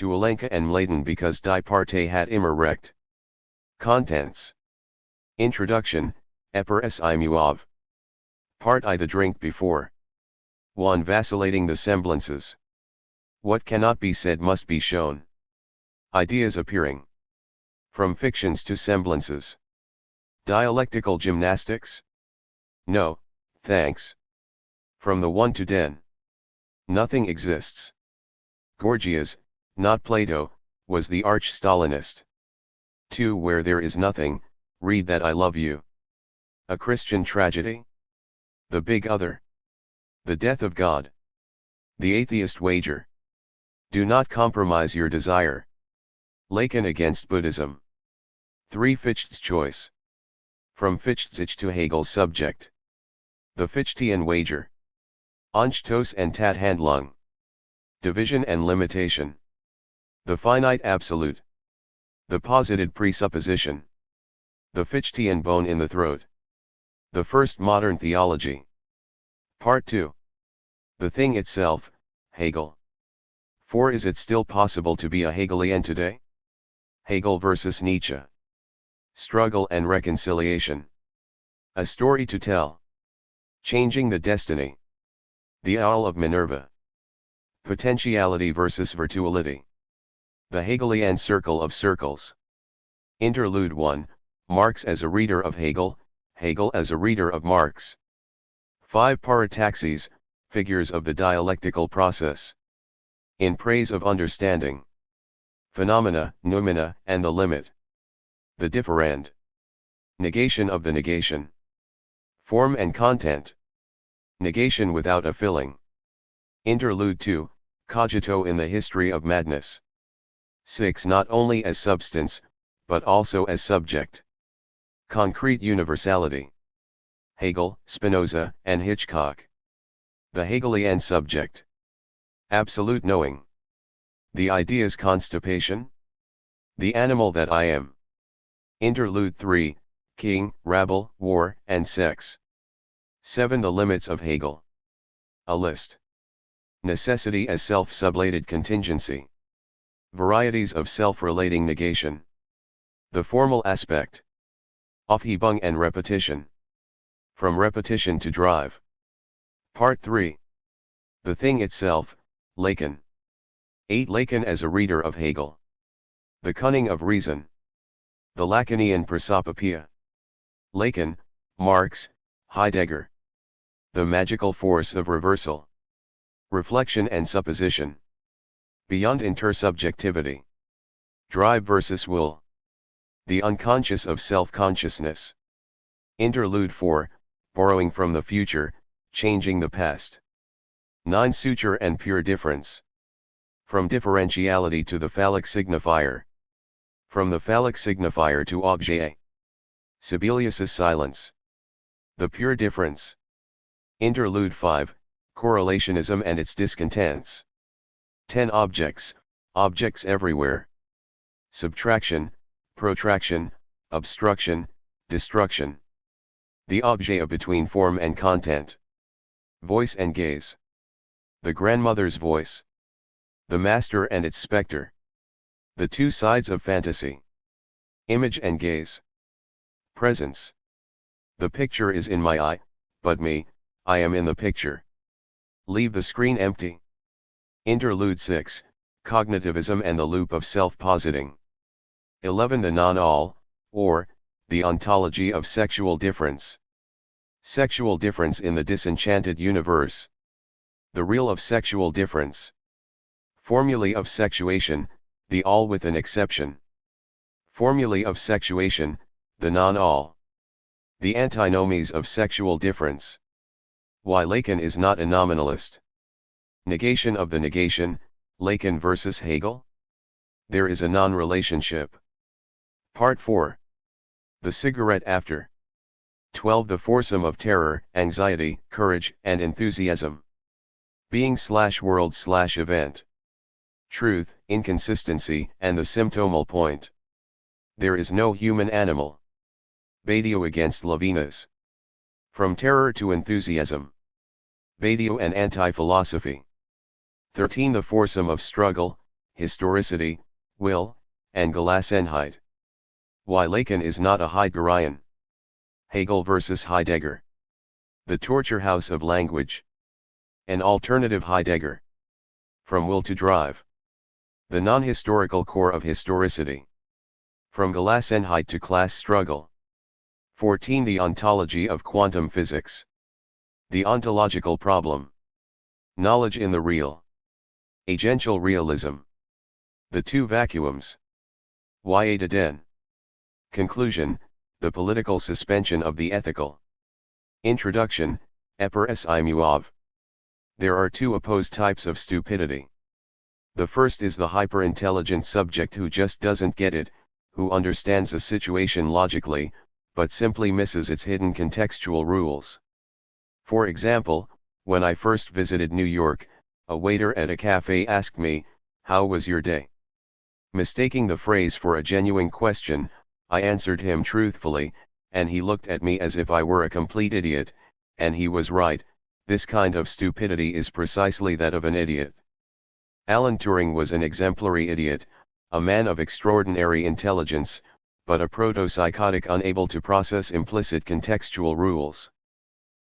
to Alenka and Mladen because die Partei hat immer recht. Contents. Introduction, Eper s imuov. Part I. The drink before. 1. Vacillating the semblances. What cannot be said must be shown. Ideas appearing. From fictions to semblances. Dialectical gymnastics? No, thanks. From the 1 to 10. Nothing exists. Gorgias, not Plato, was the arch-Stalinist. 2. Where there is nothing, read that I love you. A Christian tragedy? The Big Other. The Death of God. The Atheist Wager. Do not compromise your desire. Lacan against Buddhism. 3. Fichte's choice. From Fichte's to Hegel's subject. The Fichtean wager. Anstoß and Tathandlung. Division and limitation. The finite absolute. The posited presupposition. The Fichtean bone in the throat. The first modern theology. Part 2. The thing itself, Hegel. 4. Is it still possible to be a Hegelian today? Hegel versus Nietzsche. Struggle and reconciliation. A story to tell. Changing the destiny. The Owl of Minerva. Potentiality versus virtuality. The Hegelian circle of circles. Interlude 1, Marx as a reader of Hegel, Hegel as a reader of Marx. 5. Parataxes, figures of the dialectical process. In praise of understanding. Phenomena, noumena, and the limit. The differend. Negation of the negation. Form and content. Negation without a filling. Interlude 2, Cogito in the history of madness. 6. Not only as substance, but also as subject. Concrete universality. Hegel, Spinoza, and Hitchcock. The Hegelian subject. Absolute knowing. The idea's constipation. The animal that I am. Interlude 3, King, Rabble, War, and Sex. 7. The limits of Hegel. A list. Necessity as self-sublated contingency. Varieties of self-relating negation. The formal aspect. Aufhebung and repetition. From repetition to drive. Part 3. The thing itself, Lacan. 8. Lacan as a reader of Hegel. The cunning of reason. The Lacanian prosopopoeia. Lacan, Marx, Heidegger. The magical force of reversal. Reflection and supposition. Beyond intersubjectivity. Drive versus will. The unconscious of self-consciousness. Interlude 4, Borrowing from the future, changing the past. 9. Suture and pure difference. From differentiality to the phallic signifier. From the phallic signifier to objet. Sibelius's silence. The pure difference. Interlude 5, Correlationism and its discontents. 10. Objects, objects everywhere. Subtraction, protraction, obstruction, destruction. The objet between form and content. Voice and gaze. The grandmother's voice. The master and its spectre. The two sides of fantasy. Image and gaze. Presence. The picture is in my eye, but me, I am in the picture. Leave the screen empty. Interlude 6, Cognitivism and the loop of self-positing. 11. The non-all, or, the ontology of sexual difference. Sexual difference in the disenchanted universe. The real of sexual difference. Formulae of sexuation, the all with an exception. Formulae of sexuation, the non-all. The antinomies of sexual difference. Why Lacan is not a nominalist. Negation of the negation, Lacan versus Hegel? There is a non-relationship. Part 4. The cigarette after. 12. The foursome of terror, anxiety, courage, and enthusiasm. Being/world/event. Truth, inconsistency, and the symptomal point. There is no human animal. Badiou against Levinas. From terror to enthusiasm. Badiou and anti-philosophy. 13. The foursome of struggle, historicity, will, and Gelassenheit. Why Lacan is not a Heideggerian. Hegel versus Heidegger. The torture house of language. An alternative Heidegger. From will to drive. The non-historical core of historicity. From Gelassenheit to class struggle. 14. The ontology of quantum physics. The ontological problem. Knowledge in the real. Agential realism. The two vacuums. Ya de den. Conclusion, the political suspension of the ethical. Introduction, THIRD-WORLDISM. There are two opposed types of stupidity. The first is the hyper-intelligent subject who just doesn't get it, who understands a situation logically, but simply misses its hidden contextual rules. For example, when I first visited New York, a waiter at a cafe asked me, "How was your day?" Mistaking the phrase for a genuine question, I answered him truthfully, and he looked at me as if I were a complete idiot, and he was right. This kind of stupidity is precisely that of an idiot. Alan Turing was an exemplary idiot, a man of extraordinary intelligence, but a proto-psychotic unable to process implicit contextual rules.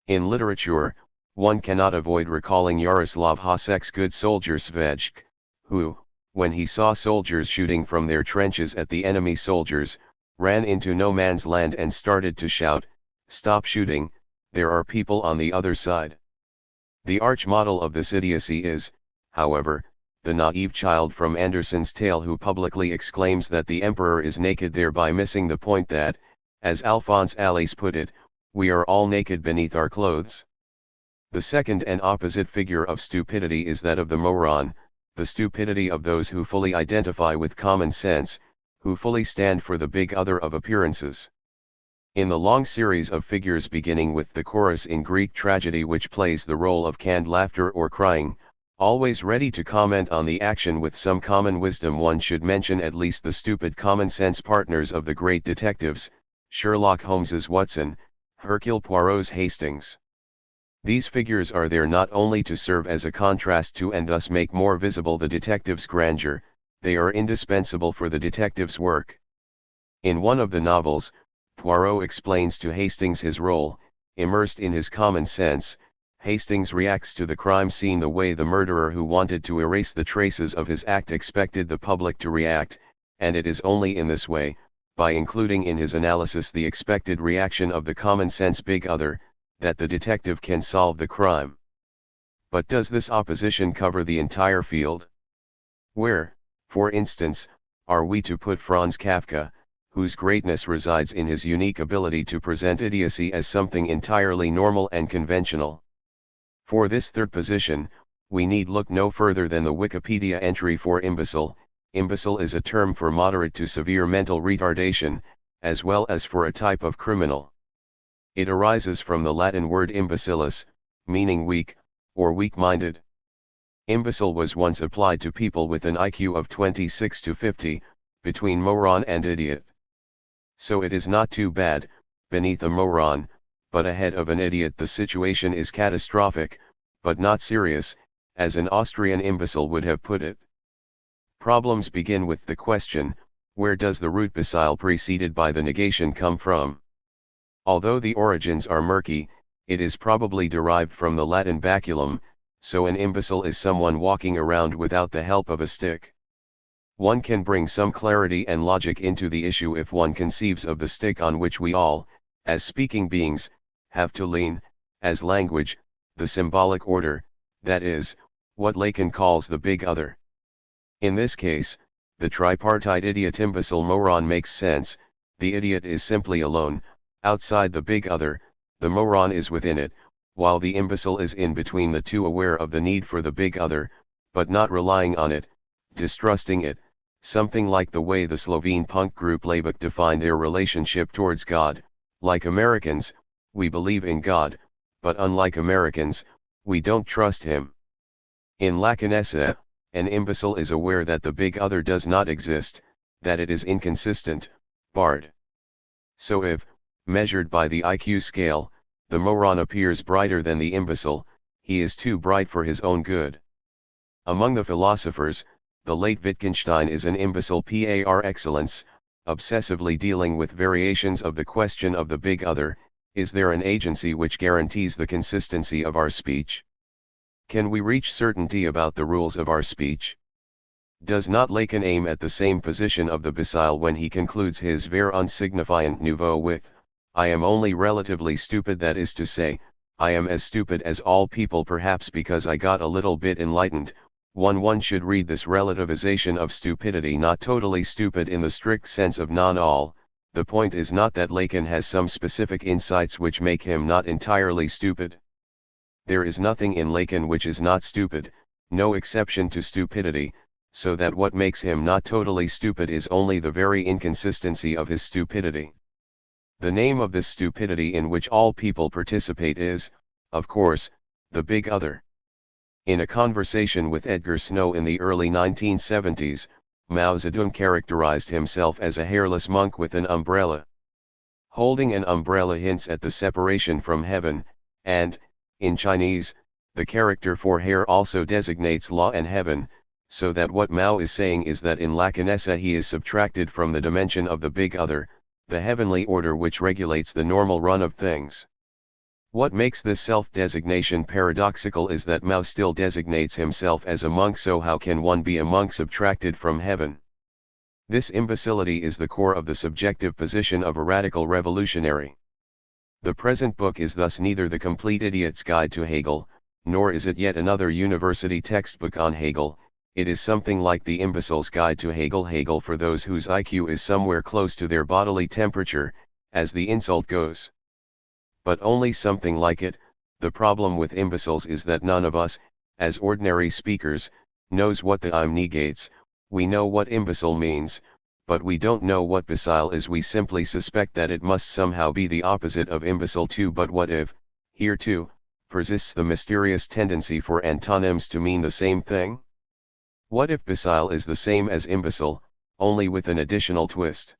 In literature, one cannot avoid recalling Yaroslav Hasek's good soldier Žižek, who, when he saw soldiers shooting from their trenches at the enemy soldiers, ran into no man's land and started to shout, "Stop shooting, there are people on the other side." The arch-model of this idiocy is, however, the naive child from Andersen's Tale who publicly exclaims that the emperor is naked, thereby missing the point that, as Alphonse Allais put it, we are all naked beneath our clothes. The second and opposite figure of stupidity is that of the moron, the stupidity of those who fully identify with common sense, who fully stand for the big other of appearances. In the long series of figures beginning with the chorus in Greek tragedy which plays the role of canned laughter or crying, always ready to comment on the action with some common wisdom, one should mention at least the stupid common-sense partners of the great detectives, Sherlock Holmes's Watson, Hercule Poirot's Hastings. These figures are there not only to serve as a contrast to and thus make more visible the detective's grandeur, they are indispensable for the detective's work. In one of the novels, Poirot explains to Hastings his role. Immersed in his common sense, Hastings reacts to the crime scene the way the murderer who wanted to erase the traces of his act expected the public to react, and it is only in this way, by including in his analysis the expected reaction of the common-sense big other, that the detective can solve the crime. But does this opposition cover the entire field? Where, for instance, are we to put Franz Kafka, whose greatness resides in his unique ability to present idiocy as something entirely normal and conventional? For this third position, we need look no further than the Wikipedia entry for imbecile. Imbecile is a term for moderate to severe mental retardation, as well as for a type of criminal. It arises from the Latin word imbecillus, meaning weak, or weak-minded. Imbecile was once applied to people with an IQ of 26 to 50, between moron and idiot. So it is not too bad, beneath a moron, but ahead of an idiot the situation is catastrophic, but not serious, as an Austrian imbecile would have put it. Problems begin with the question, where does the root becile preceded by the negation come from? Although the origins are murky, it is probably derived from the Latin baculum, so an imbecile is someone walking around without the help of a stick. One can bring some clarity and logic into the issue if one conceives of the stick on which we all, as speaking beings, have to lean, as language, the symbolic order, that is, what Lacan calls the big other. In this case, the tripartite idiot-imbecile moron makes sense. The idiot is simply alone, outside the big other, the moron is within it, while the imbecile is in between the two, aware of the need for the big other, but not relying on it, distrusting it, something like the way the Slovene punk group Labuk defined their relationship towards God. Like Americans, we believe in God, but unlike Americans, we don't trust him. In Lacanese, an imbecile is aware that the big other does not exist, that it is inconsistent, barred. So if, measured by the IQ scale, the moron appears brighter than the imbecile, he is too bright for his own good. Among the philosophers, the late Wittgenstein is an imbecile par excellence, obsessively dealing with variations of the question of the big other. Is there an agency which guarantees the consistency of our speech? Can we reach certainty about the rules of our speech? Does not Lacan aim at the same position of the imbecile when he concludes his Ver unsignifiant nouveau with, I am only relatively stupid, that is to say, I am as stupid as all people, perhaps because I got a little bit enlightened. One should read this relativization of stupidity not totally stupid in the strict sense of non-all. The point is not that Lacan has some specific insights which make him not entirely stupid. There is nothing in Lacan which is not stupid, no exception to stupidity, so that what makes him not totally stupid is only the very inconsistency of his stupidity. The name of this stupidity in which all people participate is, of course, the big other. In a conversation with Edgar Snow in the early 1970s, Mao Zedong characterized himself as a hairless monk with an umbrella. Holding an umbrella hints at the separation from heaven, and, in Chinese, the character for hair also designates law and heaven, so that what Mao is saying is that in Lacanese he is subtracted from the dimension of the big other, the heavenly order which regulates the normal run of things. What makes this self-designation paradoxical is that Mao still designates himself as a monk, so how can one be a monk subtracted from heaven? This imbecility is the core of the subjective position of a radical revolutionary. The present book is thus neither the complete idiot's guide to Hegel, nor is it yet another university textbook on Hegel. It is something like the imbecile's guide to Hegel. Hegel for those whose IQ is somewhere close to their bodily temperature, as the insult goes. But only something like it. The problem with imbeciles is that none of us, as ordinary speakers, knows what the im negates. We know what imbecile means, but we don't know what becile is. We simply suspect that it must somehow be the opposite of imbecile too. But what if, here too, persists the mysterious tendency for antonyms to mean the same thing? What if becile is the same as imbecile, only with an additional twist?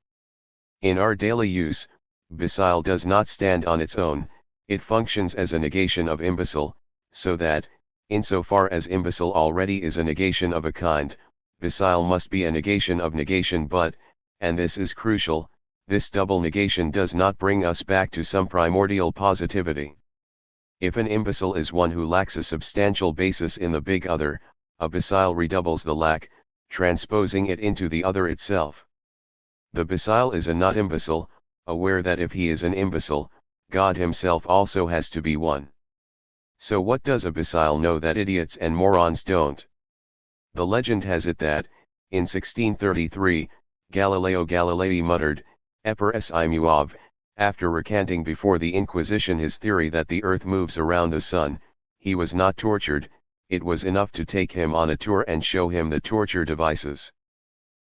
In our daily use, becile does not stand on its own, it functions as a negation of imbecile, so that, insofar as imbecile already is a negation of a kind, becile must be a negation of negation. But, and this is crucial, this double negation does not bring us back to some primordial positivity. If an imbecile is one who lacks a substantial basis in the big other, a becile redoubles the lack, transposing it into the other itself. The becile is a not imbecile, aware that if he is an imbecile, God himself also has to be one. So what does a becile know that idiots and morons don't? The legend has it that, in 1633, Galileo Galilei muttered, "Eper es muove," after recanting before the Inquisition his theory that the earth moves around the sun. He was not tortured, it was enough to take him on a tour and show him the torture devices.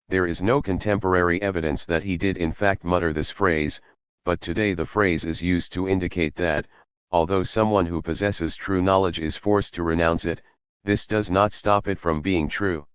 There is no contemporary evidence that he did in fact mutter this phrase, but today the phrase is used to indicate that, although someone who possesses true knowledge is forced to renounce it, this does not stop it from being true.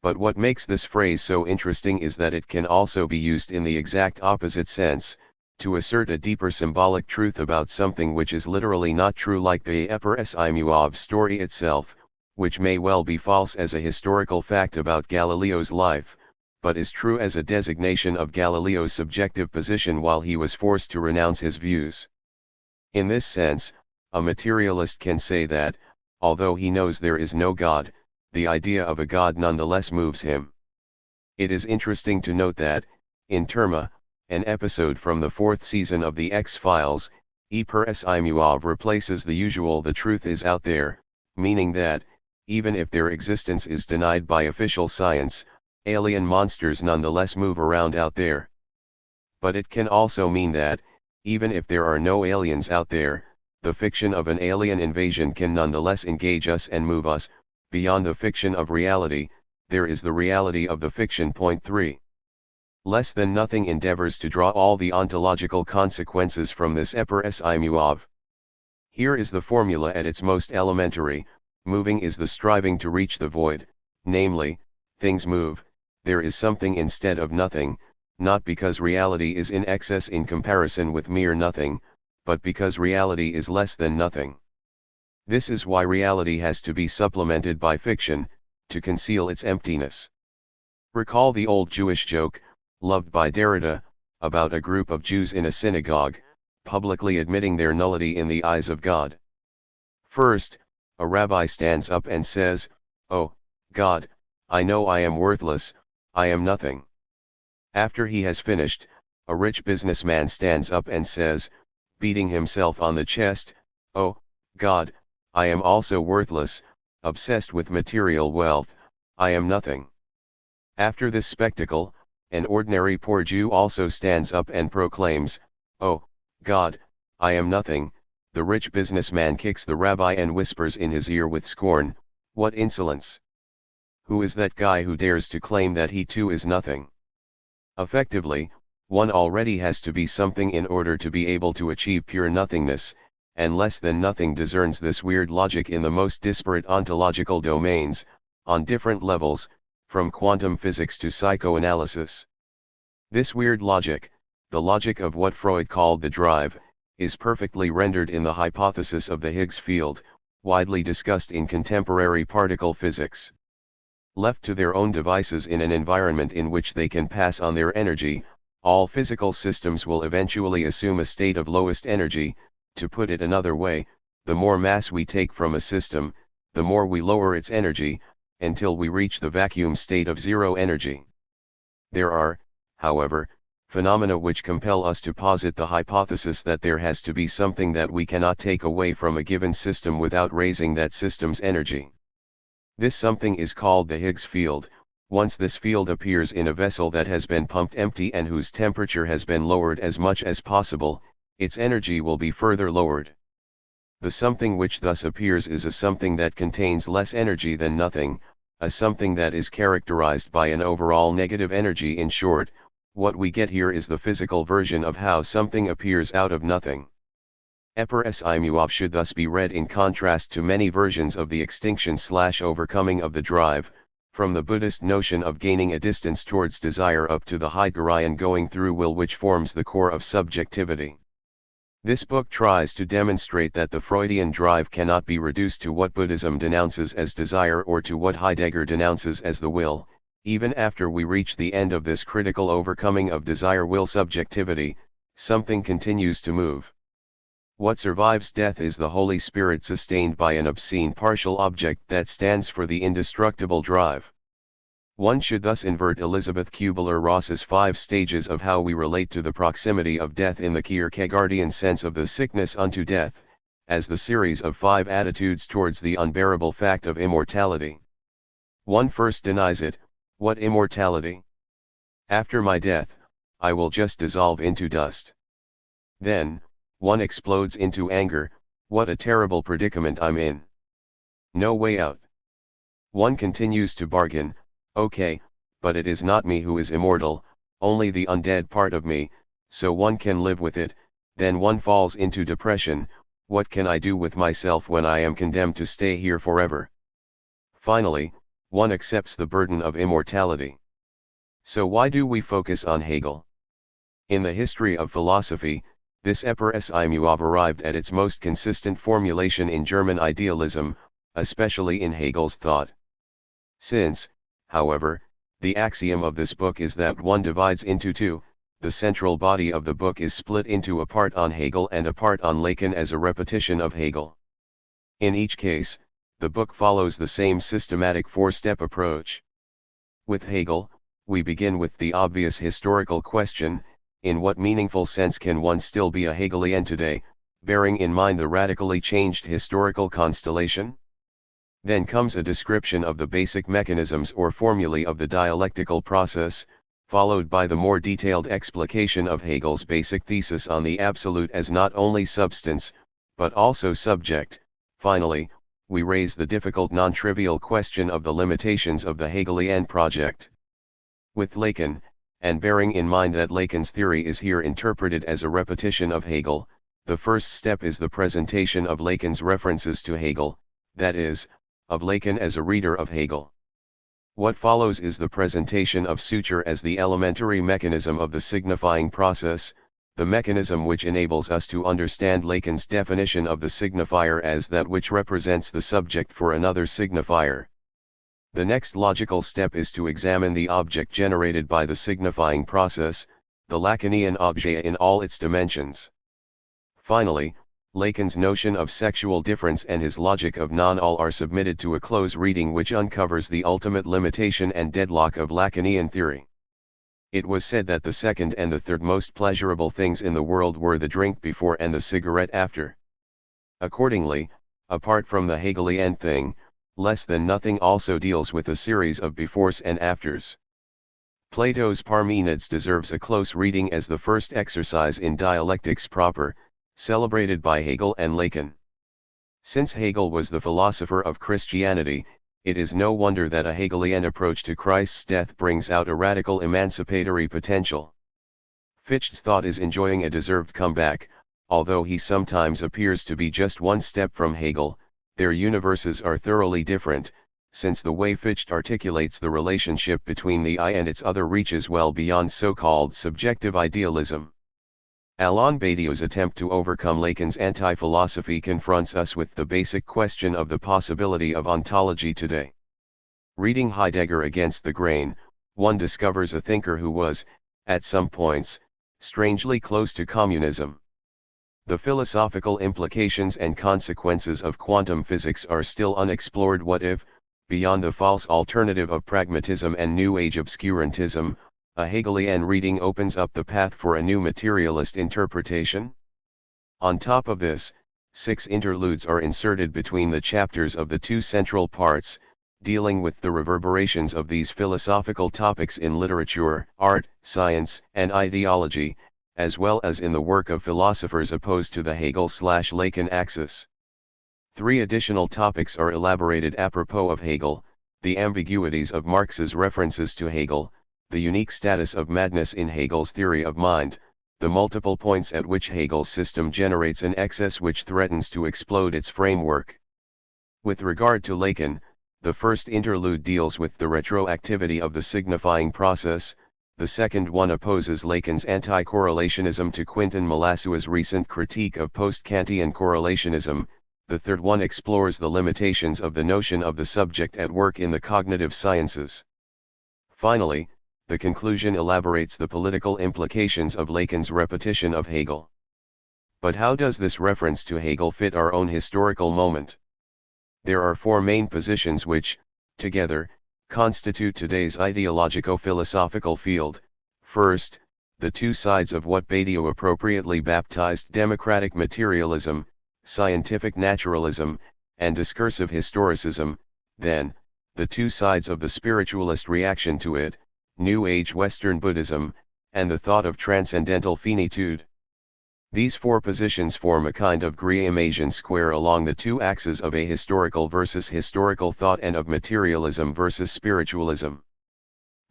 But what makes this phrase so interesting is that it can also be used in the exact opposite sense, to assert a deeper symbolic truth about something which is literally not true, like the Eper es muove story itself, which may well be false as a historical fact about Galileo's life, but is true as a designation of Galileo's subjective position while he was forced to renounce his views. In this sense, a materialist can say that, although he knows there is no God, the idea of a God nonetheless moves him. It is interesting to note that, in Terma, an episode from the 4th season of The X-Files, Eper es muove replaces the usual "the truth is out there," meaning that, even if their existence is denied by official science, alien monsters nonetheless move around out there. But it can also mean that, even if there are no aliens out there, the fiction of an alien invasion can nonetheless engage us and move us. Beyond the fiction of reality, there is the reality of the fiction. Point 3. Less than nothing endeavors to draw all the ontological consequences from this Eper es muove. Here is the formula at its most elementary: moving is the striving to reach the void, namely, things move, there is something instead of nothing, not because reality is in excess in comparison with mere nothing, but because reality is less than nothing. This is why reality has to be supplemented by fiction, to conceal its emptiness. Recall the old Jewish joke, loved by Derrida, about a group of Jews in a synagogue, publicly admitting their nullity in the eyes of God. First, a rabbi stands up and says, "Oh, God, I know I am worthless, I am nothing." After he has finished, a rich businessman stands up and says, beating himself on the chest, "Oh, God, I am also worthless, obsessed with material wealth, I am nothing." After this spectacle, an ordinary poor Jew also stands up and proclaims, "Oh, God, I am nothing." The rich businessman kicks the rabbi and whispers in his ear with scorn, "What insolence! Who is that guy who dares to claim that he too is nothing?" Effectively, one already has to be something in order to be able to achieve pure nothingness, and less than nothing discerns this weird logic in the most disparate ontological domains, on different levels, from quantum physics to psychoanalysis. This weird logic, the logic of what Freud called the drive, is perfectly rendered in the hypothesis of the Higgs field, widely discussed in contemporary particle physics. Left to their own devices in an environment in which they can pass on their energy, all physical systems will eventually assume a state of lowest energy. To put it another way, the more mass we take from a system, the more we lower its energy, until we reach the vacuum state of zero energy. There are, however, phenomena which compel us to posit the hypothesis that there has to be something that we cannot take away from a given system without raising that system's energy. This something is called the Higgs field. Once this field appears in a vessel that has been pumped empty and whose temperature has been lowered as much as possible, its energy will be further lowered. The something which thus appears is a something that contains less energy than nothing, a something that is characterized by an overall negative energy. In short, what we get here is the physical version of how something appears out of nothing. THIRD-WORLDISM should thus be read in contrast to many versions of the extinction/overcoming of the drive, from the Buddhist notion of gaining a distance towards desire up to the Heideggerian going through will, which forms the core of subjectivity. This book tries to demonstrate that the Freudian drive cannot be reduced to what Buddhism denounces as desire or to what Heidegger denounces as the will. Even after we reach the end of this critical overcoming of desire-will subjectivity, something continues to move. What survives death is the Holy Spirit sustained by an obscene partial object that stands for the indestructible drive. One should thus invert Elizabeth Kubler-Ross's 5 stages of how we relate to the proximity of death in the Kierkegaardian sense of the sickness unto death, as the series of 5 attitudes towards the unbearable fact of immortality. One first denies it. What immortality? After my death, I will just dissolve into dust. Then, one explodes into anger. What a terrible predicament I'm in. No way out. One continues to bargain. Okay, but it is not me who is immortal, only the undead part of me, so one can live with it. Then one falls into depression. What can I do with myself when I am condemned to stay here forever? Finally, one accepts the burden of immortality. So why do we focus on Hegel? In the history of philosophy, this THIRD-WORLDISM arrived at its most consistent formulation in German idealism, especially in Hegel's thought. Since, however, the axiom of this book is that one divides into two, the central body of the book is split into a part on Hegel and a part on Lacan as a repetition of Hegel. In each case, the book follows the same systematic 4-step approach. With Hegel, we begin with the obvious historical question: in what meaningful sense can one still be a Hegelian today, bearing in mind the radically changed historical constellation? Then comes a description of the basic mechanisms or formulae of the dialectical process, followed by the more detailed explication of Hegel's basic thesis on the absolute as not only substance, but also subject. Finally, we raise the difficult non-trivial question of the limitations of the Hegelian project. With Lacan, and bearing in mind that Lacan's theory is here interpreted as a repetition of Hegel, the first step is the presentation of Lacan's references to Hegel, that is, of Lacan as a reader of Hegel. What follows is the presentation of suture as the elementary mechanism of the signifying process, the mechanism which enables us to understand Lacan's definition of the signifier as that which represents the subject for another signifier. The next logical step is to examine the object generated by the signifying process, the Lacanian objet in all its dimensions. Finally, Lacan's notion of sexual difference and his logic of non-all are submitted to a close reading which uncovers the ultimate limitation and deadlock of Lacanian theory. It was said that the second and the third most pleasurable things in the world were the drink before and the cigarette after. Accordingly, apart from the Hegelian thing, less than nothing also deals with a series of befores and afters. Plato's Parmenides deserves a close reading as the first exercise in dialectics proper, celebrated by Hegel and Lacan. Since Hegel was the philosopher of Christianity, it is no wonder that a Hegelian approach to Christ's death brings out a radical emancipatory potential. Fichte's thought is enjoying a deserved comeback, although he sometimes appears to be just one step from Hegel. Their universes are thoroughly different, since the way Fichte articulates the relationship between the I and its other reaches well beyond so-called subjective idealism. Alain Badiou's attempt to overcome Lacan's anti-philosophy confronts us with the basic question of the possibility of ontology today. Reading Heidegger against the grain, one discovers a thinker who was, at some points, strangely close to communism. The philosophical implications and consequences of quantum physics are still unexplored. What if, beyond the false alternative of pragmatism and New Age obscurantism, a Hegelian reading opens up the path for a new materialist interpretation? On top of this, 6 interludes are inserted between the chapters of the 2 central parts, dealing with the reverberations of these philosophical topics in literature, art, science, and ideology, as well as in the work of philosophers opposed to the Hegel/Lacan axis. 3 additional topics are elaborated apropos of Hegel: the ambiguities of Marx's references to Hegel, the unique status of madness in Hegel's theory of mind, the multiple points at which Hegel's system generates an excess which threatens to explode its framework. With regard to Lacan, the first interlude deals with the retroactivity of the signifying process. The second one opposes Lacan's anti-correlationism to Quintin Malassua's recent critique of post-Kantian correlationism. The third one explores the limitations of the notion of the subject at work in the cognitive sciences. Finally, the conclusion elaborates the political implications of Lacan's repetition of Hegel. But how does this reference to Hegel fit our own historical moment? There are 4 main positions which, together, constitute today's ideologico-philosophical field. First, the 2 sides of what Badiou appropriately baptized democratic materialism, scientific naturalism, and discursive historicism. Then, the 2 sides of the spiritualist reaction to it, New Age Western Buddhism, and the thought of transcendental finitude. These 4 positions form a kind of Green-Asian square along the 2 axes of ahistorical versus historical thought and of materialism versus spiritualism.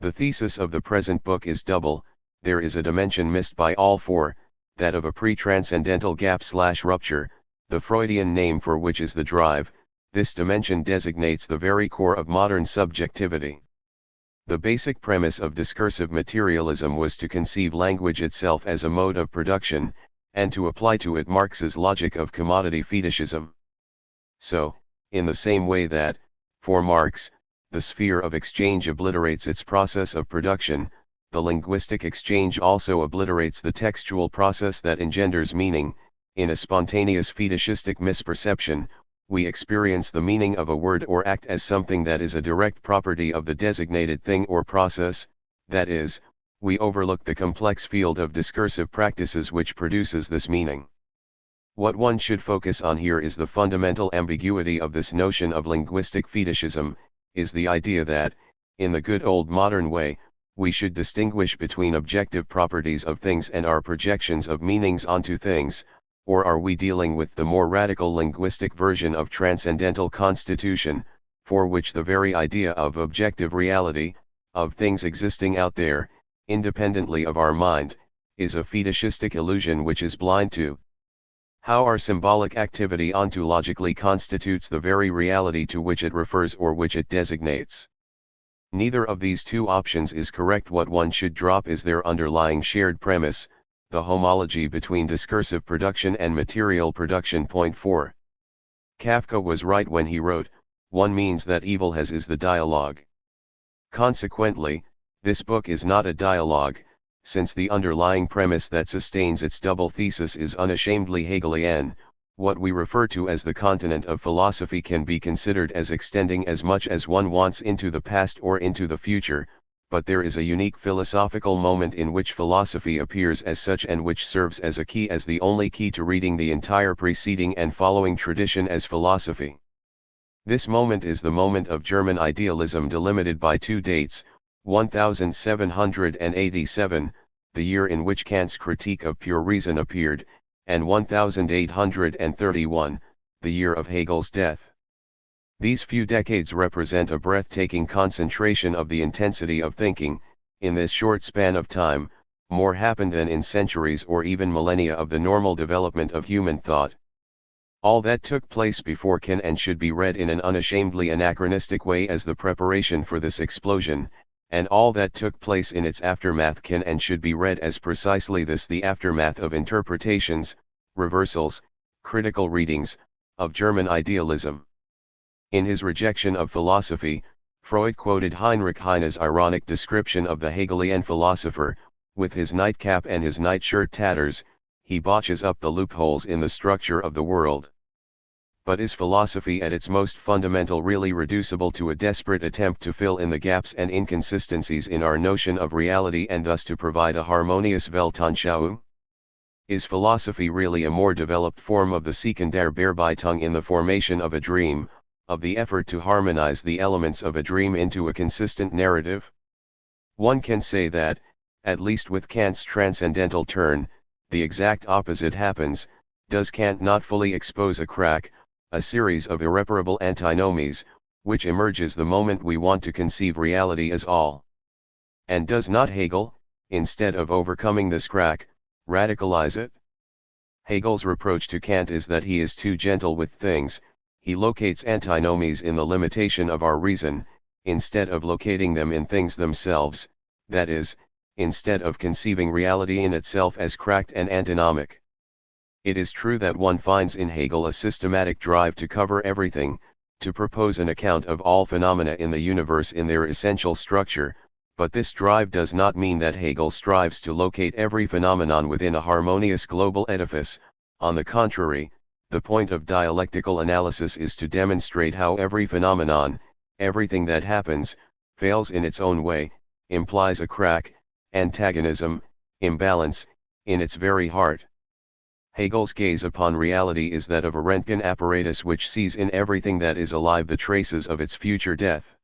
The thesis of the present book is double. There is a dimension missed by all 4, that of a pre-transcendental gap/rupture, the Freudian name for which is the drive. This dimension designates the very core of modern subjectivity. The basic premise of discursive materialism was to conceive language itself as a mode of production, and to apply to it Marx's logic of commodity fetishism. So, in the same way that, for Marx, the sphere of exchange obliterates its process of production, the linguistic exchange also obliterates the textual process that engenders meaning. In a spontaneous fetishistic misperception, we experience the meaning of a word or act as something that is a direct property of the designated thing or process, that is, we overlook the complex field of discursive practices which produces this meaning. What one should focus on here is the fundamental ambiguity of this notion of linguistic fetishism, is the idea that, in the good old modern way, we should distinguish between objective properties of things and our projections of meanings onto things. Or are we dealing with the more radical linguistic version of transcendental constitution, for which the very idea of objective reality, of things existing out there, independently of our mind, is a fetishistic illusion which is blind to how our symbolic activity ontologically constitutes the very reality to which it refers or which it designates. Neither of these 2 options is correct. What one should drop is their underlying shared premise, the homology between discursive production and material production. Point 4. Kafka was right when he wrote, one means that evil has is the dialogue. Consequently, this book is not a dialogue, since the underlying premise that sustains its double thesis is unashamedly Hegelian. What we refer to as the continent of philosophy can be considered as extending as much as one wants into the past or into the future, but there is a unique philosophical moment in which philosophy appears as such and which serves as a key, as the only key to reading the entire preceding and following tradition as philosophy. This moment is the moment of German idealism, delimited by two dates: 1787, the year in which Kant's Critique of Pure Reason appeared, and 1831, the year of Hegel's death. These few decades represent a breathtaking concentration of the intensity of thinking. In this short span of time, more happened than in centuries or even millennia of the normal development of human thought. All that took place before can and should be read in an unashamedly anachronistic way as the preparation for this explosion, and all that took place in its aftermath can and should be read as precisely this, the aftermath of interpretations, reversals, critical readings, of German idealism. In his rejection of philosophy, Freud quoted Heinrich Heine's ironic description of the Hegelian philosopher: with his nightcap and his nightshirt tatters, he botches up the loopholes in the structure of the world. But is philosophy at its most fundamental really reducible to a desperate attempt to fill in the gaps and inconsistencies in our notion of reality and thus to provide a harmonious Weltanschauung? Is philosophy really a more developed form of the Sekundärbearbeitung in the formation of a dream, of the effort to harmonize the elements of a dream into a consistent narrative? One can say that, at least with Kant's transcendental turn, the exact opposite happens. Does Kant not fully expose a crack, a series of irreparable antinomies, which emerges the moment we want to conceive reality as all? And does not Hegel, instead of overcoming this crack, radicalize it? Hegel's reproach to Kant is that he is too gentle with things. He locates antinomies in the limitation of our reason, instead of locating them in things themselves, that is, instead of conceiving reality in itself as cracked and antinomic. It is true that one finds in Hegel a systematic drive to cover everything, to propose an account of all phenomena in the universe in their essential structure, but this drive does not mean that Hegel strives to locate every phenomenon within a harmonious global edifice. On the contrary, the point of dialectical analysis is to demonstrate how every phenomenon, everything that happens, fails in its own way, implies a crack, antagonism, imbalance, in its very heart. Hegel's gaze upon reality is that of a Röntgen apparatus which sees in everything that is alive the traces of its future death.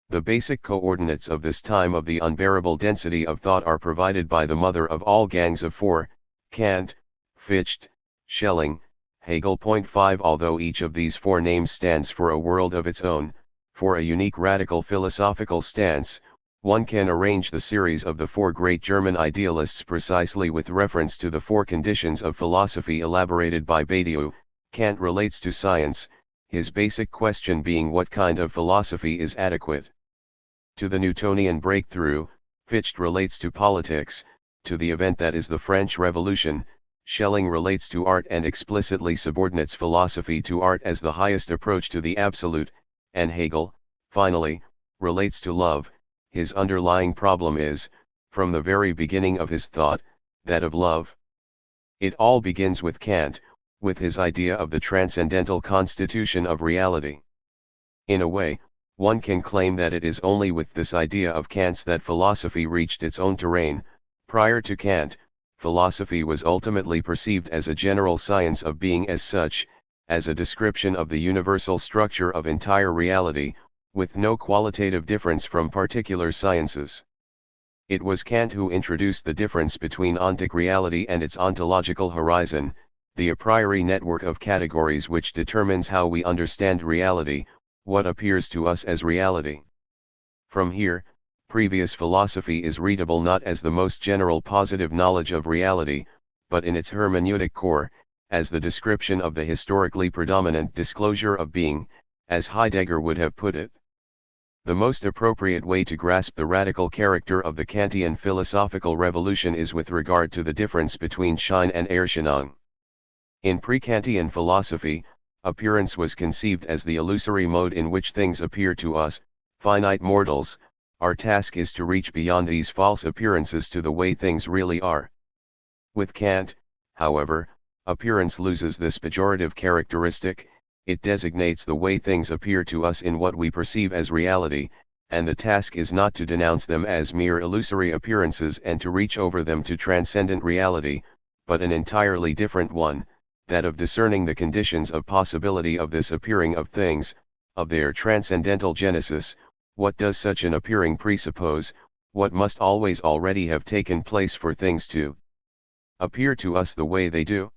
The basic coordinates of this time of the unbearable density of thought are provided by the mother of all gangs of four: Kant, Fichte, Schelling, Hegel. 5 Although each of these four names stands for a world of its own, for a unique radical philosophical stance, one can arrange the series of the four great German idealists precisely with reference to the four conditions of philosophy elaborated by Badiou. Kant relates to science, his basic question being what kind of philosophy is adequate. To the Newtonian breakthrough, Fichte relates to politics, to the event that is the French Revolution. Schelling relates to art and explicitly subordinates philosophy to art as the highest approach to the absolute, and Hegel, finally, relates to love. His underlying problem is, from the very beginning of his thought, that of love. It all begins with Kant, with his idea of the transcendental constitution of reality. In a way, one can claim that it is only with this idea of Kant's that philosophy reached its own terrain. Prior to Kant, philosophy was ultimately perceived as a general science of being as such, as a description of the universal structure of entire reality, with no qualitative difference from particular sciences. It was Kant who introduced the difference between ontic reality and its ontological horizon, the a priori network of categories which determines how we understand reality, what appears to us as reality. From here, previous philosophy is readable not as the most general positive knowledge of reality, but in its hermeneutic core, as the description of the historically predominant disclosure of being, as Heidegger would have put it. The most appropriate way to grasp the radical character of the Kantian philosophical revolution is with regard to the difference between Schein and Erscheinung. In pre-Kantian philosophy, appearance was conceived as the illusory mode in which things appear to us, finite mortals. Our task is to reach beyond these false appearances to the way things really are. With Kant, however, appearance loses this pejorative characteristic. It designates the way things appear to us in what we perceive as reality, and the task is not to denounce them as mere illusory appearances and to reach over them to transcendent reality, but an entirely different one, that of discerning the conditions of possibility of this appearing of things, of their transcendental genesis. What does such an appearing presuppose? What must always already have taken place for things to appear to us the way they do?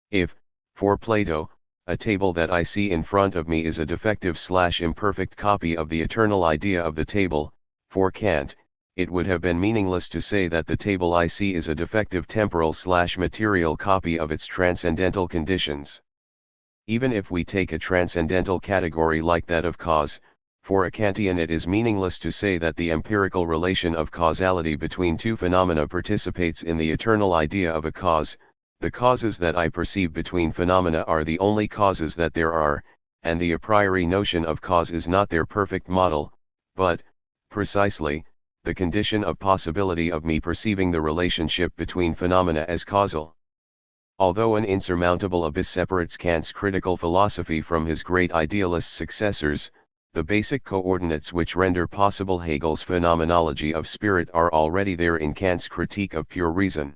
If, for Plato, a table that I see in front of me is a defective/imperfect copy of the eternal idea of the table, for Kant, it would have been meaningless to say that the table I see is a defective temporal/material copy of its transcendental conditions. Even if we take a transcendental category like that of cause, for a Kantian it is meaningless to say that the empirical relation of causality between two phenomena participates in the eternal idea of a cause. The causes that I perceive between phenomena are the only causes that there are, and the a priori notion of cause is not their perfect model, but, precisely, the condition of possibility of me perceiving the relationship between phenomena as causal. Although an insurmountable abyss separates Kant's critical philosophy from his great idealist successors, the basic coordinates which render possible Hegel's phenomenology of spirit are already there in Kant's critique of pure reason.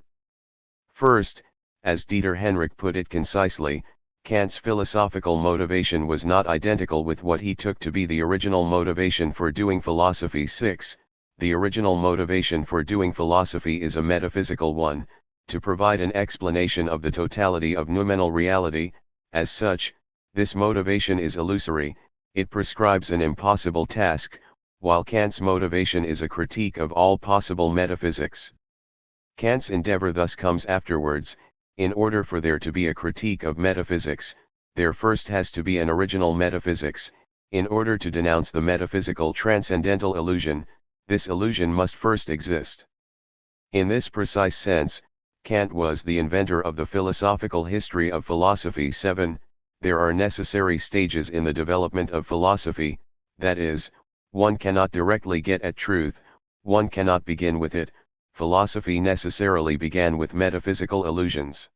First, as Dieter Henrich put it concisely, Kant's philosophical motivation was not identical with what he took to be the original motivation for doing philosophy. 6. The original motivation for doing philosophy is a metaphysical one, to provide an explanation of the totality of noumenal reality. As such, this motivation is illusory, it prescribes an impossible task, while Kant's motivation is a critique of all possible metaphysics. Kant's endeavor thus comes afterwards. In order for there to be a critique of metaphysics, there first has to be an original metaphysics. In order to denounce the metaphysical transcendental illusion, this illusion must first exist. In this precise sense, Kant was the inventor of the philosophical history of philosophy. 7. There are necessary stages in the development of philosophy, that is, one cannot directly get at truth, one cannot begin with it. Philosophy necessarily began with metaphysical illusions.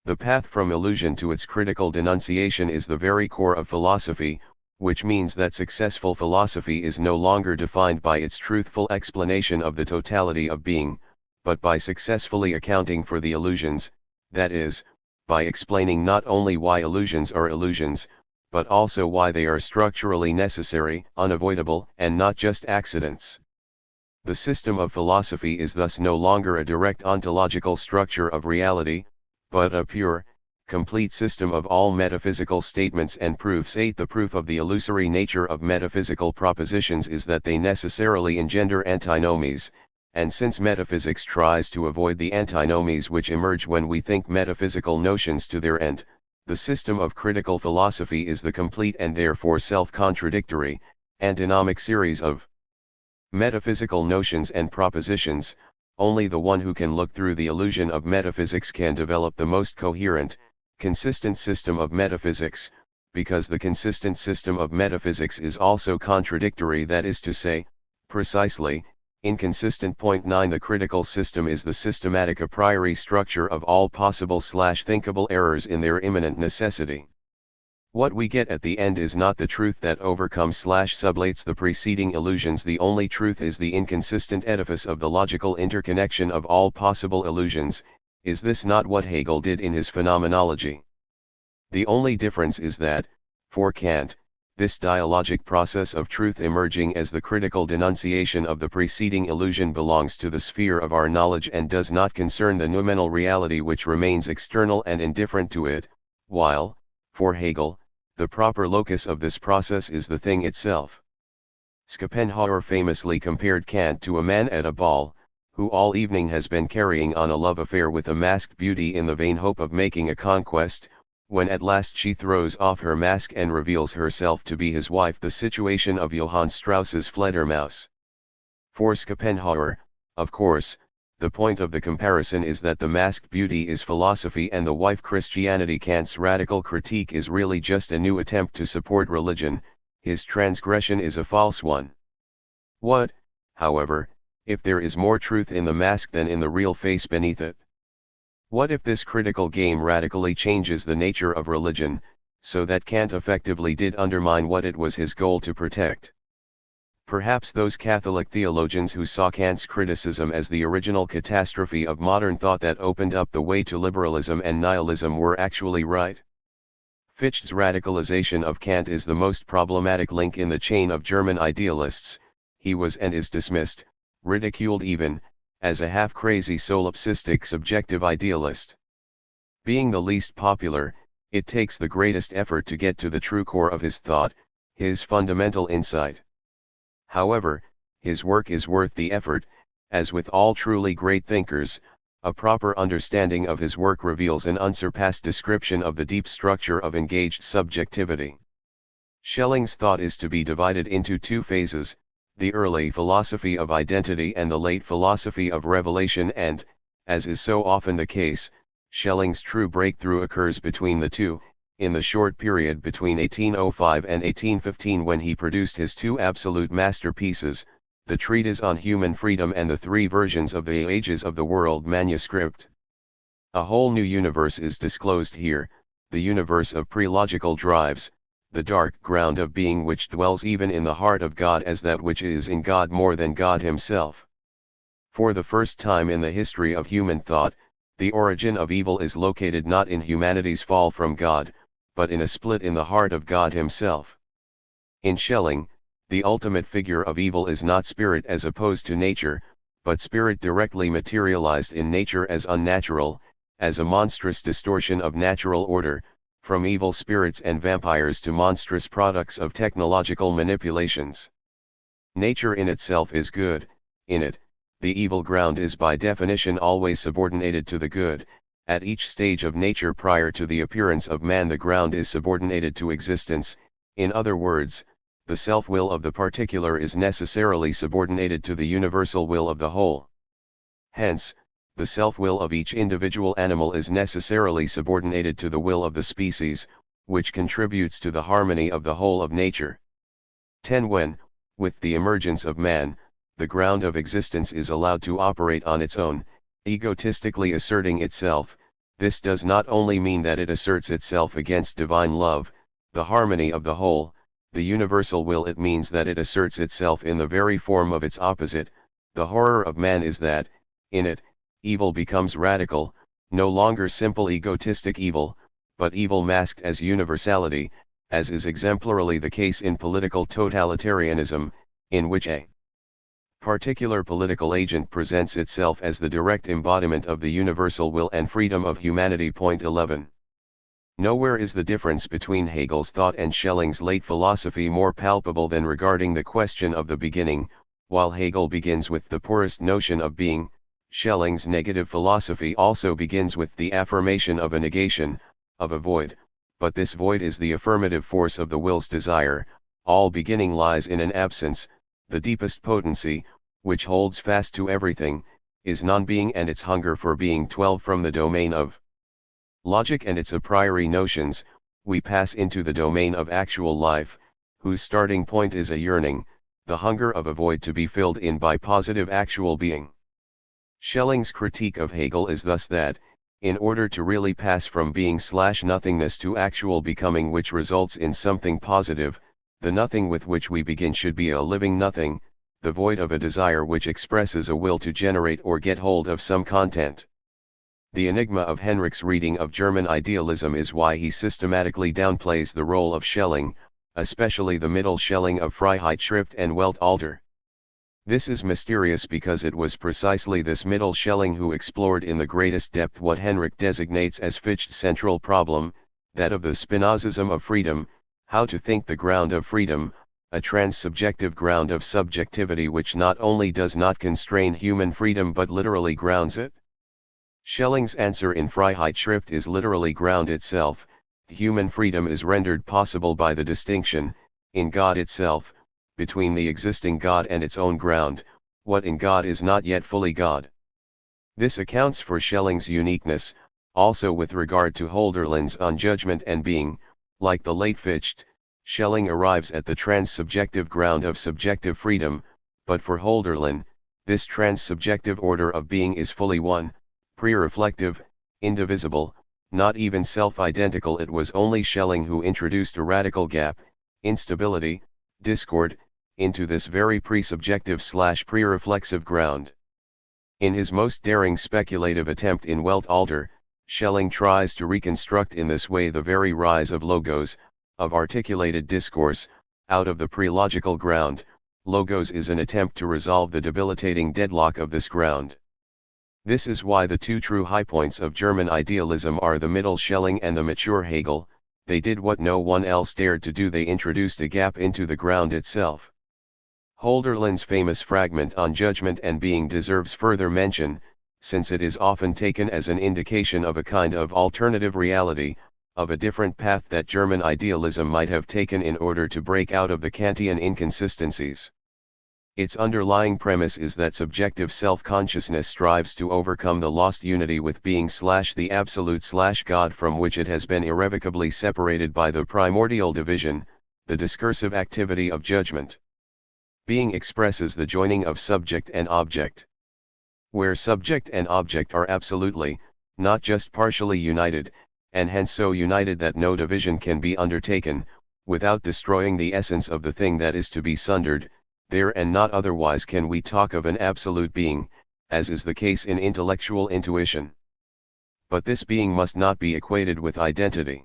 The path from illusion to its critical denunciation is the very core of philosophy, which means that successful philosophy is no longer defined by its truthful explanation of the totality of being, but by successfully accounting for the illusions, that is, by explaining not only why illusions are illusions, but also why they are structurally necessary, unavoidable, and not just accidents. The system of philosophy is thus no longer a direct ontological structure of reality, but a pure, complete system of all metaphysical statements and proofs. 8. The proof of the illusory nature of metaphysical propositions is that they necessarily engender antinomies, and since metaphysics tries to avoid the antinomies which emerge when we think metaphysical notions to their end, the system of critical philosophy is the complete and therefore self-contradictory, antinomic series of metaphysical notions and propositions. Only the one who can look through the illusion of metaphysics can develop the most coherent, consistent system of metaphysics, because the consistent system of metaphysics is also contradictory, that is to say, precisely, inconsistent. 9. The critical system is the systematic a priori structure of all possible/thinkable errors in their immanent necessity. What we get at the end is not the truth that overcomes/sublates the preceding illusions. The only truth is the inconsistent edifice of the logical interconnection of all possible illusions. Is this not what Hegel did in his phenomenology? The only difference is that, for Kant, this dialogic process of truth emerging as the critical denunciation of the preceding illusion belongs to the sphere of our knowledge and does not concern the noumenal reality which remains external and indifferent to it, while, for Hegel, the proper locus of this process is the thing itself. Schopenhauer famously compared Kant to a man at a ball, who all evening has been carrying on a love affair with a masked beauty in the vain hope of making a conquest. When at last she throws off her mask and reveals herself to be his wife, the situation of Johann Strauss's Fledermaus. For Schopenhauer, of course, the point of the comparison is that the masked beauty is philosophy and the wife Christianity. Kant's radical critique is really just a new attempt to support religion, his transgression is a false one. What, however, if there is more truth in the mask than in the real face beneath it? What if this critical game radically changes the nature of religion, so that Kant effectively did undermine what it was his goal to protect? Perhaps those Catholic theologians who saw Kant's criticism as the original catastrophe of modern thought that opened up the way to liberalism and nihilism were actually right. Fichte's radicalization of Kant is the most problematic link in the chain of German idealists. He was and is dismissed, ridiculed even, as a half-crazy solipsistic subjective idealist. Being the least popular, it takes the greatest effort to get to the true core of his thought, his fundamental insight. However, his work is worth the effort. As with all truly great thinkers, a proper understanding of his work reveals an unsurpassed description of the deep structure of engaged subjectivity. Schelling's thought is to be divided into two phases, the early philosophy of identity and the late philosophy of revelation, and, as is so often the case, Schelling's true breakthrough occurs between the two, in the short period between 1805 and 1815 when he produced his two absolute masterpieces, the Treatise on Human Freedom and the three versions of the Ages of the World manuscript. A whole new universe is disclosed here, the universe of pre-logical drives, the dark ground of being which dwells even in the heart of God as that which is in God more than God himself. For the first time in the history of human thought, the origin of evil is located not in humanity's fall from God, but in a split in the heart of God himself. In Schelling, the ultimate figure of evil is not spirit as opposed to nature, but spirit directly materialized in nature as unnatural, as a monstrous distortion of natural order, from evil spirits and vampires to monstrous products of technological manipulations. Nature in itself is good, in it, the evil ground is by definition always subordinated to the good. At each stage of nature prior to the appearance of man the ground is subordinated to existence, in other words, the self-will of the particular is necessarily subordinated to the universal will of the whole. Hence, the self-will of each individual animal is necessarily subordinated to the will of the species, which contributes to the harmony of the whole of nature. 10. When, with the emergence of man, the ground of existence is allowed to operate on its own, egotistically asserting itself, this does not only mean that it asserts itself against divine love, the harmony of the whole, the universal will. It means that it asserts itself in the very form of its opposite. The horror of man is that, in it, evil becomes radical, no longer simple egotistic evil, but evil masked as universality, as is exemplarily the case in political totalitarianism, in which a particular political agent presents itself as the direct embodiment of the universal will and freedom of humanity. 11. Nowhere is the difference between Hegel's thought and Schelling's late philosophy more palpable than regarding the question of the beginning. While Hegel begins with the poorest notion of being, Schelling's negative philosophy also begins with the affirmation of a negation, of a void, but this void is the affirmative force of the will's desire. All beginning lies in an absence, the deepest potency, which holds fast to everything, is non-being and its hunger for being. 12. From the domain of logic and its a priori notions, we pass into the domain of actual life, whose starting point is a yearning, the hunger of a void to be filled in by positive actual being. Schelling's critique of Hegel is thus that, in order to really pass from being/nothingness to actual becoming which results in something positive, the nothing with which we begin should be a living nothing, the void of a desire which expresses a will to generate or get hold of some content. The enigma of Henrich's reading of German idealism is why he systematically downplays the role of Schelling, especially the middle Schelling of Freiheitsschrift and Weltalter. This is mysterious because it was precisely this middle Schelling who explored in the greatest depth what Henrich designates as Fichte's central problem, that of the Spinozism of freedom, how to think the ground of freedom, a trans-subjective ground of subjectivity which not only does not constrain human freedom but literally grounds it. Schelling's answer in Freiheitsschrift is literally ground itself. Human freedom is rendered possible by the distinction, in God itself, between the existing God and its own ground. What in God is not yet fully God. This accounts for Schelling's uniqueness, also with regard to Hölderlin's on judgment and being. Like the late Fichte, Schelling arrives at the trans-subjective ground of subjective freedom, but for Hölderlin, this trans-subjective order of being is fully one, pre-reflective, indivisible, not even self-identical. It was only Schelling who introduced a radical gap, instability, discord, into this very pre-subjective/pre-reflexive ground. In his most daring speculative attempt in Weltalter, Schelling tries to reconstruct in this way the very rise of logos, of articulated discourse, out of the pre-logical ground. Logos is an attempt to resolve the debilitating deadlock of this ground. This is why the two true high points of German idealism are the middle Schelling and the mature Hegel. They did what no one else dared to do: they introduced a gap into the ground itself. Hölderlin's famous fragment on judgment and being deserves further mention, since it is often taken as an indication of a kind of alternative reality, of a different path that German idealism might have taken in order to break out of the Kantian inconsistencies. Its underlying premise is that subjective self-consciousness strives to overcome the lost unity with being/the absolute/God, from which it has been irrevocably separated by the primordial division, the discursive activity of judgment. Being expresses the joining of subject and object. Where subject and object are absolutely, not just partially united, and hence so united that no division can be undertaken, without destroying the essence of the thing that is to be sundered, there and not otherwise can we talk of an absolute being, as is the case in intellectual intuition. But this being must not be equated with identity.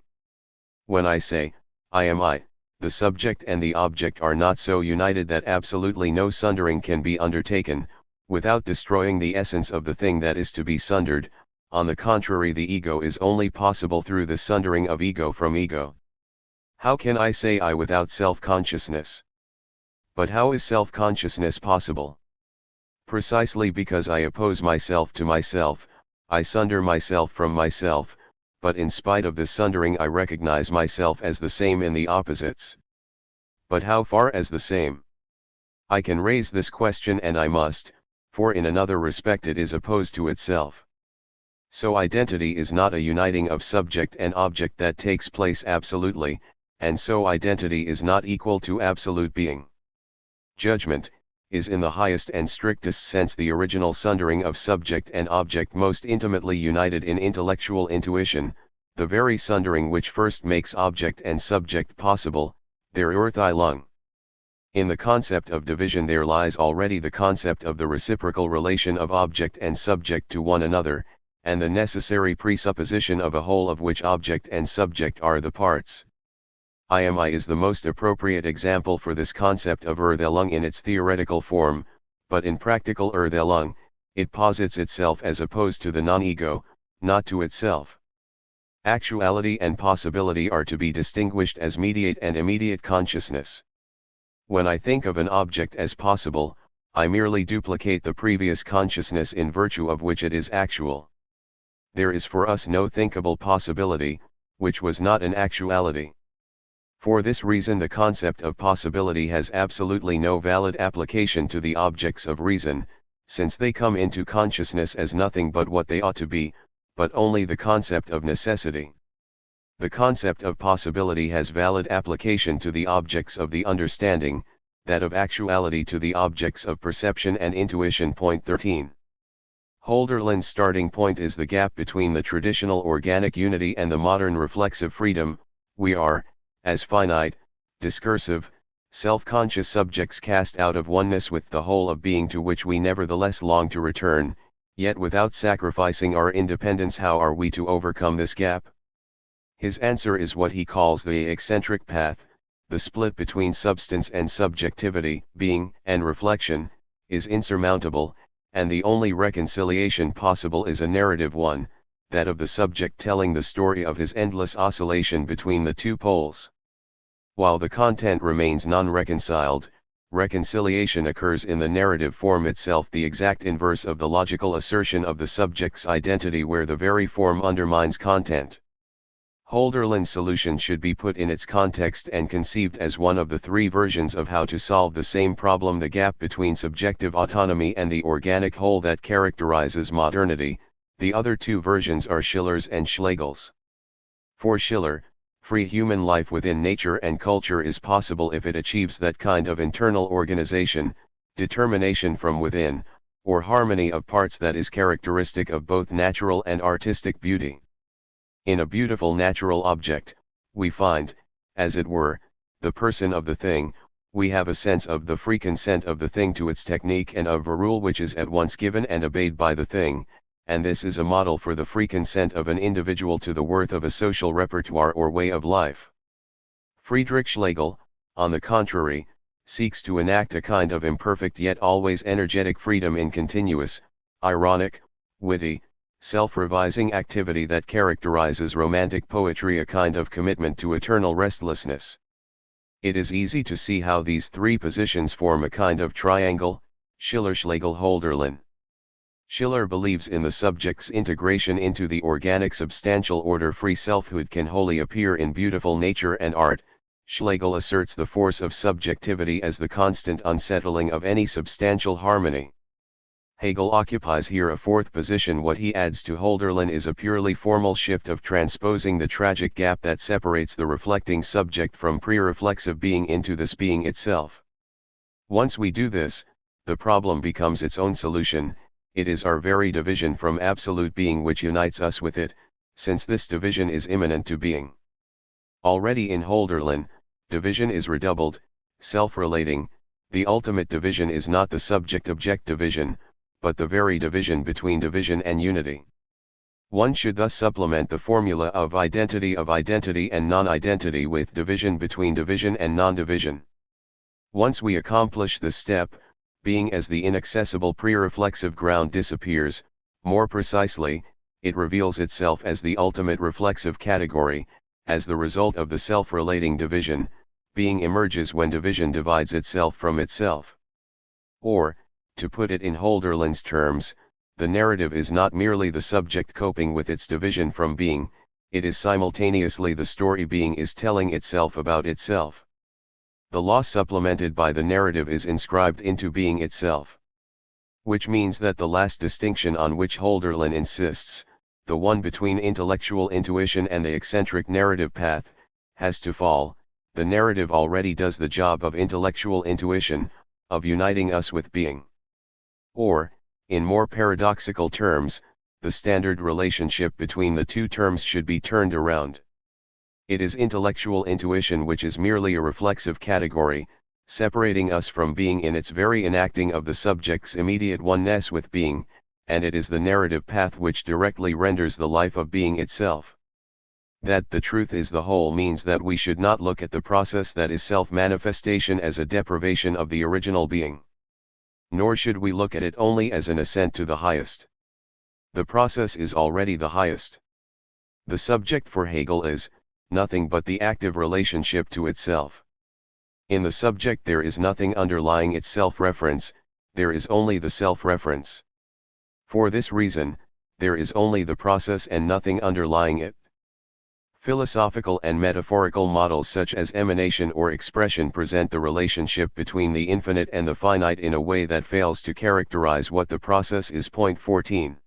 When I say, I am I, the subject and the object are not so united that absolutely no sundering can be undertaken, without destroying the essence of the thing that is to be sundered. On the contrary, the ego is only possible through the sundering of ego from ego. How can I say I without self-consciousness? But how is self-consciousness possible? Precisely because I oppose myself to myself, I sunder myself from myself, but in spite of this sundering I recognize myself as the same in the opposites. But how far as the same? I can raise this question, and I must, for in another respect it is opposed to itself. So identity is not a uniting of subject and object that takes place absolutely, and so identity is not equal to absolute being. Judgment is in the highest and strictest sense the original sundering of subject and object most intimately united in intellectual intuition, the very sundering which first makes object and subject possible, der Urteilung. In the concept of division there lies already the concept of the reciprocal relation of object and subject to one another, and the necessary presupposition of a whole of which object and subject are the parts. I am I is the most appropriate example for this concept of Urteilung in its theoretical form, but in practical Urteilung, it posits itself as opposed to the non-ego, not to itself. Actuality and possibility are to be distinguished as mediate and immediate consciousness. When I think of an object as possible, I merely duplicate the previous consciousness in virtue of which it is actual. There is for us no thinkable possibility, which was not an actuality. For this reason the concept of possibility has absolutely no valid application to the objects of reason, since they come into consciousness as nothing but what they ought to be, but only the concept of necessity. The concept of possibility has valid application to the objects of the understanding, that of actuality to the objects of perception and intuition. Point 13. Hölderlin's starting point is the gap between the traditional organic unity and the modern reflexive freedom. We are, as finite, discursive, self-conscious subjects cast out of oneness with the whole of being to which we nevertheless long to return, yet without sacrificing our independence. How are we to overcome this gap? His answer is what he calls the eccentric path. The split between substance and subjectivity, being and reflection, is insurmountable, and the only reconciliation possible is a narrative one, that of the subject telling the story of his endless oscillation between the two poles. While the content remains non-reconciled, reconciliation occurs in the narrative form itself, the exact inverse of the logical assertion of the subject's identity where the very form undermines content. Hölderlin's solution should be put in its context and conceived as one of the three versions of how to solve the same problem: the gap between subjective autonomy and the organic whole that characterizes modernity. The other two versions are Schiller's and Schlegel's. For Schiller, free human life within nature and culture is possible if it achieves that kind of internal organization, determination from within, or harmony of parts that is characteristic of both natural and artistic beauty. In a beautiful natural object, we find, as it were, the person of the thing. We have a sense of the free consent of the thing to its technique and of a rule which is at once given and obeyed by the thing, and this is a model for the free consent of an individual to the worth of a social repertoire or way of life. Friedrich Schlegel, on the contrary, seeks to enact a kind of imperfect yet always energetic freedom in continuous, ironic, witty, self-revising activity that characterizes romantic poetry, a kind of commitment to eternal restlessness. It is easy to see how these three positions form a kind of triangle: Schiller, Schlegel, Hölderlin. Schiller believes in the subject's integration into the organic substantial order. Free selfhood can wholly appear in beautiful nature and art. Schlegel asserts the force of subjectivity as the constant unsettling of any substantial harmony. Hegel occupies here a fourth position. What he adds to Hölderlin is a purely formal shift of transposing the tragic gap that separates the reflecting subject from pre-reflexive being into this being itself. Once we do this, the problem becomes its own solution. It is our very division from absolute being which unites us with it, since this division is immanent to being. Already in Hölderlin, division is redoubled, self-relating. The ultimate division is not the subject-object division, but the very division between division and unity. One should thus supplement the formula of identity and non-identity with division between division and non-division. Once we accomplish this step, being as the inaccessible pre-reflexive ground disappears. More precisely, it reveals itself as the ultimate reflexive category. As the result of the self-relating division, being emerges when division divides itself from itself. Or, to put it in Hölderlin's terms, the narrative is not merely the subject coping with its division from being, it is simultaneously the story being is telling itself about itself. The law supplemented by the narrative is inscribed into being itself. Which means that the last distinction on which Hölderlin insists, the one between intellectual intuition and the eccentric narrative path, has to fall. The narrative already does the job of intellectual intuition, of uniting us with being. Or, in more paradoxical terms, the standard relationship between the two terms should be turned around. It is intellectual intuition which is merely a reflexive category, separating us from being in its very enacting of the subject's immediate oneness with being, and it is the narrative path which directly renders the life of being itself. That the truth is the whole means that we should not look at the process that is self-manifestation as a deprivation of the original being. Nor should we look at it only as an ascent to the highest. The process is already the highest. The subject for Hegel is nothing but the active relationship to itself. In the subject there is nothing underlying its self-reference, there is only the self-reference. For this reason, there is only the process and nothing underlying it. Philosophical and metaphorical models such as emanation or expression present the relationship between the infinite and the finite in a way that fails to characterize what the process is. Point 14.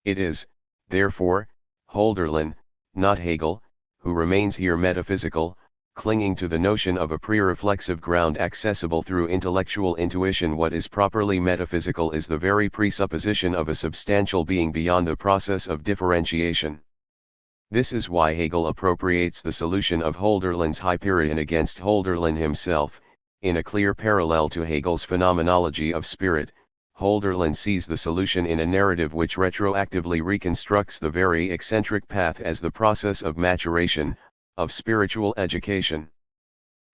It is, therefore, Hölderlin, not Hegel, who remains here metaphysical, clinging to the notion of a pre-reflexive ground accessible through intellectual intuition. What is properly metaphysical is the very presupposition of a substantial being beyond the process of differentiation. This is why Hegel appropriates the solution of Hölderlin's Hyperion against Hölderlin himself. In a clear parallel to Hegel's phenomenology of spirit, Hölderlin sees the solution in a narrative which retroactively reconstructs the very eccentric path as the process of maturation, of spiritual education.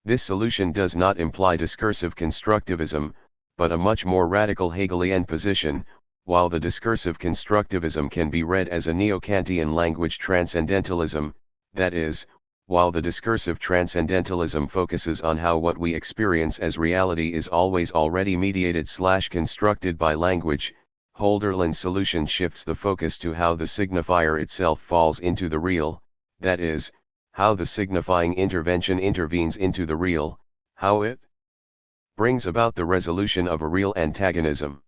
This solution does not imply discursive constructivism, but a much more radical Hegelian position. While the discursive constructivism can be read as a neo-Kantian language transcendentalism, that is, while the discursive transcendentalism focuses on how what we experience as reality is always already mediated/constructed by language, Hölderlin's solution shifts the focus to how the signifier itself falls into the real, that is, how the signifying intervention intervenes into the real, how it brings about the resolution of a real antagonism.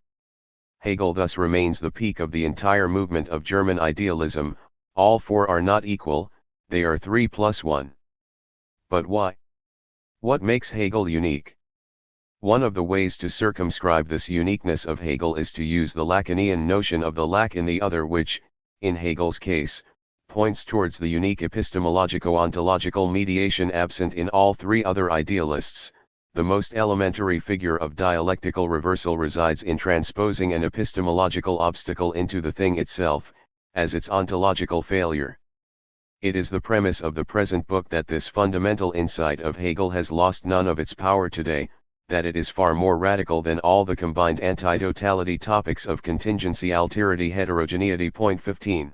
Hegel thus remains the peak of the entire movement of German idealism. All four are not equal, they are 3 plus 1. But why? What makes Hegel unique? One of the ways to circumscribe this uniqueness of Hegel is to use the Lacanian notion of the lack in the other, which, in Hegel's case, points towards the unique epistemologico-ontological mediation absent in all three other idealists. The most elementary figure of dialectical reversal resides in transposing an epistemological obstacle into the thing itself, as its ontological failure. It is the premise of the present book that this fundamental insight of Hegel has lost none of its power today, that it is far more radical than all the combined anti-totality topics of contingency, alterity, heterogeneity. Point 15.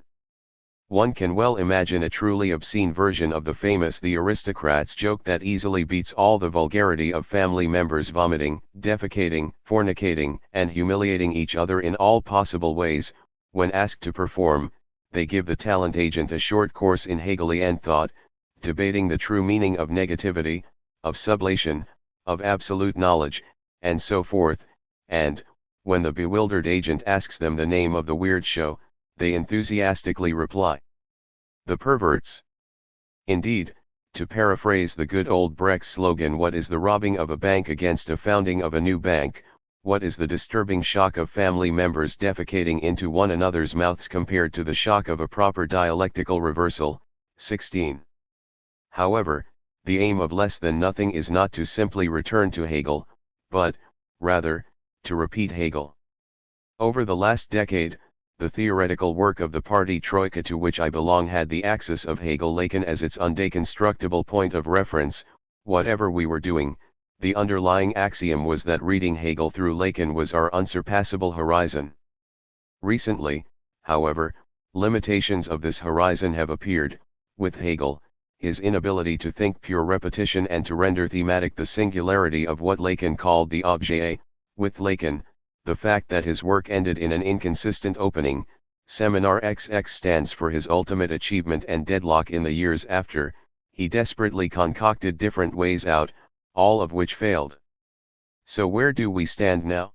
One can well imagine a truly obscene version of the famous The Aristocrats joke that easily beats all the vulgarity of family members vomiting, defecating, fornicating, and humiliating each other in all possible ways. When asked to perform, they give the talent agent a short course in Hegelian thought, debating the true meaning of negativity, of sublation, of absolute knowledge, and so forth, and, when the bewildered agent asks them the name of the weird show, they enthusiastically reply, "The Perverts." Indeed, to paraphrase the good old Brecht's slogan, what is the robbing of a bank against a founding of a new bank? What is the disturbing shock of family members defecating into one another's mouths compared to the shock of a proper dialectical reversal? 16. However, the aim of Less Than Nothing is not to simply return to Hegel, but, rather, to repeat Hegel. Over the last decade, the theoretical work of the party Troika to which I belong had the axis of Hegel-Lacan as its undeconstructible point of reference. Whatever we were doing, the underlying axiom was that reading Hegel through Lacan was our unsurpassable horizon. Recently, however, limitations of this horizon have appeared. With Hegel, his inability to think pure repetition and to render thematic the singularity of what Lacan called the objet. With Lacan, the fact that his work ended in an inconsistent opening. Seminar XX stands for his ultimate achievement and deadlock in the years after. He desperately concocted different ways out, all of which failed. So where do we stand now?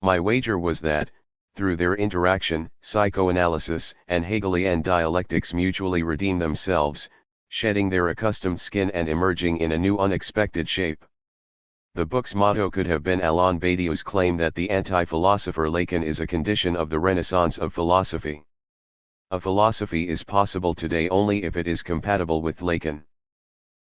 My wager was that, through their interaction, psychoanalysis and Hegelian dialectics mutually redeem themselves, shedding their accustomed skin and emerging in a new unexpected shape. The book's motto could have been Alain Badiou's claim that the anti-philosopher Lacan is a condition of the renaissance of philosophy. A philosophy is possible today only if it is compatible with Lacan.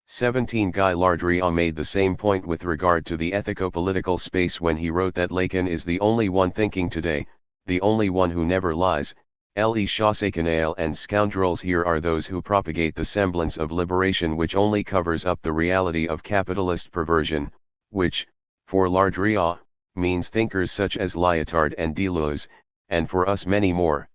17. Guy Lardrian made the same point with regard to the ethico-political space when he wrote that Lacan is the only one thinking today, the only one who never lies. Les chassacanales and scoundrels here are those who propagate the semblance of liberation which only covers up the reality of capitalist perversion, which, for Lardrian, means thinkers such as Lyotard and Deleuze, and for us many more.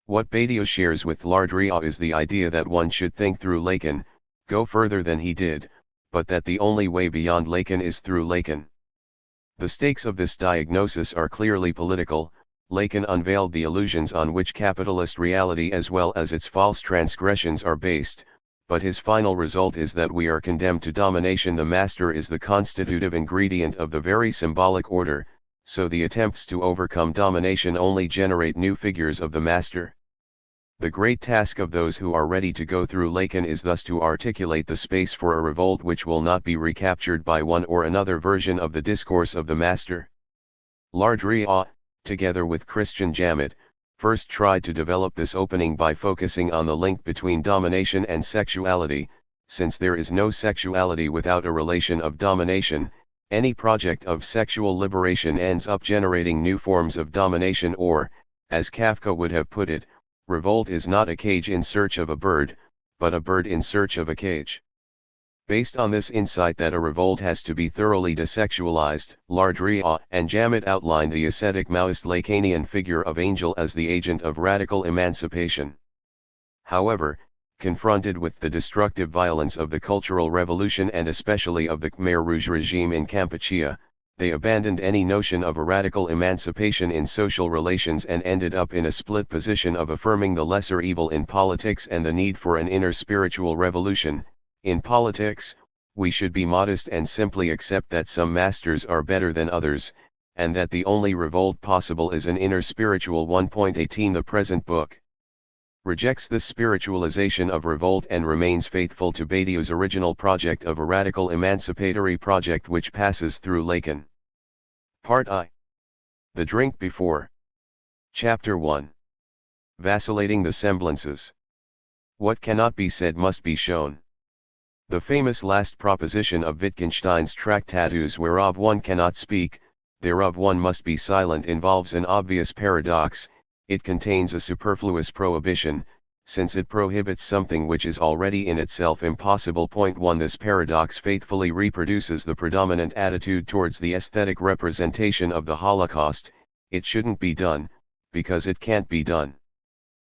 What Badiou shares with Lardrian is the idea that one should think through Lacan, go further than he did, but that the only way beyond Lacan is through Lacan. The stakes of this diagnosis are clearly political. Lacan unveiled the illusions on which capitalist reality as well as its false transgressions are based, but his final result is that we are condemned to domination. The master is the constitutive ingredient of the very symbolic order, so the attempts to overcome domination only generate new figures of the master. The great task of those who are ready to go through Lacan is thus to articulate the space for a revolt which will not be recaptured by one or another version of the discourse of the master. Lardrian, together with Christian Jamet, first tried to develop this opening by focusing on the link between domination and sexuality. Since there is no sexuality without a relation of domination, any project of sexual liberation ends up generating new forms of domination, or, as Kafka would have put it, revolt is not a cage in search of a bird, but a bird in search of a cage. Based on this insight that a revolt has to be thoroughly desexualized, Lardrian and Jamet outlined the ascetic Maoist Lacanian figure of angel as the agent of radical emancipation. However, confronted with the destructive violence of the Cultural Revolution and especially of the Khmer Rouge regime in Kampuchea, they abandoned any notion of a radical emancipation in social relations and ended up in a split position of affirming the lesser evil in politics and the need for an inner spiritual revolution. In politics, we should be modest and simply accept that some masters are better than others, and that the only revolt possible is an inner spiritual 1.18. The present book rejects this spiritualization of revolt and remains faithful to Badiou's original project of a radical emancipatory project which passes through Lacan. Part I. The Drink Before. Chapter 1. Vacillating the Semblances. What cannot be said must be shown. The famous last proposition of Wittgenstein's Tractatus, whereof one cannot speak, thereof one must be silent, involves an obvious paradox. It contains a superfluous prohibition, since it prohibits something which is already in itself impossible. Point 1. This paradox faithfully reproduces the predominant attitude towards the aesthetic representation of the Holocaust: it shouldn't be done, because it can't be done.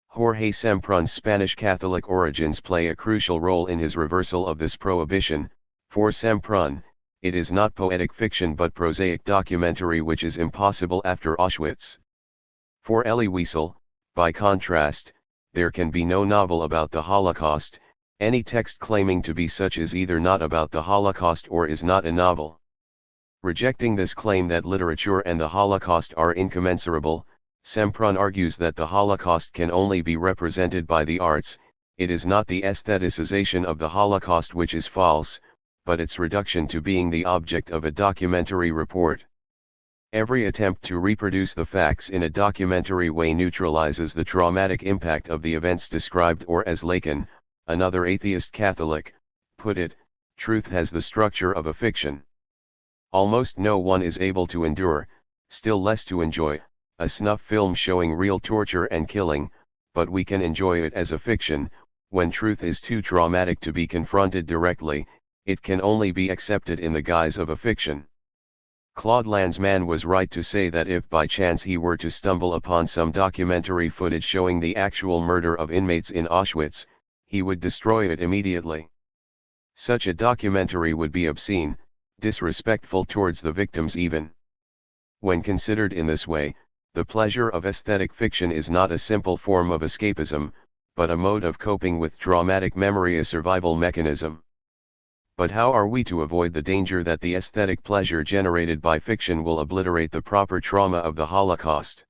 Jorge Semprun's Spanish Catholic origins play a crucial role in his reversal of this prohibition. For Semprun, it is not poetic fiction but prosaic documentary which is impossible after Auschwitz. For Elie Wiesel, by contrast, there can be no novel about the Holocaust. Any text claiming to be such is either not about the Holocaust or is not a novel. Rejecting this claim that literature and the Holocaust are incommensurable, Semprun argues that the Holocaust can only be represented by the arts. It is not the aestheticization of the Holocaust which is false, but its reduction to being the object of a documentary report. Every attempt to reproduce the facts in a documentary way neutralizes the traumatic impact of the events described, or as Lacan, another atheist Catholic, put it, truth has the structure of a fiction. Almost no one is able to endure, still less to enjoy, a snuff film showing real torture and killing, but we can enjoy it as a fiction. When truth is too traumatic to be confronted directly, it can only be accepted in the guise of a fiction. Claude Lanzmann was right to say that if by chance he were to stumble upon some documentary footage showing the actual murder of inmates in Auschwitz, he would destroy it immediately. Such a documentary would be obscene, disrespectful towards the victims even. When considered in this way, the pleasure of aesthetic fiction is not a simple form of escapism, but a mode of coping with traumatic memory, a survival mechanism. But how are we to avoid the danger that the aesthetic pleasure generated by fiction will obliterate the proper trauma of the Holocaust?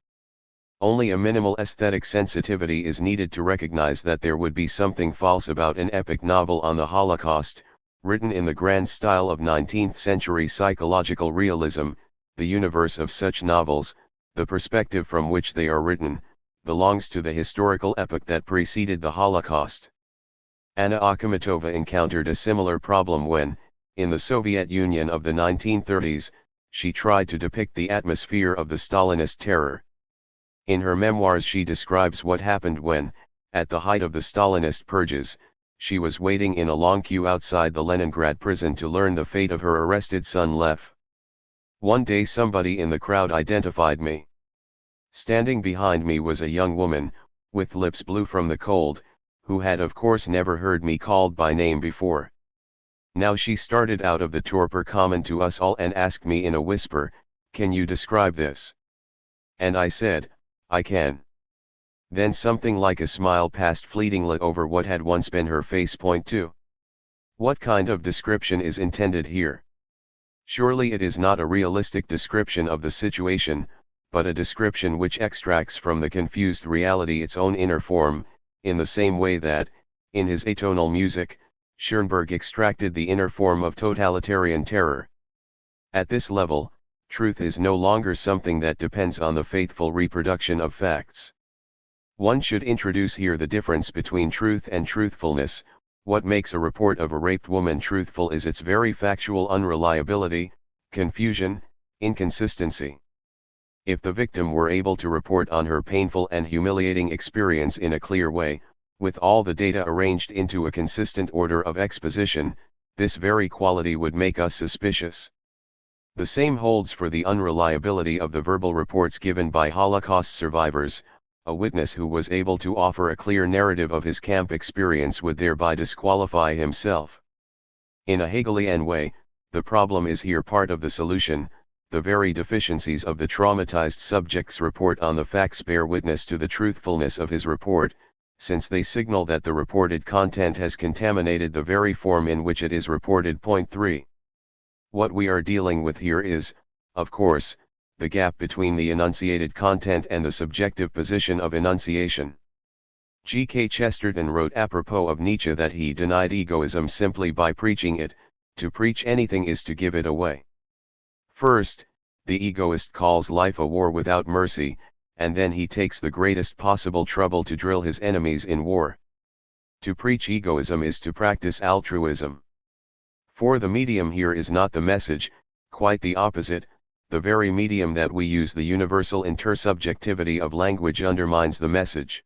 Only a minimal aesthetic sensitivity is needed to recognize that there would be something false about an epic novel on the Holocaust, written in the grand style of 19th-century psychological realism. The universe of such novels, the perspective from which they are written, belongs to the historical epoch that preceded the Holocaust. Anna Akhmatova encountered a similar problem when, in the Soviet Union of the 1930s, she tried to depict the atmosphere of the Stalinist terror. In her memoirs she describes what happened when, at the height of the Stalinist purges, she was waiting in a long queue outside the Leningrad prison to learn the fate of her arrested son Lev. One day somebody in the crowd identified me. Standing behind me was a young woman, with lips blue from the cold, who had of course never heard me called by name before. Now she started out of the torpor common to us all and asked me in a whisper, "Can you describe this?" And I said, "I can." Then something like a smile passed fleetingly over what had once been her face. Point 2. What kind of description is intended here? Surely it is not a realistic description of the situation, but a description which extracts from the confused reality its own inner form, in the same way that, in his atonal music, Schoenberg extracted the inner form of totalitarian terror. At this level, truth is no longer something that depends on the faithful reproduction of facts. One should introduce here the difference between truth and truthfulness. What makes a report of a raped woman truthful is its very factual unreliability, confusion, inconsistency. If the victim were able to report on her painful and humiliating experience in a clear way, with all the data arranged into a consistent order of exposition, this very quality would make us suspicious. The same holds for the unreliability of the verbal reports given by Holocaust survivors. A witness who was able to offer a clear narrative of his camp experience would thereby disqualify himself. In a Hegelian way, the problem is here part of the solution. the very deficiencies of the traumatized subject's report on the facts bear witness to the truthfulness of his report, since they signal that the reported content has contaminated the very form in which it is reported. Point 3. What we are dealing with here is, of course, the gap between the enunciated content and the subjective position of enunciation. G. K. Chesterton wrote apropos of Nietzsche that he denied egoism simply by preaching it. To preach anything is to give it away. First, the egoist calls life a war without mercy, and then he takes the greatest possible trouble to drill his enemies in war. To preach egoism is to practice altruism. For the medium here is not the message, quite the opposite. The very medium that we use, the universal intersubjectivity of language, undermines the message.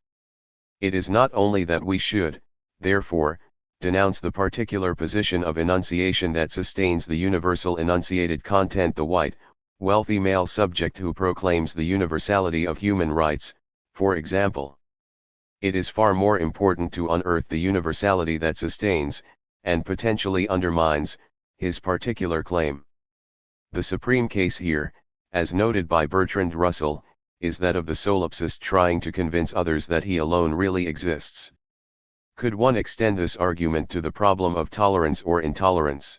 It is not only that we should, therefore, denounce the particular position of enunciation that sustains the universal enunciated content, the white, wealthy male subject who proclaims the universality of human rights, for example. It is far more important to unearth the universality that sustains, and potentially undermines, his particular claim. The supreme case here, as noted by Bertrand Russell, is that of the solipsist trying to convince others that he alone really exists. Could one extend this argument to the problem of tolerance or intolerance?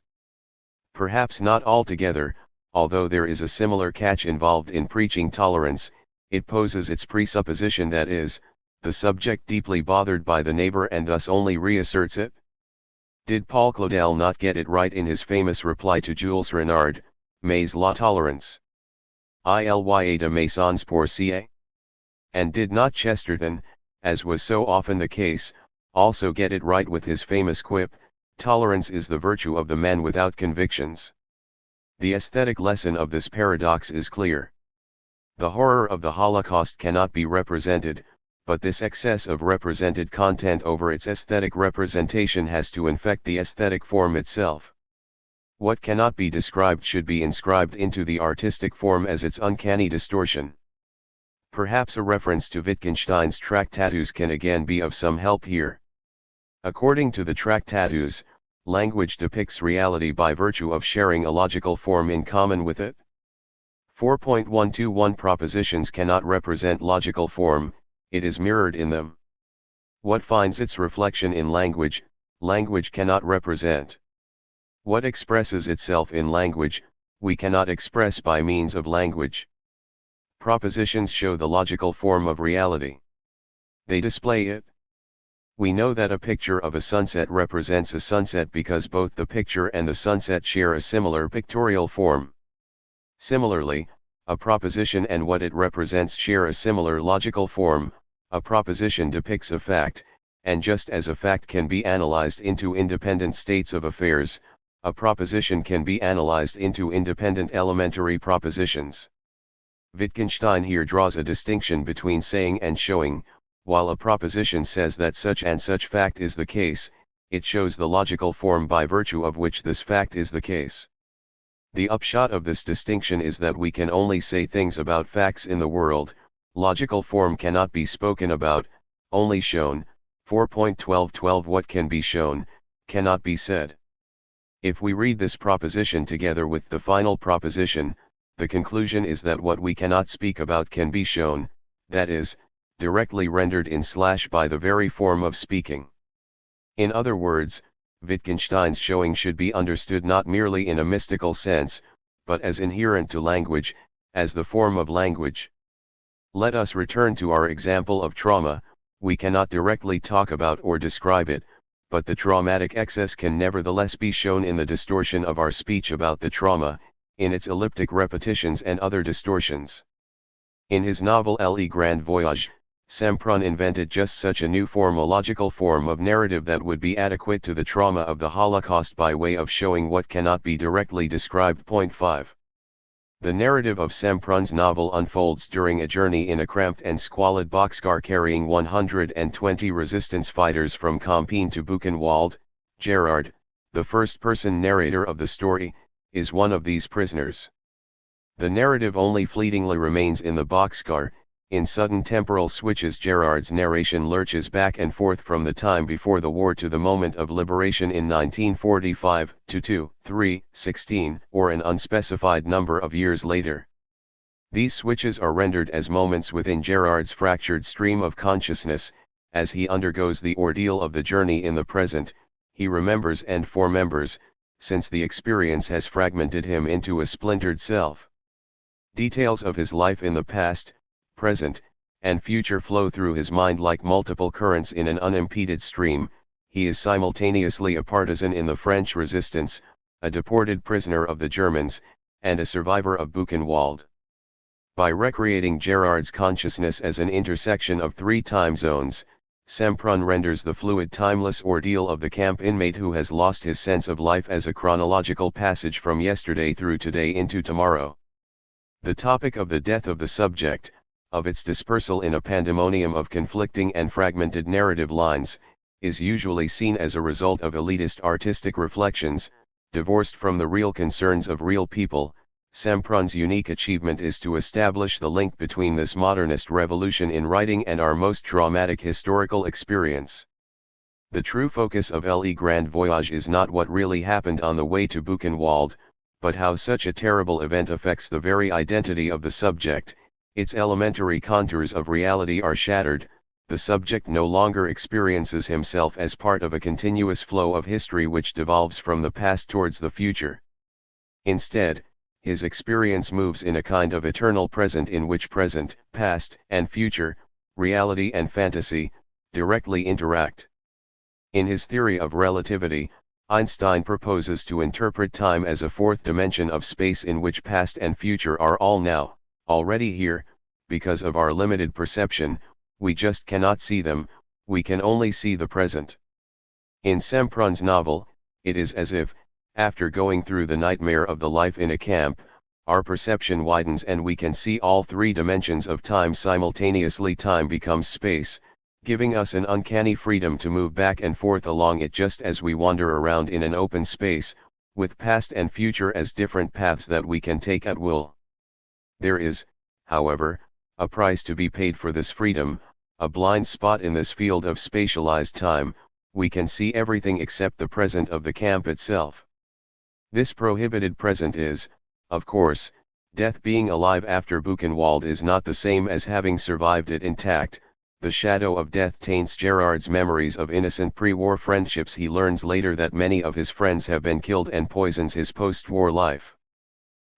Perhaps not altogether, although there is a similar catch involved in preaching tolerance. It poses its presupposition that is, the subject deeply bothered by the neighbor and thus only reasserts it. Did Paul Claudel not get it right in his famous reply to Jules Renard, mais la tolérance? Il y a de maisons pour cier? And did not Chesterton, as was so often the case, also get it right with his famous quip, tolerance is the virtue of the man without convictions? The aesthetic lesson of this paradox is clear. The horror of the Holocaust cannot be represented, but this excess of represented content over its aesthetic representation has to infect the aesthetic form itself. What cannot be described should be inscribed into the artistic form as its uncanny distortion. Perhaps a reference to Wittgenstein's Tractatus can again be of some help here. According to the Tractatus, language depicts reality by virtue of sharing a logical form in common with it. 4.121 Propositions cannot represent logical form, it is mirrored in them. What finds its reflection in language, language cannot represent. What expresses itself in language, we cannot express by means of language. Propositions show the logical form of reality. They display it. We know that a picture of a sunset represents a sunset because both the picture and the sunset share a similar pictorial form. Similarly, a proposition and what it represents share a similar logical form. A proposition depicts a fact, and just as a fact can be analyzed into independent states of affairs, a proposition can be analyzed into independent elementary propositions. Wittgenstein here draws a distinction between saying and showing. While a proposition says that such and such fact is the case, it shows the logical form by virtue of which this fact is the case. The upshot of this distinction is that we can only say things about facts in the world. Logical form cannot be spoken about, only shown. 4.12.12 What can be shown, cannot be said. If we read this proposition together with the final proposition, the conclusion is that what we cannot speak about can be shown, that is, directly rendered in / by the very form of speaking. In other words, Wittgenstein's showing should be understood not merely in a mystical sense, but as inherent to language, as the form of language. Let us return to our example of trauma. We cannot directly talk about or describe it, but the traumatic excess can nevertheless be shown in the distortion of our speech about the trauma, in its elliptic repetitions and other distortions. In his novel Le Grand Voyage, Semprun invented just such a new form, a logical form of narrative that would be adequate to the trauma of the Holocaust by way of showing what cannot be directly described. Point 5. The narrative of Semprun's novel unfolds during a journey in a cramped and squalid boxcar carrying 120 resistance fighters from Compiègne to Buchenwald. Gerard, the first-person narrator of the story, is one of these prisoners. The narrative only fleetingly remains in the boxcar, in sudden temporal switches Gerard's narration lurches back and forth from the time before the war to the moment of liberation in 1945, to 2, 3, 16, or an unspecified number of years later. These switches are rendered as moments within Gerard's fractured stream of consciousness. As he undergoes the ordeal of the journey in the present, he remembers and formembers, since the experience has fragmented him into a splintered self. Details of his life in the past, present, and future flow through his mind like multiple currents in an unimpeded stream. He is simultaneously a partisan in the French resistance, a deported prisoner of the Germans, and a survivor of Buchenwald. By recreating Gerard's consciousness as an intersection of three time zones, Semprun renders the fluid timeless ordeal of the camp inmate who has lost his sense of life as a chronological passage from yesterday through today into tomorrow. The topic of the death of the subject, of its dispersal in a pandemonium of conflicting and fragmented narrative lines, is usually seen as a result of elitist artistic reflections, divorced from the real concerns of real people. Semprun's unique achievement is to establish the link between this modernist revolution in writing and our most traumatic historical experience. The true focus of Le Grand Voyage is not what really happened on the way to Buchenwald, but how such a terrible event affects the very identity of the subject. Its elementary contours of reality are shattered. The subject no longer experiences himself as part of a continuous flow of history which devolves from the past towards the future. Instead, his experience moves in a kind of eternal present in which present, past, and future, reality and fantasy, directly interact. In his theory of relativity, Einstein proposes to interpret time as a fourth dimension of space in which past and future are all now, already here. Because of our limited perception, we just cannot see them, we can only see the present. In Semprun's novel, it is as if, after going through the nightmare of the life in a camp, our perception widens and we can see all three dimensions of time simultaneously. Time becomes space, giving us an uncanny freedom to move back and forth along it just as we wander around in an open space, with past and future as different paths that we can take at will. There is, however, a price to be paid for this freedom, a blind spot in this field of spatialized time. We can see everything except the present of the camp itself. This prohibited present is, of course, death. Being alive after Buchenwald is not the same as having survived it intact. The shadow of death taints Gerard's memories of innocent pre-war friendships. He learns later that many of his friends have been killed and poisons his post-war life.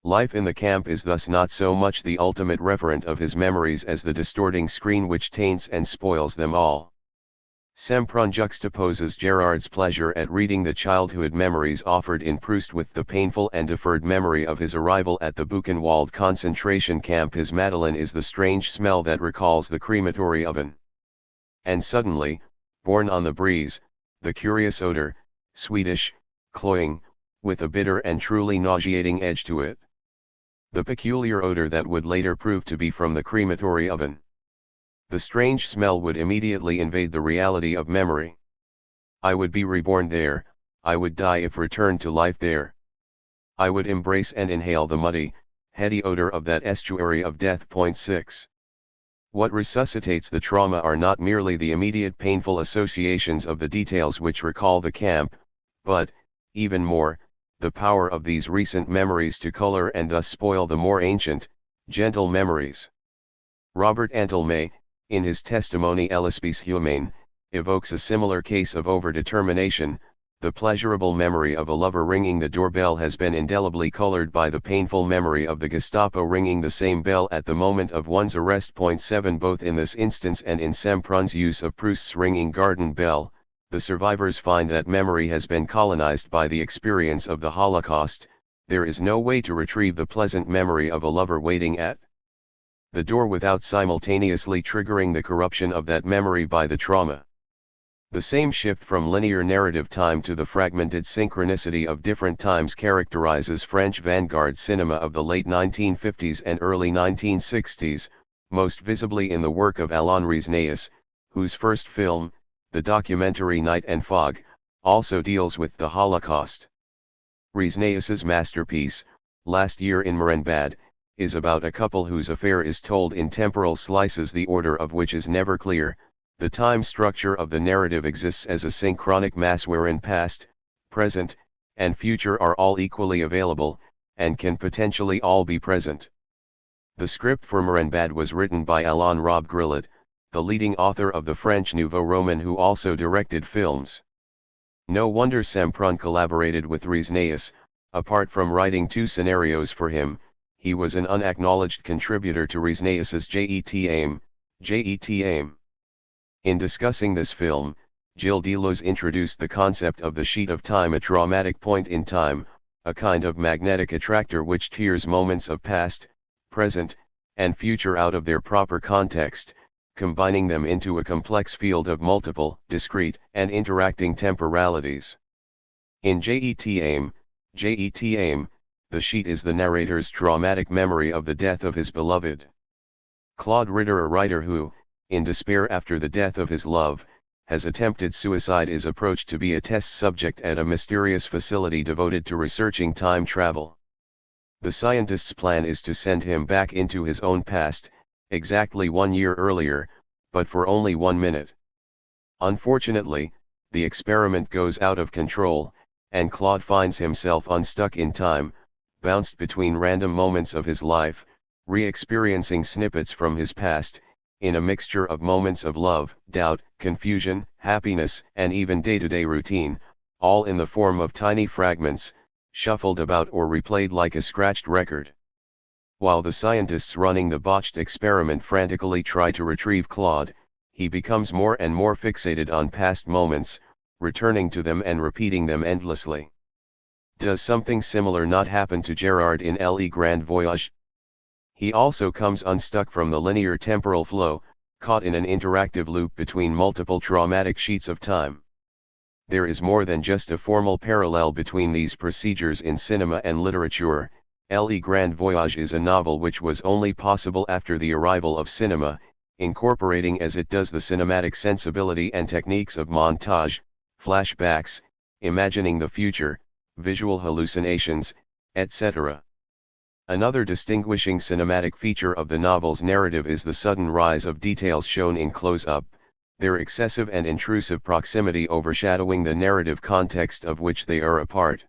Life in the camp is thus not so much the ultimate referent of his memories as the distorting screen which taints and spoils them all. Semprun juxtaposes Gerard's pleasure at reading the childhood memories offered in Proust with the painful and deferred memory of his arrival at the Buchenwald concentration camp. His Madeleine is the strange smell that recalls the crematory oven. And suddenly, borne on the breeze, the curious odor, sweetish, cloying, with a bitter and truly nauseating edge to it. The peculiar odor that would later prove to be from the crematory oven. The strange smell would immediately invade the reality of memory. I would be reborn there, I would die if returned to life there. I would embrace and inhale the muddy, heady odor of that estuary of death. 6. What resuscitates the trauma are not merely the immediate painful associations of the details which recall the camp, but, even more, the power of these recent memories to color and thus spoil the more ancient, gentle memories. Robert Antelme, in his testimony L'Espèce humaine, evokes a similar case of overdetermination. The pleasurable memory of a lover ringing the doorbell has been indelibly colored by the painful memory of the Gestapo ringing the same bell at the moment of one's arrest. 7. Both in this instance and in Semprun's use of Proust's ringing garden bell, the survivors find that memory has been colonized by the experience of the Holocaust. There is no way to retrieve the pleasant memory of a lover waiting at the door without simultaneously triggering the corruption of that memory by the trauma. The same shift from linear narrative time to the fragmented synchronicity of different times characterizes French vanguard cinema of the late 1950s and early 1960s, most visibly in the work of Alain Resnais, whose first film, the documentary Night and Fog, also deals with the Holocaust. Resnais's masterpiece, Last Year in Marienbad, is about a couple whose affair is told in temporal slices, the order of which is never clear. The time structure of the narrative exists as a synchronic mass wherein past, present, and future are all equally available, and can potentially all be present. The script for Marienbad was written by Alain Robbe-Grillet, the leading author of the French Nouveau Roman, who also directed films. No wonder Sempron collaborated with Riesneus. Apart from writing 2 scenarios for him, he was an unacknowledged contributor to Riesneus's Jet-Aim. In discussing this film, Gilles Deleuze introduced the concept of the sheet of time, a dramatic point in time, a kind of magnetic attractor which tears moments of past, present, and future out of their proper context, combining them into a complex field of multiple, discrete, and interacting temporalities. In Jet-Aim, the sheet is the narrator's dramatic memory of the death of his beloved. Claude Ritter, a writer who, in despair after the death of his love, has attempted suicide, is approached to be a test subject at a mysterious facility devoted to researching time travel. The scientist's plan is to send him back into his own past, exactly 1 year earlier, but for only 1 minute. Unfortunately, the experiment goes out of control, and Claude finds himself unstuck in time, bounced between random moments of his life, re-experiencing snippets from his past, in a mixture of moments of love, doubt, confusion, happiness, and even day-to-day routine, all in the form of tiny fragments, shuffled about or replayed like a scratched record. While the scientists running the botched experiment frantically try to retrieve Claude, he becomes more and more fixated on past moments, returning to them and repeating them endlessly. Does something similar not happen to Gerard in Le Grand Voyage? He also comes unstuck from the linear temporal flow, caught in an interactive loop between multiple traumatic sheets of time. There is more than just a formal parallel between these procedures in cinema and literature. Le Grand Voyage is a novel which was only possible after the arrival of cinema, incorporating as it does the cinematic sensibility and techniques of montage, flashbacks, imagining the future, visual hallucinations, etc. Another distinguishing cinematic feature of the novel's narrative is the sudden rise of details shown in close-up, their excessive and intrusive proximity overshadowing the narrative context of which they are a part.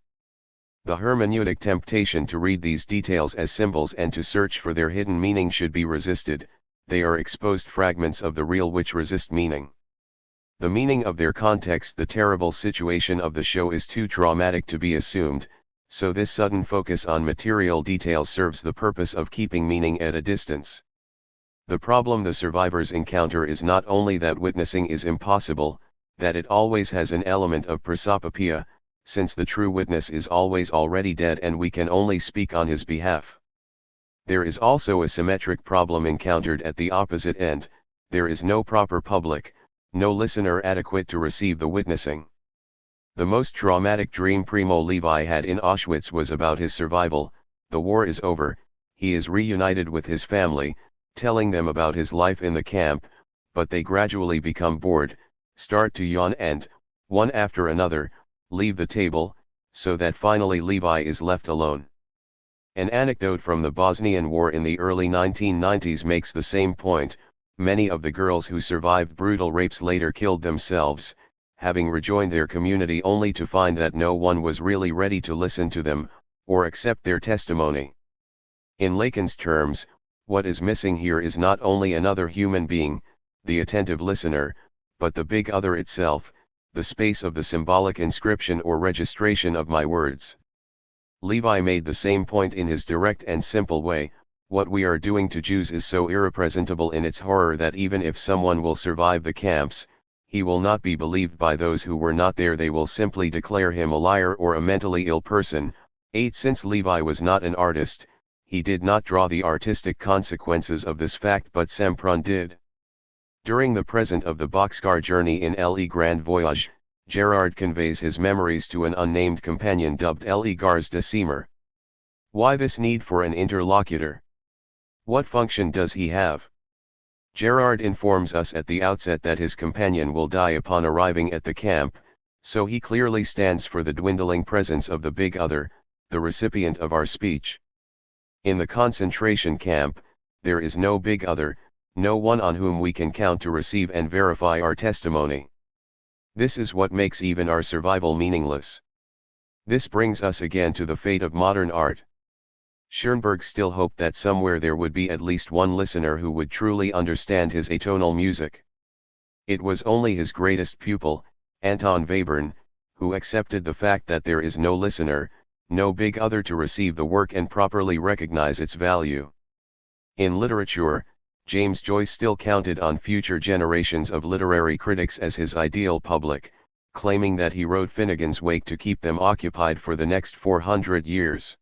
The hermeneutic temptation to read these details as symbols and to search for their hidden meaning should be resisted. They are exposed fragments of the real which resist meaning. The meaning of their context, the terrible situation of the show, is too traumatic to be assumed, so this sudden focus on material details serves the purpose of keeping meaning at a distance. The problem the survivors encounter is not only that witnessing is impossible, that it always has an element of prosopopoeia, since the true witness is always already dead and we can only speak on his behalf. There is also a symmetric problem encountered at the opposite end. There is no proper public, no listener adequate to receive the witnessing. The most traumatic dream Primo Levi had in Auschwitz was about his survival. The war is over, he is reunited with his family, telling them about his life in the camp, but they gradually become bored, start to yawn and, one after another, leave the table, so that finally Levi is left alone. An anecdote from the Bosnian War in the early 1990s makes the same point. Many of the girls who survived brutal rapes later killed themselves, having rejoined their community only to find that no one was really ready to listen to them, or accept their testimony. In Lacan's terms, what is missing here is not only another human being, the attentive listener, but the big other itself, the space of the symbolic inscription or registration of my words. Levi made the same point in his direct and simple way. What we are doing to Jews is so irrepresentable in its horror that even if someone will survive the camps, he will not be believed by those who were not there. They will simply declare him a liar or a mentally ill person. 8. Since Levi was not an artist, he did not draw the artistic consequences of this fact, but Sempron did. During the present of the boxcar journey in Le Grand Voyage, Gerard conveys his memories to an unnamed companion dubbed Le Gars de Semer. Why this need for an interlocutor? What function does he have? Gerard informs us at the outset that his companion will die upon arriving at the camp, so he clearly stands for the dwindling presence of the big other, the recipient of our speech. In the concentration camp, there is no big other, no one on whom we can count to receive and verify our testimony. This is what makes even our survival meaningless. This brings us again to the fate of modern art. Schoenberg still hoped that somewhere there would be at least one listener who would truly understand his atonal music. It was only his greatest pupil, Anton Webern, who accepted the fact that there is no listener, no big other to receive the work and properly recognize its value. In literature, James Joyce still counted on future generations of literary critics as his ideal public, claiming that he wrote Finnegan's Wake to keep them occupied for the next 400 years.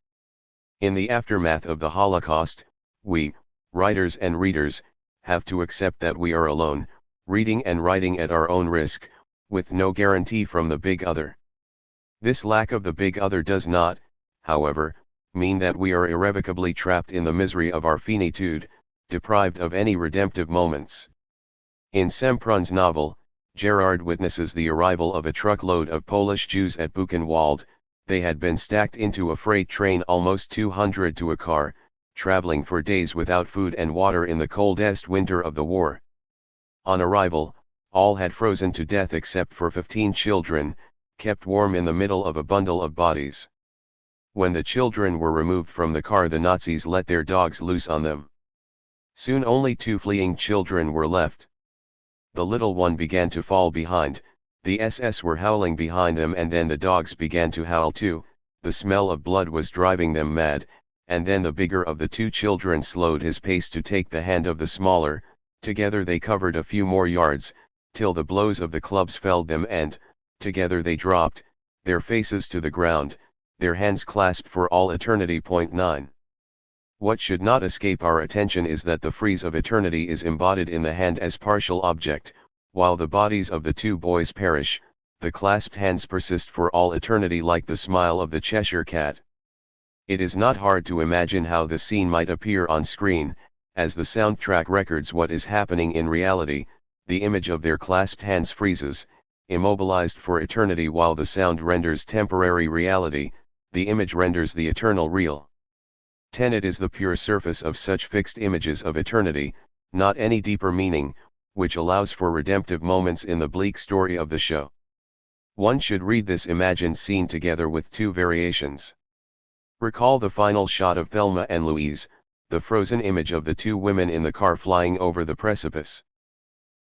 In the aftermath of the Holocaust, we, writers and readers, have to accept that we are alone, reading and writing at our own risk, with no guarantee from the big other. This lack of the big other does not, however, mean that we are irrevocably trapped in the misery of our finitude, deprived of any redemptive moments. In Semprun's novel, Gerard witnesses the arrival of a truckload of Polish Jews at Buchenwald. They had been stacked into a freight train almost 200 to a car, traveling for days without food and water in the coldest winter of the war. On arrival, all had frozen to death except for 15 children, kept warm in the middle of a bundle of bodies. When the children were removed from the car, the Nazis let their dogs loose on them. Soon only 2 fleeing children were left. The little one began to fall behind, the SS were howling behind them, and then the dogs began to howl too. The smell of blood was driving them mad, and then the bigger of the 2 children slowed his pace to take the hand of the smaller. Together they covered a few more yards, till the blows of the clubs felled them, and, together they dropped, their faces to the ground, their hands clasped for all eternity. 9. What should not escape our attention is that the frieze of eternity is embodied in the hand as partial object. While the bodies of the 2 boys perish, the clasped hands persist for all eternity, like the smile of the Cheshire Cat. It is not hard to imagine how the scene might appear on screen, as the soundtrack records what is happening in reality. The image of their clasped hands freezes, immobilized for eternity, while the sound renders temporary reality. The image renders the eternal real. 10. It is the pure surface of such fixed images of eternity, not any deeper meaning, which allows for redemptive moments in the bleak story of the show. One should read this imagined scene together with 2 variations. Recall the final shot of Thelma and Louise, the frozen image of the 2 women in the car flying over the precipice.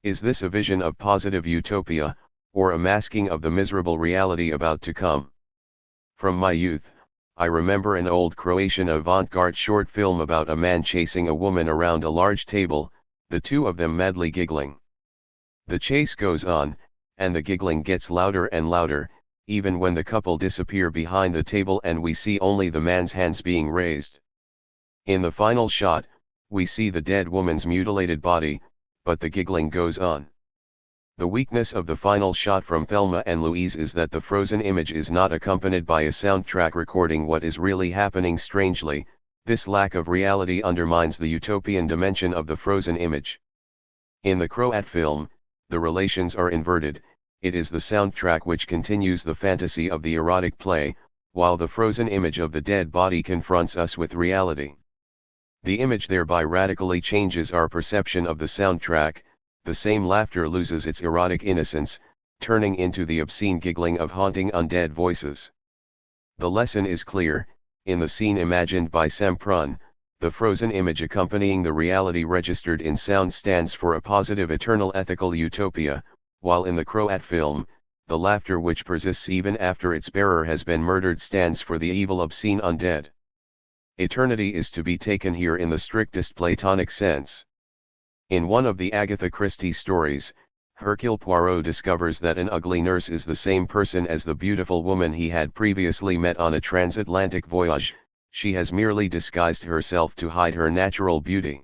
Is this a vision of positive utopia, or a masking of the miserable reality about to come? From my youth, I remember an old Croatian avant-garde short film about a man chasing a woman around a large table, the 2 of them madly giggling. The chase goes on, and the giggling gets louder and louder, even when the couple disappear behind the table and we see only the man's hands being raised. In the final shot, we see the dead woman's mutilated body, but the giggling goes on. The weakness of the final shot from Thelma and Louise is that the frozen image is not accompanied by a soundtrack recording what is really happening. Strangely, this lack of reality undermines the utopian dimension of the frozen image. In the Croat film, the relations are inverted. It is the soundtrack which continues the fantasy of the erotic play, while the frozen image of the dead body confronts us with reality. The image thereby radically changes our perception of the soundtrack. The same laughter loses its erotic innocence, turning into the obscene giggling of haunting undead voices. The lesson is clear. In the scene imagined by Semprun, the frozen image accompanying the reality registered in sound stands for a positive eternal ethical utopia, while in the Croat film, the laughter which persists even after its bearer has been murdered stands for the evil obscene undead. Eternity is to be taken here in the strictest Platonic sense. In one of the Agatha Christie stories, Hercule Poirot discovers that an ugly nurse is the same person as the beautiful woman he had previously met on a transatlantic voyage. She has merely disguised herself to hide her natural beauty.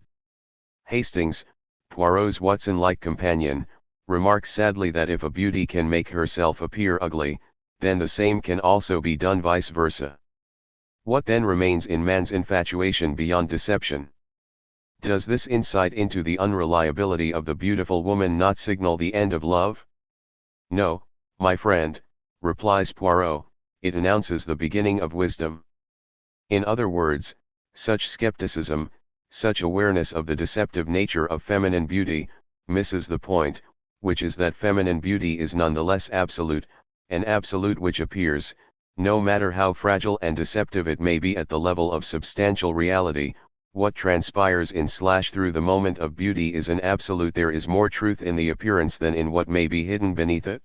Hastings, Poirot's Watson-like companion, remarks sadly that if a beauty can make herself appear ugly, then the same can also be done vice versa. What then remains in man's infatuation beyond deception? Does this insight into the unreliability of the beautiful woman not signal the end of love? No, my friend, replies Poirot, it announces the beginning of wisdom. In other words, Such skepticism, such awareness of the deceptive nature of feminine beauty, misses the point, which is that feminine beauty is nonetheless absolute, an absolute which appears, no matter how fragile and deceptive it may be at the level of substantial reality. What transpires in / through the moment of beauty is an absolute. There is more truth in the appearance than in what may be hidden beneath it.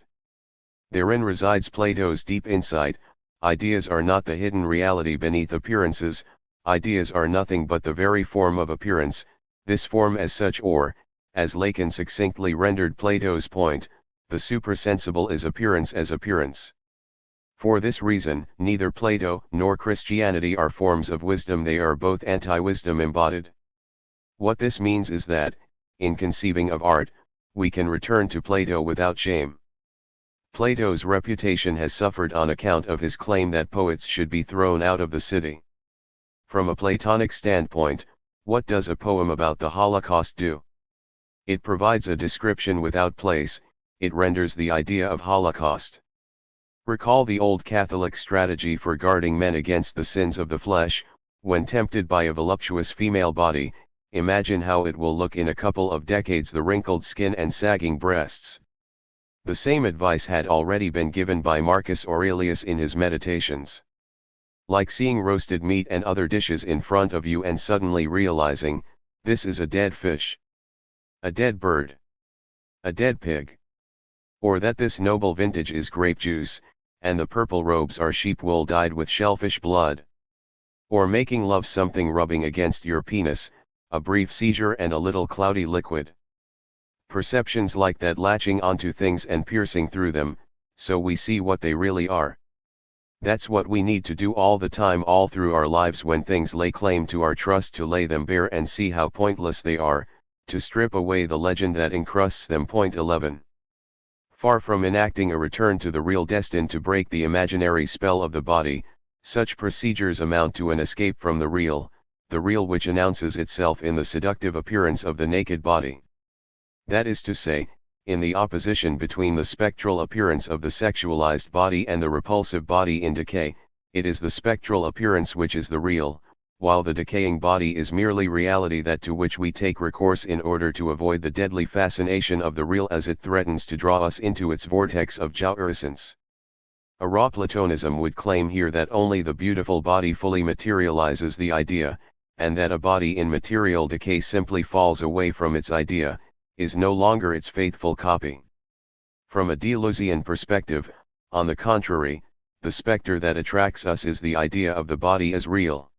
Therein resides Plato's deep insight. Ideas are not the hidden reality beneath appearances, ideas are nothing but the very form of appearance, this form as such, or, as Lacan succinctly rendered Plato's point, the supersensible is appearance as appearance. For this reason, neither Plato nor Christianity are forms of wisdom, they are both anti-wisdom embodied. What this means is that, in conceiving of art, we can return to Plato without shame. Plato's reputation has suffered on account of his claim that poets should be thrown out of the city. From a Platonic standpoint, what does a poem about the Holocaust do? It provides a description without place, it renders the idea of Holocaust. Recall the old Catholic strategy for guarding men against the sins of the flesh. When tempted by a voluptuous female body, imagine how it will look in a couple of decades: the wrinkled skin and sagging breasts. The same advice had already been given by Marcus Aurelius in his Meditations. Like seeing roasted meat and other dishes in front of you and suddenly realizing, this is a dead fish, a dead bird, a dead pig. Or that this noble vintage is grape juice, and the purple robes are sheep wool dyed with shellfish blood. Or making love something rubbing against your penis, a brief seizure and a little cloudy liquid. Perceptions like that latching onto things and piercing through them, so we see what they really are. That's what we need to do all the time, all through our lives. When things lay claim to our trust, to lay them bare and see how pointless they are, to strip away the legend that encrusts them. Point 11. Far from enacting a return to the real destined to break the imaginary spell of the body, such procedures amount to an escape from the real which announces itself in the seductive appearance of the naked body. That is to say, in the opposition between the spectral appearance of the sexualized body and the repulsive body in decay, it is the spectral appearance which is the real, while the decaying body is merely reality, that to which we take recourse in order to avoid the deadly fascination of the real as it threatens to draw us into its vortex of jouissance. A raw Platonism would claim here that only the beautiful body fully materializes the idea, and that a body in material decay simply falls away from its idea, is no longer its faithful copy. From a Deleuzian perspective, on the contrary, the specter that attracts us is the idea of the body as real.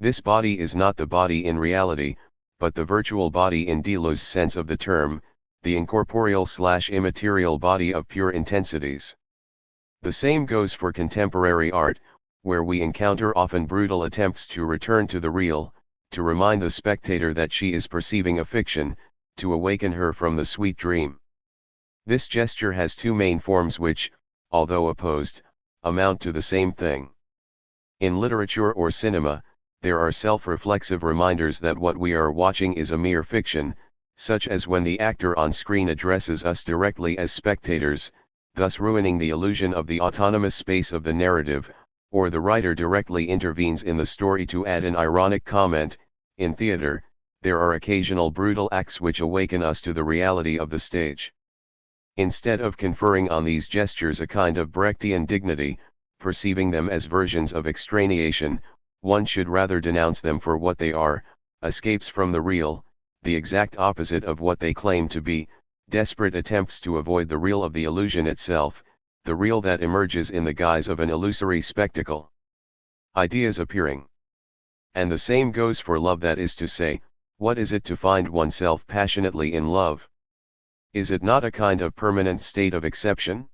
This body is not the body in reality, but the virtual body in Deleuze's sense of the term, the incorporeal/immaterial body of pure intensities. The same goes for contemporary art, where we encounter often brutal attempts to return to the real, to remind the spectator that she is perceiving a fiction, to awaken her from the sweet dream. This gesture has two main forms which, although opposed, amount to the same thing. In literature or cinema, there are self-reflexive reminders that what we are watching is a mere fiction, such as when the actor on screen addresses us directly as spectators, thus ruining the illusion of the autonomous space of the narrative, or the writer directly intervenes in the story to add an ironic comment. In theater, there are occasional brutal acts which awaken us to the reality of the stage. Instead of conferring on these gestures a kind of Brechtian dignity, perceiving them as versions of extraneation, one should rather denounce them for what they are, escapes from the real, the exact opposite of what they claim to be, desperate attempts to avoid the real of the illusion itself, the real that emerges in the guise of an illusory spectacle. Ideas appearing. And the same goes for love, that is to say, what is it to find oneself passionately in love? Is it not a kind of permanent state of exception?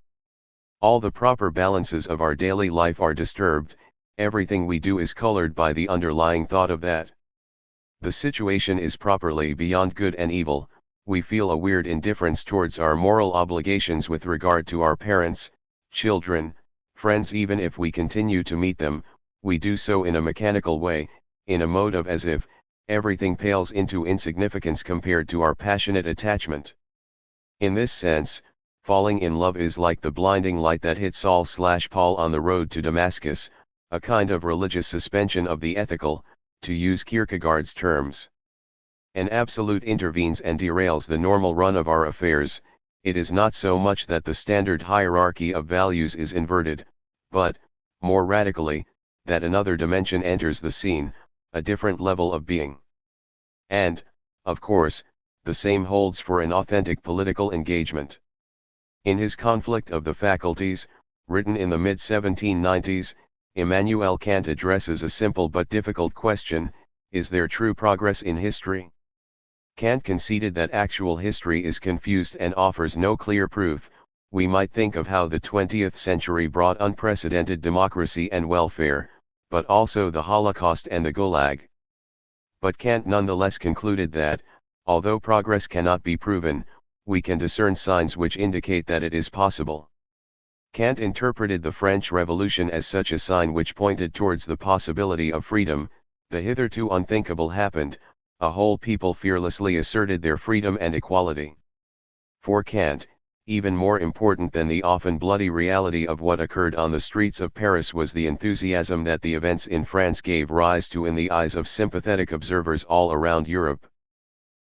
All the proper balances of our daily life are disturbed, everything we do is colored by the underlying thought of that. The situation is properly beyond good and evil, we feel a weird indifference towards our moral obligations with regard to our parents, children, friends. Even if we continue to meet them, we do so in a mechanical way, in a mode of as if everything pales into insignificance compared to our passionate attachment. In this sense, falling in love is like the blinding light that hit Saul/Paul on the road to Damascus, a kind of religious suspension of the ethical, to use Kierkegaard's terms. An absolute intervenes and derails the normal run of our affairs. It is not so much that the standard hierarchy of values is inverted, but, more radically, that another dimension enters the scene, a different level of being. And, of course, the same holds for an authentic political engagement. In his Conflict of the Faculties, written in the mid-1790s, Immanuel Kant addresses a simple but difficult question: is there true progress in history? Kant conceded that actual history is confused and offers no clear proof. We might think of how the 20th century brought unprecedented democracy and welfare, but also the Holocaust and the Gulag. But Kant nonetheless concluded that, although progress cannot be proven, we can discern signs which indicate that it is possible. Kant interpreted the French Revolution as such a sign which pointed towards the possibility of freedom. The hitherto unthinkable happened. A whole people fearlessly asserted their freedom and equality. For Kant, even more important than the often bloody reality of what occurred on the streets of Paris was the enthusiasm that the events in France gave rise to in the eyes of sympathetic observers all around Europe.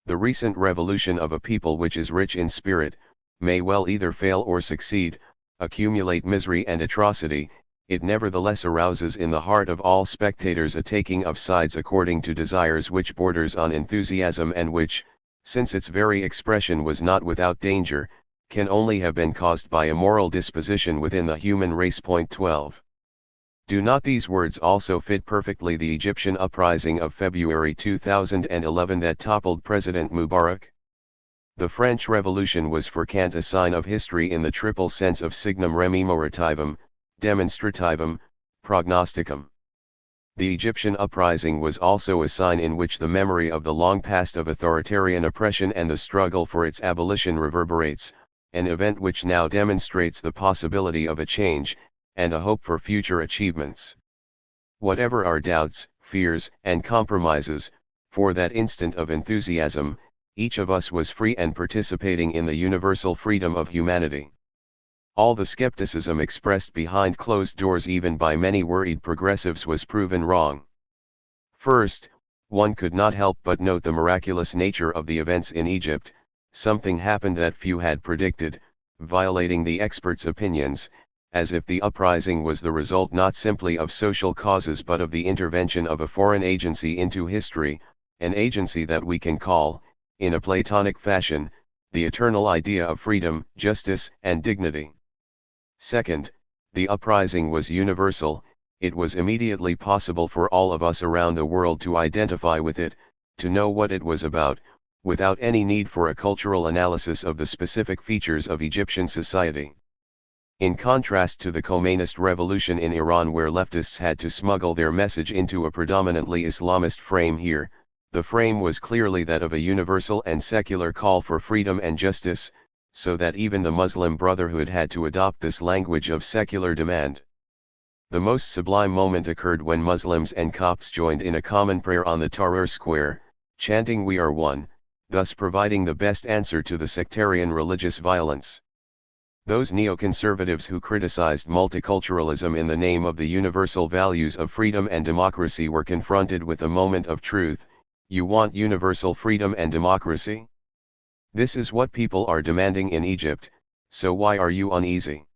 The recent revolution of a people which is rich in spirit, may well either fail or succeed, accumulate misery and atrocity. It nevertheless arouses in the heart of all spectators a taking of sides according to desires which borders on enthusiasm and which, since its very expression was not without danger, can only have been caused by a moral disposition within the human race. 12. Do not these words also fit perfectly the Egyptian uprising of February 2011 that toppled President Mubarak? The French Revolution was for Kant a sign of history in the triple sense of signum rememorativum, demonstrativum, prognosticum. The Egyptian uprising was also a sign in which the memory of the long past of authoritarian oppression and the struggle for its abolition reverberates, an event which now demonstrates the possibility of a change, and a hope for future achievements. Whatever our doubts, fears, and compromises, for that instant of enthusiasm, each of us was free and participating in the universal freedom of humanity. All the skepticism expressed behind closed doors even by many worried progressives was proven wrong. First, one could not help but note the miraculous nature of the events in Egypt. Something happened that few had predicted, violating the experts' opinions, as if the uprising was the result not simply of social causes but of the intervention of a foreign agency into history, an agency that we can call, in a Platonic fashion, the eternal idea of freedom, justice, and dignity. Second, the uprising was universal. It was immediately possible for all of us around the world to identify with it, to know what it was about, without any need for a cultural analysis of the specific features of Egyptian society. In contrast to the Khomeinist revolution in Iran, where leftists had to smuggle their message into a predominantly Islamist frame, here, the frame was clearly that of a universal and secular call for freedom and justice, so that even the Muslim Brotherhood had to adopt this language of secular demand. The most sublime moment occurred when Muslims and Copts joined in a common prayer on the Tahrir Square, chanting "We are one," thus providing the best answer to the sectarian religious violence. Those neoconservatives who criticized multiculturalism in the name of the universal values of freedom and democracy were confronted with a moment of truth. You want universal freedom and democracy? This is what people are demanding in Egypt, so why are you uneasy?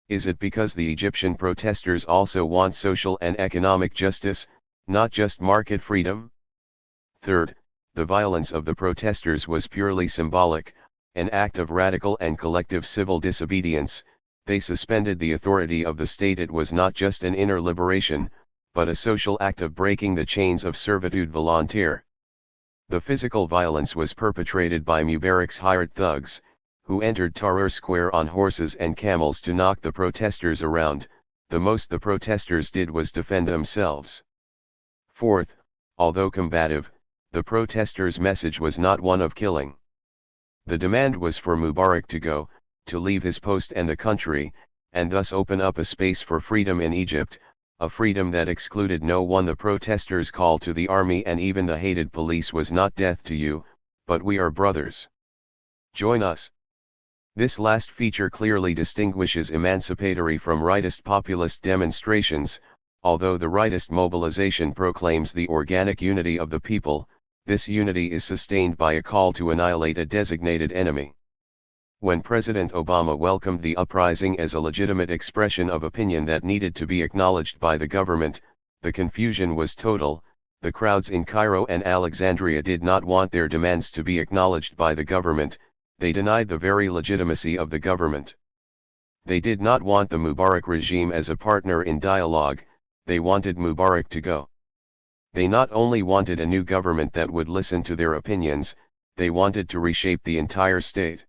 Is it because the Egyptian protesters also want social and economic justice, not just market freedom? Third, the violence of the protesters was purely symbolic, an act of radical and collective civil disobedience. They suspended the authority of the state. It was not just an inner liberation, but a social act of breaking the chains of servitude volontaire. The physical violence was perpetrated by Mubarak's hired thugs, who entered Tahrir Square on horses and camels to knock the protesters around. The most the protesters did was defend themselves. Fourth, although combative, the protesters' message was not one of killing. The demand was for Mubarak to go, to leave his post and the country, and thus open up a space for freedom in Egypt, a freedom that excluded no one. The protesters' call to the army and even the hated police was not "death to you, but we are brothers. Join us." This last feature clearly distinguishes emancipatory from rightist populist demonstrations, Although the rightist mobilization proclaims the organic unity of the people, this unity is sustained by a call to annihilate a designated enemy. When President Obama welcomed the uprising as a legitimate expression of opinion that needed to be acknowledged by the government, the confusion was total. The crowds in Cairo and Alexandria did not want their demands to be acknowledged by the government, they denied the very legitimacy of the government. They did not want the Mubarak regime as a partner in dialogue, they wanted Mubarak to go. They not only wanted a new government that would listen to their opinions, they wanted to reshape the entire state.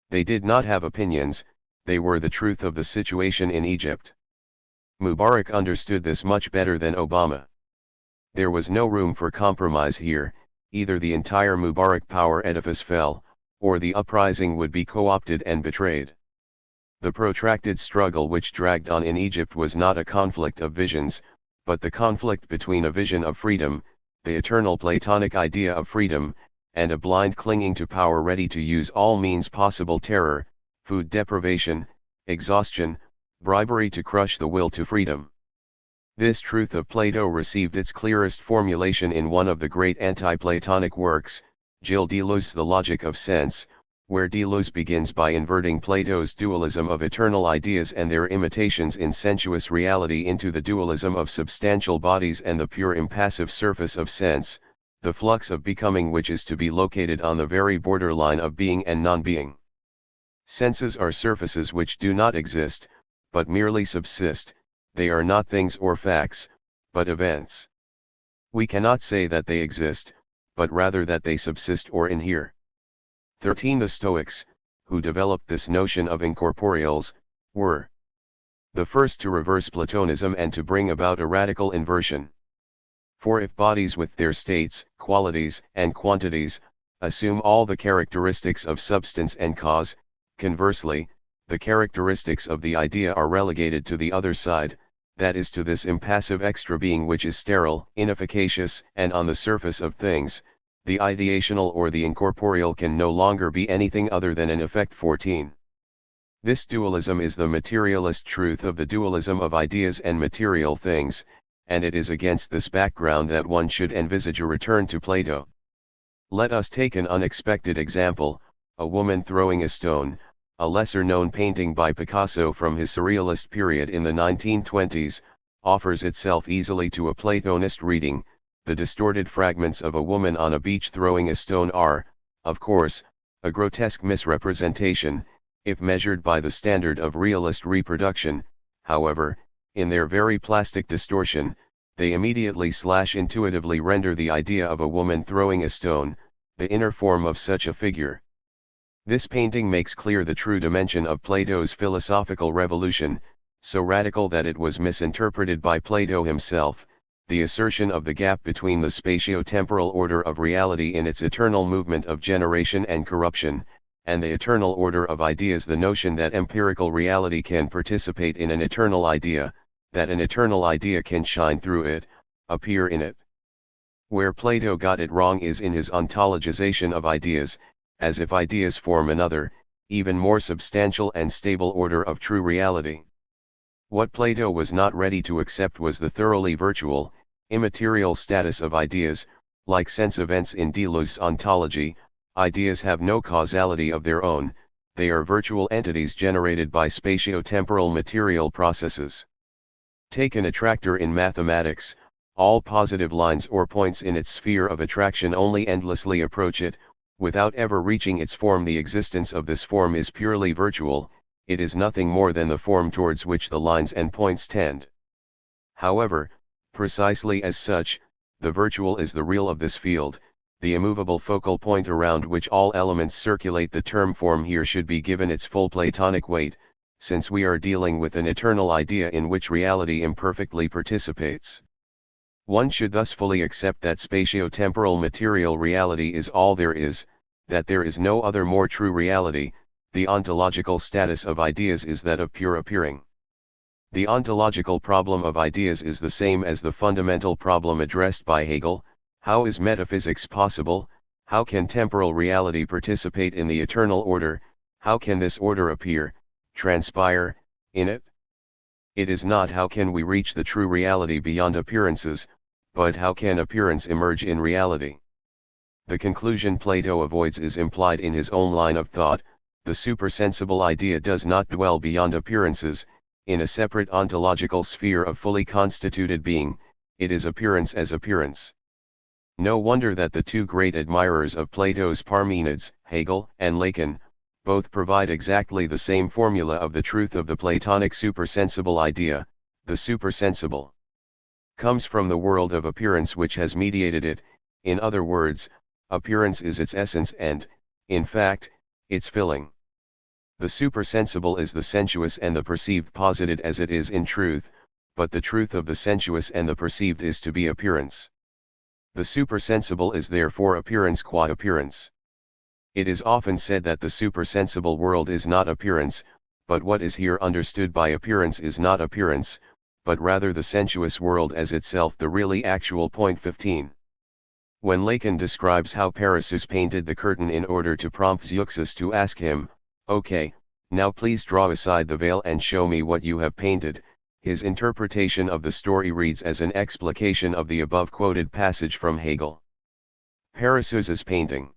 They did not have opinions, they were the truth of the situation in Egypt. Mubarak understood this much better than Obama. There was no room for compromise here, either the entire Mubarak power edifice fell, or the uprising would be co-opted and betrayed. The protracted struggle which dragged on in Egypt was not a conflict of visions, but the conflict between a vision of freedom, the eternal Platonic idea of freedom, and a blind clinging to power ready to use all means possible: terror, food deprivation, exhaustion, bribery to crush the will to freedom. This truth of Plato received its clearest formulation in one of the great anti-Platonic works, Gilles Deleuze's The Logic of Sense, where Deleuze begins by inverting Plato's dualism of eternal ideas and their imitations in sensuous reality into the dualism of substantial bodies and the pure impassive surface of sense, the flux of becoming which is to be located on the very borderline of being and non-being. Senses are surfaces which do not exist, but merely subsist. They are not things or facts, but events. We cannot say that they exist, but rather that they subsist or inhere. 13. The Stoics, who developed this notion of incorporeals, were the first to reverse Platonism and to bring about a radical inversion. For if bodies with their states, qualities, and quantities, assume all the characteristics of substance and cause, conversely, the characteristics of the idea are relegated to the other side, that is to this impassive extra being which is sterile, inefficacious, and on the surface of things, the ideational or the incorporeal can no longer be anything other than an effect. 14. This dualism is the materialist truth of the dualism of ideas and material things, and it is against this background that one should envisage a return to Plato. Let us take an unexpected example: a woman throwing a stone. A lesser-known painting by Picasso from his surrealist period in the 1920s, offers itself easily to a Platonist reading. The distorted fragments of a woman on a beach throwing a stone are, of course, a grotesque misrepresentation, if measured by the standard of realist reproduction. However, in their very plastic distortion, they immediately intuitively render the idea of a woman throwing a stone, the inner form of such a figure. This painting makes clear the true dimension of Plato's philosophical revolution, so radical that it was misinterpreted by Plato himself, the assertion of the gap between the spatio-temporal order of reality in its eternal movement of generation and corruption, and the eternal order of ideas, the notion that empirical reality can participate in an eternal idea, that an eternal idea can shine through it, appear in it. Where Plato got it wrong is in his ontologization of ideas, as if ideas form another, even more substantial and stable order of true reality. What Plato was not ready to accept was the thoroughly virtual, immaterial status of ideas. Like sense events in Deleuze's ontology, ideas have no causality of their own, they are virtual entities generated by spatio-temporal material processes. Take an attractor in mathematics: all positive lines or points in its sphere of attraction only endlessly approach it, without ever reaching its form. The existence of this form is purely virtual, it is nothing more than the form towards which the lines and points tend. However, precisely as such, the virtual is the real of this field, the immovable focal point around which all elements circulate. The term form here should be given its full Platonic weight, since we are dealing with an eternal idea in which reality imperfectly participates. One should thus fully accept that spatio-temporal material reality is all there is, that there is no other more true reality. The ontological status of ideas is that of pure appearing. The ontological problem of ideas is the same as the fundamental problem addressed by Hegel: how is metaphysics possible, how can temporal reality participate in the eternal order, how can this order appear, transpire, in it? It is not how can we reach the true reality beyond appearances, but how can appearance emerge in reality. The conclusion Plato avoids is implied in his own line of thought: the supersensible idea does not dwell beyond appearances, in a separate ontological sphere of fully constituted being, it is appearance as appearance. No wonder that the two great admirers of Plato's Parmenides, Hegel and Lacan, both provide exactly the same formula of the truth of the Platonic supersensible idea: the supersensible comes from the world of appearance which has mediated it. In other words, appearance is its essence and, in fact, its filling. The supersensible is the sensuous and the perceived posited as it is in truth, but the truth of the sensuous and the perceived is to be appearance. The supersensible is therefore appearance qua appearance. It is often said that the supersensible world is not appearance, but what is here understood by appearance is not appearance, but rather the sensuous world as itself the really actual point. 15. When Lacan describes how Paracelsus painted the curtain in order to prompt Zeuxis to ask him, "Okay, now please draw aside the veil and show me what you have painted," his interpretation of the story reads as an explication of the above quoted passage from Hegel. Paracelsus's painting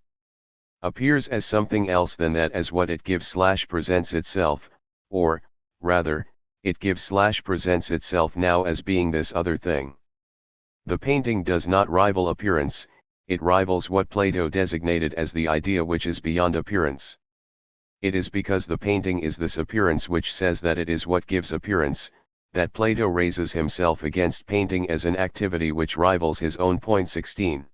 appears as something else than that as what it gives/presents itself, or, rather, it gives/presents itself now as being this other thing. The painting does not rival appearance, it rivals what Plato designated as the idea which is beyond appearance. It is because the painting is this appearance which says that it is what gives appearance, that Plato raises himself against painting as an activity which rivals his own. 16.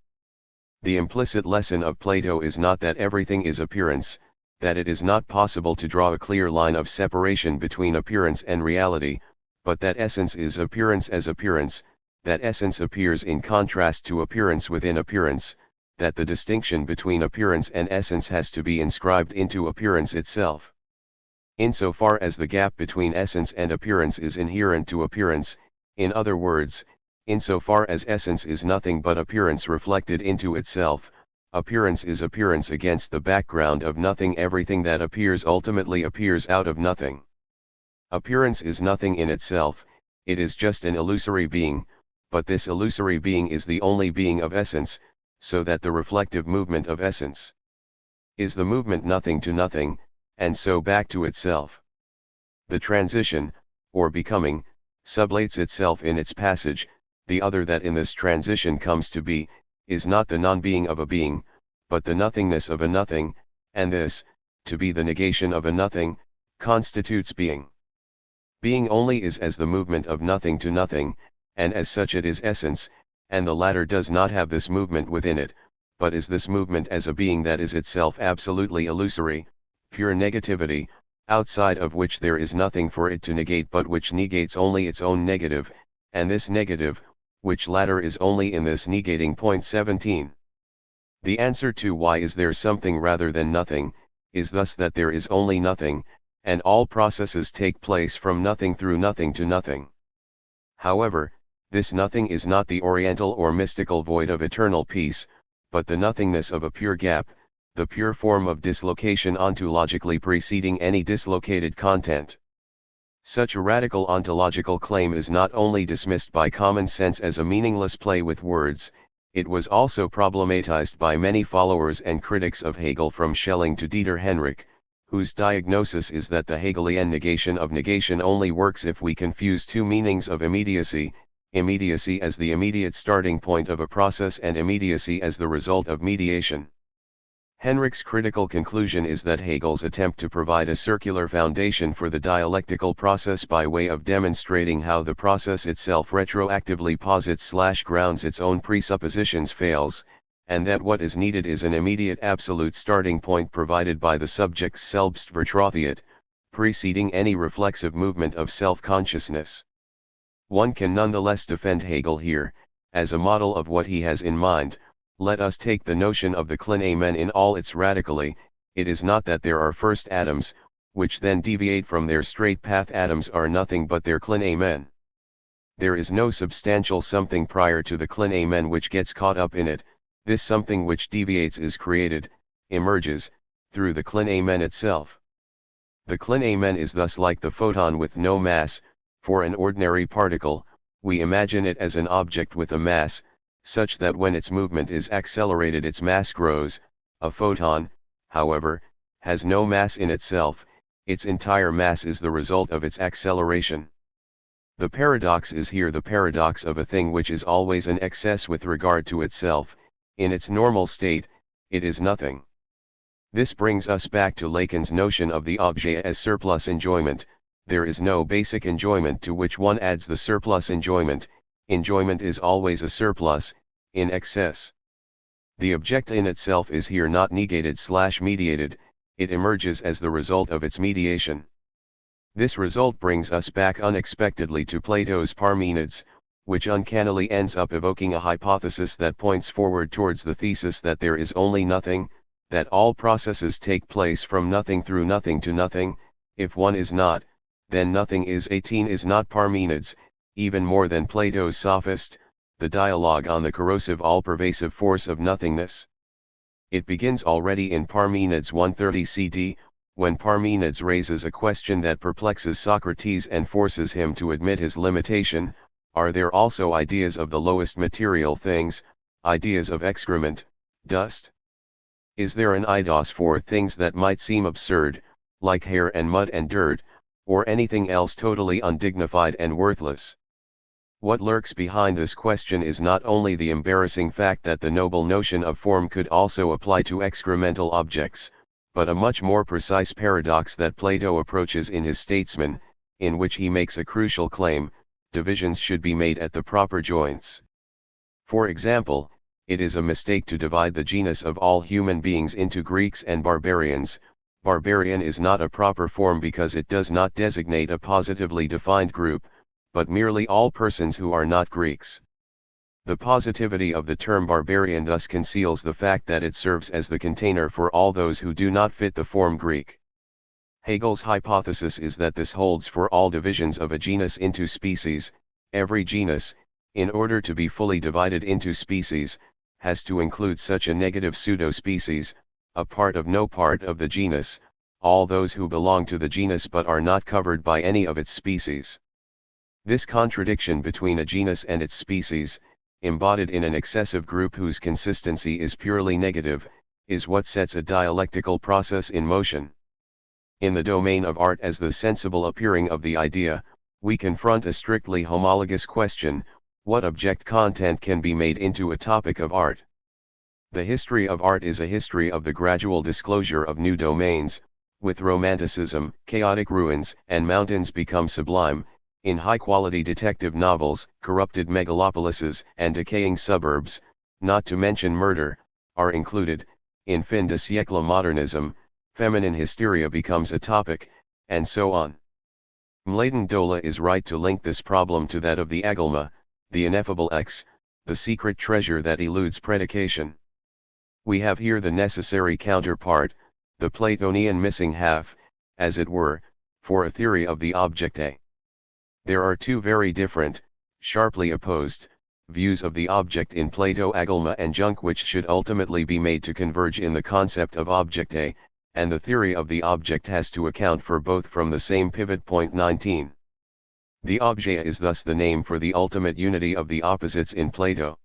The implicit lesson of Plato is not that everything is appearance, that it is not possible to draw a clear line of separation between appearance and reality, but that essence is appearance as appearance, that essence appears in contrast to appearance within appearance, that the distinction between appearance and essence has to be inscribed into appearance itself. Insofar as the gap between essence and appearance is inherent to appearance, in other words, insofar as essence is nothing but appearance reflected into itself, appearance is appearance against the background of nothing. Everything that appears ultimately appears out of nothing. Appearance is nothing in itself, it is just an illusory being, but this illusory being is the only being of essence, so that the reflective movement of essence is the movement nothing to nothing, and so back to itself. The transition, or becoming, sublates itself in its passage. The other that in this transition comes to be, is not the non-being of a being, but the nothingness of a nothing, and this, to be the negation of a nothing, constitutes being. Being only is as the movement of nothing to nothing, and as such it is essence, and the latter does not have this movement within it, but is this movement as a being that is itself absolutely illusory, pure negativity, outside of which there is nothing for it to negate but which negates only its own negative, and this negative, which latter is only in this negating. 17. The answer to why is there something rather than nothing, is thus that there is only nothing, and all processes take place from nothing through nothing to nothing. However, this nothing is not the oriental or mystical void of eternal peace, but the nothingness of a pure gap, the pure form of dislocation ontologically preceding any dislocated content. Such a radical ontological claim is not only dismissed by common sense as a meaningless play with words, it was also problematized by many followers and critics of Hegel from Schelling to Dieter Henrich, whose diagnosis is that the Hegelian negation of negation only works if we confuse two meanings of immediacy, immediacy as the immediate starting point of a process and immediacy as the result of mediation. Henrich's critical conclusion is that Hegel's attempt to provide a circular foundation for the dialectical process by way of demonstrating how the process itself retroactively posits/grounds its own presuppositions fails, and that what is needed is an immediate absolute starting point provided by the subject's Selbstvertrautheit, preceding any reflexive movement of self-consciousness. One can nonetheless defend Hegel here, as a model of what he has in mind. Let us take the notion of the Klein-Amen in all its radically. It is not that there are first atoms, which then deviate from their straight path. Atoms are nothing but their Klein-Amen. There is no substantial something prior to the Klein-Amen which gets caught up in it. This something which deviates is created, emerges, through the Klein-Amen itself. The Klein-Amen is thus like the photon with no mass, For an ordinary particle, we imagine it as an object with a mass, such that when its movement is accelerated its mass grows. A photon, however, has no mass in itself, its entire mass is the result of its acceleration. The paradox is here the paradox of a thing which is always an excess with regard to itself. In its normal state, it is nothing. This brings us back to Lacan's notion of the objet as surplus enjoyment. There is no basic enjoyment to which one adds the surplus enjoyment. Enjoyment is always a surplus, in excess. The object in itself is here not negated/mediated, it emerges as the result of its mediation. This result brings us back unexpectedly to Plato's Parmenides, which uncannily ends up evoking a hypothesis that points forward towards the thesis that there is only nothing, that all processes take place from nothing through nothing to nothing. If one is not, then nothing is. 18 is not Parmenides, even more than Plato's sophist, the dialogue on the corrosive all-pervasive force of nothingness. It begins already in Parmenides 130 CD, when Parmenides raises a question that perplexes Socrates and forces him to admit his limitation. Are there also ideas of the lowest material things, ideas of excrement, dust? Is there an eidos for things that might seem absurd, like hair and mud and dirt, or anything else totally undignified and worthless? What lurks behind this question is not only the embarrassing fact that the noble notion of form could also apply to excremental objects, but a much more precise paradox that Plato approaches in his Statesman, in which he makes a crucial claim: divisions should be made at the proper joints. For example, it is a mistake to divide the genus of all human beings into Greeks and barbarians. Barbarian is not a proper form because it does not designate a positively defined group, but merely all persons who are not Greeks. The positivity of the term barbarian thus conceals the fact that it serves as the container for all those who do not fit the form Greek. Hegel's hypothesis is that this holds for all divisions of a genus into species. Every genus, in order to be fully divided into species, has to include such a negative pseudo-species, a part of no part of the genus, all those who belong to the genus but are not covered by any of its species. This contradiction between a genus and its species, embodied in an excessive group whose consistency is purely negative, is what sets a dialectical process in motion. In the domain of art as the sensible appearing of the idea, we confront a strictly homologous question: what object content can be made into a topic of art? The history of art is a history of the gradual disclosure of new domains. With Romanticism, chaotic ruins and mountains become sublime. In high-quality detective novels, corrupted megalopolises and decaying suburbs, not to mention murder, are included. In fin de siècle modernism, feminine hysteria becomes a topic, and so on. Mladen Dola is right to link this problem to that of the agolma, the ineffable X, the secret treasure that eludes predication. We have here the necessary counterpart, the Platonian missing half, as it were, for a theory of the object A. There are two very different, sharply opposed, views of the object in Plato: agolma and junk, which should ultimately be made to converge in the concept of object A, and the theory of the object has to account for both from the same pivot point. 19. The objet is thus the name for the ultimate unity of the opposites in Plato.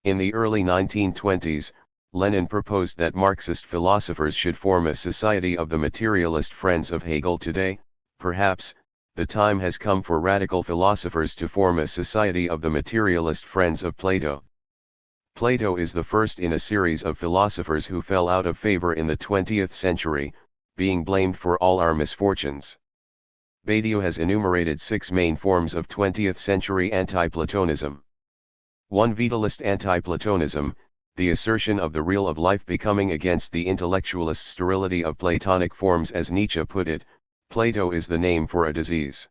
In the early 1920s, Lenin proposed that Marxist philosophers should form a society of the materialist friends of Hegel. Today, perhaps, the time has come for radical philosophers to form a society of the materialist friends of Plato. Plato is the first in a series of philosophers who fell out of favor in the 20th century, being blamed for all our misfortunes. Badiou has enumerated 6 main forms of 20th century anti-Platonism. 1. Vitalist anti-Platonism, the assertion of the real of life becoming against the intellectualist sterility of Platonic forms. As Nietzsche put it, Plato is the name for a disease.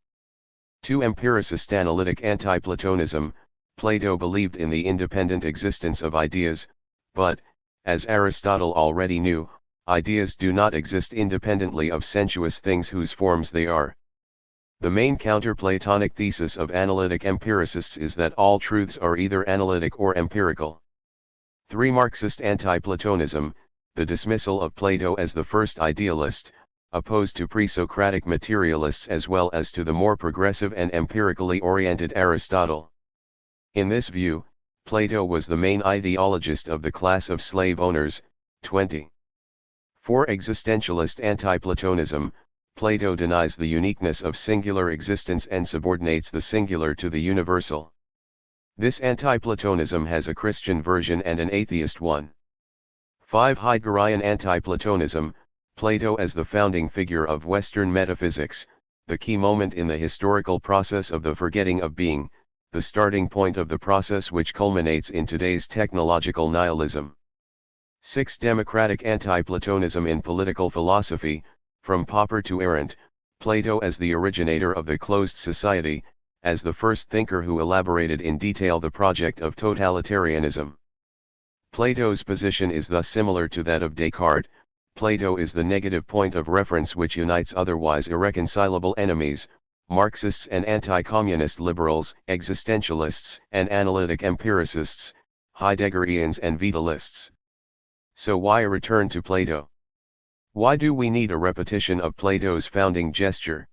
2. Empiricist analytic anti-Platonism, Plato believed in the independent existence of ideas, but, as Aristotle already knew, ideas do not exist independently of sensuous things whose forms they are. The main counter-Platonic thesis of analytic empiricists is that all truths are either analytic or empirical. 3. Marxist anti-Platonism, the dismissal of Plato as the first idealist, opposed to pre-Socratic materialists as well as to the more progressive and empirically oriented Aristotle. In this view, Plato was the main ideologist of the class of slave owners. 20. For existentialist anti-Platonism, Plato denies the uniqueness of singular existence and subordinates the singular to the universal. This anti-Platonism has a Christian version and an atheist one. 5. Heideggerian anti-Platonism, Plato as the founding figure of Western metaphysics, the key moment in the historical process of the forgetting of being, the starting point of the process which culminates in today's technological nihilism. 6. Democratic anti-Platonism in political philosophy, from Popper to Arendt, Plato as the originator of the closed society, as the first thinker who elaborated in detail the project of totalitarianism. Plato's position is thus similar to that of Descartes. Plato is the negative point of reference which unites otherwise irreconcilable enemies, Marxists and anti-communist liberals, existentialists and analytic empiricists, Heideggerians and vitalists. So why a return to Plato? Why do we need a repetition of Plato's founding gesture?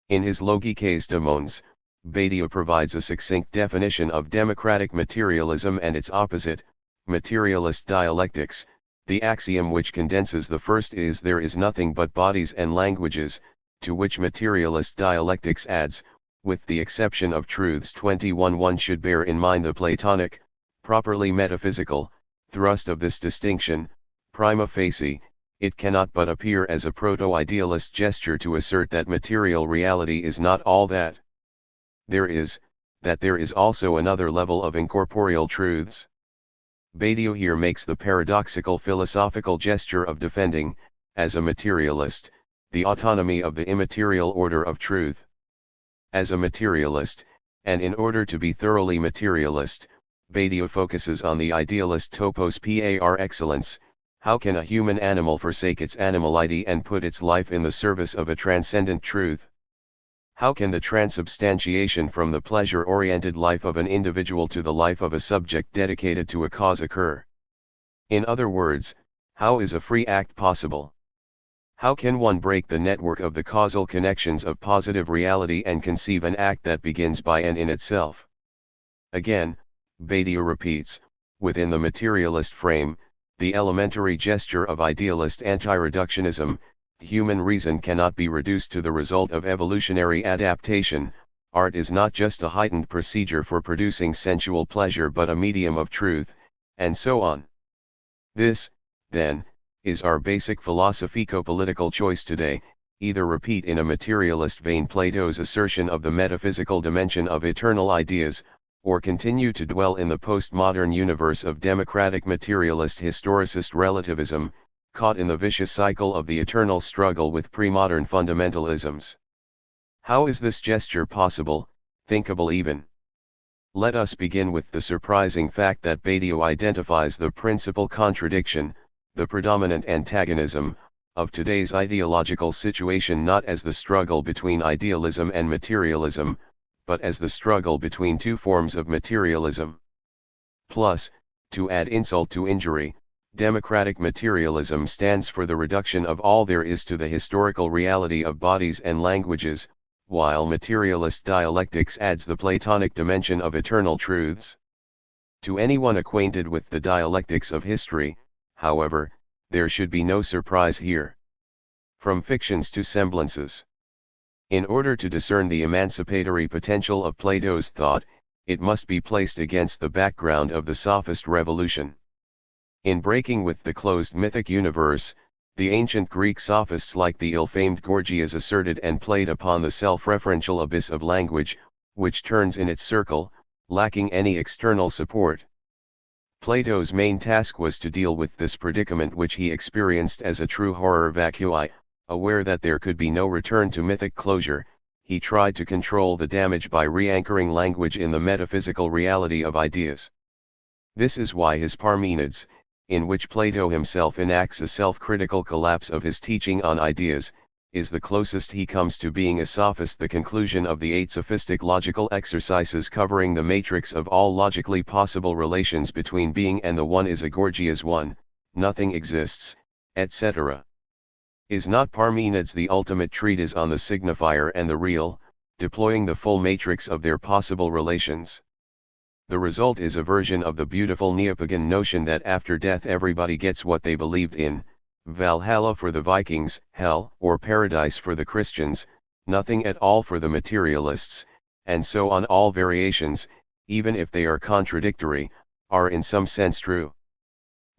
In his Logiques des Mondes, Badiou provides a succinct definition of democratic materialism and its opposite, materialist dialectics. The axiom which condenses the first is there is nothing but bodies and languages, to which materialist dialectics adds, with the exception of truths 21. One should bear in mind the Platonic, properly metaphysical, thrust of this distinction. Prima facie, it cannot but appear as a proto-idealist gesture to assert that material reality is not all that there is also another level of incorporeal truths. Badiou here makes the paradoxical philosophical gesture of defending, as a materialist, the autonomy of the immaterial order of truth. As a materialist, and in order to be thoroughly materialist, Badiou focuses on the idealist topos par excellence. How can a human animal forsake its animality and put its life in the service of a transcendent truth? How can the transubstantiation from the pleasure-oriented life of an individual to the life of a subject dedicated to a cause occur? In other words, how is a free act possible? How can one break the network of the causal connections of positive reality and conceive an act that begins by and in itself? Again, Badiou repeats, within the materialist frame, the elementary gesture of idealist anti-reductionism, human reason cannot be reduced to the result of evolutionary adaptation. Art is not just a heightened procedure for producing sensual pleasure but a medium of truth, and so on. This, then, is our basic philosophico-political choice today: either repeat in a materialist vein Plato's assertion of the metaphysical dimension of eternal ideas, or continue to dwell in the postmodern universe of democratic materialist historicist relativism, caught in the vicious cycle of the eternal struggle with pre-modern fundamentalisms. How is this gesture possible, thinkable even? Let us begin with the surprising fact that Badiou identifies the principal contradiction, the predominant antagonism, of today's ideological situation not as the struggle between idealism and materialism, but as the struggle between two forms of materialism. Plus, to add insult to injury, democratic materialism stands for the reduction of all there is to the historical reality of bodies and languages, while materialist dialectics adds the Platonic dimension of eternal truths. To anyone acquainted with the dialectics of history, however, there should be no surprise here. From fictions to semblances. In order to discern the emancipatory potential of Plato's thought, it must be placed against the background of the sophist revolution. In breaking with the closed mythic universe, the ancient Greek sophists like the ill-famed Gorgias asserted and played upon the self-referential abyss of language, which turns in its circle, lacking any external support. Plato's main task was to deal with this predicament which he experienced as a true horror vacui. Aware that there could be no return to mythic closure, he tried to control the damage by re-anchoring language in the metaphysical reality of ideas. This is why his Parmenides, in which Plato himself enacts a self-critical collapse of his teaching on ideas, is the closest he comes to being a sophist. The conclusion of the 8 sophistic logical exercises covering the matrix of all logically possible relations between being and the one is a Gorgias one, nothing exists, etc. Is not Parmenides the ultimate treatise on the signifier and the real, deploying the full matrix of their possible relations? The result is a version of the beautiful neopagan notion that after death everybody gets what they believed in, Valhalla for the Vikings, hell or paradise for the Christians, nothing at all for the materialists, and so on. All variations, even if they are contradictory, are in some sense true.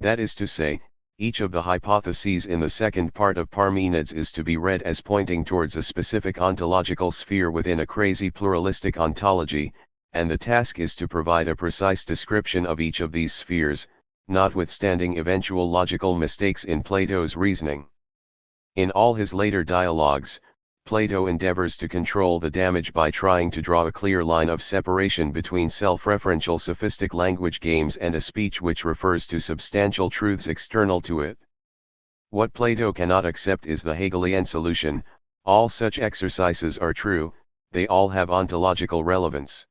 That is to say, each of the hypotheses in the second part of Parmenides is to be read as pointing towards a specific ontological sphere within a crazy pluralistic ontology, and the task is to provide a precise description of each of these spheres, notwithstanding eventual logical mistakes in Plato's reasoning. In all his later dialogues, Plato endeavors to control the damage by trying to draw a clear line of separation between self-referential sophistic language games and a speech which refers to substantial truths external to it. What Plato cannot accept is the Hegelian solution: all such exercises are true, they all have ontological relevance.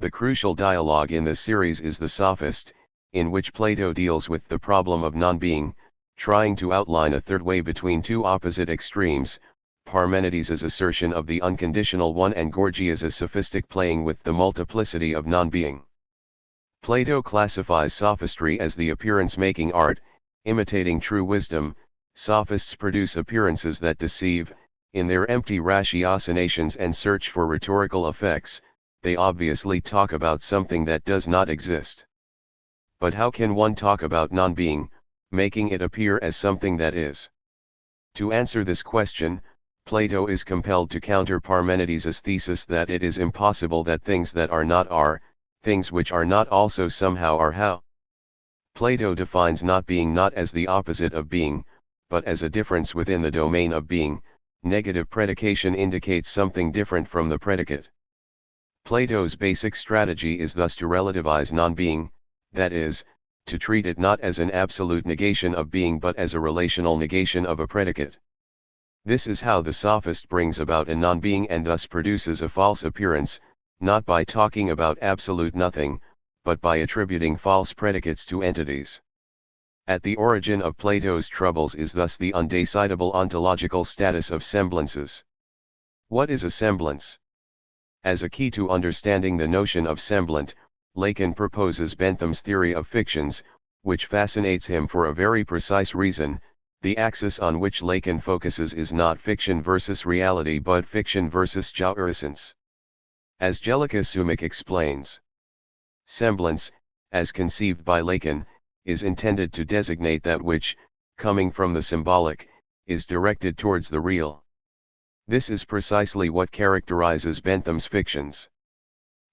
The crucial dialogue in this series is the Sophist, in which Plato deals with the problem of non-being, trying to outline a third way between two opposite extremes: Parmenides' assertion of the unconditional one and Gorgias' sophistic playing with the multiplicity of non-being. Plato classifies sophistry as the appearance-making art, imitating true wisdom. Sophists produce appearances that deceive. In their empty ratiocinations and search for rhetorical effects, they obviously talk about something that does not exist. But how can one talk about non-being, making it appear as something that is? To answer this question, Plato is compelled to counter Parmenides' thesis that it is impossible that things that are not are, things which are not also somehow are. How? Plato defines not being not as the opposite of being, but as a difference within the domain of being. Negative predication indicates something different from the predicate. Plato's basic strategy is thus to relativize non-being, that is, to treat it not as an absolute negation of being but as a relational negation of a predicate. This is how the sophist brings about a non-being and thus produces a false appearance, not by talking about absolute nothing, but by attributing false predicates to entities. At the origin of Plato's troubles is thus the undecidable ontological status of semblances. What is a semblance? As a key to understanding the notion of semblant, Lacan proposes Bentham's theory of fictions, which fascinates him for a very precise reason. The axis on which Lacan focuses is not fiction versus reality but fiction versus jouissance. As Jellicoe Sumic explains, semblance, as conceived by Lacan, is intended to designate that which, coming from the symbolic, is directed towards the real. This is precisely what characterizes Bentham's fictions.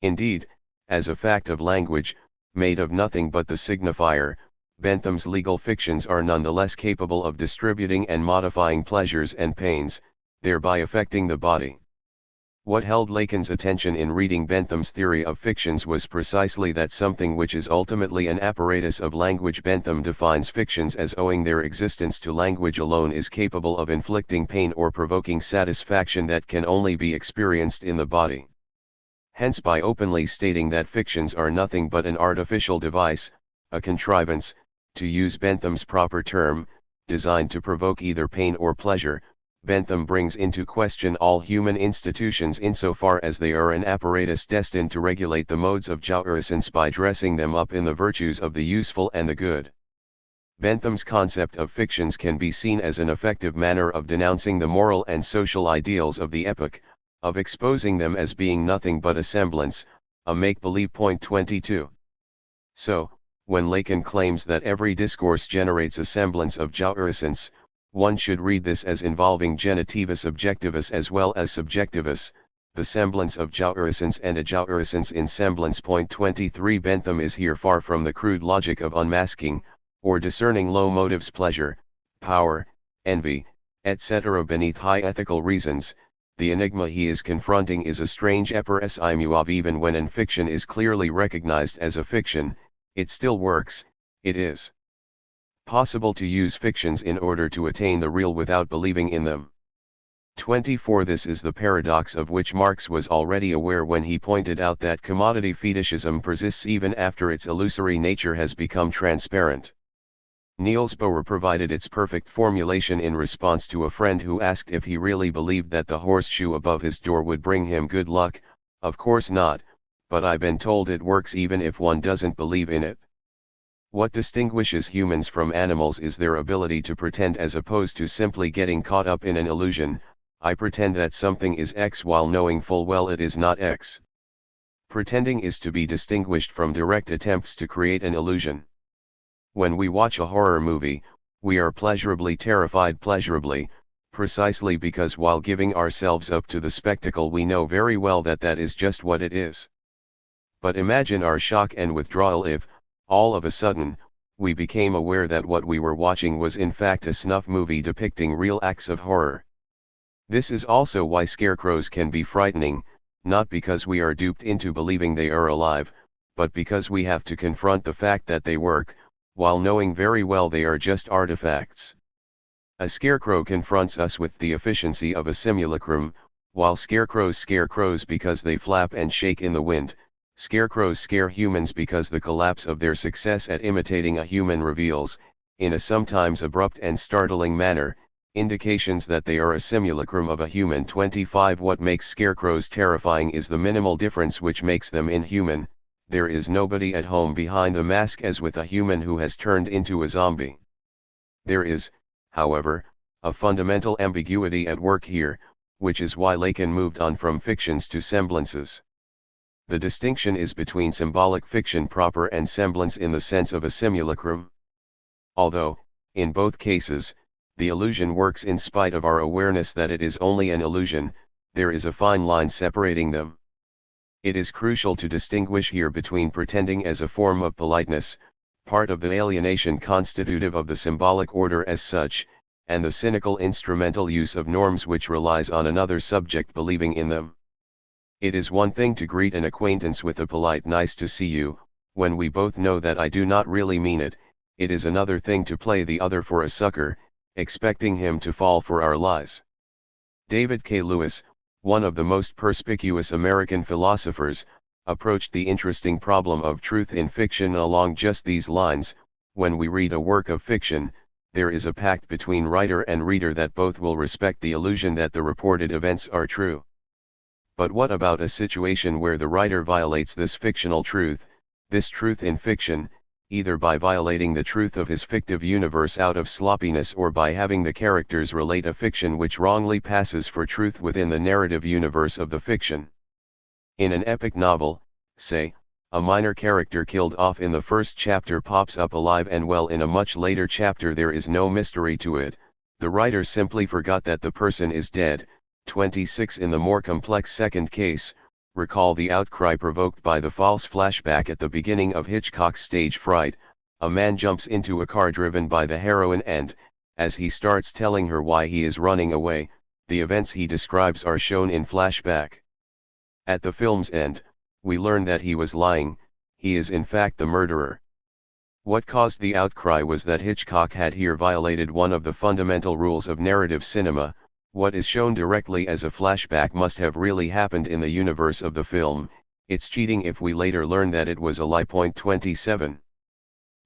Indeed, as a fact of language, made of nothing but the signifier, Bentham's legal fictions are nonetheless capable of distributing and modifying pleasures and pains, thereby affecting the body. What held Lacan's attention in reading Bentham's theory of fictions was precisely that something which is ultimately an apparatus of language. Bentham defines fictions as owing their existence to language alone is capable of inflicting pain or provoking satisfaction that can only be experienced in the body. Hence, by openly stating that fictions are nothing but an artificial device, a contrivance, to use Bentham's proper term, designed to provoke either pain or pleasure, Bentham brings into question all human institutions insofar as they are an apparatus destined to regulate the modes of jouissance by dressing them up in the virtues of the useful and the good. Bentham's concept of fictions can be seen as an effective manner of denouncing the moral and social ideals of the epoch, of exposing them as being nothing but a semblance, a make-believe. Point 22. So, when Lacan claims that every discourse generates a semblance of jouissance, one should read this as involving genitivus objectivus as well as subjectivus, the semblance of jouissance and a jouissance in semblance. Point 23. Bentham is here far from the crude logic of unmasking, or discerning low motives, pleasure, power, envy, etc. beneath high ethical reasons. The enigma he is confronting is a strange epiresimu. Even when an fiction is clearly recognized as a fiction, it still works. It is possible to use fictions in order to attain the real without believing in them. 24. This is the paradox of which Marx was already aware when he pointed out that commodity fetishism persists even after its illusory nature has become transparent. Niels Bohr provided its perfect formulation in response to a friend who asked if he really believed that the horseshoe above his door would bring him good luck. Of course not, but I've been told it works even if one doesn't believe in it. What distinguishes humans from animals is their ability to pretend as opposed to simply getting caught up in an illusion. I pretend that something is X while knowing full well it is not X. Pretending is to be distinguished from direct attempts to create an illusion. When we watch a horror movie, we are pleasurably terrified precisely because while giving ourselves up to the spectacle we know very well that that is just what it is. But imagine our shock and withdrawal if, all of a sudden, we became aware that what we were watching was in fact a snuff movie depicting real acts of horror. This is also why scarecrows can be frightening, not because we are duped into believing they are alive, but because we have to confront the fact that they work, while knowing very well they are just artifacts. A scarecrow confronts us with the efficiency of a simulacrum, while scarecrows because they flap and shake in the wind. Scarecrows scare humans because the collapse of their success at imitating a human reveals, in a sometimes abrupt and startling manner, indications that they are a simulacrum of a human. 25 What makes scarecrows terrifying is the minimal difference which makes them inhuman. There is nobody at home behind the mask as with a human who has turned into a zombie. There is, however, a fundamental ambiguity at work here, which is why Lacan moved on from fictions to semblances. The distinction is between symbolic fiction proper and semblance in the sense of a simulacrum. Although, in both cases, the illusion works in spite of our awareness that it is only an illusion, there is a fine line separating them. It is crucial to distinguish here between pretending as a form of politeness, part of the alienation constitutive of the symbolic order as such, and the cynical instrumental use of norms which relies on another subject believing in them. It is one thing to greet an acquaintance with a polite "nice to see you," when we both know that I do not really mean it. It is another thing to play the other for a sucker, expecting him to fall for our lies. David K. Lewis, one of the most perspicuous American philosophers, approached the interesting problem of truth in fiction along just these lines: when we read a work of fiction, there is a pact between writer and reader that both will respect the illusion that the reported events are true. But what about a situation where the writer violates this fictional truth, this truth in fiction, either by violating the truth of his fictive universe out of sloppiness or by having the characters relate a fiction which wrongly passes for truth within the narrative universe of the fiction? In an epic novel, say, a minor character killed off in the first chapter pops up alive and well in a much later chapter. There is no mystery to it, the writer simply forgot that the person is dead. 26 In the more complex second case, recall the outcry provoked by the false flashback at the beginning of Hitchcock's Stage Fright. A man jumps into a car driven by the heroine and, as he starts telling her why he is running away, the events he describes are shown in flashback. At the film's end, we learn that he was lying, he is in fact the murderer. What caused the outcry was that Hitchcock had here violated one of the fundamental rules of narrative cinema. What is shown directly as a flashback must have really happened in the universe of the film. It's cheating if we later learn that it was a lie. 27.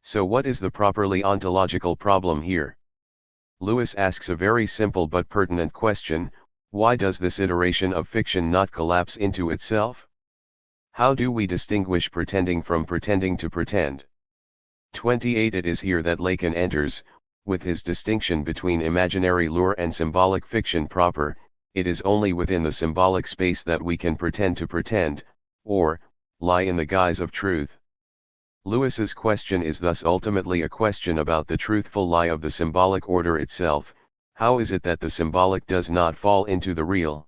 So what is the properly ontological problem here? Lewis asks a very simple but pertinent question: why does this iteration of fiction not collapse into itself? How do we distinguish pretending from pretending to pretend? 28 It is here that Lacan enters, with his distinction between imaginary lure and symbolic fiction proper. It is only within the symbolic space that we can pretend to pretend, or, lie in the guise of truth. Lewis's question is thus ultimately a question about the truthful lie of the symbolic order itself. How is it that the symbolic does not fall into the real?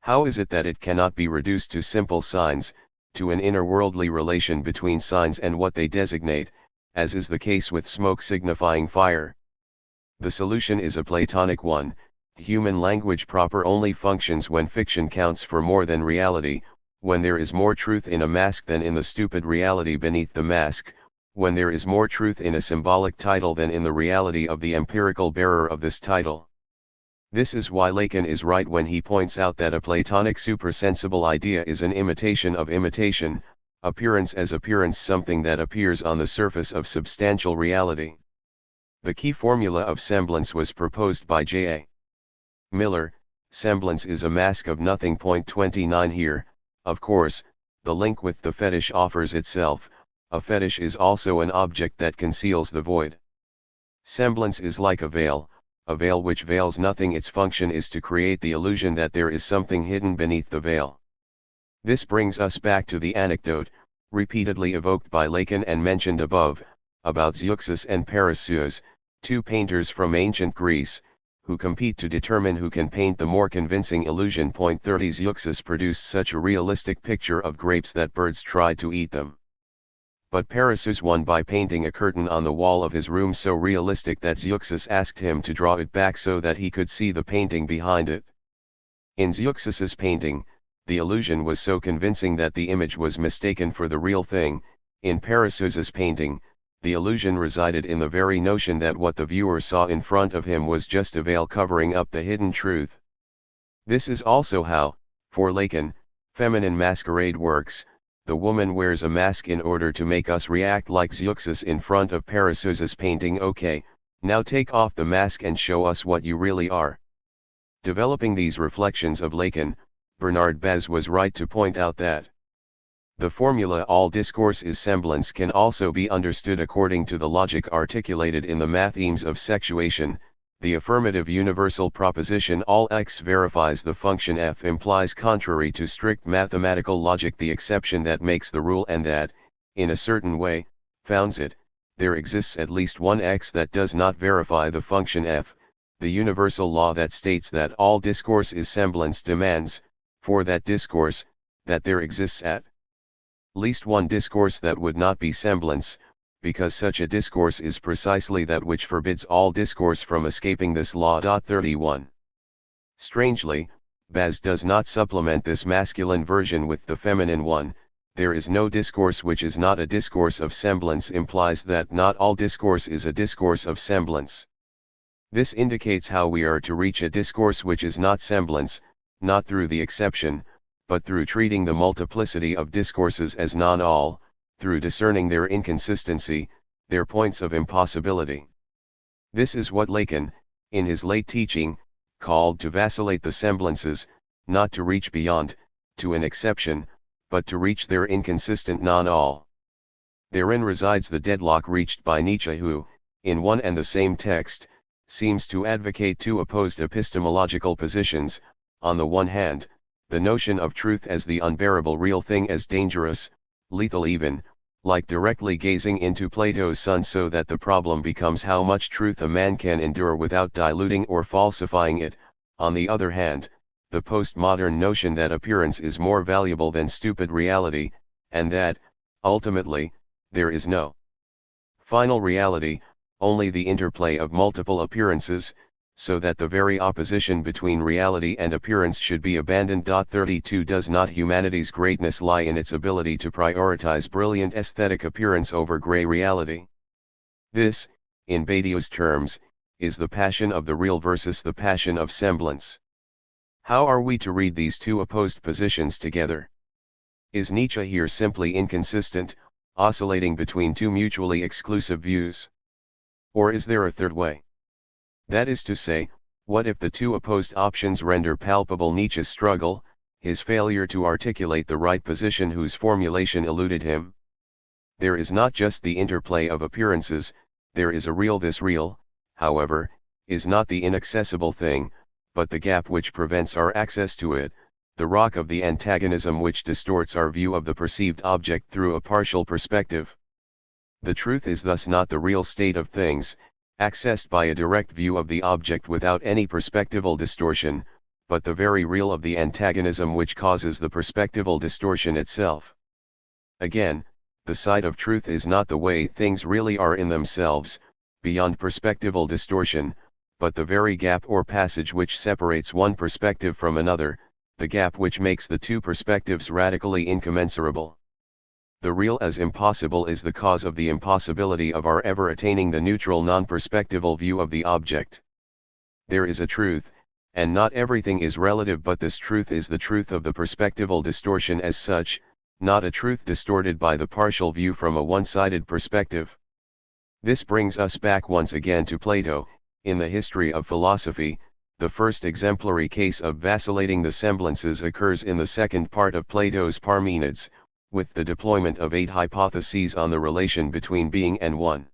How is it that it cannot be reduced to simple signs, to an inner-worldly relation between signs and what they designate, as is the case with smoke signifying fire? The solution is a Platonic one. Human language proper only functions when fiction counts for more than reality, when there is more truth in a mask than in the stupid reality beneath the mask, when there is more truth in a symbolic title than in the reality of the empirical bearer of this title. This is why Lacan is right when he points out that a Platonic supersensible idea is an imitation of imitation, appearance as appearance, something that appears on the surface of substantial reality. The key formula of semblance was proposed by J.A. Miller. Semblance is a mask of nothing. 29 Here, of course, the link with the fetish offers itself. A fetish is also an object that conceals the void. Semblance is like a veil which veils nothing. Its function is to create the illusion that there is something hidden beneath the veil. This brings us back to the anecdote, repeatedly evoked by Lacan and mentioned above, about Zeuxis and Perseus, two painters from ancient Greece, who compete to determine who can paint the more convincing illusion. 30 Zeuxis produced such a realistic picture of grapes that birds tried to eat them. But Perseus won by painting a curtain on the wall of his room so realistic that Zeuxis asked him to draw it back so that he could see the painting behind it. In Zeuxis's painting, the illusion was so convincing that the image was mistaken for the real thing. In Perseus's painting, the illusion resided in the very notion that what the viewer saw in front of him was just a veil covering up the hidden truth. This is also how, for Lacan, feminine masquerade works. The woman wears a mask in order to make us react like Zeuxis in front of Perseus's painting. Okay, now take off the mask and show us what you really are. Developing these reflections of Lacan, Bernard Baz was right to point out that the formula all discourse is semblance can also be understood according to the logic articulated in the mathemes of sexuation. The affirmative universal proposition all x verifies the function f implies, contrary to strict mathematical logic, the exception that makes the rule and that, in a certain way, founds it. There exists at least one x that does not verify the function f. The universal law that states that all discourse is semblance demands, for that discourse, that there exists at least one discourse that would not be semblance, because such a discourse is precisely that which forbids all discourse from escaping this law. 31. Strangely, Baz does not supplement this masculine version with the feminine one. There is no discourse which is not a discourse of semblance implies that not all discourse is a discourse of semblance. This indicates how we are to reach a discourse which is not semblance, not through the exception, but through treating the multiplicity of discourses as non-all, through discerning their inconsistency, their points of impossibility. This is what Lacan, in his late teaching, called to vacillate the semblances, not to reach beyond, to an exception, but to reach their inconsistent non-all. Therein resides the deadlock reached by Nietzsche who, in one and the same text, seems to advocate two opposed epistemological positions. On the one hand, the notion of truth as the unbearable real thing as dangerous, lethal even, like directly gazing into Plato's sun, so that the problem becomes how much truth a man can endure without diluting or falsifying it. On the other hand, the postmodern notion that appearance is more valuable than stupid reality, and that, ultimately, there is no final reality, only the interplay of multiple appearances, so that the very opposition between reality and appearance should be abandoned. 32 Does not humanity's greatness lie in its ability to prioritize brilliant aesthetic appearance over gray reality? This, in Badiou's terms, is the passion of the real versus the passion of semblance. How are we to read these two opposed positions together? Is Nietzsche here simply inconsistent, oscillating between two mutually exclusive views? Or is there a third way? That is to say, what if the two opposed options render palpable Nietzsche's struggle, his failure to articulate the right position whose formulation eluded him? There is not just the interplay of appearances, there is a real. This real, however, is not the inaccessible thing, but the gap which prevents our access to it, the rock of the antagonism which distorts our view of the perceived object through a partial perspective. The truth is thus not the real state of things, accessed by a direct view of the object without any perspectival distortion, but the very real of the antagonism which causes the perspectival distortion itself. Again, the side of truth is not the way things really are in themselves, beyond perspectival distortion, but the very gap or passage which separates one perspective from another, the gap which makes the two perspectives radically incommensurable. The real as impossible is the cause of the impossibility of our ever attaining the neutral non-perspectival view of the object. There is a truth, and not everything is relative, but this truth is the truth of the perspectival distortion as such, not a truth distorted by the partial view from a one-sided perspective. This brings us back once again to Plato. In the history of philosophy, the first exemplary case of vacillating the semblances occurs in the second part of Plato's Parmenides, with the deployment of 8 hypotheses on the relation between being and one.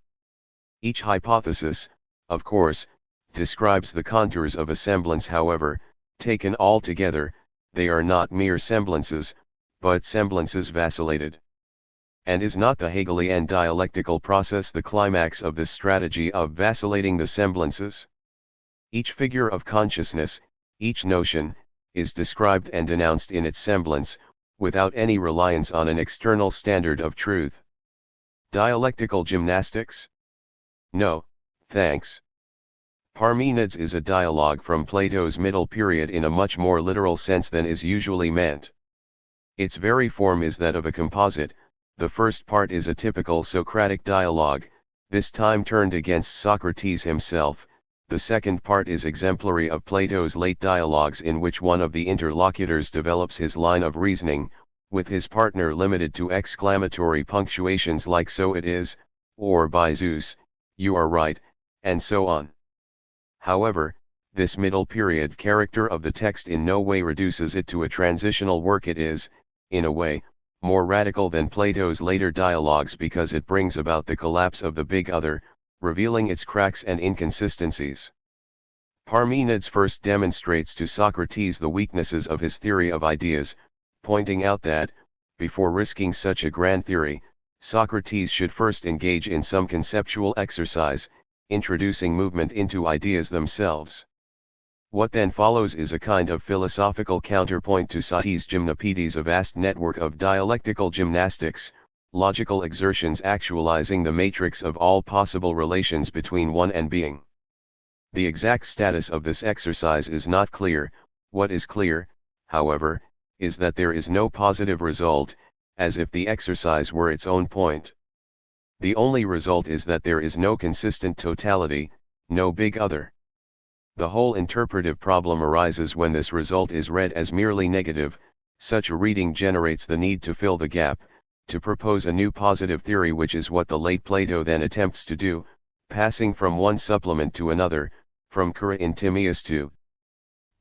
Each hypothesis, of course, describes the contours of a semblance. However, taken all together, they are not mere semblances, but semblances vacillated. And is not the Hegelian dialectical process the climax of this strategy of vacillating the semblances? Each figure of consciousness, each notion, is described and denounced in its semblance, without any reliance on an external standard of truth. Dialectical gymnastics? No, thanks. Parmenides is a dialogue from Plato's middle period in a much more literal sense than is usually meant. Its very form is that of a composite. The first part is a typical Socratic dialogue, this time turned against Socrates himself. The second part is exemplary of Plato's late dialogues, in which one of the interlocutors develops his line of reasoning, with his partner limited to exclamatory punctuations like "so it is," or "by Zeus, you are right," and so on. However, this middle period character of the text in no way reduces it to a transitional work. It is, in a way, more radical than Plato's later dialogues because it brings about the collapse of the big other, revealing its cracks and inconsistencies. Parmenides first demonstrates to Socrates the weaknesses of his theory of ideas, pointing out that, before risking such a grand theory, Socrates should first engage in some conceptual exercise, introducing movement into ideas themselves. What then follows is a kind of philosophical counterpoint to Socrates' gymnopedes, a vast network of dialectical gymnastics, logical exertions actualizing the matrix of all possible relations between one and being. The exact status of this exercise is not clear. What is clear, however, is that there is no positive result, as if the exercise were its own point. The only result is that there is no consistent totality, no big other. The whole interpretive problem arises when this result is read as merely negative. Such a reading generates the need to fill the gap, to propose a new positive theory, which is what the late Plato then attempts to do, passing from one supplement to another, from cura in Timaeus to.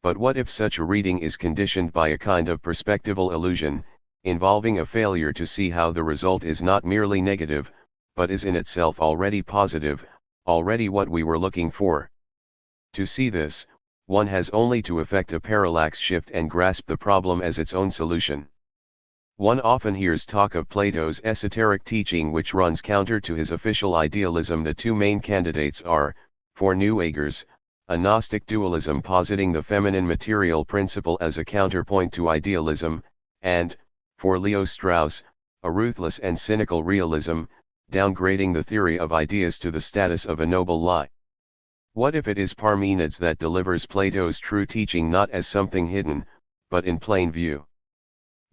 But what if such a reading is conditioned by a kind of perspectival illusion, involving a failure to see how the result is not merely negative, but is in itself already positive, already what we were looking for? To see this, one has only to effect a parallax shift and grasp the problem as its own solution. One often hears talk of Plato's esoteric teaching which runs counter to his official idealism. The two main candidates are, for New Agers, a Gnostic dualism positing the feminine material principle as a counterpoint to idealism, and, for Leo Strauss, a ruthless and cynical realism, downgrading the theory of ideas to the status of a noble lie. What if it is Parmenides that delivers Plato's true teaching not as something hidden, but in plain view?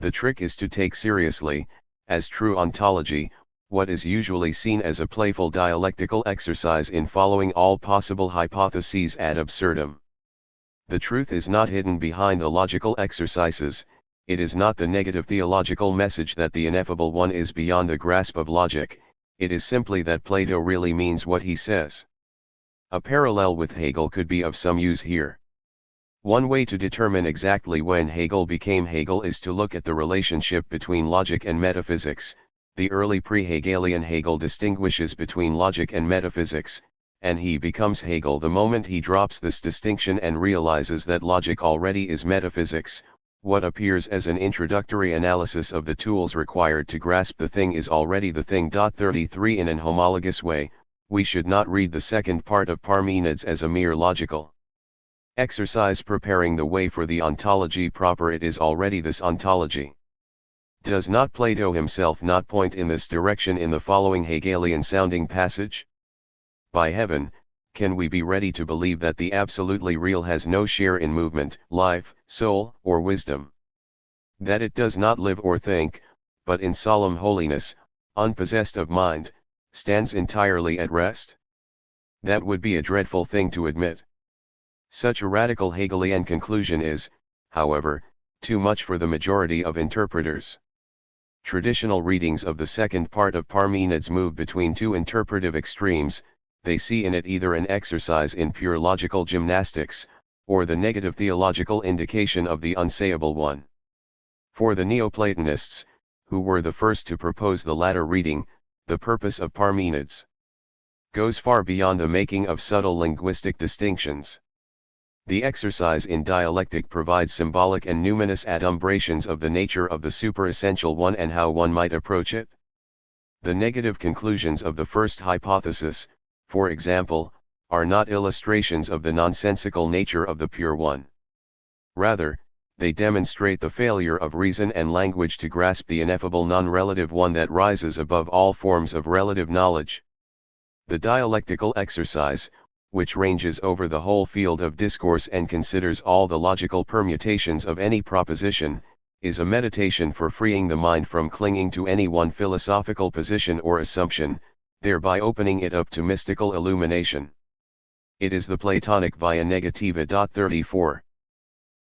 The trick is to take seriously, as true ontology, what is usually seen as a playful dialectical exercise in following all possible hypotheses ad absurdum. The truth is not hidden behind the logical exercises. It is not the negative theological message that the ineffable one is beyond the grasp of logic. It is simply that Plato really means what he says. A parallel with Hegel could be of some use here. One way to determine exactly when Hegel became Hegel is to look at the relationship between logic and metaphysics. The early pre-Hegelian Hegel distinguishes between logic and metaphysics, and he becomes Hegel the moment he drops this distinction and realizes that logic already is metaphysics. What appears as an introductory analysis of the tools required to grasp the thing is already the thing. 33 In an homologous way, we should not read the second part of Parmenides as a mere logical exercise preparing the way for the ontology proper. It is already this ontology. Does not Plato himself not point in this direction in the following Hegelian-sounding passage? By heaven, can we be ready to believe that the absolutely real has no share in movement, life, soul, or wisdom? That it does not live or think, but in solemn holiness, unpossessed of mind, stands entirely at rest? That would be a dreadful thing to admit. Such a radical Hegelian conclusion is, however, too much for the majority of interpreters. Traditional readings of the second part of Parmenides move between two interpretive extremes. They see in it either an exercise in pure logical gymnastics, or the negative theological indication of the unsayable one. For the Neoplatonists, who were the first to propose the latter reading, the purpose of Parmenides goes far beyond the making of subtle linguistic distinctions. The exercise in dialectic provides symbolic and numinous adumbrations of the nature of the superessential one and how one might approach it. The negative conclusions of the first hypothesis, for example, are not illustrations of the nonsensical nature of the pure one. Rather, they demonstrate the failure of reason and language to grasp the ineffable non-relative one that rises above all forms of relative knowledge. The dialectical exercise, which ranges over the whole field of discourse and considers all the logical permutations of any proposition, is a meditation for freeing the mind from clinging to any one philosophical position or assumption, thereby opening it up to mystical illumination. It is the Platonic via negativa. 34.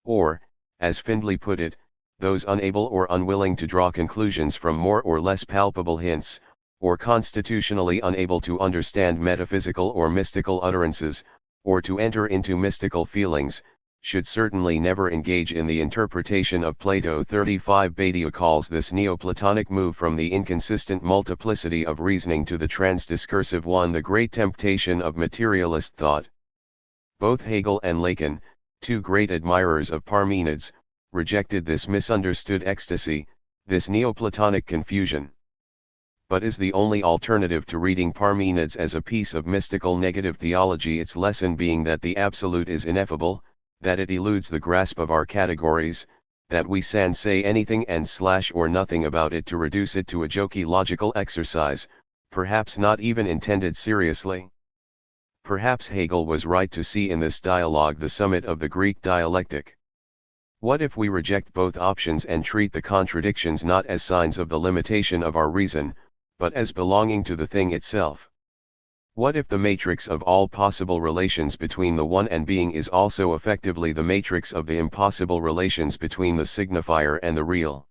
Or, as Findlay put it, those unable or unwilling to draw conclusions from more or less palpable hints, or constitutionally unable to understand metaphysical or mystical utterances, or to enter into mystical feelings, should certainly never engage in the interpretation of Plato. 35. Badiou calls this Neoplatonic move from the inconsistent multiplicity of reasoning to the transdiscursive one the great temptation of materialist thought. Both Hegel and Lacan, two great admirers of Parmenides, rejected this misunderstood ecstasy, this Neoplatonic confusion. But is the only alternative to reading Parmenides as a piece of mystical negative theology its lesson being that the absolute is ineffable, that it eludes the grasp of our categories, that we can say anything and slash or nothing about it to reduce it to a jokey logical exercise, perhaps not even intended seriously? Perhaps Hegel was right to see in this dialogue the summit of the Greek dialectic. What if we reject both options and treat the contradictions not as signs of the limitation of our reason, but as belonging to the thing itself? What if the matrix of all possible relations between the one and being is also effectively the matrix of the impossible relations between the signifier and the real?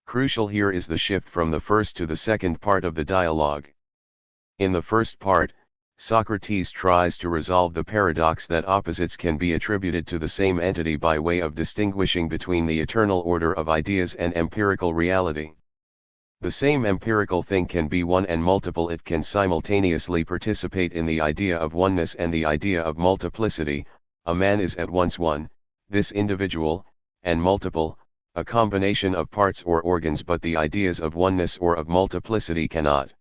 Crucial here is the shift from the first to the second part of the dialogue. In the first part, Socrates tries to resolve the paradox that opposites can be attributed to the same entity by way of distinguishing between the eternal order of ideas and empirical reality. The same empirical thing can be one and multiple. It can simultaneously participate in the idea of oneness and the idea of multiplicity. A man is at once one, this individual, and multiple, a combination of parts or organs, but the ideas of oneness or of multiplicity cannot.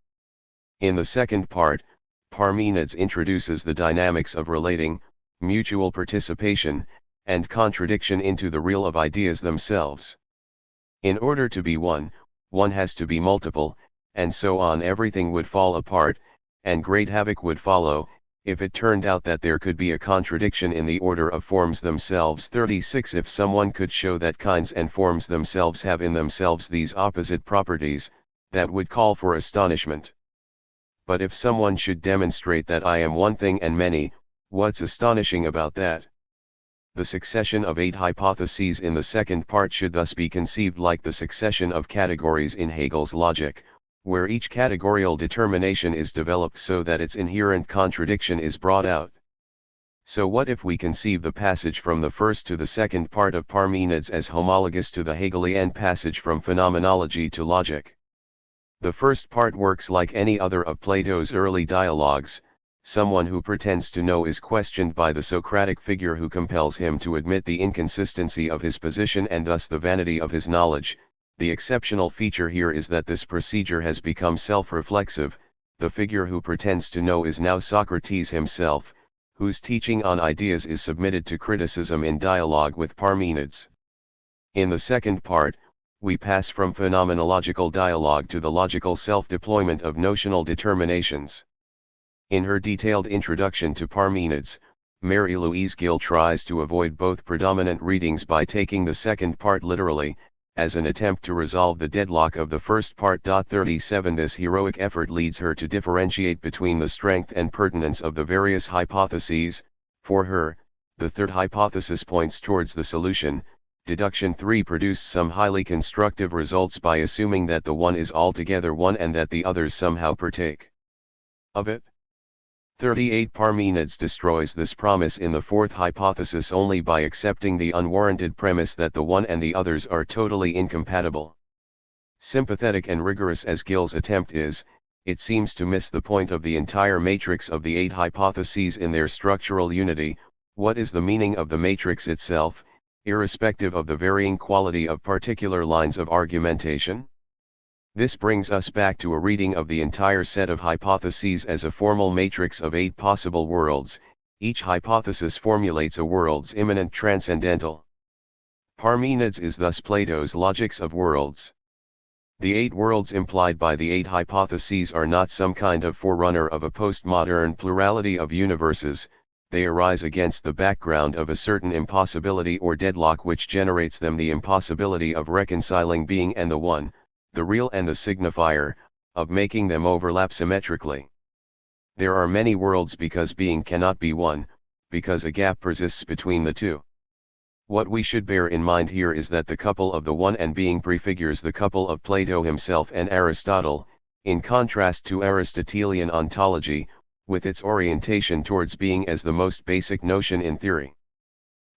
In the second part, Parmenides introduces the dynamics of relating, mutual participation, and contradiction into the real of ideas themselves. In order to be one has to be multiple, and so on. Everything would fall apart, and great havoc would follow, if it turned out that there could be a contradiction in the order of forms themselves. 36. If someone could show that kinds and forms themselves have in themselves these opposite properties, that would call for astonishment. But if someone should demonstrate that I am one thing and many, what's astonishing about that? The succession of 8 hypotheses in the second part should thus be conceived like the succession of categories in Hegel's logic, where each categorical determination is developed so that its inherent contradiction is brought out. So what if we conceive the passage from the first to the second part of Parmenides as homologous to the Hegelian passage from phenomenology to logic? The first part works like any other of Plato's early dialogues. Someone who pretends to know is questioned by the Socratic figure who compels him to admit the inconsistency of his position and thus the vanity of his knowledge. The exceptional feature here is that this procedure has become self-reflexive. The figure who pretends to know is now Socrates himself, whose teaching on ideas is submitted to criticism in dialogue with Parmenides. In the second part, we pass from phenomenological dialogue to the logical self-deployment of notional determinations. In her detailed introduction to Parmenides, Mary-Louise Gill tries to avoid both predominant readings by taking the second part literally, as an attempt to resolve the deadlock of the first part. 37. This heroic effort leads her to differentiate between the strength and pertinence of the various hypotheses. For her, the third hypothesis points towards the solution, Deduction 3 produced some highly constructive results by assuming that the one is altogether one and that the others somehow partake of it. 38 Parmenides destroys this promise in the fourth hypothesis only by accepting the unwarranted premise that the one and the others are totally incompatible. Sympathetic and rigorous as Gill's attempt is, it seems to miss the point of the entire matrix of the 8 hypotheses in their structural unity. What is the meaning of the matrix itself, irrespective of the varying quality of particular lines of argumentation? This brings us back to a reading of the entire set of hypotheses as a formal matrix of 8 possible worlds. Each hypothesis formulates a world's immanent transcendental. Parmenides is thus Plato's logics of worlds. The 8 worlds implied by the 8 hypotheses are not some kind of forerunner of a postmodern plurality of universes. They arise against the background of a certain impossibility or deadlock which generates them, the impossibility of reconciling being and the one, the real and the signifier, of making them overlap symmetrically. There are many worlds because being cannot be one, because a gap persists between the two. What we should bear in mind here is that the couple of the one and being prefigures the couple of Plato himself and Aristotle, in contrast to Aristotelian ontology, with its orientation towards being as the most basic notion in theory.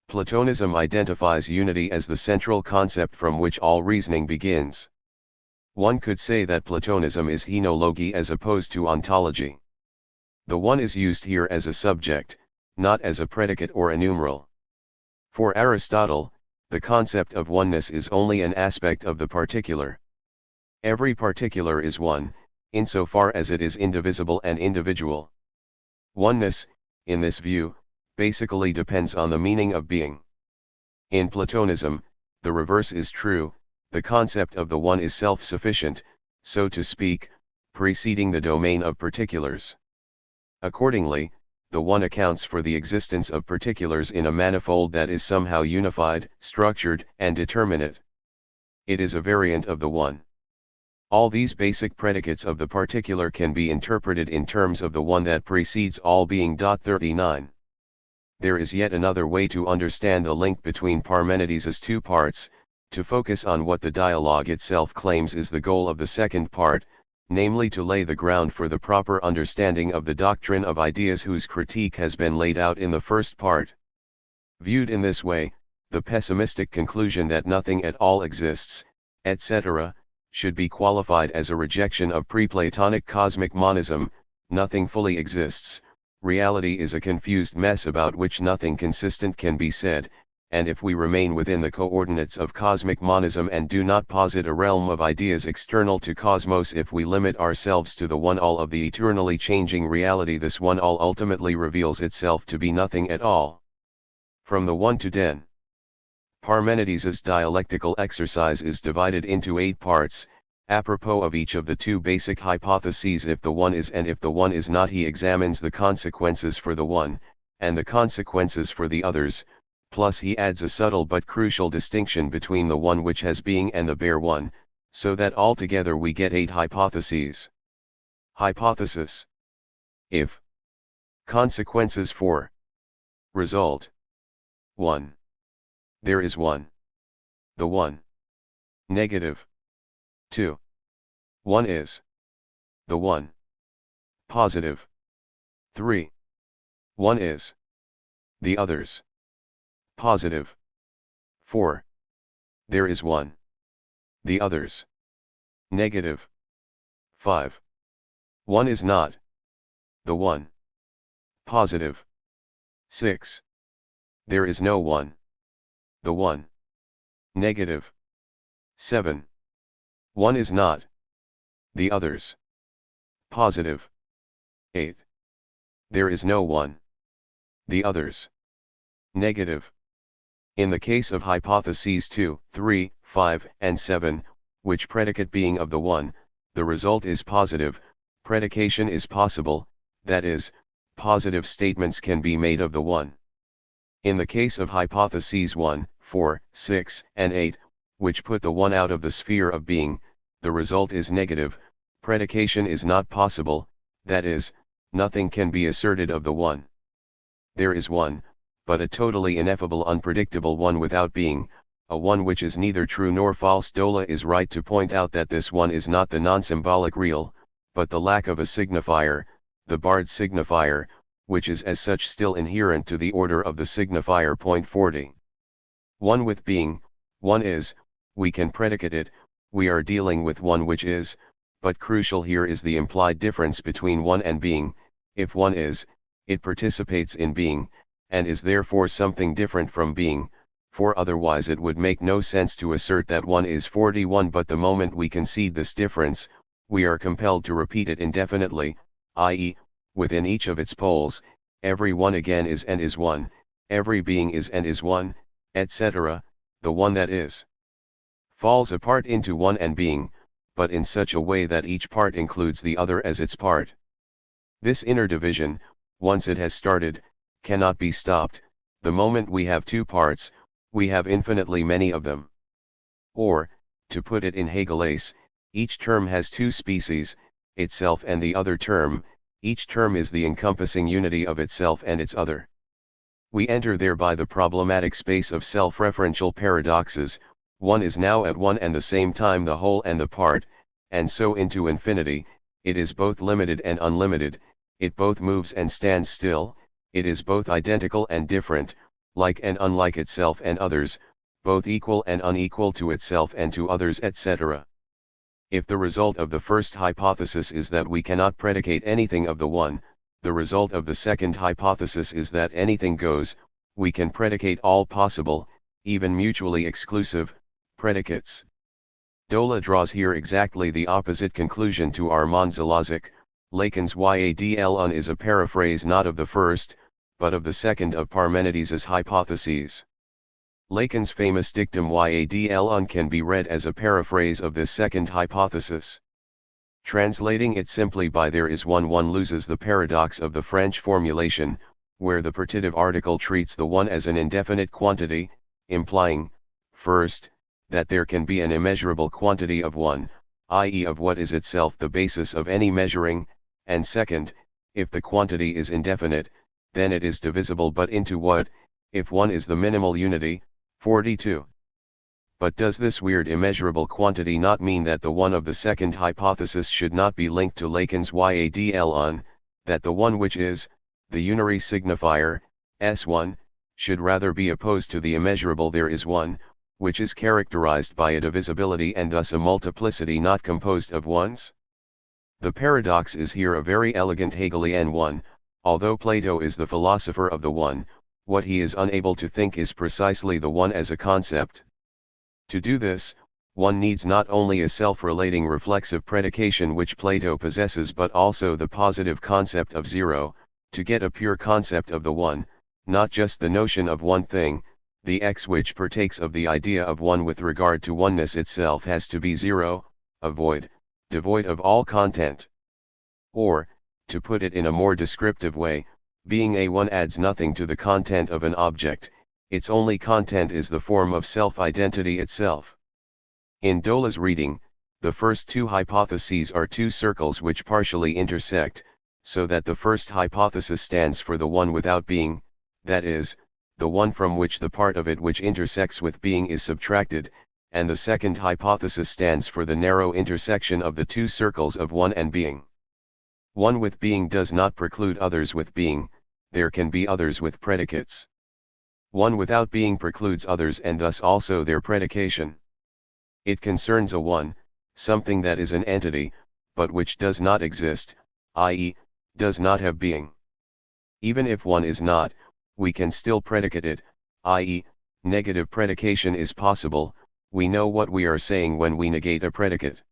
Platonism identifies unity as the central concept from which all reasoning begins. One could say that Platonism is henology as opposed to ontology. The one is used here as a subject, not as a predicate or a numeral. For Aristotle, the concept of oneness is only an aspect of the particular. Every particular is one, insofar as it is indivisible and individual. Oneness, in this view, basically depends on the meaning of being. In Platonism, the reverse is true. The concept of the one is self-sufficient, so to speak, preceding the domain of particulars. Accordingly, the one accounts for the existence of particulars in a manifold that is somehow unified, structured, and determinate. It is a variant of the one. All these basic predicates of the particular can be interpreted in terms of the one that precedes all being. 39. There is yet another way to understand the link between Parmenides' 2 parts, to focus on what the dialogue itself claims is the goal of the second part, namely to lay the ground for the proper understanding of the doctrine of ideas whose critique has been laid out in the first part. Viewed in this way, the pessimistic conclusion that nothing at all exists, etc., should be qualified as a rejection of pre-Platonic cosmic monism. Nothing fully exists, reality is a confused mess about which nothing consistent can be said, and if we remain within the coordinates of cosmic monism and do not posit a realm of ideas external to cosmos, if we limit ourselves to the one-all of the eternally changing reality, this one-all ultimately reveals itself to be nothing at all. From the 1 to 10. Parmenides' dialectical exercise is divided into 8 parts, apropos of each of the 2 basic hypotheses. If the one is and if the one is not, he examines the consequences for the one, and the consequences for the others. Plus he adds a subtle but crucial distinction between the one which has being and the bare one, so that altogether we get 8 hypotheses. Hypothesis. If. Consequences for. Result. 1. There is one. The one. Negative. 2. One is. The one. Positive. 3. One is. The others. Positive. 4. There is one. The others. Negative. 5. One is not. The one. Positive. 6. There is no one. The one. Negative. 7. One is not. The others. Positive. 8. There is no one. The others. Negative. In the case of hypotheses 2, 3, 5, and 7, which predicate being of the one, the result is positive, predication is possible, that is, positive statements can be made of the one. In the case of hypotheses 1, 4, 6, and 8, which put the one out of the sphere of being, the result is negative, predication is not possible, that is, nothing can be asserted of the one. There is one, but a totally ineffable unpredictable one without being, a one which is neither true nor false. Dola is right to point out that this one is not the non-symbolic real, but the lack of a signifier, the barred signifier, which is as such still inherent to the order of the signifier. Point 40. One with being, one is, we can predicate it, we are dealing with one which is, but crucial here is the implied difference between one and being. If one is, it participates in being, and is therefore something different from being, for otherwise it would make no sense to assert that one is 41. But the moment we concede this difference, we are compelled to repeat it indefinitely, i.e., within each of its poles, every one again is and is one, every being is and is one, etc., the one that is falls apart into one and being, but in such a way that each part includes the other as its part. This inner division, once it has started, cannot be stopped. The moment we have two parts, we have infinitely many of them. Or, to put it in Hegelese, each term has two species, itself and the other term. Each term is the encompassing unity of itself and its other. We enter thereby the problematic space of self-referential paradoxes. One is now at one and the same time the whole and the part, and so into infinity. It is both limited and unlimited, it both moves and stands still, it is both identical and different, like and unlike itself and others, both equal and unequal to itself and to others, etc. If the result of the first hypothesis is that we cannot predicate anything of the one, the result of the second hypothesis is that anything goes. We can predicate all possible, even mutually exclusive, predicates. Dola draws here exactly the opposite conclusion to Armand's logic. Lacan's Yadl is a paraphrase not of the first, but of the second of Parmenides's hypotheses. Lacan's famous dictum Yadl can be read as a paraphrase of this second hypothesis. Translating it simply by there is one loses the paradox of the French formulation, where the partitive article treats the one as an indefinite quantity, implying, first, that there can be an immeasurable quantity of one, i.e. of what is itself the basis of any measuring, and second, if the quantity is indefinite, then it is divisible but into what, if one is the minimal unity. 42. But does this weird immeasurable quantity not mean that the one of the second hypothesis should not be linked to Lacan's Yadl, that the one which is, the unary signifier, S1, should rather be opposed to the immeasurable there is one, which is characterized by a divisibility and thus a multiplicity not composed of ones? The paradox is here a very elegant Hegelian one. Although Plato is the philosopher of the one, what he is unable to think is precisely the one as a concept. To do this, one needs not only a self-relating reflexive predication which Plato possesses but also the positive concept of zero, to get a pure concept of the one, not just the notion of one thing. The X which partakes of the idea of one with regard to oneness itself has to be zero, a void, devoid of all content. Or, to put it in a more descriptive way, being a one adds nothing to the content of an object, its only content is the form of self-identity itself. In Dola's reading, the first two hypotheses are two circles which partially intersect, so that the first hypothesis stands for the one without being, that is, the one from which the part of it which intersects with being is subtracted, and the second hypothesis stands for the narrow intersection of the two circles of one and being. One with being does not preclude others with being, there can be others with predicates. One without being precludes others and thus also their predication. It concerns a one, something that is an entity, but which does not exist, i.e., does not have being. Even if one is not, we can still predicate it, i.e., negative predication is possible. We know what we are saying when we negate a predicate.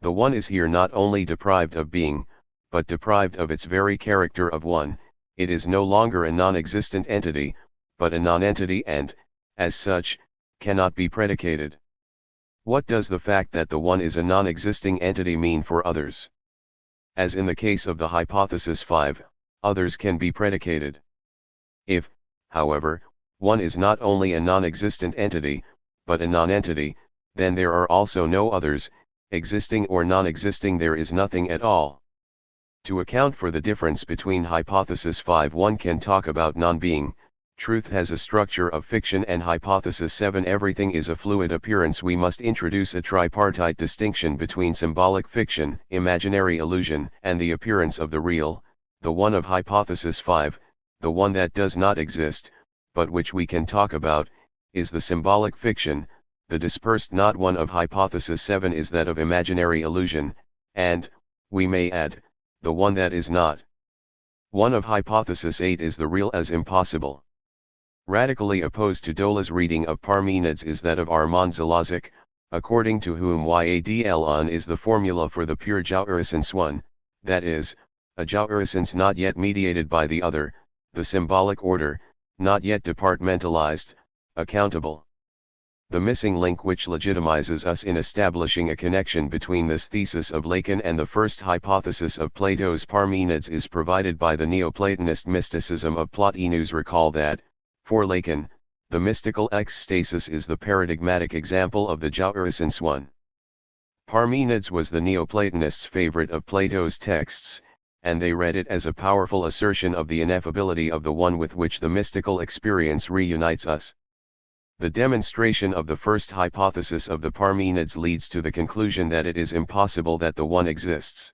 The one is here not only deprived of being, but deprived of its very character of one. It is no longer a non-existent entity, but a non-entity and, as such, cannot be predicated. What does the fact that the one is a non-existing entity mean for others? As in the case of the hypothesis 5, others can be predicated. If, however, one is not only a non-existent entity, but a non-entity, then there are also no others, existing or non-existing there is nothing at all. To account for the difference between hypothesis 5 one can talk about non-being, Truth has a structure of fiction and hypothesis. 7. Everything is a fluid appearance. We must introduce a tripartite distinction between symbolic fiction, imaginary illusion, and the appearance of the real, the one of hypothesis. 5. The one that does not exist, but which we can talk about, is the symbolic fiction, the dispersed not one of hypothesis. 7 is that of imaginary illusion, and, we may add, the one that is not one of hypothesis. 8 is the real as impossible. Radically opposed to Dola's reading of Parmenides is that of Armand Zalazek, according to whom Yadlon is the formula for the pure jouissance one, that is, a jouissance not yet mediated by the other, the symbolic order, not yet departmentalized, accountable. The missing link which legitimizes us in establishing a connection between this thesis of Lacan and the first hypothesis of Plato's Parmenides is provided by the Neoplatonist mysticism of Plotinus. Recall that, for Lacan, the mystical ecstasis is the paradigmatic example of the jouissance one. Parmenides was the Neoplatonists' favorite of Plato's texts, and they read it as a powerful assertion of the ineffability of the one with which the mystical experience reunites us. The demonstration of the first hypothesis of the Parmenides leads to the conclusion that it is impossible that the one exists.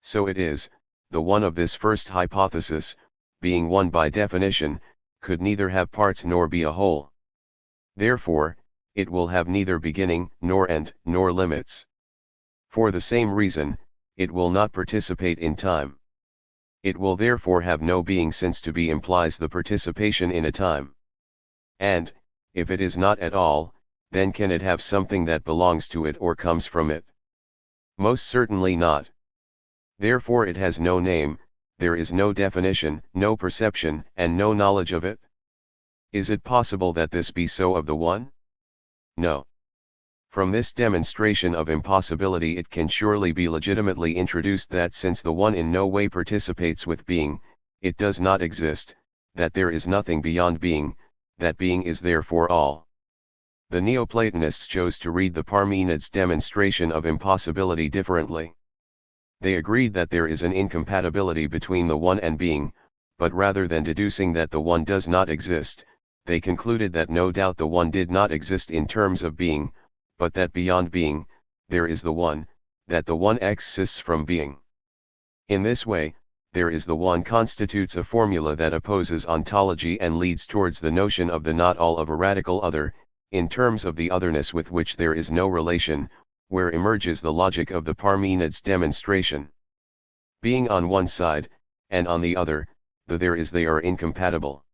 So it is, the one of this first hypothesis, being one by definition, could neither have parts nor be a whole. Therefore, it will have neither beginning, nor end, nor limits. For the same reason, it will not participate in time. It will therefore have no being, since to be implies the participation in a time. And, if it is not at all, then can it have something that belongs to it or comes from it? Most certainly not. Therefore it has no name, there is no definition, no perception, and no knowledge of it. Is it possible that this be so of the one? No. From this demonstration of impossibility it can surely be legitimately introduced that since the one in no way participates with being, it does not exist, that there is nothing beyond being, that being is therefore all. The Neoplatonists chose to read the Parmenides demonstration of impossibility differently. They agreed that there is an incompatibility between the one and being, but rather than deducing that the one does not exist, they concluded that no doubt the one did not exist in terms of being, but that beyond being, there is the one, that the one exists from being. In this way, there is the one constitutes a formula that opposes ontology and leads towards the notion of the not all of a radical other, in terms of the otherness with which there is no relation, where emerges the logic of the Parmenides demonstration. Being on one side, and on the other, the there is they are incompatible.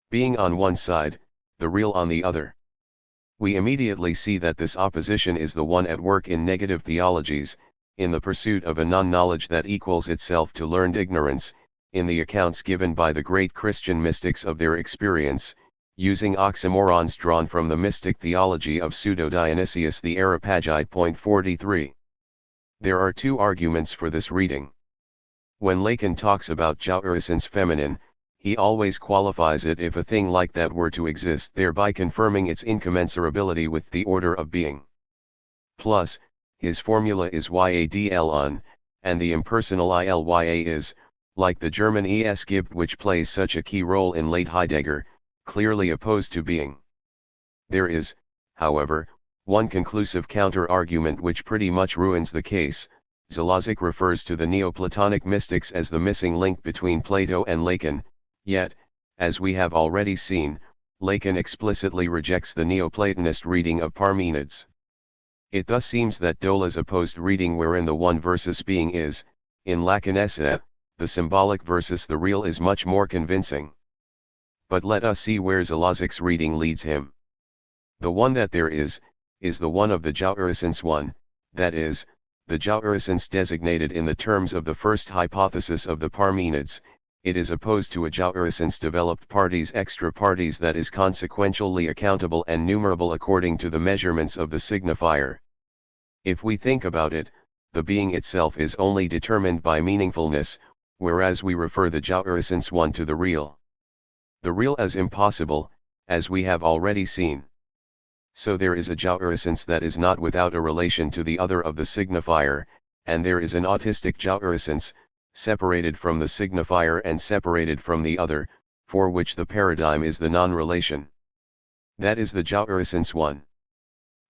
Being on one side, the real on the other. We immediately see that this opposition is the one at work in negative theologies, in the pursuit of a non-knowledge that equals itself to learned ignorance, in the accounts given by the great Christian mystics of their experience, using oxymorons drawn from the mystic theology of Pseudo-Dionysius the Areopagite. 43. There are two arguments for this reading. When Lacan talks about jouissance feminine, he always qualifies it if a thing like that were to exist, thereby confirming its incommensurability with the order of being. Plus, his formula is Yadlon, and the impersonal Ilya is, like the German Es gibt which plays such a key role in late Heidegger, clearly opposed to being. There is, however, one conclusive counter-argument which pretty much ruins the case. Zalazek refers to the Neoplatonic mystics as the missing link between Plato and Lacan, yet, as we have already seen, Lacan explicitly rejects the Neoplatonist reading of Parmenides. It thus seems that Dola's opposed reading wherein the one versus being is, in Lacanese, the symbolic versus the real is much more convincing. But let us see where Zalazek's reading leads him. The one that there is the one of the jouissance one, that is, the jouissance designated in the terms of the first hypothesis of the Parmenides. It is opposed to a jouissance developed parties extra parties that is consequentially accountable and numerable according to the measurements of the signifier. If we think about it, the being itself is only determined by meaningfulness, whereas we refer the jouissance one to the real. The real as impossible, as we have already seen. So there is a jouissance that is not without a relation to the other of the signifier, and there is an autistic jouissance, separated from the signifier and separated from the other, for which the paradigm is the non-relation. That is the joueressence one.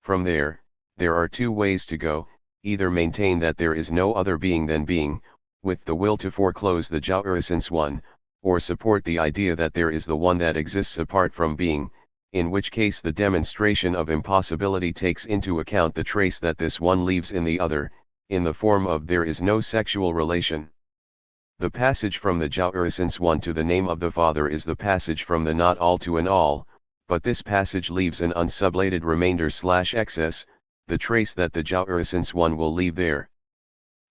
From there are two ways to go: either maintain that there is no other being than being, with the will to foreclose the joueressence one, or support the idea that there is the one that exists apart from being, in which case the demonstration of impossibility takes into account the trace that this one leaves in the other, in the form of there is no sexual relation. The passage from the joueressence one to the name of the Father is the passage from the not all to an all, but this passage leaves an unsublated remainder/excess, the trace that the joueressence one will leave there.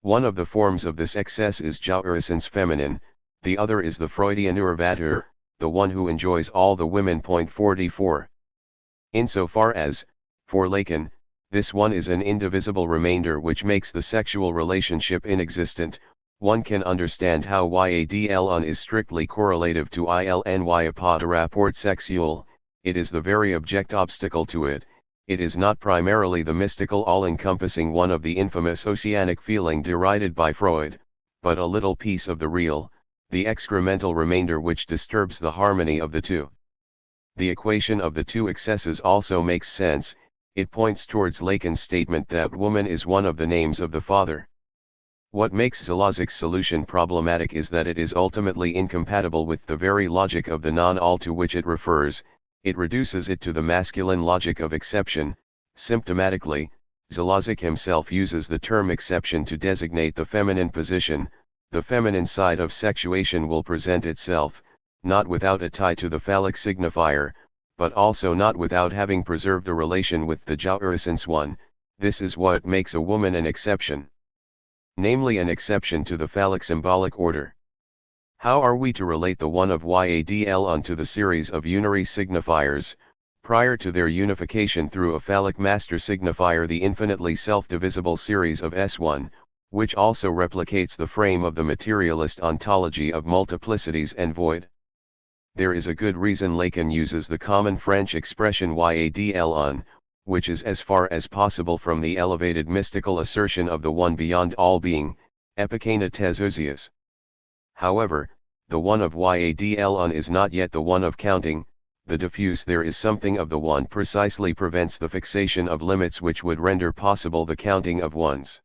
One of the forms of this excess is joueressence feminine, the other is the Freudian Urvater, the one who enjoys all the women. 44. Insofar as, for Lacan, this one is an indivisible remainder which makes the sexual relationship inexistent, one can understand how yadln is strictly correlative to ilny upon rapport sexuel. It is the very object obstacle to it. It is not primarily the mystical all-encompassing one of the infamous oceanic feeling derided by Freud, but a little piece of the real, the excremental remainder which disturbs the harmony of the two. The equation of the two excesses also makes sense. It points towards Lacan's statement that woman is one of the names of the Father. What makes Zalazik's solution problematic is that it is ultimately incompatible with the very logic of the non-all to which it refers. It reduces it to the masculine logic of exception. Symptomatically, Zalazik himself uses the term exception to designate the feminine position. The feminine side of sexuation will present itself, not without a tie to the phallic signifier, but also not without having preserved a relation with the joueressence one. This is what makes a woman an exception. Namely, an exception to the phallic symbolic order. How are we to relate the one of yadln to the series of unary signifiers, prior to their unification through a phallic master signifier, the infinitely self-divisible series of S1, which also replicates the frame of the materialist ontology of multiplicities and void? There is a good reason Lacan uses the common French expression yadln, which is as far as possible from the elevated mystical assertion of the one beyond all being, epikena tes ousias. However, the one of yadln is not yet the one of counting. The diffuse there is something of the one precisely prevents the fixation of limits which would render possible the counting of ones.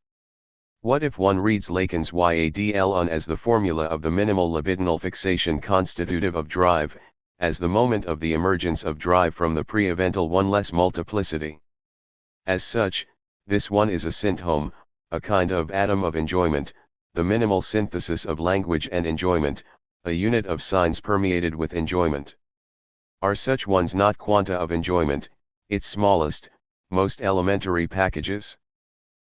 What if one reads Lacan's yadln as the formula of the minimal libidinal fixation constitutive of drive, as the moment of the emergence of drive from the pre-evental one less multiplicity? As such, this one is a synthome, a kind of atom of enjoyment, the minimal synthesis of language and enjoyment, a unit of signs permeated with enjoyment. Are such ones not quanta of enjoyment, its smallest, most elementary packages?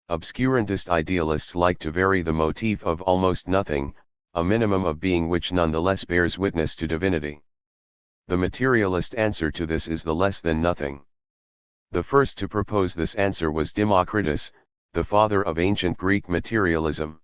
Obscurantist idealists like to vary the motif of almost nothing, a minimum of being which nonetheless bears witness to divinity. The materialist answer to this is the less than nothing. The first to propose this answer was Democritus, the father of ancient Greek materialism.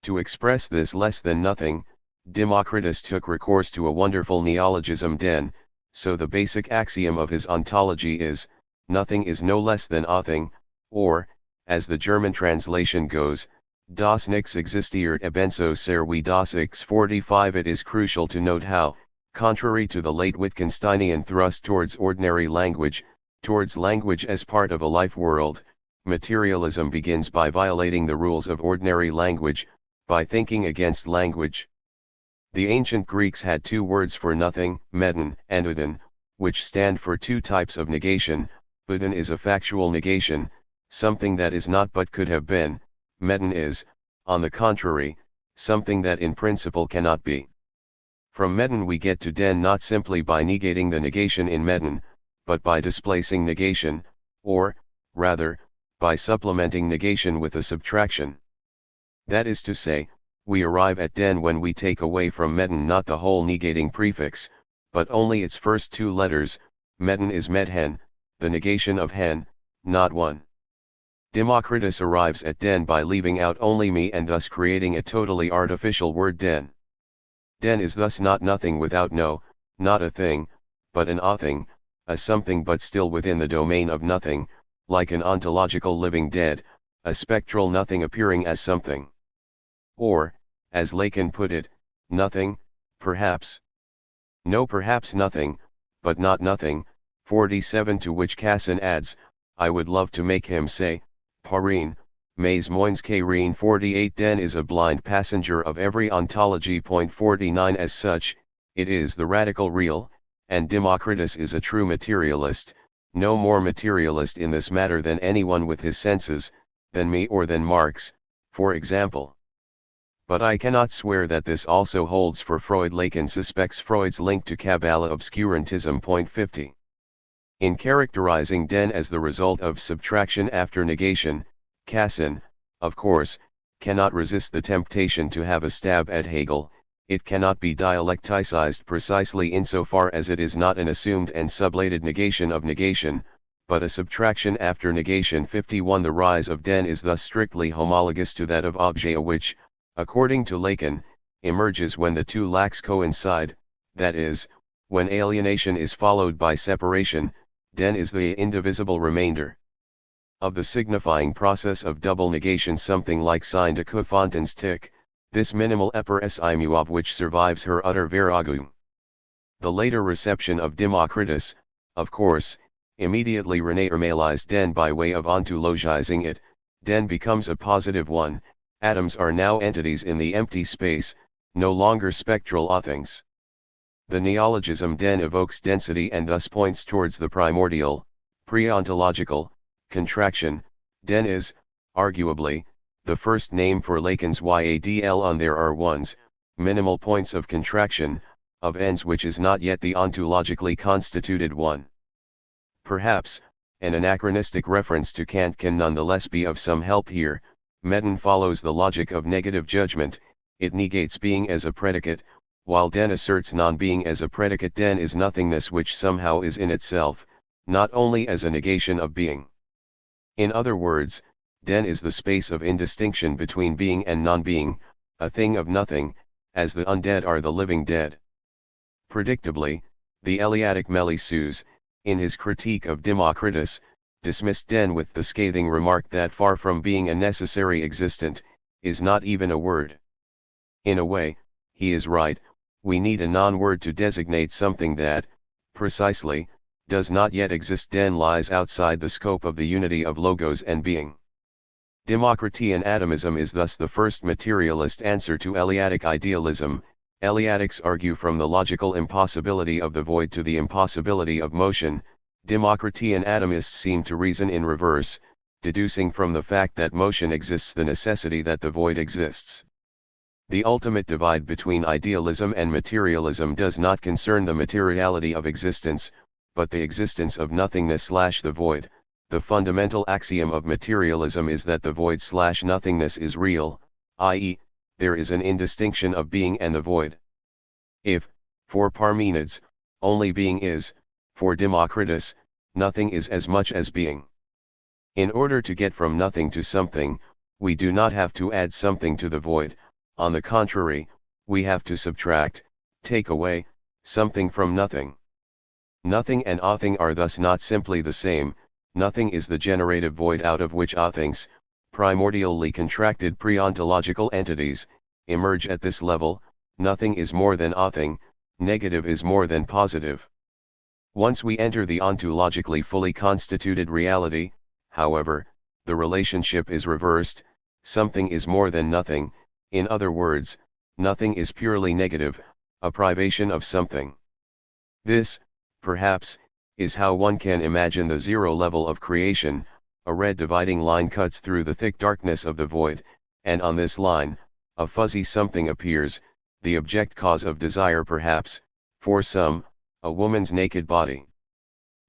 To express this less than nothing, Democritus took recourse to a wonderful neologism den, so the basic axiom of his ontology is, nothing is no less than a thing, or, as the German translation goes, das nix existiert ebenso sehr wie das x. 45. It is crucial to note how, contrary to the late Wittgensteinian thrust towards ordinary language, towards language as part of a life world, materialism begins by violating the rules of ordinary language, by thinking against language. The ancient Greeks had two words for nothing, medon and udon, which stand for two types of negation. Udon is a factual negation, something that is not but could have been. Medon is, on the contrary, something that in principle cannot be. From medon we get to den not simply by negating the negation in medon, but by displacing negation, or, rather, by supplementing negation with a subtraction. That is to say, we arrive at den when we take away from medon not the whole negating prefix, but only its first two letters. Medon is medhen, the negation of hen, not one. Democritus arrives at den by leaving out only me and thus creating a totally artificial word den. Den is thus not nothing without no, not a thing, but an a thing, a something but still within the domain of nothing, like an ontological living dead, a spectral nothing appearing as something. Or, as Lacan put it, nothing, perhaps. No, perhaps nothing, but not nothing. 47, to which Kassin adds, I would love to make him say, Parin, mais moins qu'Arin. 48, Den is a blind passenger of every ontology. 49, as such, it is the radical real, and Democritus is a true materialist, no more materialist in this matter than anyone with his senses, than me or than Marx, for example. But I cannot swear that this also holds for Freud. Lacan suspects Freud's link to Kabbalah obscurantism. 50. In characterizing Den as the result of subtraction after negation, Kassin, of course, cannot resist the temptation to have a stab at Hegel. It cannot be dialecticized precisely insofar as it is not an assumed and sublated negation of negation, but a subtraction after negation. 51. The rise of Den is thus strictly homologous to that of objet, which, according to Lacan, emerges when the two lacks coincide, that is, when alienation is followed by separation. Den is the indivisible remainder of the signifying process of double negation, something like sine de Courfontaines tic, this minimal epr which survives her utter virago. The later reception of Democritus, of course, immediately renaturalized Den by way of ontologizing it. Den becomes a positive one. Atoms are now entities in the empty space, no longer spectral things. The neologism Den evokes density and thus points towards the primordial, pre-ontological, contraction. Den is, arguably, the first name for Lacan's Yadl. There are ones, minimal points of contraction, of ends which is not yet the ontologically constituted one. Perhaps, an anachronistic reference to Kant can nonetheless be of some help here. Meton follows the logic of negative judgment, it negates being as a predicate, while Den asserts non-being as a predicate. Den is nothingness which somehow is in itself, not only as a negation of being. In other words, Den is the space of indistinction between being and non-being, a thing of nothing, as the undead are the living dead. Predictably, the Eleatic Melissus, in his critique of Democritus, dismissed Den with the scathing remark that far from being a necessary existent, is not even a word. In a way, he is right, we need a non-word to designate something that, precisely, does not yet exist. Den lies outside the scope of the unity of logos and being. Democritean atomism is thus the first materialist answer to Eleatic idealism. Eleatics argue from the logical impossibility of the void to the impossibility of motion. Democritean atomists seem to reason in reverse, deducing from the fact that motion exists the necessity that the void exists. The ultimate divide between idealism and materialism does not concern the materiality of existence, but the existence of nothingness/the void. The fundamental axiom of materialism is that the void/nothingness is real, i.e., there is an indistinction of being and the void. If, for Parmenides, only being is, for Democritus, nothing is as much as being. In order to get from nothing to something, we do not have to add something to the void, on the contrary, we have to subtract, take away, something from nothing. Nothing and thing are thus not simply the same. Nothing is the generative void out of which things, primordially contracted pre-ontological entities, emerge at this level. Nothing is more than thing, negative is more than positive. Once we enter the ontologically fully constituted reality, however, the relationship is reversed, something is more than nothing. In other words, nothing is purely negative, a privation of something. This, perhaps, is how one can imagine the zero level of creation. A red dividing line cuts through the thick darkness of the void, and on this line, a fuzzy something appears, the object cause of desire perhaps, for some, a woman's naked body.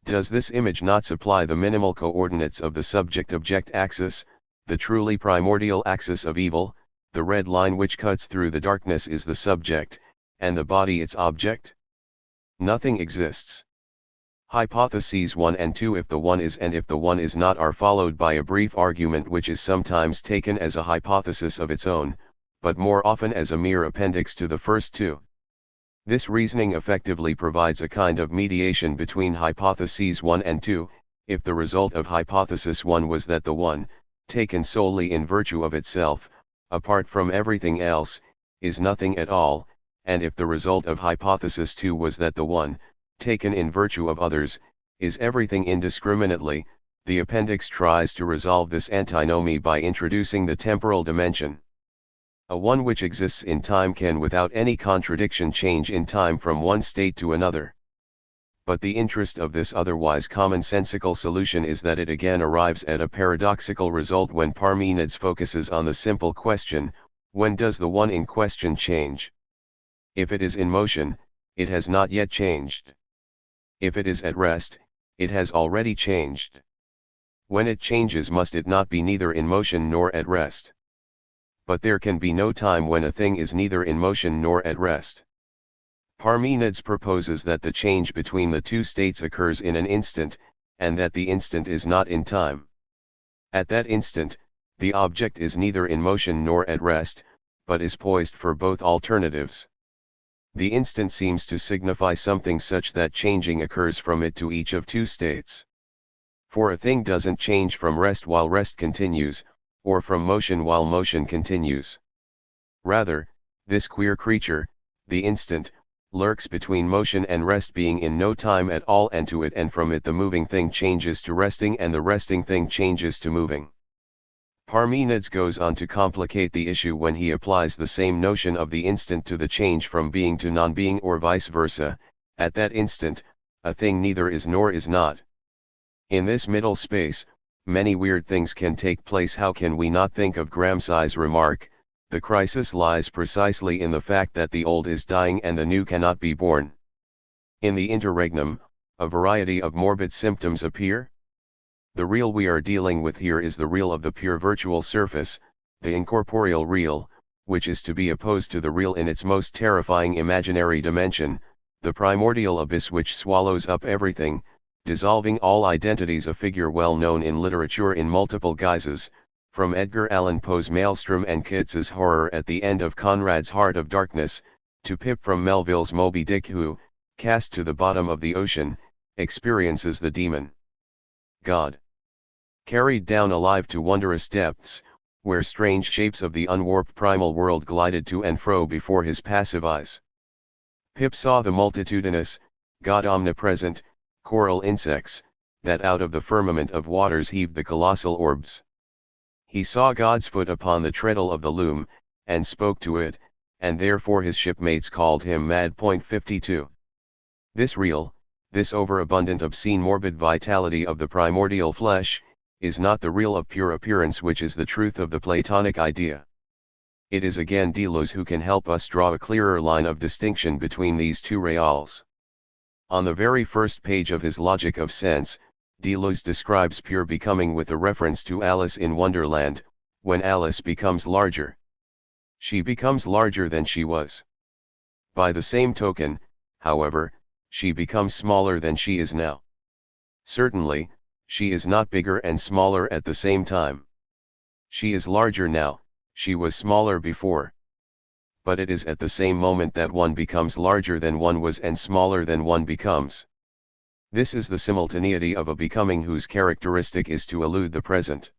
Does this image not supply the minimal coordinates of the subject-object axis, the truly primordial axis of evil? The red line which cuts through the darkness is the subject, and the body its object? Nothing exists. Hypotheses 1 and 2, if the one is and if the one is not, are followed by a brief argument which is sometimes taken as a hypothesis of its own, but more often as a mere appendix to the first two. This reasoning effectively provides a kind of mediation between hypotheses 1 and 2. If the result of hypothesis 1 was that the one, taken solely in virtue of itself, apart from everything else, is nothing at all, and if the result of hypothesis 2 was that the one, taken in virtue of others, is everything indiscriminately, the appendix tries to resolve this antinomy by introducing the temporal dimension. A one which exists in time can without any contradiction change in time from one state to another. But the interest of this otherwise commonsensical solution is that it again arrives at a paradoxical result when Parmenides focuses on the simple question, when does the one in question change? If it is in motion, it has not yet changed. If it is at rest, it has already changed. When it changes, must it not be neither in motion nor at rest? But there can be no time when a thing is neither in motion nor at rest. Parmenides proposes that the change between the two states occurs in an instant, and that the instant is not in time. At that instant, the object is neither in motion nor at rest, but is poised for both alternatives. The instant seems to signify something such that changing occurs from it to each of two states. For a thing doesn't change from rest while rest continues, or from motion while motion continues. Rather, this queer creature, the instant, lurks between motion and rest, being in no time at all, and to it and from it the moving thing changes to resting and the resting thing changes to moving. Parmenides goes on to complicate the issue when he applies the same notion of the instant to the change from being to non-being or vice versa. At that instant, a thing neither is nor is not. In this middle space, many weird things can take place. How can we not think of Gramsci's remark, the crisis lies precisely in the fact that the old is dying and the new cannot be born. In the interregnum, a variety of morbid symptoms appear. The real we are dealing with here is the real of the pure virtual surface, the incorporeal real, which is to be opposed to the real in its most terrifying imaginary dimension, the primordial abyss which swallows up everything, dissolving all identities. A figure well known in literature in multiple guises, from Edgar Allan Poe's Maelstrom and Keats's horror at the end of Conrad's Heart of Darkness, to Pip from Melville's Moby Dick, who, cast to the bottom of the ocean, experiences the demon God, carried down alive to wondrous depths, where strange shapes of the unwarped primal world glided to and fro before his passive eyes. Pip saw the multitudinous, God omnipresent, coral insects, that out of the firmament of waters heaved the colossal orbs. He saw God's foot upon the treadle of the loom, and spoke to it, and therefore his shipmates called him mad. 52. This real, this overabundant obscene morbid vitality of the primordial flesh, is not the real of pure appearance which is the truth of the Platonic idea. It is again Deleuze who can help us draw a clearer line of distinction between these two reals. On the very first page of his Logic of Sense, Deleuze describes pure becoming with a reference to Alice in Wonderland, when Alice becomes larger. She becomes larger than she was. By the same token, however, she becomes smaller than she is now. Certainly, she is not bigger and smaller at the same time. She is larger now, she was smaller before. But it is at the same moment that one becomes larger than one was and smaller than one becomes. This is the simultaneity of a becoming whose characteristic is to elude the present.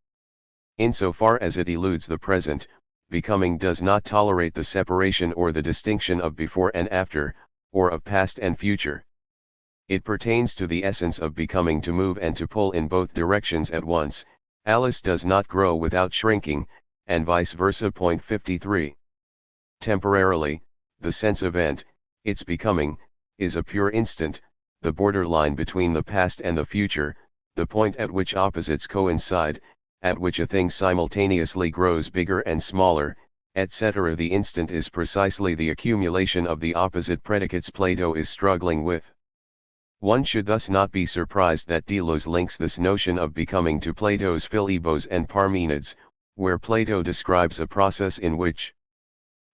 Insofar as it eludes the present, becoming does not tolerate the separation or the distinction of before and after, or of past and future. It pertains to the essence of becoming to move and to pull in both directions at once. Alice does not grow without shrinking, and vice versa. 53. Temporarily, the sense event, its becoming, is a pure instant, the borderline between the past and the future, the point at which opposites coincide, at which a thing simultaneously grows bigger and smaller, etc. The instant is precisely the accumulation of the opposite predicates Plato is struggling with. One should thus not be surprised that Deleuze links this notion of becoming to Plato's Philebos and Parmenides, where Plato describes a process in which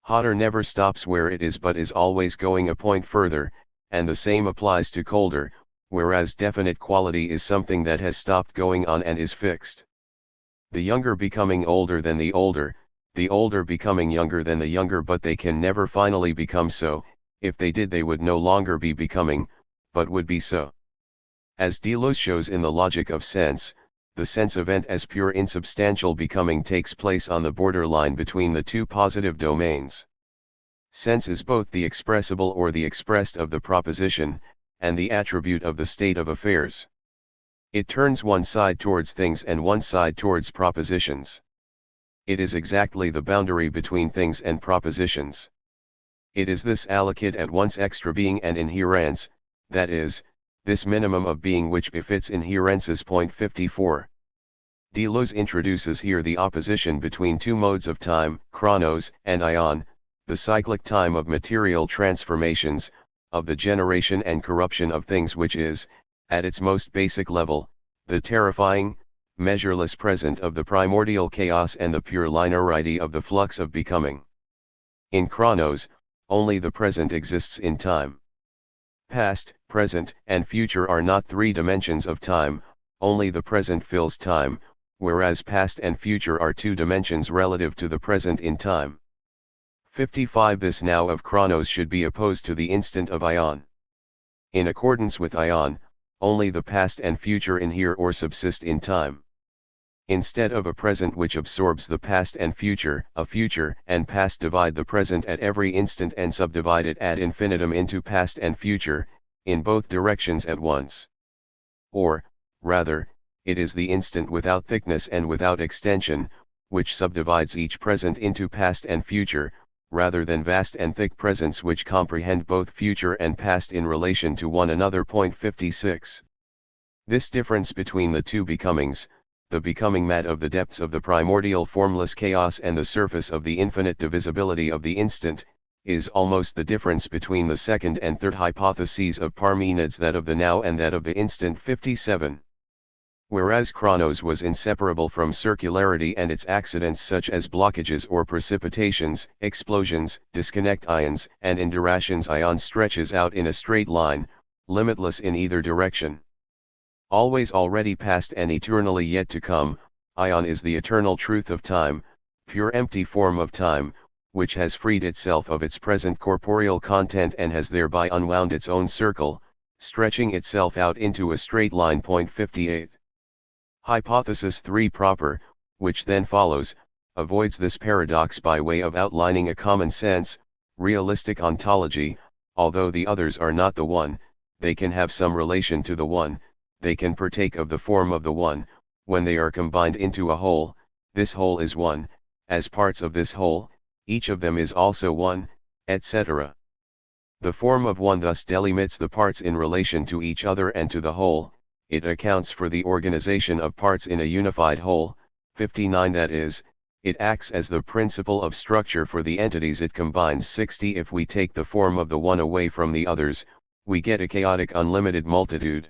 hotter never stops where it is but is always going a point further, and the same applies to colder, whereas definite quality is something that has stopped going on and is fixed. The younger becoming older than the older becoming younger than the younger, but they can never finally become so. If they did, they would no longer be becoming, but would be so. As Deleuze shows in the Logic of Sense, the sense event as pure insubstantial becoming takes place on the borderline between the two positive domains. Sense is both the expressible or the expressed of the proposition, and the attribute of the state of affairs. It turns one side towards things and one side towards propositions. It is exactly the boundary between things and propositions. It is this allocate at once extra being and inherence, that is, this minimum of being which befits inherences. Point 54. Deleuze introduces here the opposition between two modes of time, chronos and aion, the cyclic time of material transformations, of the generation and corruption of things, which is, at its most basic level, the terrifying, measureless present of the primordial chaos and the pure linearity of the flux of becoming. In chronos, only the present exists in time. Past, present, and future are not three dimensions of time, only the present fills time, whereas past and future are two dimensions relative to the present in time. 55. This now of chronos should be opposed to the instant of aion. In accordance with aion, only the past and future inhere or subsist in time. Instead of a present which absorbs the past and future, a future and past divide the present at every instant and subdivide it ad infinitum into past and future, in both directions at once. Or, rather, it is the instant without thickness and without extension, which subdivides each present into past and future, rather than vast and thick presents which comprehend both future and past in relation to one another. Point 56. This difference between the two becomings, the becoming mat of the depths of the primordial formless chaos and the surface of the infinite divisibility of the instant, is almost the difference between the second and third hypotheses of Parmenides, that of the now and that of the instant. 57. Whereas chronos was inseparable from circularity and its accidents such as blockages or precipitations, explosions, disconnect ions, and indurations, aion stretches out in a straight line, limitless in either direction. Always already past and eternally yet to come, aion is the eternal truth of time, pure empty form of time, which has freed itself of its present corporeal content and has thereby unwound its own circle, stretching itself out into a straight line. Point 58. Hypothesis 3 proper, which then follows, avoids this paradox by way of outlining a common sense, realistic ontology. Although the others are not the one, they can have some relation to the one, they can partake of the form of the one. When they are combined into a whole, this whole is one, as parts of this whole, each of them is also one, etc. The form of one thus delimits the parts in relation to each other and to the whole. It accounts for the organization of parts in a unified whole. 59. That is, it acts as the principle of structure for the entities it combines. 60. If we take the form of the one away from the others, we get a chaotic unlimited multitude.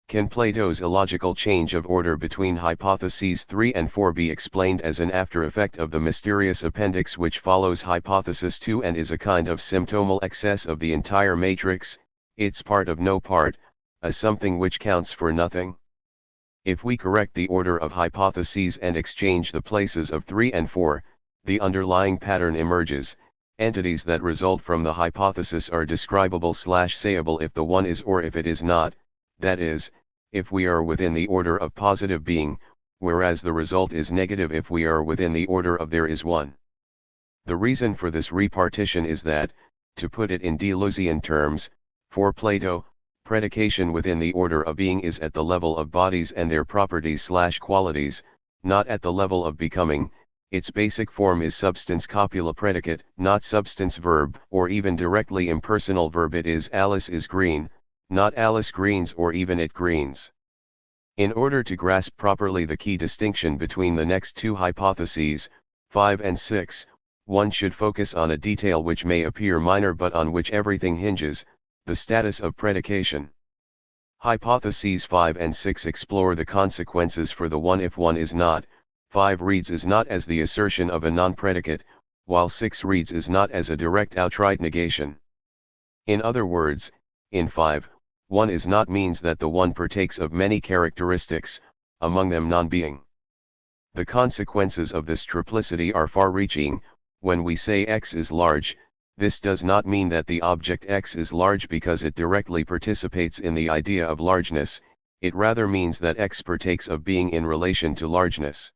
Can Plato's illogical change of order between hypotheses 3 and 4 be explained as an after effect of the mysterious appendix which follows hypothesis 2 and is a kind of symptomal excess of the entire matrix, its part of no part, a something which counts for nothing? If we correct the order of hypotheses and exchange the places of 3 and 4, the underlying pattern emerges. Entities that result from the hypothesis are describable/sayable if the one is or if it is not, that is, if we are within the order of positive being, whereas the result is negative if we are within the order of there is one. The reason for this repartition is that, to put it in Deleuzian terms, for Plato, predication within the order of being is at the level of bodies and their properties/qualities, not at the level of becoming. Its basic form is substance copula predicate, not substance verb, or even directly impersonal verb. It is Alice is green, not Alice greens or even it greens. In order to grasp properly the key distinction between the next two hypotheses, 5 and 6, one should focus on a detail which may appear minor but on which everything hinges, the status of predication. Hypotheses 5 and 6 explore the consequences for the one if one is not. 5 reads is not as the assertion of a non-predicate, while 6 reads is not as a direct outright negation. In other words, in 5, one is not means that the one partakes of many characteristics, among them non-being. The consequences of this triplicity are far-reaching. When we say X is large, this does not mean that the object X is large because it directly participates in the idea of largeness, it rather means that X partakes of being in relation to largeness.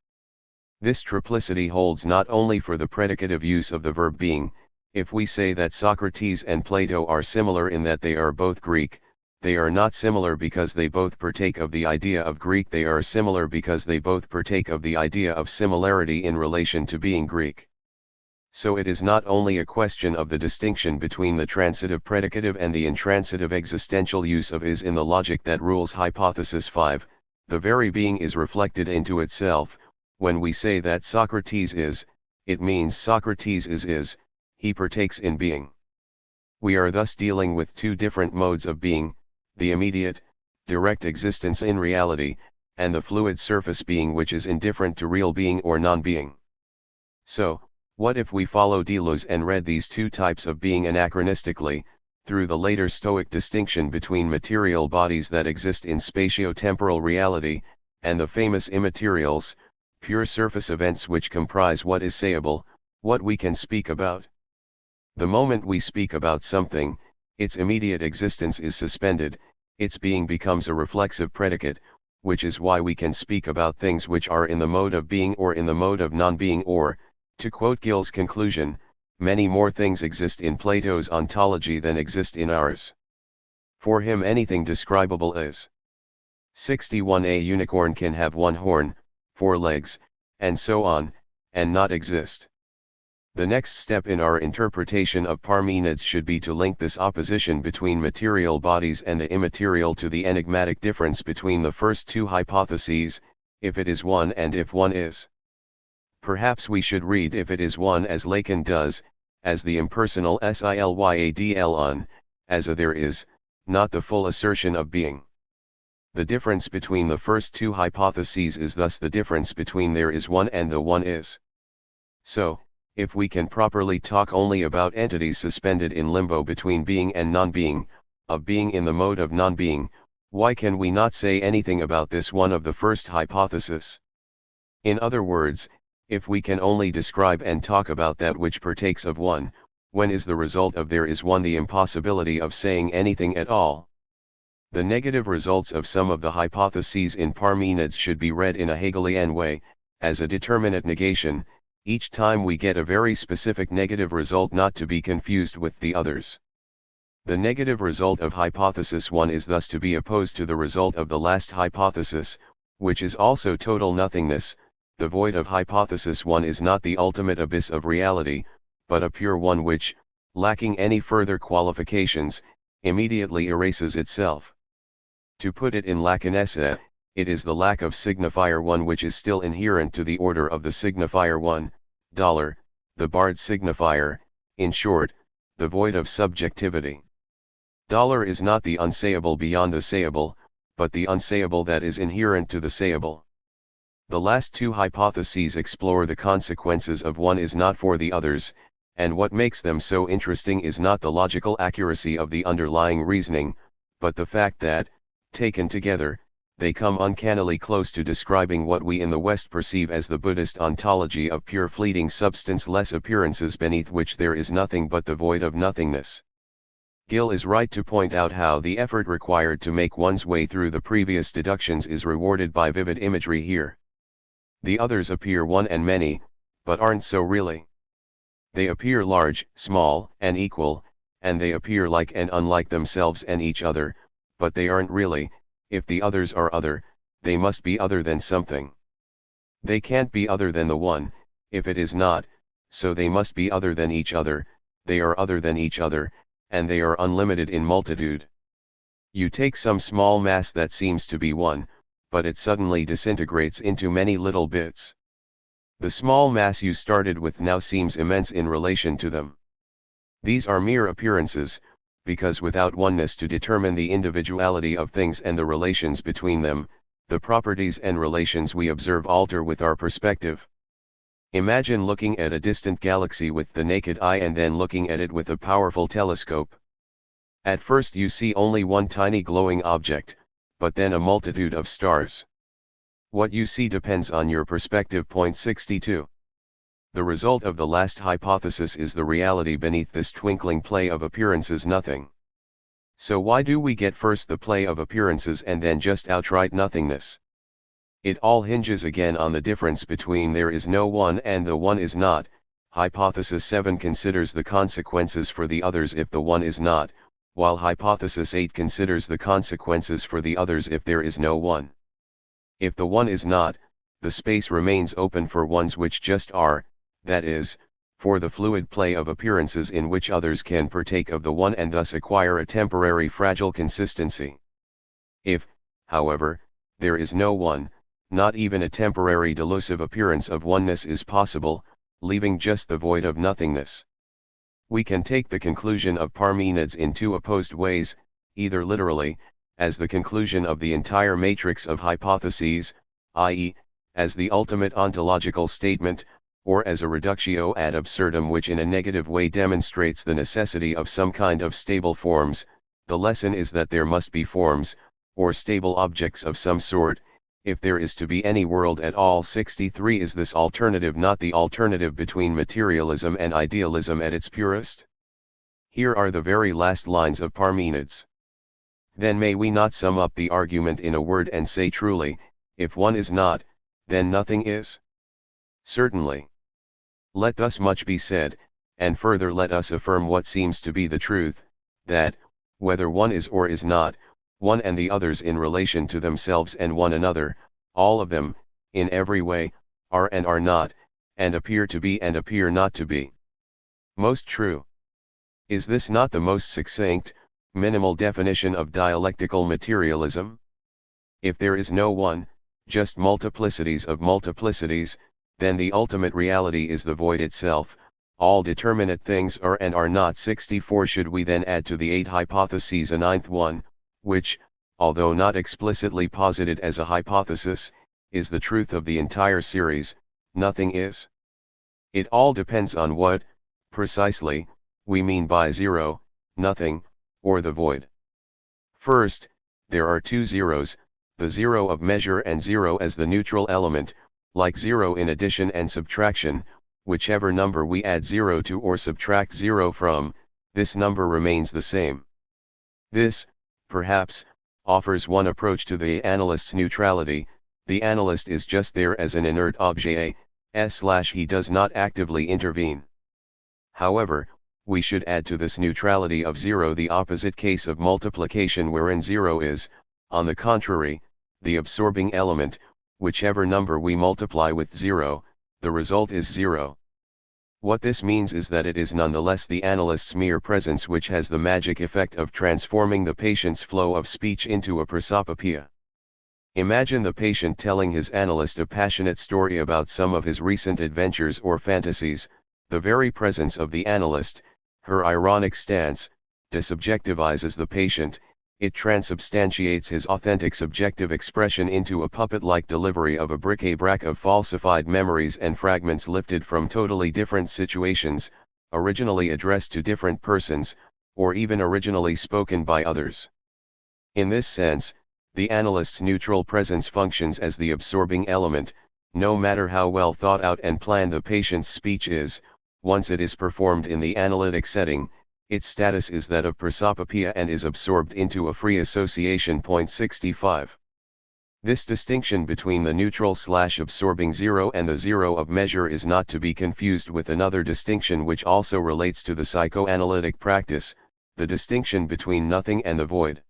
This triplicity holds not only for the predicative use of the verb being, if we say that Socrates and Plato are similar in that they are both Greek, they are not similar because they both partake of the idea of Greek, they are similar because they both partake of the idea of similarity in relation to being Greek. So it is not only a question of the distinction between the transitive predicative and the intransitive existential use of is in the logic that rules hypothesis 5, the very being is reflected into itself. When we say that Socrates is, it means Socrates is, he partakes in being. We are thus dealing with two different modes of being, the immediate, direct existence in reality, and the fluid surface being which is indifferent to real being or non-being. So, what if we follow Deleuze and read these two types of being anachronistically, through the later Stoic distinction between material bodies that exist in spatio-temporal reality, and the famous immaterials, pure surface events which comprise what is sayable, what we can speak about? The moment we speak about something, its immediate existence is suspended, its being becomes a reflexive predicate, which is why we can speak about things which are in the mode of being or in the mode of non-being, or, to quote Gill's conclusion, many more things exist in Plato's ontology than exist in ours. For him anything describable is. 61. A unicorn can have one horn, 4 legs, and so on, and not exist. The next step in our interpretation of Parmenides should be to link this opposition between material bodies and the immaterial to the enigmatic difference between the first two hypotheses, if it is one and if one is. Perhaps we should read if it is one as Lacan does, as the impersonal silyadl as a there is, not the full assertion of being. The difference between the first two hypotheses is thus the difference between there is one and the one is. So, if we can properly talk only about entities suspended in limbo between being and non-being, of being in the mode of non-being, why can we not say anything about this one of the first hypothesis? In other words, if we can only describe and talk about that which partakes of one, when is the result of there is one the impossibility of saying anything at all? The negative results of some of the hypotheses in Parmenides should be read in a Hegelian way, as a determinate negation, each time we get a very specific negative result not to be confused with the others. The negative result of hypothesis 1 is thus to be opposed to the result of the last hypothesis, which is also total nothingness. The void of hypothesis 1 is not the ultimate abyss of reality, but a pure one which, lacking any further qualifications, immediately erases itself. To put it in Lacanese, it is the lack of signifier 1 which is still inherent to the order of the signifier 1, $, the barred signifier, in short, the void of subjectivity. $, is not the unsayable beyond the sayable, but the unsayable that is inherent to the sayable. The last two hypotheses explore the consequences of one is not for the others, and what makes them so interesting is not the logical accuracy of the underlying reasoning, but the fact that, taken together, they come uncannily close to describing what we in the West perceive as the Buddhist ontology of pure fleeting substance-less appearances beneath which there is nothing but the void of nothingness. Gill is right to point out how the effort required to make one's way through the previous deductions is rewarded by vivid imagery here. The others appear one and many, but aren't so really. They appear large, small, and equal, and they appear like and unlike themselves and each other, but they aren't really. If the others are other, they must be other than something. They can't be other than the one, if it is not, so they must be other than each other, they are other than each other, and they are unlimited in multitude. You take some small mass that seems to be one, but it suddenly disintegrates into many little bits. The small mass you started with now seems immense in relation to them. These are mere appearances, because without oneness to determine the individuality of things and the relations between them, the properties and relations we observe alter with our perspective. Imagine looking at a distant galaxy with the naked eye and then looking at it with a powerful telescope. At first you see only one tiny glowing object, but then a multitude of stars. What you see depends on your perspective. 62. The result of the last hypothesis is the reality beneath this twinkling play of appearances nothing. So why do we get first the play of appearances and then just outright nothingness? It all hinges again on the difference between there is no one and the one is not, Hypothesis 7 considers the consequences for the others if the one is not, while Hypothesis 8 considers the consequences for the others if there is no one. If the one is not, the space remains open for ones which just are, that is, for the fluid play of appearances in which others can partake of the one and thus acquire a temporary fragile consistency. If, however, there is no one, not even a temporary delusive appearance of oneness is possible, leaving just the void of nothingness. We can take the conclusion of Parmenides in two opposed ways, either literally, as the conclusion of the entire matrix of hypotheses, i.e., as the ultimate ontological statement, or as a reductio ad absurdum which in a negative way demonstrates the necessity of some kind of stable forms. The lesson is that there must be forms, or stable objects of some sort, if there is to be any world at all. 63 Is this alternative not the alternative between materialism and idealism at its purest? Here are the very last lines of Parmenides. Then may we not sum up the argument in a word and say truly, if one is not, then nothing is? Certainly. Let thus much be said, and further let us affirm what seems to be the truth, that, whether one is or is not, one and the others in relation to themselves and one another, all of them, in every way, are and are not, and appear to be and appear not to be. Most true. Is this not the most succinct, minimal definition of dialectical materialism? If there is no one, just multiplicities of multiplicities, then the ultimate reality is the void itself. All determinate things are and are not. 64 Should we then add to the 8 hypotheses a ninth one, which, although not explicitly posited as a hypothesis, is the truth of the entire series, nothing is? It all depends on what, precisely, we mean by zero, nothing, or the void. First, there are two zeros, the zero of measure and zero as the neutral element, like zero in addition and subtraction. Whichever number we add 0 to or subtract 0 from, this number remains the same. This, perhaps, offers one approach to the analyst's neutrality. The analyst is just there as an inert objet, he does not actively intervene. However, we should add to this neutrality of 0 the opposite case of multiplication wherein 0 is, on the contrary, the absorbing element. Whichever number we multiply with 0, the result is 0. What this means is that it is nonetheless the analyst's mere presence which has the magic effect of transforming the patient's flow of speech into a prosopopoeia. Imagine the patient telling his analyst a passionate story about some of his recent adventures or fantasies. The very presence of the analyst, her ironic stance, desubjectivizes the patient. It transubstantiates his authentic subjective expression into a puppet-like delivery of a bric-a-brac of falsified memories and fragments lifted from totally different situations, originally addressed to different persons, or even originally spoken by others. In this sense, the analyst's neutral presence functions as the absorbing element. No matter how well thought out and planned the patient's speech is, once it is performed in the analytic setting, its status is that of prosopopoeia and is absorbed into a free association. 65. This distinction between the neutral/absorbing zero and the zero of measure is not to be confused with another distinction which also relates to the psychoanalytic practice, the distinction between nothing and the void.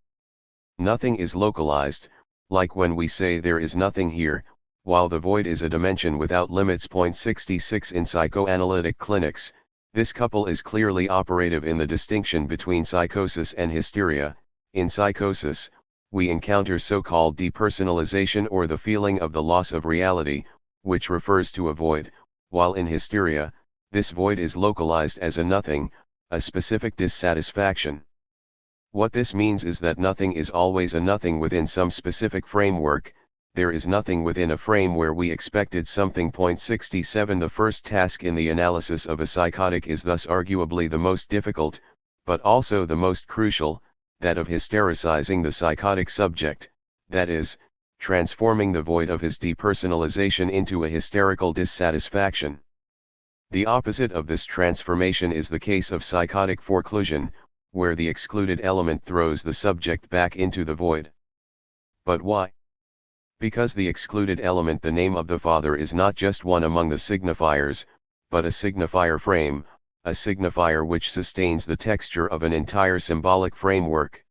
Nothing is localized, like when we say there is nothing here, while the void is a dimension without limits. 66 In psychoanalytic clinics, this couple is clearly operative in the distinction between psychosis and hysteria. In psychosis, we encounter so-called depersonalization or the feeling of the loss of reality, which refers to a void, while in hysteria, this void is localized as a nothing, a specific dissatisfaction. What this means is that nothing is always a nothing within some specific framework. There is nothing within a frame where we expected something. 67 The first task in the analysis of a psychotic is thus arguably the most difficult, but also the most crucial, that of hystericizing the psychotic subject, that is, transforming the void of his depersonalization into a hysterical dissatisfaction. The opposite of this transformation is the case of psychotic forclusion, where the excluded element throws the subject back into the void. But why? Because the excluded element, the name of the father, is not just one among the signifiers, but a signifier frame, a signifier which sustains the texture of an entire symbolic framework.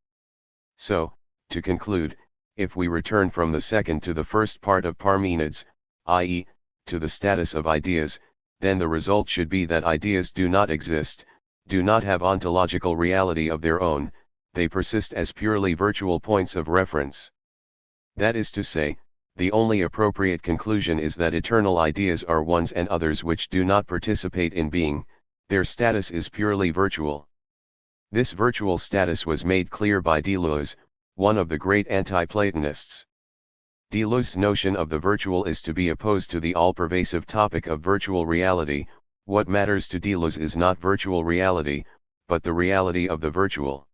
So, to conclude, if we return from the second to the first part of Parmenides, i.e., to the status of ideas, then the result should be that ideas do not exist, do not have ontological reality of their own, they persist as purely virtual points of reference. That is to say, the only appropriate conclusion is that eternal ideas are ones and others which do not participate in being, their status is purely virtual. This virtual status was made clear by Deleuze, one of the great anti-Platonists. Deleuze's notion of the virtual is to be opposed to the all-pervasive topic of virtual reality. What matters to Deleuze is not virtual reality, but the reality of the virtual.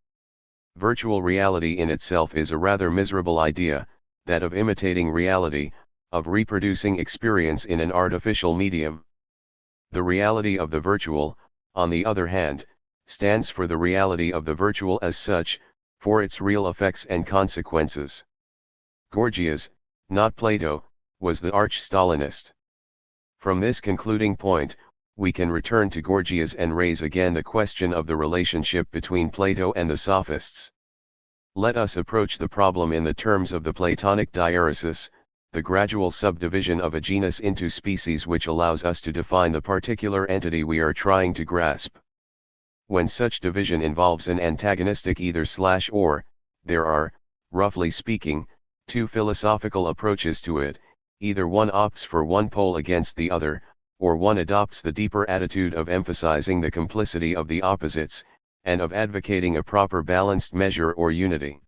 Virtual reality in itself is a rather miserable idea, that of imitating reality, of reproducing experience in an artificial medium. The reality of the virtual, on the other hand, stands for the reality of the virtual as such, for its real effects and consequences. Gorgias, not Plato, was the arch-Stalinist. From this concluding point, we can return to Gorgias and raise again the question of the relationship between Plato and the Sophists. Let us approach the problem in the terms of the Platonic diaresis, the gradual subdivision of a genus into species which allows us to define the particular entity we are trying to grasp. When such division involves an antagonistic either/or, there are, roughly speaking, two philosophical approaches to it. Either one opts for one pole against the other, or one adopts the deeper attitude of emphasizing the complicity of the opposites, and of advocating a proper balanced measure or unity.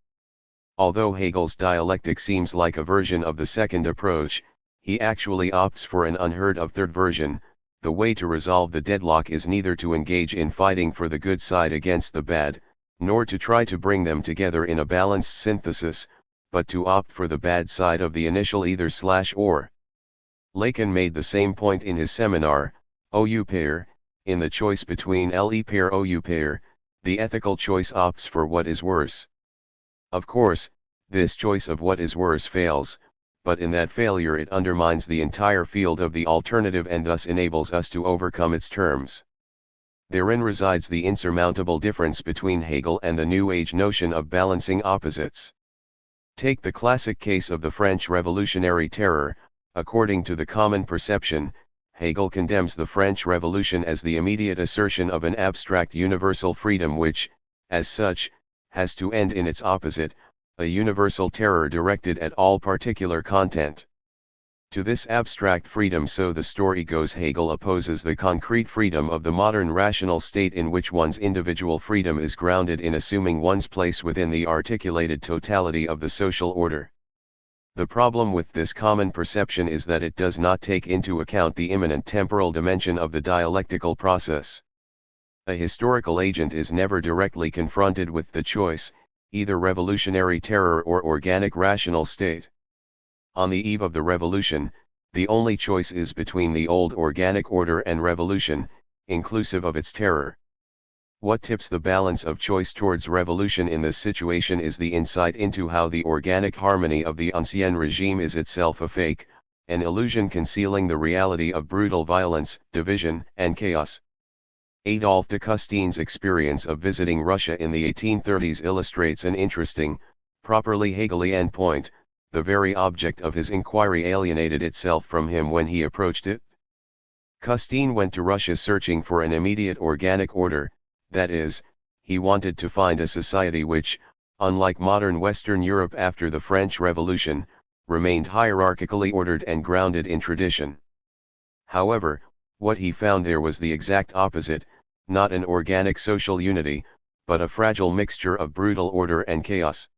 Although Hegel's dialectic seems like a version of the second approach, he actually opts for an unheard of third version. The way to resolve the deadlock is neither to engage in fighting for the good side against the bad, nor to try to bring them together in a balanced synthesis, but to opt for the bad side of the initial either/or. Lacan made the same point in his seminar, ou pair, in the choice between le pair ou pair, the ethical choice opts for what is worse. Of course, this choice of what is worse fails, but in that failure it undermines the entire field of the alternative and thus enables us to overcome its terms. Therein resides the insurmountable difference between Hegel and the New Age notion of balancing opposites. Take the classic case of the French Revolutionary Terror. According to the common perception, Hegel condemns the French Revolution as the immediate assertion of an abstract universal freedom which, as such, has to end in its opposite, a universal terror directed at all particular content. To this abstract freedom, so the story goes, Hegel opposes the concrete freedom of the modern rational state in which one's individual freedom is grounded in assuming one's place within the articulated totality of the social order. The problem with this common perception is that it does not take into account the immanent temporal dimension of the dialectical process. A historical agent is never directly confronted with the choice, either revolutionary terror or organic rational state. On the eve of the revolution, the only choice is between the old organic order and revolution, inclusive of its terror. What tips the balance of choice towards revolution in this situation is the insight into how the organic harmony of the ancien regime is itself a fake, an illusion concealing the reality of brutal violence, division, and chaos. Adolphe de Custain's experience of visiting Russia in the 1830s illustrates an interesting, properly Hegelian point. The very object of his inquiry alienated itself from him when he approached it. Custine went to Russia searching for an immediate organic order, that is, he wanted to find a society which, unlike modern Western Europe after the French Revolution, remained hierarchically ordered and grounded in tradition. However, what he found there was the exact opposite, not an organic social unity, but a fragile mixture of brutal order and chaos.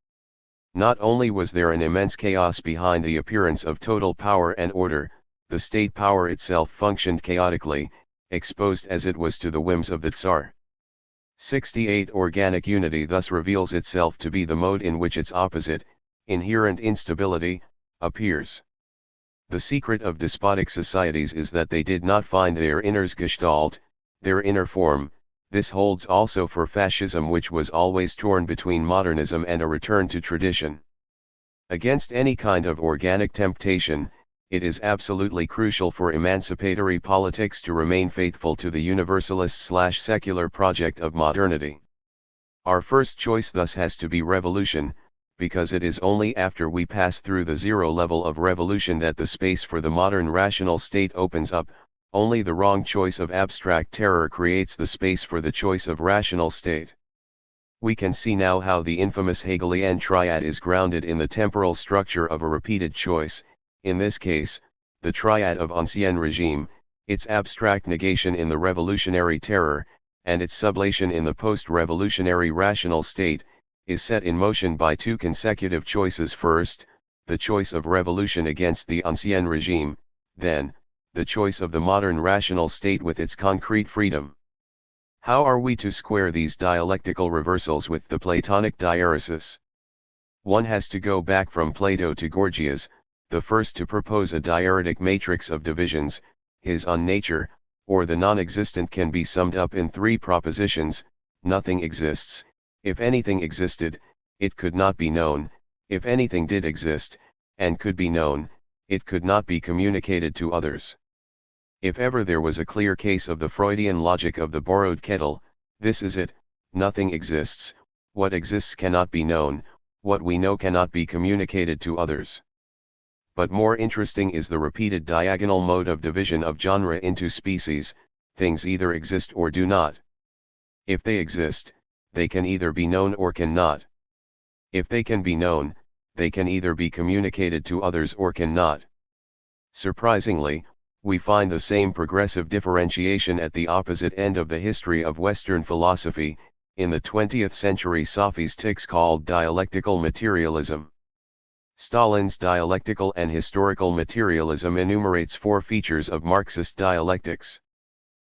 Not only was there an immense chaos behind the appearance of total power and order, the state power itself functioned chaotically, exposed as it was to the whims of the Tsar. 68 Organic unity thus reveals itself to be the mode in which its opposite, inherent instability, appears. The secret of despotic societies is that they did not find their inner's Gestalt, their inner form. This holds also for fascism, which was always torn between modernism and a return to tradition. Against any kind of organic temptation, it is absolutely crucial for emancipatory politics to remain faithful to the universalist/secular project of modernity. Our first choice thus has to be revolution, because it is only after we pass through the zero level of revolution that the space for the modern rational state opens up. Only the wrong choice of abstract terror creates the space for the choice of rational state. We can see now how the infamous Hegelian triad is grounded in the temporal structure of a repeated choice, in this case, the triad of ancien régime, its abstract negation in the revolutionary terror, and its sublation in the post-revolutionary rational state, is set in motion by two consecutive choices. First, the choice of revolution against the ancien régime, then, the choice of the modern rational state with its concrete freedom. How are we to square these dialectical reversals with the Platonic diaresis? One has to go back from Plato to Gorgias, the first to propose a diaretic matrix of divisions. His on nature, or the non-existent, can be summed up in three propositions: nothing exists; if anything existed, it could not be known; if anything did exist, and could be known, it could not be communicated to others. If ever there was a clear case of the Freudian logic of the borrowed kettle, this is it: nothing exists, what exists cannot be known, what we know cannot be communicated to others. But more interesting is the repeated diagonal mode of division of genre into species: things either exist or do not. If they exist, they can either be known or cannot. If they can be known, they can either be communicated to others or cannot. Surprisingly, we find the same progressive differentiation at the opposite end of the history of Western philosophy, in the 20th century sophistics called dialectical materialism. Stalin's dialectical and historical materialism enumerates four features of Marxist dialectics.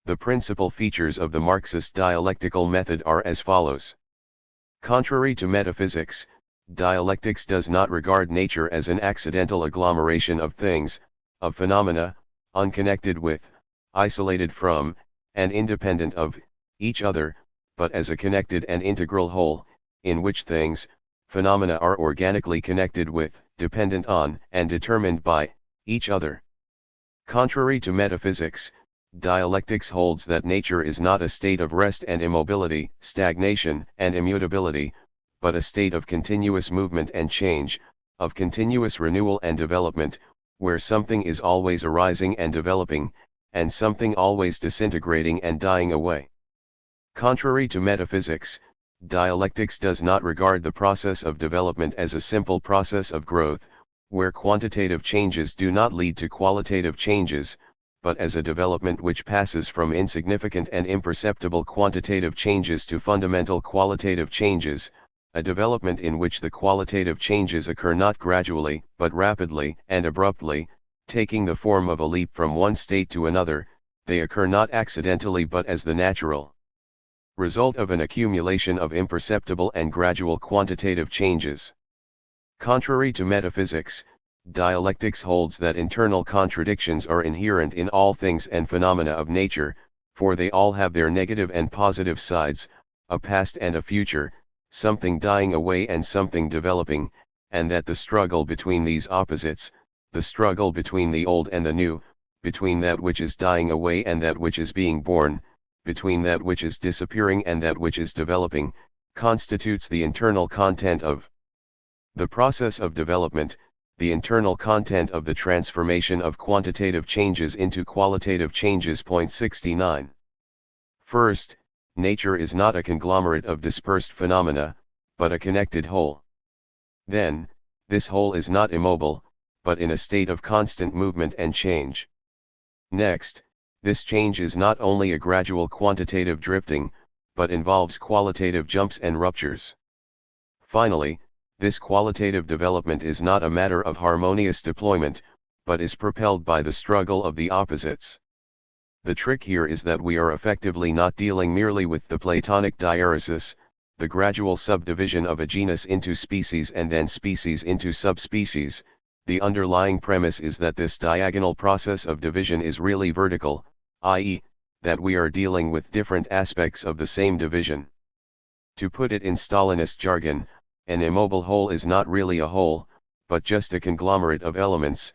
The principal features of the Marxist dialectical method are as follows. Contrary to metaphysics, dialectics does not regard nature as an accidental agglomeration of things, of phenomena, unconnected with, isolated from, and independent of each other, but as a connected and integral whole, in which things, phenomena are organically connected with, dependent on, and determined by each other. Contrary to metaphysics, dialectics holds that nature is not a state of rest and immobility, stagnation and immutability, but a state of continuous movement and change, of continuous renewal and development, where something is always arising and developing, and something always disintegrating and dying away. Contrary to metaphysics, dialectics does not regard the process of development as a simple process of growth, where quantitative changes do not lead to qualitative changes, but as a development which passes from insignificant and imperceptible quantitative changes to fundamental qualitative changes, a development in which the qualitative changes occur not gradually, but rapidly and abruptly, taking the form of a leap from one state to another. They occur not accidentally but as the natural result of an accumulation of imperceptible and gradual quantitative changes. Contrary to metaphysics, dialectics holds that internal contradictions are inherent in all things and phenomena of nature, for they all have their negative and positive sides, a past and a future, something dying away and something developing, and that the struggle between these opposites, the struggle between the old and the new, between that which is dying away and that which is being born, between that which is disappearing and that which is developing, constitutes the internal content of the process of development, the internal content of the transformation of quantitative changes into qualitative changes. Point 69. First, nature is not a conglomerate of dispersed phenomena, but a connected whole. Then, this whole is not immobile, but in a state of constant movement and change. Next, this change is not only a gradual quantitative drifting, but involves qualitative jumps and ruptures. Finally, this qualitative development is not a matter of harmonious deployment, but is propelled by the struggle of the opposites. The trick here is that we are effectively not dealing merely with the Platonic diaresis, the gradual subdivision of a genus into species and then species into subspecies. The underlying premise is that this diagonal process of division is really vertical, i.e., that we are dealing with different aspects of the same division. To put it in Stalinist jargon, an immobile whole is not really a whole, but just a conglomerate of elements,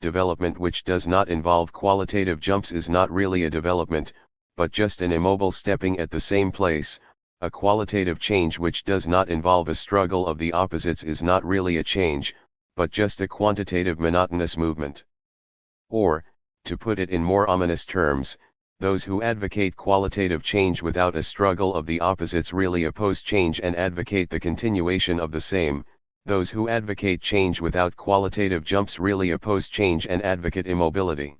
development which does not involve qualitative jumps is not really a development, but just an immobile stepping at the same place. A qualitative change which does not involve a struggle of the opposites is not really a change, but just a quantitative monotonous movement. Or, to put it in more ominous terms, those who advocate qualitative change without a struggle of the opposites really oppose change and advocate the continuation of the same. Those who advocate change without qualitative jumps really oppose change and advocate immobility.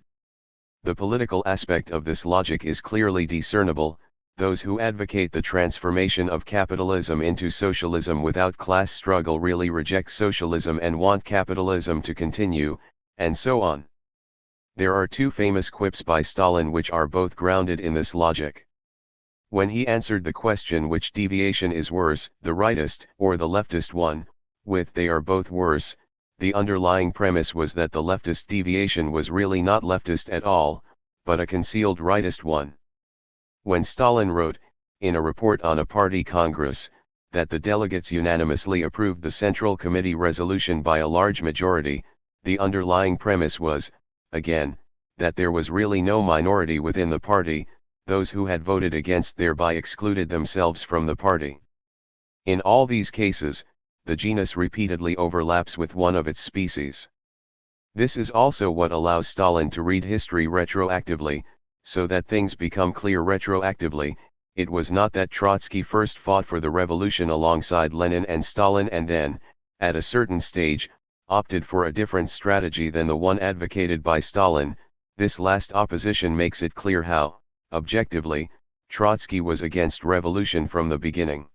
The political aspect of this logic is clearly discernible. Those who advocate the transformation of capitalism into socialism without class struggle really reject socialism and want capitalism to continue, and so on. There are two famous quips by Stalin which are both grounded in this logic. When he answered the question which deviation is worse, the rightist or the leftist one, with "they are both worse," the underlying premise was that the leftist deviation was really not leftist at all, but a concealed rightist one. When Stalin wrote, in a report on a party congress, that the delegates unanimously approved the Central Committee resolution by a large majority, the underlying premise was, again, that there was really no minority within the party. Those who had voted against thereby excluded themselves from the party. In all these cases, the genus repeatedly overlaps with one of its species. This is also what allows Stalin to read history retroactively, so that things become clear retroactively. It was not that Trotsky first fought for the revolution alongside Lenin and Stalin and then, at a certain stage, opted for a different strategy than the one advocated by Stalin. This last opposition makes it clear how, objectively, Trotsky was against revolution from the beginning.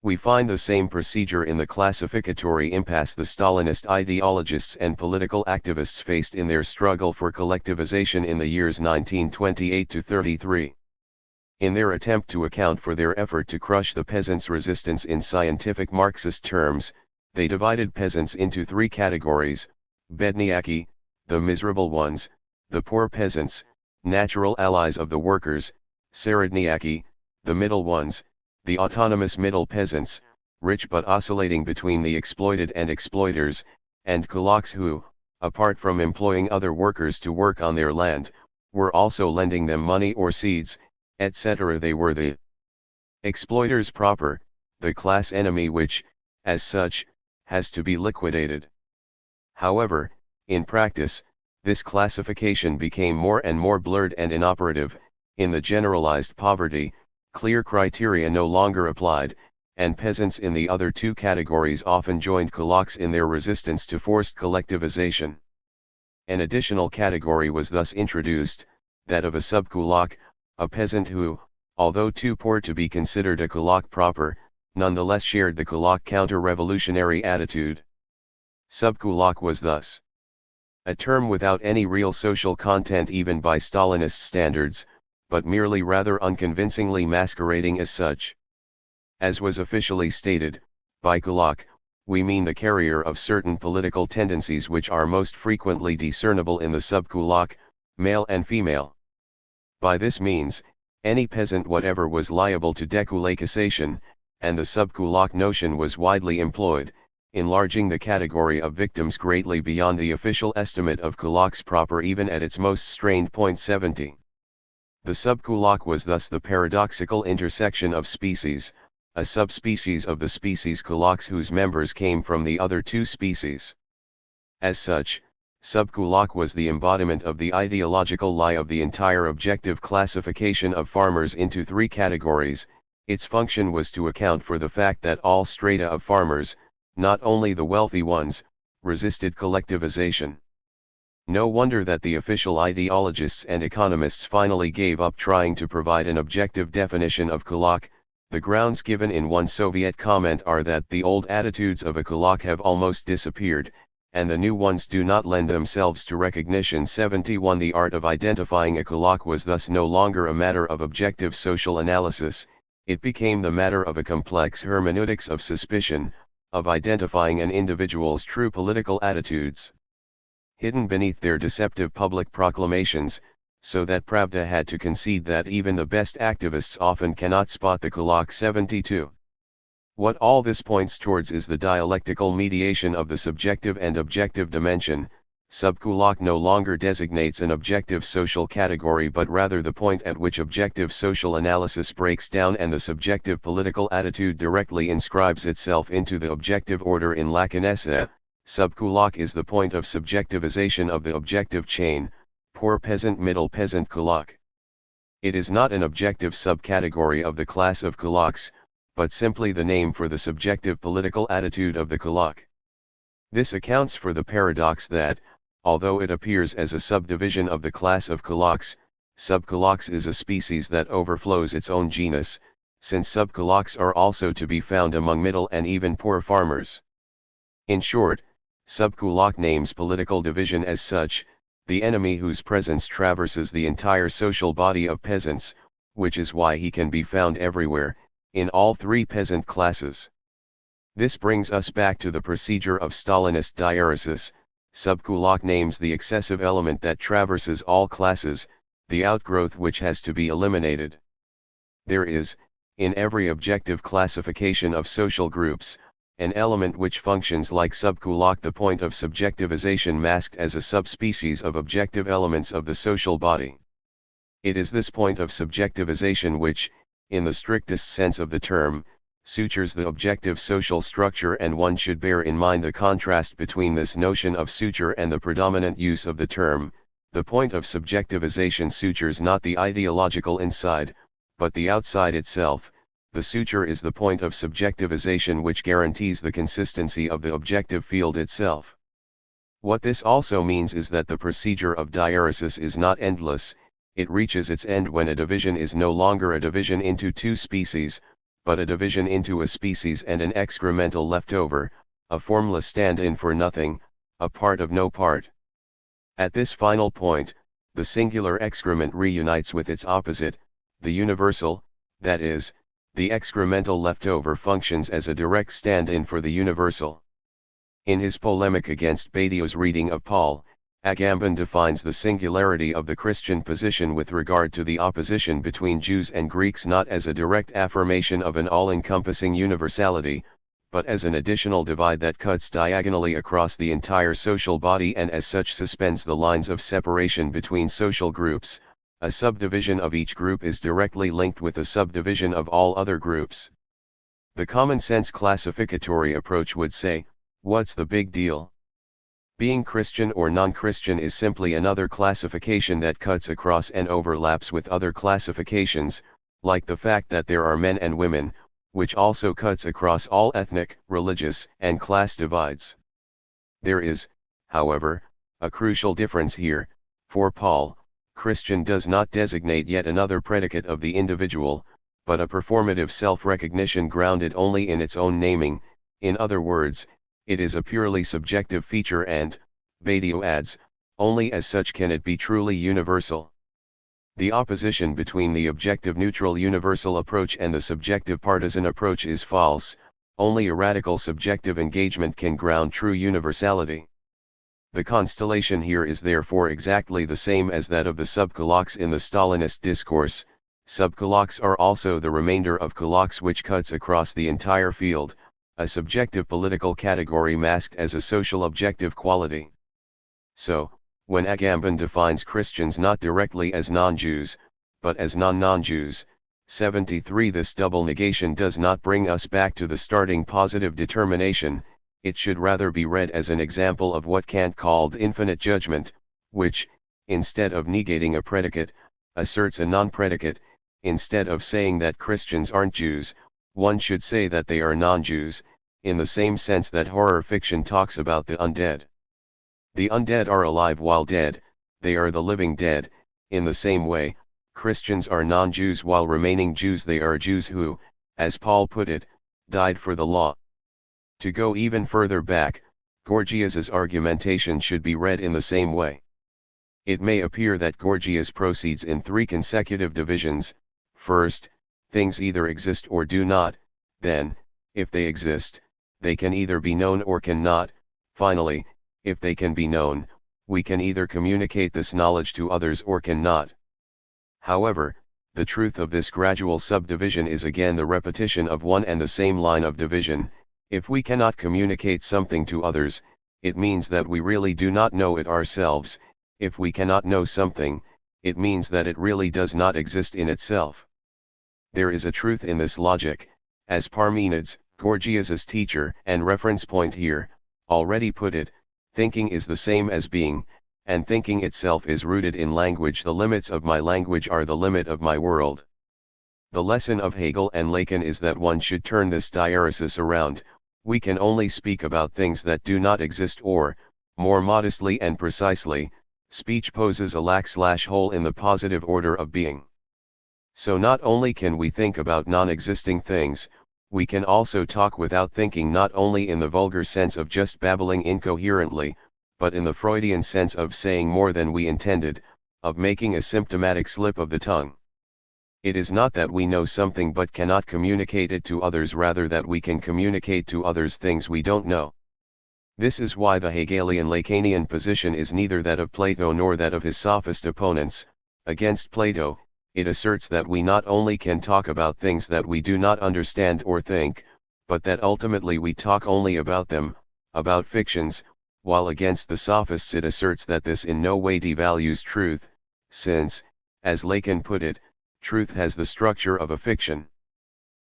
We find the same procedure in the classificatory impasse the Stalinist ideologists and political activists faced in their struggle for collectivization in the years 1928 to 33. In their attempt to account for their effort to crush the peasants' resistance in scientific Marxist terms, they divided peasants into three categories: bedniaki, the miserable ones; the poor peasants, natural allies of the workers; seredniaki, the middle ones, the autonomous middle peasants, rich but oscillating between the exploited and exploiters; and kulaks who, apart from employing other workers to work on their land, were also lending them money or seeds, etc. They were the exploiters proper, the class enemy which, as such, has to be liquidated. However, in practice, this classification became more and more blurred and inoperative. In the generalized poverty, clear criteria no longer applied, and peasants in the other two categories often joined kulaks in their resistance to forced collectivization. An additional category was thus introduced, that of a subkulak, a peasant who, although too poor to be considered a kulak proper, nonetheless shared the kulak counter-revolutionary attitude. Subkulak was thus a term without any real social content even by Stalinist standards, but merely rather unconvincingly masquerading as such. As was officially stated, by kulak, we mean the carrier of certain political tendencies which are most frequently discernible in the subkulak, male and female. By this means, any peasant whatever was liable to dekulakization, and the subkulak notion was widely employed, enlarging the category of victims greatly beyond the official estimate of kulaks proper even at its most strained point 70. The subkulak was thus the paradoxical intersection of species, a subspecies of the species kulaks whose members came from the other two species. As such, subkulak was the embodiment of the ideological lie of the entire objective classification of farmers into three categories. Its function was to account for the fact that all strata of farmers, not only the wealthy ones, resisted collectivization. No wonder that the official ideologists and economists finally gave up trying to provide an objective definition of kulak. The grounds given in one Soviet comment are that the old attitudes of a kulak have almost disappeared, and the new ones do not lend themselves to recognition. 71. The art of identifying a kulak was thus no longer a matter of objective social analysis, it became the matter of a complex hermeneutics of suspicion, of identifying an individual's true political attitudes. Hidden beneath their deceptive public proclamations, so that Pravda had to concede that even the best activists often cannot spot the kulak. 72. What all this points towards is the dialectical mediation of the subjective and objective dimension, Subkulak no longer designates an objective social category but rather the point at which objective social analysis breaks down and the subjective political attitude directly inscribes itself into the objective order in Lacanese. Subkulak is the point of subjectivization of the objective chain, poor peasant middle peasant kulak. It is not an objective subcategory of the class of kulaks, but simply the name for the subjective political attitude of the kulak. This accounts for the paradox that, although it appears as a subdivision of the class of kulaks, subkulaks is a species that overflows its own genus, since subkulaks are also to be found among middle and even poor farmers. In short, subkulak names political division as such, the enemy whose presence traverses the entire social body of peasants, which is why he can be found everywhere, in all three peasant classes. This brings us back to the procedure of Stalinist diaresis. Subkulak names the excessive element that traverses all classes, the outgrowth which has to be eliminated. There is, in every objective classification of social groups, an element which functions like subkulak, the point of subjectivization masked as a subspecies of objective elements of the social body. It is this point of subjectivization which, in the strictest sense of the term, sutures the objective social structure, and one should bear in mind the contrast between this notion of suture and the predominant use of the term. The point of subjectivization sutures not the ideological inside, but the outside itself. The suture is the point of subjectivization which guarantees the consistency of the objective field itself. What this also means is that the procedure of diaresis is not endless. It reaches its end when a division is no longer a division into two species, but a division into a species and an excremental leftover, a formless stand-in for nothing, a part of no part. At this final point, the singular excrement reunites with its opposite, the universal, that is, the excremental leftover functions as a direct stand-in for the universal. In his polemic against Badio's reading of Paul, Agamben defines the singularity of the Christian position with regard to the opposition between Jews and Greeks not as a direct affirmation of an all-encompassing universality, but as an additional divide that cuts diagonally across the entire social body and as such suspends the lines of separation between social groups. A subdivision of each group is directly linked with a subdivision of all other groups. The common-sense classificatory approach would say, what's the big deal? Being Christian or non-Christian is simply another classification that cuts across and overlaps with other classifications, like the fact that there are men and women, which also cuts across all ethnic, religious, and class divides. There is, however, a crucial difference here. For Paul, Christian does not designate yet another predicate of the individual, but a performative self-recognition grounded only in its own naming. In other words, it is a purely subjective feature and, Badio adds, only as such can it be truly universal. The opposition between the objective neutral universal approach and the subjective partisan approach is false. Only a radical subjective engagement can ground true universality. The constellation here is therefore exactly the same as that of the subkulaks in the Stalinist discourse. Subkulaks are also the remainder of kulaks which cuts across the entire field, a subjective political category masked as a social objective quality. So, when Agamben defines Christians not directly as non-Jews, but as non-Jews, 73, this double negation does not bring us back to the starting positive determination. It should rather be read as an example of what Kant called infinite judgment, which, instead of negating a predicate, asserts a non-predicate. Instead of saying that Christians aren't Jews, one should say that they are non-Jews, in the same sense that horror fiction talks about the undead. The undead are alive while dead, they are the living dead. In the same way, Christians are non-Jews while remaining Jews. They are Jews who, as Paul put it, died for the law. To go even further back, Gorgias's argumentation should be read in the same way. It may appear that Gorgias proceeds in three consecutive divisions. First, things either exist or do not. Then, if they exist, they can either be known or cannot. Finally, if they can be known, we can either communicate this knowledge to others or cannot. However, the truth of this gradual subdivision is again the repetition of one and the same line of division. If we cannot communicate something to others, it means that we really do not know it ourselves. If we cannot know something, it means that it really does not exist in itself. There is a truth in this logic, as Parmenides, Gorgias's teacher and reference point here, already put it: thinking is the same as being, and thinking itself is rooted in language. The limits of my language are the limit of my world. The lesson of Hegel and Lacan is that one should turn this diaresis around. We can only speak about things that do not exist, or, more modestly and precisely, speech poses a lack/hole in the positive order of being. So not only can we think about non-existing things, we can also talk without thinking, not only in the vulgar sense of just babbling incoherently, but in the Freudian sense of saying more than we intended, of making a symptomatic slip of the tongue. It is not that we know something but cannot communicate it to others, rather that we can communicate to others things we don't know. This is why the Hegelian Lacanian position is neither that of Plato nor that of his sophist opponents. Against Plato, it asserts that we not only can talk about things that we do not understand or think, but that ultimately we talk only about them, about fictions, while against the sophists it asserts that this in no way devalues truth, since, as Lacan put it, truth has the structure of a fiction.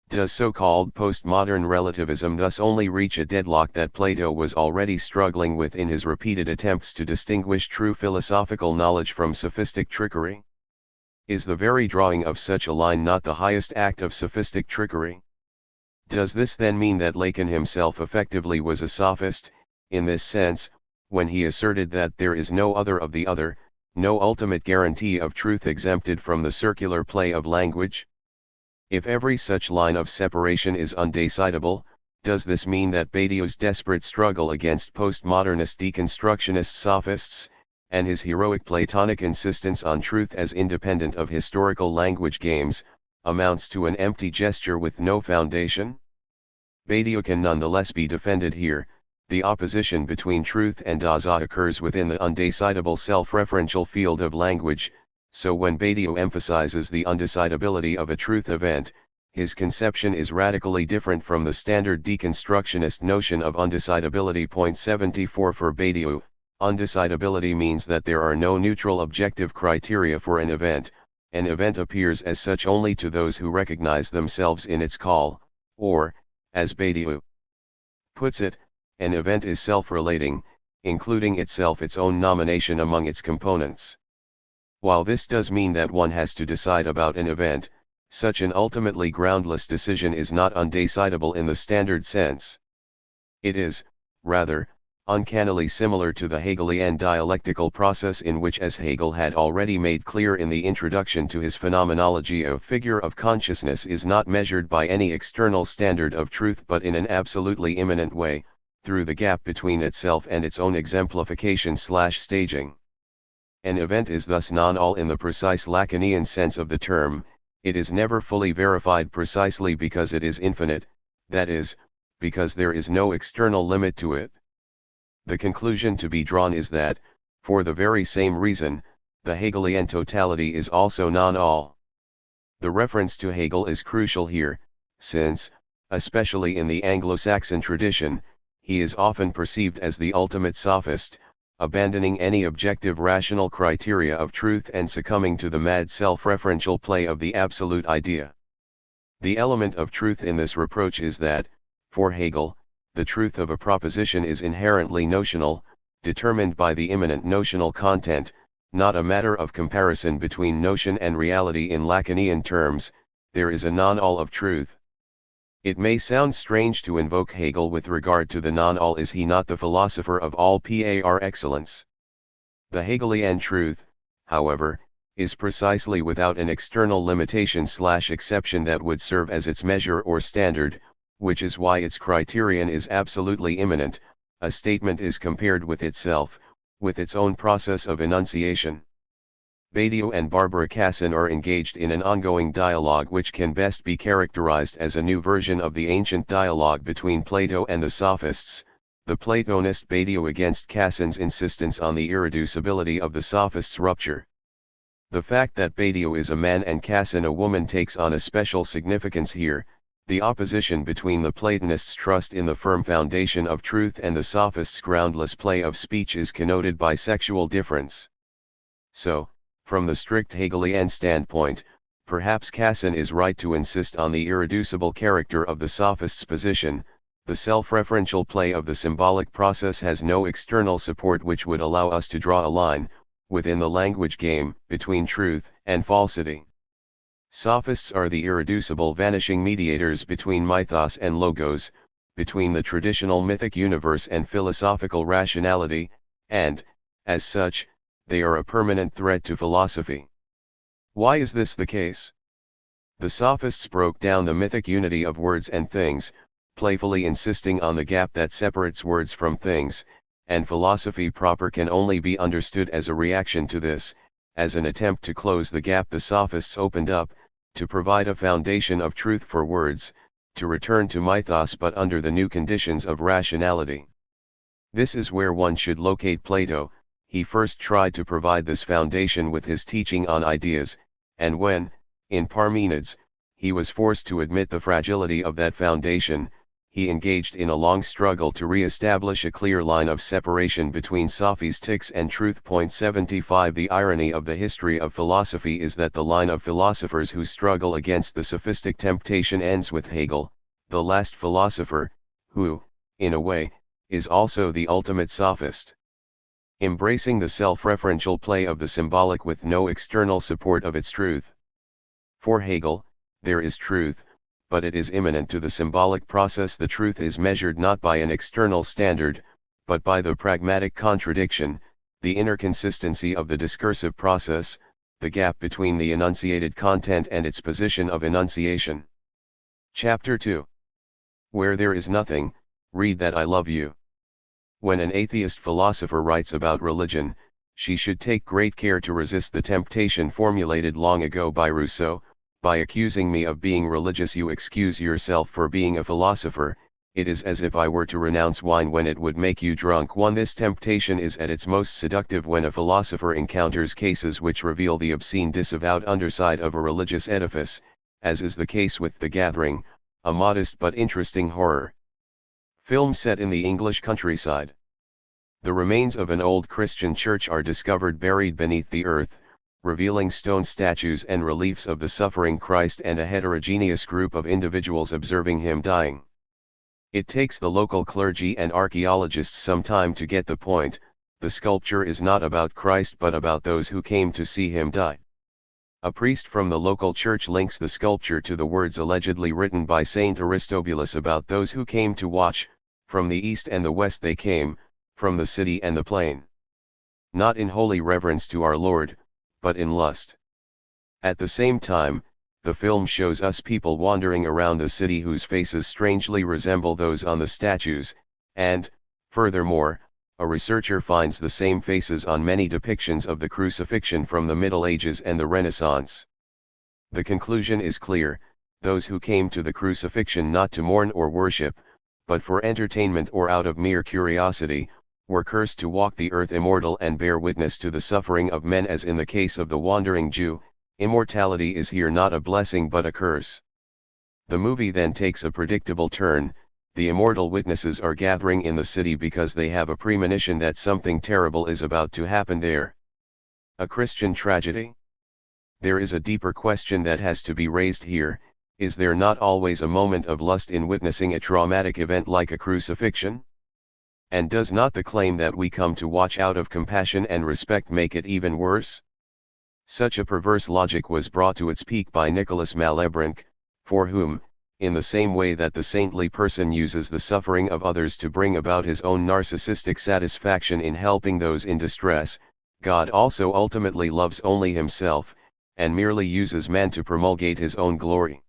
Does so-called postmodern relativism thus only reach a deadlock that Plato was already struggling with in his repeated attempts to distinguish true philosophical knowledge from sophistic trickery? Is the very drawing of such a line not the highest act of sophistic trickery? Does this then mean that Lacan himself effectively was a sophist, in this sense, when he asserted that there is no other of the other, no ultimate guarantee of truth exempted from the circular play of language? If every such line of separation is undecidable, does this mean that Badiou's desperate struggle against postmodernist deconstructionist sophists, and his heroic Platonic insistence on truth as independent of historical language games, amounts to an empty gesture with no foundation? Badiou can nonetheless be defended here. The opposition between truth and Dasein occurs within the undecidable self-referential field of language, so when Badiou emphasizes the undecidability of a truth event, his conception is radically different from the standard deconstructionist notion of undecidability. 74 For Badiou, undecidability means that there are no neutral objective criteria for an event appears as such only to those who recognize themselves in its call, or, as Badiou puts it, an event is self-relating, including itself its own nomination among its components. While this does mean that one has to decide about an event, such an ultimately groundless decision is not undecidable in the standard sense. It is, rather, uncannily similar to the Hegelian dialectical process in which, as Hegel had already made clear in the introduction to his phenomenology, a figure of consciousness is not measured by any external standard of truth but in an absolutely immanent way, through the gap between itself and its own exemplification/staging. An event is thus non-all in the precise Lacanian sense of the term. It is never fully verified precisely because it is infinite, that is, because there is no external limit to it. The conclusion to be drawn is that, for the very same reason, the Hegelian totality is also non-all. The reference to Hegel is crucial here, since, especially in the Anglo-Saxon tradition, he is often perceived as the ultimate sophist, abandoning any objective rational criteria of truth and succumbing to the mad self-referential play of the absolute idea. The element of truth in this reproach is that, for Hegel, the truth of a proposition is inherently notional, determined by the immanent notional content, not a matter of comparison between notion and reality. In Lacanian terms, there is a non-all of truth. It may sound strange to invoke Hegel with regard to the non-all. Is he not the philosopher of all par excellence? The Hegelian truth, however, is precisely without an external limitation/exception that would serve as its measure or standard, which is why its criterion is absolutely immanent. A statement is compared with itself, with its own process of enunciation. Badiou and Barbara Cassin are engaged in an ongoing dialogue which can best be characterized as a new version of the ancient dialogue between Plato and the Sophists, the Platonist Badiou against Cassin's insistence on the irreducibility of the Sophists' rupture. The fact that Badiou is a man and Cassin a woman takes on a special significance here, The opposition between the Platonists' trust in the firm foundation of truth and the Sophists' groundless play of speech is connoted by sexual difference. So, from the strict Hegelian standpoint, perhaps Casson is right to insist on the irreducible character of the Sophists' position. The self-referential play of the symbolic process has no external support which would allow us to draw a line, within the language game, between truth and falsity. Sophists are the irreducible vanishing mediators between mythos and logos, between the traditional mythic universe and philosophical rationality, and, as such, they are a permanent threat to philosophy. Why is this the case? The Sophists broke down the mythic unity of words and things, playfully insisting on the gap that separates words from things, and philosophy proper can only be understood as a reaction to this, as an attempt to close the gap the Sophists opened up, to provide a foundation of truth for words, to return to mythos but under the new conditions of rationality. This is where one should locate Plato. He first tried to provide this foundation with his teaching on ideas, and when, in Parmenides, he was forced to admit the fragility of that foundation, he engaged in a long struggle to re-establish a clear line of separation between sophistics and truth. 75 The irony of the history of philosophy is that the line of philosophers who struggle against the sophistic temptation ends with Hegel, the last philosopher, who, in a way, is also the ultimate sophist. Embracing the self-referential play of the symbolic with no external support of its truth. For Hegel, there is truth, but it is immanent to the symbolic process. The truth is measured not by an external standard, but by the pragmatic contradiction, the inner consistency of the discursive process, the gap between the enunciated content and its position of enunciation. Chapter 2. Where there is nothing, read that I love you. When an atheist philosopher writes about religion, she should take great care to resist the temptation formulated long ago by Rousseau: by accusing me of being religious you excuse yourself for being a philosopher. It is as if I were to renounce wine when it would make you drunk. This temptation is at its most seductive when a philosopher encounters cases which reveal the obscene disavowed underside of a religious edifice, as is the case with The Gathering, a modest but interesting horror film set in the English countryside. The remains of an old Christian church are discovered buried beneath the earth, revealing stone statues and reliefs of the suffering Christ and a heterogeneous group of individuals observing him dying. It takes the local clergy and archaeologists some time to get the point: the sculpture is not about Christ but about those who came to see him die. A priest from the local church links the sculpture to the words allegedly written by Saint Aristobulus about those who came to watch: from the east and the west they came, from the city and the plain. Not in holy reverence to our Lord, but in lust. At the same time, the film shows us people wandering around the city whose faces strangely resemble those on the statues, and, furthermore, a researcher finds the same faces on many depictions of the crucifixion from the Middle Ages and the Renaissance. The conclusion is clear: those who came to the crucifixion not to mourn or worship, but for entertainment or out of mere curiosity, were cursed to walk the earth immortal and bear witness to the suffering of men. As in the case of the wandering Jew, immortality is here not a blessing but a curse. The movie then takes a predictable turn: the immortal witnesses are gathering in the city because they have a premonition that something terrible is about to happen there. A Christian tragedy? There is a deeper question that has to be raised here: is there not always a moment of lust in witnessing a traumatic event like a crucifixion? And does not the claim that we come to watch out of compassion and respect make it even worse? Such a perverse logic was brought to its peak by Nicholas Malebranche, for whom, in the same way that the saintly person uses the suffering of others to bring about his own narcissistic satisfaction in helping those in distress, God also ultimately loves only himself, and merely uses man to promulgate his own glory.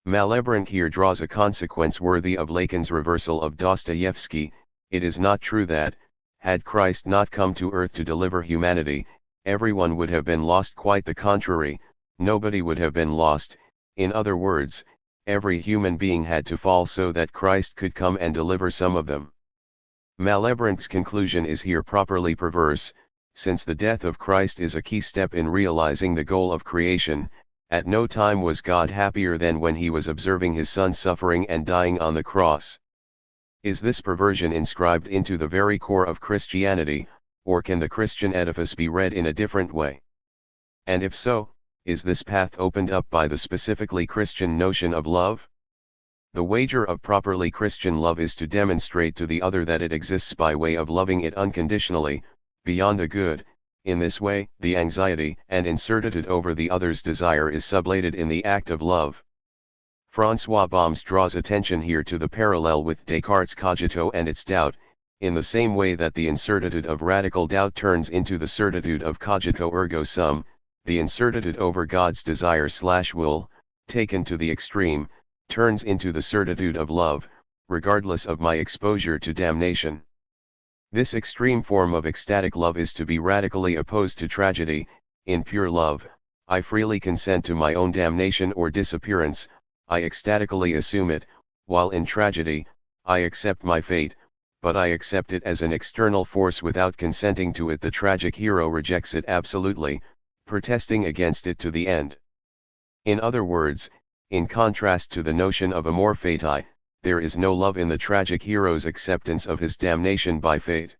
Malebranche here draws a consequence worthy of Lacan's reversal of Dostoevsky: it is not true that, had Christ not come to earth to deliver humanity, everyone would have been lost. Quite the contrary, nobody would have been lost. In other words, every human being had to fall so that Christ could come and deliver some of them. Malebranche's conclusion is here properly perverse, since the death of Christ is a key step in realizing the goal of creation, At no time was God happier than when he was observing his son suffering and dying on the cross. Is this perversion inscribed into the very core of Christianity, or can the Christian edifice be read in a different way? And if so, is this path opened up by the specifically Christian notion of love? The wager of properly Christian love is to demonstrate to the other that it exists by way of loving it unconditionally, beyond the good. In this way, the anxiety and incertitude over the other's desire is sublated in the act of love. François Bombs draws attention here to the parallel with Descartes' cogito and its doubt, in the same way that the incertitude of radical doubt turns into the certitude of cogito ergo sum. The incertitude over God's desire/will, taken to the extreme, turns into the certitude of love, regardless of my exposure to damnation. This extreme form of ecstatic love is to be radically opposed to tragedy. In pure love, I freely consent to my own damnation or disappearance, I ecstatically assume it, while in tragedy, I accept my fate, but I accept it as an external force without consenting to it. The tragic hero rejects it absolutely, protesting against it to the end. In other words, in contrast to the notion of amor fati, there is no love in the tragic hero's acceptance of his damnation by fate.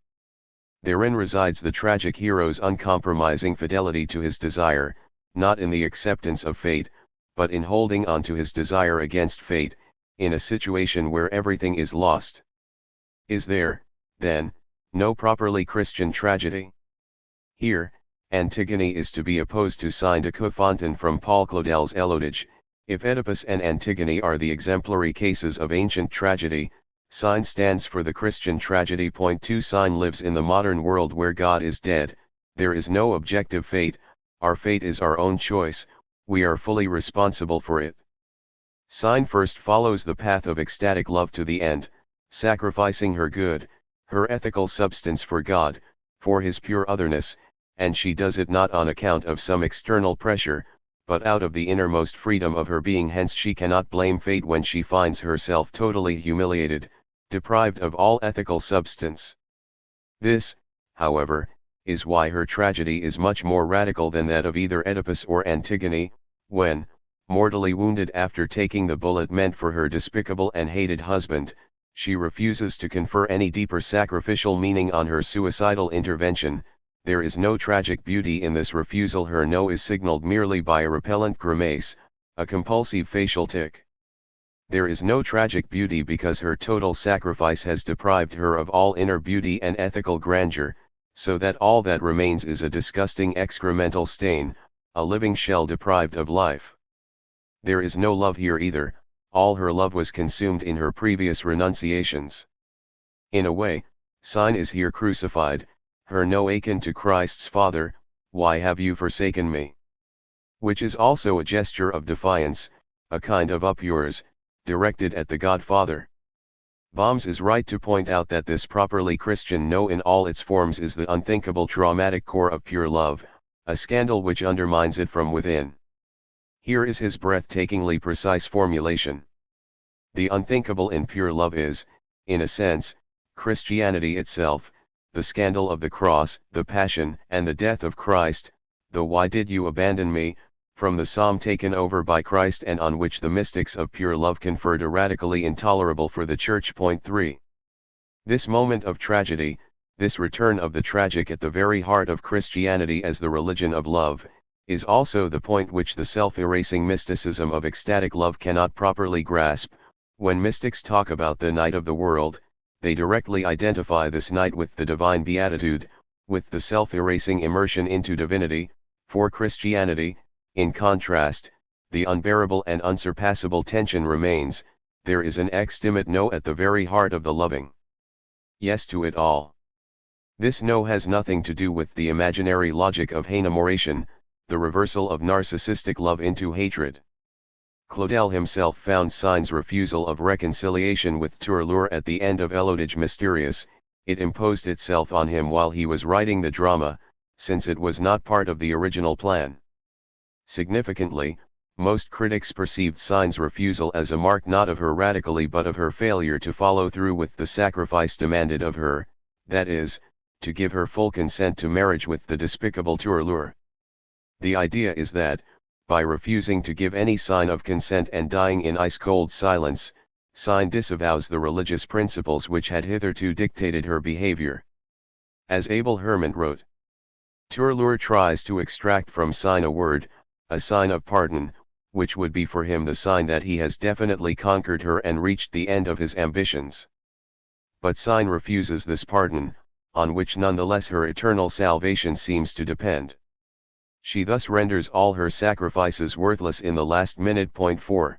Therein resides the tragic hero's uncompromising fidelity to his desire, not in the acceptance of fate, but in holding on to his desire against fate, in a situation where everything is lost. Is there, then, no properly Christian tragedy? Here, Antigone is to be opposed to Saint de Coufontaine from Paul Claudel's Elodige. If Oedipus and Antigone are the exemplary cases of ancient tragedy, Sign stands for the Christian tragedy. 2 Sign lives in the modern world where God is dead, there is no objective fate, our fate is our own choice, we are fully responsible for it. Sign first follows the path of ecstatic love to the end, sacrificing her good, her ethical substance for God, for his pure otherness, and she does it not on account of some external pressure, but out of the innermost freedom of her being. Hence she cannot blame fate when she finds herself totally humiliated, deprived of all ethical substance. This, however, is why her tragedy is much more radical than that of either Oedipus or Antigone, when, mortally wounded after taking the bullet meant for her despicable and hated husband, she refuses to confer any deeper sacrificial meaning on her suicidal intervention. There is no tragic beauty in this refusal. Her no is signaled merely by a repellent grimace, a compulsive facial tic. There is no tragic beauty because her total sacrifice has deprived her of all inner beauty and ethical grandeur, so that all that remains is a disgusting excremental stain, a living shell deprived of life. There is no love here either, all her love was consumed in her previous renunciations. In a way, Sign is here crucified, her no akin to Christ's Father, why have you forsaken me? Which is also a gesture of defiance, a kind of up yours, directed at the Godfather. Bombs is right to point out that this properly Christian no in all its forms is the unthinkable traumatic core of pure love, a scandal which undermines it from within. Here is his breathtakingly precise formulation. The unthinkable in pure love is, in a sense, Christianity itself, the scandal of the cross, the passion and the death of Christ, the "Why did you abandon me?" from the psalm taken over by Christ and on which the mystics of pure love conferred a radically intolerable for the Church. 3. This moment of tragedy, this return of the tragic at the very heart of Christianity as the religion of love, is also the point which the self-erasing mysticism of ecstatic love cannot properly grasp. When mystics talk about the night of the world, they directly identify this night with the divine beatitude, with the self-erasing immersion into divinity. For Christianity, in contrast, the unbearable and unsurpassable tension remains, there is an extimate no at the very heart of the loving yes to it all. This no has nothing to do with the imaginary logic of enamoration, the reversal of narcissistic love into hatred. Claudel himself found Sign's refusal of reconciliation with Turlure at the end of Elodige mysterious. It imposed itself on him while he was writing the drama, since it was not part of the original plan. Significantly, most critics perceived Sign's refusal as a mark not of her radically but of her failure to follow through with the sacrifice demanded of her, that is, to give her full consent to marriage with the despicable Turlure. The idea is that, by refusing to give any sign of consent and dying in ice-cold silence, Sign disavows the religious principles which had hitherto dictated her behavior. As Abel Herman wrote, Turlur tries to extract from Sign a word, a sign of pardon, which would be for him the sign that he has definitely conquered her and reached the end of his ambitions. But Sign refuses this pardon, on which nonetheless her eternal salvation seems to depend. She thus renders all her sacrifices worthless in the last minute. 4.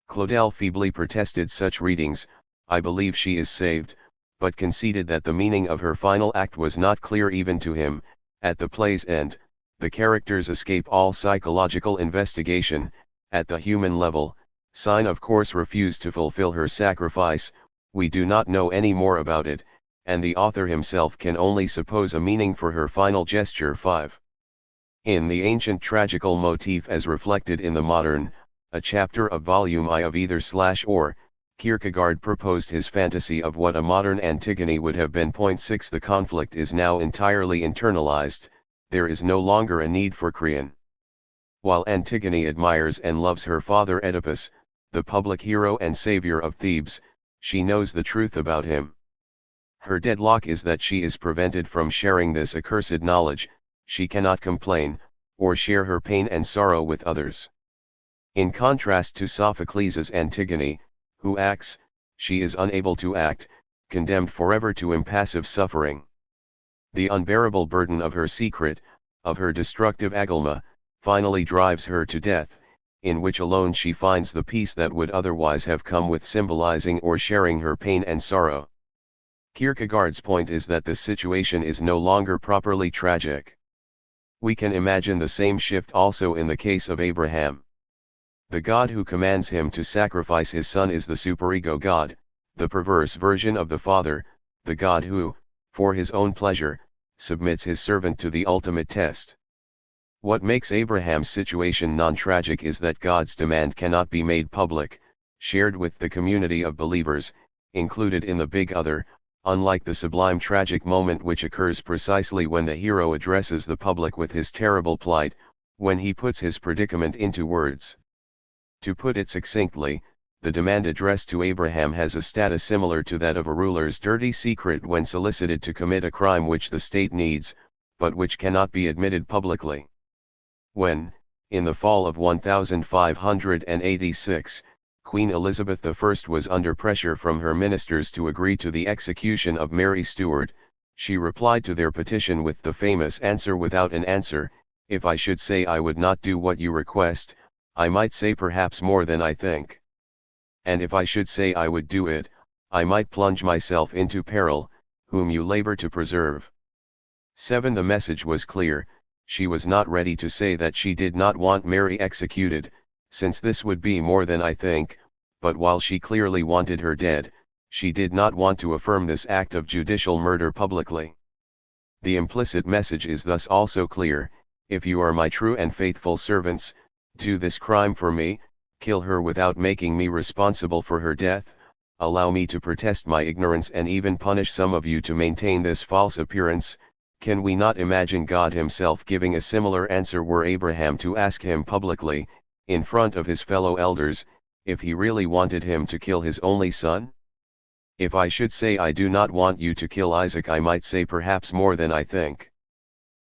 Claudel feebly protested such readings. I believe she is saved, but conceded that the meaning of her final act was not clear even to him. At the play's end, the characters escape all psychological investigation. At the human level, Sign of course refused to fulfill her sacrifice. We do not know any more about it, and the author himself can only suppose a meaning for her final gesture. 5. In the ancient tragical motif as reflected in the modern, a chapter of volume I of either/or, Kierkegaard proposed his fantasy of what a modern Antigone would have been. 6. The conflict is now entirely internalized, there is no longer a need for Creon. While Antigone admires and loves her father Oedipus, the public hero and savior of Thebes, she knows the truth about him. Her deadlock is that she is prevented from sharing this accursed knowledge. She cannot complain, or share her pain and sorrow with others. In contrast to Sophocles' Antigone, who acts, she is unable to act, condemned forever to impassive suffering. The unbearable burden of her secret, of her destructive agolma, finally drives her to death, in which alone she finds the peace that would otherwise have come with symbolizing or sharing her pain and sorrow. Kierkegaard's point is that this situation is no longer properly tragic. We can imagine the same shift also in the case of Abraham. The God who commands him to sacrifice his son is the superego God, the perverse version of the Father, the God who, for his own pleasure, submits his servant to the ultimate test. What makes Abraham's situation non-tragic is that God's demand cannot be made public, shared with the community of believers, included in the big other, unlike the sublime tragic moment which occurs precisely when the hero addresses the public with his terrible plight, when he puts his predicament into words. To put it succinctly, the demand addressed to Abraham has a status similar to that of a ruler's dirty secret when solicited to commit a crime which the state needs, but which cannot be admitted publicly. When, in the fall of 1586, Queen Elizabeth I was under pressure from her ministers to agree to the execution of Mary Stuart, she replied to their petition with the famous answer without an answer, if I should say I would not do what you request, I might say perhaps more than I think. And if I should say I would do it, I might plunge myself into peril, whom you labor to preserve. 7. The message was clear, she was not ready to say that she did not want Mary executed, since this would be more than I think, but while she clearly wanted her dead, she did not want to affirm this act of judicial murder publicly. The implicit message is thus also clear, if you are my true and faithful servants, do this crime for me, kill her without making me responsible for her death, allow me to protest my ignorance and even punish some of you to maintain this false appearance. Can we not imagine God himself giving a similar answer were Abraham to ask him publicly, in front of his fellow elders, if he really wanted him to kill his only son? If I should say I do not want you to kill Isaac, I might say perhaps more than I think.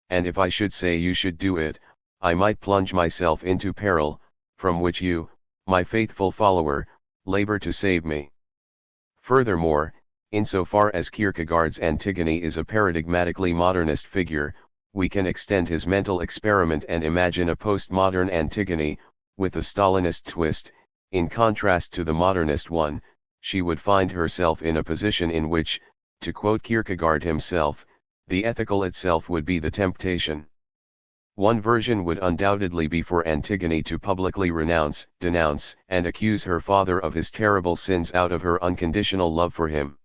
And if I should say you should do it, I might plunge myself into peril, from which you, my faithful follower, labor to save me. Furthermore, insofar as Kierkegaard's Antigone is a paradigmatically modernist figure, we can extend his mental experiment and imagine a postmodern Antigone, with a Stalinist twist. In contrast to the modernist one, she would find herself in a position in which, to quote Kierkegaard himself, the ethical itself would be the temptation. One version would undoubtedly be for Antigone to publicly renounce, denounce, and accuse her father of his terrible sins out of her unconditional love for him.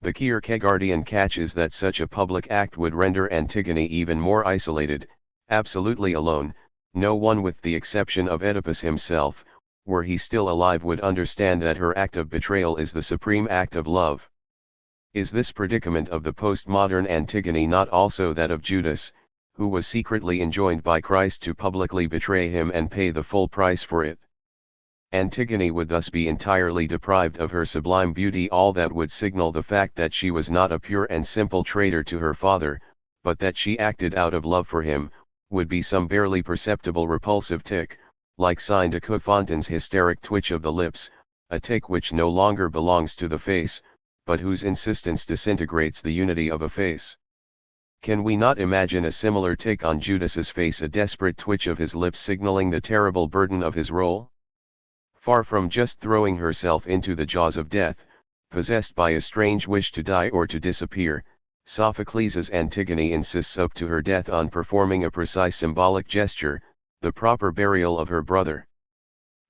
The Kierkegaardian catch is that such a public act would render Antigone even more isolated, absolutely alone. No one with the exception of Oedipus himself, were he still alive, would understand that her act of betrayal is the supreme act of love. Is this predicament of the postmodern Antigone not also that of Judas, who was secretly enjoined by Christ to publicly betray him and pay the full price for it. Antigone would thus be entirely deprived of her sublime beauty, all that would signal the fact that she was not a pure and simple traitor to her father, but that she acted out of love for him, would be some barely perceptible repulsive tic, like Signe de Cofontaines' hysteric twitch of the lips, a tic which no longer belongs to the face, but whose insistence disintegrates the unity of a face. Can we not imagine a similar tic on Judas's face, a desperate twitch of his lips signaling the terrible burden of his role? Far from just throwing herself into the jaws of death, possessed by a strange wish to die or to disappear, Sophocles' Antigone insists up to her death on performing a precise symbolic gesture, the proper burial of her brother.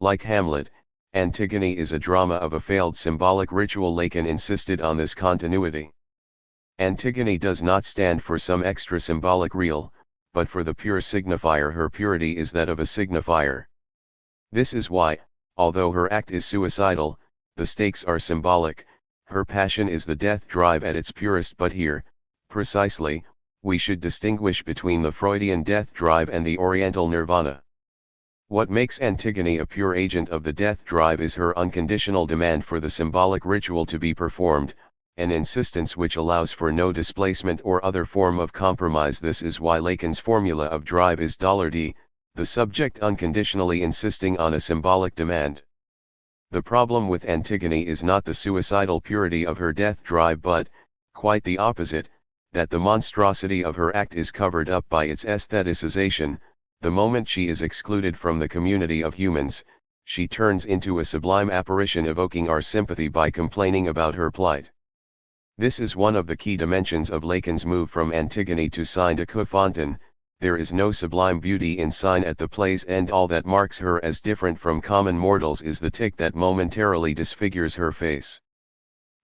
Like Hamlet, Antigone is a drama of a failed symbolic ritual. Lacan insisted on this continuity. Antigone does not stand for some extra symbolic real, but for the pure signifier. Her purity is that of a signifier. This is why, although her act is suicidal, the stakes are symbolic, her passion is the death drive at its purest. But here, precisely, we should distinguish between the Freudian death drive and the Oriental nirvana. What makes Antigone a pure agent of the death drive is her unconditional demand for the symbolic ritual to be performed, an insistence which allows for no displacement or other form of compromise. This is why Lacan's formula of drive is $D, the subject unconditionally insisting on a symbolic demand. The problem with Antigone is not the suicidal purity of her death drive, but, quite the opposite, that the monstrosity of her act is covered up by its aestheticization. The moment she is excluded from the community of humans, she turns into a sublime apparition, evoking our sympathy by complaining about her plight. This is one of the key dimensions of Lacan's move from Antigone to Signe de Cofontaines. There is no sublime beauty in Signe at the play's end. All that marks her as different from common mortals is the tic that momentarily disfigures her face.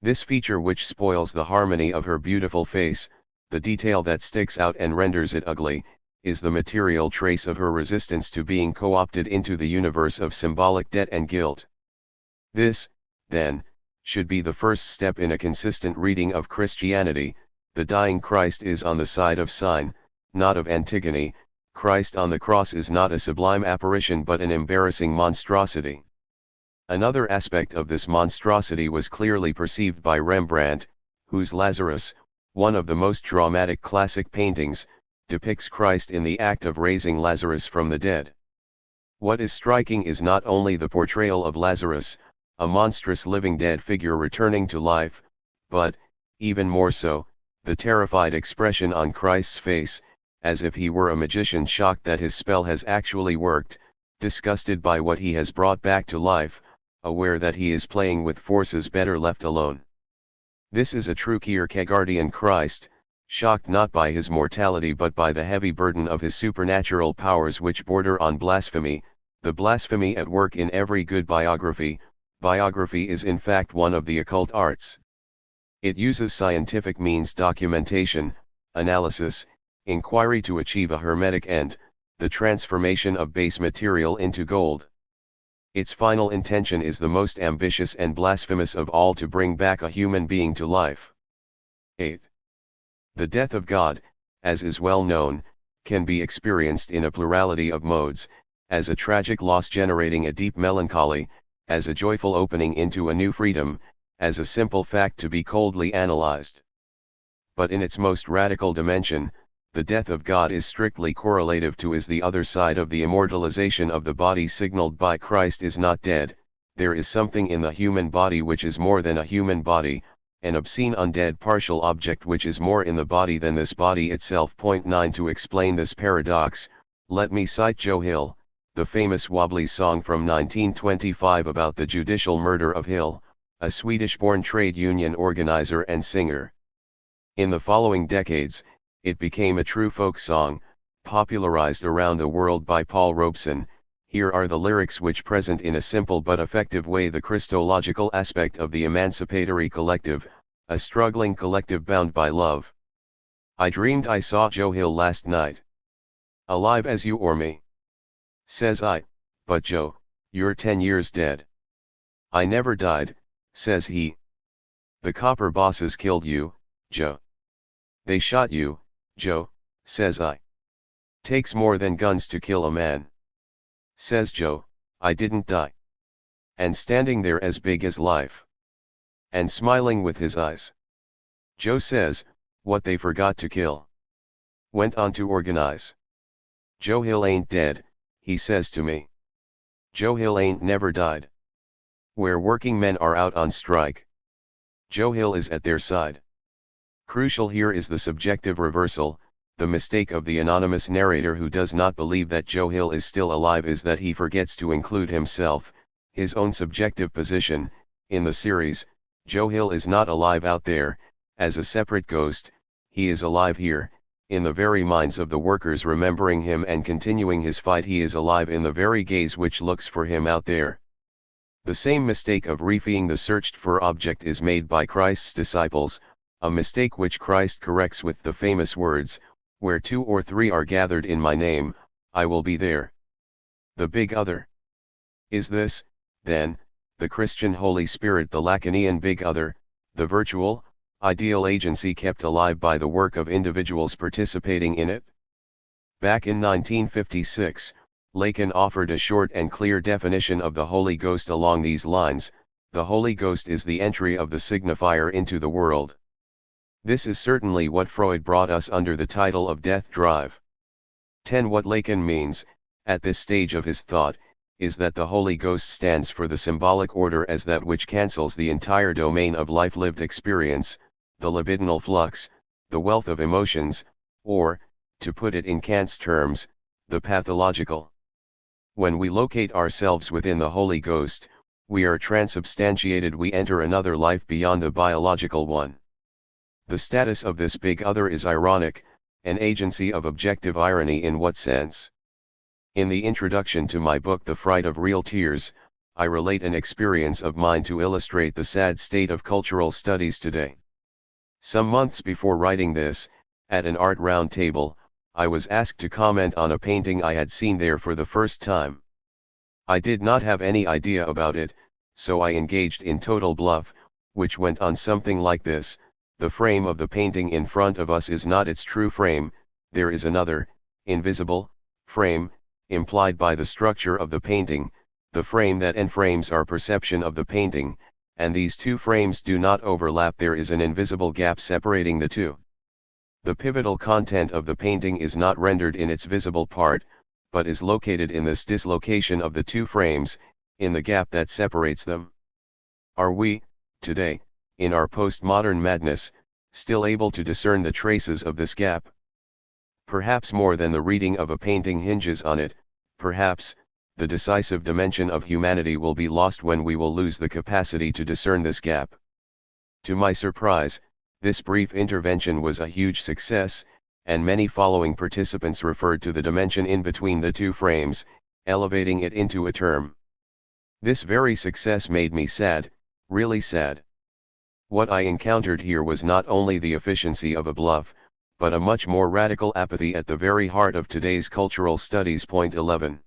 This feature, which spoils the harmony of her beautiful face, the detail that sticks out and renders it ugly, is the material trace of her resistance to being co-opted into the universe of symbolic debt and guilt. This, then, should be the first step in a consistent reading of Christianity. The dying Christ is on the side of Signe, not of Antigone. Christ on the cross is not a sublime apparition but an embarrassing monstrosity. Another aspect of this monstrosity was clearly perceived by Rembrandt, whose Lazarus, one of the most dramatic classic paintings, depicts Christ in the act of raising Lazarus from the dead. What is striking is not only the portrayal of Lazarus, a monstrous living dead figure returning to life, but, even more so, the terrified expression on Christ's face, as if he were a magician shocked that his spell has actually worked, disgusted by what he has brought back to life, aware that he is playing with forces better left alone. This is a true Kierkegaardian Christ, shocked not by his mortality but by the heavy burden of his supernatural powers which border on blasphemy, the blasphemy at work in every good biography. Biography is in fact one of the occult arts. It uses scientific means, documentation, analysis, inquiry to achieve a hermetic end, the transformation of base material into gold. Its final intention is the most ambitious and blasphemous of all: to bring back a human being to life. 8. The death of God, as is well known, can be experienced in a plurality of modes, as a tragic loss generating a deep melancholy, as a joyful opening into a new freedom, as a simple fact to be coldly analyzed. But in its most radical dimension, the death of God is strictly correlative to is the other side of the immortalization of the body signaled by Christ is not dead. There is something in the human body which is more than a human body, an obscene undead partial object which is more in the body than this body itself. Point 9. To explain this paradox, let me cite Joe Hill, the famous wobbly song from 1925 about the judicial murder of Hill, a Swedish-born trade union organizer and singer. In the following decades, it became a true folk song, popularized around the world by Paul Robeson. Here are the lyrics which present in a simple but effective way the Christological aspect of the emancipatory collective, a struggling collective bound by love. I dreamed I saw Joe Hill last night. Alive as you or me. Says I, but Joe, you're 10 years dead. I never died, says he. The copper bosses killed you, Joe. They shot you, Joe, says I. Takes more than guns to kill a man. Says Joe, I didn't die. And standing there as big as life. And smiling with his eyes. Joe says, what they forgot to kill. Went on to organize. Joe Hill ain't dead, he says to me. Joe Hill ain't never died. Where working men are out on strike, Joe Hill is at their side. Crucial here is the subjective reversal. The mistake of the anonymous narrator who does not believe that Joe Hill is still alive is that he forgets to include himself, his own subjective position. In the series, Joe Hill is not alive out there, as a separate ghost, he is alive here, in the very minds of the workers remembering him and continuing his fight. He is alive in the very gaze which looks for him out there. The same mistake of refeeing the searched for object is made by Christ's disciples, a mistake which Christ corrects with the famous words, where 2 or 3 are gathered in my name, I will be there. The big other. Is this, then, the Christian Holy Spirit, the Lacanian big other, the virtual, ideal agency kept alive by the work of individuals participating in it? Back in 1956, Lacan offered a short and clear definition of the Holy Ghost along these lines: the Holy Ghost is the entry of the signifier into the world. This is certainly what Freud brought us under the title of death drive. 10. What Lacan means, at this stage of his thought, is that the Holy Ghost stands for the symbolic order as that which cancels the entire domain of life-lived experience, the libidinal flux, the wealth of emotions, or, to put it in Kant's terms, the pathological. When we locate ourselves within the Holy Ghost, we are transubstantiated, we enter another life beyond the biological one. The status of this big other is ironic, an agency of objective irony. In what sense? In the introduction to my book The Fright of Real Tears, I relate an experience of mine to illustrate the sad state of cultural studies today. Some months before writing this, at an art round table, I was asked to comment on a painting I had seen there for the first time. I did not have any idea about it, so I engaged in total bluff, which went on something like this: the frame of the painting in front of us is not its true frame, there is another, invisible, frame, implied by the structure of the painting, the frame that enframes our perception of the painting, and these two frames do not overlap, there is an invisible gap separating the two. The pivotal content of the painting is not rendered in its visible part, but is located in this dislocation of the two frames, in the gap that separates them. Are we, today, in our postmodern madness, still able to discern the traces of this gap? Perhaps more than the reading of a painting hinges on it, perhaps, the decisive dimension of humanity will be lost when we will lose the capacity to discern this gap. To my surprise, this brief intervention was a huge success, and many following participants referred to the dimension in between the two frames, elevating it into a term. This very success made me sad, really sad. What I encountered here was not only the efficiency of a bluff, but a much more radical apathy at the very heart of today's cultural studies. Point 11.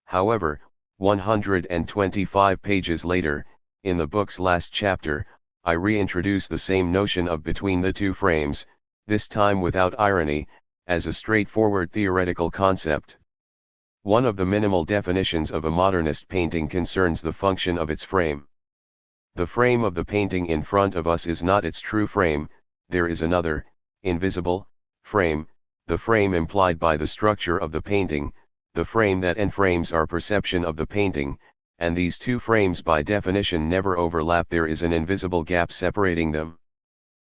However, 125 pages later, in the book's last chapter, I reintroduce the same notion of between the two frames, this time without irony, as a straightforward theoretical concept. One of the minimal definitions of a modernist painting concerns the function of its frame. The frame of the painting in front of us is not its true frame, there is another, invisible, frame, the frame implied by the structure of the painting, the frame that enframes our perception of the painting, and these two frames by definition never overlap, there is an invisible gap separating them.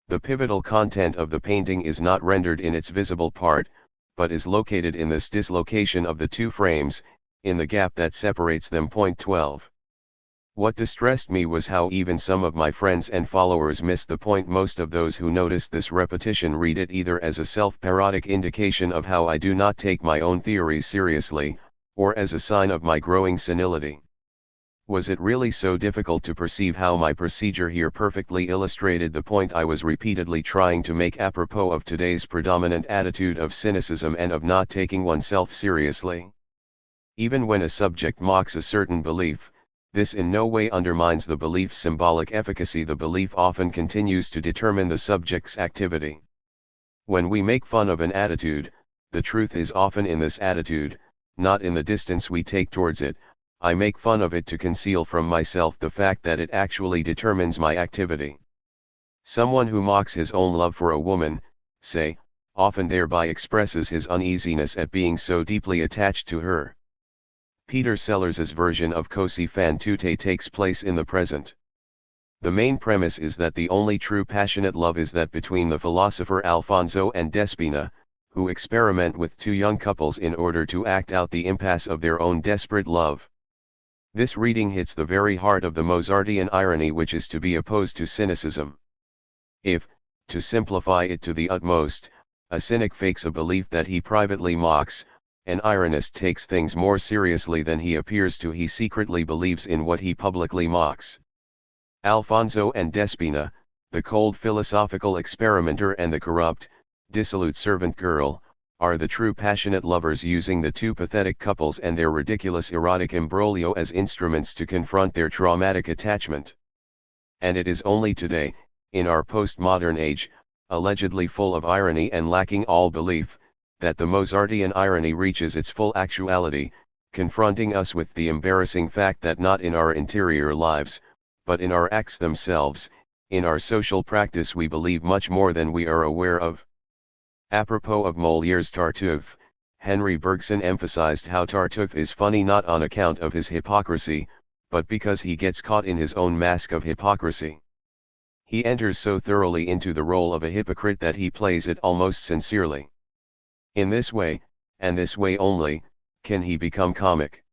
The pivotal content of the painting is not rendered in its visible part, but is located in this dislocation of the two frames, in the gap that separates them. Point 12. What distressed me was how even some of my friends and followers missed the point. Most of those who noticed this repetition read it either as a self-parodic indication of how I do not take my own theories seriously, or as a sign of my growing senility. Was it really so difficult to perceive how my procedure here perfectly illustrated the point I was repeatedly trying to make apropos of today's predominant attitude of cynicism and of not taking oneself seriously? Even when a subject mocks a certain belief, this in no way undermines the belief's symbolic efficacy. The belief often continues to determine the subject's activity. When we make fun of an attitude, The truth is often in this attitude, not in the distance we take towards it. I make fun of it to conceal from myself the fact that it actually determines my activity. Someone who mocks his own love for a woman, say, often thereby expresses his uneasiness at being so deeply attached to her. Peter Sellers's version of così fan tutte takes place in the present. The main premise is that the only true passionate love is that between the philosopher Alfonso and Despina, who experiment with two young couples in order to act out the impasse of their own desperate love. This reading hits the very heart of the Mozartian irony, which is to be opposed to cynicism. If, to simplify it to the utmost, a cynic fakes a belief that he privately mocks, an ironist takes things more seriously than he appears to. He secretly believes in what he publicly mocks. Alfonso and Despina, the cold philosophical experimenter and the corrupt, dissolute servant girl, are the true passionate lovers, using the two pathetic couples and their ridiculous erotic imbroglio as instruments to confront their traumatic attachment. And it is only today, in our postmodern age, allegedly full of irony and lacking all belief, that the Mozartian irony reaches its full actuality, confronting us with the embarrassing fact that not in our interior lives, but in our acts themselves, in our social practice, we believe much more than we are aware of. Apropos of Molière's Tartuffe, Henry Bergson emphasized how Tartuffe is funny not on account of his hypocrisy, but because he gets caught in his own mask of hypocrisy. He enters so thoroughly into the role of a hypocrite that he plays it almost sincerely. In this way, and this way only, can he become comic.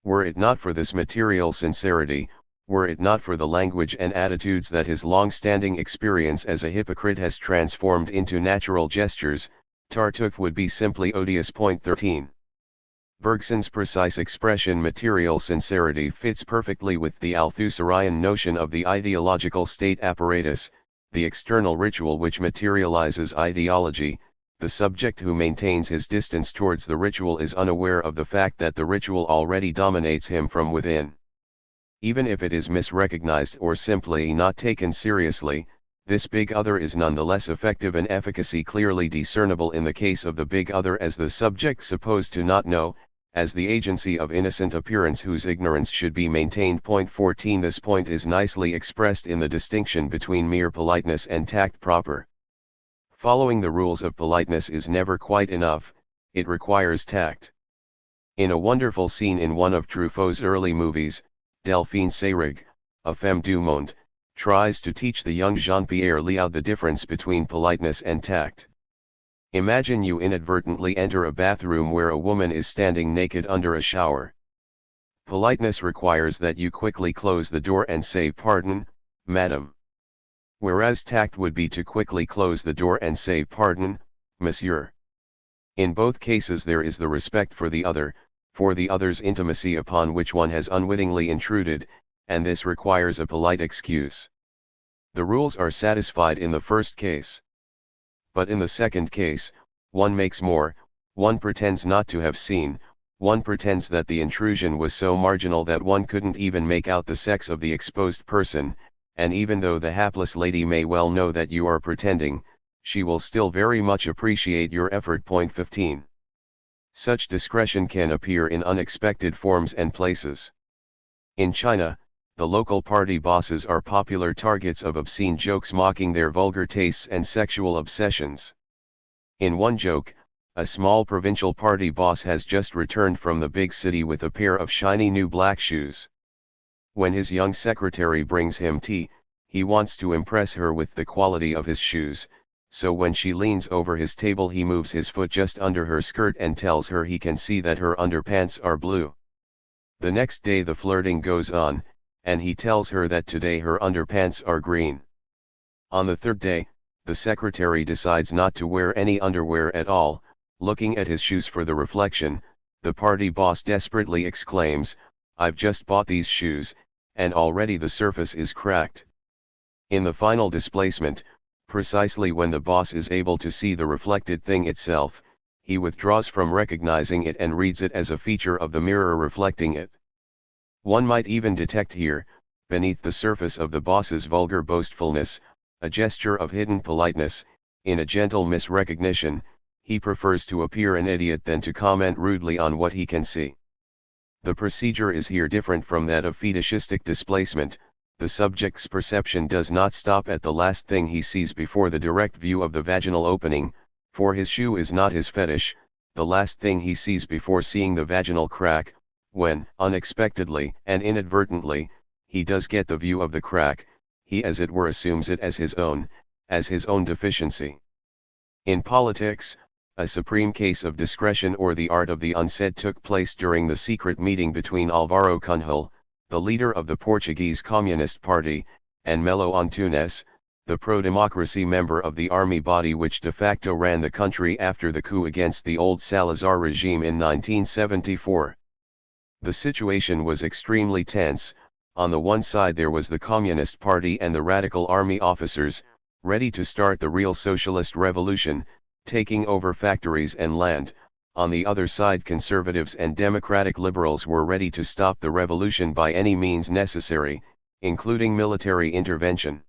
Were it not for this material sincerity, were it not for the language and attitudes that his long-standing experience as a hypocrite has transformed into natural gestures, Tartuffe would be simply odious. 13. Bergson's precise expression material sincerity fits perfectly with the Althusserian notion of the ideological state apparatus, the external ritual which materializes ideology. The subject who maintains his distance towards the ritual is unaware of the fact that the ritual already dominates him from within. Even if it is misrecognized or simply not taken seriously, this big other is nonetheless effective and efficacy clearly discernible in the case of the big other as the subject supposed to not know, as the agency of innocent appearance whose ignorance should be maintained. 14. This point is nicely expressed in the distinction between mere politeness and tact proper. Following the rules of politeness is never quite enough, it requires tact. In a wonderful scene in one of Truffaut's early movies, Delphine Seyrig, a femme du monde, tries to teach the young Jean-Pierre Léaud the difference between politeness and tact. Imagine you inadvertently enter a bathroom where a woman is standing naked under a shower. Politeness requires that you quickly close the door and say "Pardon, madam." Whereas tact would be to quickly close the door and say "Pardon, monsieur." In both cases there is the respect for the other's intimacy upon which one has unwittingly intruded, and this requires a polite excuse. The rules are satisfied in the first case. But in the second case, one makes more, one pretends not to have seen, one pretends that the intrusion was so marginal that one couldn't even make out the sex of the exposed person, and even though the hapless lady may well know that you are pretending, she will still very much appreciate your effort. 15. Such discretion can appear in unexpected forms and places. In China, the local party bosses are popular targets of obscene jokes mocking their vulgar tastes and sexual obsessions. In one joke, a small provincial party boss has just returned from the big city with a pair of shiny new black shoes. When his young secretary brings him tea, he wants to impress her with the quality of his shoes, so when she leans over his table he moves his foot just under her skirt and tells her he can see that her underpants are blue. The next day the flirting goes on, and he tells her that today her underpants are green. On the third day, the secretary decides not to wear any underwear at all. Looking at his shoes for the reflection, the party boss desperately exclaims, "I've just bought these shoes, and already the surface is cracked." In the final displacement, precisely when the boss is able to see the reflected thing itself, he withdraws from recognizing it and reads it as a feature of the mirror reflecting it. One might even detect here, beneath the surface of the boss's vulgar boastfulness, a gesture of hidden politeness. In a gentle misrecognition, he prefers to appear an idiot than to comment rudely on what he can see. The procedure is here different from that of fetishistic displacement. The subject's perception does not stop at the last thing he sees before the direct view of the vaginal opening, for his shoe is not his fetish, the last thing he sees before seeing the vaginal crack, when, unexpectedly and inadvertently, he does get the view of the crack, he as it were assumes it as his own deficiency. In politics, a supreme case of discretion or the art of the unsaid took place during the secret meeting between Álvaro Cunhal, the leader of the Portuguese Communist Party, and Melo Antunes, the pro-democracy member of the army body which de facto ran the country after the coup against the old Salazar regime in 1974. The situation was extremely tense. On the one side there was the Communist Party and the radical army officers, ready to start the real socialist revolution, taking over factories and land. On the other side conservatives and democratic liberals were ready to stop the revolution by any means necessary, including military intervention.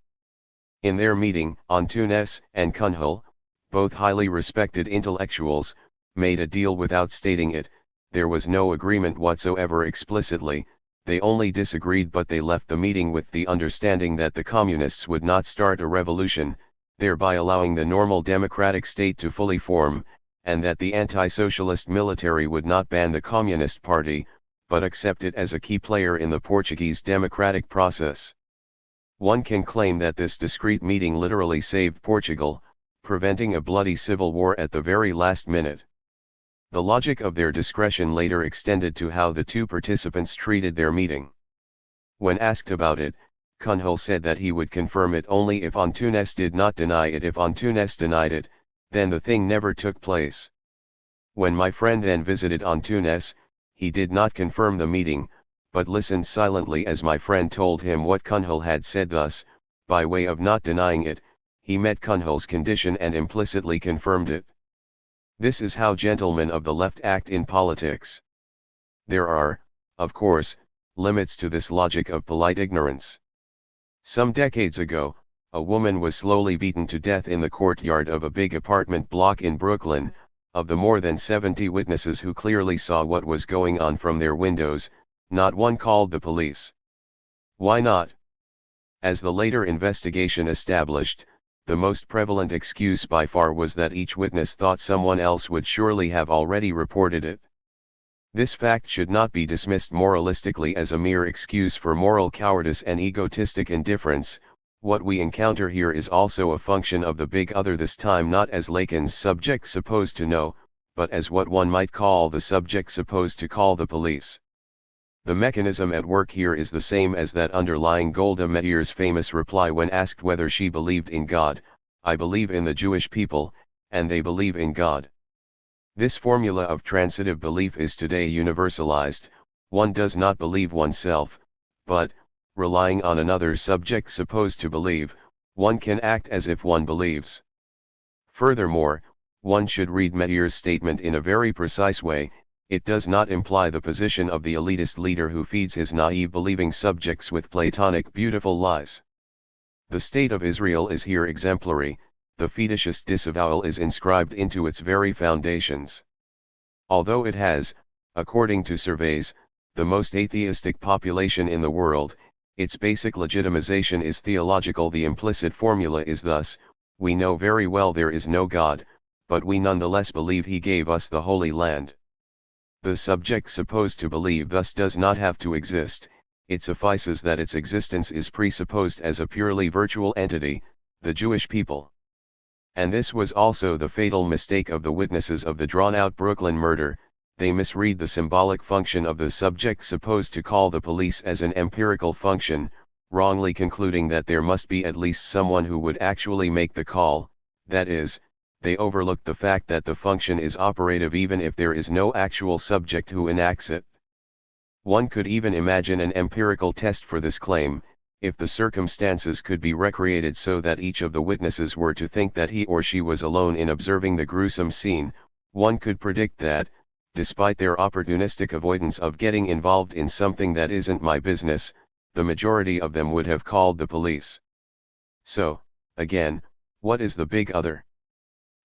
In their meeting, Antunes and Cunhal, both highly respected intellectuals, made a deal without stating it. There was no agreement whatsoever explicitly, they only disagreed, but they left the meeting with the understanding that the communists would not start a revolution, thereby allowing the normal democratic state to fully form, and that the anti-socialist military would not ban the Communist Party, but accept it as a key player in the Portuguese democratic process. One can claim that this discreet meeting literally saved Portugal, preventing a bloody civil war at the very last minute. The logic of their discretion later extended to how the two participants treated their meeting. When asked about it, Cunhal said that he would confirm it only if Antunes did not deny it. If Antunes denied it, then the thing never took place. When my friend then visited Antunes, he did not confirm the meeting, but listened silently as my friend told him what Cunhal had said. Thus, by way of not denying it, he met Cunhal's condition and implicitly confirmed it. This is how gentlemen of the left act in politics. There are, of course, limits to this logic of polite ignorance. Some decades ago, a woman was slowly beaten to death in the courtyard of a big apartment block in Brooklyn. Of the more than 70 witnesses who clearly saw what was going on from their windows, not one called the police. Why not? As the later investigation established, the most prevalent excuse by far was that each witness thought someone else would surely have already reported it. This fact should not be dismissed moralistically as a mere excuse for moral cowardice and egotistic indifference. What we encounter here is also a function of the big other, this time not as Lacan's subject supposed to know, but as what one might call the subject supposed to call the police. The mechanism at work here is the same as that underlying Golda Meir's famous reply when asked whether she believed in God: "I believe in the Jewish people, and they believe in God." This formula of transitive belief is today universalized. One does not believe oneself, but, relying on another subject supposed to believe, one can act as if one believes. Furthermore, one should read Meir's statement in a very precise way. It does not imply the position of the elitist leader who feeds his naive believing subjects with Platonic beautiful lies. The state of Israel is here exemplary. The fetishist disavowal is inscribed into its very foundations. Although it has, according to surveys, the most atheistic population in the world, its basic legitimization is theological. The implicit formula is thus: we know very well there is no God, but we nonetheless believe He gave us the Holy Land. The subject supposed to believe thus does not have to exist, it suffices that its existence is presupposed as a purely virtual entity, the Jewish people. And this was also the fatal mistake of the witnesses of the drawn-out Brooklyn murder. They misread the symbolic function of the subject supposed to call the police as an empirical function, wrongly concluding that there must be at least someone who would actually make the call. That is, they overlooked the fact that the function is operative even if there is no actual subject who enacts it. One could even imagine an empirical test for this claim. If the circumstances could be recreated so that each of the witnesses were to think that he or she was alone in observing the gruesome scene, one could predict that, despite their opportunistic avoidance of getting involved in something that isn't my business, the majority of them would have called the police. So, again, what is the big other?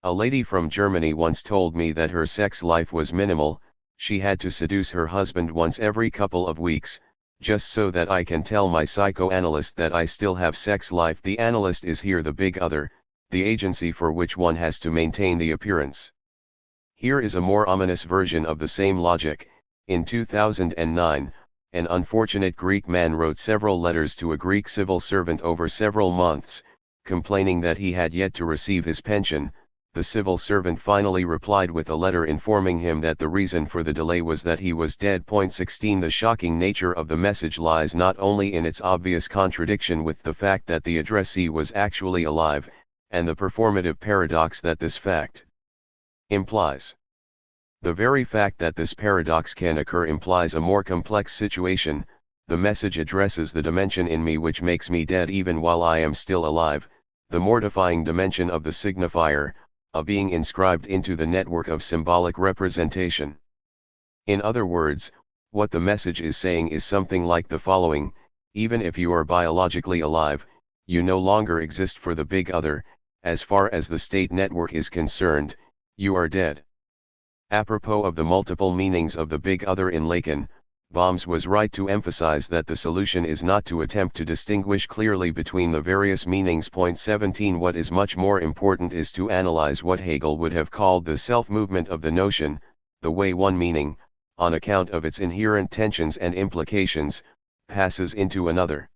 A lady from Germany once told me that her sex life was minimal. She had to seduce her husband once every couple of weeks, just so that I can tell my psychoanalyst that I still have sex life. The analyst is here the big other, the agency for which one has to maintain the appearance. Here is a more ominous version of the same logic. In 2009, an unfortunate Greek man wrote several letters to a Greek civil servant over several months, complaining that he had yet to receive his pension. The civil servant finally replied with a letter informing him that the reason for the delay was that he was dead. 16 The shocking nature of the message lies not only in its obvious contradiction with the fact that the addressee was actually alive, and the performative paradox that this fact implies. The very fact that this paradox can occur implies a more complex situation. The message addresses the dimension in me which makes me dead even while I am still alive, the mortifying dimension of the signifier, a being inscribed into the network of symbolic representation. In other words, what the message is saying is something like the following: even if you are biologically alive, you no longer exist for the big other. As far as the state network is concerned, you are dead. Apropos of the multiple meanings of the big other in Lacan, Bohms was right to emphasize that the solution is not to attempt to distinguish clearly between the various meanings. 17 What is much more important is to analyze what Hegel would have called the self-movement of the notion, the way one meaning, on account of its inherent tensions and implications, passes into another.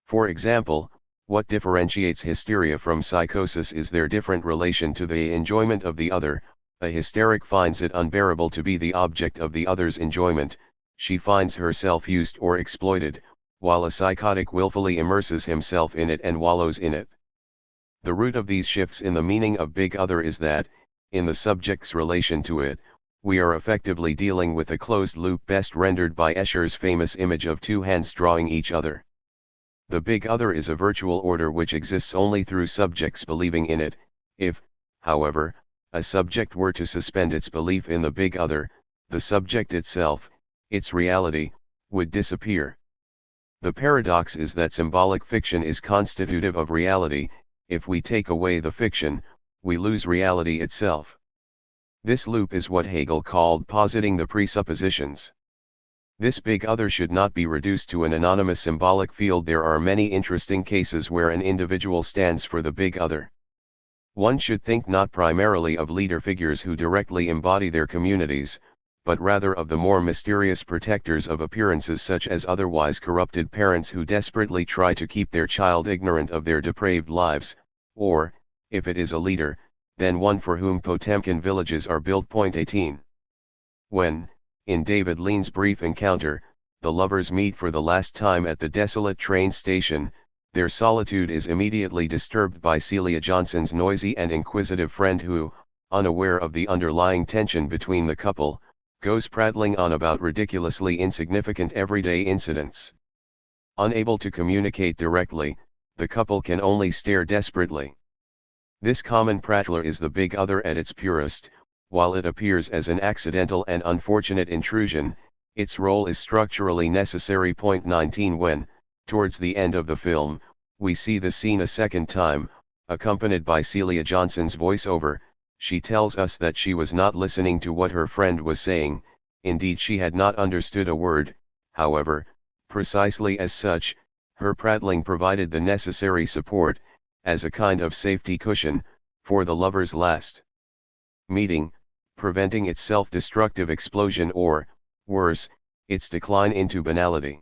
For example, what differentiates hysteria from psychosis is their different relation to the enjoyment of the other. A hysteric finds it unbearable to be the object of the other's enjoyment. She finds herself used or exploited, while a psychotic willfully immerses himself in it and wallows in it. The root of these shifts in the meaning of big other is that, in the subject's relation to it, we are effectively dealing with a closed loop best rendered by Escher's famous image of two hands drawing each other. The big other is a virtual order which exists only through subjects believing in it. If, however, a subject were to suspend its belief in the big other, the subject itself, its reality, would disappear. The paradox is that symbolic fiction is constitutive of reality. If we take away the fiction, we lose reality itself. This loop is what Hegel called positing the presuppositions. This big other should not be reduced to an anonymous symbolic field. There are many interesting cases where an individual stands for the big other. One should think not primarily of leader figures who directly embody their communities, but rather of the more mysterious protectors of appearances, such as otherwise corrupted parents who desperately try to keep their child ignorant of their depraved lives, or, if it is a leader, then one for whom Potemkin villages are built. 18. When, in David Lean's brief encounter, the lovers meet for the last time at the desolate train station, their solitude is immediately disturbed by Celia Johnson's noisy and inquisitive friend who, unaware of the underlying tension between the couple, goes prattling on about ridiculously insignificant everyday incidents. Unable to communicate directly, the couple can only stare desperately. This common prattler is the big other at its purest. While it appears as an accidental and unfortunate intrusion, its role is structurally necessary. 19 When, towards the end of the film, we see the scene a second time, accompanied by Celia Johnson's voiceover, she tells us that she was not listening to what her friend was saying. Indeed, she had not understood a word. However, precisely as such, her prattling provided the necessary support, as a kind of safety cushion, for the lovers' last meeting, preventing its self-destructive explosion or, worse, its decline into banality.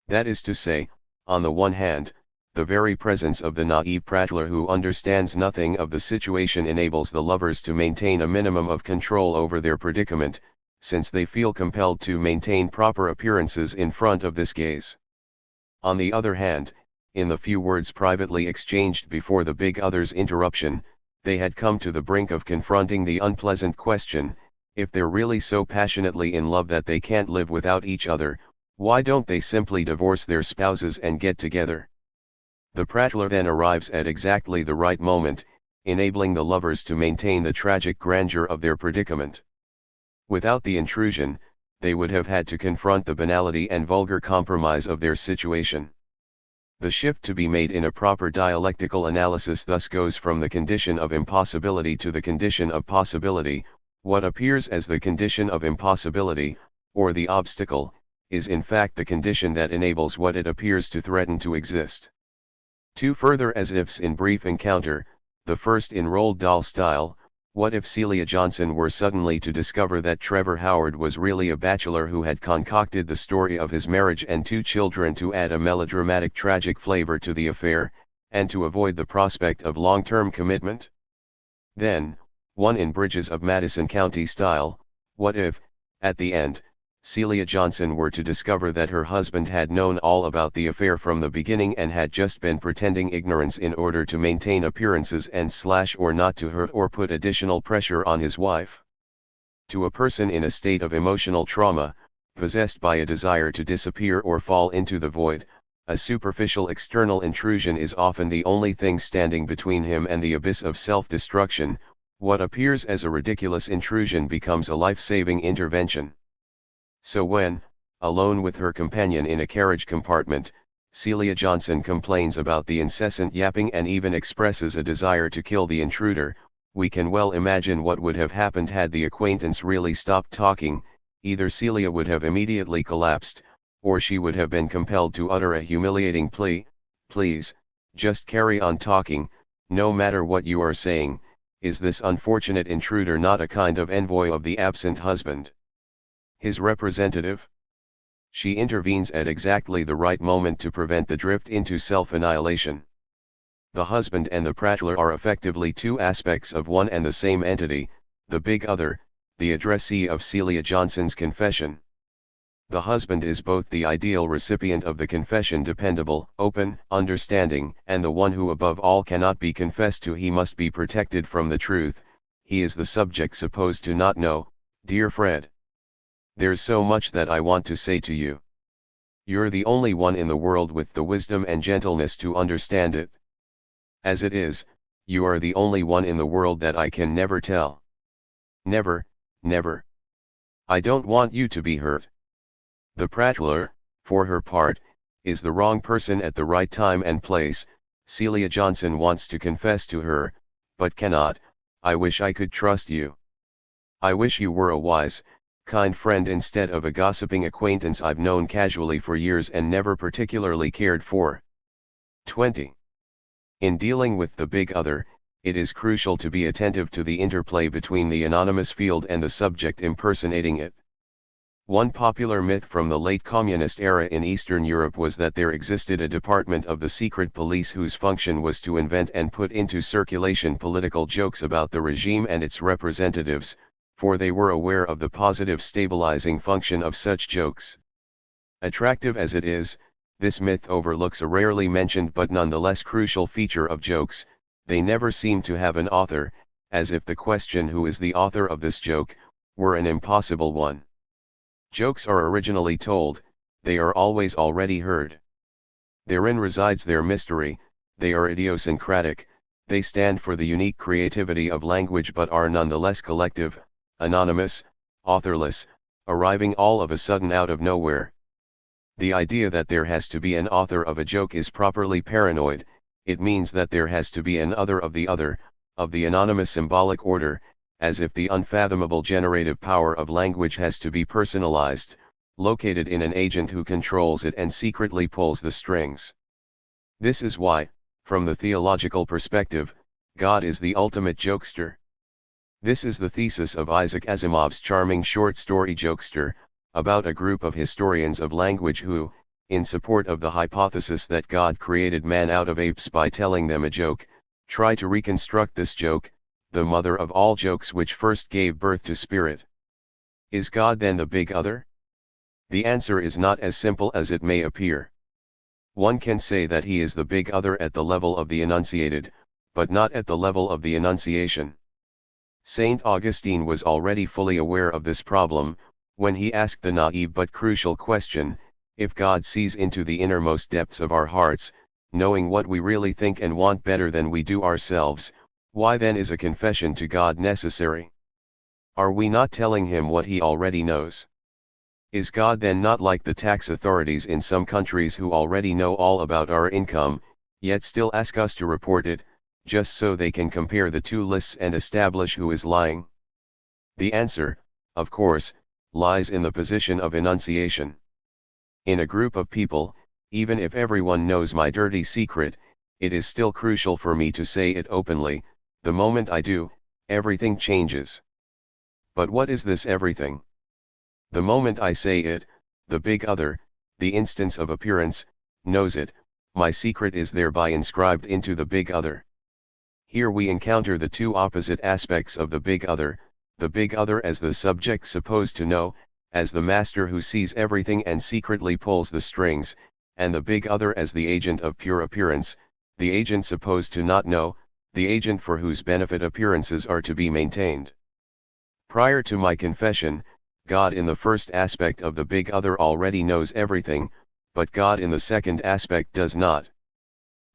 That is to say, on the one hand, the very presence of the naive prattler who understands nothing of the situation enables the lovers to maintain a minimum of control over their predicament, since they feel compelled to maintain proper appearances in front of this gaze. On the other hand, in the few words privately exchanged before the big other's interruption, they had come to the brink of confronting the unpleasant question: if they're really so passionately in love that they can't live without each other, why don't they simply divorce their spouses and get together? The prattler then arrives at exactly the right moment, enabling the lovers to maintain the tragic grandeur of their predicament. Without the intrusion, they would have had to confront the banality and vulgar compromise of their situation. The shift to be made in a proper dialectical analysis thus goes from the condition of impossibility to the condition of possibility. What appears as the condition of impossibility, or the obstacle, is in fact the condition that enables what it appears to threaten to exist. Two further as-ifs in brief encounter, the first in Roald Dahl style. What if Celia Johnson were suddenly to discover that Trevor Howard was really a bachelor who had concocted the story of his marriage and 2 children to add a melodramatic tragic flavor to the affair, and to avoid the prospect of long-term commitment? Then, one in Bridges of Madison County style, what if, at the end, Celia Johnson were to discover that her husband had known all about the affair from the beginning and had just been pretending ignorance in order to maintain appearances and or not to hurt or put additional pressure on his wife? To a person in a state of emotional trauma, possessed by a desire to disappear or fall into the void, a superficial external intrusion is often the only thing standing between him and the abyss of self-destruction. What appears as a ridiculous intrusion becomes a life-saving intervention. So when, alone with her companion in a carriage compartment, Celia Johnson complains about the incessant yapping and even expresses a desire to kill the intruder, we can well imagine what would have happened had the acquaintance really stopped talking. Either Celia would have immediately collapsed, or she would have been compelled to utter a humiliating plea, "Please, just carry on talking, no matter what you are saying. Is this unfortunate intruder not a kind of envoy of the absent husband? His representative?" She intervenes at exactly the right moment to prevent the drift into self-annihilation. The husband and the prattler are effectively 2 aspects of one and the same entity, the big other, the addressee of Celia Johnson's confession. The husband is both the ideal recipient of the confession, dependable, open, understanding, and the one who above all cannot be confessed to. He must be protected from the truth. He is the subject supposed to not know. "Dear Fred, there's so much that I want to say to you. You're the only one in the world with the wisdom and gentleness to understand it. As it is, you are the only one in the world that I can never tell. Never, never. I don't want you to be hurt." The prattler, for her part, is the wrong person at the right time and place. Celia Johnson wants to confess to her, but cannot. "I wish I could trust you. I wish you were a wise, kind friend instead of a gossiping acquaintance I've known casually for years and never particularly cared for." 20. In dealing with the big other, it is crucial to be attentive to the interplay between the anonymous field and the subject impersonating it. One popular myth from the late communist era in Eastern Europe was that there existed a department of the secret police whose function was to invent and put into circulation political jokes about the regime and its representatives, for they were aware of the positive stabilizing function of such jokes. Attractive as it is, this myth overlooks a rarely mentioned but nonetheless crucial feature of jokes: they never seem to have an author, as if the question "who is the author of this joke?" were an impossible one. Jokes are originally told, they are always already heard. Therein resides their mystery. They are idiosyncratic, they stand for the unique creativity of language but are nonetheless collective, anonymous, authorless, arriving all of a sudden out of nowhere. The idea that there has to be an author of a joke is properly paranoid. It means that there has to be an other, of the anonymous symbolic order, as if the unfathomable generative power of language has to be personalized, located in an agent who controls it and secretly pulls the strings. This is why, from the theological perspective, God is the ultimate jokester. This is the thesis of Isaac Asimov's charming short story Jokester, about a group of historians of language who, in support of the hypothesis that God created man out of apes by telling them a joke, try to reconstruct this joke, the mother of all jokes which first gave birth to spirit. Is God then the big other? The answer is not as simple as it may appear. One can say that he is the big other at the level of the enunciated, but not at the level of the enunciation. Saint Augustine was already fully aware of this problem, when he asked the naive but crucial question: if God sees into the innermost depths of our hearts, knowing what we really think and want better than we do ourselves, why then is a confession to God necessary? Are we not telling him what he already knows? Is God then not like the tax authorities in some countries who already know all about our income, yet still ask us to report it, just so they can compare the two lists and establish who is lying? The answer, of course, lies in the position of enunciation. In a group of people, even if everyone knows my dirty secret, it is still crucial for me to say it openly. The moment I do, everything changes. But what is this everything? The moment I say it, the big other, the instance of appearance, knows it, my secret is thereby inscribed into the big other. Here we encounter the two opposite aspects of the big other as the subject supposed to know, as the master who sees everything and secretly pulls the strings, and the big other as the agent of pure appearance, the agent supposed to not know, the agent for whose benefit appearances are to be maintained. Prior to my confession, God in the first aspect of the big other already knows everything, but God in the second aspect does not.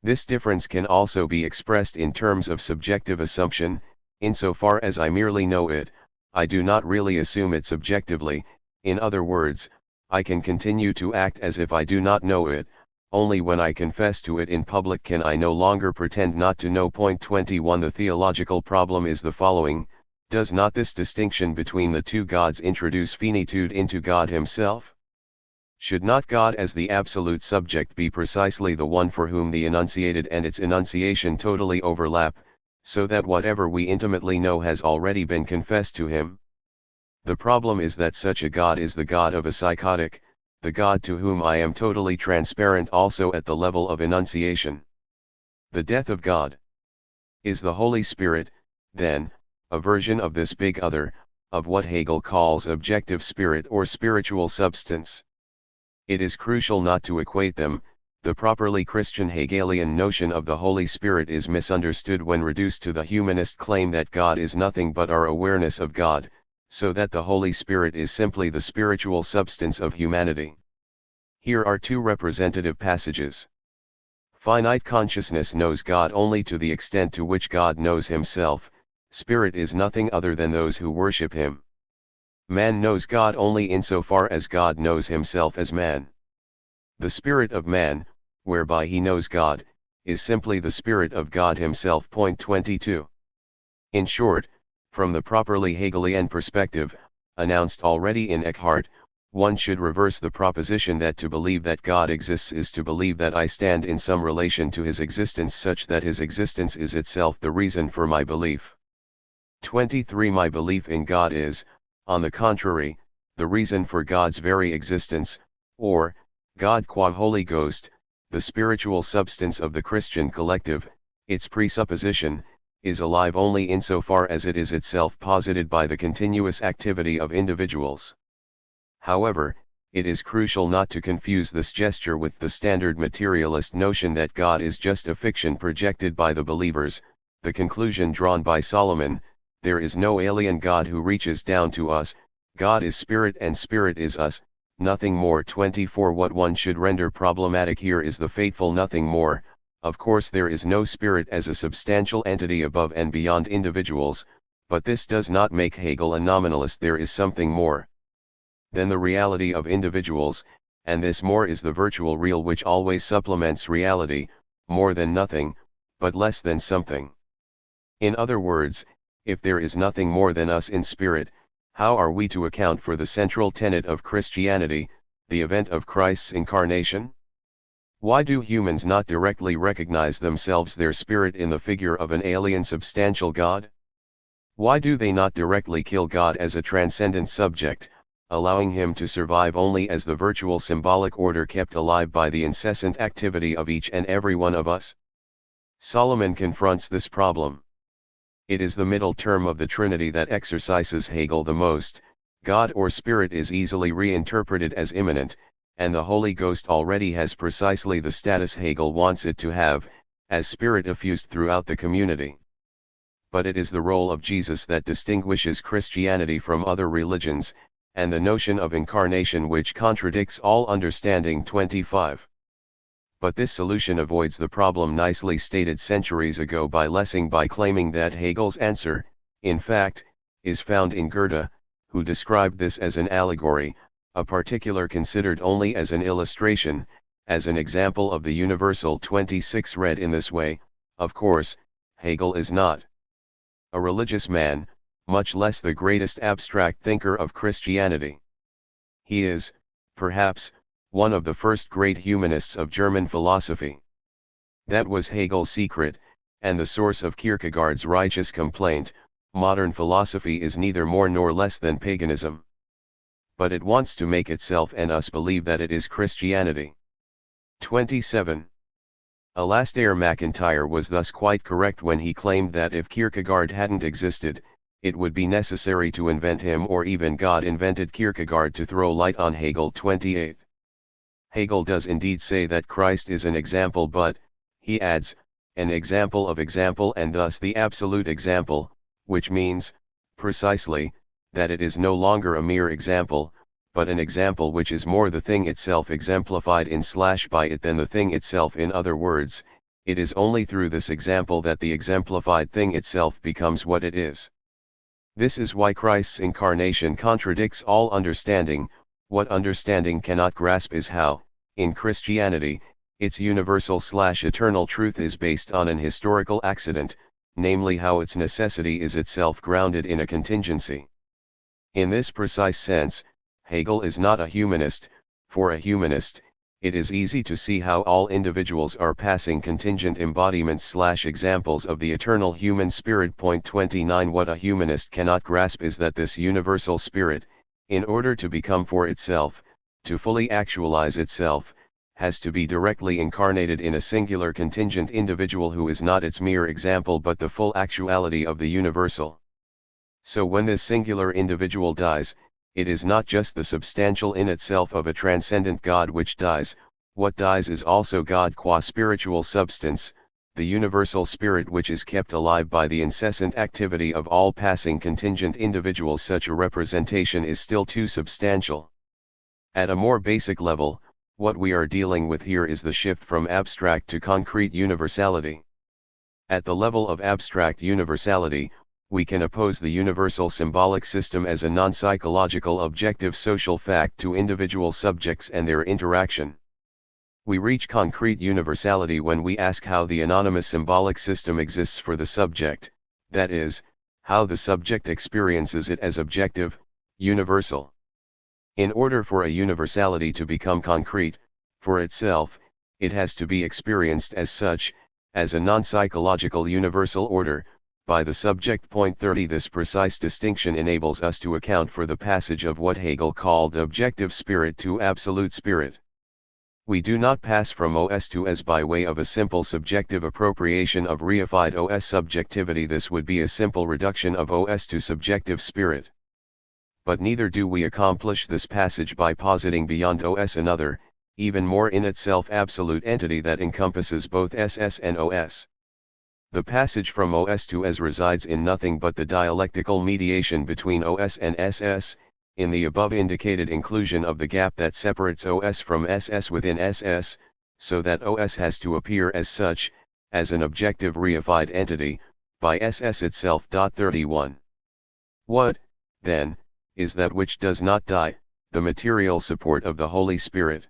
This difference can also be expressed in terms of subjective assumption. Insofar as I merely know it, I do not really assume it subjectively. In other words, I can continue to act as if I do not know it. Only when I confess to it in public can I no longer pretend not to know. Point 21. The theological problem is the following: does not this distinction between the two gods introduce finitude into God himself? Should not God as the absolute subject be precisely the one for whom the enunciated and its enunciation totally overlap, so that whatever we intimately know has already been confessed to him? The problem is that such a God is the God of a psychotic, the God to whom I am totally transparent also at the level of enunciation. The death of God. Is the Holy Spirit, then, a version of this big other, of what Hegel calls objective spirit or spiritual substance? It is crucial not to equate them. The properly Christian Hegelian notion of the Holy Spirit is misunderstood when reduced to the humanist claim that God is nothing but our awareness of God, so that the Holy Spirit is simply the spiritual substance of humanity. Here are two representative passages. Finite consciousness knows God only to the extent to which God knows himself. Spirit is nothing other than those who worship him. Man knows God only insofar as God knows himself as man. The spirit of man, whereby he knows God, is simply the spirit of God himself. Point 22. In short, from the properly Hegelian perspective, announced already in Eckhart, one should reverse the proposition that to believe that God exists is to believe that I stand in some relation to his existence such that his existence is itself the reason for my belief. 23. My belief in God is, on the contrary, the reason for God's very existence, or, God qua Holy Ghost, the spiritual substance of the Christian collective. Its presupposition, is alive only insofar as it is itself posited by the continuous activity of individuals. However, it is crucial not to confuse this gesture with the standard materialist notion that God is just a fiction projected by the believers. The conclusion drawn by Solomon: there is no alien God who reaches down to us, God is spirit and spirit is us, nothing more. 24. What one should render problematic here is the fateful nothing more. Of course there is no spirit as a substantial entity above and beyond individuals, but this does not make Hegel a nominalist. There is something more than the reality of individuals, and this more is the virtual real which always supplements reality, more than nothing, but less than something. In other words, if there is nothing more than us in spirit, how are we to account for the central tenet of Christianity, the event of Christ's incarnation? Why do humans not directly recognize themselves their spirit in the figure of an alien substantial God? Why do they not directly kill God as a transcendent subject, allowing him to survive only as the virtual symbolic order kept alive by the incessant activity of each and every one of us? Solomon confronts this problem. It is the middle term of the Trinity that exercises Hegel the most. God or Spirit is easily reinterpreted as immanent, and the Holy Ghost already has precisely the status Hegel wants it to have, as Spirit effused throughout the community. But it is the role of Jesus that distinguishes Christianity from other religions, and the notion of incarnation which contradicts all understanding. 25. But this solution avoids the problem nicely stated centuries ago by Lessing by claiming that Hegel's answer, in fact, is found in Goethe, who described this as an allegory, a particular considered only as an illustration, as an example of the universal. 26 Read in this way, of course, Hegel is not a religious man, much less the greatest abstract thinker of Christianity. He is, perhaps, one of the first great humanists of German philosophy. That was Hegel's secret, and the source of Kierkegaard's righteous complaint: modern philosophy is neither more nor less than paganism. But it wants to make itself and us believe that it is Christianity. 27. Alasdair MacIntyre was thus quite correct when he claimed that if Kierkegaard hadn't existed, it would be necessary to invent him, or even God invented Kierkegaard to throw light on Hegel. 28. Hegel does indeed say that Christ is an example, but, he adds, an example of example, and thus the absolute example, which means, precisely, that it is no longer a mere example, but an example which is more the thing itself exemplified in / by it than the thing itself. In other words, it is only through this example that the exemplified thing itself becomes what it is. This is why Christ's incarnation contradicts all understanding. What understanding cannot grasp is how, in Christianity, its universal / eternal truth is based on an historical accident, namely how its necessity is itself grounded in a contingency. In this precise sense, Hegel is not a humanist. For a humanist, it is easy to see how all individuals are passing contingent embodiments / examples of the eternal human spirit. 29 What a humanist cannot grasp is that this universal spirit, in order to become for itself, to fully actualize itself, has to be directly incarnated in a singular contingent individual who is not its mere example but the full actuality of the universal. So when this singular individual dies, it is not just the substantial in itself of a transcendent God which dies. What dies is also God qua spiritual substance, the universal spirit which is kept alive by the incessant activity of all passing contingent individuals. Such a representation is still too substantial. At a more basic level, what we are dealing with here is the shift from abstract to concrete universality. At the level of abstract universality, we can oppose the universal symbolic system as a non-psychological objective social fact to individual subjects and their interaction. We reach concrete universality when we ask how the anonymous symbolic system exists for the subject, that is, how the subject experiences it as objective, universal. In order for a universality to become concrete, for itself, it has to be experienced as such, as a non-psychological universal order, by the subject. 30 This precise distinction enables us to account for the passage of what Hegel called objective spirit to absolute spirit. We do not pass from OS to S by way of a simple subjective appropriation of reified OS subjectivity. This would be a simple reduction of OS to subjective spirit. But neither do we accomplish this passage by positing beyond OS another, even more in itself absolute entity that encompasses both SS and OS. The passage from OS to S resides in nothing but the dialectical mediation between OS and SS, in the above indicated inclusion of the gap that separates OS from SS within SS, so that OS has to appear as such, as an objective reified entity, by SS itself. 31. What, then, is that which does not die, the material support of the Holy Spirit?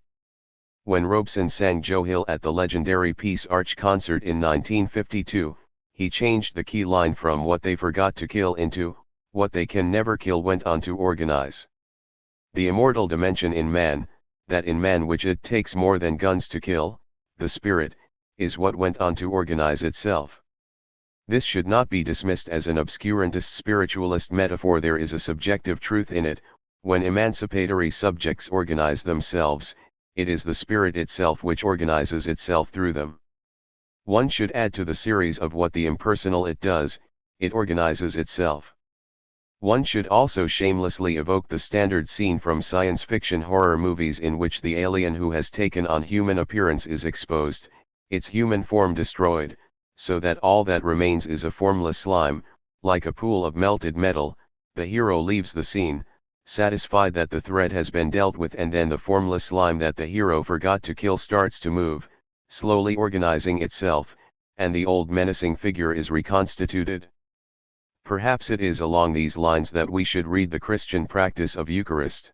When Robeson sang Joe Hill at the legendary Peace Arch concert in 1952, he changed the key line from "what they forgot to kill" into "what they can never kill" went on to organize. The immortal dimension in man, that in man which it takes more than guns to kill, the spirit, is what went on to organize itself. This should not be dismissed as an obscurantist spiritualist metaphor. There is a subjective truth in it. When emancipatory subjects organize themselves, it is the spirit itself which organizes itself through them. One should add to the series of what the impersonal it does, it organizes itself. One should also shamelessly evoke the standard scene from science fiction horror movies in which the alien who has taken on human appearance is exposed, its human form destroyed, so that all that remains is a formless slime, like a pool of melted metal. The hero leaves the scene, satisfied that the threat has been dealt with, and then the formless slime that the hero forgot to kill starts to move, slowly organizing itself, and the old menacing figure is reconstituted. Perhaps it is along these lines that we should read the Christian practice of Eucharist.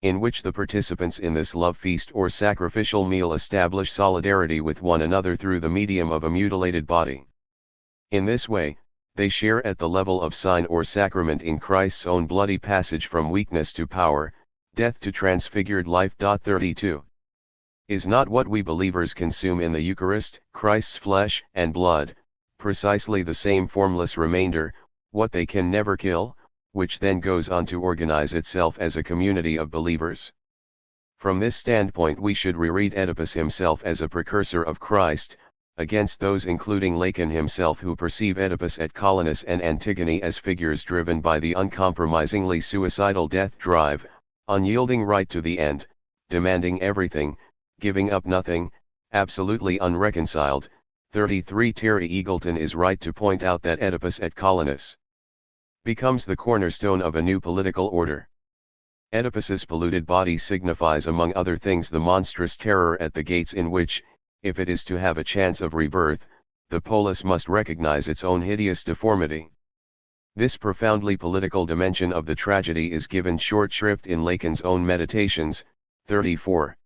in which the participants in this love feast or sacrificial meal establish solidarity with one another through the medium of a mutilated body. In this way, they share at the level of sign or sacrament in Christ's own bloody passage from weakness to power, death to transfigured life. 32. Is not what we believers consume in the Eucharist, Christ's flesh and blood, precisely the same formless remainder, what they can never kill, which then goes on to organize itself as a community of believers? From this standpoint we should reread Oedipus himself as a precursor of Christ, against those including Lacan himself who perceive Oedipus at Colonus and Antigone as figures driven by the uncompromisingly suicidal death drive, unyielding right to the end, demanding everything, giving up nothing, absolutely unreconciled. 33. Terry Eagleton is right to point out that Oedipus at Colonus becomes the cornerstone of a new political order. Oedipus's polluted body signifies among other things the monstrous terror at the gates in which, if it is to have a chance of rebirth, the polis must recognize its own hideous deformity. This profoundly political dimension of the tragedy is given short shrift in Lacan's own Meditations, 34.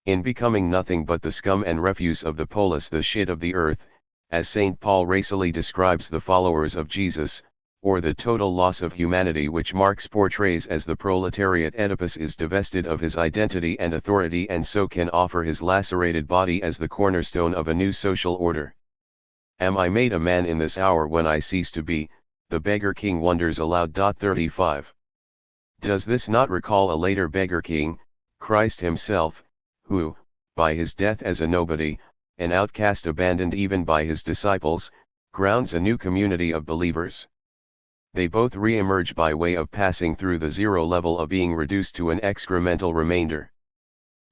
In becoming nothing but the scum and refuse of the polis, the shit of the earth, as St. Paul racily describes the followers of Jesus, or the total loss of humanity which Marx portrays as the proletariat, Oedipus is divested of his identity and authority and so can offer his lacerated body as the cornerstone of a new social order. Am I made a man in this hour when I cease to be? The beggar king wonders aloud. 35. Does this not recall a later beggar king, Christ himself, who, by his death as a nobody, an outcast abandoned even by his disciples, grounds a new community of believers? They both re-emerge by way of passing through the zero level of being reduced to an excremental remainder.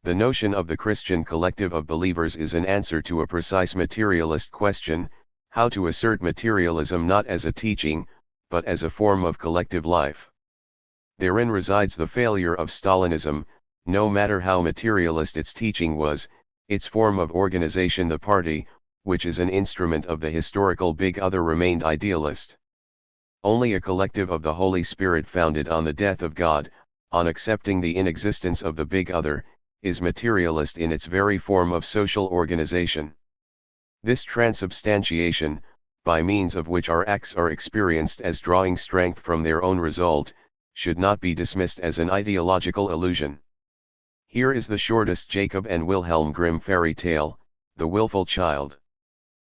The notion of the Christian collective of believers is an answer to a precise materialist question: how to assert materialism not as a teaching, but as a form of collective life. Therein resides the failure of Stalinism. No matter how materialist its teaching was, its form of organization, the party, which is an instrument of the historical big other, remained idealist. Only a collective of the Holy Spirit founded on the death of God, on accepting the inexistence of the big other, is materialist in its very form of social organization. This transubstantiation, by means of which our acts are experienced as drawing strength from their own result, should not be dismissed as an ideological illusion. Here is the shortest Jacob and Wilhelm Grimm fairy tale, The Willful Child.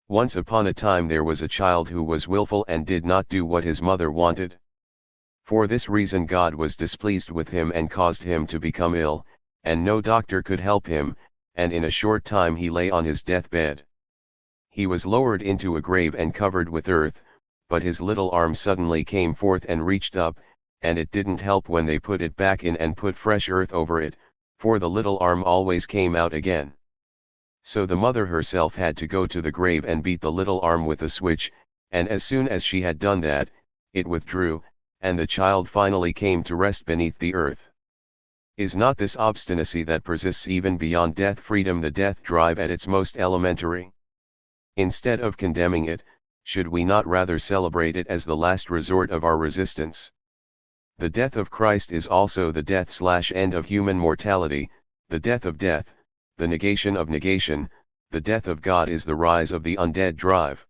Once upon a time there was a child who was willful and did not do what his mother wanted. For this reason God was displeased with him and caused him to become ill, and no doctor could help him, and in a short time he lay on his deathbed. He was lowered into a grave and covered with earth, but his little arm suddenly came forth and reached up, and it didn't help when they put it back in and put fresh earth over it, for the little arm always came out again. So the mother herself had to go to the grave and beat the little arm with a switch, and as soon as she had done that, it withdrew, and the child finally came to rest beneath the earth. Is not this obstinacy that persists even beyond death freedom, the death drive at its most elementary? Instead of condemning it, should we not rather celebrate it as the last resort of our resistance? The death of Christ is also the death/end of human mortality, the death of death, the negation of negation. The death of God is the rise of the undead drive.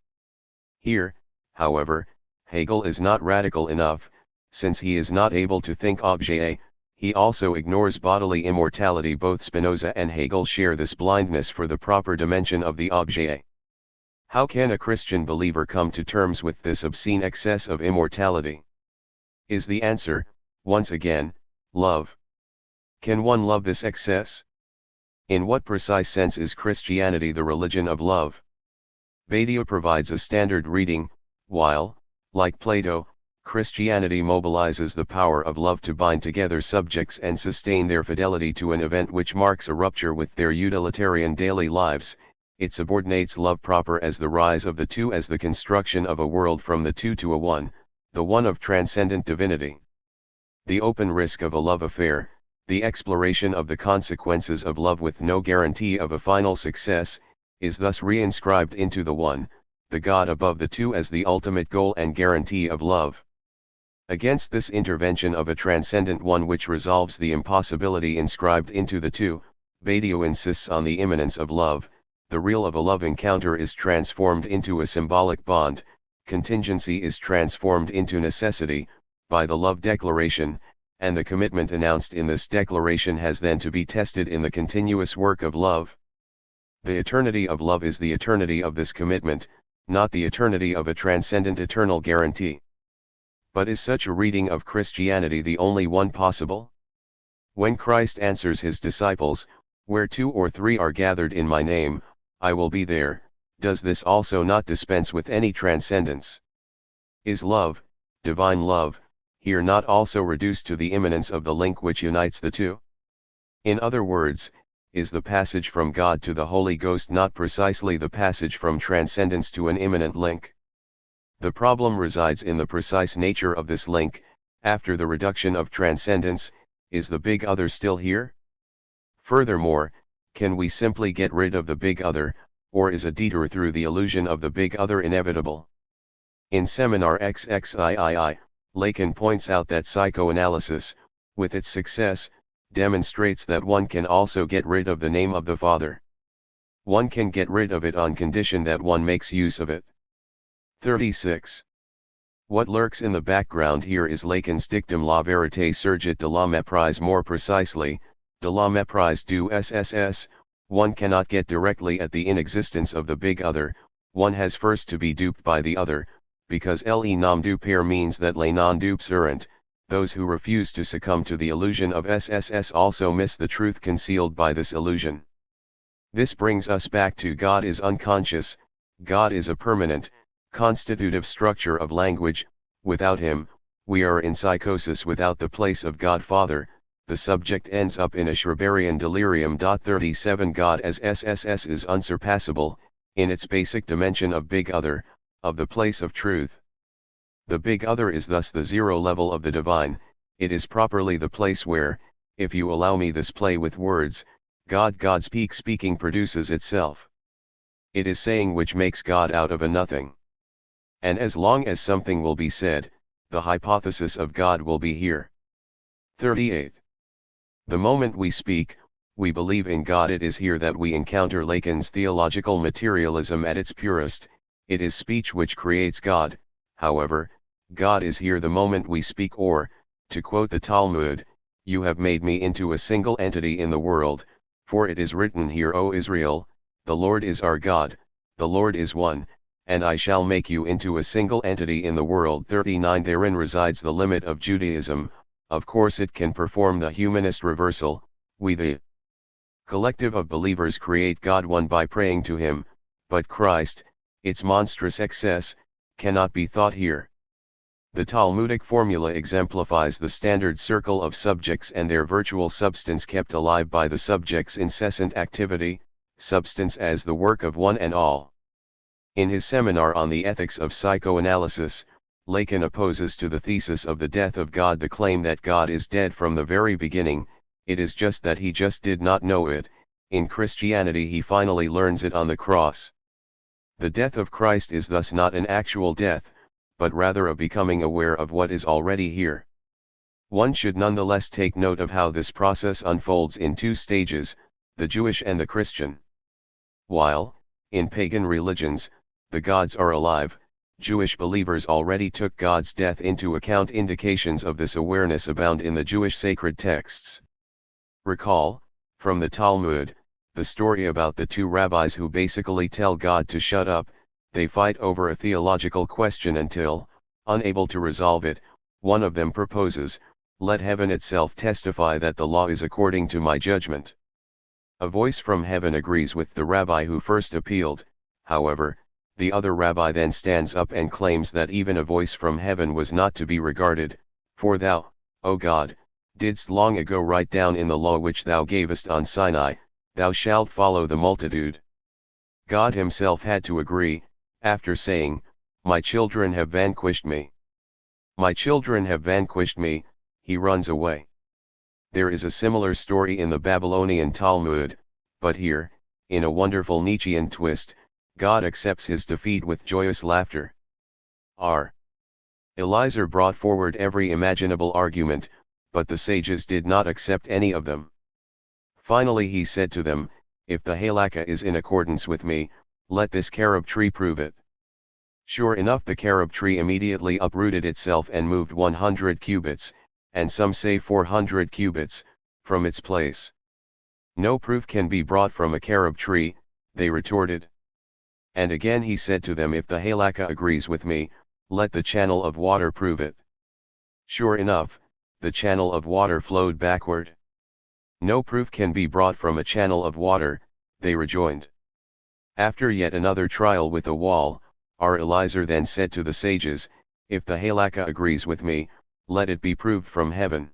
Here, however, Hegel is not radical enough, since he is not able to think objet. He also ignores bodily immortality. Both Spinoza and Hegel share this blindness for the proper dimension of the objet. How can a Christian believer come to terms with this obscene excess of immortality? Is the answer, once again, love? Can one love this excess? In what precise sense is Christianity the religion of love? Badiou provides a standard reading, while, like Plato, Christianity mobilizes the power of love to bind together subjects and sustain their fidelity to an event which marks a rupture with their utilitarian daily lives. It subordinates love proper as the rise of the two, as the construction of a world from the two to a one, the one of transcendent divinity. The open risk of a love affair, the exploration of the consequences of love with no guarantee of a final success, is thus reinscribed into the one, the God above the two, as the ultimate goal and guarantee of love. Against this intervention of a transcendent one which resolves the impossibility inscribed into the two, Badiou insists on the immanence of love. The real of a love encounter is transformed into a symbolic bond, contingency is transformed into necessity, by the love declaration, and the commitment announced in this declaration has then to be tested in the continuous work of love. The eternity of love is the eternity of this commitment, not the eternity of a transcendent eternal guarantee. But is such a reading of Christianity the only one possible? When Christ answers his disciples, "Where 2 or 3 are gathered in my name, I will be there," does this also not dispense with any transcendence? Is love, divine love, here not also reduced to the immanence of the link which unites the two? In other words, is the passage from God to the Holy Ghost not precisely the passage from transcendence to an immanent link? The problem resides in the precise nature of this link. After the reduction of transcendence, is the big other still here? Furthermore, can we simply get rid of the big other, or is a detour through the illusion of the big other inevitable? In Seminar XXIII, Lacan points out that psychoanalysis, with its success, demonstrates that one can also get rid of the name of the Father. One can get rid of it on condition that one makes use of it. 36. What lurks in the background here is Lacan's dictum "La vérité surgit de la méprise." More precisely, de la méprise du SSS, one cannot get directly at the inexistence of the big other, one has first to be duped by the other, because le nom du père means that les non-dupes errant, those who refuse to succumb to the illusion of SSS also miss the truth concealed by this illusion. This brings us back to God is unconscious, God is a permanent, constitutive structure of language. Without him, we are in psychosis without the place of God Father. The subject ends up in a Schreberian delirium. 37 God as SSS is unsurpassable, in its basic dimension of big other, of the place of truth. The big other is thus the zero level of the divine, it is properly the place where, if you allow me this play with words, God speaking produces itself. It is saying which makes God out of a nothing. And as long as something will be said, the hypothesis of God will be here. 38. The moment we speak, we believe in God. It is here that we encounter Lacan's theological materialism at its purest. It is speech which creates God. However, God is here the moment we speak, or, to quote the Talmud, "You have made me into a single entity in the world, for it is written here, O Israel, the Lord is our God, the Lord is one, and I shall make you into a single entity in the world." 39. Therein resides the limit of Judaism. Of course it can perform the humanist reversal. We the collective of believers create God one by praying to him, but Christ, its monstrous excess, cannot be thought here. The Talmudic formula exemplifies the standard circle of subjects and their virtual substance kept alive by the subject's incessant activity, substance as the work of one and all. In his seminar on the ethics of psychoanalysis, Lacan opposes to the thesis of the death of God the claim that God is dead from the very beginning. It is just that he just did not know it. In Christianity he finally learns it on the cross. The death of Christ is thus not an actual death, but rather a becoming aware of what is already here. One should nonetheless take note of how this process unfolds in two stages, the Jewish and the Christian. While, in pagan religions, the gods are alive, Jewish believers already took God's death into account. Indications of this awareness abound in the Jewish sacred texts. Recall, from the Talmud, the story about the two rabbis who basically tell God to shut up. They fight over a theological question until, unable to resolve it, one of them proposes, "Let heaven itself testify that the law is according to my judgment." A voice from heaven agrees with the rabbi who first appealed. However, the other rabbi then stands up and claims that even a voice from heaven was not to be regarded, for thou, O God, didst long ago write down in the law which thou gavest on Sinai, "Thou shalt follow the multitude." God himself had to agree, after saying, "My children have vanquished me. My children have vanquished me," he runs away. There is a similar story in the Babylonian Talmud, but here, in a wonderful Nietzschean twist, God accepts his defeat with joyous laughter. R. Eliezer brought forward every imaginable argument, but the sages did not accept any of them. Finally he said to them, "If the halakha is in accordance with me, let this carob tree prove it." Sure enough, the carob tree immediately uprooted itself and moved 100 cubits, and some say 400 cubits, from its place. "No proof can be brought from a carob tree," they retorted. And again he said to them, "If the halakha agrees with me, let the channel of water prove it." Sure enough, the channel of water flowed backward. "No proof can be brought from a channel of water," they rejoined. After yet another trial with the wall, our Eliezer then said to the sages, "If the halakha agrees with me, let it be proved from heaven."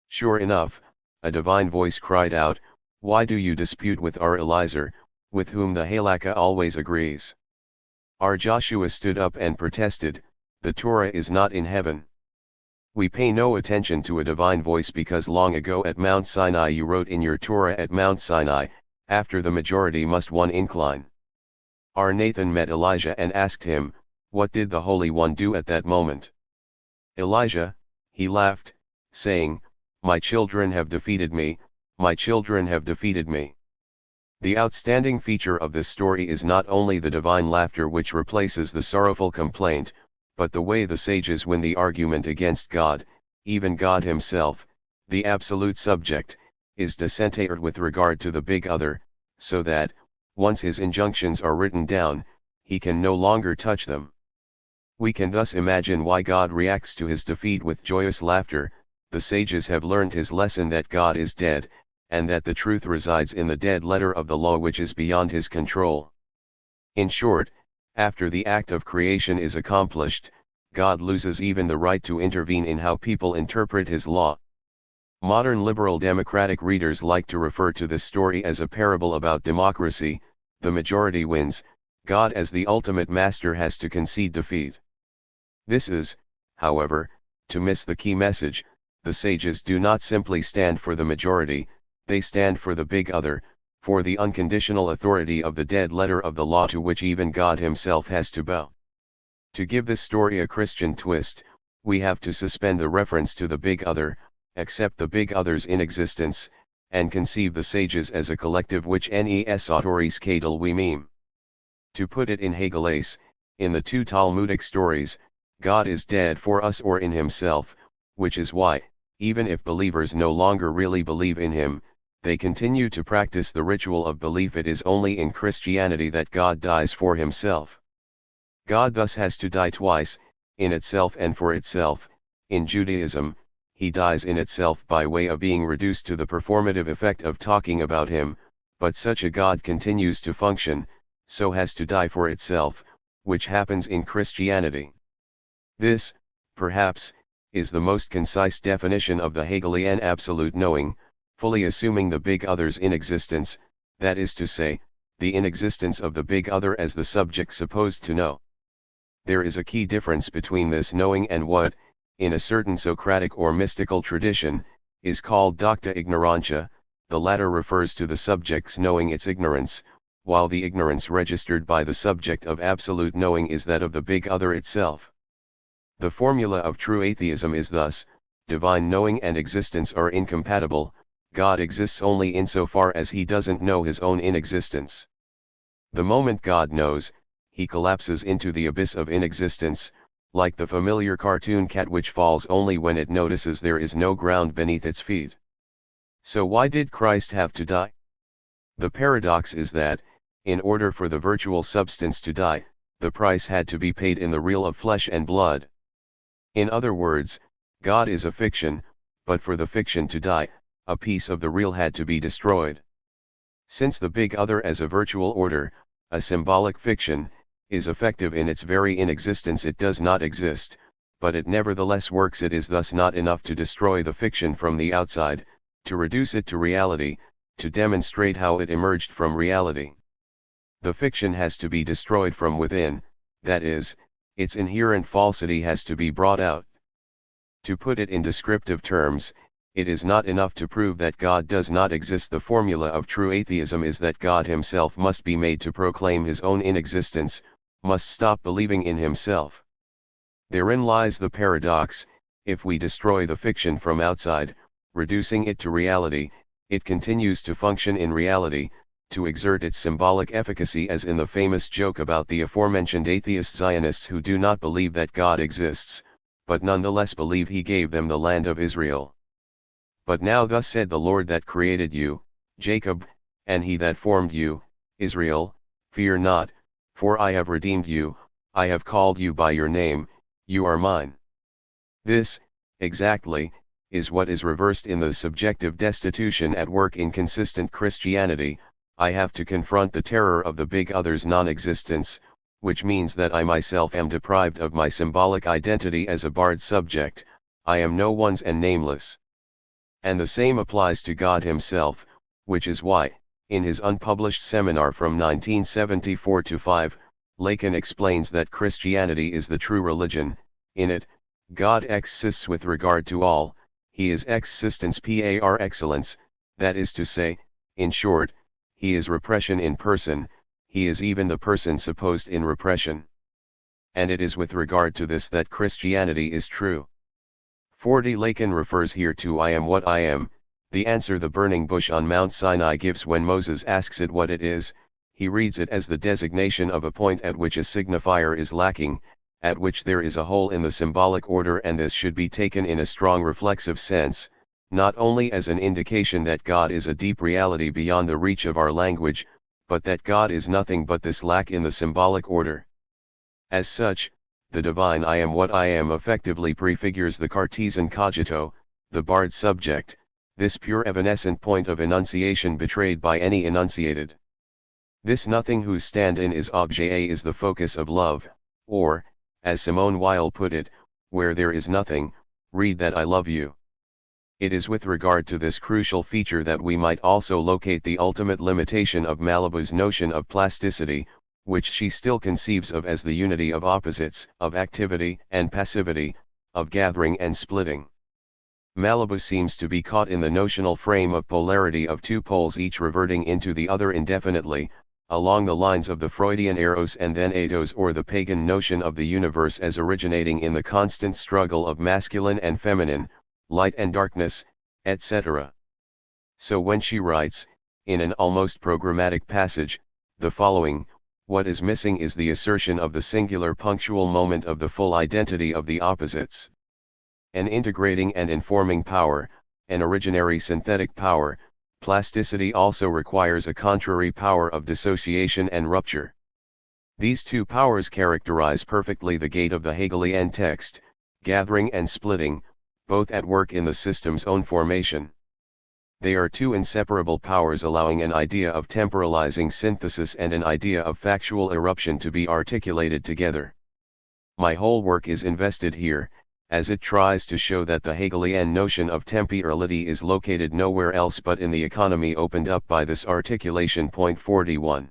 Sure enough, a divine voice cried out, "Why do you dispute with our Eliezer, with whom the halakha always agrees?" Our Joshua stood up and protested, "The Torah is not in heaven. We pay no attention to a divine voice because long ago at Mount Sinai you wrote in your Torah at Mount Sinai, after the majority must one incline." Our Nathan met Elijah and asked him, "What did the Holy One do at that moment?" "Elijah," he laughed, saying, "My children have defeated me, my children have defeated me." The outstanding feature of this story is not only the divine laughter which replaces the sorrowful complaint, but the way the sages win the argument against God. Even God himself, the absolute subject, is dissented with regard to the big other, so that, once his injunctions are written down, he can no longer touch them. We can thus imagine why God reacts to his defeat with joyous laughter. The sages have learned his lesson that God is dead, and that the truth resides in the dead letter of the law which is beyond his control. In short, after the act of creation is accomplished, God loses even the right to intervene in how people interpret his law. Modern liberal democratic readers like to refer to this story as a parable about democracy. The majority wins, God as the ultimate master has to concede defeat. This is, however, to miss the key message. The sages do not simply stand for the majority, they stand for the big other, for the unconditional authority of the dead letter of the law to which even God himself has to bow. To give this story a Christian twist, we have to suspend the reference to the big other, accept the big other's inexistence, and conceive the sages as a collective which nes autoris cadel we meme. To put it in Hegelese, in the two Talmudic stories, God is dead for us or in himself, which is why, even if believers no longer really believe in him, they continue to practice the ritual of belief. It is only in Christianity that God dies for himself. God thus has to die twice, in itself and for itself. In Judaism, he dies in itself by way of being reduced to the performative effect of talking about him, but such a God continues to function, so has to die for itself, which happens in Christianity. This, perhaps, is the most concise definition of the Hegelian absolute knowing, fully assuming the big other's inexistence, that is to say, the inexistence of the big other as the subject supposed to know. There is a key difference between this knowing and what, in a certain Socratic or mystical tradition, is called docta ignorantia. The latter refers to the subject's knowing its ignorance, while the ignorance registered by the subject of absolute knowing is that of the big other itself. The formula of true atheism is thus: divine knowing and existence are incompatible. God exists only insofar as he doesn't know his own inexistence. The moment God knows, he collapses into the abyss of inexistence, like the familiar cartoon cat which falls only when it notices there is no ground beneath its feet. So why did Christ have to die? The paradox is that, in order for the virtual substance to die, the price had to be paid in the real of flesh and blood. In other words, God is a fiction, but for the fiction to die, a piece of the real had to be destroyed. Since the big other as a virtual order, a symbolic fiction, is effective in its very inexistence, it does not exist, but it nevertheless works. It is thus not enough to destroy the fiction from the outside, to reduce it to reality, to demonstrate how it emerged from reality. The fiction has to be destroyed from within, that is, its inherent falsity has to be brought out. To put it in descriptive terms, it is not enough to prove that God does not exist. The formula of true atheism is that God himself must be made to proclaim his own inexistence, must stop believing in himself. Therein lies the paradox: if we destroy the fiction from outside, reducing it to reality, it continues to function in reality, to exert its symbolic efficacy, as in the famous joke about the aforementioned atheist Zionists who do not believe that God exists, but nonetheless believe he gave them the land of Israel. But now thus said the Lord that created you, Jacob, and he that formed you, Israel, fear not, for I have redeemed you, I have called you by your name, you are mine. This, exactly, is what is reversed in the subjective destitution at work in consistent Christianity. I have to confront the terror of the big other's non-existence, which means that I myself am deprived of my symbolic identity as a barred subject. I am no one's and nameless. And the same applies to God himself, which is why, in his unpublished seminar from 1974-5, Lacan explains that Christianity is the true religion. In it, God exists with regard to all, he is existence par excellence, that is to say, in short, he is repression in person, he is even the person supposed in repression. And it is with regard to this that Christianity is true. 40 Lacan refers here to I am what I am, the answer the burning bush on Mount Sinai gives when Moses asks it what it is. He reads it as the designation of a point at which a signifier is lacking, at which there is a hole in the symbolic order, and this should be taken in a strong reflexive sense, not only as an indication that God is a deep reality beyond the reach of our language, but that God is nothing but this lack in the symbolic order. As such, the divine I am what I am effectively prefigures the Cartesian cogito, the barred subject, this pure evanescent point of enunciation betrayed by any enunciated. This nothing whose stand-in is objet is the focus of love, or, as Simone Weil put it, where there is nothing, read that I love you. It is with regard to this crucial feature that we might also locate the ultimate limitation of Malibu's notion of plasticity, which she still conceives of as the unity of opposites, of activity and passivity, of gathering and splitting. Malibu seems to be caught in the notional frame of polarity of two poles each reverting into the other indefinitely, along the lines of the Freudian eros and then eidos, or the pagan notion of the universe as originating in the constant struggle of masculine and feminine, light and darkness, etc. So when she writes, in an almost programmatic passage, the following, what is missing is the assertion of the singular punctual moment of the full identity of the opposites. An integrating and informing power, an originary synthetic power, plasticity also requires a contrary power of dissociation and rupture. These two powers characterize perfectly the gait of the Hegelian text, gathering and splitting, both at work in the system's own formation. They are two inseparable powers allowing an idea of temporalizing synthesis and an idea of factual eruption to be articulated together. My whole work is invested here, as it tries to show that the Hegelian notion of temporality is located nowhere else but in the economy opened up by this articulation. 41.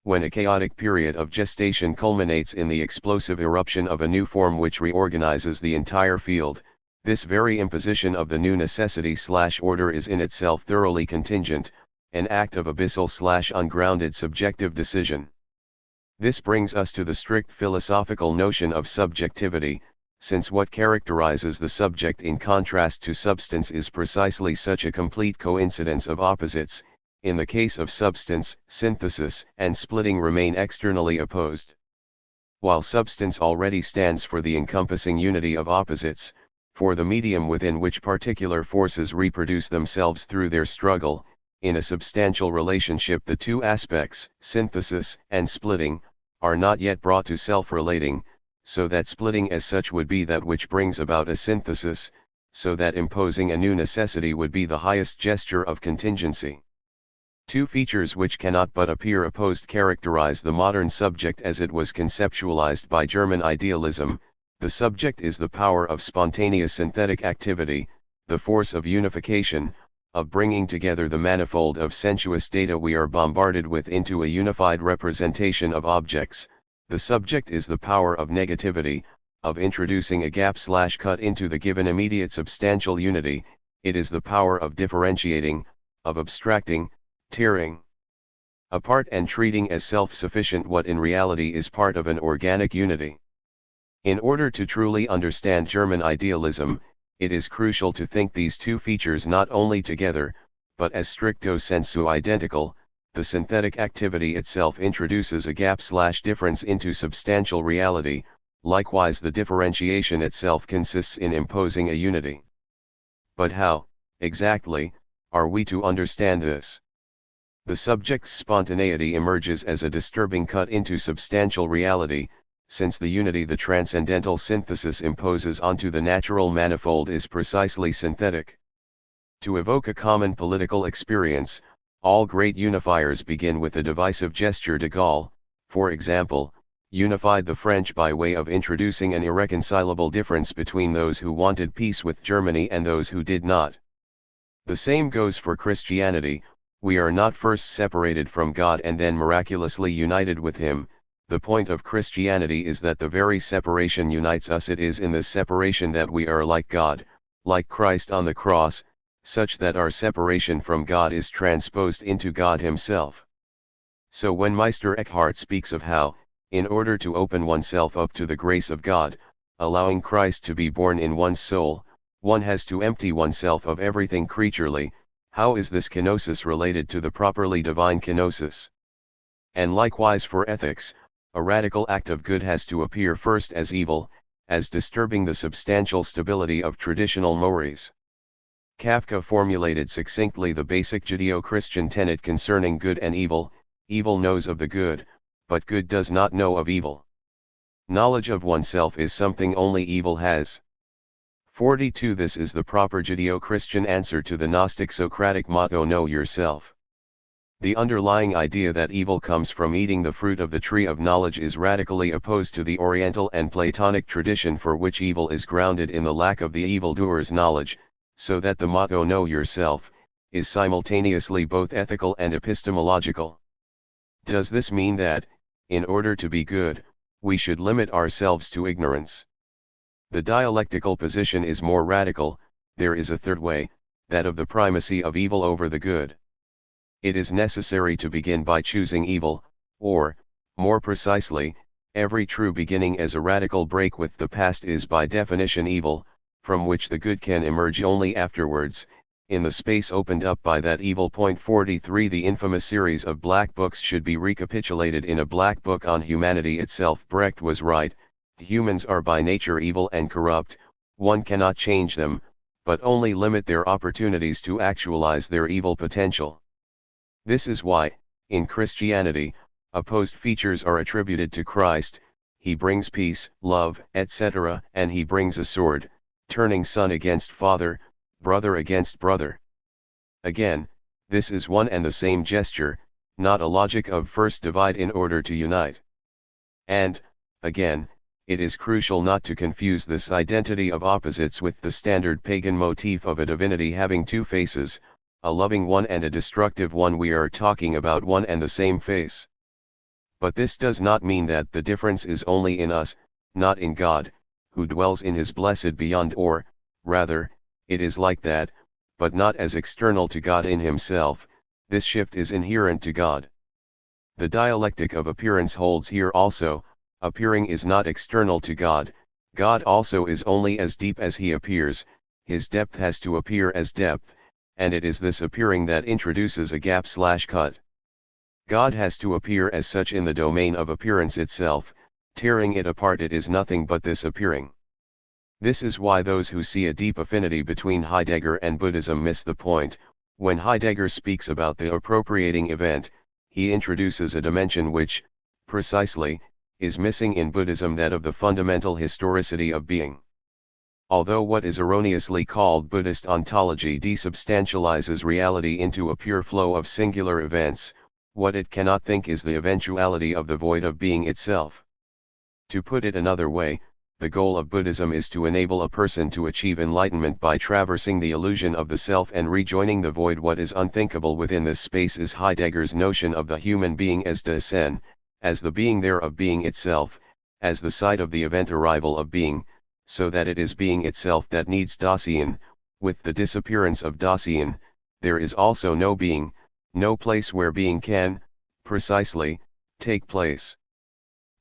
When a chaotic period of gestation culminates in the explosive eruption of a new form which reorganizes the entire field, this very imposition of the new necessity/order is in itself thoroughly contingent, an act of abyssal/ungrounded subjective decision. This brings us to the strict philosophical notion of subjectivity, since what characterizes the subject in contrast to substance is precisely such a complete coincidence of opposites. In the case of substance, synthesis and splitting remain externally opposed. While substance already stands for the encompassing unity of opposites, for the medium within which particular forces reproduce themselves through their struggle, in a substantial relationship the two aspects, synthesis and splitting, are not yet brought to self-relating, so that splitting as such would be that which brings about a synthesis, so that imposing a new necessity would be the highest gesture of contingency. Two features which cannot but appear opposed characterize the modern subject as it was conceptualized by German idealism. The subject is the power of spontaneous synthetic activity, the force of unification, of bringing together the manifold of sensuous data we are bombarded with into a unified representation of objects. The subject is the power of negativity, of introducing a gap/cut into the given immediate substantial unity. It is the power of differentiating, of abstracting, tearing apart and treating as self-sufficient what in reality is part of an organic unity. In order to truly understand German idealism, it is crucial to think these two features not only together, but as stricto sensu identical. The synthetic activity itself introduces a gap/difference into substantial reality, likewise the differentiation itself consists in imposing a unity. But how, exactly, are we to understand this? The subject's spontaneity emerges as a disturbing cut into substantial reality, since the unity the transcendental synthesis imposes onto the natural manifold is precisely synthetic. To evoke a common political experience, all great unifiers begin with a divisive gesture. De Gaulle, for example, unified the French by way of introducing an irreconcilable difference between those who wanted peace with Germany and those who did not. The same goes for Christianity. We are not first separated from God and then miraculously united with Him. The point of Christianity is that the very separation unites us. It is in this separation that we are like God, like Christ on the cross, such that our separation from God is transposed into God Himself. So when Meister Eckhart speaks of how, in order to open oneself up to the grace of God, allowing Christ to be born in one's soul, one has to empty oneself of everything creaturely, how is this kenosis related to the properly divine kenosis? And likewise for ethics, a radical act of good has to appear first as evil, as disturbing the substantial stability of traditional mores. Kafka formulated succinctly the basic Judeo-Christian tenet concerning good and evil: evil knows of the good, but good does not know of evil. Knowledge of oneself is something only evil has. 42. This is the proper Judeo-Christian answer to the Gnostic Socratic motto, know yourself. The underlying idea that evil comes from eating the fruit of the tree of knowledge is radically opposed to the Oriental and Platonic tradition, for which evil is grounded in the lack of the evildoer's knowledge, so that the motto know yourself is simultaneously both ethical and epistemological. Does this mean that, in order to be good, we should limit ourselves to ignorance? The dialectical position is more radical. There is a third way, that of the primacy of evil over the good. It is necessary to begin by choosing evil, or, more precisely, every true beginning as a radical break with the past is by definition evil, from which the good can emerge only afterwards, in the space opened up by that evil. 43. The infamous series of black books should be recapitulated in a black book on humanity itself. Brecht was right: humans are by nature evil and corrupt. One cannot change them, but only limit their opportunities to actualize their evil potential. This is why, in Christianity, opposed features are attributed to Christ: He brings peace, love, etc., and He brings a sword, turning son against father, brother against brother. Again, this is one and the same gesture, not a logic of first divide in order to unite. And, again, it is crucial not to confuse this identity of opposites with the standard pagan motif of a divinity having two faces, a loving one and a destructive one. We are talking about one and the same face. But this does not mean that the difference is only in us, not in God, who dwells in His blessed beyond, or, rather, it is like that, but not as external to God in Himself. This shift is inherent to God. The dialectic of appearance holds here also: appearing is not external to God. God also is only as deep as He appears. His depth has to appear as depth, and it is this appearing that introduces a gap/cut. God has to appear as such in the domain of appearance itself. Tearing it apart, it is nothing but this appearing. This is why those who see a deep affinity between Heidegger and Buddhism miss the point. When Heidegger speaks about the appropriating event, he introduces a dimension which, precisely, is missing in Buddhism, that of the fundamental historicity of being. Although what is erroneously called Buddhist ontology desubstantializes reality into a pure flow of singular events, what it cannot think is the eventuality of the void of being itself. To put it another way, the goal of Buddhism is to enable a person to achieve enlightenment by traversing the illusion of the self and rejoining the void. What is unthinkable within this space is Heidegger's notion of the human being as Dasein, as the being there of being itself, as the site of the event arrival of being, so that it is being itself that needs Dasein. With the disappearance of Dasein, there is also no being, no place where being can, precisely, take place.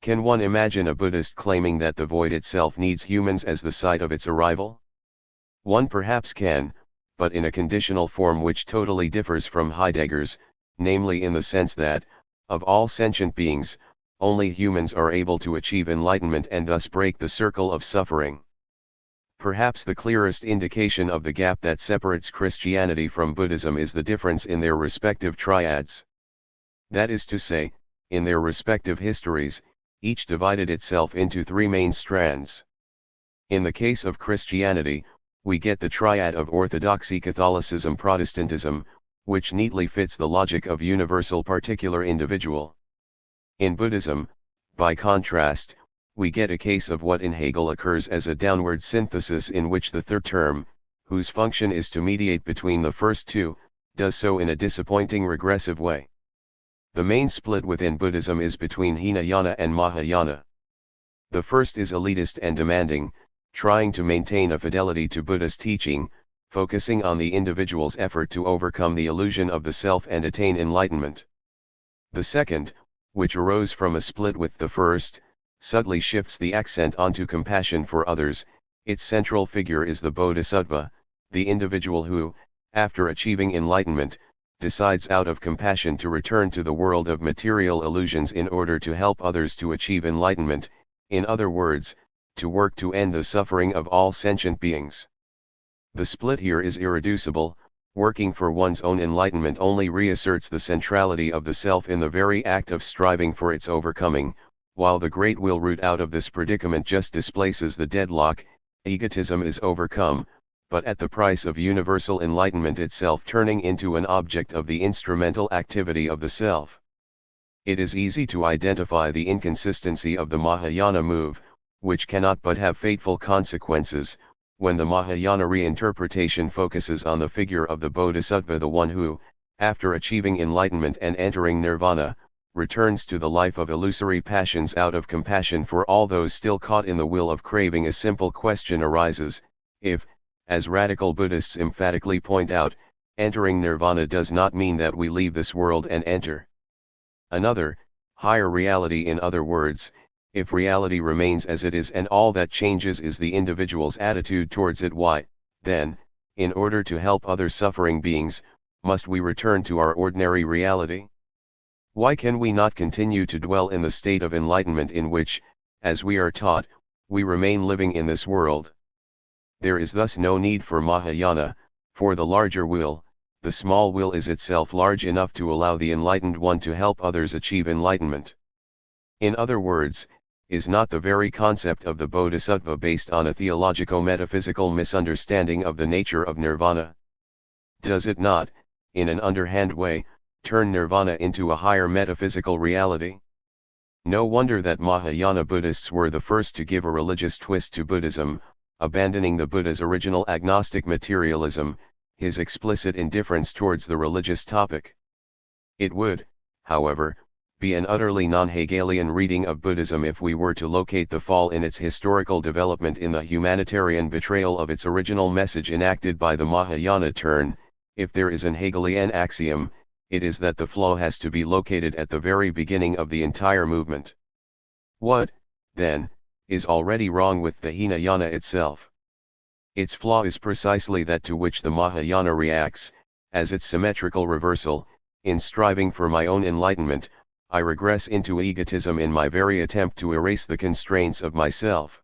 Can one imagine a Buddhist claiming that the void itself needs humans as the site of its arrival? One perhaps can, but in a conditional form which totally differs from Heidegger's, namely in the sense that, of all sentient beings, only humans are able to achieve enlightenment and thus break the circle of suffering. Perhaps the clearest indication of the gap that separates Christianity from Buddhism is the difference in their respective triads. That is to say, in their respective histories, each divided itself into three main strands. In the case of Christianity, we get the triad of orthodoxy, Catholicism, Protestantism, which neatly fits the logic of universal particular individual. In Buddhism, by contrast, we get a case of what in Hegel occurs as a downward synthesis in which the third term, whose function is to mediate between the first two, does so in a disappointing regressive way. The main split within Buddhism is between Hinayana and Mahayana. The first is elitist and demanding, trying to maintain a fidelity to Buddha's teaching, focusing on the individual's effort to overcome the illusion of the self and attain enlightenment. The second, which arose from a split with the first, subtly shifts the accent onto compassion for others. Its central figure is the bodhisattva, the individual who, after achieving enlightenment, decides out of compassion to return to the world of material illusions in order to help others to achieve enlightenment, in other words, to work to end the suffering of all sentient beings. The split here is irreducible. Working for one's own enlightenment only reasserts the centrality of the self in the very act of striving for its overcoming, while the great will route out of this predicament just displaces the deadlock. Egotism is overcome, but at the price of universal enlightenment itself turning into an object of the instrumental activity of the self. It is easy to identify the inconsistency of the Mahayana move, which cannot but have fateful consequences, when the Mahayana reinterpretation focuses on the figure of the bodhisattva, the one who, after achieving enlightenment and entering nirvana, returns to the life of illusory passions out of compassion for all those still caught in the will of craving. A simple question arises: if, as radical Buddhists emphatically point out, entering nirvana does not mean that we leave this world and enter another, higher reality, in other words, if reality remains as it is and all that changes is the individual's attitude towards it, why, then, in order to help other suffering beings, must we return to our ordinary reality? Why can we not continue to dwell in the state of enlightenment in which, as we are taught, we remain living in this world? There is thus no need for Mahayana, for the larger will. The small will is itself large enough to allow the enlightened one to help others achieve enlightenment. In other words, is not the very concept of the bodhisattva based on a theologico-metaphysical misunderstanding of the nature of nirvana? Does it not, in an underhand way, turn nirvana into a higher metaphysical reality? No wonder that Mahayana Buddhists were the first to give a religious twist to Buddhism, abandoning the Buddha's original agnostic materialism, his explicit indifference towards the religious topic. It would, however, be an utterly non-Hegelian reading of Buddhism if we were to locate the fall in its historical development in the humanitarian betrayal of its original message enacted by the Mahayana turn. If there is an Hegelian axiom, it is that the flaw has to be located at the very beginning of the entire movement. What, then, is already wrong with the Hinayana itself? Its flaw is precisely that to which the Mahayana reacts, as its symmetrical reversal. In striving for my own enlightenment, I regress into egotism in my very attempt to erase the constraints of myself.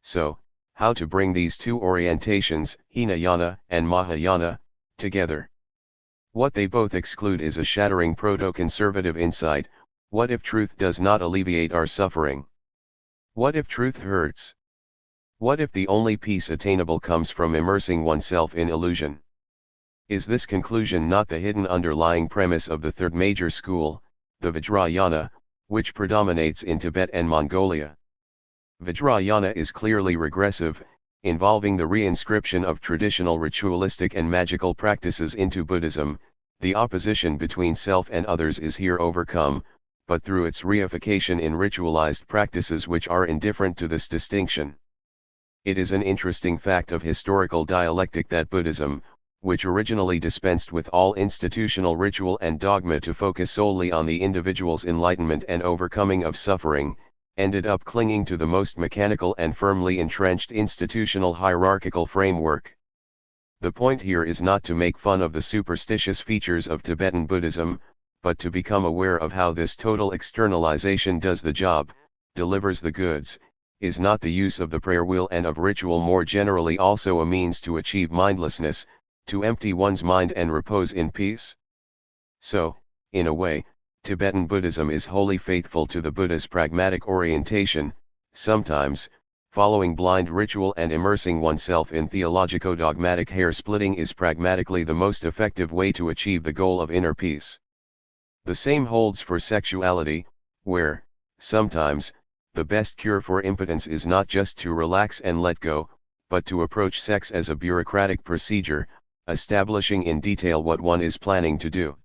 So, how to bring these two orientations, Hinayana and Mahayana, together? What they both exclude is a shattering proto-conservative insight: what if truth does not alleviate our suffering? What if truth hurts? What if the only peace attainable comes from immersing oneself in illusion? Is this conclusion not the hidden underlying premise of the third major school, the Vajrayana, which predominates in Tibet and Mongolia? Vajrayana is clearly regressive, involving the reinscription of traditional ritualistic and magical practices into Buddhism. The opposition between self and others is here overcome, but through its reification in ritualized practices which are indifferent to this distinction. It is an interesting fact of historical dialectic that Buddhism, which originally dispensed with all institutional ritual and dogma to focus solely on the individual's enlightenment and overcoming of suffering, ended up clinging to the most mechanical and firmly entrenched institutional hierarchical framework. The point here is not to make fun of the superstitious features of Tibetan Buddhism, but to become aware of how this total externalization does the job, delivers the goods, is not the use of the prayer wheel and of ritual more generally also a means to achieve mindlessness, to empty one's mind and repose in peace? So, in a way, Tibetan Buddhism is wholly faithful to the Buddha's pragmatic orientation, sometimes, following blind ritual and immersing oneself in theologico-dogmatic hair-splitting is pragmatically the most effective way to achieve the goal of inner peace. The same holds for sexuality, where, sometimes, the best cure for impotence is not just to relax and let go, but to approach sex as a bureaucratic procedure, establishing in detail what one is planning to do.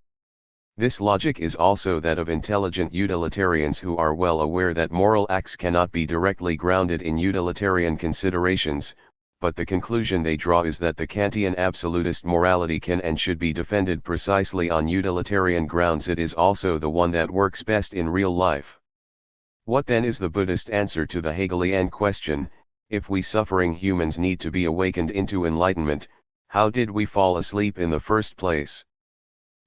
This logic is also that of intelligent utilitarians who are well aware that moral acts cannot be directly grounded in utilitarian considerations, but the conclusion they draw is that the Kantian absolutist morality can and should be defended precisely on utilitarian grounds. It is also the one that works best in real life. What then is the Buddhist answer to the Hegelian question, if we suffering humans need to be awakened into enlightenment, how did we fall asleep in the first place?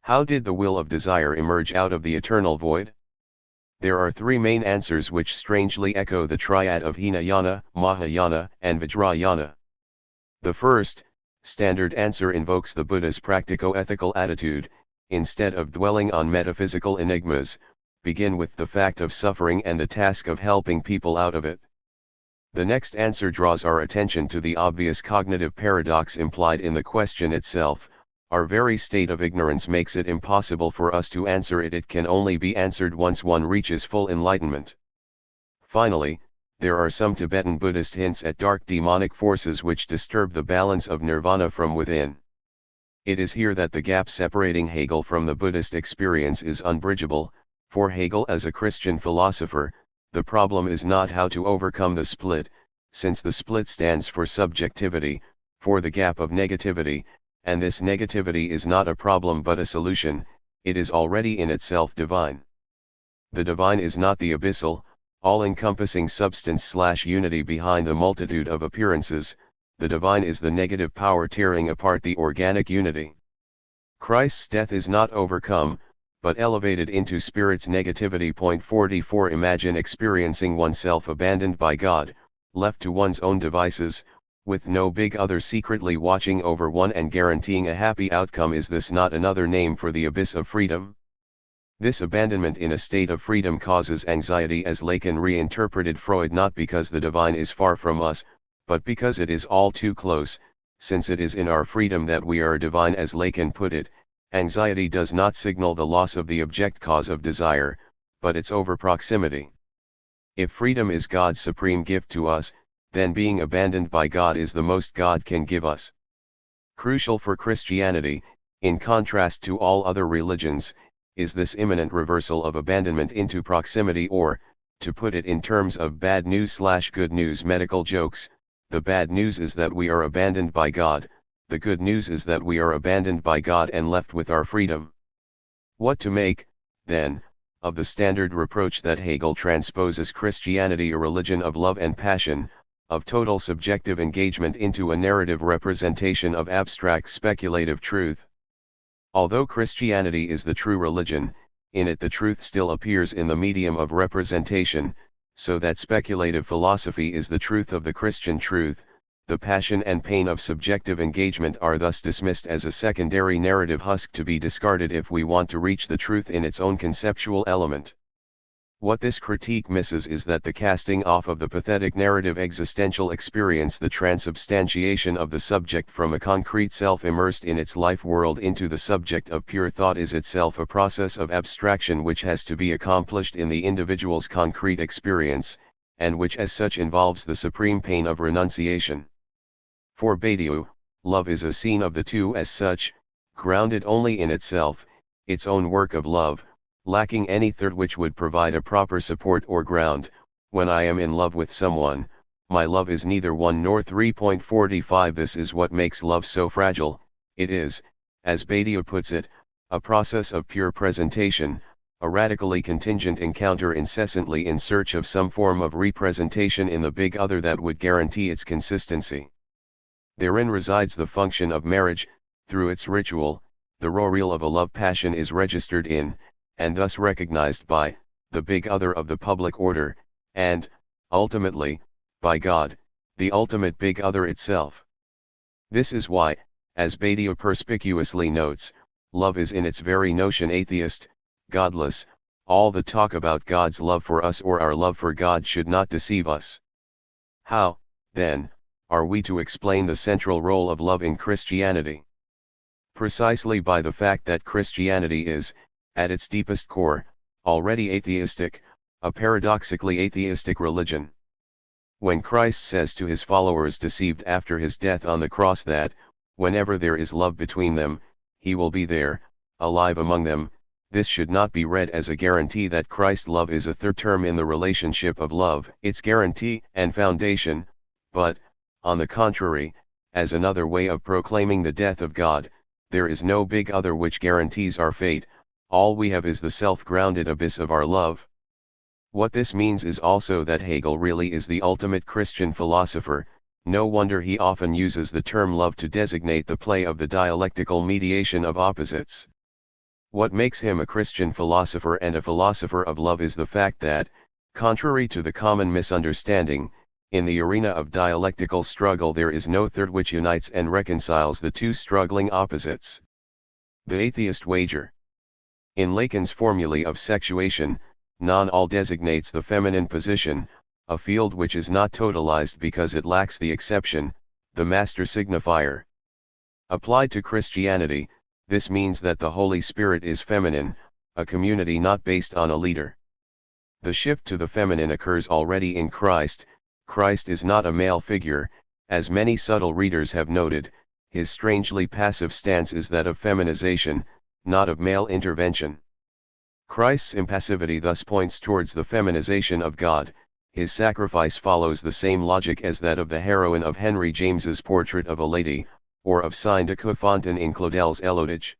How did the will of desire emerge out of the eternal void? There are three main answers which strangely echo the triad of Hinayana, Mahayana, and Vajrayana. The first, standard answer invokes the Buddha's practico-ethical attitude, instead of dwelling on metaphysical enigmas, begin with the fact of suffering and the task of helping people out of it. The next answer draws our attention to the obvious cognitive paradox implied in the question itself. Our very state of ignorance makes it impossible for us to answer it. It can only be answered once one reaches full enlightenment. Finally, there are some Tibetan Buddhist hints at dark demonic forces which disturb the balance of nirvana from within. It is here that the gap separating Hegel from the Buddhist experience is unbridgeable. For Hegel as a Christian philosopher, the problem is not how to overcome the split, since the split stands for subjectivity, for the gap of negativity, and this negativity is not a problem but a solution. It is already in itself divine. The divine is not the abyssal, all-encompassing substance/unity behind the multitude of appearances. The divine is the negative power tearing apart the organic unity. Christ's death is not overcome, but elevated into spirit's negativity. Point 44. Imagine experiencing oneself abandoned by God, left to one's own devices, with no big other secretly watching over one and guaranteeing a happy outcome. Is this not another name for the abyss of freedom? This abandonment in a state of freedom causes anxiety, as Lacan reinterpreted Freud, not because the divine is far from us, but because it is all too close. Since it is in our freedom that we are divine, as Lacan put it, anxiety does not signal the loss of the object cause of desire, but its over-proximity. If freedom is God's supreme gift to us, then being abandoned by God is the most God can give us. Crucial for Christianity, in contrast to all other religions, is this imminent reversal of abandonment into proximity, or, to put it in terms of bad news/good news medical jokes, the bad news is that we are abandoned by God, the good news is that we are abandoned by God and left with our freedom. What to make, then, of the standard reproach that Hegel transposes Christianity, a religion of love and passion, of total subjective engagement into a narrative representation of abstract speculative truth? Although Christianity is the true religion, in it the truth still appears in the medium of representation, so that speculative philosophy is the truth of the Christian truth. The passion and pain of subjective engagement are thus dismissed as a secondary narrative husk to be discarded if we want to reach the truth in its own conceptual element. What this critique misses is that the casting off of the pathetic narrative existential experience, the transubstantiation of the subject from a concrete self immersed in its life world into the subject of pure thought, is itself a process of abstraction which has to be accomplished in the individual's concrete experience, and which as such involves the supreme pain of renunciation. For Badiou, love is a scene of the two as such, grounded only in itself, its own work of love, lacking any third which would provide a proper support or ground. When I am in love with someone, my love is neither 1 nor 3.45. This is what makes love so fragile. It is, as Badiou puts it, a process of pure presentation, a radically contingent encounter incessantly in search of some form of representation in the big other that would guarantee its consistency. Therein resides the function of marriage. Through its ritual, the raw reel of a love passion is registered in, and thus recognized by, the big other of the public order, and, ultimately, by God, the ultimate big other itself. This is why, as Badiou perspicuously notes, love is in its very notion atheist, godless. All the talk about God's love for us or our love for God should not deceive us. How, then, are we to explain the central role of love in Christianity? Precisely by the fact that Christianity is, at its deepest core, already atheistic, a paradoxically atheistic religion. When Christ says to his followers deceived after his death on the cross that, whenever there is love between them, he will be there, alive among them, this should not be read as a guarantee that Christ's love is a third term in the relationship of love, its guarantee and foundation, but, on the contrary, as another way of proclaiming the death of God. There is no big other which guarantees our fate, all we have is the self-grounded abyss of our love. What this means is also that Hegel really is the ultimate Christian philosopher. No wonder he often uses the term love to designate the play of the dialectical mediation of opposites. What makes him a Christian philosopher and a philosopher of love is the fact that, contrary to the common misunderstanding, in the arena of dialectical struggle there is no third which unites and reconciles the two struggling opposites. The atheist wager. In Lacan's formulae of sexuation, non-all designates the feminine position, a field which is not totalized because it lacks the exception, the master signifier. Applied to Christianity, this means that the Holy Spirit is feminine, a community not based on a leader. The shift to the feminine occurs already in Christ. Christ is not a male figure, as many subtle readers have noted. His strangely passive stance is that of feminization, not of male intervention. Christ's impassivity thus points towards the feminization of God. His sacrifice follows the same logic as that of the heroine of Henry James's Portrait of a Lady, or of Sainte de Coufontaine in Claudel's Elotage.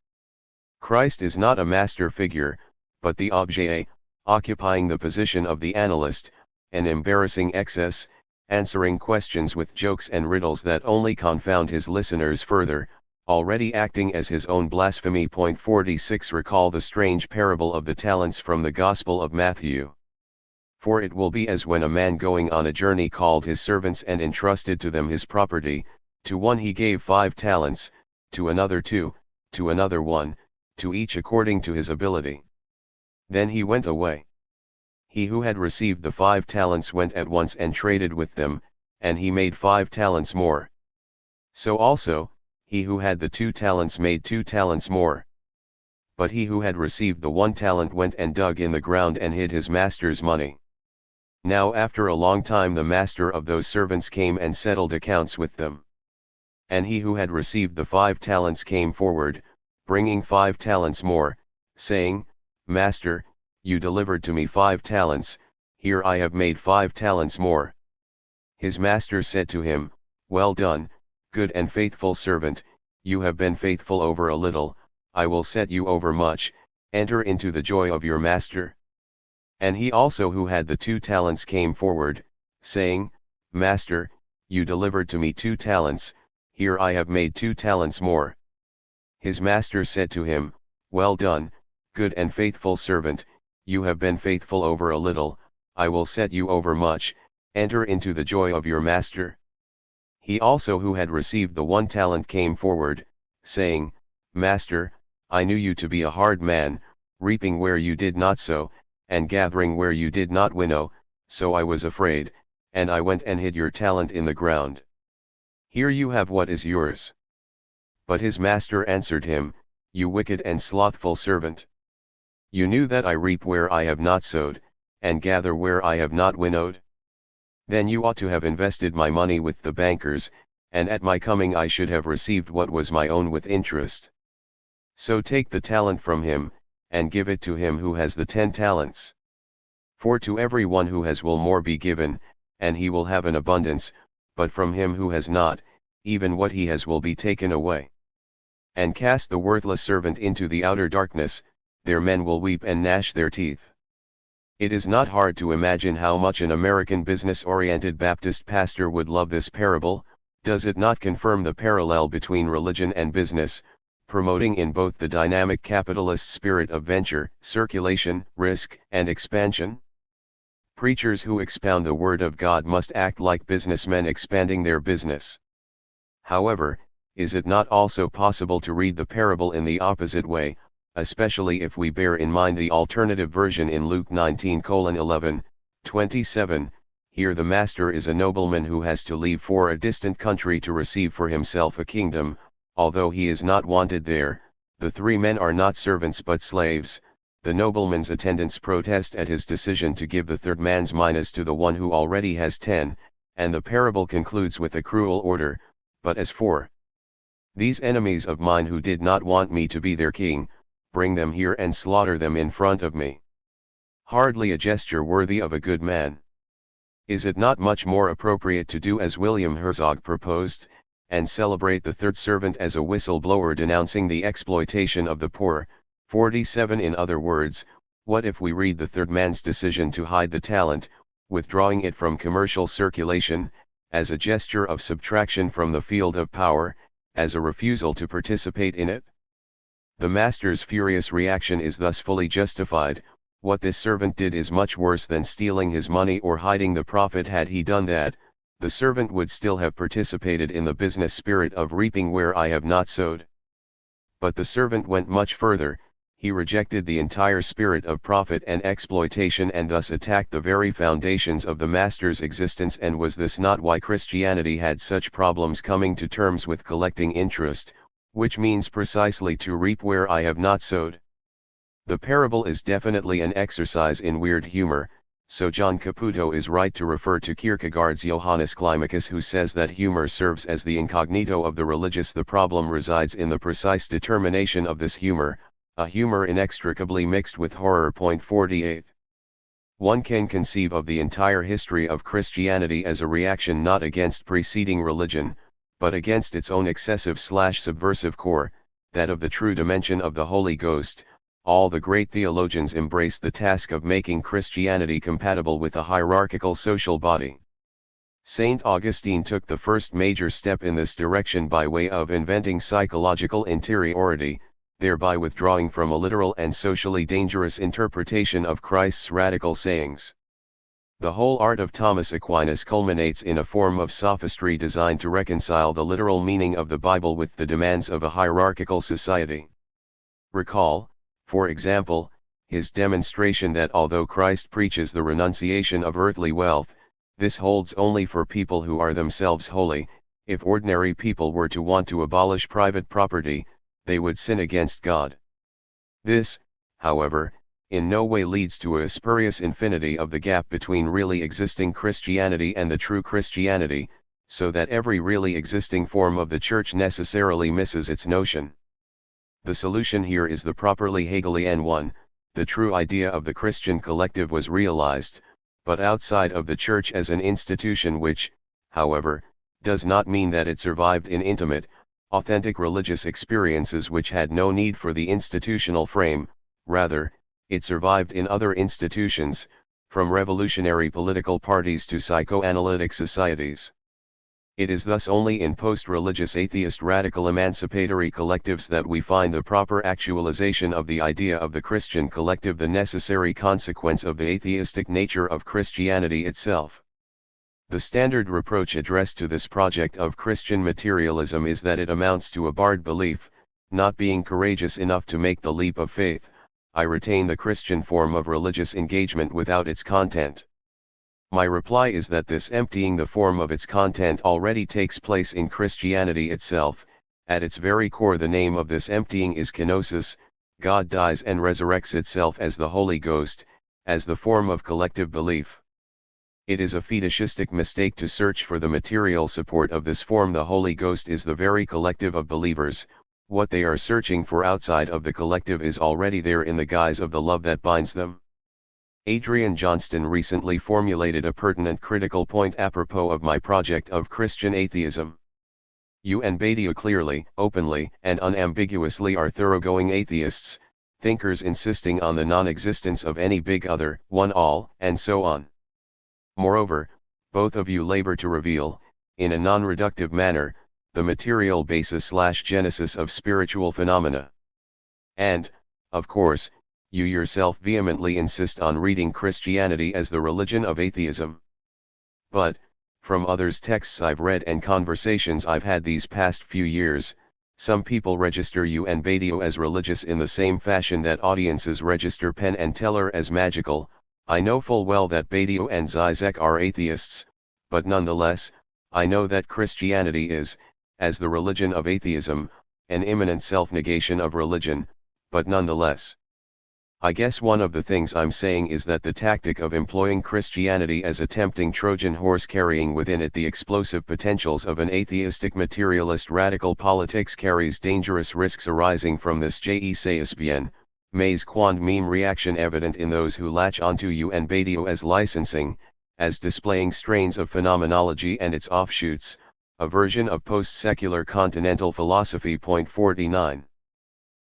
Christ is not a master figure, but the objet, occupying the position of the analyst, an embarrassing excess, answering questions with jokes and riddles that only confound his listeners further, already acting as his own blasphemy. 46 Recall the strange parable of the talents from the Gospel of Matthew. For it will be as when a man going on a journey called his servants and entrusted to them his property. To one he gave 5 talents, to another 2, to another 1, to each according to his ability. Then he went away. He who had received the 5 talents went at once and traded with them, and he made 5 talents more. So also, he who had the 2 talents made 2 talents more. But he who had received the 1 talent went and dug in the ground and hid his master's money. Now after a long time the master of those servants came and settled accounts with them. And he who had received the 5 talents came forward, bringing 5 talents more, saying, Master, you delivered to me 5 talents, here I have made 5 talents more. His master said to him, Well done, good and faithful servant, you have been faithful over a little, I will set you over much, enter into the joy of your master. And he also who had the 2 talents came forward, saying, Master, you delivered to me 2 talents, here I have made 2 talents more. His master said to him, Well done, good and faithful servant, you have been faithful over a little, I will set you over much, enter into the joy of your master. He also who had received the 1 talent came forward, saying, Master, I knew you to be a hard man, reaping where you did not sow, and gathering where you did not winnow, so I was afraid, and I went and hid your talent in the ground. Here you have what is yours. But his master answered him, You wicked and slothful servant. You knew that I reap where I have not sowed, and gather where I have not winnowed. Then you ought to have invested my money with the bankers, and at my coming I should have received what was my own with interest. So take the talent from him, and give it to him who has the 10 talents. For to every one who has will more be given, and he will have an abundance, but from him who has not, even what he has will be taken away. And cast the worthless servant into the outer darkness, their men will weep and gnash their teeth. It is not hard to imagine how much an American business-oriented Baptist pastor would love this parable. Does it not confirm the parallel between religion and business, promoting in both the dynamic capitalist spirit of venture, circulation, risk, and expansion? Preachers who expound the Word of God must act like businessmen expanding their business. However, is it not also possible to read the parable in the opposite way, especially if we bear in mind the alternative version in Luke 19:11-27, here the master is a nobleman who has to leave for a distant country to receive for himself a kingdom, although he is not wanted there. The three men are not servants but slaves. The nobleman's attendants protest at his decision to give the third man's minas to the one who already has 10, and the parable concludes with a cruel order, but as for these enemies of mine who did not want me to be their king, bring them here and slaughter them in front of me. Hardly a gesture worthy of a good man. Is it not much more appropriate to do as William Herzog proposed, and celebrate the third servant as a whistle-blower denouncing the exploitation of the poor? 47 In other words, what if we read the third man's decision to hide the talent, withdrawing it from commercial circulation, as a gesture of subtraction from the field of power, as a refusal to participate in it? The master's furious reaction is thus fully justified. What this servant did is much worse than stealing his money or hiding the profit. Had he done that, the servant would still have participated in the business spirit of reaping where I have not sowed. But the servant went much further. He rejected the entire spirit of profit and exploitation and thus attacked the very foundations of the master's existence. And was this not why Christianity had such problems coming to terms with collecting interest, which means precisely to reap where I have not sowed? The parable is definitely an exercise in weird humor, so John Caputo is right to refer to Kierkegaard's Johannes Climacus, who says that humor serves as the incognito of the religious. The problem resides in the precise determination of this humor, a humor inextricably mixed with horror. 48. One can conceive of the entire history of Christianity as a reaction not against preceding religion, but against its own excessive/subversive core, that of the true dimension of the Holy Ghost. All the great theologians embraced the task of making Christianity compatible with a hierarchical social body. Saint Augustine took the first major step in this direction by way of inventing psychological interiority, thereby withdrawing from a literal and socially dangerous interpretation of Christ's radical sayings. The whole art of Thomas Aquinas culminates in a form of sophistry designed to reconcile the literal meaning of the Bible with the demands of a hierarchical society. Recall, for example, his demonstration that although Christ preaches the renunciation of earthly wealth, this holds only for people who are themselves holy. If ordinary people were to want to abolish private property, they would sin against God. This, however, in no way leads to a spurious infinity of the gap between really existing Christianity and the true Christianity, so that every really existing form of the Church necessarily misses its notion. The solution here is the properly Hegelian one. The true idea of the Christian collective was realized, but outside of the Church as an institution, which, however, does not mean that it survived in intimate, authentic religious experiences which had no need for the institutional frame. Rather, it survived in other institutions, from revolutionary political parties to psychoanalytic societies. It is thus only in post-religious atheist radical emancipatory collectives that we find the proper actualization of the idea of the Christian collective, the necessary consequence of the atheistic nature of Christianity itself. The standard reproach addressed to this project of Christian materialism is that it amounts to a barred belief, not being courageous enough to make the leap of faith. I retain the Christian form of religious engagement without its content. My reply is that this emptying the form of its content already takes place in Christianity itself. At its very core, the name of this emptying is kenosis. God dies and resurrects itself as the Holy Ghost, as the form of collective belief. It is a fetishistic mistake to search for the material support of this form. The Holy Ghost is the very collective of believers. What they are searching for outside of the collective is already there in the guise of the love that binds them. Adrian Johnston recently formulated a pertinent critical point apropos of my project of Christian atheism. You and Badia clearly, openly, and unambiguously are thoroughgoing atheists, thinkers insisting on the non-existence of any big other, one all, and so on. Moreover, both of you labor to reveal, in a non-reductive manner, the material basis/genesis of spiritual phenomena. And, of course, you yourself vehemently insist on reading Christianity as the religion of atheism. But, from others' texts I've read and conversations I've had these past few years, some people register you and Badiou as religious in the same fashion that audiences register Penn and Teller as magical. I know full well that Badiou and Žižek are atheists, but nonetheless, I know that Christianity is, as the religion of atheism, an immanent self-negation of religion, but nonetheless. I guess one of the things I'm saying is that the tactic of employing Christianity as a tempting Trojan horse carrying within it the explosive potentials of an atheistic materialist radical politics carries dangerous risks arising from this j'essaie mais quand même reaction evident in those who latch onto you and Badiou as licensing, as displaying strains of phenomenology and its offshoots, a version of post-secular continental philosophy. 49.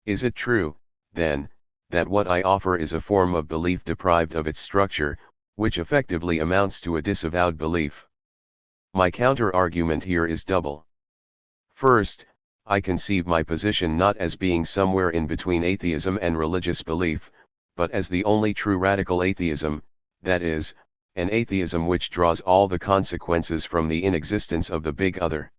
Is it true, then, that what I offer is a form of belief deprived of its structure, which effectively amounts to a disavowed belief? My counter-argument here is double. First, I conceive my position not as being somewhere in between atheism and religious belief, but as the only true radical atheism, that is, an atheism which draws all the consequences from the inexistence of the big other.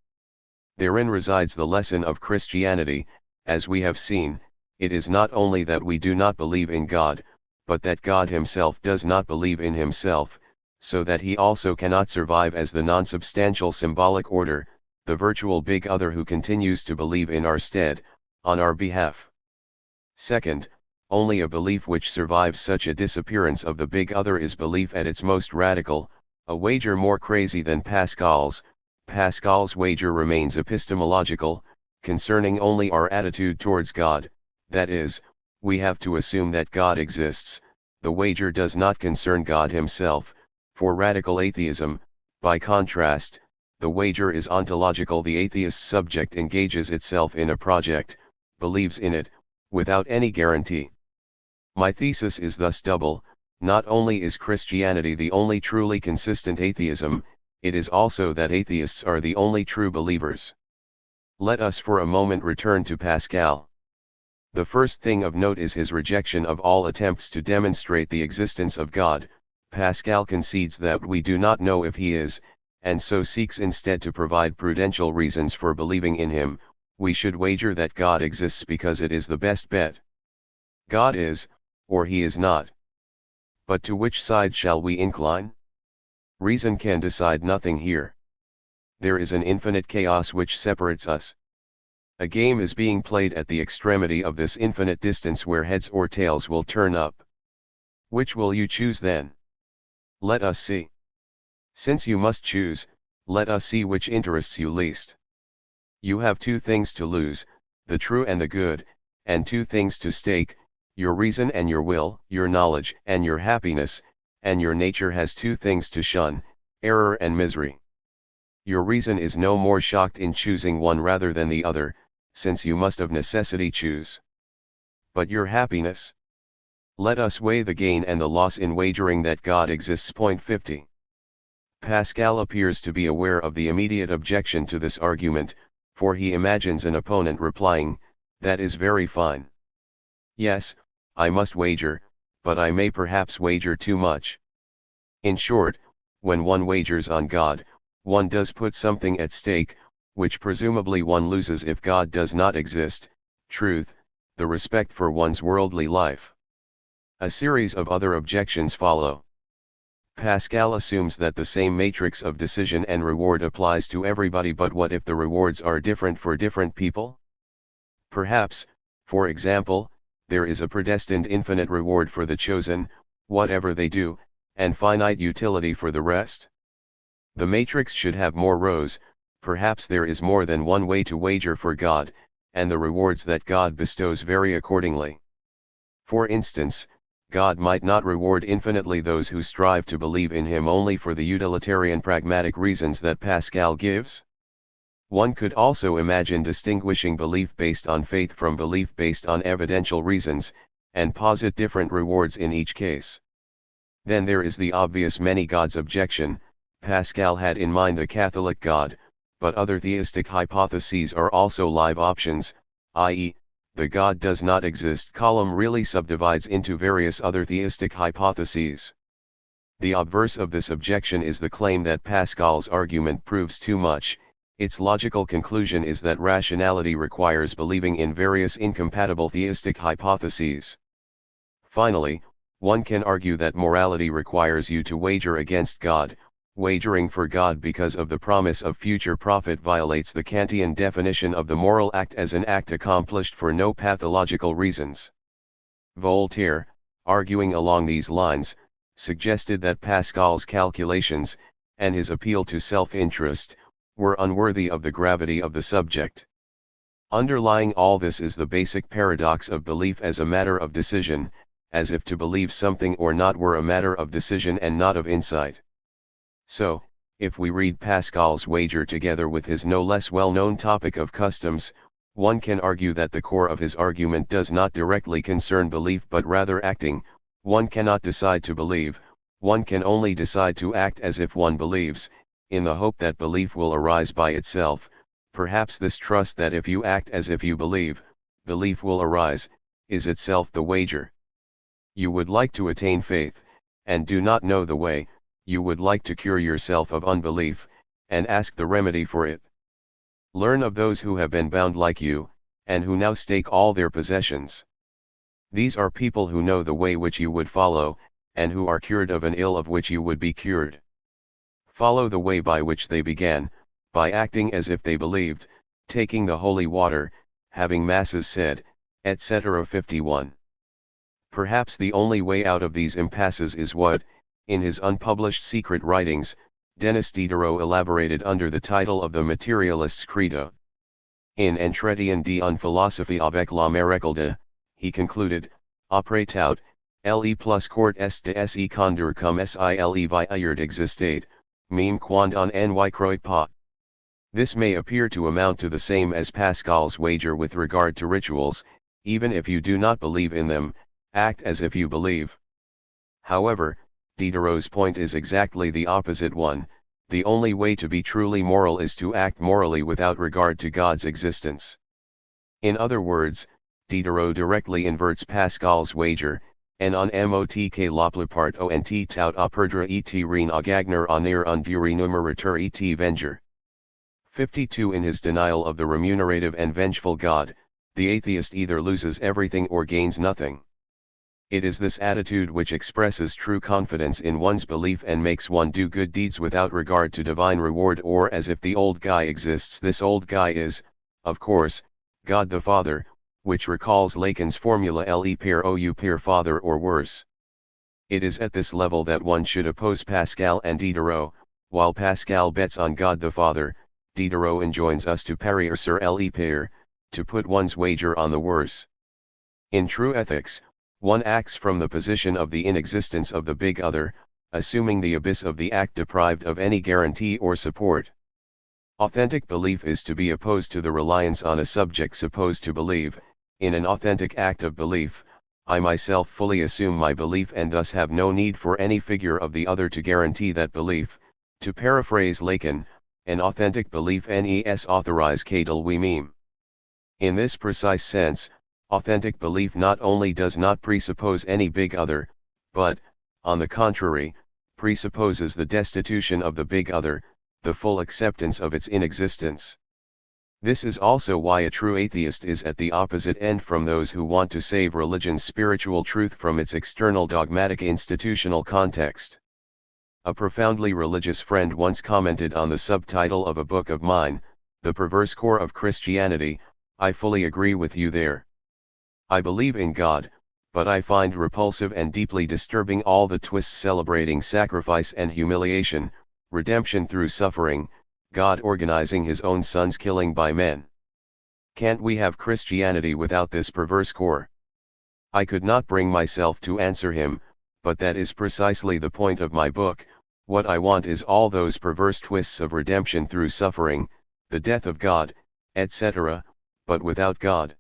Therein resides the lesson of Christianity. As we have seen, it is not only that we do not believe in God, but that God himself does not believe in himself, so that he also cannot survive as the non-substantial symbolic order, the virtual big other who continues to believe in our stead, on our behalf. Second, only a belief which survives such a disappearance of the big other is belief at its most radical, a wager more crazy than Pascal's. Pascal's wager remains epistemological, concerning only our attitude towards God. That is, we have to assume that God exists. The wager does not concern God himself. For radical atheism, by contrast, the wager is ontological. The atheist subject engages itself in a project, believes in it, without any guarantee. My thesis is thus double. Not only is Christianity the only truly consistent atheism, it is also that atheists are the only true believers. Let us for a moment return to Pascal. The first thing of note is his rejection of all attempts to demonstrate the existence of God. Pascal concedes that we do not know if he is, and so seeks instead to provide prudential reasons for believing in him. We should wager that God exists because it is the best bet. God is, or he is not. But to which side shall we incline? Reason can decide nothing here. There is an infinite chaos which separates us. A game is being played at the extremity of this infinite distance where heads or tails will turn up. Which will you choose then? Let us see. Since you must choose, let us see which interests you least. You have two things to lose, the true and the good, and two things to stake, your reason and your will, your knowledge and your happiness, and your nature has two things to shun, error and misery. Your reason is no more shocked in choosing one rather than the other, since you must of necessity choose. But your happiness? Let us weigh the gain and the loss in wagering that God exists. 50. Pascal appears to be aware of the immediate objection to this argument, for he imagines an opponent replying, "That is very fine. Yes, I must wager, but I may perhaps wager too much." In short, when one wagers on God, one does put something at stake, which presumably one loses if God does not exist: truth, the respect for one's worldly life. A series of other objections follow. Pascal assumes that the same matrix of decision and reward applies to everybody, but what if the rewards are different for different people? Perhaps, for example, there is a predestined infinite reward for the chosen, whatever they do, and finite utility for the rest. The matrix should have more rows. Perhaps there is more than one way to wager for God, and the rewards that God bestows vary accordingly. For instance, God might not reward infinitely those who strive to believe in him only for the utilitarian pragmatic reasons that Pascal gives. One could also imagine distinguishing belief based on faith from belief based on evidential reasons, and posit different rewards in each case. Then there is the obvious many gods objection. Pascal had in mind the Catholic God, but other theistic hypotheses are also live options, i.e., the God does not exist column really subdivides into various other theistic hypotheses. The obverse of this objection is the claim that Pascal's argument proves too much. Its logical conclusion is that rationality requires believing in various incompatible theistic hypotheses. Finally, one can argue that morality requires you to wager against God. Wagering for God because of the promise of future profit violates the Kantian definition of the moral act as an act accomplished for no pathological reasons. Voltaire, arguing along these lines, suggested that Pascal's calculations, and his appeal to self-interest, were unworthy of the gravity of the subject. Underlying all this is the basic paradox of belief as a matter of decision, as if to believe something or not were a matter of decision and not of insight. So, if we read Pascal's wager together with his no less well-known topic of customs, one can argue that the core of his argument does not directly concern belief but rather acting. One cannot decide to believe, one can only decide to act as if one believes, in the hope that belief will arise by itself. Perhaps this trust that if you act as if you believe, belief will arise, is itself the wager. You would like to attain faith, and do not know the way. You would like to cure yourself of unbelief, and ask the remedy for it. Learn of those who have been bound like you, and who now stake all their possessions. These are people who know the way which you would follow, and who are cured of an ill of which you would be cured. Follow the way by which they began, by acting as if they believed, taking the holy water, having masses said, etc. 51. Perhaps the only way out of these impasses is what, in his unpublished secret writings, Denis Diderot elaborated under the title of the Materialist's Credo. In Entretien d'une philosophie avec la Miracle, he concluded, après tout, le plus court est de se conduire comme s'il vient existait, même quand on n'y croit pas. This may appear to amount to the same as Pascal's wager with regard to rituals. Even if you do not believe in them, act as if you believe. However, Diderot's point is exactly the opposite one. The only way to be truly moral is to act morally without regard to God's existence. In other words, Diderot directly inverts Pascal's wager, en on motk la plupart ont tout à perdre et rien à gagner en air un durée numerateur et venger. 52 In his denial of the remunerative and vengeful God, the atheist either loses everything or gains nothing. It is this attitude which expresses true confidence in one's belief and makes one do good deeds without regard to divine reward or as if the old guy exists. This old guy is, of course, God the Father, which recalls Lacan's formula le père ou père father or worse. It is at this level that one should oppose Pascal and Diderot. While Pascal bets on God the Father, Diderot enjoins us to parier sur le père, to put one's wager on the worse. In true ethics, one acts from the position of the inexistence of the big other, assuming the abyss of the act deprived of any guarantee or support. Authentic belief is to be opposed to the reliance on a subject supposed to believe. In an authentic act of belief, I myself fully assume my belief and thus have no need for any figure of the other to guarantee that belief. To paraphrase Lacan, an authentic belief nes authorize Hegel we meme. In this precise sense, authentic belief not only does not presuppose any big other, but, on the contrary, presupposes the destitution of the big other, the full acceptance of its inexistence. This is also why a true atheist is at the opposite end from those who want to save religion's spiritual truth from its external dogmatic institutional context. A profoundly religious friend once commented on the subtitle of a book of mine, The Perverse Core of Christianity. I fully agree with you there. I believe in God, but I find repulsive and deeply disturbing all the twists celebrating sacrifice and humiliation, redemption through suffering, God organizing his own son's killing by men. Can't we have Christianity without this perverse core? I could not bring myself to answer him, but that is precisely the point of my book. What I want is all those perverse twists of redemption through suffering, the death of God, etc., but without God.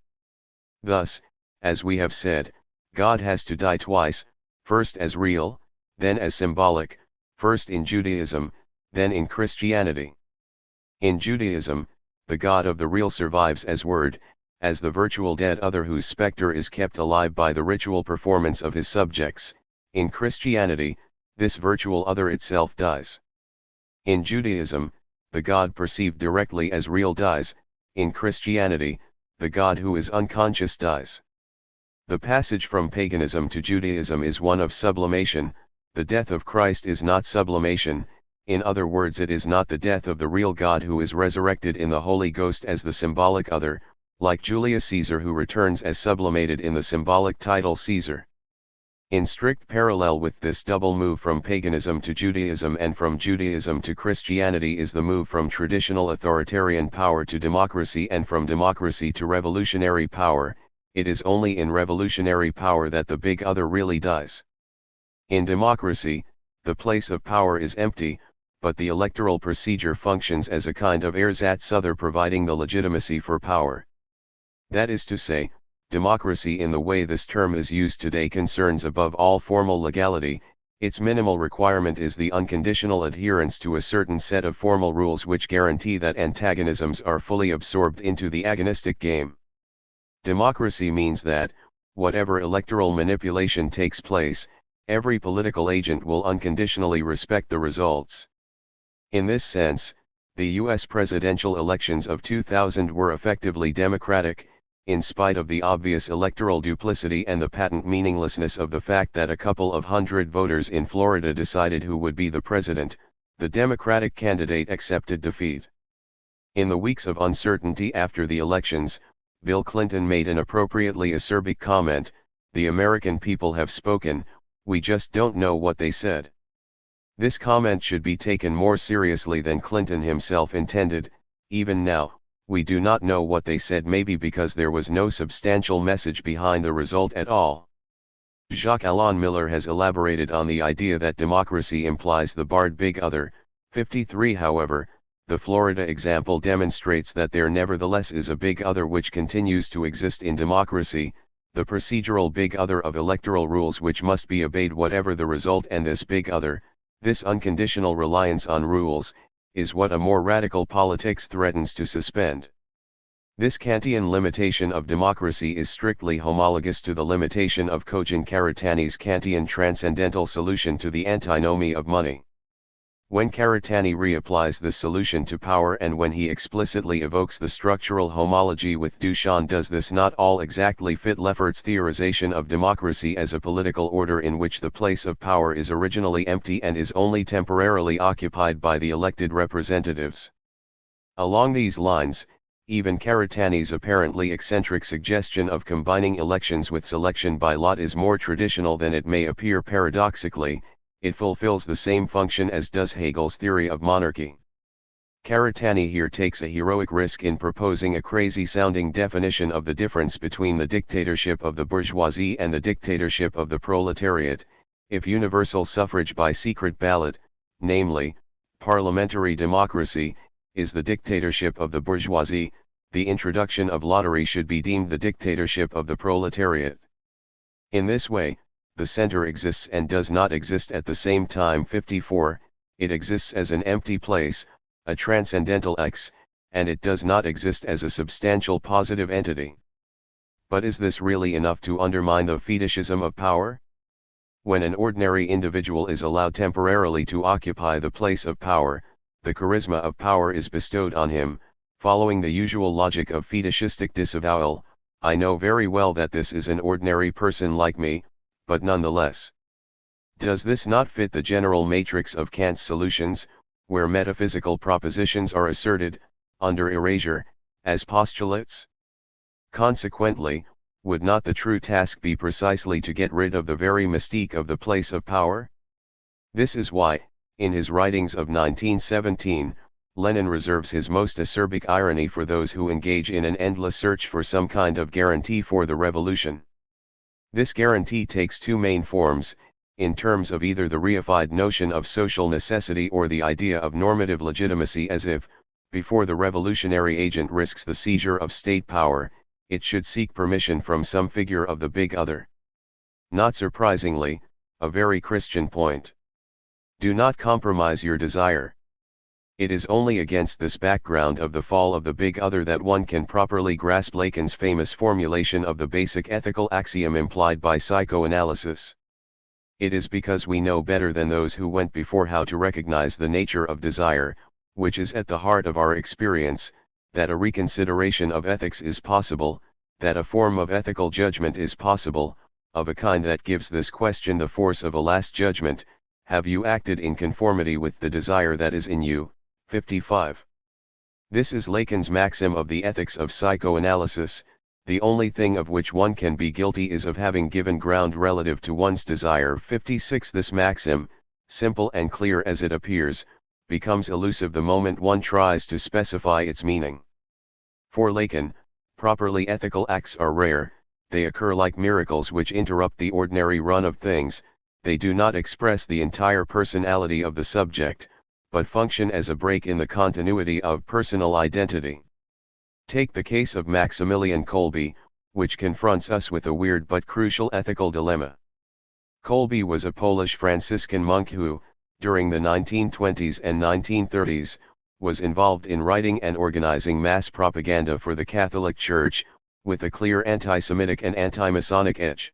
Thus, as we have said, God has to die twice, first as real, then as symbolic, first in Judaism, then in Christianity. In Judaism, the God of the real survives as word, as the virtual dead other whose specter is kept alive by the ritual performance of his subjects. In Christianity, this virtual other itself dies. In Judaism, the God perceived directly as real dies, in Christianity, the God who is unconscious dies. The passage from paganism to Judaism is one of sublimation. The death of Christ is not sublimation, in other words, it is not the death of the real God who is resurrected in the Holy Ghost as the symbolic other, like Julius Caesar who returns as sublimated in the symbolic title Caesar. In strict parallel with this double move from paganism to Judaism and from Judaism to Christianity is the move from traditional authoritarian power to democracy and from democracy to revolutionary power. It is only in revolutionary power that the big other really dies. In democracy, the place of power is empty, but the electoral procedure functions as a kind of ersatz providing the legitimacy for power. That is to say, democracy in the way this term is used today concerns above all formal legality. Its minimal requirement is the unconditional adherence to a certain set of formal rules which guarantee that antagonisms are fully absorbed into the agonistic game. Democracy means that, whatever electoral manipulation takes place, every political agent will unconditionally respect the results. In this sense, the U.S. presidential elections of 2000 were effectively democratic, in spite of the obvious electoral duplicity and the patent meaninglessness of the fact that a couple of hundred voters in Florida decided who would be the president. The Democratic candidate accepted defeat. In the weeks of uncertainty after the elections, Bill Clinton made an appropriately acerbic comment: "The American people have spoken, we just don't know what they said." This comment should be taken more seriously than Clinton himself intended. Even now, we do not know what they said, maybe because there was no substantial message behind the result at all. Jacques Alain Miller has elaborated on the idea that democracy implies the barred big other. 53. However, the Florida example demonstrates that there nevertheless is a big other which continues to exist in democracy, the procedural big other of electoral rules which must be obeyed whatever the result, and this big other, this unconditional reliance on rules, is what a more radical politics threatens to suspend. This Kantian limitation of democracy is strictly homologous to the limitation of Cogin Karatani's Kantian transcendental solution to the antinomy of money. When Karatani reapplies this solution to power and when he explicitly evokes the structural homology with Duchamp, does this not all exactly fit Lefferts' theorization of democracy as a political order in which the place of power is originally empty and is only temporarily occupied by the elected representatives? Along these lines, even Karatani's apparently eccentric suggestion of combining elections with selection by lot is more traditional than it may appear. Paradoxically, it fulfills the same function as does Hegel's theory of monarchy. Karatani here takes a heroic risk in proposing a crazy-sounding definition of the difference between the dictatorship of the bourgeoisie and the dictatorship of the proletariat. If universal suffrage by secret ballot, namely, parliamentary democracy, is the dictatorship of the bourgeoisie, the introduction of lottery should be deemed the dictatorship of the proletariat. In this way, the center exists and does not exist at the same time. 54. It exists as an empty place, a transcendental X, and it does not exist as a substantial positive entity. But is this really enough to undermine the fetishism of power? When an ordinary individual is allowed temporarily to occupy the place of power, the charisma of power is bestowed on him, following the usual logic of fetishistic disavowal. I know very well that this is an ordinary person like me, but nonetheless. Does this not fit the general matrix of Kant's solutions, where metaphysical propositions are asserted, under erasure, as postulates? Consequently, would not the true task be precisely to get rid of the very mystique of the place of power? This is why, in his writings of 1917, Lenin reserves his most acerbic irony for those who engage in an endless search for some kind of guarantee for the revolution. This guarantee takes two main forms, in terms of either the reified notion of social necessity or the idea of normative legitimacy, as if, before the revolutionary agent risks the seizure of state power, it should seek permission from some figure of the big other. Not surprisingly, a very Christian point. Do not compromise your desire. It is only against this background of the fall of the big other that one can properly grasp Lacan's famous formulation of the basic ethical axiom implied by psychoanalysis. It is because we know better than those who went before how to recognize the nature of desire, which is at the heart of our experience, that a reconsideration of ethics is possible, that a form of ethical judgment is possible, of a kind that gives this question the force of a last judgment: have you acted in conformity with the desire that is in you? 55. This is Lacan's maxim of the ethics of psychoanalysis: the only thing of which one can be guilty is of having given ground relative to one's desire. 56. This maxim, simple and clear as it appears, becomes elusive the moment one tries to specify its meaning. For Lacan, properly ethical acts are rare, they occur like miracles which interrupt the ordinary run of things, they do not express the entire personality of the subject, but function as a break in the continuity of personal identity. Take the case of Maximilian Kolbe, which confronts us with a weird but crucial ethical dilemma. Kolbe was a Polish Franciscan monk who, during the 1920s and 1930s, was involved in writing and organizing mass propaganda for the Catholic Church, with a clear anti-Semitic and anti-Masonic edge.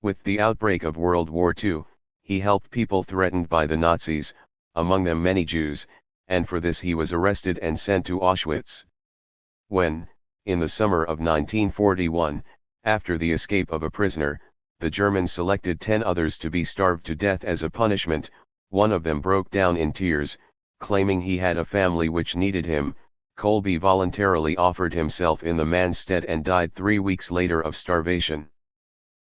With the outbreak of World War II, he helped people threatened by the Nazis, among them many Jews, and for this he was arrested and sent to Auschwitz. When, in the summer of 1941, after the escape of a prisoner, the Germans selected 10 others to be starved to death as a punishment, one of them broke down in tears, claiming he had a family which needed him. Kolbe voluntarily offered himself in the man's stead and died 3 weeks later of starvation.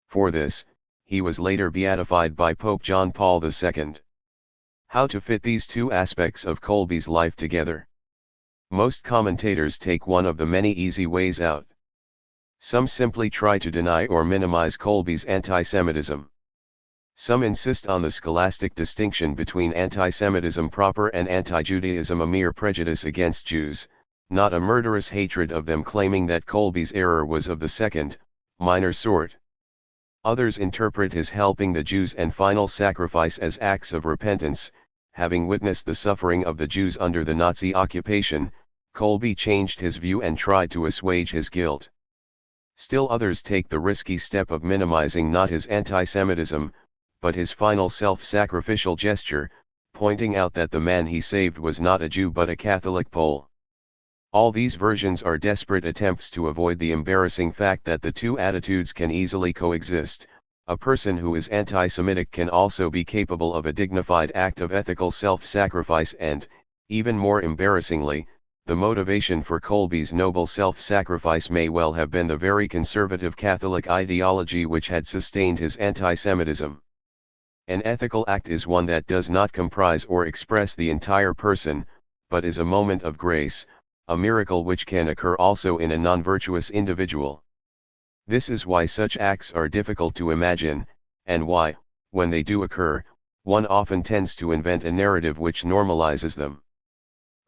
For this, he was later beatified by Pope John Paul II. How to fit these two aspects of Kolbe's life together? Most commentators take one of the many easy ways out. Some simply try to deny or minimize Kolbe's anti-Semitism. Some insist on the scholastic distinction between anti-Semitism proper and anti-Judaism, a mere prejudice against Jews, not a murderous hatred of them, claiming that Kolbe's error was of the second, minor sort. Others interpret his helping the Jews and final sacrifice as acts of repentance. Having witnessed the suffering of the Jews under the Nazi occupation, Kolbe changed his view and tried to assuage his guilt. Still others take the risky step of minimizing not his anti-Semitism, but his final self-sacrificial gesture, pointing out that the man he saved was not a Jew but a Catholic Pole. All these versions are desperate attempts to avoid the embarrassing fact that the two attitudes can easily coexist. A person who is anti-Semitic can also be capable of a dignified act of ethical self-sacrifice and, even more embarrassingly, the motivation for Kolbe's noble self-sacrifice may well have been the very conservative Catholic ideology which had sustained his anti-Semitism. An ethical act is one that does not comprise or express the entire person, but is a moment of grace, a miracle which can occur also in a non-virtuous individual. This is why such acts are difficult to imagine, and why, when they do occur, one often tends to invent a narrative which normalizes them.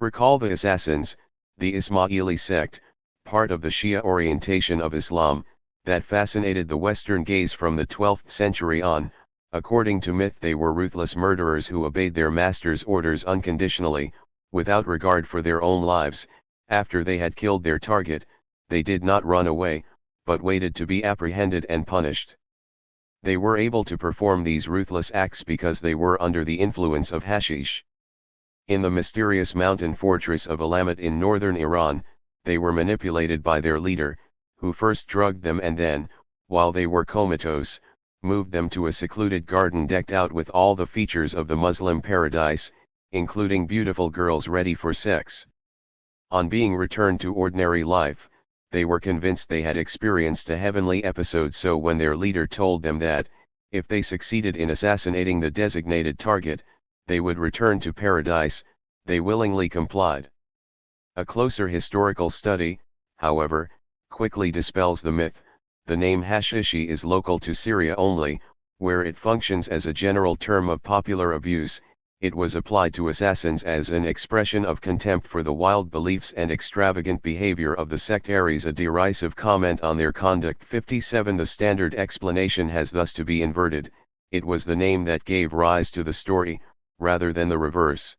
Recall the Assassins, the Ismaili sect, part of the Shia orientation of Islam, that fascinated the Western gaze from the 12th century on. According to myth, they were ruthless murderers who obeyed their master's orders unconditionally, without regard for their own lives. After they had killed their target, they did not run away, but waited to be apprehended and punished. They were able to perform these ruthless acts because they were under the influence of hashish. In the mysterious mountain fortress of Alamut in northern Iran, they were manipulated by their leader, who first drugged them and then, while they were comatose, moved them to a secluded garden decked out with all the features of the Muslim paradise, including beautiful girls ready for sex. On being returned to ordinary life, they were convinced they had experienced a heavenly episode, so when their leader told them that, if they succeeded in assassinating the designated target, they would return to paradise, they willingly complied. A closer historical study, however, quickly dispels the myth. The name hashishi is local to Syria only, where it functions as a general term of popular abuse. it was applied to assassins as an expression of contempt for the wild beliefs and extravagant behavior of the sectaries, a derisive comment on their conduct. 57. The standard explanation has thus to be inverted: it was the name that gave rise to the story, rather than the reverse.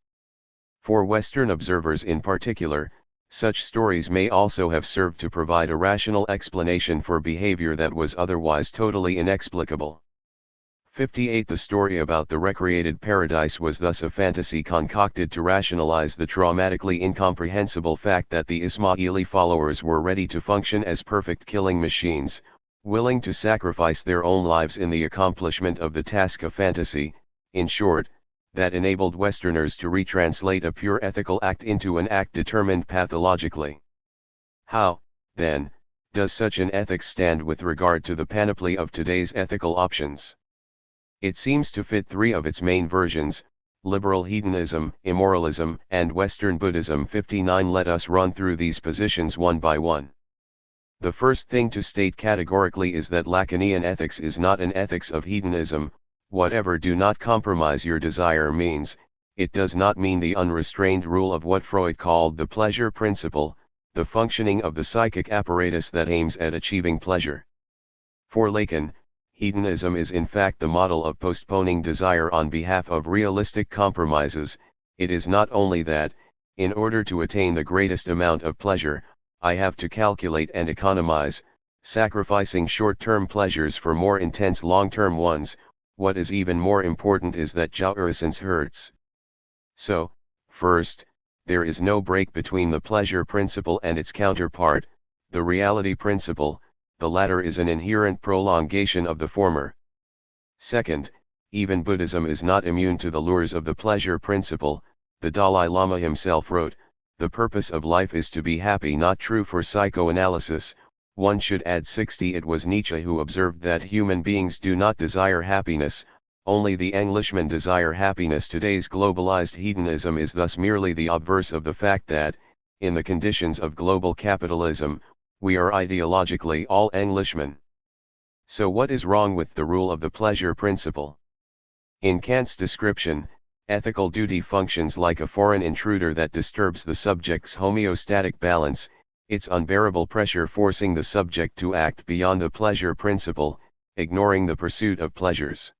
For Western observers in particular, such stories may also have served to provide a rational explanation for behavior that was otherwise totally inexplicable. 58. The story about the recreated paradise was thus a fantasy concocted to rationalize the traumatically incomprehensible fact that the Ismaili followers were ready to function as perfect killing machines, willing to sacrifice their own lives in the accomplishment of the task of fantasy, in short, that enabled Westerners to retranslate a pure ethical act into an act determined pathologically. How, then, does such an ethics stand with regard to the panoply of today's ethical options? It seems to fit three of its main versions: liberal hedonism, immoralism, and Western Buddhism. 59. Let us run through these positions one by one. The first thing to state categorically is that Lacanian ethics is not an ethics of hedonism. Whatever "do not compromise your desire" means, it does not mean the unrestrained rule of what Freud called the pleasure principle, the functioning of the psychic apparatus that aims at achieving pleasure. For Lacan, hedonism is in fact the model of postponing desire on behalf of realistic compromises. It is not only that, in order to attain the greatest amount of pleasure, I have to calculate and economize, sacrificing short-term pleasures for more intense long-term ones. What is even more important is that jouissance hurts. So, first, there is no break between the pleasure principle and its counterpart, the reality principle. The latter is an inherent prolongation of the former. Second, even Buddhism is not immune to the lures of the pleasure principle. The Dalai Lama himself wrote, "The purpose of life is to be happy." Not true for psychoanalysis. One should add 60. It was Nietzsche who observed that human beings do not desire happiness, only the Englishmen desire happiness. Today's globalized hedonism is thus merely the obverse of the fact that, in the conditions of global capitalism, we are ideologically all Englishmen. So what is wrong with the rule of the pleasure principle? In Kant's description, ethical duty functions like a foreign intruder that disturbs the subject's homeostatic balance, its unbearable pressure forcing the subject to act beyond the pleasure principle, ignoring the pursuit of pleasures.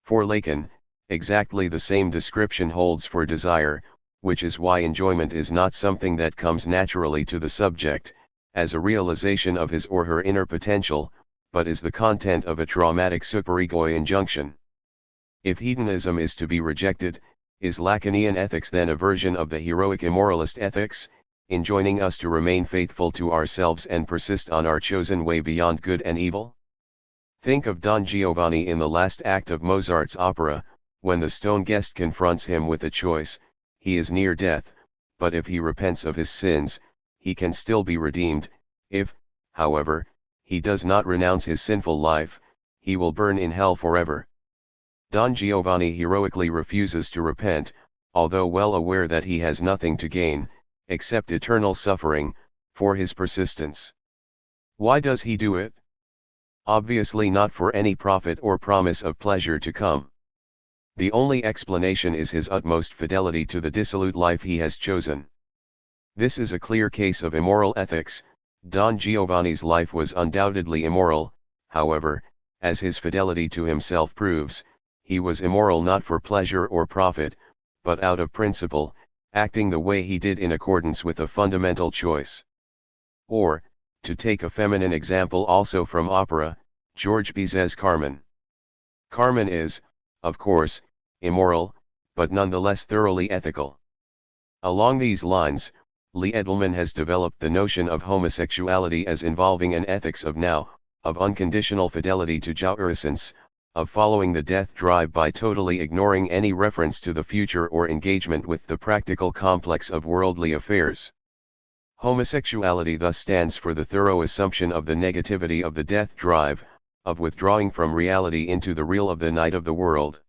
For Lacan, exactly the same description holds for desire, which is why enjoyment is not something that comes naturally to the subject, as a realization of his or her inner potential, but is the content of a traumatic superegoy injunction. If hedonism is to be rejected, is Lacanian ethics then a version of the heroic immoralist ethics, enjoining us to remain faithful to ourselves and persist on our chosen way beyond good and evil? Think of Don Giovanni in the last act of Mozart's opera, when the stone guest confronts him with a choice. He is near death, but if he repents of his sins, he can still be redeemed. If, however, he does not renounce his sinful life, he will burn in hell forever. Don Giovanni heroically refuses to repent, although well aware that he has nothing to gain, except eternal suffering, for his persistence. Why does he do it? Obviously not for any profit or promise of pleasure to come. The only explanation is his utmost fidelity to the dissolute life he has chosen. This is a clear case of immoral ethics. Don Giovanni's life was undoubtedly immoral, however, as his fidelity to himself proves. He was immoral not for pleasure or profit, but out of principle, acting the way he did in accordance with a fundamental choice. Or, to take a feminine example also from opera, George Bizet's Carmen. Carmen is, of course, immoral, but nonetheless thoroughly ethical. Along these lines, Lee Edelman has developed the notion of homosexuality as involving an ethics of now, of unconditional fidelity to jouissance, of following the death drive by totally ignoring any reference to the future or engagement with the practical complex of worldly affairs. Homosexuality thus stands for the thorough assumption of the negativity of the death drive, of withdrawing from reality into the real of the night of the world.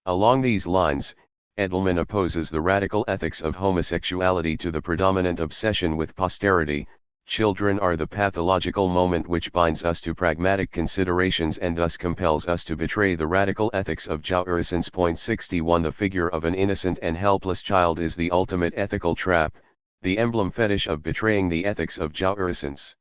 Along these lines, Edelman opposes the radical ethics of homosexuality to the predominant obsession with posterity, Children are the pathological moment which binds us to pragmatic considerations and thus compels us to betray the radical ethics of jouissance. 61 The figure of an innocent and helpless child is the ultimate ethical trap, the emblem fetish of betraying the ethics of jouissance.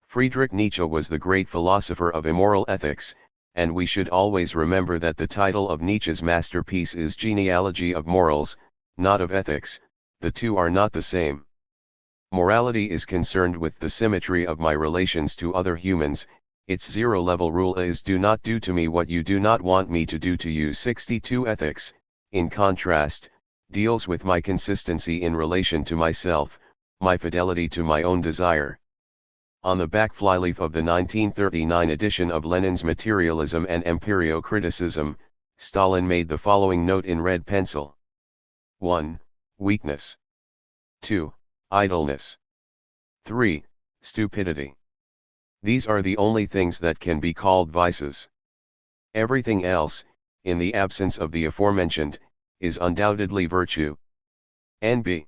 Friedrich Nietzsche was the great philosopher of immoral ethics, and we should always remember that the title of Nietzsche's masterpiece is Genealogy of Morals, not of Ethics. The two are not the same. Morality is concerned with the symmetry of my relations to other humans. Its zero-level rule is do not do to me what you do not want me to do to you. 62 Ethics, in contrast, deals with my consistency in relation to myself, my fidelity to my own desire. On the back flyleaf of the 1939 edition of Lenin's Materialism and Empirio-Criticism, Stalin made the following note in red pencil. 1. Weakness. 2. Idleness. 3. Stupidity. These are the only things that can be called vices. Everything else, in the absence of the aforementioned, is undoubtedly virtue. N.B.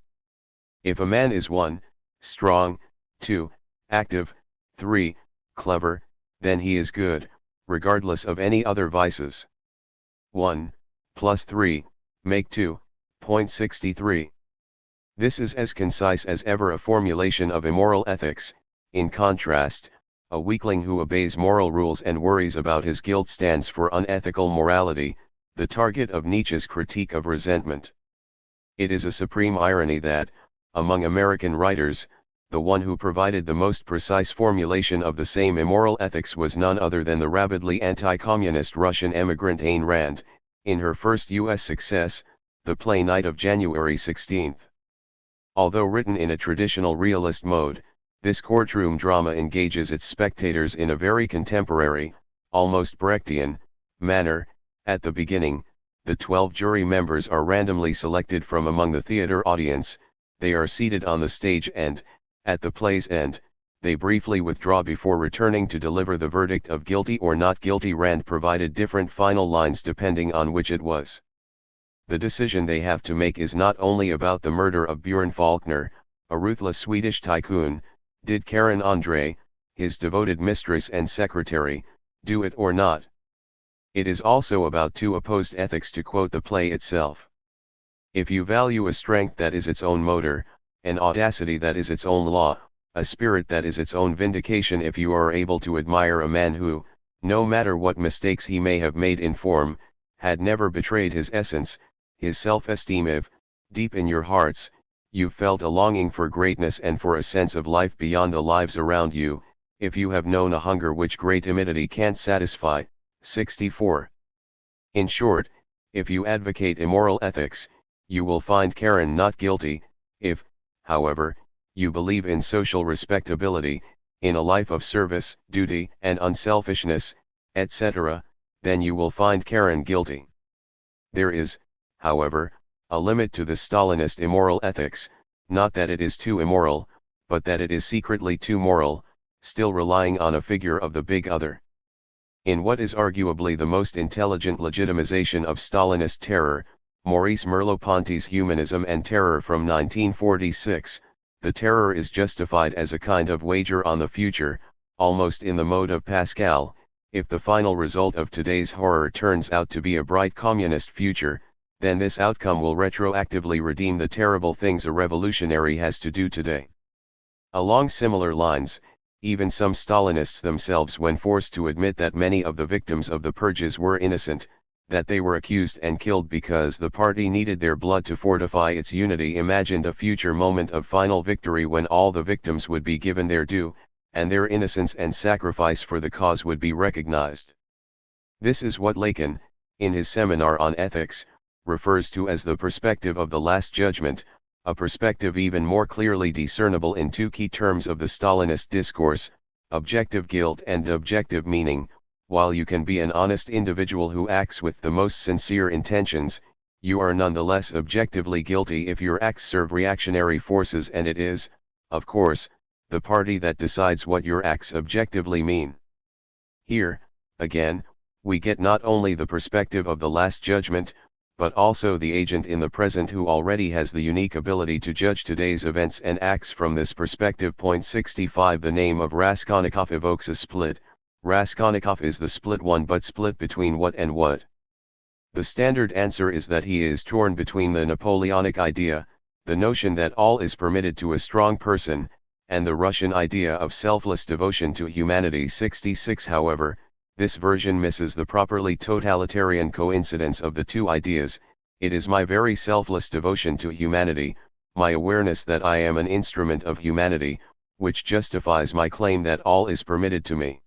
If a man is 1. Strong, 2. Active, 3. Clever, then he is good, regardless of any other vices. 1 plus 3 make 2. 63. This is as concise as ever a formulation of immoral ethics. In contrast, a weakling who obeys moral rules and worries about his guilt stands for unethical morality, the target of Nietzsche's critique of resentment. It is a supreme irony that, among American writers, the one who provided the most precise formulation of the same immoral ethics was none other than the rabidly anti-communist Russian emigrant Ayn Rand, in her first U.S. success, the play Night of January 16. Although written in a traditional realist mode, this courtroom drama engages its spectators in a very contemporary, almost Brechtian, manner. At the beginning, the 12 jury members are randomly selected from among the theater audience. They are seated on the stage and, at the play's end, they briefly withdraw before returning to deliver the verdict of guilty or not guilty. Rand provided different final lines depending on which it was. The decision they have to make is not only about the murder of Björn Faulkner, a ruthless Swedish tycoon. Did Karin André, his devoted mistress and secretary, do it or not? It is also about two opposed ethics, to quote the play itself. If you value a strength that is its own motor, an audacity that is its own law, a spirit that is its own vindication, if you are able to admire a man who, no matter what mistakes he may have made in form, had never betrayed his essence, his self-esteem, if, deep in your hearts, you felt a longing for greatness and for a sense of life beyond the lives around you, if you have known a hunger which great timidity can't satisfy. 64. In short, if you advocate immoral ethics, you will find Karin not guilty. If, however, you believe in social respectability, in a life of service, duty, and unselfishness, etc., then you will find Karin guilty. There is, however, a limit to the Stalinist immoral ethics, not that it is too immoral, but that it is secretly too moral, still relying on a figure of the big other. In what is arguably the most intelligent legitimization of Stalinist terror, Maurice Merleau-Ponty's Humanism and Terror from 1946, the terror is justified as a kind of wager on the future, almost in the mode of Pascal. If the final result of today's horror turns out to be a bright communist future, then this outcome will retroactively redeem the terrible things a revolutionary has to do today. Along similar lines, even some Stalinists themselves, when forced to admit that many of the victims of the purges were innocent, that they were accused and killed because the party needed their blood to fortify its unity, imagined a future moment of final victory when all the victims would be given their due, and their innocence and sacrifice for the cause would be recognized. This is what Lacan, in his seminar on ethics, refers to as the perspective of the Last Judgment, a perspective even more clearly discernible in two key terms of the Stalinist discourse, objective guilt and objective meaning. While you can be an honest individual who acts with the most sincere intentions, you are nonetheless objectively guilty if your acts serve reactionary forces, and it is, of course, the party that decides what your acts objectively mean. Here, again, we get not only the perspective of the Last Judgment, but also the agent in the present who already has the unique ability to judge today's events and acts from this perspective. Point 65. The name of Raskolnikov evokes a split. Raskolnikov is the split one, but split between what and what? The standard answer is that he is torn between the Napoleonic idea, the notion that all is permitted to a strong person, and the Russian idea of selfless devotion to humanity. 66. However, this version misses the properly totalitarian coincidence of the two ideas. It is my very selfless devotion to humanity, my awareness that I am an instrument of humanity, which justifies my claim that all is permitted to me.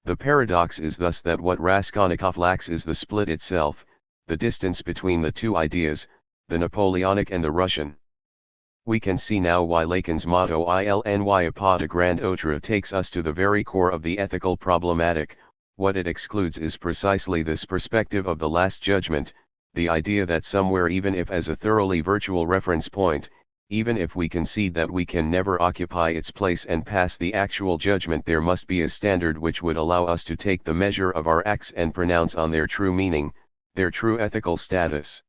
The paradox is thus that what Raskolnikov lacks is the split itself, the distance between the two ideas, the Napoleonic and the Russian. We can see now why Lacan's motto "Il n'y a pas de grand autre" takes us to the very core of the ethical problematic. What it excludes is precisely this perspective of the Last Judgment, the idea that somewhere, even if as a thoroughly virtual reference point, even if we concede that we can never occupy its place and pass the actual judgment, there must be a standard which would allow us to take the measure of our acts and pronounce on their true meaning, their true ethical status.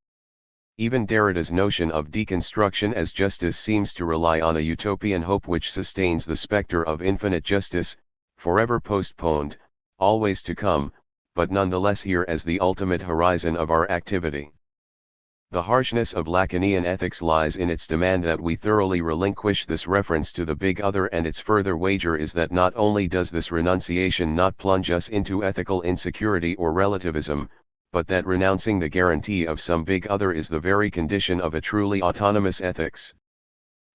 Even Derrida's notion of deconstruction as justice seems to rely on a utopian hope which sustains the specter of infinite justice, forever postponed, always to come, but nonetheless here as the ultimate horizon of our activity. The harshness of Lacanian ethics lies in its demand that we thoroughly relinquish this reference to the big other, and its further wager is that not only does this renunciation not plunge us into ethical insecurity or relativism, but that renouncing the guarantee of some big other is the very condition of a truly autonomous ethics.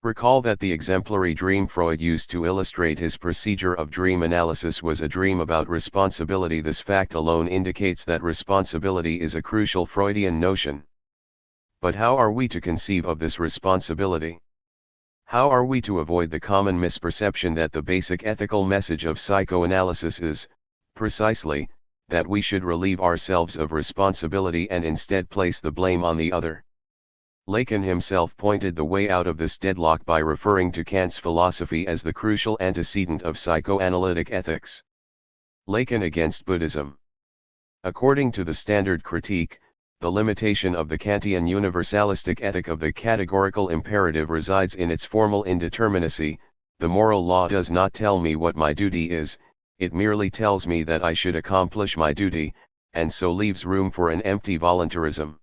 Recall that the exemplary dream Freud used to illustrate his procedure of dream analysis was a dream about responsibility. This fact alone indicates that responsibility is a crucial Freudian notion. But how are we to conceive of this responsibility? How are we to avoid the common misperception that the basic ethical message of psychoanalysis is, precisely, that we should relieve ourselves of responsibility and instead place the blame on the other? Lacan himself pointed the way out of this deadlock by referring to Kant's philosophy as the crucial antecedent of psychoanalytic ethics. Lacan against Buddhism. According to the standard critique, the limitation of the Kantian universalistic ethic of the categorical imperative resides in its formal indeterminacy. The moral law does not tell me what my duty is, it merely tells me that I should accomplish my duty, and so leaves room for an empty voluntarism.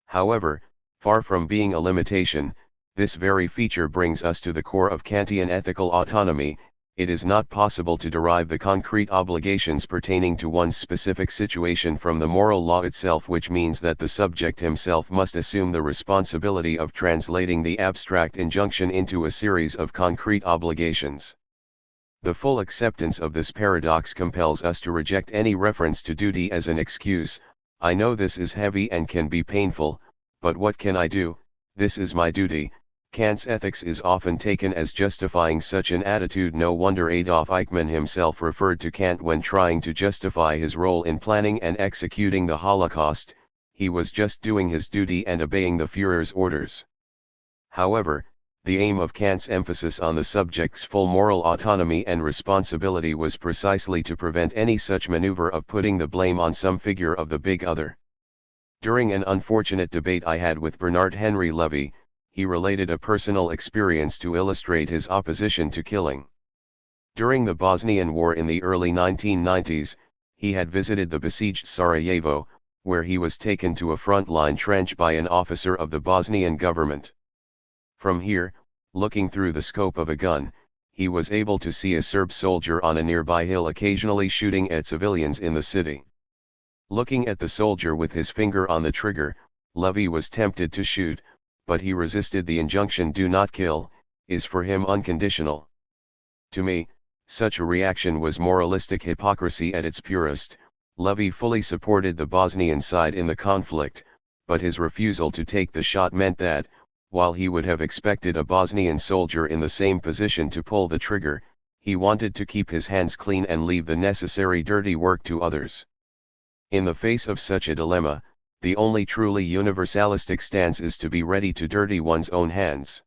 However, far from being a limitation, this very feature brings us to the core of Kantian ethical autonomy. It is not possible to derive the concrete obligations pertaining to one's specific situation from the moral law itself, which means that the subject himself must assume the responsibility of translating the abstract injunction into a series of concrete obligations. The full acceptance of this paradox compels us to reject any reference to duty as an excuse. I know this is heavy and can be painful, but what can I do? This is my duty. Kant's ethics is often taken as justifying such an attitude. No wonder Adolf Eichmann himself referred to Kant when trying to justify his role in planning and executing the Holocaust. He was just doing his duty and obeying the Führer's orders. However, the aim of Kant's emphasis on the subject's full moral autonomy and responsibility was precisely to prevent any such maneuver of putting the blame on some figure of the big other. During an unfortunate debate I had with Bernard Henry Levy, he related a personal experience to illustrate his opposition to killing. During the Bosnian War in the early 1990s, he had visited the besieged Sarajevo, where he was taken to a front-line trench by an officer of the Bosnian government. From here, looking through the scope of a gun, he was able to see a Serb soldier on a nearby hill occasionally shooting at civilians in the city. Looking at the soldier with his finger on the trigger, Levy was tempted to shoot, but he resisted. The injunction "do not kill" is for him unconditional. To me, such a reaction was moralistic hypocrisy at its purest. Levy fully supported the Bosnian side in the conflict, but his refusal to take the shot meant that, while he would have expected a Bosnian soldier in the same position to pull the trigger, he wanted to keep his hands clean and leave the necessary dirty work to others. In the face of such a dilemma, the only truly universalistic stance is to be ready to dirty one's own hands.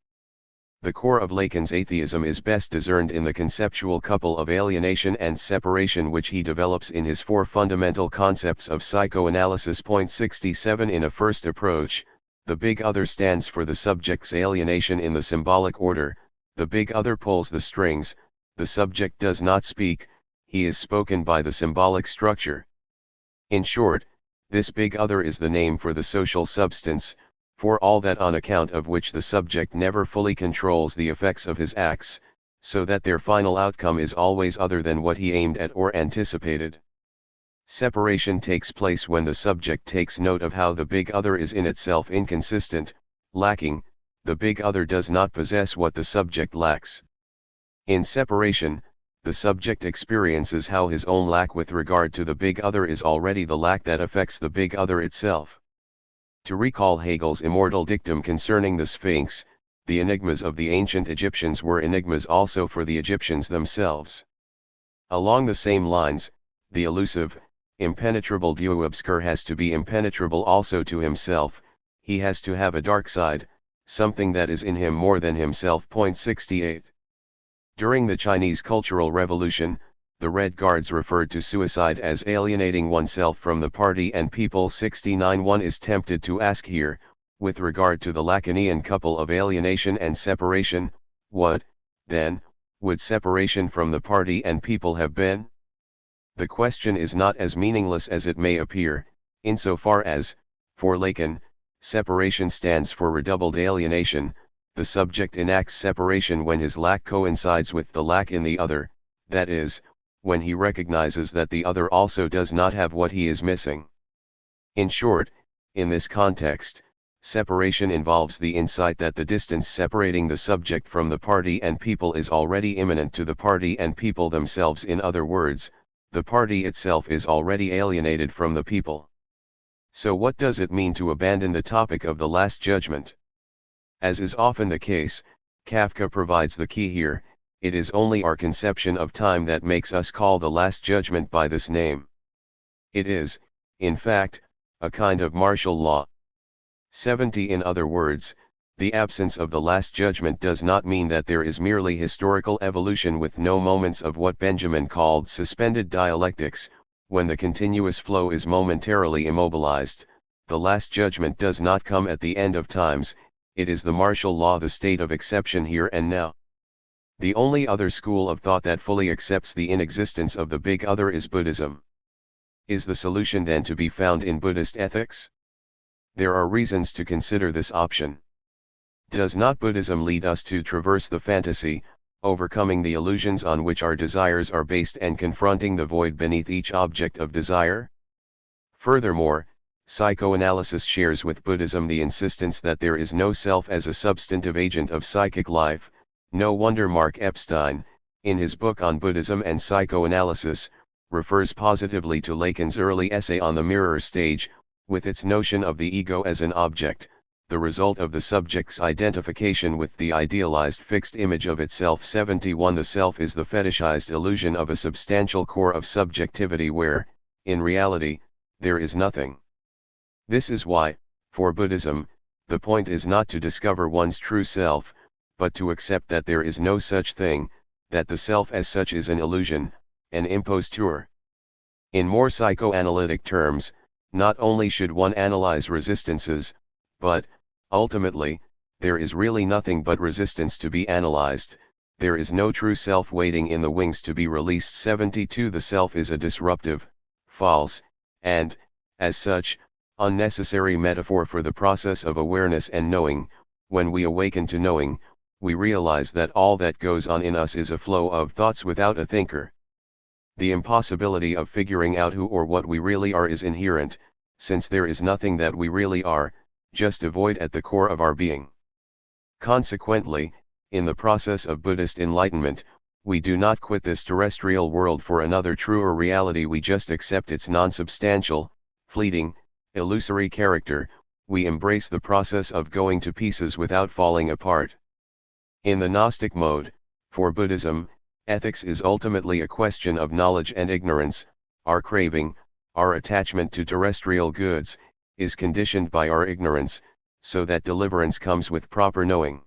The core of Lacan's atheism is best discerned in the conceptual couple of alienation and separation which he develops in his four fundamental concepts of psychoanalysis. 67 In a first approach, the big other stands for the subject's alienation in the symbolic order. The big other pulls the strings, the subject does not speak, he is spoken by the symbolic structure. In short, this big other is the name for the social substance, for all that on account of which the subject never fully controls the effects of his acts, so that their final outcome is always other than what he aimed at or anticipated. Separation takes place when the subject takes note of how the big other is in itself inconsistent, lacking, the big other does not possess what the subject lacks. In separation, the subject experiences how his own lack with regard to the big other is already the lack that affects the big other itself. To recall Hegel's immortal dictum concerning the Sphinx, the enigmas of the ancient Egyptians were enigmas also for the Egyptians themselves. Along the same lines, the elusive, impenetrable Dieu obscur has to be impenetrable also to himself, he has to have a dark side, something that is in him more than himself. 68. During the Chinese Cultural Revolution, the Red Guards referred to suicide as alienating oneself from the party and people. 69 One is tempted to ask here, with regard to the Lacanian couple of alienation and separation, what, then, would separation from the party and people have been? The question is not as meaningless as it may appear, insofar as, for Lacan, separation stands for redoubled alienation. The subject enacts separation when his lack coincides with the lack in the other, that is, when he recognizes that the other also does not have what he is missing. In short, in this context, separation involves the insight that the distance separating the subject from the party and people is already immanent to the party and people themselves. In other words, the party itself is already alienated from the people. So what does it mean to abandon the topic of the Last Judgment? As is often the case, Kafka provides the key here. It is only our conception of time that makes us call the Last Judgment by this name. It is, in fact, a kind of martial law. 70 In other words, the absence of the Last Judgment does not mean that there is merely historical evolution with no moments of what Benjamin called suspended dialectics, when the continuous flow is momentarily immobilized. The Last Judgment does not come at the end of times, it is the martial law, the state of exception here and now. The only other school of thought that fully accepts the inexistence of the big other is Buddhism. Is the solution then to be found in Buddhist ethics? There are reasons to consider this option. Does not Buddhism lead us to traverse the fantasy, overcoming the illusions on which our desires are based and confronting the void beneath each object of desire? Furthermore, psychoanalysis shares with Buddhism the insistence that there is no self as a substantive agent of psychic life. No wonder Mark Epstein, in his book on Buddhism and psychoanalysis, refers positively to Lacan's early essay on the mirror stage, with its notion of the ego as an object, the result of the subject's identification with the idealized fixed image of itself. 71 The self is the fetishized illusion of a substantial core of subjectivity where, in reality, there is nothing. This is why, for Buddhism, the point is not to discover one's true self, but to accept that there is no such thing, that the self as such is an illusion, an imposture. In more psychoanalytic terms, not only should one analyze resistances, but, ultimately, there is really nothing but resistance to be analyzed. There is no true self waiting in the wings to be released. 72 The self is a disruptive, false, and, as such, unnecessary metaphor for the process of awareness and knowing. When we awaken to knowing, we realize that all that goes on in us is a flow of thoughts without a thinker. The impossibility of figuring out who or what we really are is inherent, since there is nothing that we really are, just a void at the core of our being. Consequently, in the process of Buddhist enlightenment, we do not quit this terrestrial world for another truer reality, we just accept its non-substantial, fleeting, illusory character, we embrace the process of going to pieces without falling apart. In the Gnostic mode, for Buddhism, ethics is ultimately a question of knowledge and ignorance. Our craving, our attachment to terrestrial goods, is conditioned by our ignorance, so that deliverance comes with proper knowing.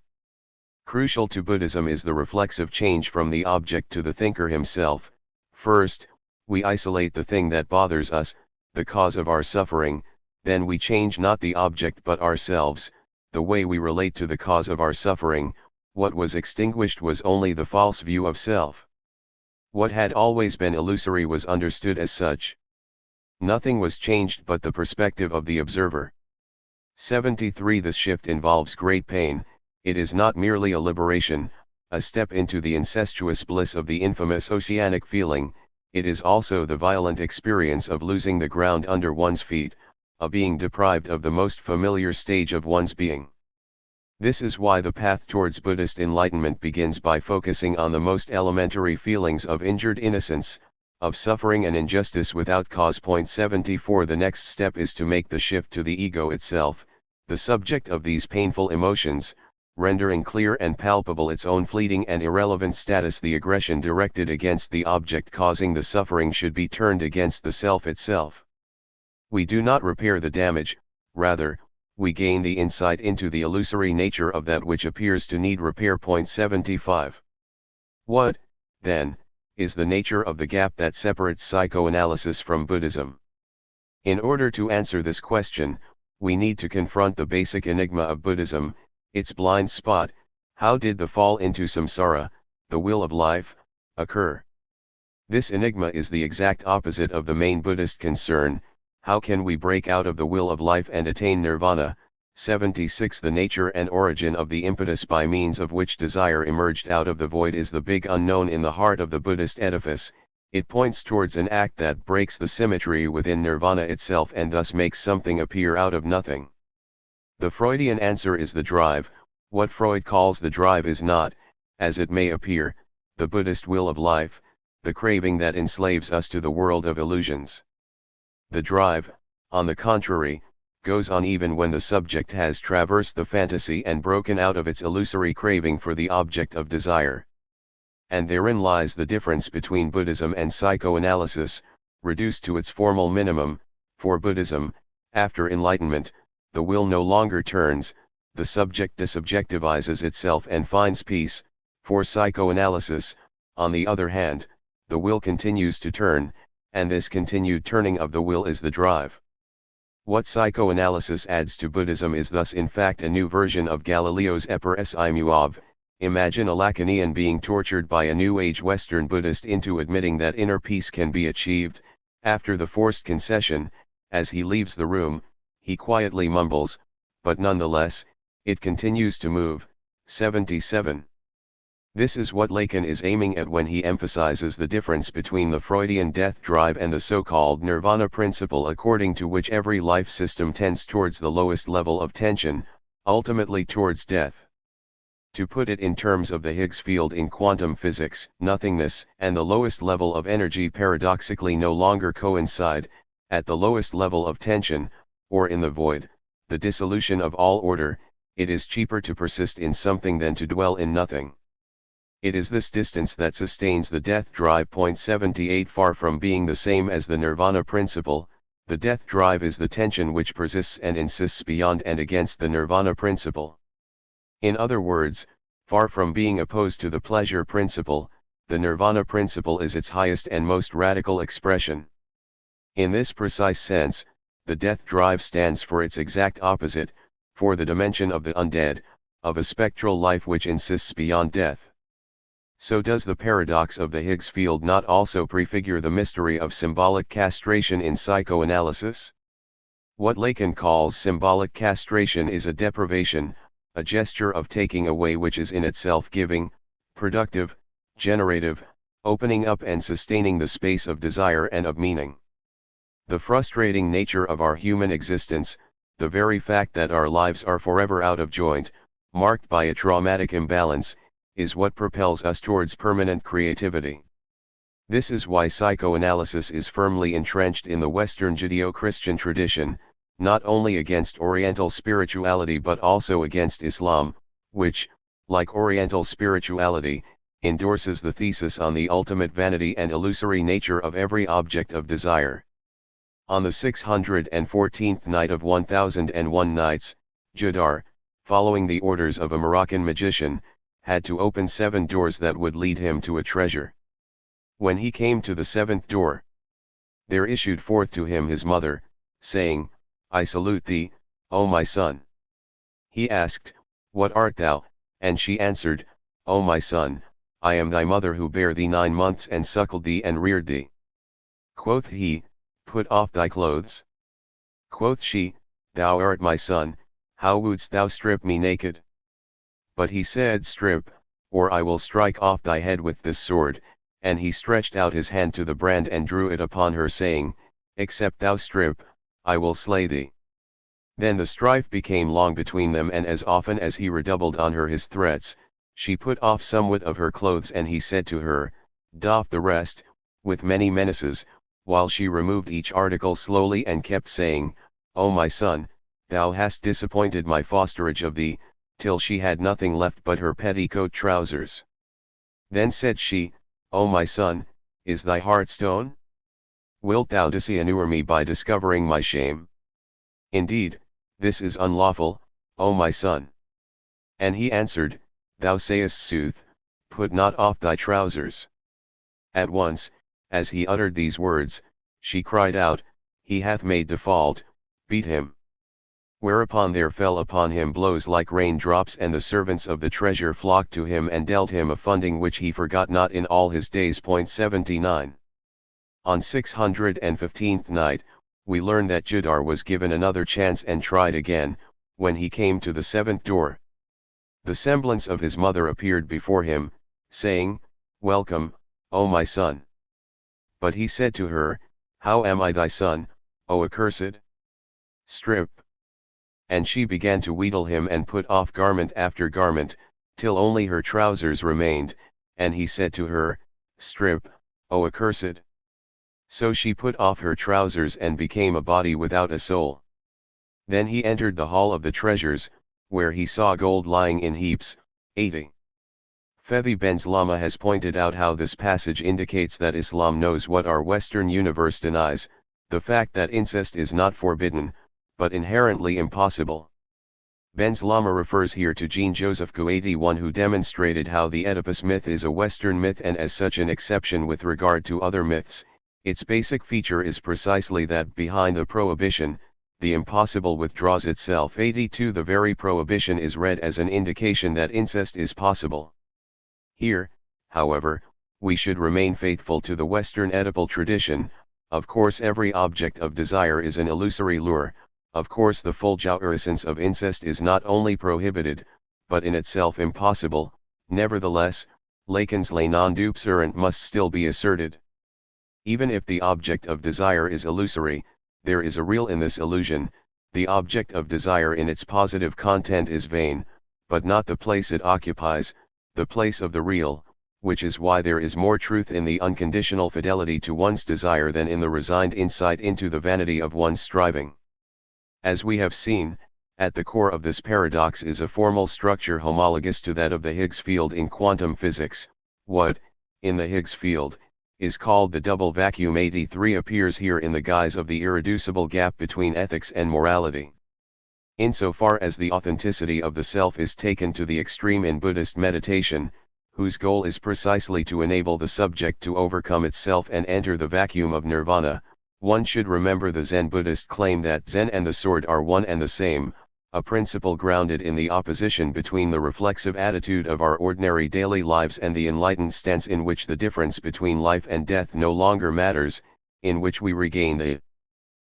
Crucial to Buddhism is the reflexive change from the object to the thinker himself. First, we isolate the thing that bothers us, the cause of our suffering, then we change not the object but ourselves, the way we relate to the cause of our suffering. What was extinguished was only the false view of self. What had always been illusory was understood as such. Nothing was changed but the perspective of the observer. 73. This shift involves great pain. It is not merely a liberation, a step into the incestuous bliss of the infamous oceanic feeling, it is also the violent experience of losing the ground under one's feet, of being deprived of the most familiar stage of one's being. This is why the path towards Buddhist enlightenment begins by focusing on the most elementary feelings of injured innocence, of suffering and injustice without cause. 74. The next step is to make the shift to the ego itself, the subject of these painful emotions, rendering clear and palpable its own fleeting and irrelevant status. The aggression directed against the object causing the suffering should be turned against the self itself. We do not repair the damage, rather, we gain the insight into the illusory nature of that which appears to need repair. 75. What, then, is the nature of the gap that separates psychoanalysis from Buddhism? In order to answer this question, we need to confront the basic enigma of Buddhism, its blind spot. How did the fall into samsara, the will of life, occur? This enigma is the exact opposite of the main Buddhist concern. How can we break out of the will of life and attain nirvana? 76. The nature and origin of the impetus by means of which desire emerged out of the void is the big unknown in the heart of the Buddhist edifice. It points towards an act that breaks the symmetry within nirvana itself and thus makes something appear out of nothing. The Freudian answer is the drive. What Freud calls the drive is not, as it may appear, the Buddhist will of life, the craving that enslaves us to the world of illusions. The drive, on the contrary, goes on even when the subject has traversed the fantasy and broken out of its illusory craving for the object of desire. And therein lies the difference between Buddhism and psychoanalysis, reduced to its formal minimum. For Buddhism, after enlightenment, the will no longer turns, the subject disubjectivizes itself and finds peace. For psychoanalysis, on the other hand, the will continues to turn, and this continued turning of the will is the drive. What psychoanalysis adds to Buddhism is thus in fact a new version of Galileo's dialectical. Imagine a Lacanian being tortured by a New Age Western Buddhist into admitting that inner peace can be achieved. After the forced concession, as he leaves the room, he quietly mumbles, but nonetheless, it continues to move. 77. This is what Lacan is aiming at when he emphasizes the difference between the Freudian death drive and the so-called nirvana principle, according to which every life system tends towards the lowest level of tension, ultimately towards death. To put it in terms of the Higgs field in quantum physics, nothingness and the lowest level of energy paradoxically no longer coincide. At the lowest level of tension, or in the void, the dissolution of all order, it is cheaper to persist in something than to dwell in nothing. It is this distance that sustains the death drive. 78. Far from being the same as the nirvana principle, the death drive is the tension which persists and insists beyond and against the nirvana principle. In other words, far from being opposed to the pleasure principle, the nirvana principle is its highest and most radical expression. In this precise sense, the death drive stands for its exact opposite, for the dimension of the undead, of a spectral life which insists beyond death. So does the paradox of the Higgs field not also prefigure the mystery of symbolic castration in psychoanalysis? What Lacan calls symbolic castration is a deprivation, a gesture of taking away which is in itself giving, productive, generative, opening up and sustaining the space of desire and of meaning. The frustrating nature of our human existence, the very fact that our lives are forever out of joint, marked by a traumatic imbalance, is what propels us towards permanent creativity. This is why psychoanalysis is firmly entrenched in the Western Judeo-Christian tradition, not only against Oriental spirituality but also against Islam, which, like Oriental spirituality, endorses the thesis on the ultimate vanity and illusory nature of every object of desire. On the 614th night of 1001 Nights, Jadar, following the orders of a Moroccan magician, had to open 7 doors that would lead him to a treasure. When he came to the 7th door, there issued forth to him his mother, saying, I salute thee, O my son. He asked, What art thou? And she answered, O my son, I am thy mother who bare thee 9 months and suckled thee and reared thee. Quoth he, Put off thy clothes. Quoth she, Thou art my son, how wouldst thou strip me naked? But he said, Strip, or I will strike off thy head with this sword. And he stretched out his hand to the brand and drew it upon her, saying, Except thou strip, I will slay thee. Then the strife became long between them, and as often as he redoubled on her his threats, she put off somewhat of her clothes, and he said to her, Doff the rest, with many menaces, while she removed each article slowly and kept saying, O my son, thou hast disappointed my fosterage of thee, till she had nothing left but her petticoat trousers. Then said she, O my son, is thy heart stone? Wilt thou dishonor me by discovering my shame? Indeed, this is unlawful, O my son. And he answered, Thou sayest sooth, put not off thy trousers. At once, as he uttered these words, she cried out, He hath made default, beat him. Whereupon there fell upon him blows like rain drops, and the servants of the treasure flocked to him and dealt him a funding which he forgot not in all his days. 79. On 615th night, we learn that Judar was given another chance and tried again, when he came to the 7th door. The semblance of his mother appeared before him, saying, Welcome, O my son. But he said to her, How am I thy son, O accursed? Strip. And she began to wheedle him and put off garment after garment, till only her trousers remained, and he said to her, Strip, O accursed. So she put off her trousers and became a body without a soul. Then he entered the hall of the treasures, where he saw gold lying in heaps. 80. Fethi Ben-Zlama has pointed out how this passage indicates that Islam knows what our Western universe denies, the fact that incest is not forbidden, but inherently impossible. Ben-Zlama refers here to Jean-Joseph Guaiti, who demonstrated how the Oedipus myth is a Western myth and as such an exception with regard to other myths. Its basic feature is precisely that behind the prohibition, the impossible withdraws itself. 82. The very prohibition is read as an indication that incest is possible. Here, however, we should remain faithful to the Western Oedipal tradition. Of course every object of desire is an illusory lure. Of course the full jouissance of incest is not only prohibited, but in itself impossible. Nevertheless, Lacan's les non-dupes errant must still be asserted. Even if the object of desire is illusory, there is a real in this illusion. The object of desire in its positive content is vain, but not the place it occupies, the place of the real, which is why there is more truth in the unconditional fidelity to one's desire than in the resigned insight into the vanity of one's striving. As we have seen, at the core of this paradox is a formal structure homologous to that of the Higgs field in quantum physics. What, in the Higgs field, is called the double vacuum 83 appears here in the guise of the irreducible gap between ethics and morality. Insofar as the authenticity of the self is taken to the extreme in Buddhist meditation, whose goal is precisely to enable the subject to overcome itself and enter the vacuum of nirvana, one should remember the Zen Buddhist claim that Zen and the sword are one and the same, a principle grounded in the opposition between the reflexive attitude of our ordinary daily lives and the enlightened stance in which the difference between life and death no longer matters, in which we regain the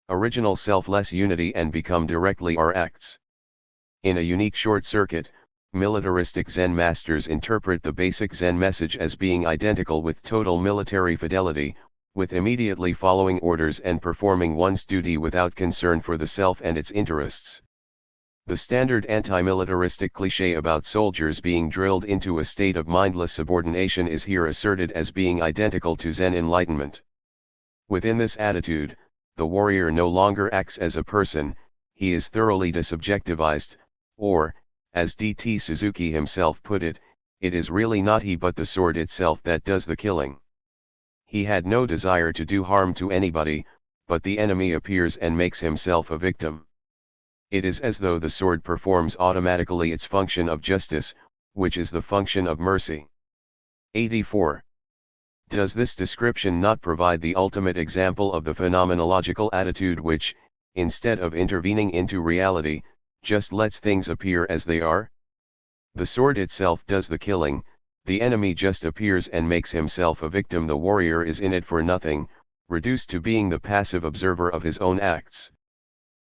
original selfless unity and become directly our acts. In a unique short circuit, militaristic Zen masters interpret the basic Zen message as being identical with total military fidelity, with immediately following orders and performing one's duty without concern for the self and its interests. The standard anti-militaristic cliché about soldiers being drilled into a state of mindless subordination is here asserted as being identical to Zen enlightenment. Within this attitude, the warrior no longer acts as a person, he is thoroughly desubjectivized, or, as D.T. Suzuki himself put it, it is really not he but the sword itself that does the killing. He had no desire to do harm to anybody, but the enemy appears and makes himself a victim. It is as though the sword performs automatically its function of justice, which is the function of mercy. 84. Does this description not provide the ultimate example of the phenomenological attitude which, instead of intervening into reality, just lets things appear as they are? The sword itself does the killing, the enemy just appears and makes himself a victim. The warrior is in it for nothing, reduced to being the passive observer of his own acts.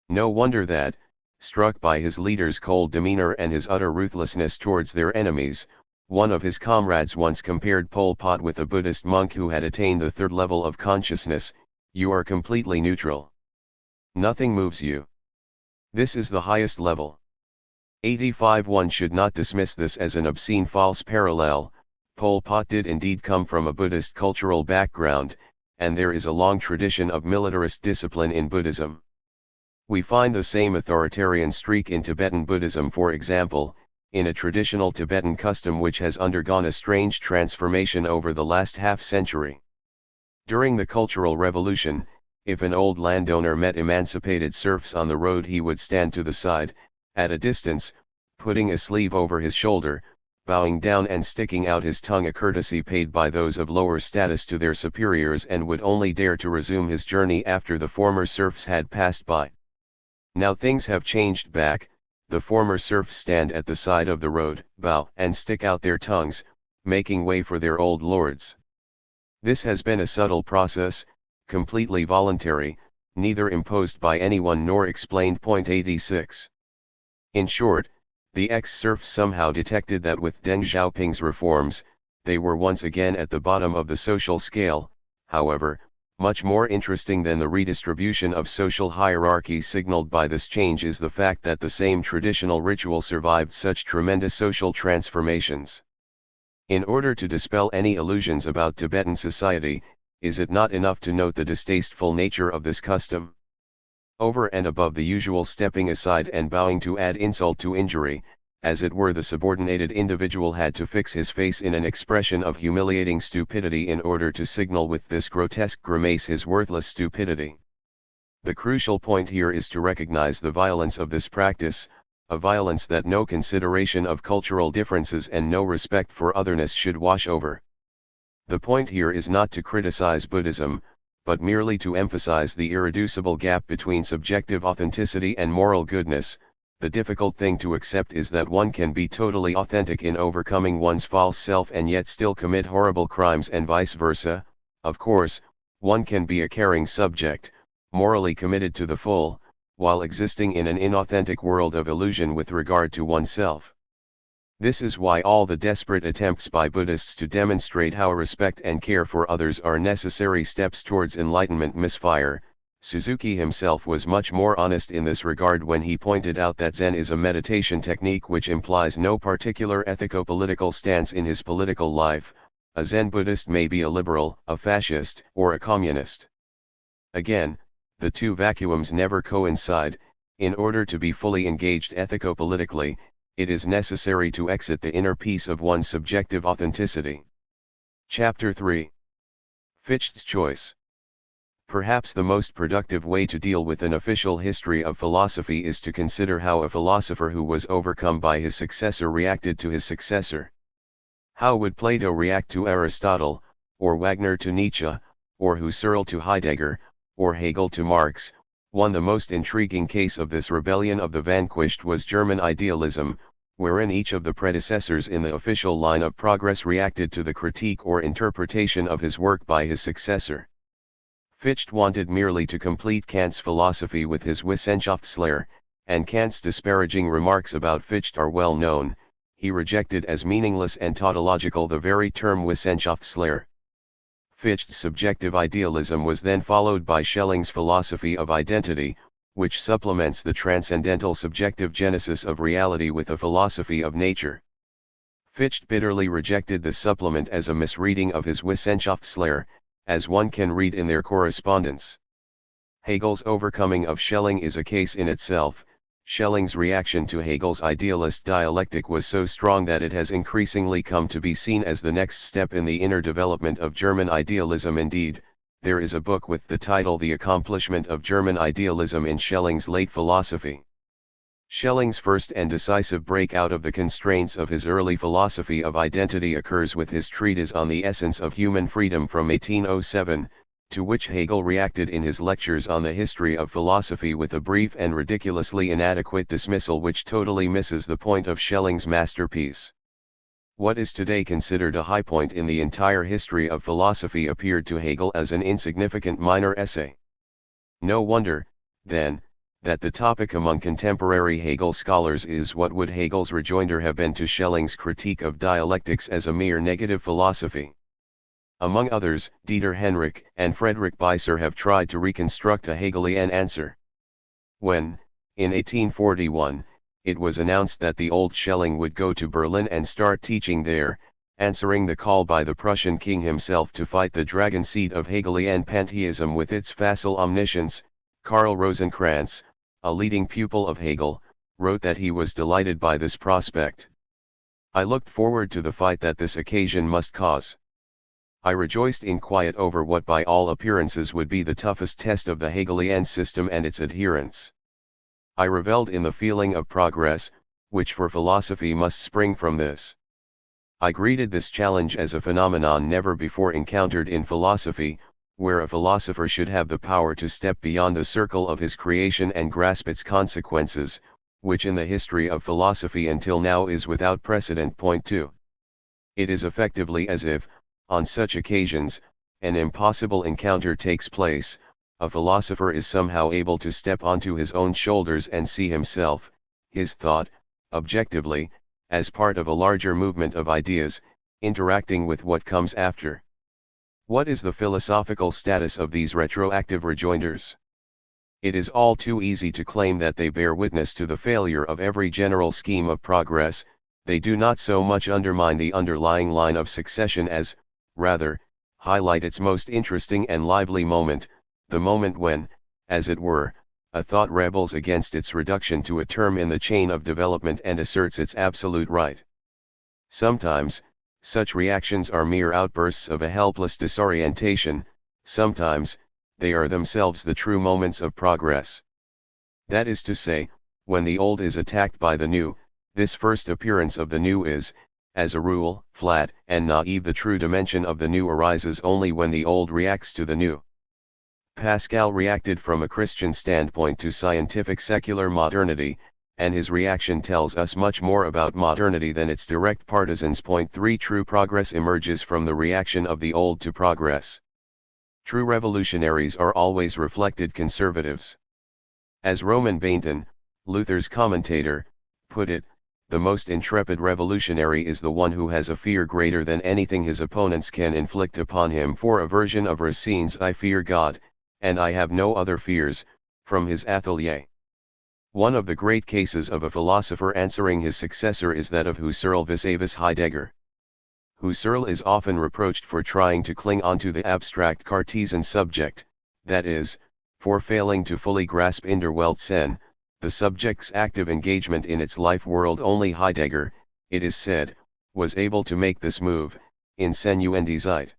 No wonder that, struck by his leader's cold demeanor and his utter ruthlessness towards their enemies, one of his comrades once compared Pol Pot with a Buddhist monk who had attained the third level of consciousness. You are completely neutral. Nothing moves you. This is the highest level. 85. One should not dismiss this as an obscene false parallel. Pol Pot did indeed come from a Buddhist cultural background, and there is a long tradition of militarist discipline in Buddhism. We find the same authoritarian streak in Tibetan Buddhism, for example, in a traditional Tibetan custom which has undergone a strange transformation over the last half-century. During the Cultural Revolution, if an old landowner met emancipated serfs on the road, he would stand to the side, at a distance, putting a sleeve over his shoulder, bowing down and sticking out his tongue, a courtesy paid by those of lower status to their superiors, and would only dare to resume his journey after the former serfs had passed by. Now things have changed back. The former serfs stand at the side of the road, bow and stick out their tongues, making way for their old lords. This has been a subtle process, completely voluntary, neither imposed by anyone nor explained. 86. In short, the ex-serfs somehow detected that with Deng Xiaoping's reforms, they were once again at the bottom of the social scale. However, much more interesting than the redistribution of social hierarchies signaled by this change is the fact that the same traditional ritual survived such tremendous social transformations. In order to dispel any illusions about Tibetan society, is it not enough to note the distasteful nature of this custom? Over and above the usual stepping aside and bowing to add insult to injury, as it were, the subordinated individual had to fix his face in an expression of humiliating stupidity in order to signal with this grotesque grimace his worthless stupidity. The crucial point here is to recognize the violence of this practice, a violence that no consideration of cultural differences and no respect for otherness should wash over. The point here is not to criticize Buddhism, but merely to emphasize the irreducible gap between subjective authenticity and moral goodness. The difficult thing to accept is that one can be totally authentic in overcoming one's false self and yet still commit horrible crimes, and vice versa. Of course, one can be a caring subject, morally committed to the full, while existing in an inauthentic world of illusion with regard to oneself. This is why all the desperate attempts by Buddhists to demonstrate how respect and care for others are necessary steps towards enlightenment misfire. Suzuki himself was much more honest in this regard when he pointed out that Zen is a meditation technique which implies no particular ethico-political stance in his political life. A Zen Buddhist may be a liberal, a fascist, or a communist. Again, the two vacuums never coincide. In order to be fully engaged ethico-politically, it is necessary to exit the inner peace of one's subjective authenticity. Chapter 3. Fichte's Choice. Perhaps the most productive way to deal with an official history of philosophy is to consider how a philosopher who was overcome by his successor reacted to his successor. How would Plato react to Aristotle, or Wagner to Nietzsche, or Husserl to Heidegger, or Hegel to Marx? The most intriguing case of this rebellion of the vanquished was German idealism, wherein each of the predecessors in the official line of progress reacted to the critique or interpretation of his work by his successor. Fichte wanted merely to complete Kant's philosophy with his Wissenschaftslehre, and Kant's disparaging remarks about Fichte are well known. He rejected as meaningless and tautological the very term Wissenschaftslehre. Fichte's subjective idealism was then followed by Schelling's philosophy of identity, which supplements the transcendental subjective genesis of reality with a philosophy of nature. Fichte bitterly rejected the supplement as a misreading of his Wissenschaftslehre, as one can read in their correspondence. Hegel's overcoming of Schelling is a case in itself. Schelling's reaction to Hegel's idealist dialectic was so strong that it has increasingly come to be seen as the next step in the inner development of German idealism. Indeed, there is a book with the title The Accomplishment of German Idealism in Schelling's Late Philosophy. Schelling's first and decisive break out of the constraints of his early philosophy of identity occurs with his treatise on the essence of human freedom from 1807, to which Hegel reacted in his lectures on the history of philosophy with a brief and ridiculously inadequate dismissal which totally misses the point of Schelling's masterpiece. What is today considered a high point in the entire history of philosophy appeared to Hegel as an insignificant minor essay. No wonder, then, that the topic among contemporary Hegel scholars is what would Hegel's rejoinder have been to Schelling's critique of dialectics as a mere negative philosophy. Among others, Dieter Henrich and Friedrich Beiser have tried to reconstruct a Hegelian answer. When, in 1841, it was announced that the old Schelling would go to Berlin and start teaching there, answering the call by the Prussian king himself to fight the dragon seed of Hegelian pantheism with its facile omniscience, Karl Rosenkranz, a leading pupil of Hegel, wrote that he was delighted by this prospect. I looked forward to the fight that this occasion must cause. I rejoiced in quiet over what by all appearances would be the toughest test of the Hegelian system and its adherents. I revelled in the feeling of progress, which for philosophy must spring from this. I greeted this challenge as a phenomenon never before encountered in philosophy, where a philosopher should have the power to step beyond the circle of his creation and grasp its consequences, which in the history of philosophy until now is without precedent. Point 2. It is effectively as if, on such occasions, an impossible encounter takes place, a philosopher is somehow able to step onto his own shoulders and see himself, his thought, objectively, as part of a larger movement of ideas, interacting with what comes after. What is the philosophical status of these retroactive rejoinders? It is all too easy to claim that they bear witness to the failure of every general scheme of progress. They do not so much undermine the underlying line of succession as, rather, highlight its most interesting and lively moment, the moment when, as it were, a thought rebels against its reduction to a term in the chain of development and asserts its absolute right. Sometimes, such reactions are mere outbursts of a helpless disorientation, sometimes, they are themselves the true moments of progress. That is to say, when the old is attacked by the new, this first appearance of the new is, as a rule, flat and naive. The true dimension of the new arises only when the old reacts to the new. Pascal reacted from a Christian standpoint to scientific secular modernity, and his reaction tells us much more about modernity than its direct partisans. Point 3. True progress emerges from the reaction of the old to progress. True revolutionaries are always reflected conservatives. As Roman Bainton, Luther's commentator, put it, the most intrepid revolutionary is the one who has a fear greater than anything his opponents can inflict upon him. For a version of Racine's I fear God, and I have no other fears, from his Atelier. One of the great cases of a philosopher answering his successor is that of Husserl vis-a-vis Heidegger. Husserl is often reproached for trying to cling onto the abstract Cartesian subject, that is, for failing to fully grasp in der Welt Sinn, the subject's active engagement in its life world. Only Heidegger, it is said, was able to make this move, in Sensu und die Zeit.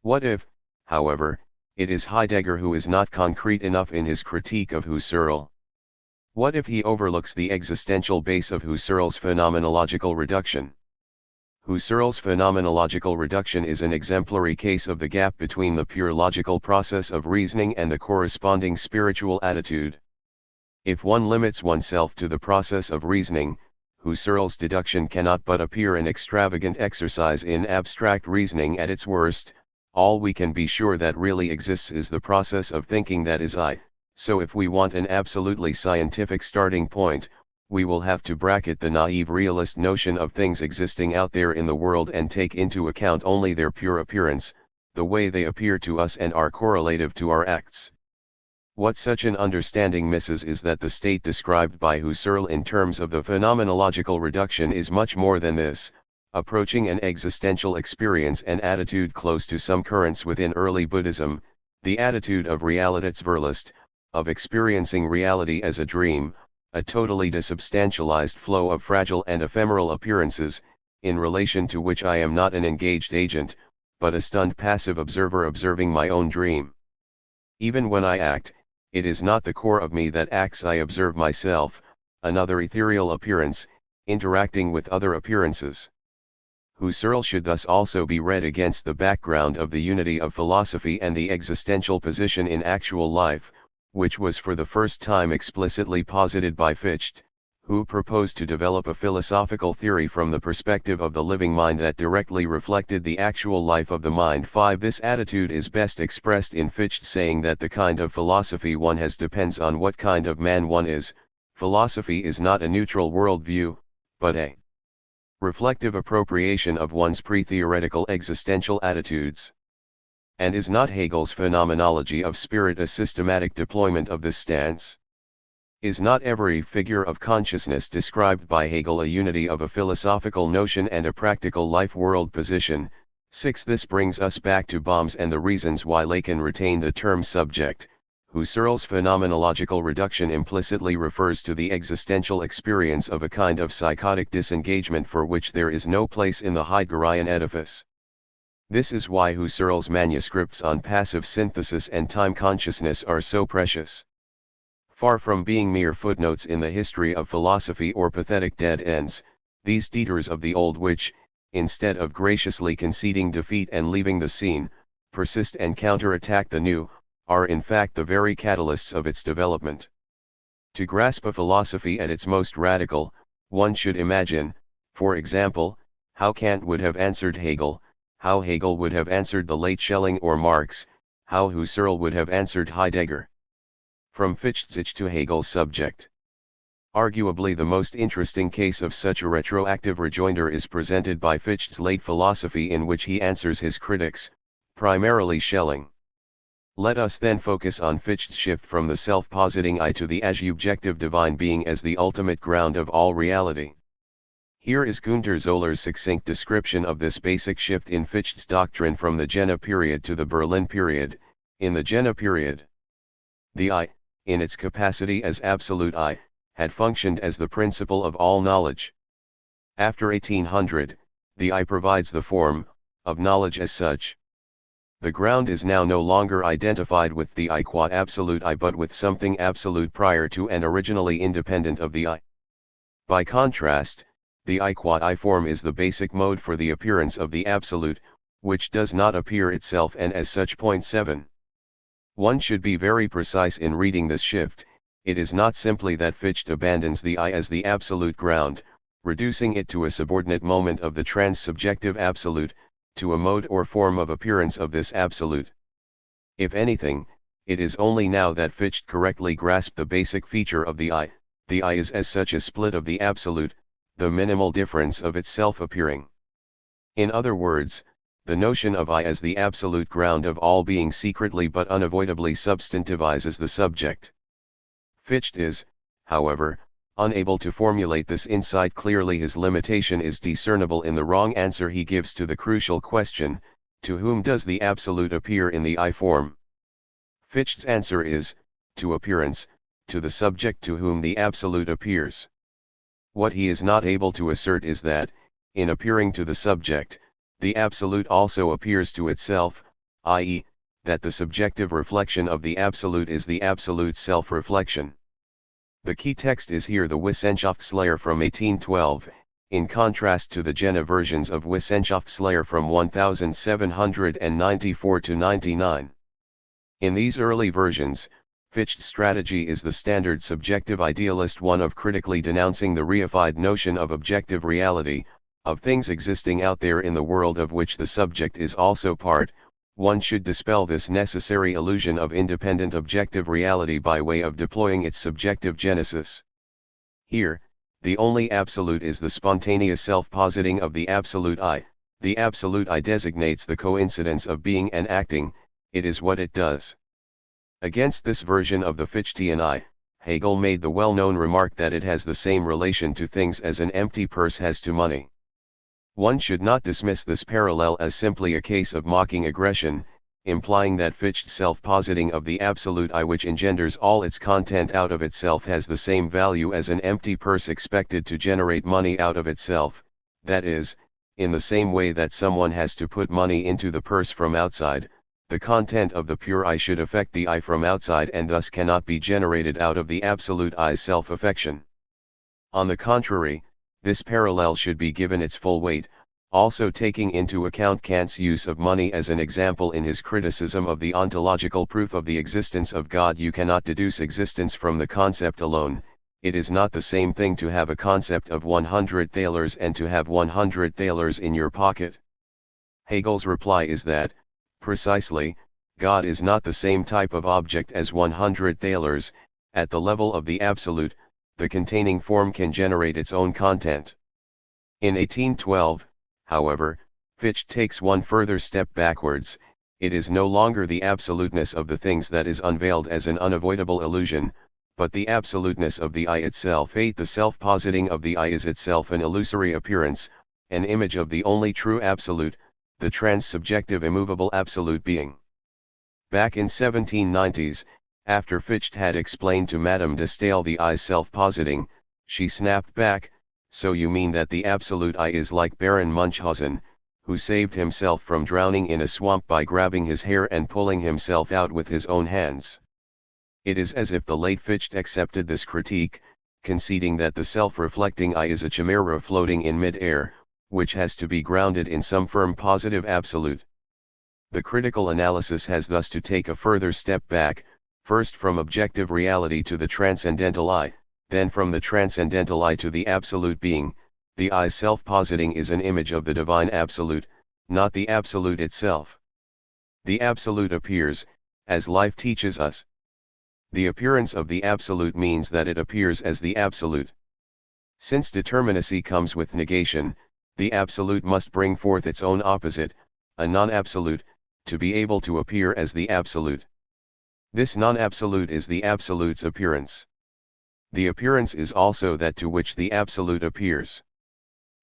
What if, however, it is Heidegger who is not concrete enough in his critique of Husserl? What if he overlooks the existential base of Husserl's phenomenological reduction? Husserl's phenomenological reduction is an exemplary case of the gap between the pure logical process of reasoning and the corresponding spiritual attitude. If one limits oneself to the process of reasoning, Husserl's deduction cannot but appear an extravagant exercise in abstract reasoning at its worst. All we can be sure that really exists is the process of thinking, that is I. So if we want an absolutely scientific starting point, we will have to bracket the naive realist notion of things existing out there in the world and take into account only their pure appearance, the way they appear to us and are correlative to our acts. What such an understanding misses is that the state described by Husserl in terms of the phenomenological reduction is much more than this, approaching an existential experience, an attitude close to some currents within early Buddhism, the attitude of Realitätsverlust, of experiencing reality as a dream, a totally desubstantialized flow of fragile and ephemeral appearances, in relation to which I am not an engaged agent, but a stunned passive observer observing my own dream. Even when I act, it is not the core of me that acts, I observe myself, another ethereal appearance, interacting with other appearances. Husserl should thus also be read against the background of the unity of philosophy and the existential position in actual life, which was for the first time explicitly posited by Fichte, who proposed to develop a philosophical theory from the perspective of the living mind that directly reflected the actual life of the mind. 5. This attitude is best expressed in Fichte saying that the kind of philosophy one has depends on what kind of man one is. Philosophy is not a neutral worldview, but a reflective appropriation of one's pre-theoretical existential attitudes. And is not Hegel's phenomenology of spirit a systematic deployment of this stance? Is not every figure of consciousness described by Hegel a unity of a philosophical notion and a practical life world position? 6. This brings us back to Bohms and the reasons why Lacan retained the term subject. Husserl's phenomenological reduction implicitly refers to the existential experience of a kind of psychotic disengagement for which there is no place in the Heideggerian edifice. This is why Husserl's manuscripts on passive synthesis and time consciousness are so precious. Far from being mere footnotes in the history of philosophy or pathetic dead ends, these detours of the old which, instead of graciously conceding defeat and leaving the scene, persist and counterattack the new, are in fact the very catalysts of its development. To grasp a philosophy at its most radical, one should imagine, for example, how Kant would have answered Hegel, how Hegel would have answered the late Schelling or Marx, how Husserl would have answered Heidegger. From Fichte to Hegel's subject. Arguably the most interesting case of such a retroactive rejoinder is presented by Fichte's late philosophy, in which he answers his critics, primarily Schelling. Let us then focus on Fichte's shift from the self-positing I to the as-objective divine being as the ultimate ground of all reality. Here is Günter Zoller's succinct description of this basic shift in Fichte's doctrine from the Jena period to the Berlin period. In the Jena period, the I, in its capacity as absolute I, had functioned as the principle of all knowledge. After 1800, the I provides the form of knowledge as such. The ground is now no longer identified with the I qua absolute I, but with something absolute prior to and originally independent of the I. By contrast, the I qua I form is the basic mode for the appearance of the absolute, which does not appear itself and as such. Point 7. One should be very precise in reading this shift. It is not simply that Fichte abandons the I as the absolute ground, reducing it to a subordinate moment of the trans-subjective absolute, to a mode or form of appearance of this absolute. If anything, it is only now that Fichte correctly grasped the basic feature of the I. The I is as such a split of the absolute, the minimal difference of its self-appearing. In other words, the notion of I as the absolute ground of all being secretly but unavoidably substantivizes the subject. Fichte is, however, unable to formulate this insight clearly. His limitation is discernible in the wrong answer he gives to the crucial question, to whom does the absolute appear in the I form? Fichte's answer is, to appearance, to the subject to whom the absolute appears. What he is not able to assert is that, in appearing to the subject, the absolute also appears to itself, i.e., that the subjective reflection of the absolute is the absolute self-reflection. The key text is here the Wissenschaftslehre from 1812, in contrast to the Jena versions of Wissenschaftslehre from 1794 to 99. In these early versions, Fichte's strategy is the standard subjective idealist one of critically denouncing the reified notion of objective reality, of things existing out there in the world of which the subject is also part. One should dispel this necessary illusion of independent objective reality by way of deploying its subjective genesis. Here, the only absolute is the spontaneous self-positing of the absolute I. The absolute I designates the coincidence of being and acting, it is what it does. Against this version of the Fichtean I, Hegel made the well-known remark that it has the same relation to things as an empty purse has to money. One should not dismiss this parallel as simply a case of mocking aggression, implying that Fichte's self-positing of the absolute I which engenders all its content out of itself has the same value as an empty purse expected to generate money out of itself, that is, in the same way that someone has to put money into the purse from outside, the content of the pure I should affect the I from outside and thus cannot be generated out of the absolute I's self-affection. On the contrary, this parallel should be given its full weight, also taking into account Kant's use of money as an example in his criticism of the ontological proof of the existence of God. You cannot deduce existence from the concept alone. It is not the same thing to have a concept of 100 thalers and to have 100 thalers in your pocket. Hegel's reply is that, precisely, God is not the same type of object as 100 thalers. At the level of the absolute, the containing form can generate its own content. In 1812, however, Fichte takes one further step backwards. It is no longer the absoluteness of the things that is unveiled as an unavoidable illusion, but the absoluteness of the I itself. 8. The self-positing of the I is itself an illusory appearance, an image of the only true absolute, the trans-subjective immovable absolute being. Back in 1790s, after Fichte had explained to Madame de Staël the I's self-positing, she snapped back, "So you mean that the absolute I is like Baron Munchausen, who saved himself from drowning in a swamp by grabbing his hair and pulling himself out with his own hands?" It is as if the late Fichte accepted this critique, conceding that the self-reflecting I is a chimera floating in mid-air, which has to be grounded in some firm positive absolute. The critical analysis has thus to take a further step back, first from objective reality to the transcendental I, then from the transcendental I to the absolute being. The I's self-positing is an image of the divine absolute, not the absolute itself. The absolute appears, as life teaches us. The appearance of the absolute means that it appears as the absolute. Since determinacy comes with negation, the absolute must bring forth its own opposite, a non-absolute, to be able to appear as the absolute. This non-absolute is the absolute's appearance. The appearance is also that to which the absolute appears.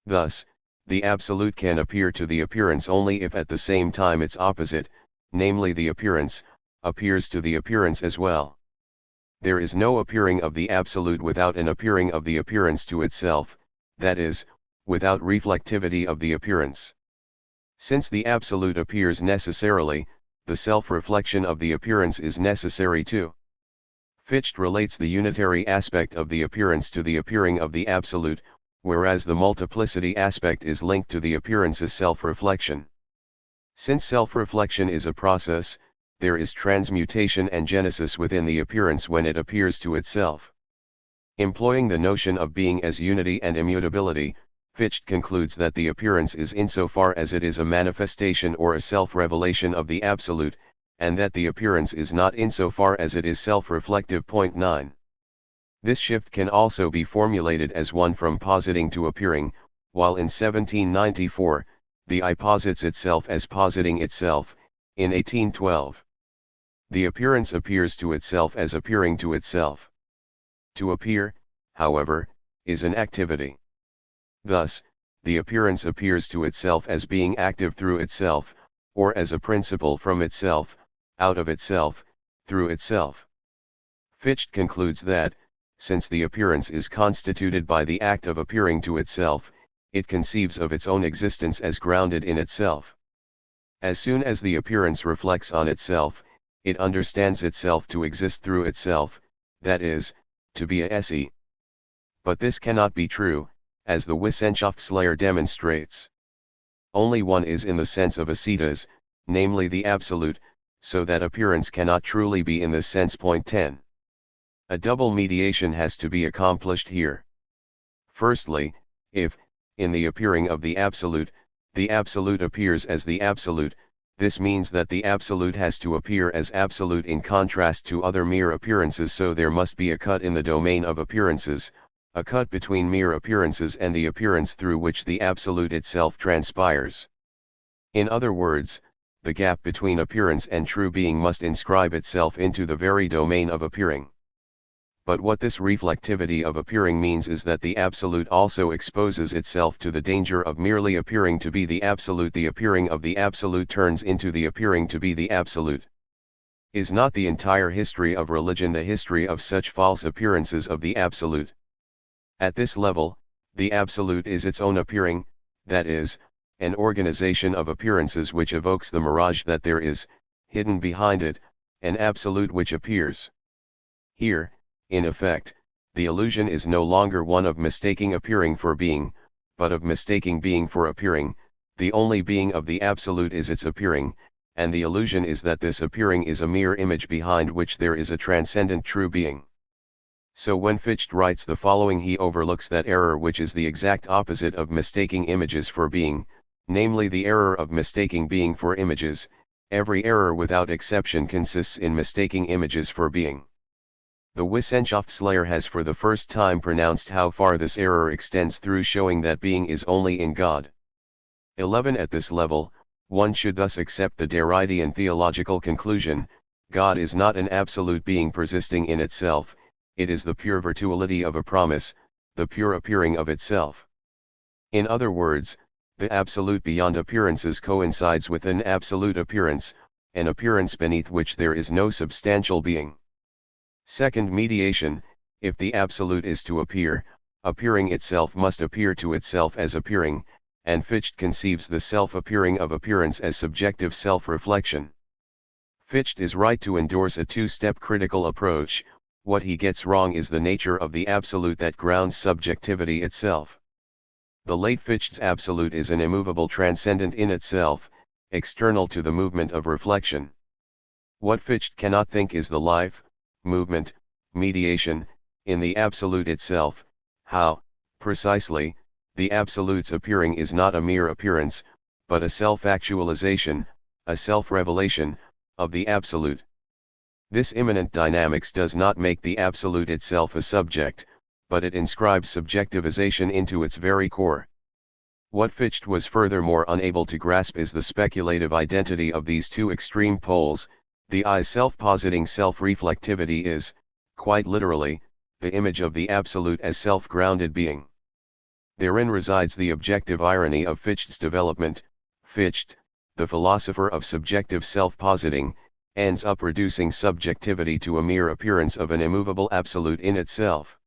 Thus, the absolute can appear to the appearance only if at the same time its opposite, namely the appearance, appears to the appearance as well. There is no appearing of the absolute without an appearing of the appearance to itself, that is, without reflectivity of the appearance. Since the absolute appears necessarily, the self-reflection of the appearance is necessary too. Fichte relates the unitary aspect of the appearance to the appearing of the absolute, whereas the multiplicity aspect is linked to the appearance's self-reflection. Since self-reflection is a process, there is transmutation and genesis within the appearance when it appears to itself. Employing the notion of being as unity and immutability, Fichte concludes that the appearance is insofar as it is a manifestation or a self-revelation of the absolute, and that the appearance is not insofar as it is self-reflective. 9. This shift can also be formulated as one from positing to appearing, while in 1794, the I posits itself as positing itself. In 1812, the appearance appears to itself as appearing to itself. To appear, however, is an activity. Thus, the appearance appears to itself as being active through itself, or as a principle from itself, out of itself, through itself. Fichte concludes that, since the appearance is constituted by the act of appearing to itself, it conceives of its own existence as grounded in itself. As soon as the appearance reflects on itself, it understands itself to exist through itself, that is, to be a esse. But this cannot be true, as the Wissenschaftslehre demonstrates. Only one is in the sense of acetas, namely the absolute, so that appearance cannot truly be in this sense. 10. A double mediation has to be accomplished here. Firstly, if, in the appearing of the absolute appears as the absolute, this means that the absolute has to appear as absolute in contrast to other mere appearances, so there must be a cut in the domain of appearances, a cut between mere appearances and the appearance through which the absolute itself transpires. In other words, the gap between appearance and true being must inscribe itself into the very domain of appearing. But what this reflectivity of appearing means is that the absolute also exposes itself to the danger of merely appearing to be the absolute. The appearing of the absolute turns into the appearing to be the absolute. Is not the entire history of religion the history of such false appearances of the absolute? At this level, the absolute is its own appearing, that is, an organization of appearances which evokes the mirage that there is, hidden behind it, an absolute which appears. Here, in effect, the illusion is no longer one of mistaking appearing for being, but of mistaking being for appearing. The only being of the absolute is its appearing, and the illusion is that this appearing is a mere image behind which there is a transcendent true being. So when Fichte writes the following, he overlooks that error which is the exact opposite of mistaking images for being, namely the error of mistaking being for images. Every error without exception consists in mistaking images for being. The Wissenschaftslehre has for the first time pronounced how far this error extends through showing that being is only in God. 11. At this level, one should thus accept the Derridean theological conclusion: God is not an absolute being persisting in itself, it is the pure virtuality of a promise, the pure appearing of itself. In other words, the absolute beyond appearances coincides with an absolute appearance, an appearance beneath which there is no substantial being. Second, mediation: if the absolute is to appear, appearing itself must appear to itself as appearing, and Fichte conceives the self-appearing of appearance as subjective self-reflection. Fichte is right to endorse a two-step critical approach. What he gets wrong is the nature of the absolute that grounds subjectivity itself. The late Fichte's absolute is an immovable transcendent in itself, external to the movement of reflection. What Fichte cannot think is the life, movement, mediation, in the absolute itself. How, precisely, the absolute's appearing is not a mere appearance, but a self-actualization, a self-revelation, of the absolute. This immanent dynamics does not make the absolute itself a subject, but it inscribes subjectivization into its very core. What Fichte was furthermore unable to grasp is the speculative identity of these two extreme poles. The I's self-positing self-reflectivity is, quite literally, the image of the absolute as self-grounded being. Therein resides the objective irony of Fichte's development. Fichte, the philosopher of subjective self-positing, ends up reducing subjectivity to a mere appearance of an immovable absolute in itself.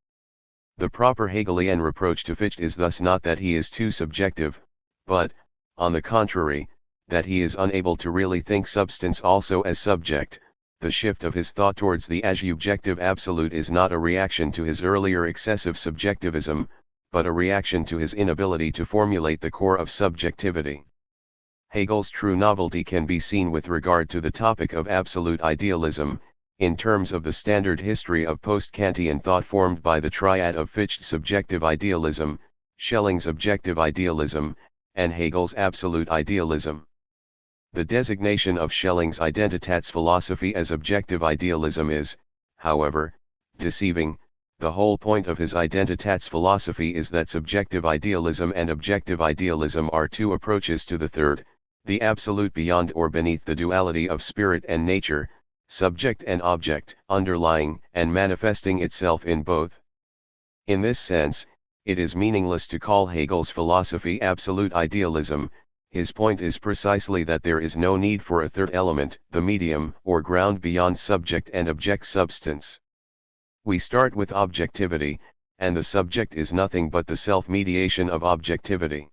The proper Hegelian reproach to Fichte is thus not that he is too subjective, but, on the contrary, that he is unable to really think substance also as subject. The shift of his thought towards the as-objective absolute is not a reaction to his earlier excessive subjectivism, but a reaction to his inability to formulate the core of subjectivity. Hegel's true novelty can be seen with regard to the topic of absolute idealism, in terms of the standard history of post-Kantian thought formed by the triad of Fichte's subjective idealism, Schelling's objective idealism, and Hegel's absolute idealism. The designation of Schelling's Identitätsphilosophy as objective idealism is, however, deceiving. The whole point of his Identitätsphilosophy is that subjective idealism and objective idealism are two approaches to the third, the absolute beyond or beneath the duality of spirit and nature, subject and object, underlying and manifesting itself in both. In this sense, it is meaningless to call Hegel's philosophy absolute idealism. His point is precisely that there is no need for a third element, the medium or ground beyond subject and object substance. We start with objectivity, and the subject is nothing but the self-mediation of objectivity.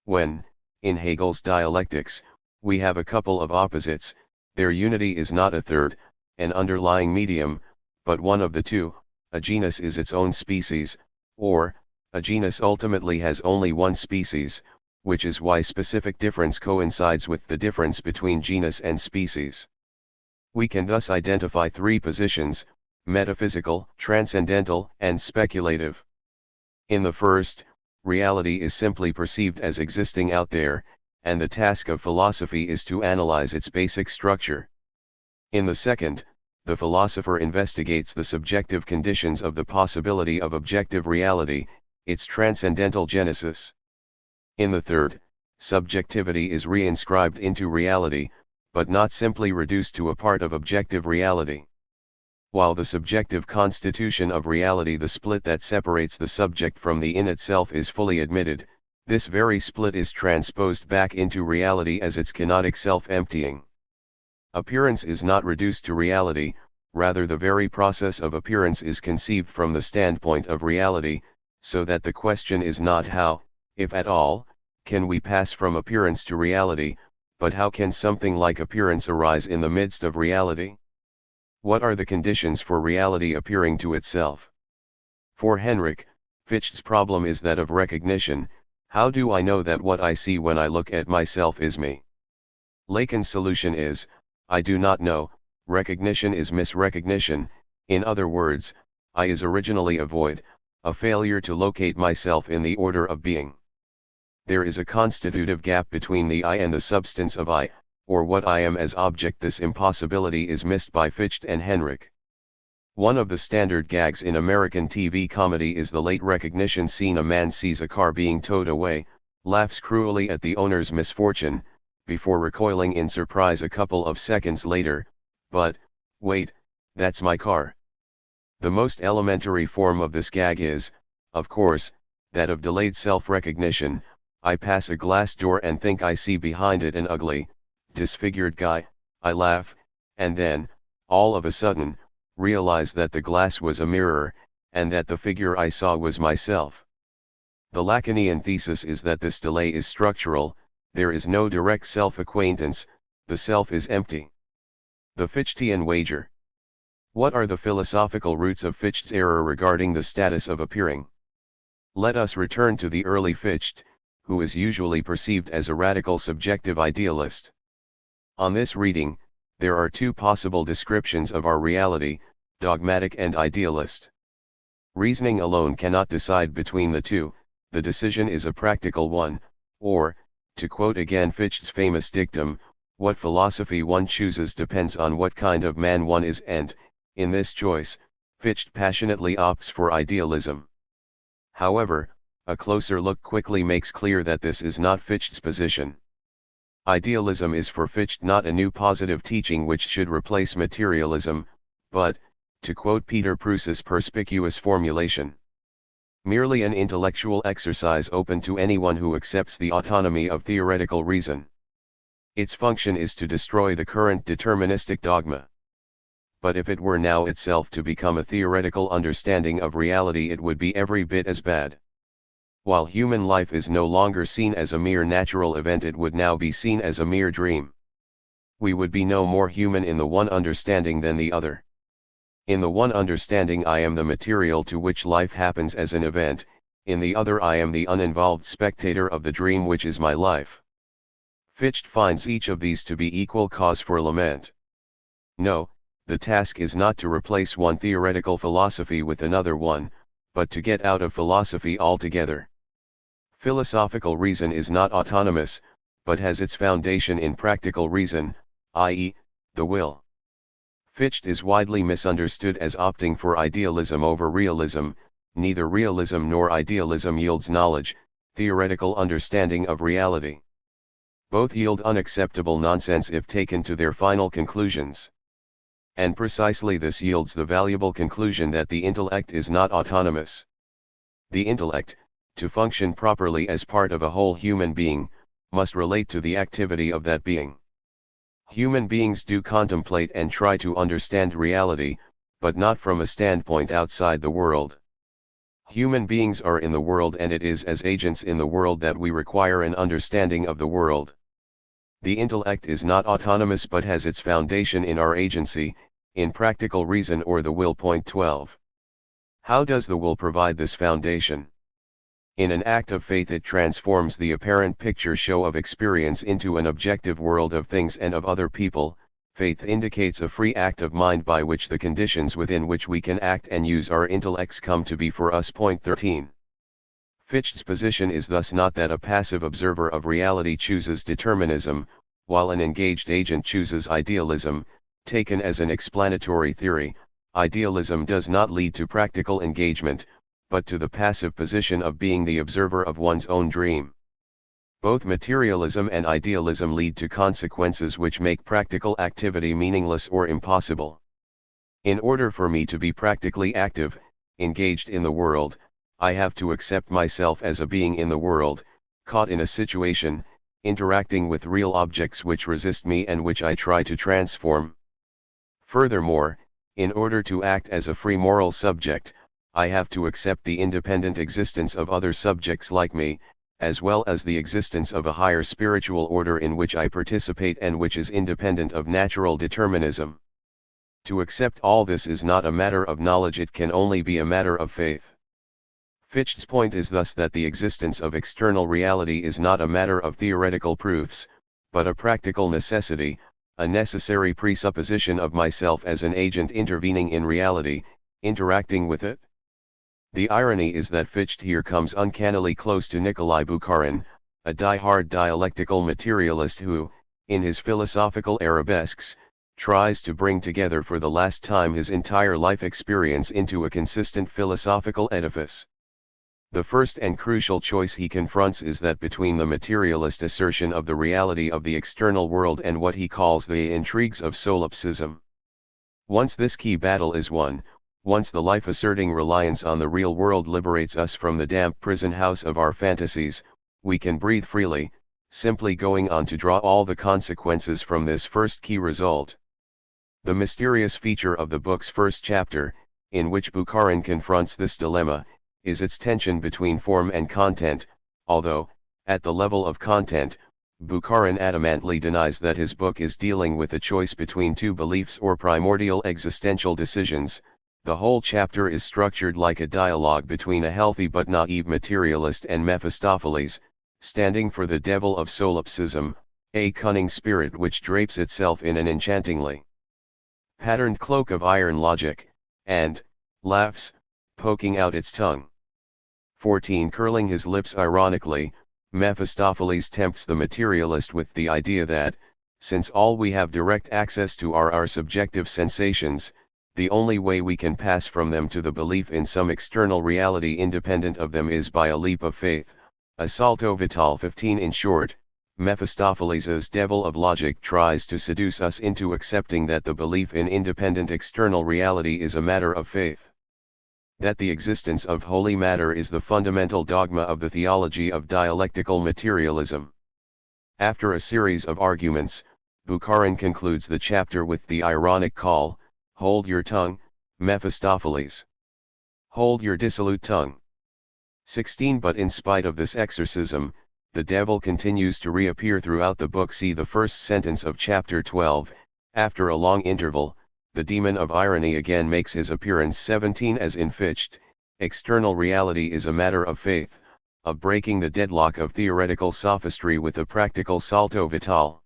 When, in Hegel's dialectics, we have a couple of opposites, their unity is not a third, an underlying medium, but one of the two. A genus is its own species, or, a genus ultimately has only one species, which is why specific difference coincides with the difference between genus and species. We can thus identify three positions: metaphysical, transcendental, and speculative. In the first, reality is simply perceived as existing out there, and the task of philosophy is to analyze its basic structure. In the second, the philosopher investigates the subjective conditions of the possibility of objective reality, its transcendental genesis. In the third, subjectivity is reinscribed into reality, but not simply reduced to a part of objective reality. While the subjective constitution of reality, the split that separates the subject from the in itself, is fully admitted, this very split is transposed back into reality as its kenotic self-emptying. Appearance is not reduced to reality, rather the very process of appearance is conceived from the standpoint of reality, so that the question is not how, if at all, can we pass from appearance to reality, but how can something like appearance arise in the midst of reality? What are the conditions for reality appearing to itself? For Henrik, Fichte's problem is that of recognition. How do I know that what I see when I look at myself is me? Lacan's solution is, I do not know. Recognition is misrecognition. In other words, I is originally a void, a failure to locate myself in the order of being. There is a constitutive gap between the I and the substance of I, or what I am as object. This impossibility is missed by Fichte and Henrik. One of the standard gags in American TV comedy is the late recognition scene. A man sees a car being towed away, laughs cruelly at the owner's misfortune, before recoiling in surprise a couple of seconds later, but, wait, that's my car. The most elementary form of this gag is, of course, that of delayed self-recognition. I pass a glass door and think I see behind it an ugly, disfigured guy. I laugh, and then, all of a sudden, realize that the glass was a mirror, and that the figure I saw was myself. The Lacanian thesis is that this delay is structural. There is no direct self-acquaintance, the self is empty. The Fichtean wager. What are the philosophical roots of Fichte's error regarding the status of appearing? Let us return to the early Fichte, who is usually perceived as a radical subjective idealist. On this reading, there are two possible descriptions of our reality, dogmatic and idealist. Reasoning alone cannot decide between the two. The decision is a practical one, or, to quote again Fichte's famous dictum, what philosophy one chooses depends on what kind of man one is, and, in this choice, Fichte passionately opts for idealism. However, a closer look quickly makes clear that this is not Fichte's position. Idealism is for Fichte not a new positive teaching which should replace materialism, but, to quote Peter Pruse's perspicuous formulation, merely an intellectual exercise open to anyone who accepts the autonomy of theoretical reason. Its function is to destroy the current deterministic dogma. But if it were now itself to become a theoretical understanding of reality, it would be every bit as bad. While human life is no longer seen as a mere natural event, it would now be seen as a mere dream. We would be no more human in the one understanding than the other. In the one understanding, I am the material to which life happens as an event. In the other, I am the uninvolved spectator of the dream which is my life. Fichte finds each of these to be equal cause for lament. No, the task is not to replace one theoretical philosophy with another one, but to get out of philosophy altogether. Philosophical reason is not autonomous, but has its foundation in practical reason, i.e., the will. Fichte is widely misunderstood as opting for idealism over realism. Neither realism nor idealism yields knowledge, theoretical understanding of reality. Both yield unacceptable nonsense if taken to their final conclusions. And precisely this yields the valuable conclusion that the intellect is not autonomous. The intellect, to function properly as part of a whole human being, must relate to the activity of that being. Human beings do contemplate and try to understand reality, but not from a standpoint outside the world. Human beings are in the world, and it is as agents in the world that we require an understanding of the world. The intellect is not autonomous but has its foundation in our agency, in practical reason or the will. Point 12. How does the will provide this foundation? In an act of faith, it transforms the apparent picture show of experience into an objective world of things and of other people. Faith indicates a free act of mind by which the conditions within which we can act and use our intellects come to be for us. Point 13. Fichte's position is thus not that a passive observer of reality chooses determinism, while an engaged agent chooses idealism. Taken as an explanatory theory, idealism does not lead to practical engagement, but to the passive position of being the observer of one's own dream. Both materialism and idealism lead to consequences which make practical activity meaningless or impossible. In order for me to be practically active, engaged in the world, I have to accept myself as a being in the world, caught in a situation, interacting with real objects which resist me and which I try to transform. Furthermore, in order to act as a free moral subject, I have to accept the independent existence of other subjects like me, as well as the existence of a higher spiritual order in which I participate and which is independent of natural determinism. To accept all this is not a matter of knowledge, it can only be a matter of faith. Fichte's point is thus that the existence of external reality is not a matter of theoretical proofs, but a practical necessity, a necessary presupposition of myself as an agent intervening in reality, interacting with it. The irony is that Fichte here comes uncannily close to Nikolai Bukharin, a die-hard dialectical materialist who, in his philosophical arabesques, tries to bring together for the last time his entire life experience into a consistent philosophical edifice. The first and crucial choice he confronts is that between the materialist assertion of the reality of the external world and what he calls the intrigues of solipsism. Once this key battle is won, once the life-asserting reliance on the real world liberates us from the damp prison house of our fantasies, we can breathe freely, simply going on to draw all the consequences from this first key result. The mysterious feature of the book's first chapter, in which Bukharin confronts this dilemma, is its tension between form and content, although, at the level of content, Bukharin adamantly denies that his book is dealing with a choice between two beliefs or primordial existential decisions. The whole chapter is structured like a dialogue between a healthy but naive materialist and Mephistopheles, standing for the devil of solipsism, a cunning spirit which drapes itself in an enchantingly patterned cloak of iron logic, and laughs, poking out its tongue. 14. Curling his lips ironically, Mephistopheles tempts the materialist with the idea that, since all we have direct access to are our subjective sensations, the only way we can pass from them to the belief in some external reality independent of them is by a leap of faith, a salto vital. 15. In short, Mephistopheles' devil of logic tries to seduce us into accepting that the belief in independent external reality is a matter of faith. That the existence of holy matter is the fundamental dogma of the theology of dialectical materialism. After a series of arguments, Bukharin concludes the chapter with the ironic call, "Hold your tongue, Mephistopheles. Hold your dissolute tongue." 16. But in spite of this exorcism, the devil continues to reappear throughout the book. See the first sentence of chapter 12, after a long interval, the demon of irony again makes his appearance. 17. As in Fichte, external reality is a matter of faith, of breaking the deadlock of theoretical sophistry with a practical salto vital.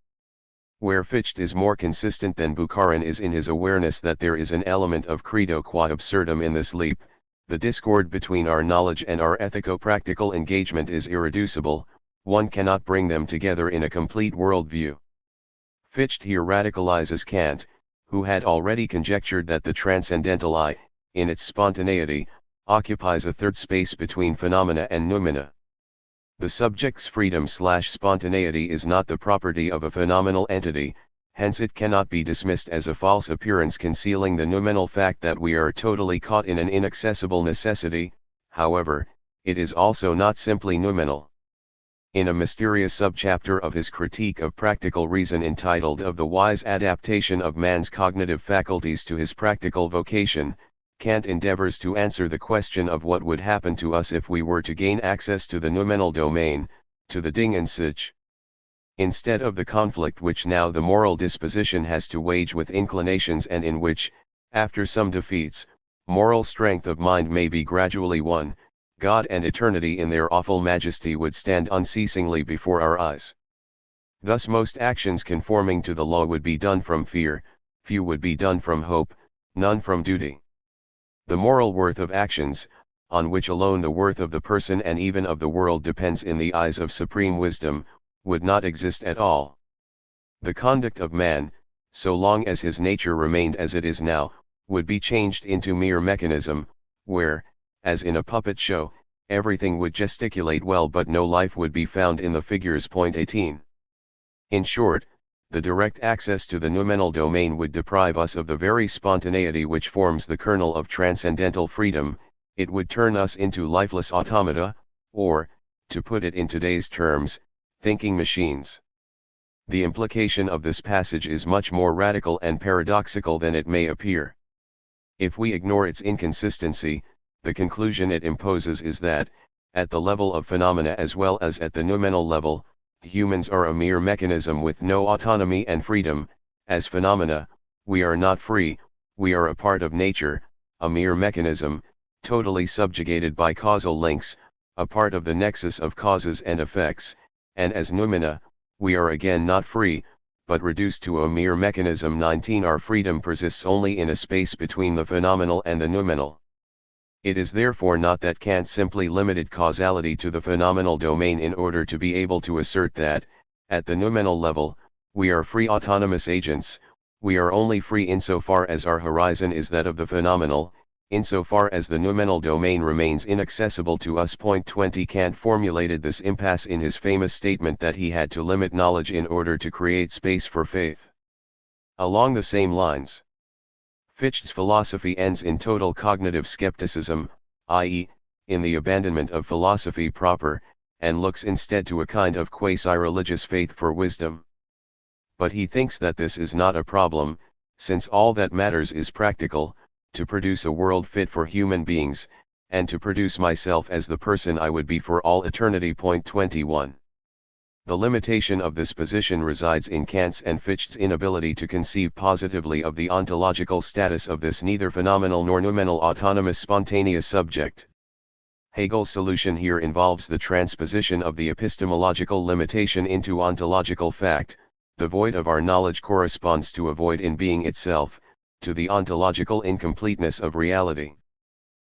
Where Fichte is more consistent than Bukharin is in his awareness that there is an element of credo qua absurdum in this leap. The discord between our knowledge and our ethico-practical engagement is irreducible, one cannot bring them together in a complete worldview. Fichte here radicalizes Kant, who had already conjectured that the transcendental I, in its spontaneity, occupies a third space between phenomena and noumena. The subject's freedom/spontaneity is not the property of a phenomenal entity, hence it cannot be dismissed as a false appearance concealing the noumenal fact that we are totally caught in an inaccessible necessity. However, it is also not simply noumenal. In a mysterious subchapter of his critique of practical reason entitled Of the Wise Adaptation of Man's Cognitive Faculties to His Practical Vocation, Kant endeavors to answer the question of what would happen to us if we were to gain access to the noumenal domain, to the Ding and Sich. Instead of the conflict which now the moral disposition has to wage with inclinations and in which, after some defeats, moral strength of mind may be gradually won, God and eternity in their awful majesty would stand unceasingly before our eyes. Thus most actions conforming to the law would be done from fear, few would be done from hope, none from duty. The moral worth of actions, on which alone the worth of the person and even of the world depends in the eyes of supreme wisdom, would not exist at all. The conduct of man, so long as his nature remained as it is now, would be changed into mere mechanism, where, as in a puppet show, everything would gesticulate well but no life would be found in the figures. 18. In short, the direct access to the noumenal domain would deprive us of the very spontaneity which forms the kernel of transcendental freedom, it would turn us into lifeless automata, or, to put it in today's terms, thinking machines. The implication of this passage is much more radical and paradoxical than it may appear. If we ignore its inconsistency, the conclusion it imposes is that, at the level of phenomena as well as at the noumenal level, humans are a mere mechanism with no autonomy and freedom. As phenomena, we are not free, we are a part of nature, a mere mechanism, totally subjugated by causal links, a part of the nexus of causes and effects, and as noumena, we are again not free, but reduced to a mere mechanism. 19 Our freedom persists only in a space between the phenomenal and the noumenal. It is therefore not that Kant simply limited causality to the phenomenal domain in order to be able to assert that, at the noumenal level, we are free autonomous agents. We are only free insofar as our horizon is that of the phenomenal, insofar as the noumenal domain remains inaccessible to us. 20 Kant formulated this impasse in his famous statement that he had to limit knowledge in order to create space for faith. Along the same lines, Fichte's philosophy ends in total cognitive skepticism, i.e., in the abandonment of philosophy proper, and looks instead to a kind of quasi-religious faith for wisdom. But he thinks that this is not a problem, since all that matters is practical, to produce a world fit for human beings, and to produce myself as the person I would be for all eternity. 21. The limitation of this position resides in Kant's and Fichte's inability to conceive positively of the ontological status of this neither phenomenal nor noumenal autonomous spontaneous subject. Hegel's solution here involves the transposition of the epistemological limitation into ontological fact. The void of our knowledge corresponds to a void in being itself, to the ontological incompleteness of reality.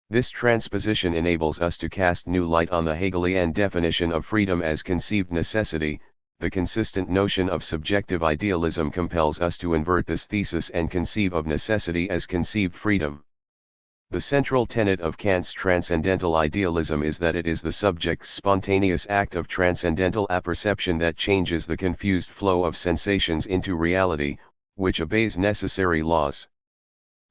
This transposition enables us to cast new light on the Hegelian definition of freedom as conceived necessity. The consistent notion of subjective idealism compels us to invert this thesis and conceive of necessity as conceived freedom. The central tenet of Kant's transcendental idealism is that it is the subject's spontaneous act of transcendental apperception that changes the confused flow of sensations into reality, which obeys necessary laws.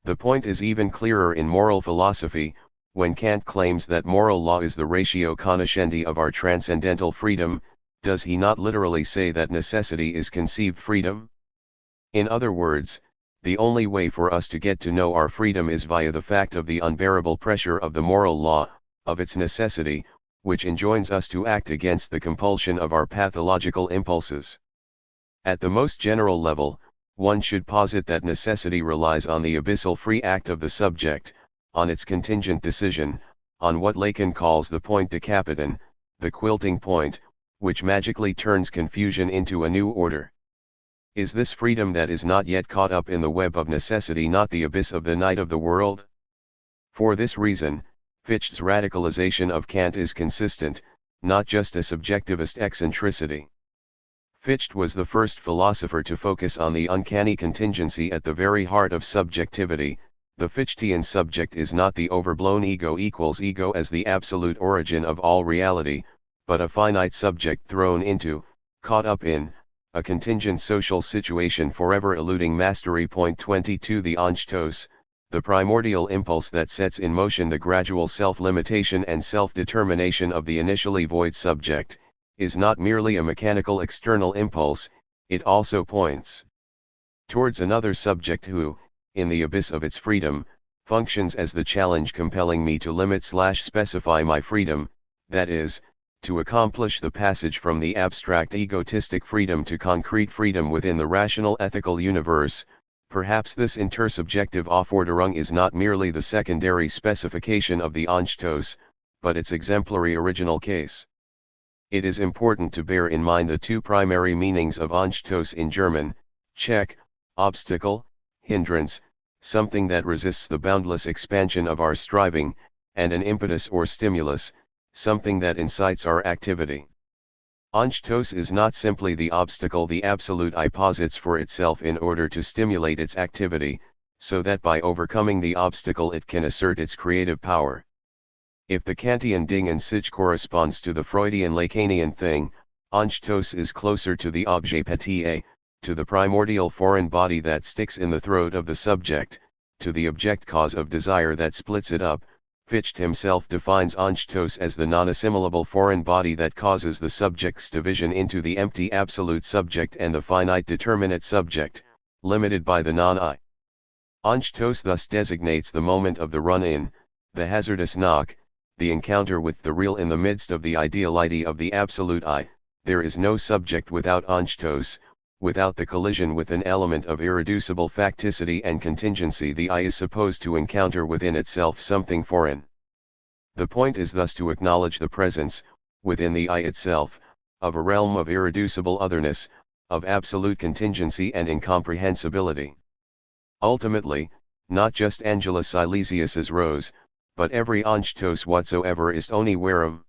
The point is even clearer in moral philosophy, when Kant claims that moral law is the ratio cognoscendi of our transcendental freedom. Does he not literally say that necessity is conceived freedom? In other words, the only way for us to get to know our freedom is via the fact of the unbearable pressure of the moral law, of its necessity, which enjoins us to act against the compulsion of our pathological impulses. At the most general level, one should posit that necessity relies on the abyssal free act of the subject, on its contingent decision, on what Lacan calls the point de capitan, the quilting point, which magically turns confusion into a new order. Is this freedom that is not yet caught up in the web of necessity not the abyss of the night of the world? For this reason, Fichte's radicalization of Kant is consistent, not just a subjectivist eccentricity. Fichte was the first philosopher to focus on the uncanny contingency at the very heart of subjectivity. The Fichtean subject is not the overblown ego equals ego as the absolute origin of all reality, but a finite subject thrown into, caught up in, a contingent social situation forever eluding mastery. 22 The Anstoß, the primordial impulse that sets in motion the gradual self-limitation and self-determination of the initially void subject, is not merely a mechanical external impulse, it also points towards another subject who, in the abyss of its freedom, functions as the challenge compelling me to limit/specify my freedom, that is, to accomplish the passage from the abstract egotistic freedom to concrete freedom within the rational ethical universe. Perhaps this intersubjective Aufforderung is not merely the secondary specification of the Anstoß, but its exemplary original case. It is important to bear in mind the two primary meanings of Anstoß in German: Czech, obstacle, hindrance, something that resists the boundless expansion of our striving, and an impetus or stimulus, something that incites our activity. Anstoß is not simply the obstacle the absolute I posits for itself in order to stimulate its activity, so that by overcoming the obstacle it can assert its creative power. If the Kantian Ding and Sich corresponds to the Freudian Lacanian thing, Anstoß is closer to the objet petit, to the primordial foreign body that sticks in the throat of the subject, to the object cause of desire that splits it up. Fichte himself defines Anstoß as the non-assimilable foreign body that causes the subject's division into the empty absolute subject and the finite determinate subject, limited by the non-I. Anstoß thus designates the moment of the run-in, the hazardous knock, the encounter with the real in the midst of the ideality of the absolute I. There is no subject without Anstoß. Without the collision with an element of irreducible facticity and contingency, the I is supposed to encounter within itself something foreign. The point is thus to acknowledge the presence, within the I itself, of a realm of irreducible otherness, of absolute contingency and incomprehensibility. Ultimately, not just Angelus Silesius's rose, but every Anschtos whatsoever ist ohne Warum.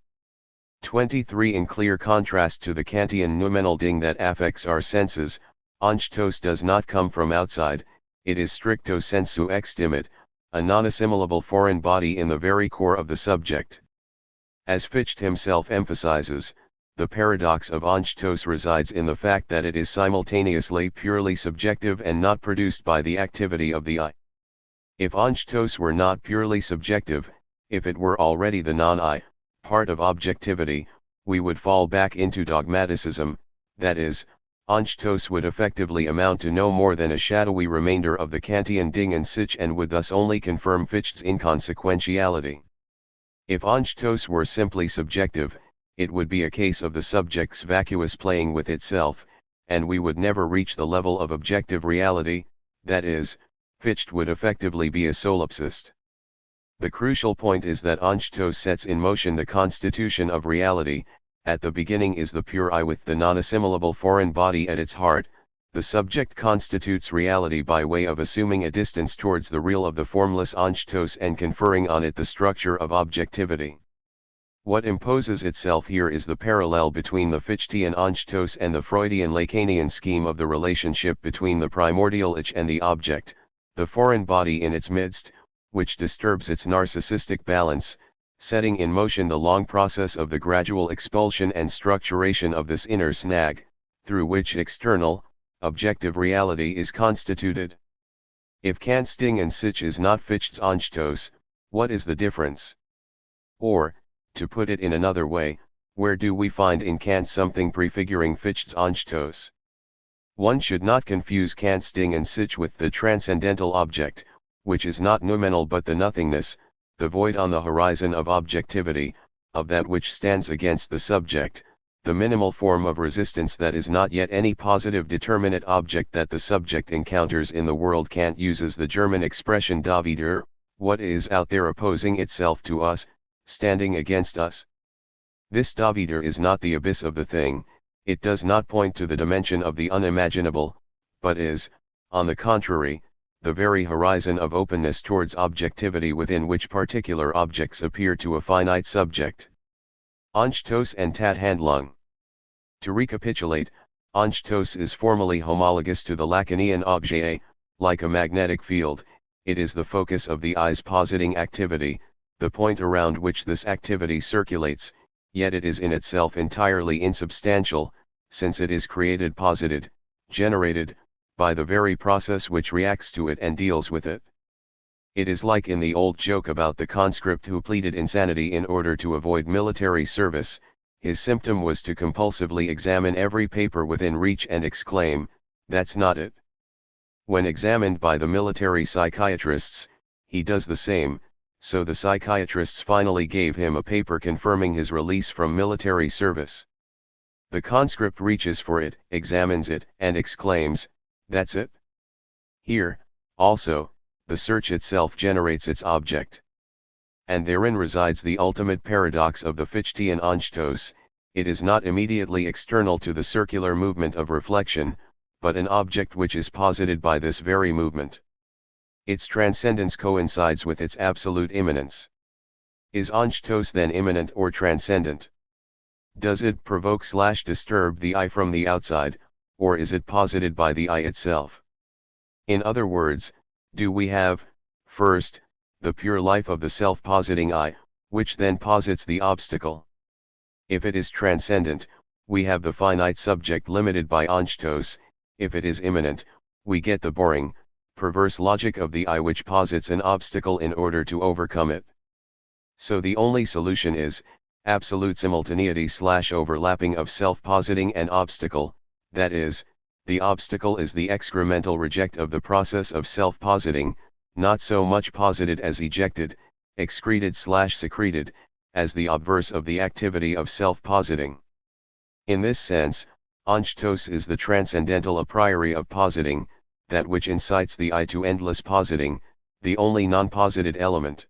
23. In clear contrast to the Kantian noumenal Ding that affects our senses, Anschtos does not come from outside, it is stricto sensu extimit, a non-assimilable foreign body in the very core of the subject. As Fichte himself emphasizes, the paradox of Anschtos resides in the fact that it is simultaneously purely subjective and not produced by the activity of the I. If Anschtos were not purely subjective, if it were already the non-I, part of objectivity, we would fall back into dogmaticism, that is, Anschtos would effectively amount to no more than a shadowy remainder of the Kantian Ding and Sich and would thus only confirm Fichte's inconsequentiality. If Anschtos were simply subjective, it would be a case of the subject's vacuous playing with itself, and we would never reach the level of objective reality, that is, Fichte would effectively be a solipsist. The crucial point is that Anschtos sets in motion the constitution of reality. At the beginning is the pure I with the non-assimilable foreign body at its heart. The subject constitutes reality by way of assuming a distance towards the real of the formless Anschtos and conferring on it the structure of objectivity. What imposes itself here is the parallel between the Fichtean Anschtos and the Freudian Lacanian scheme of the relationship between the primordial Ich and the object, the foreign body in its midst, which disturbs its narcissistic balance, setting in motion the long process of the gradual expulsion and structuration of this inner snag, through which external, objective reality is constituted. If Kant's Ding and Sich is not Fichte's Anschtos, what is the difference? Or, to put it in another way, where do we find in Kant something prefiguring Fichte's Anschtos? One should not confuse Kant's Ding and Sich with the transcendental object, which is not noumenal but the nothingness, the void on the horizon of objectivity, of that which stands against the subject, the minimal form of resistance that is not yet any positive determinate object that the subject encounters in the world. Kant uses the German expression da wieder, what is out there opposing itself to us, standing against us. This da wieder is not the abyss of the thing, it does not point to the dimension of the unimaginable, but is, on the contrary, the very horizon of openness towards objectivity within which particular objects appear to a finite subject. Anschtos and Tathandlung. To recapitulate, Anschtos is formally homologous to the Lacanian objet, like a magnetic field, it is the focus of the I's positing activity, the point around which this activity circulates, yet it is in itself entirely insubstantial, since it is created posited, generated, by the very process which reacts to it and deals with it. It is like in the old joke about the conscript who pleaded insanity in order to avoid military service. His symptom was to compulsively examine every paper within reach and exclaim, "That's not it." When examined by the military psychiatrists, he does the same, so the psychiatrists finally gave him a paper confirming his release from military service. The conscript reaches for it, examines it, and exclaims, "That's it." Here, also, the search itself generates its object. And therein resides the ultimate paradox of the Fichtean Anschtos, it is not immediately external to the circular movement of reflection, but an object which is posited by this very movement. Its transcendence coincides with its absolute immanence. Is Anschtos then immanent or transcendent? Does it provoke/disturb the I from the outside, or is it posited by the I itself? In other words, do we have, first, the pure life of the self-positing I, which then posits the obstacle? If it is transcendent, we have the finite subject limited by Anschtos. If it is immanent, we get the boring, perverse logic of the I which posits an obstacle in order to overcome it. So the only solution is, absolute simultaneity/overlapping of self-positing and obstacle, that is, the obstacle is the excremental reject of the process of self-positing, not so much posited as ejected, excreted/secreted, as the obverse of the activity of self-positing. In this sense, Anschtos is the transcendental a priori of positing, that which incites the I to endless positing, the only non-posited element.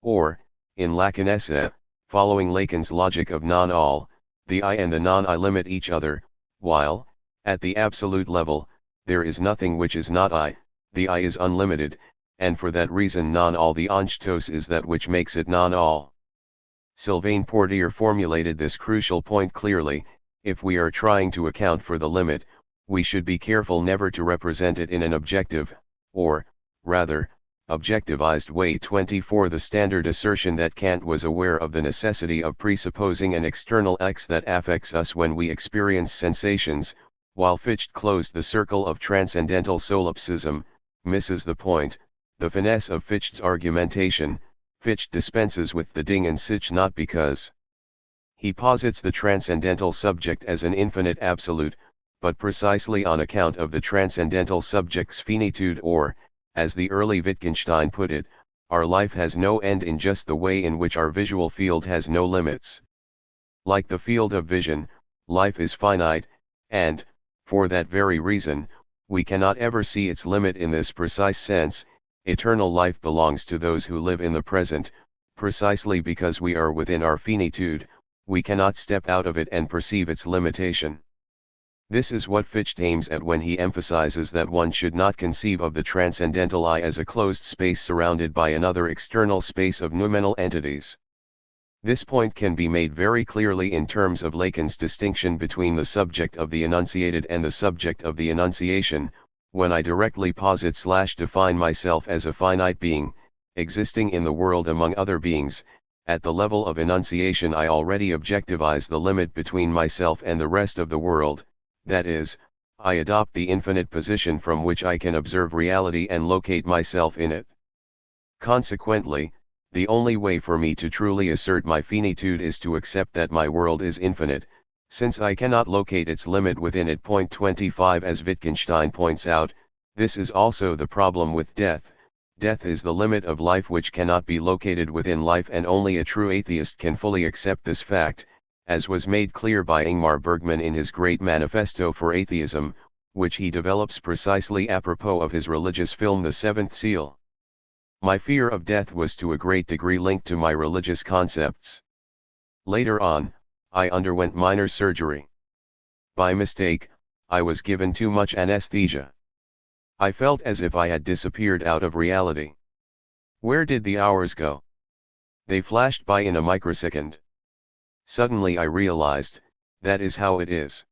Or, In Lacanese, following Lacan's logic of non-all, the I and the non-I limit each other, while, at the absolute level, there is nothing which is not I, the I is unlimited, and for that reason non-all the onchtos is that which makes it non-all. Sylvain Portier formulated this crucial point clearly: if we are trying to account for the limit, we should be careful never to represent it in an objective, or, rather, objectivized way. 24 The standard assertion that Kant was aware of the necessity of presupposing an external X that affects us when we experience sensations, while Fichte closed the circle of transcendental solipsism, misses the point. The finesse of Fichte's argumentation: Fichte dispenses with the Ding and Sich not because he posits the transcendental subject as an infinite absolute, but precisely on account of the transcendental subject's finitude, or, as the early Wittgenstein put it, our life has no end in just the way in which our visual field has no limits. Like the field of vision, life is finite, and, for that very reason, we cannot ever see its limit in this precise sense. Eternal life belongs to those who live in the present. Precisely because we are within our finitude, we cannot step out of it and perceive its limitation. This is what Fichte aims at when he emphasizes that one should not conceive of the transcendental I as a closed space surrounded by another external space of noumenal entities. This point can be made very clearly in terms of Lacan's distinction between the subject of the enunciated and the subject of the enunciation, when I directly posit/define myself as a finite being, existing in the world among other beings. At the level of enunciation I already objectivize the limit between myself and the rest of the world, that is, I adopt the infinite position from which I can observe reality and locate myself in it. Consequently, the only way for me to truly assert my finitude is to accept that my world is infinite, since I cannot locate its limit within it. 25 As Wittgenstein points out, this is also the problem with death. Death is the limit of life which cannot be located within life, and only a true atheist can fully accept this fact, as was made clear by Ingmar Bergman in his great Manifesto for Atheism, which he develops precisely apropos of his religious film The Seventh Seal. My fear of death was to a great degree linked to my religious concepts. Later on, I underwent minor surgery. By mistake, I was given too much anesthesia. I felt as if I had disappeared out of reality. Where did the hours go? They flashed by in a microsecond. Suddenly I realized, that is how it is.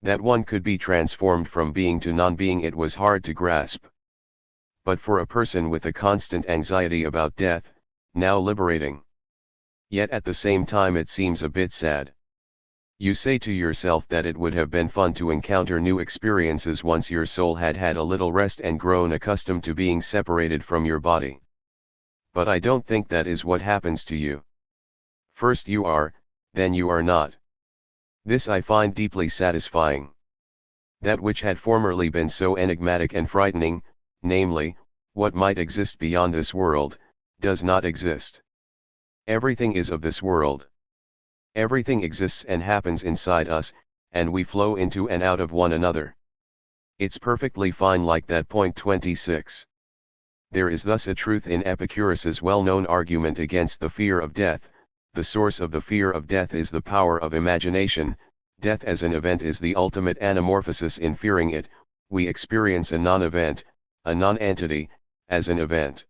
That one could be transformed from being to non-being, it was hard to grasp. But for a person with a constant anxiety about death, now liberating. Yet at the same time it seems a bit sad. You say to yourself that it would have been fun to encounter new experiences once your soul had had a little rest and grown accustomed to being separated from your body. But I don't think that is what happens to you. First you are, then you are not. This I find deeply satisfying. That which had formerly been so enigmatic and frightening, namely, what might exist beyond this world, does not exist. Everything is of this world. Everything exists and happens inside us, and we flow into and out of one another. It's perfectly fine like that. 26. There is thus a truth in Epicurus's well-known argument against the fear of death. The source of the fear of death is the power of imagination. Death as an event is the ultimate anamorphosis. In fearing it, we experience a non-event, a non-entity, as an event.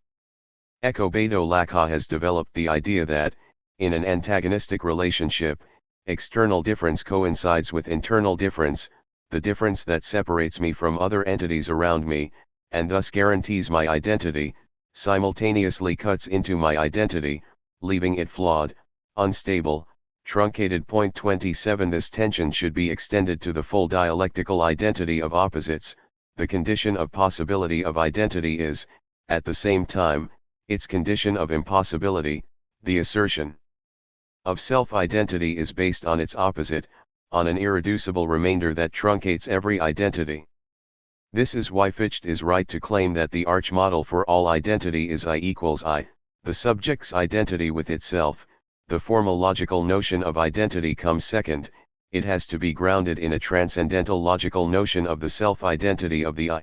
Ecobedo Lacan has developed the idea that, in an antagonistic relationship, external difference coincides with internal difference, the difference that separates me from other entities around me, and thus guarantees my identity, simultaneously cuts into my identity, leaving it flawed, unstable, truncated. 27 This tension should be extended to the full dialectical identity of opposites. The condition of possibility of identity is, at the same time, its condition of impossibility. The assertion of self-identity is based on its opposite, on an irreducible remainder that truncates every identity. This is why Fichte is right to claim that the arch-model for all identity is I equals I, the subject's identity with itself. The formal logical notion of identity comes second. It has to be grounded in a transcendental logical notion of the self-identity of the I.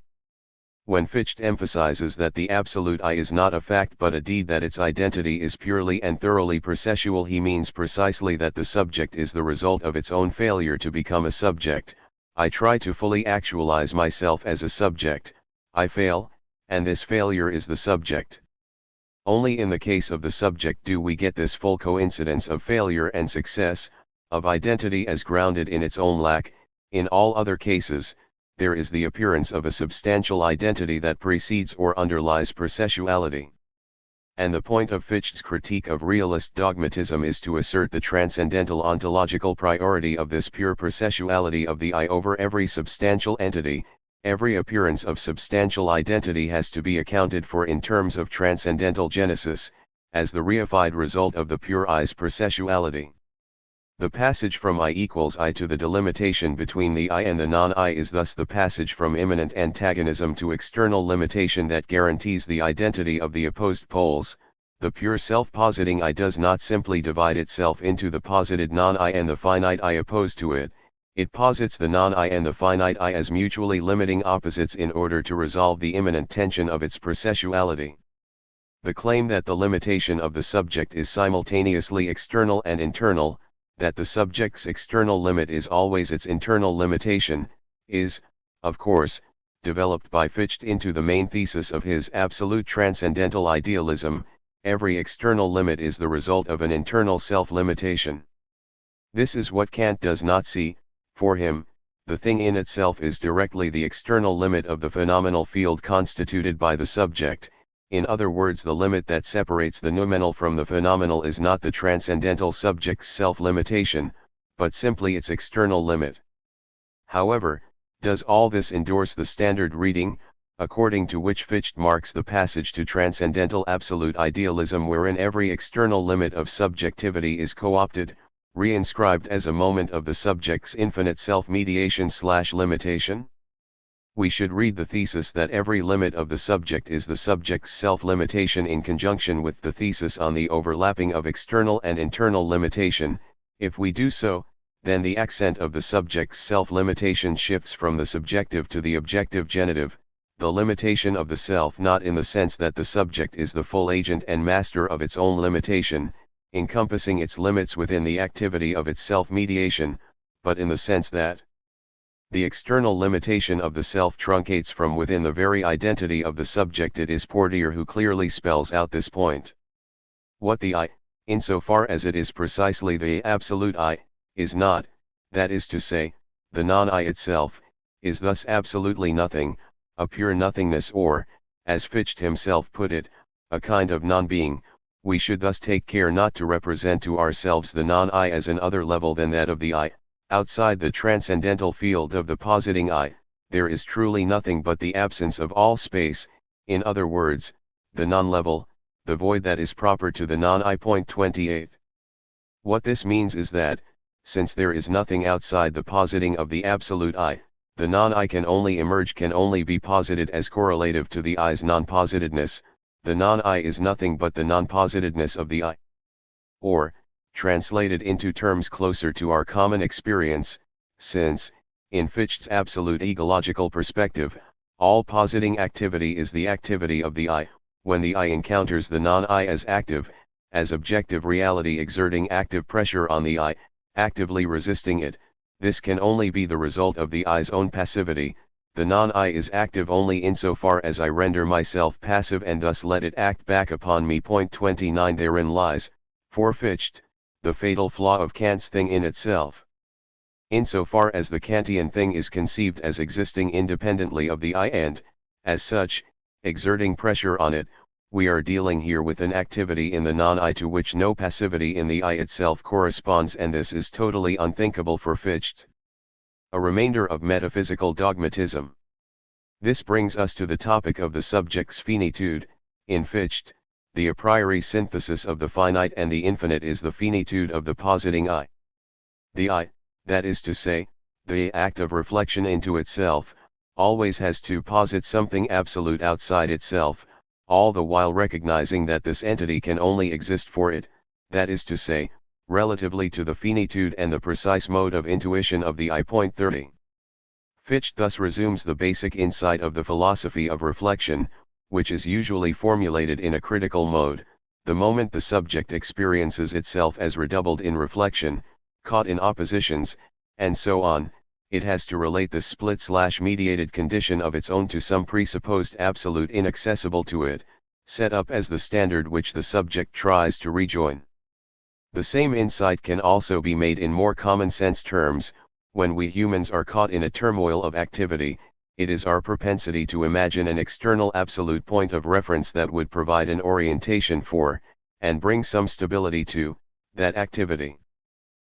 When Fichte emphasizes that the absolute I is not a fact but a deed, that its identity is purely and thoroughly processual, he means precisely that the subject is the result of its own failure to become a subject. I try to fully actualize myself as a subject, I fail, and this failure is the subject. Only in the case of the subject do we get this full coincidence of failure and success, of identity as grounded in its own lack. In all other cases, there is the appearance of a substantial identity that precedes or underlies processuality. And the point of Fichte's critique of realist dogmatism is to assert the transcendental ontological priority of this pure processuality of the I over every substantial entity. Every appearance of substantial identity has to be accounted for in terms of transcendental genesis, as the reified result of the pure I's processuality. The passage from I equals I to the delimitation between the I and the non-I is thus the passage from immanent antagonism to external limitation that guarantees the identity of the opposed poles. The pure self-positing I does not simply divide itself into the posited non-I and the finite I opposed to it. It posits the non-I and the finite I as mutually limiting opposites in order to resolve the immanent tension of its processuality. The claim that the limitation of the subject is simultaneously external and internal, that the subject's external limit is always its internal limitation, is, of course, developed by Fichte into the main thesis of his absolute transcendental idealism. Every external limit is the result of an internal self-limitation. This is what Kant does not see. For him, the thing in itself is directly the external limit of the phenomenal field constituted by the subject. In other words, the limit that separates the noumenal from the phenomenal is not the transcendental subject's self-limitation, but simply its external limit. However, does all this endorse the standard reading, according to which Fichte marks the passage to transcendental absolute idealism, wherein every external limit of subjectivity is co-opted, reinscribed as a moment of the subject's infinite self-mediation/limitation? We should read the thesis that every limit of the subject is the subject's self-limitation in conjunction with the thesis on the overlapping of external and internal limitation. If we do so, then the accent of the subject's self-limitation shifts from the subjective to the objective genitive, the limitation of the self, not in the sense that the subject is the full agent and master of its own limitation, encompassing its limits within the activity of its self-mediation, but in the sense that the external limitation of the self truncates from within the very identity of the subject. It is Portier who clearly spells out this point. What the I, insofar as it is precisely the absolute I, is not, that is to say, the non-I itself, is thus absolutely nothing, a pure nothingness, or, as Fichte himself put it, a kind of non-being. We should thus take care not to represent to ourselves the non-I as an other level than that of the I. Outside the transcendental field of the positing I, there is truly nothing but the absence of all space, in other words, the non-level, the void that is proper to the non-I. 28. What this means is that, since there is nothing outside the positing of the absolute I, the non-I can only emerge, can only be posited as correlative to the I's non-positedness. The non-I is nothing but the non-positedness of the I. Or, translated into terms closer to our common experience, since, in Fichte's absolute egological perspective, all positing activity is the activity of the I, when the I encounters the non-I as active, as objective reality exerting active pressure on the I, actively resisting it, this can only be the result of the I's own passivity. The non-I is active only insofar as I render myself passive and thus let it act back upon me. 29. Therein lies, for Fichte, the fatal flaw of Kant's thing in itself. Insofar as the Kantian thing is conceived as existing independently of the I and, as such, exerting pressure on it, we are dealing here with an activity in the non-I to which no passivity in the I itself corresponds, and this is totally unthinkable for Fichte. A remainder of metaphysical dogmatism. This brings us to the topic of the subject's finitude. In Fichte, the a priori synthesis of the finite and the infinite is the finitude of the positing I. The I, that is to say, the act of reflection into itself, always has to posit something absolute outside itself, all the while recognizing that this entity can only exist for it, that is to say, relatively to the finitude and the precise mode of intuition of the I. 30. Fichte thus resumes the basic insight of the philosophy of reflection, which is usually formulated in a critical mode. The moment the subject experiences itself as redoubled in reflection, caught in oppositions, and so on, it has to relate the split/mediated condition of its own to some presupposed absolute inaccessible to it, set up as the standard which the subject tries to rejoin. The same insight can also be made in more common-sense terms. When we humans are caught in a turmoil of activity, it is our propensity to imagine an external absolute point of reference that would provide an orientation for, and bring some stability to, that activity.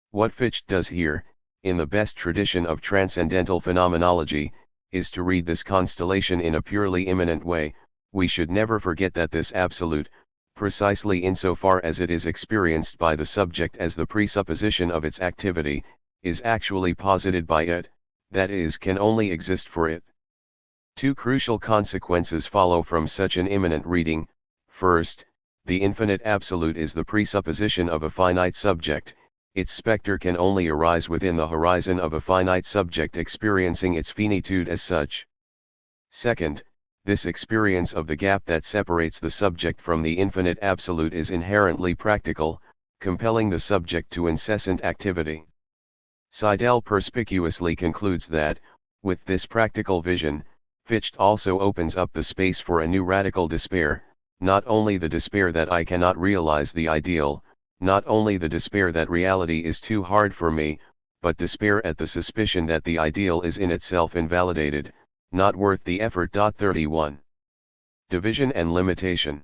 What Fichte does here, in the best tradition of transcendental phenomenology, is to read this constellation in a purely immanent way. We should never forget that this absolute, precisely insofar as it is experienced by the subject as the presupposition of its activity, is actually posited by it, that is, can only exist for it. Two crucial consequences follow from such an immanent reading. First, the infinite absolute is the presupposition of a finite subject. Its spectre can only arise within the horizon of a finite subject experiencing its finitude as such. Second, this experience of the gap that separates the subject from the infinite absolute is inherently practical, compelling the subject to incessant activity. Seidel perspicuously concludes that, with this practical vision, Fichte also opens up the space for a new radical despair, not only the despair that I cannot realize the ideal, not only the despair that reality is too hard for me, but despair at the suspicion that the ideal is in itself invalidated, not worth the effort. 31. Division and limitation.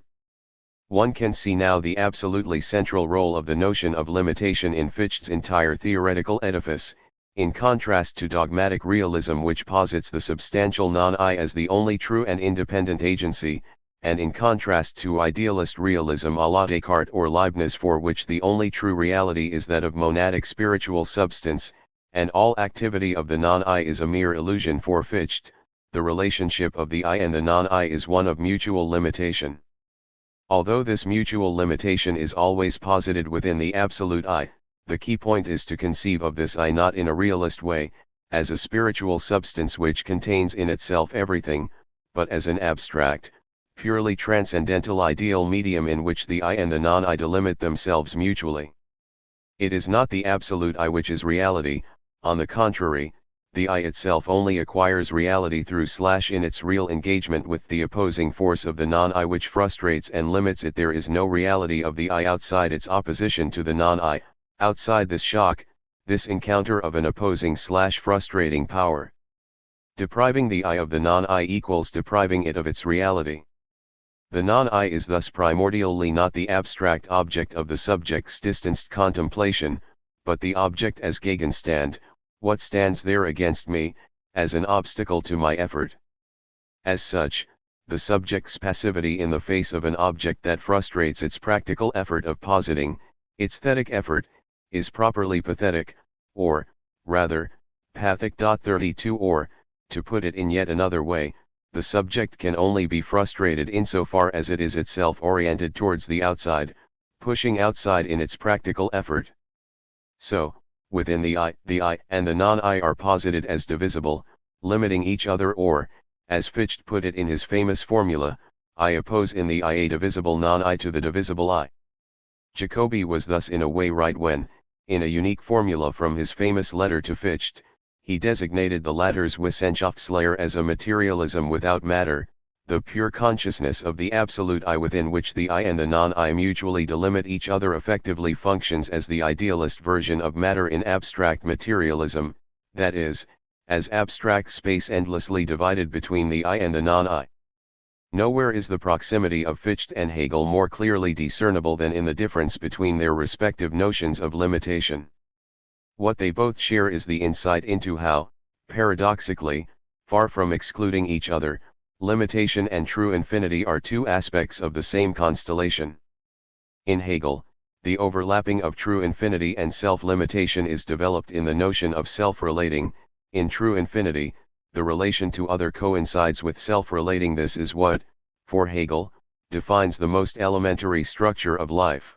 One can see now the absolutely central role of the notion of limitation in Fichte's entire theoretical edifice, in contrast to dogmatic realism which posits the substantial non-I as the only true and independent agency, and in contrast to idealist realism a la Descartes or Leibniz for which the only true reality is that of monadic spiritual substance, and all activity of the non-I is a mere illusion. For Fichte, the relationship of the I and the non-I is one of mutual limitation. Although this mutual limitation is always posited within the absolute I, the key point is to conceive of this I not in a realist way, as a spiritual substance which contains in itself everything, but as an abstract, purely transcendental ideal medium in which the I and the non-I delimit themselves mutually. It is not the absolute I which is reality, on the contrary, the I itself only acquires reality through in its real engagement with the opposing force of the non-I which frustrates and limits it. There is no reality of the I outside its opposition to the non-I, outside this shock, this encounter of an opposing frustrating power. Depriving the I of the non-I equals depriving it of its reality. The non-I is thus primordially not the abstract object of the subject's distanced contemplation, but the object as Gegenstand, what stands there against me, as an obstacle to my effort. As such, the subject's passivity in the face of an object that frustrates its practical effort of positing, its thetic effort, is properly pathetic, or, rather, pathic. 32 Or, to put it in yet another way, the subject can only be frustrated insofar as it is itself oriented towards the outside, pushing outside in its practical effort. So, within the I and the non-I are posited as divisible, limiting each other, or, as Fichte put it in his famous formula, I oppose in the I a divisible non-I to the divisible I. Jacobi was thus in a way right when, in a unique formula from his famous letter to Fichte, he designated the latter's Wissenschaftslehre as a materialism without matter, the pure consciousness of the absolute I within which the I and the non-I mutually delimit each other effectively functions as the idealist version of matter in abstract materialism, that is, as abstract space endlessly divided between the I and the non-I. Nowhere is the proximity of Fichte and Hegel more clearly discernible than in the difference between their respective notions of limitation. What they both share is the insight into how, paradoxically, far from excluding each other, limitation and true infinity are two aspects of the same constellation. In Hegel, the overlapping of true infinity and self-limitation is developed in the notion of self-relating. In true infinity, the relation to other coincides with self-relating. This is what, for Hegel, defines the most elementary structure of life.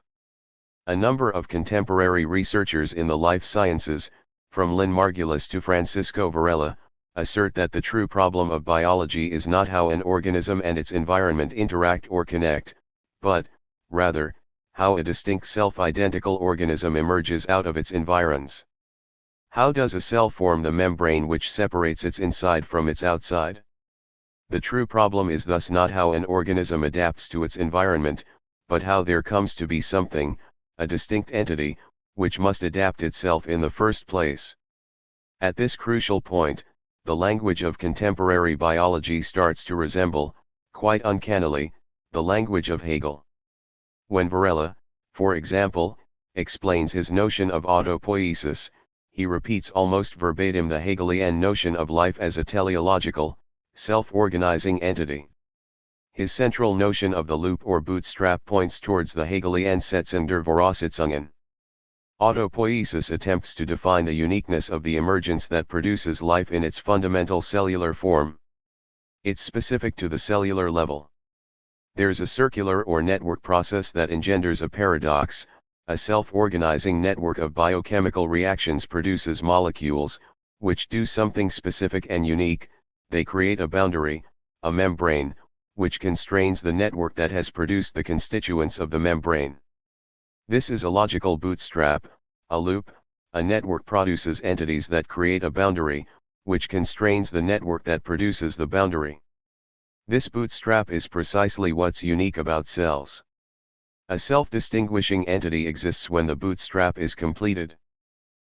A number of contemporary researchers in the life sciences, from Lynn Margulis to Francisco Varela, assert that the true problem of biology is not how an organism and its environment interact or connect, but, rather, how a distinct self-identical organism emerges out of its environs. How does a cell form the membrane which separates its inside from its outside? The true problem is thus not how an organism adapts to its environment, but how there comes to be something, a distinct entity, which must adapt itself in the first place. At this crucial point, the language of contemporary biology starts to resemble, quite uncannily, the language of Hegel. When Varela, for example, explains his notion of autopoiesis, he repeats almost verbatim the Hegelian notion of life as a teleological, self-organizing entity. His central notion of the loop or bootstrap points towards the Hegelian Setzung der Voraussetzungen. Autopoiesis attempts to define the uniqueness of the emergence that produces life in its fundamental cellular form. It's specific to the cellular level. There's a circular or network process that engenders a paradox. A self-organizing network of biochemical reactions produces molecules, which do something specific and unique. They create a boundary, a membrane, which constrains the network that has produced the constituents of the membrane. This is a logical bootstrap, a loop. A network produces entities that create a boundary, which constrains the network that produces the boundary. This bootstrap is precisely what's unique about cells. A self-distinguishing entity exists when the bootstrap is completed.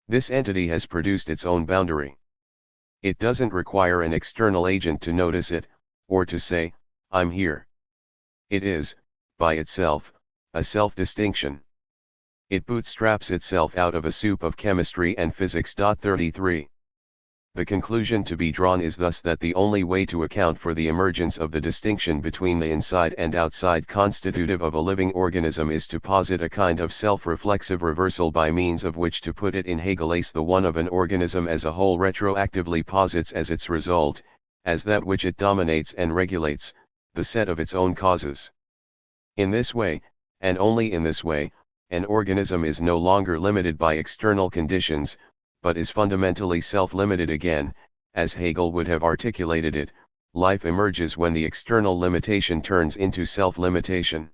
This entity has produced its own boundary. It doesn't require an external agent to notice it, or to say, "I'm here." It is, by itself, a self-distinction. It bootstraps itself out of a soup of chemistry and physics. 33. The conclusion to be drawn is thus that the only way to account for the emergence of the distinction between the inside and outside constitutive of a living organism is to posit a kind of self-reflexive reversal by means of which to put it in Hegeli's the one of an organism as a whole retroactively posits as its result, as that which it dominates and regulates, the set of its own causes. In this way, and only in this way, an organism is no longer limited by external conditions, but is fundamentally self-limited again. As Hegel would have articulated it, life emerges when the external limitation turns into self-limitation.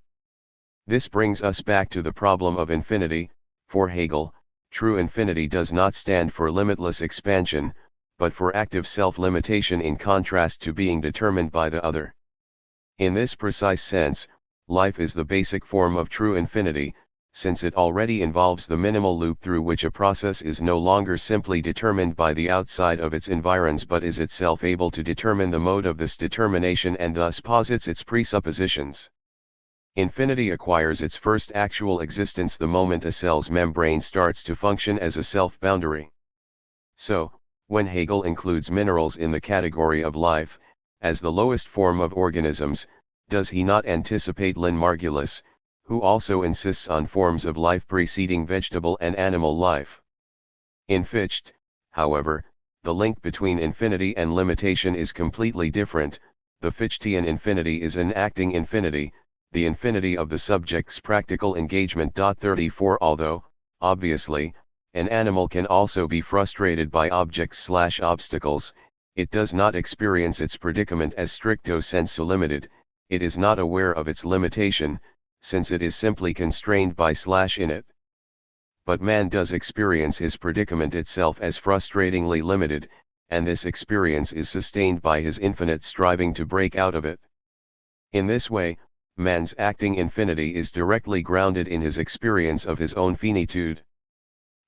This brings us back to the problem of infinity. For Hegel, true infinity does not stand for limitless expansion, but for active self-limitation in contrast to being determined by the other. In this precise sense, life is the basic form of true infinity, since it already involves the minimal loop through which a process is no longer simply determined by the outside of its environs but is itself able to determine the mode of this determination and thus posits its presuppositions. Infinity acquires its first actual existence the moment a cell's membrane starts to function as a self-boundary. So, when Hegel includes minerals in the category of life, as the lowest form of organisms, does he not anticipate Lynn Margulis, who also insists on forms of life preceding vegetable and animal life? In Fichte, however, the link between infinity and limitation is completely different. The Fichtean infinity is an acting infinity, the infinity of the subject's practical engagement. 34 Although, obviously, an animal can also be frustrated by objects/obstacles, it does not experience its predicament as stricto sensu limited. It is not aware of its limitation, since it is simply constrained by in it. But man does experience his predicament itself as frustratingly limited, and this experience is sustained by his infinite striving to break out of it. In this way, man's acting infinity is directly grounded in his experience of his own finitude.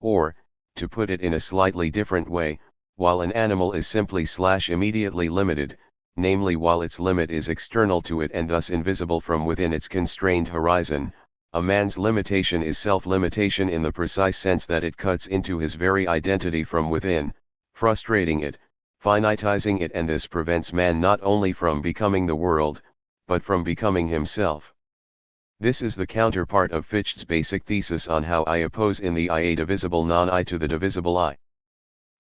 Or, to put it in a slightly different way, while an animal is simply immediately limited, namely while its limit is external to it and thus invisible from within its constrained horizon, a man's limitation is self-limitation in the precise sense that it cuts into his very identity from within, frustrating it, finitizing it, and this prevents man not only from becoming the world, but from becoming himself. This is the counterpart of Fichte's basic thesis on how I oppose in the I a divisible non-I to the divisible I.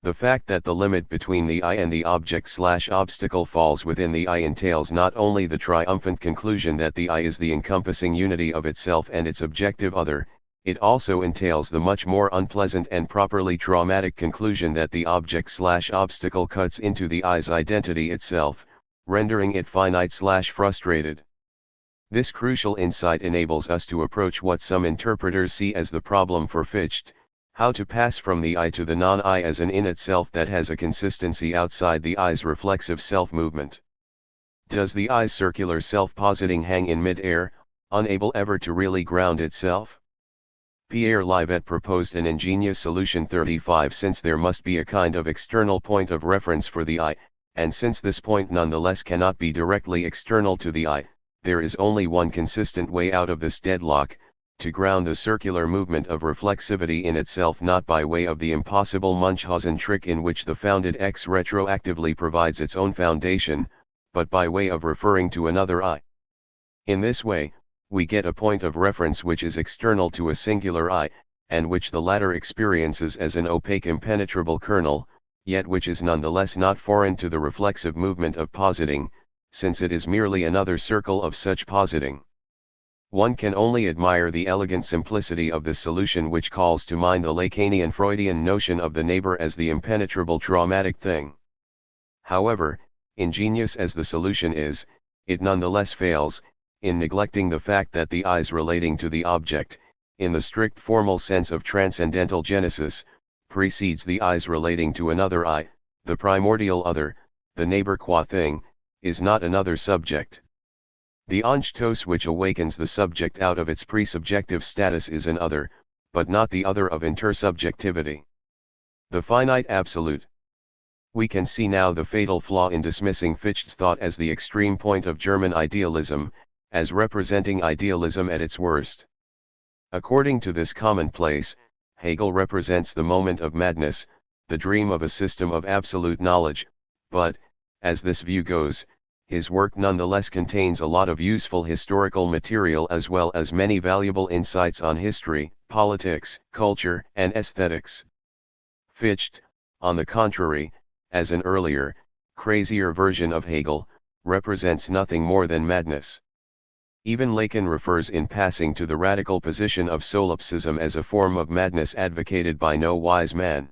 The fact that the limit between the I and the object/obstacle falls within the I entails not only the triumphant conclusion that the I is the encompassing unity of itself and its objective other, It also entails the much more unpleasant and properly traumatic conclusion that the object/obstacle cuts into the I's identity itself, rendering it finite/frustrated. This crucial insight enables us to approach what some interpreters see as the problem for Fichte: how to pass from the I to the non-I as an innate self that has a consistency outside the I's reflexive self-movement. Does the I's circular self-positing hang in mid-air, unable ever to really ground itself? Pierre Livet proposed an ingenious solution 35. Since there must be a kind of external point of reference for the I, and since this point nonetheless cannot be directly external to the I, there is only one consistent way out of this deadlock: to ground the circular movement of reflexivity in itself, not by way of the impossible Munchausen trick in which the founded X retroactively provides its own foundation, but by way of referring to another I. In this way, we get a point of reference which is external to a singular I, and which the latter experiences as an opaque impenetrable kernel, yet which is nonetheless not foreign to the reflexive movement of positing, since it is merely another circle of such positing. One can only admire the elegant simplicity of this solution, which calls to mind the Lacanian Freudian notion of the neighbor as the impenetrable traumatic thing. However, ingenious as the solution is, it nonetheless fails, in neglecting the fact that the I's relating to the object, in the strict formal sense of transcendental genesis, precedes the I's relating to another I. The primordial other, the neighbor qua thing, is not another subject. The onchtos which awakens the subject out of its presubjective status is an other, but not the other of intersubjectivity. The finite absolute. We can see now the fatal flaw in dismissing Fichte's thought as the extreme point of German idealism, as representing idealism at its worst. According to this commonplace, Hegel represents the moment of madness, the dream of a system of absolute knowledge, but, as this view goes, his work nonetheless contains a lot of useful historical material as well as many valuable insights on history, politics, culture, and aesthetics. Fichte, on the contrary, as an earlier, crazier version of Hegel, represents nothing more than madness. Even Lacan refers in passing to the radical position of solipsism as a form of madness advocated by no wise man.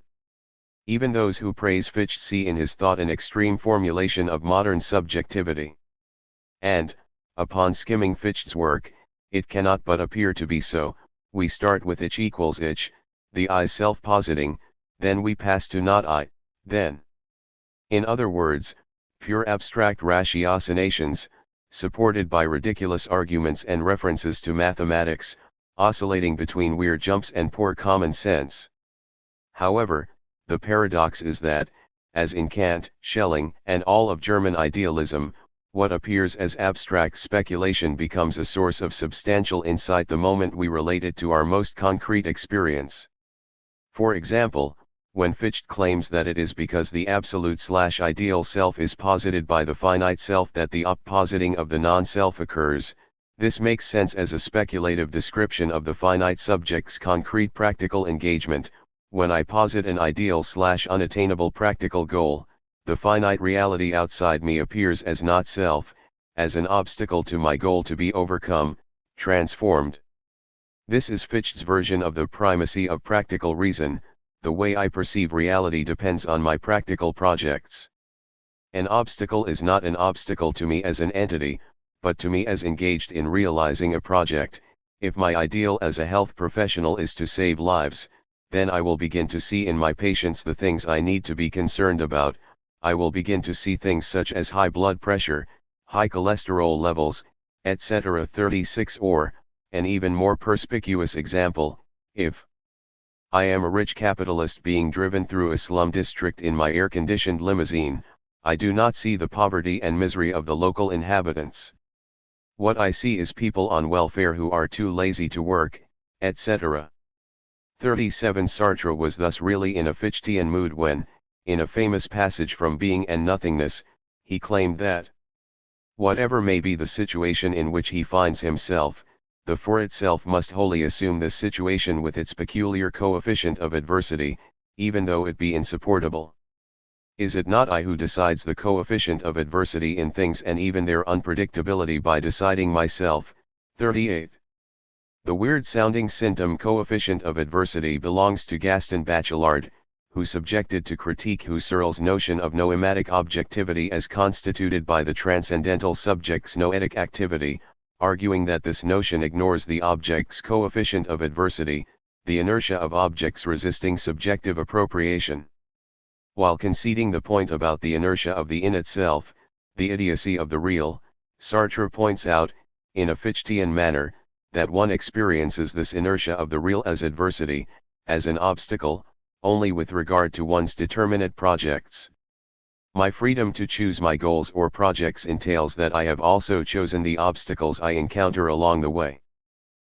Even those who praise Fichte see in his thought an extreme formulation of modern subjectivity. And, upon skimming Fichte's work, it cannot but appear to be so. We start with ich equals ich, the I self-positing, then we pass to not I, then. In other words, pure abstract ratiocinations, supported by ridiculous arguments and references to mathematics, oscillating between weird jumps and poor common sense. However, the paradox is that, as in Kant, Schelling, and all of German idealism, what appears as abstract speculation becomes a source of substantial insight the moment we relate it to our most concrete experience. For example, when Fichte claims that it is because the absolute/ideal self is posited by the finite self that the oppositing of the non-self occurs, this makes sense as a speculative description of the finite subject's concrete practical engagement. When I posit an ideal/unattainable practical goal, the finite reality outside me appears as not self, as an obstacle to my goal to be overcome, transformed. This is Fichte's version of the primacy of practical reason. The way I perceive reality depends on my practical projects. An obstacle is not an obstacle to me as an entity, but to me as engaged in realizing a project. If my ideal as a health professional is to save lives, then I will begin to see in my patients the things I need to be concerned about. I will begin to see things such as high blood pressure, high cholesterol levels, etc. 36. Or, an even more perspicuous example, if I am a rich capitalist being driven through a slum district in my air-conditioned limousine, I do not see the poverty and misery of the local inhabitants. What I see is people on welfare who are too lazy to work, etc. 37. Sartre was thus really in a Fichtean mood when, in a famous passage from Being and Nothingness, he claimed that whatever may be the situation in which he finds himself, the for itself must wholly assume this situation with its peculiar coefficient of adversity, even though it be insupportable. Is it not I who decides the coefficient of adversity in things and even their unpredictability by deciding myself? 38. The weird-sounding symptom coefficient of adversity belongs to Gaston Bachelard, who subjected to critique Husserl's notion of noematic objectivity as constituted by the transcendental subject's noetic activity, arguing that this notion ignores the object's coefficient of adversity, the inertia of objects resisting subjective appropriation. While conceding the point about the inertia of the in itself, the idiocy of the real, Sartre points out, in a Fichtean manner, that one experiences this inertia of the real as adversity, as an obstacle, only with regard to one's determinate projects. My freedom to choose my goals or projects entails that I have also chosen the obstacles I encounter along the way.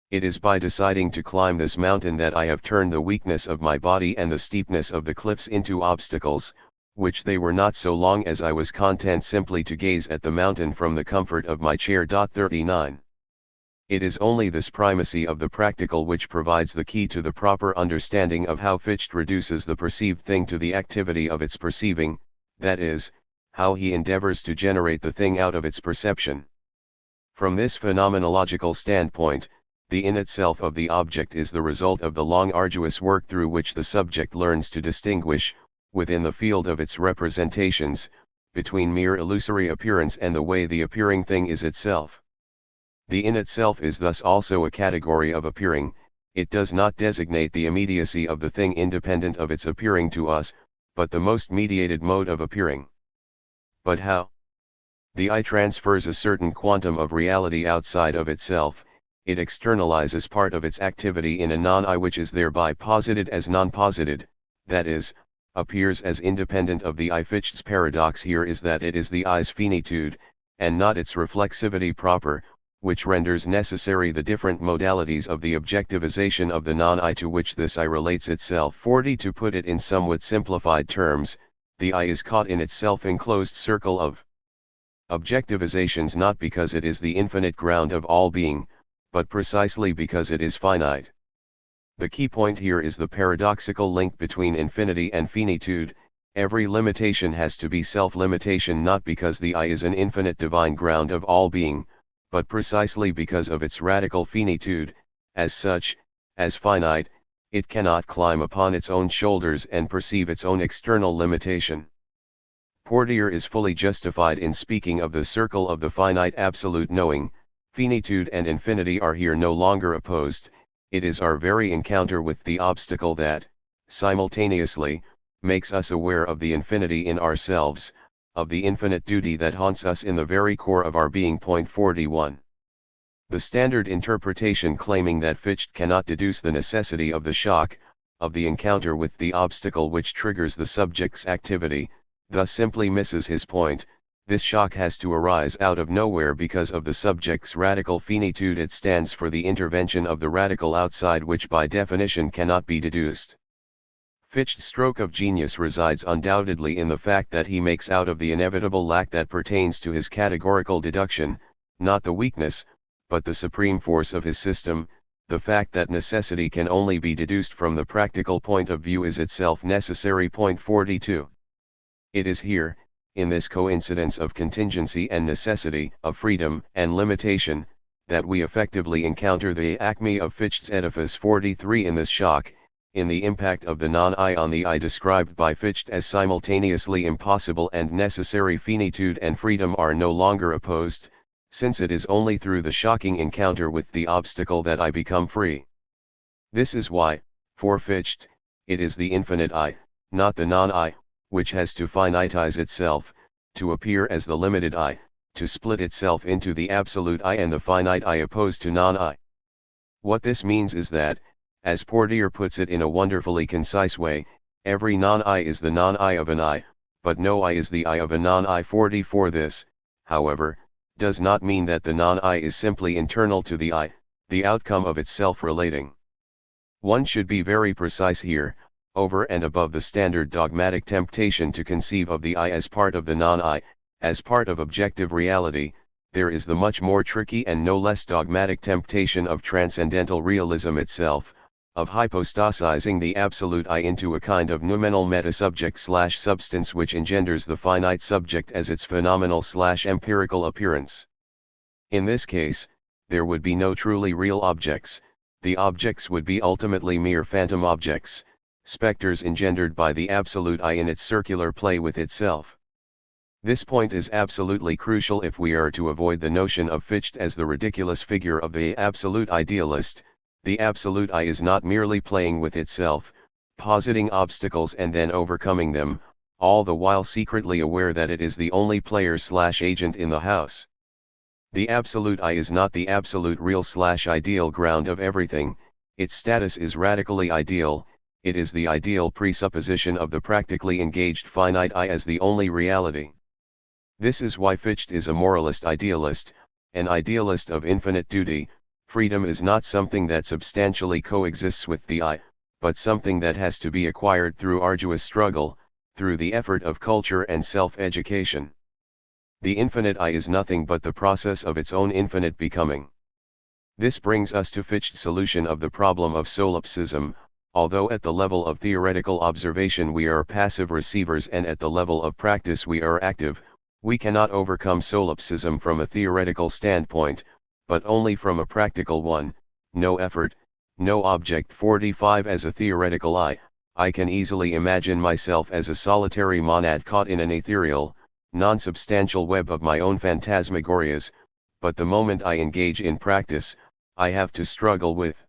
It is by deciding to climb this mountain that I have turned the weakness of my body and the steepness of the cliffs into obstacles, which they were not so long as I was content simply to gaze at the mountain from the comfort of my chair. 39. It is only this primacy of the practical which provides the key to the proper understanding of how Fichte reduces the perceived thing to the activity of its perceiving, that is, how he endeavors to generate the thing out of its perception. From this phenomenological standpoint, the in itself of the object is the result of the long arduous work through which the subject learns to distinguish, within the field of its representations, between mere illusory appearance and the way the appearing thing is itself. The in itself is thus also a category of appearing. It does not designate the immediacy of the thing independent of its appearing to us, but the most mediated mode of appearing. But how? The I transfers a certain quantum of reality outside of itself, it externalizes part of its activity in a non-I which is thereby posited as non-posited, that is, appears as independent of the I. Fichte's paradox here is that it is the I's finitude, and not its reflexivity proper, which renders necessary the different modalities of the objectivization of the non-I to which this I relates itself. 40. To put it in somewhat simplified terms, the I is caught in its self-enclosed circle of objectivizations not because it is the infinite ground of all being, but precisely because it is finite. The key point here is the paradoxical link between infinity and finitude. Every limitation has to be self-limitation not because the I is an infinite divine ground of all being, but precisely because of its radical finitude. As such, as finite, it cannot climb upon its own shoulders and perceive its own external limitation. Portier is fully justified in speaking of the circle of the finite absolute knowing. Finitude and infinity are here no longer opposed, it is our very encounter with the obstacle that, simultaneously, makes us aware of the infinity in ourselves, of the infinite duty that haunts us in the very core of our being. 41. The standard interpretation claiming that Fichte cannot deduce the necessity of the shock, of the encounter with the obstacle which triggers the subject's activity, thus simply misses his point. This shock has to arise out of nowhere because of the subject's radical finitude. It stands for the intervention of the radical outside which by definition cannot be deduced. Fichte's stroke of genius resides undoubtedly in the fact that he makes out of the inevitable lack that pertains to his categorical deduction, not the weakness, but the supreme force of his system. The fact that necessity can only be deduced from the practical point of view is itself necessary. 42. It is here, in this coincidence of contingency and necessity, of freedom and limitation, that we effectively encounter the acme of Fichte's edifice. 43. In this shock, in the impact of the non-I on the I described by Fichte as simultaneously impossible and necessary, finitude and freedom are no longer opposed, since it is only through the shocking encounter with the obstacle that I become free. This is why, for Fichte, it is the infinite I, not the non-I, which has to finitize itself, to appear as the limited I, to split itself into the absolute I and the finite I opposed to non-I. What this means is that, as Portier puts it in a wonderfully concise way, every non-I is the non-I of an I, but no I is the I of a non-I. 44. This, however, does not mean that the non-I is simply internal to the I, the outcome of its self-relating. One should be very precise here, over and above the standard dogmatic temptation to conceive of the I as part of the non-I, as part of objective reality. There is the much more tricky and no less dogmatic temptation of transcendental realism itself, of hypostasizing the absolute I into a kind of noumenal metasubject/substance which engenders the finite subject as its phenomenal/empirical appearance. In this case, there would be no truly real objects, the objects would be ultimately mere phantom objects, specters engendered by the absolute I in its circular play with itself. This point is absolutely crucial if we are to avoid the notion of Fichte as the ridiculous figure of the absolute idealist. The absolute I is not merely playing with itself, positing obstacles and then overcoming them, all the while secretly aware that it is the only player/agent in the house. The absolute I is not the absolute real/ideal ground of everything, its status is radically ideal, it is the ideal presupposition of the practically engaged finite I as the only reality. This is why Fichte is a moralist idealist, an idealist of infinite duty. Freedom is not something that substantially coexists with the I, but something that has to be acquired through arduous struggle, through the effort of culture and self-education. The infinite I is nothing but the process of its own infinite becoming. This brings us to Fichte's solution of the problem of solipsism. Although at the level of theoretical observation we are passive receivers and at the level of practice we are active, we cannot overcome solipsism from a theoretical standpoint, but only from a practical one. No effort, no object. 45 As a theoretical I can easily imagine myself as a solitary monad caught in an ethereal, non-substantial web of my own phantasmagorias, but the moment I engage in practice, I have to struggle with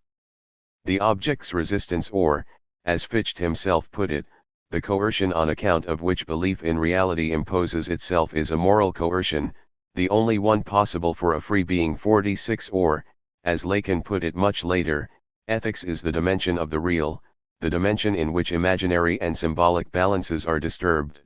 the object's resistance, or, as Fichte himself put it, the coercion on account of which belief in reality imposes itself is a moral coercion, the only one possible for a free being. 46 Or, as Lacan put it much later, ethics is the dimension of the real, the dimension in which imaginary and symbolic balances are disturbed.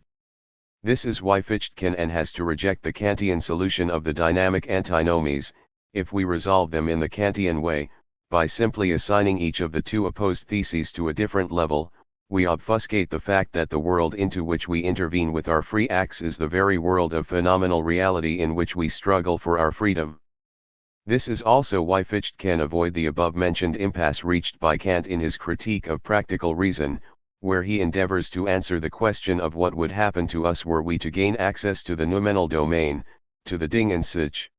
This is why Fichte can and has to reject the Kantian solution of the dynamic antinomies. If we resolve them in the Kantian way, by simply assigning each of the two opposed theses to a different level, we obfuscate the fact that the world into which we intervene with our free acts is the very world of phenomenal reality in which we struggle for our freedom. This is also why Fichte can avoid the above-mentioned impasse reached by Kant in his critique of practical reason, where he endeavors to answer the question of what would happen to us were we to gain access to the noumenal domain, to the Ding and Sich.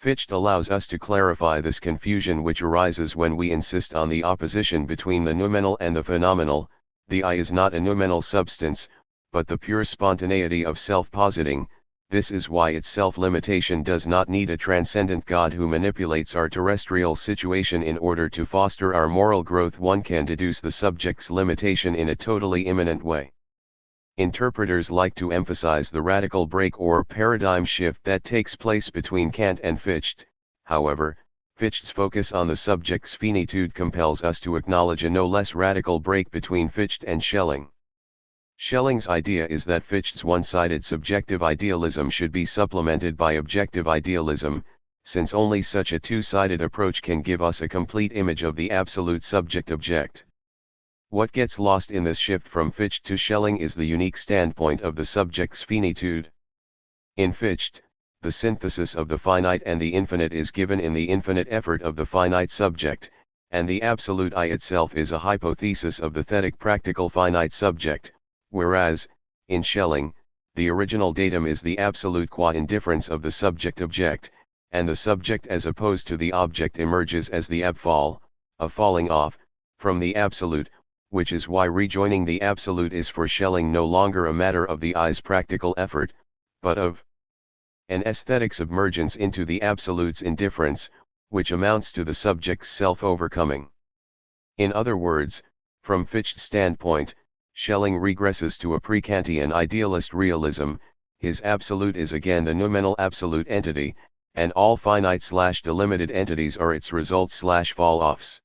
Fichte allows us to clarify this confusion which arises when we insist on the opposition between the noumenal and the phenomenal. The I is not a noumenal substance, but the pure spontaneity of self-positing. This is why its self-limitation does not need a transcendent God who manipulates our terrestrial situation in order to foster our moral growth. One can deduce the subject's limitation in a totally immanent way. Interpreters like to emphasize the radical break or paradigm shift that takes place between Kant and Fichte. However, Fichte's focus on the subject's finitude compels us to acknowledge a no less radical break between Fichte and Schelling. Schelling's idea is that Fichte's one-sided subjective idealism should be supplemented by objective idealism, since only such a two-sided approach can give us a complete image of the absolute subject-object. What gets lost in this shift from Fichte to Schelling is the unique standpoint of the subject's finitude. In Fichte, the synthesis of the finite and the infinite is given in the infinite effort of the finite subject, and the absolute I itself is a hypothesis of the thetic practical finite subject, whereas, in Schelling, the original datum is the absolute qua indifference of the subject-object, and the subject as opposed to the object emerges as the abfall, a falling off, from the absolute, which is why rejoining the absolute is for Schelling no longer a matter of the I's practical effort, but of an aesthetic submergence into the absolute's indifference, which amounts to the subject's self-overcoming. In other words, from Fichte's standpoint, Schelling regresses to a pre-Kantian idealist realism. His absolute is again the noumenal absolute entity, and all finite/delimited entities are its results/fall-offs.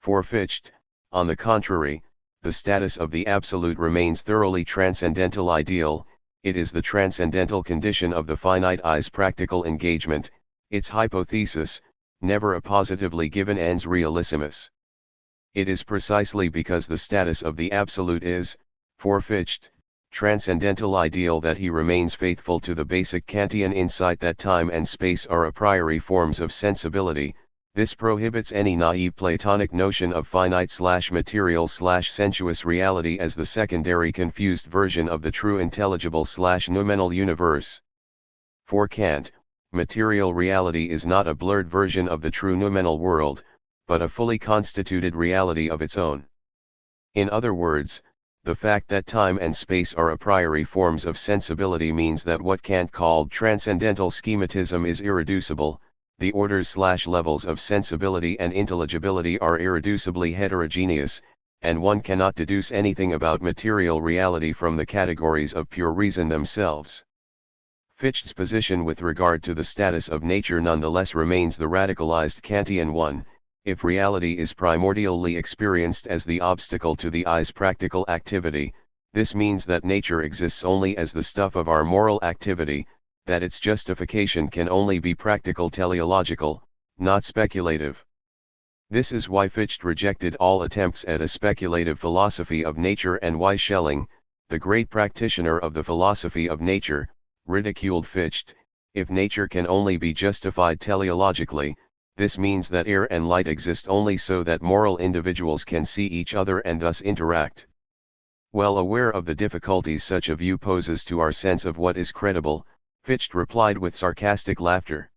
For Fichte, on the contrary, the status of the absolute remains thoroughly transcendental ideal. It is the transcendental condition of the finite I's practical engagement, its hypothesis, never a positively given ens realissimus. It is precisely because the status of the absolute is, for Fichte, transcendental ideal that he remains faithful to the basic Kantian insight that time and space are a priori forms of sensibility. This prohibits any naive Platonic notion of finite/material/sensuous reality as the secondary confused version of the true intelligible/noumenal universe. For Kant, material reality is not a blurred version of the true noumenal world, but a fully constituted reality of its own. In other words, the fact that time and space are a priori forms of sensibility means that what Kant called transcendental schematism is irreducible. The orders/levels of sensibility and intelligibility are irreducibly heterogeneous, and one cannot deduce anything about material reality from the categories of pure reason themselves. Fichte's position with regard to the status of nature nonetheless remains the radicalized Kantian one. If reality is primordially experienced as the obstacle to the eye's practical activity, this means that nature exists only as the stuff of our moral activity, that its justification can only be practical teleological, not speculative. This is why Fichte rejected all attempts at a speculative philosophy of nature, and why Schelling, the great practitioner of the philosophy of nature, ridiculed Fichte. If nature can only be justified teleologically, this means that air and light exist only so that moral individuals can see each other and thus interact. Well aware of the difficulties such a view poses to our sense of what is credible, Fichte replied with sarcastic laughter.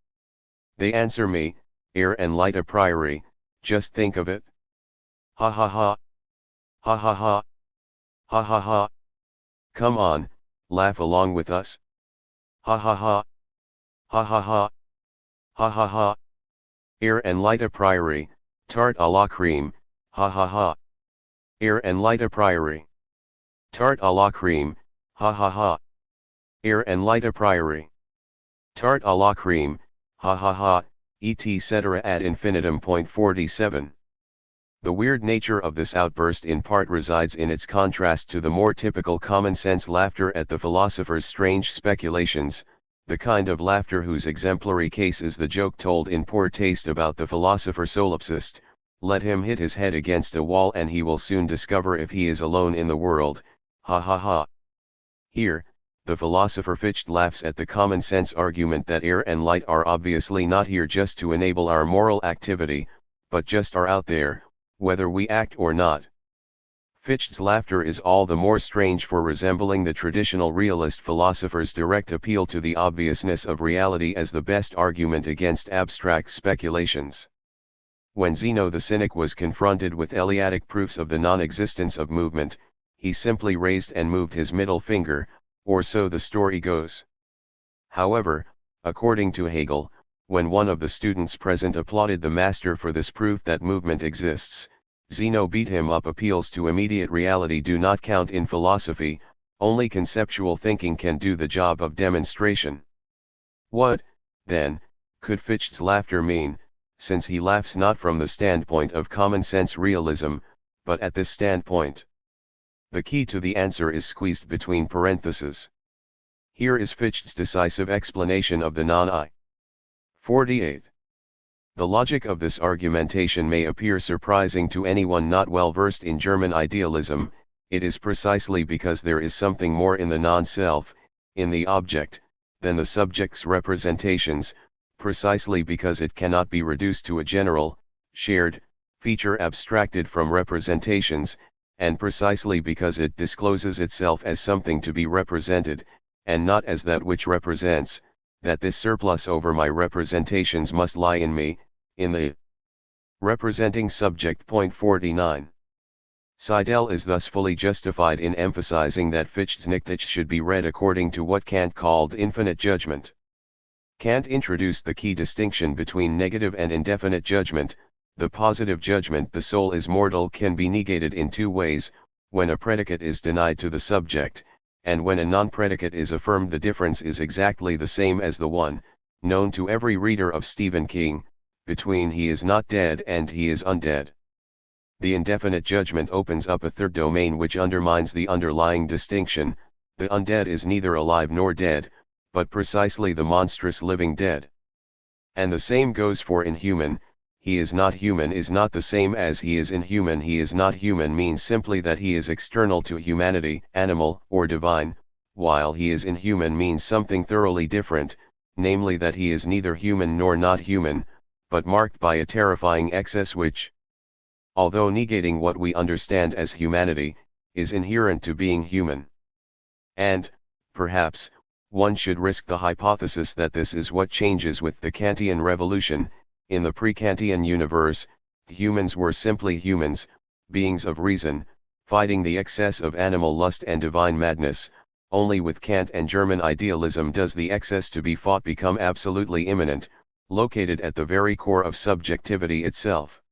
They answer me, air and light a priori, just think of it. Ha ha ha. Ha ha ha. Ha ha ha. Come on, laugh along with us. Ha ha ha. Ha ha ha. Ha ha ha. Air and light a priori, tart à la crème, ha ha ha. Air and light a priori. Tart à la crème, ha ha ha. Air and light a priori. Tart à la crème, ha ha ha, etc. ad infinitum. 47. The weird nature of this outburst in part resides in its contrast to the more typical common-sense laughter at the philosopher's strange speculations, the kind of laughter whose exemplary case is the joke told in poor taste about the philosopher solipsist. Let him hit his head against a wall and he will soon discover if he is alone in the world, ha ha ha. Here, the philosopher Fichte laughs at the common-sense argument that air and light are obviously not here just to enable our moral activity, but just are out there, whether we act or not. Fichte's laughter is all the more strange for resembling the traditional realist philosopher's direct appeal to the obviousness of reality as the best argument against abstract speculations. When Zeno the Cynic was confronted with Eleatic proofs of the non-existence of movement, he simply raised and moved his middle finger, or so the story goes. However, according to Hegel, when one of the students present applauded the master for this proof that movement exists, Zeno beat him up. Appeals to immediate reality do not count in philosophy, only conceptual thinking can do the job of demonstration. What, then, could Fichte's laughter mean, since he laughs not from the standpoint of common-sense realism, but at this standpoint? The key to the answer is squeezed between parentheses. Here is Fichte's decisive explanation of the non-I. 48. The logic of this argumentation may appear surprising to anyone not well versed in German idealism. It is precisely because there is something more in the non-self, in the object, than the subject's representations, precisely because it cannot be reduced to a general, shared, feature abstracted from representations, and precisely because it discloses itself as something to be represented, and not as that which represents, that this surplus over my representations must lie in me, in the representing subject. 49. Seidel is thus fully justified in emphasizing that Fichte's Nichtlich should be read according to what Kant called infinite judgment. Kant introduced the key distinction between negative and indefinite judgment. The positive judgment, the soul is mortal, can be negated in two ways: when a predicate is denied to the subject, and when a non-predicate is affirmed. The difference is exactly the same as the one, known to every reader of Stephen King, between he is not dead and he is undead. The indefinite judgment opens up a third domain which undermines the underlying distinction. The undead is neither alive nor dead, but precisely the monstrous living dead. And the same goes for inhuman. He is not human is not the same as he is inhuman. He is not human means simply that he is external to humanity, animal or divine, while he is inhuman means something thoroughly different, namely that he is neither human nor not human, but marked by a terrifying excess which, although negating what we understand as humanity, is inherent to being human. And, perhaps, one should risk the hypothesis that this is what changes with the Kantian revolution. In the pre-Kantian universe, humans were simply humans, beings of reason, fighting the excess of animal lust and divine madness. Only with Kant and German idealism does the excess to be fought become absolutely immanent, located at the very core of subjectivity itself.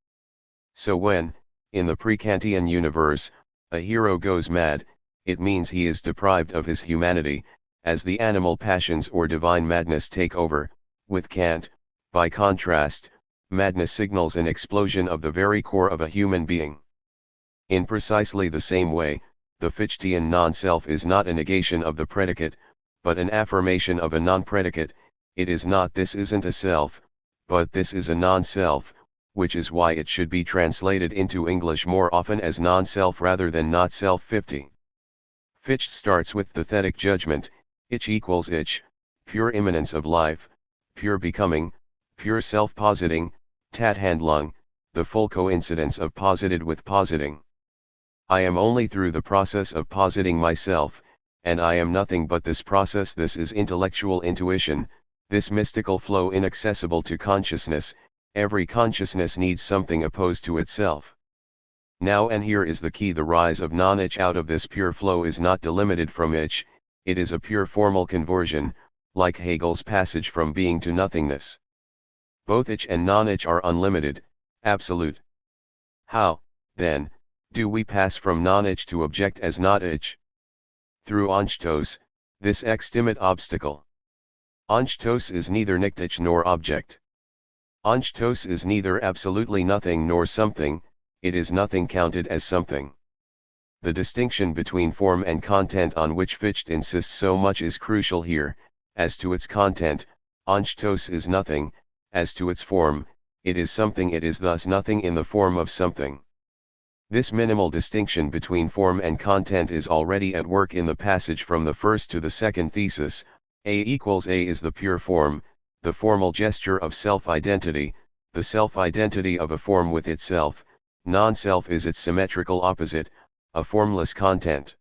So when, in the pre-Kantian universe, a hero goes mad, it means he is deprived of his humanity, as the animal passions or divine madness take over. With Kant, by contrast, madness signals an explosion of the very core of a human being. In precisely the same way, the Fichtian non-self is not a negation of the predicate, but an affirmation of a non-predicate. It is not "this isn't a self," but "this is a non-self," which is why it should be translated into English more often as non-self rather than not self. 50. Fichte starts with the thetic judgment, ich equals ich, pure immanence of life, pure becoming, pure self-positing, Tathandlung, the full coincidence of posited with positing. I am only through the process of positing myself, and I am nothing but this process. This is intellectual intuition, this mystical flow inaccessible to consciousness. Every consciousness needs something opposed to itself. Now and here is the key: the rise of non-ich out of this pure flow is not delimited from ich, it is a pure formal conversion, like Hegel's passage from being to nothingness. Both ich and non-ich are unlimited, absolute. How, then, do we pass from non-ich to object as not-ich? Through Anstoß, this extimate obstacle. Anstoß is neither nicht-ich nor object. Anstoß is neither absolutely nothing nor something, it is nothing counted as something. The distinction between form and content on which Fichte insists so much is crucial here. As to its content, Anstoß is nothing; as to its form, it is something. It is thus nothing in the form of something. This minimal distinction between form and content is already at work in the passage from the first to the second thesis. A equals A is the pure form, the formal gesture of self-identity, the self-identity of a form with itself. Non-self is its symmetrical opposite, a formless content.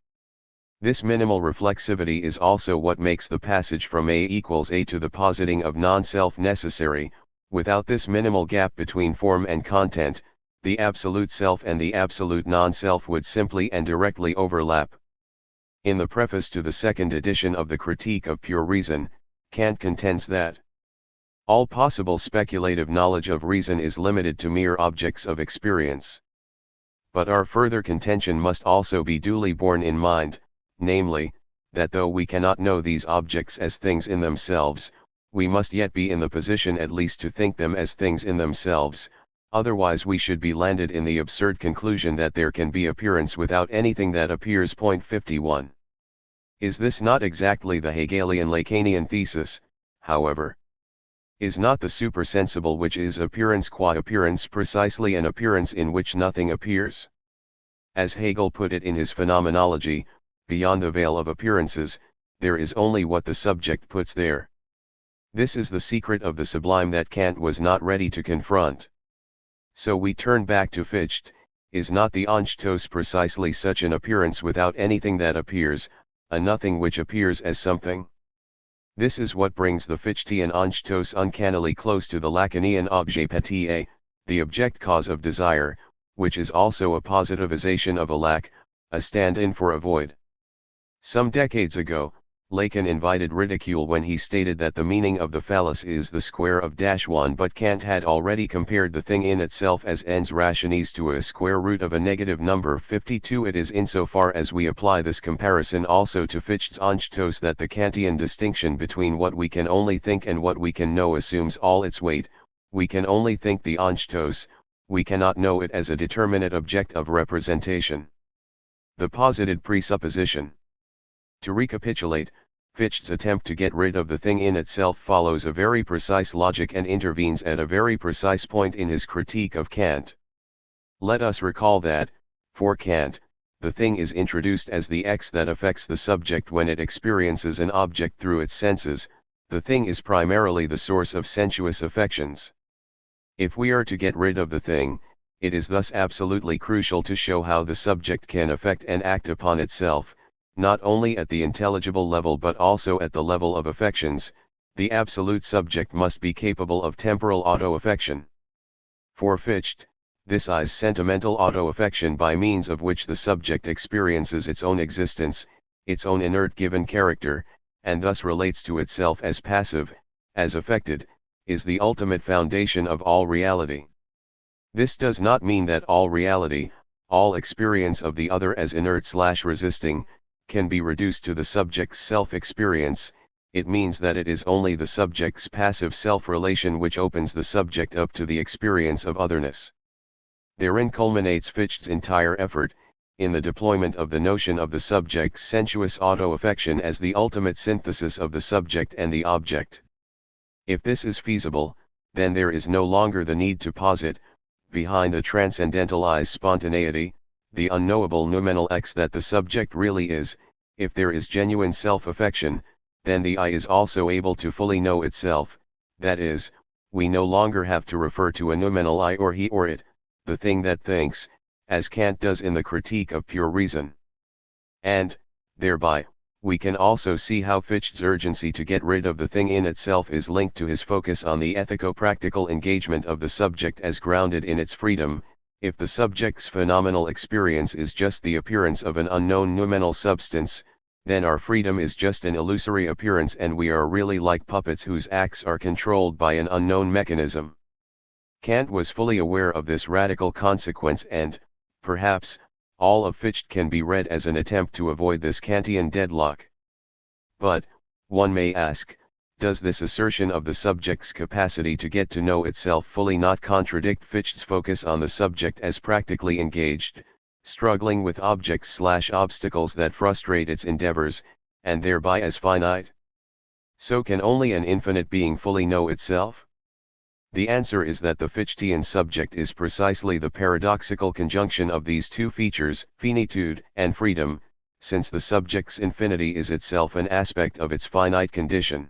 This minimal reflexivity is also what makes the passage from A equals A to the positing of non-self necessary. Without this minimal gap between form and content, the absolute self and the absolute non-self would simply and directly overlap. In the preface to the second edition of the Critique of Pure Reason, Kant contends that all possible speculative knowledge of reason is limited to mere objects of experience. But our further contention must also be duly borne in mind, namely, that though we cannot know these objects as things in themselves, we must yet be in the position at least to think them as things in themselves, otherwise we should be landed in the absurd conclusion that there can be appearance without anything that appears. 51. Is this not exactly the Hegelian Lacanian thesis, however? Is not the supersensible which is appearance qua appearance precisely an appearance in which nothing appears? As Hegel put it in his Phenomenology, beyond the veil of appearances, there is only what the subject puts there. This is the secret of the sublime that Kant was not ready to confront. So we turn back to Fichte. Is not the Anstoß precisely such an appearance without anything that appears, a nothing which appears as something? This is what brings the Fichtian Anstoß uncannily close to the Lacanian objet petit, the object cause of desire, which is also a positivization of a lack, a stand-in for a void. Some decades ago, Lacan invited ridicule when he stated that the meaning of the phallus is the square of -1, but Kant had already compared the thing in itself as ens rationis to a square root of a negative number. 52. It is insofar as we apply this comparison also to Fichte's Anstoß that the Kantian distinction between what we can only think and what we can know assumes all its weight. We can only think the Anstoß, we cannot know it as a determinate object of representation. The posited presupposition. To recapitulate, Fichte's attempt to get rid of the thing in itself follows a very precise logic and intervenes at a very precise point in his critique of Kant. Let us recall that, for Kant, the thing is introduced as the X that affects the subject when it experiences an object through its senses. The thing is primarily the source of sensuous affections. If we are to get rid of the thing, it is thus absolutely crucial to show how the subject can affect and act upon itself, not only at the intelligible level but also at the level of affections. The absolute subject must be capable of temporal auto-affection. For Fichte, this I's sentimental auto-affection by means of which the subject experiences its own existence, its own inert given character, and thus relates to itself as passive, as affected, is the ultimate foundation of all reality. This does not mean that all reality, all experience of the other as inert/resisting, can be reduced to the subject's self-experience. It means that it is only the subject's passive self-relation which opens the subject up to the experience of otherness. Therein culminates Fichte's entire effort, in the deployment of the notion of the subject's sensuous auto-affection as the ultimate synthesis of the subject and the object. If this is feasible, then there is no longer the need to posit, behind the transcendentalized spontaneity, the unknowable noumenal X that the subject really is. If there is genuine self-affection, then the I is also able to fully know itself, that is, we no longer have to refer to a noumenal I or he or it, the thing that thinks, as Kant does in the Critique of Pure Reason. And, thereby, we can also see how Fichte's urgency to get rid of the thing in itself is linked to his focus on the ethico-practical engagement of the subject as grounded in its freedom. If the subject's phenomenal experience is just the appearance of an unknown noumenal substance, then our freedom is just an illusory appearance and we are really like puppets whose acts are controlled by an unknown mechanism. Kant was fully aware of this radical consequence and, perhaps, all of Fichte can be read as an attempt to avoid this Kantian deadlock. But, one may ask, does this assertion of the subject's capacity to get to know itself fully not contradict Fichte's focus on the subject as practically engaged, struggling with objects/obstacles that frustrate its endeavors, and thereby as finite? So can only an infinite being fully know itself? The answer is that the Fichtean subject is precisely the paradoxical conjunction of these two features, finitude and freedom, since the subject's infinity is itself an aspect of its finite condition.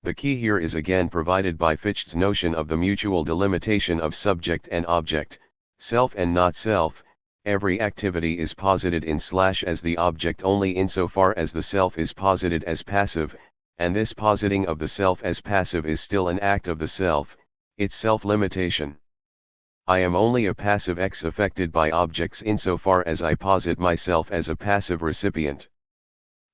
The key here is again provided by Fichte's notion of the mutual delimitation of subject and object, self and not self. Every activity is posited in / as the object only insofar as the self is posited as passive, and this positing of the self as passive is still an act of the self, its self-limitation. I am only a passive X affected by objects insofar as I posit myself as a passive recipient.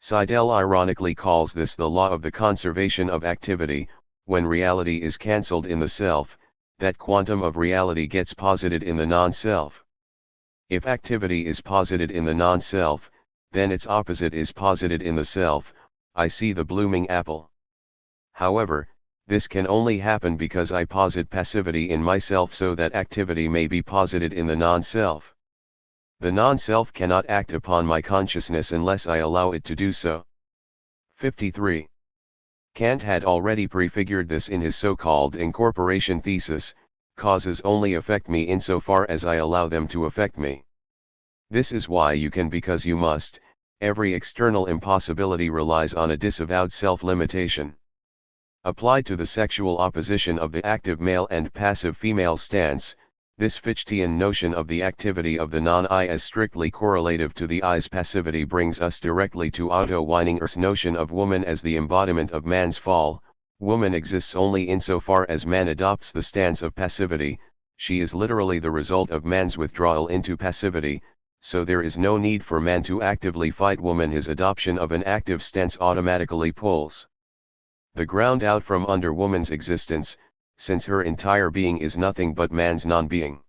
Seidel ironically calls this the law of the conservation of activity. When reality is cancelled in the self, that quantum of reality gets posited in the non-self. If activity is posited in the non-self, then its opposite is posited in the self. I see the blooming apple. However, this can only happen because I posit passivity in myself so that activity may be posited in the non-self. The non-self cannot act upon my consciousness unless I allow it to do so. 53. Kant had already prefigured this in his so-called incorporation thesis. Causes only affect me insofar as I allow them to affect me. This is why you can because you must. Every external impossibility relies on a disavowed self-limitation. Applied to the sexual opposition of the active male and passive female stance, this Fichtean notion of the activity of the non-I as strictly correlative to the I's passivity brings us directly to Otto Weininger's notion of woman as the embodiment of man's fall. Woman exists only insofar as man adopts the stance of passivity. She is literally the result of man's withdrawal into passivity, so there is no need for man to actively fight woman. His adoption of an active stance automatically pulls the ground out from under woman's existence, since her entire being is nothing but man's non-being.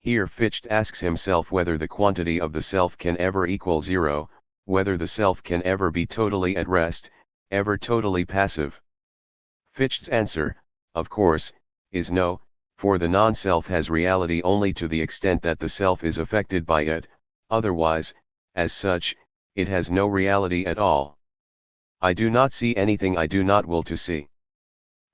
Here Fichte asks himself whether the quantity of the self can ever equal zero, whether the self can ever be totally at rest, ever totally passive. Fichte's answer, of course, is no, for the non-self has reality only to the extent that the self is affected by it, otherwise, as such, it has no reality at all. I do not see anything I do not will to see.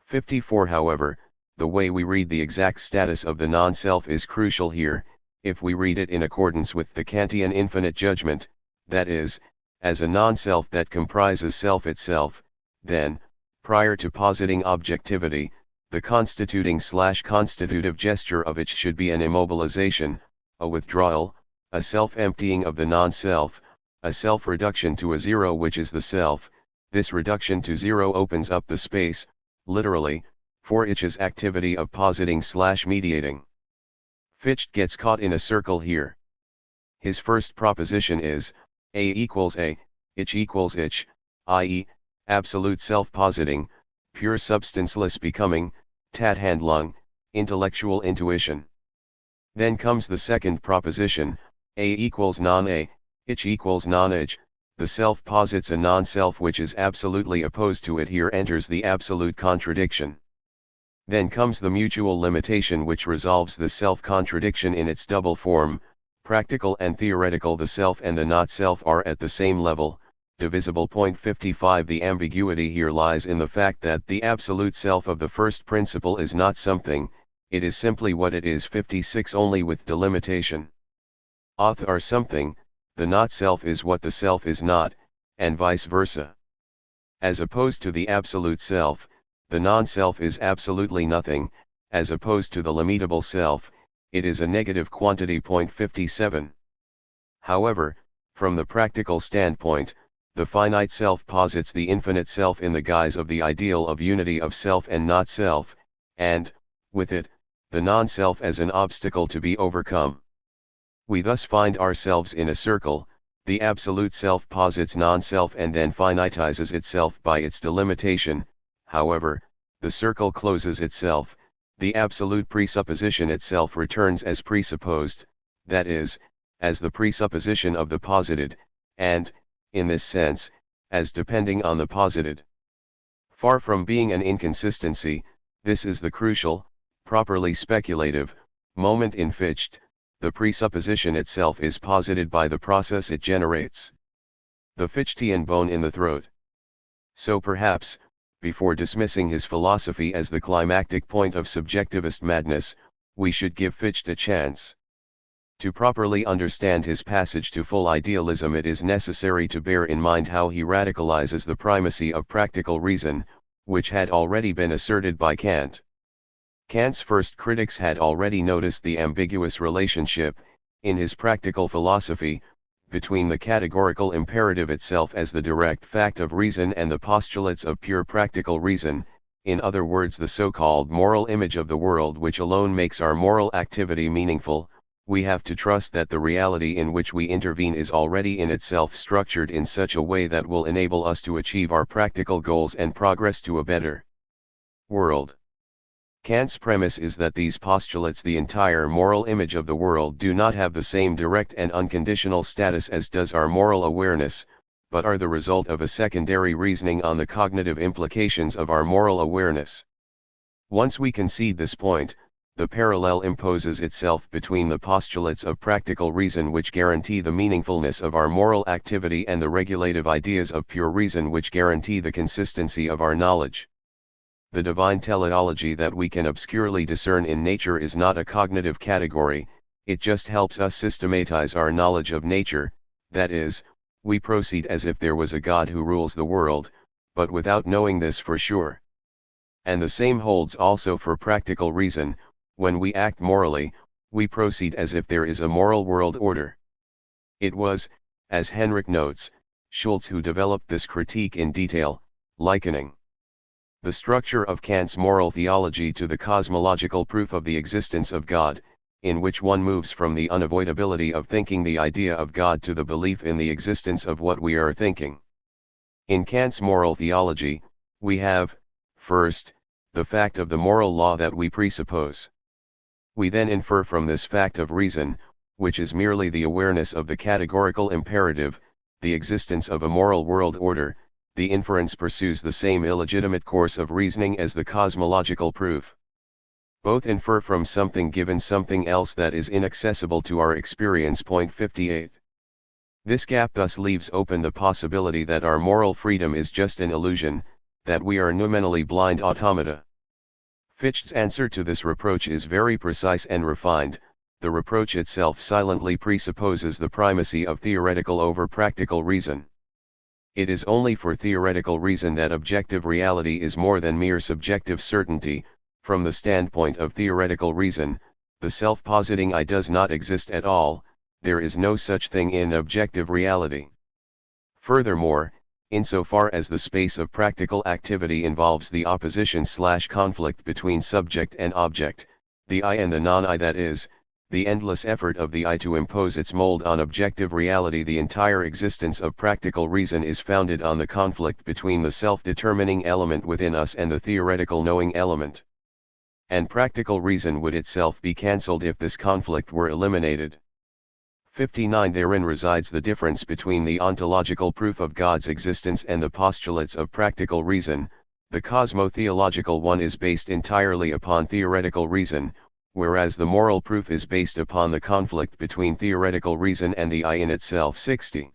54. However, the way we read the exact status of the non-self is crucial here. If we read it in accordance with the Kantian infinite judgment, that is, as a non-self that comprises self itself, then, prior to positing objectivity, the constituting/constitutive gesture of it should be an immobilization, a withdrawal, a self-emptying of the non-self, a self-reduction to a zero which is the self. This reduction to zero opens up the space, literally, for its activity of positing/mediating. Fichte gets caught in a circle here. His first proposition is, A equals A, ich equals ich, i.e., absolute self-positing, pure substanceless becoming, Tathandlung, intellectual intuition. Then comes the second proposition, A equals non-A, ich equals non-ich, the self posits a non-self which is absolutely opposed to it. Here enters the absolute contradiction. Then comes the mutual limitation which resolves the self-contradiction in its double form, practical and theoretical. The self and the not-self are at the same level, divisible. 55 The ambiguity here lies in the fact that the absolute self of the first principle is not something, it is simply what it is. 56 Only with delimitation. Auth are something, the not-self is what the self is not, and vice versa. As opposed to the absolute self, the non-self is absolutely nothing, as opposed to the limitable self, it is a negative quantity. 57. However, from the practical standpoint, the finite self posits the infinite self in the guise of the ideal of unity of self and not self, and, with it, the non-self as an obstacle to be overcome. We thus find ourselves in a circle. The absolute self posits non-self and then finitizes itself by its delimitation. However, the circle closes itself, the absolute presupposition itself returns as presupposed, that is, as the presupposition of the posited, and, in this sense, as depending on the posited. Far from being an inconsistency, this is the crucial, properly speculative, moment in Fichte. The presupposition itself is posited by the process it generates. The Fichtean bone in the throat. So perhaps, before dismissing his philosophy as the climactic point of subjectivist madness, we should give Fichte a chance. To properly understand his passage to full idealism, it is necessary to bear in mind how he radicalizes the primacy of practical reason, which had already been asserted by Kant. Kant's first critics had already noticed the ambiguous relationship, in his practical philosophy, between the categorical imperative itself as the direct fact of reason and the postulates of pure practical reason, in other words the so-called moral image of the world which alone makes our moral activity meaningful. We have to trust that the reality in which we intervene is already in itself structured in such a way that will enable us to achieve our practical goals and progress to a better world. Kant's premise is that these postulates, the entire moral image of the world, do not have the same direct and unconditional status as does our moral awareness, but are the result of a secondary reasoning on the cognitive implications of our moral awareness. Once we concede this point, the parallel imposes itself between the postulates of practical reason which guarantee the meaningfulness of our moral activity and the regulative ideas of pure reason which guarantee the consistency of our knowledge. The divine teleology that we can obscurely discern in nature is not a cognitive category, it just helps us systematize our knowledge of nature, that is, we proceed as if there was a God who rules the world, but without knowing this for sure. And the same holds also for practical reason. When we act morally, we proceed as if there is a moral world order. It was, as Henrik notes, Schulz who developed this critique in detail, likening the structure of Kant's moral theology to the cosmological proof of the existence of God, in which one moves from the unavoidability of thinking the idea of God to the belief in the existence of what we are thinking. In Kant's moral theology, we have, first, the fact of the moral law that we presuppose. We then infer from this fact of reason, which is merely the awareness of the categorical imperative, the existence of a moral world order. The inference pursues the same illegitimate course of reasoning as the cosmological proof. Both infer from something given something else that is inaccessible to our experience. 58. This gap thus leaves open the possibility that our moral freedom is just an illusion, that we are nominally blind automata. Fichte's answer to this reproach is very precise and refined. The reproach itself silently presupposes the primacy of theoretical over practical reason. It is only for theoretical reason that objective reality is more than mere subjective certainty. From the standpoint of theoretical reason, the self-positing I does not exist at all, there is no such thing in objective reality. Furthermore, insofar as the space of practical activity involves the opposition/conflict between subject and object, the I and the non-I, that is, the endless effort of the I to impose its mold on objective reality. The entire existence of practical reason is founded on the conflict between the self-determining element within us and the theoretical knowing element. And practical reason would itself be cancelled if this conflict were eliminated. 59. Therein resides the difference between the ontological proof of God's existence and the postulates of practical reason. The cosmo-theological one is based entirely upon theoretical reason, whereas the moral proof is based upon the conflict between theoretical reason and the I in itself. 60.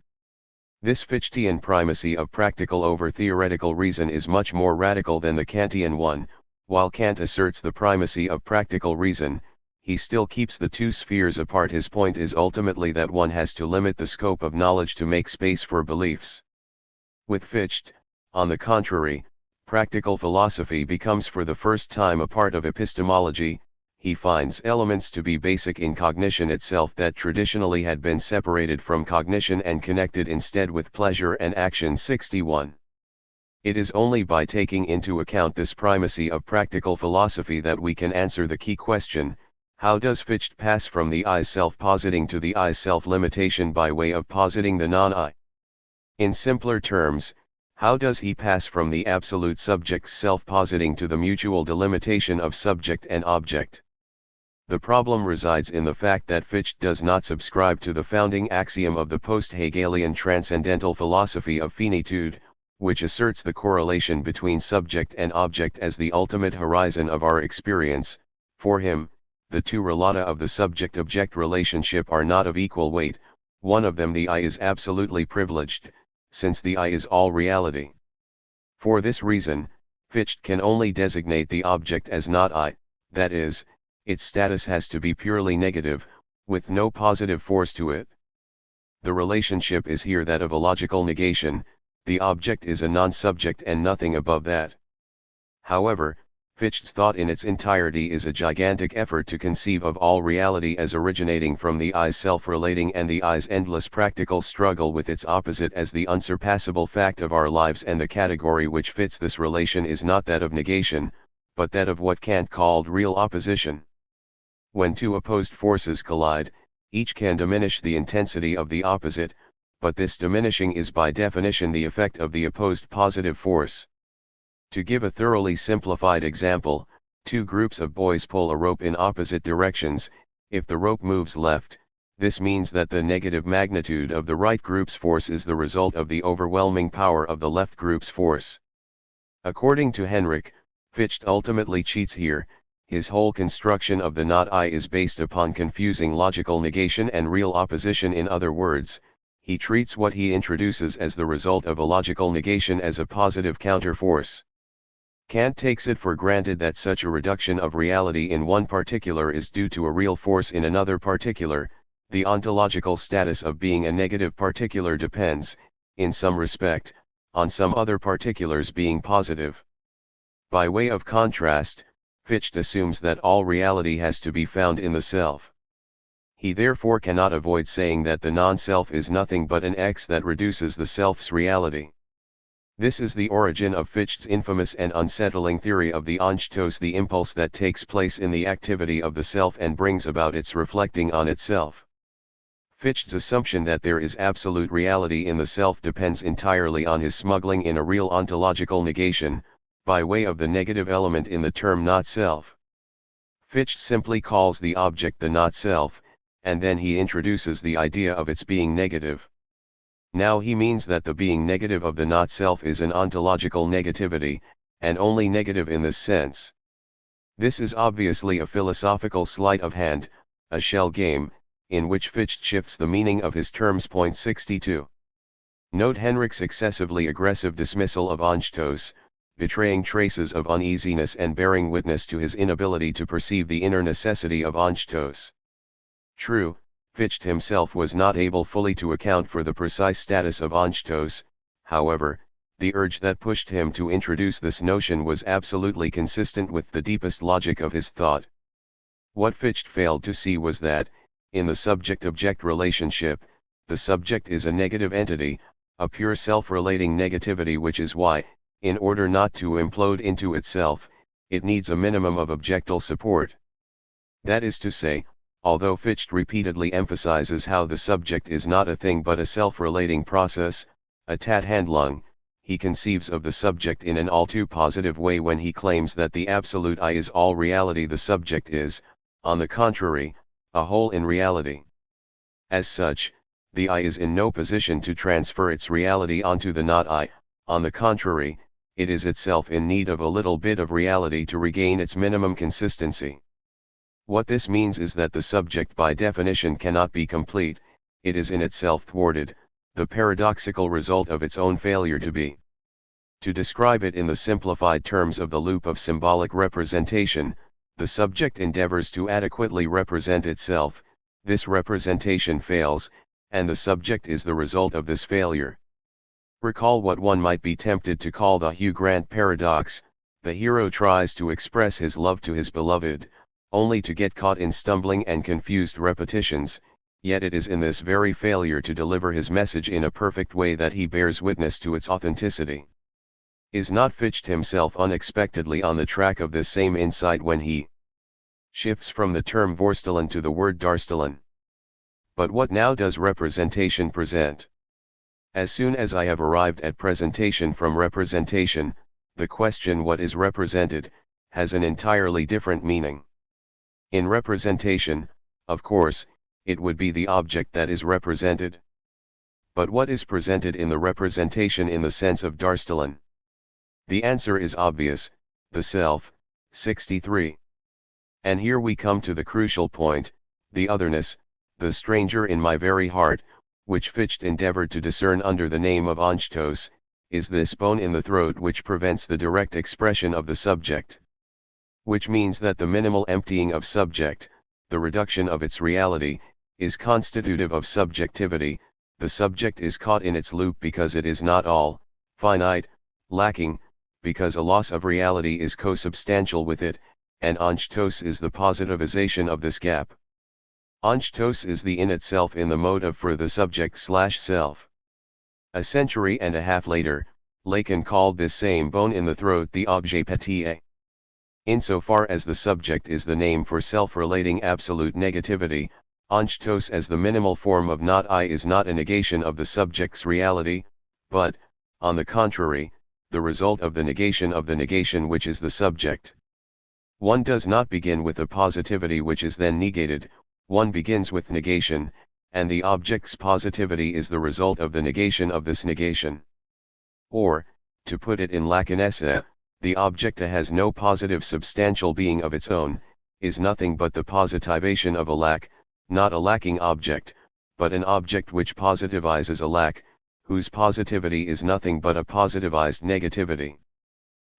This Fichtian primacy of practical over theoretical reason is much more radical than the Kantian one. While Kant asserts the primacy of practical reason, he still keeps the two spheres apart. His point is ultimately that one has to limit the scope of knowledge to make space for beliefs. With Fichte, on the contrary, practical philosophy becomes for the first time a part of epistemology. He finds elements to be basic in cognition itself that traditionally had been separated from cognition and connected instead with pleasure and action. 61. It is only by taking into account this primacy of practical philosophy that we can answer the key question: how does Fichte pass from the I self-positing to the I self-limitation by way of positing the non-I? In simpler terms, how does he pass from the absolute subject's self-positing to the mutual delimitation of subject and object? The problem resides in the fact that Fichte does not subscribe to the founding axiom of the post-Hegelian transcendental philosophy of finitude, which asserts the correlation between subject and object as the ultimate horizon of our experience. For him, the two relata of the subject-object relationship are not of equal weight. One of them, the I, is absolutely privileged, since the I is all reality. For this reason, Fichte can only designate the object as not I, that is, its status has to be purely negative, with no positive force to it. The relationship is here that of a logical negation. The object is a non-subject and nothing above that. However, Fichte's thought in its entirety is a gigantic effort to conceive of all reality as originating from the I's self-relating and the I's endless practical struggle with its opposite as the unsurpassable fact of our lives, and the category which fits this relation is not that of negation, but that of what Kant called real opposition. When two opposed forces collide, each can diminish the intensity of the opposite, but this diminishing is by definition the effect of the opposed positive force. To give a thoroughly simplified example, two groups of boys pull a rope in opposite directions. If the rope moves left, this means that the negative magnitude of the right group's force is the result of the overwhelming power of the left group's force. According to Henrik, Fichte ultimately cheats here. His whole construction of the not I is based upon confusing logical negation and real opposition. In other words, he treats what he introduces as the result of a logical negation as a positive counterforce. Kant takes it for granted that such a reduction of reality in one particular is due to a real force in another particular. The ontological status of being a negative particular depends, in some respect, on some other particulars being positive. By way of contrast, Fichte assumes that all reality has to be found in the self. He therefore cannot avoid saying that the non-self is nothing but an X that reduces the self's reality. This is the origin of Fichte's infamous and unsettling theory of the Anstoß, the impulse that takes place in the activity of the self and brings about its reflecting on itself. Fichte's assumption that there is absolute reality in the self depends entirely on his smuggling in a real ontological negation, by way of the negative element in the term not self. Fichte simply calls the object the not self, and then he introduces the idea of its being negative. Now he means that the being negative of the not self is an ontological negativity, and only negative in this sense. This is obviously a philosophical sleight of hand, a shell game, in which Fichte shifts the meaning of his terms. 62. Note Henrik's excessively aggressive dismissal of Anstoß, betraying traces of uneasiness and bearing witness to his inability to perceive the inner necessity of Anstoß. True, Fichte himself was not able fully to account for the precise status of Anstoß. However, the urge that pushed him to introduce this notion was absolutely consistent with the deepest logic of his thought. What Fichte failed to see was that, in the subject-object relationship, the subject is a negative entity, a pure self-relating negativity, which is why, in order not to implode into itself, it needs a minimum of objectal support. That is to say, although Fichte repeatedly emphasizes how the subject is not a thing but a self-relating process, a Tathandlung, he conceives of the subject in an all too positive way when he claims that the absolute I is all reality. The subject is, on the contrary, a whole in reality. As such, the I is in no position to transfer its reality onto the not I, on the contrary, it is itself in need of a little bit of reality to regain its minimum consistency. What this means is that the subject by definition cannot be complete, it is in itself thwarted, the paradoxical result of its own failure to be. To describe it in the simplified terms of the loop of symbolic representation, the subject endeavors to adequately represent itself, this representation fails, and the subject is the result of this failure. Recall what one might be tempted to call the Hugh Grant paradox: the hero tries to express his love to his beloved, only to get caught in stumbling and confused repetitions, yet it is in this very failure to deliver his message in a perfect way that he bears witness to its authenticity. Is not Fichte himself unexpectedly on the track of this same insight when he shifts from the term Vorstellen to the word Darstellen? But what now does representation present? As soon as I have arrived at presentation from representation, the question what is represented, has an entirely different meaning. In representation, of course, it would be the object that is represented. But what is presented in the representation in the sense of Darstellen? The answer is obvious, the self. 63. And here we come to the crucial point, the otherness, the stranger in my very heart, which Fichte endeavored to discern under the name of Anstoß, is this bone in the throat which prevents the direct expression of the subject. Which means that the minimal emptying of subject, the reduction of its reality, is constitutive of subjectivity. The subject is caught in its loop because it is not all, finite, lacking, because a loss of reality is co-substantial with it, and Anstoß is the positivization of this gap. Anstoß is the in itself in the mode of for the subject/self. A century and a half later, Lacan called this same bone in the throat the objet petit. Insofar as the subject is the name for self-relating absolute negativity, Anstoß as the minimal form of not I is not a negation of the subject's reality, but, on the contrary, the result of the negation which is the subject. One does not begin with a positivity which is then negated, one begins with negation, and the object's positivity is the result of the negation of this negation. Or, to put it in Lacanese, the object has no positive substantial being of its own, is nothing but the positivation of a lack, not a lacking object, but an object which positivizes a lack, whose positivity is nothing but a positivized negativity.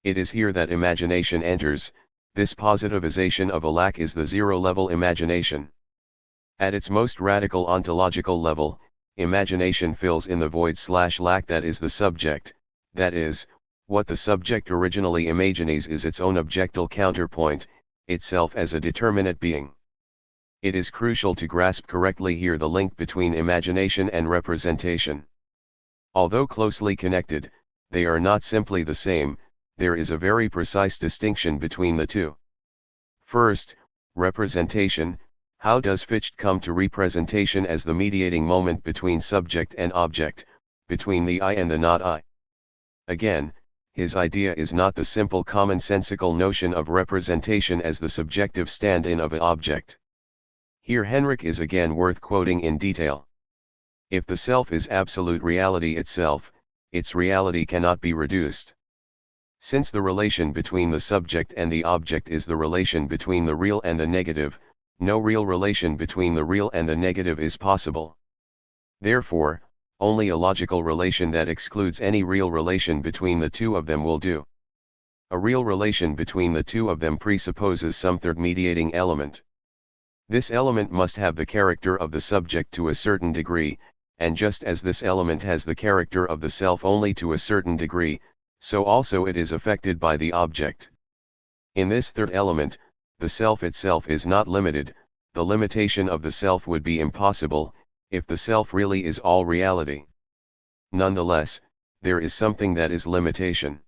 It is here that imagination enters. This positivization of a lack is the zero-level imagination. At its most radical ontological level, imagination fills in the void/lack that is the subject, that is, what the subject originally imagines is its own objectal counterpoint, itself as a determinate being. It is crucial to grasp correctly here the link between imagination and representation. Although closely connected, they are not simply the same, there is a very precise distinction between the two. First, representation. How does Fichte come to representation as the mediating moment between subject and object, between the I and the not I? Again, his idea is not the simple commonsensical notion of representation as the subjective stand-in of an object. Here Henrik is again worth quoting in detail. If the self is absolute reality itself, its reality cannot be reduced. Since the relation between the subject and the object is the relation between the real and the negative, no real relation between the real and the negative is possible. Therefore, only a logical relation that excludes any real relation between the two of them will do. A real relation between the two of them presupposes some third mediating element. This element must have the character of the subject to a certain degree, and just as this element has the character of the self only to a certain degree, so also it is affected by the object. In this third element, the self itself is not limited. The limitation of the self would be impossible, if the self really is all reality. Nonetheless, there is something that is limitation.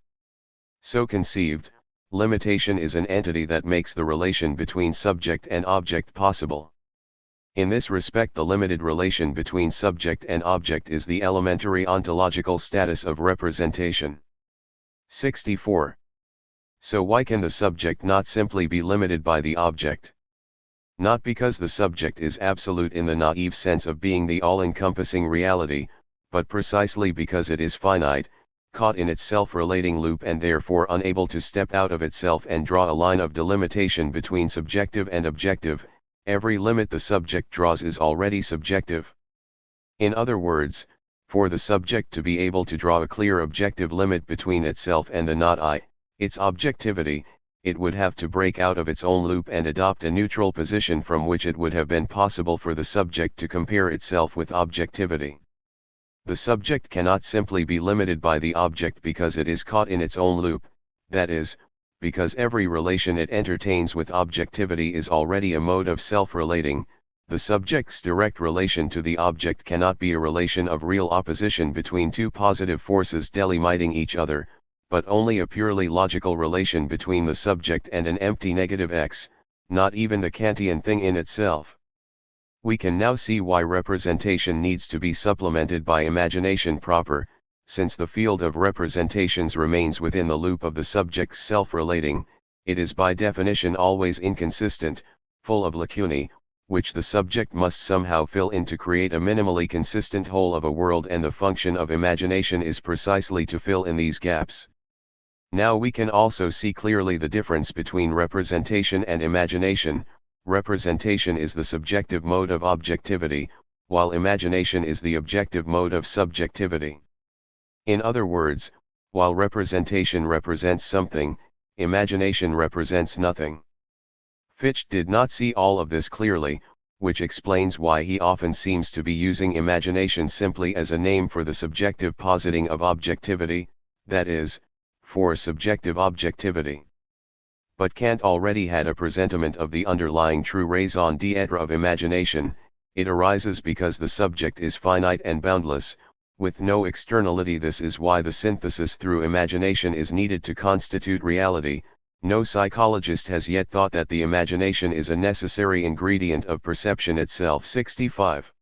So conceived, limitation is an entity that makes the relation between subject and object possible. In this respect, the limited relation between subject and object is the elementary ontological status of representation. 64. So why can the subject not simply be limited by the object? Not because the subject is absolute in the naive sense of being the all-encompassing reality, but precisely because it is finite, caught in its self-relating loop and therefore unable to step out of itself and draw a line of delimitation between subjective and objective. Every limit the subject draws is already subjective. In other words, for the subject to be able to draw a clear objective limit between itself and the not I, its objectivity, it would have to break out of its own loop and adopt a neutral position from which it would have been possible for the subject to compare itself with objectivity. The subject cannot simply be limited by the object because it is caught in its own loop, that is, because every relation it entertains with objectivity is already a mode of self-relating. The subject's direct relation to the object cannot be a relation of real opposition between two positive forces delimiting each other, but only a purely logical relation between the subject and an empty negative X, not even the Kantian thing in itself. We can now see why representation needs to be supplemented by imagination proper, since the field of representations remains within the loop of the subject's self-relating. It is by definition always inconsistent, full of lacunae, which the subject must somehow fill in to create a minimally consistent whole of a world, and the function of imagination is precisely to fill in these gaps. Now we can also see clearly the difference between representation and imagination. Representation is the subjective mode of objectivity, while imagination is the objective mode of subjectivity. In other words, while representation represents something, imagination represents nothing. Fichte did not see all of this clearly, which explains why he often seems to be using imagination simply as a name for the subjective positing of objectivity, that is, for subjective objectivity. But Kant already had a presentiment of the underlying true raison d'être of imagination. It arises because the subject is finite and boundless, with no externality. This is why the synthesis through imagination is needed to constitute reality. No psychologist has yet thought that the imagination is a necessary ingredient of perception itself. 65.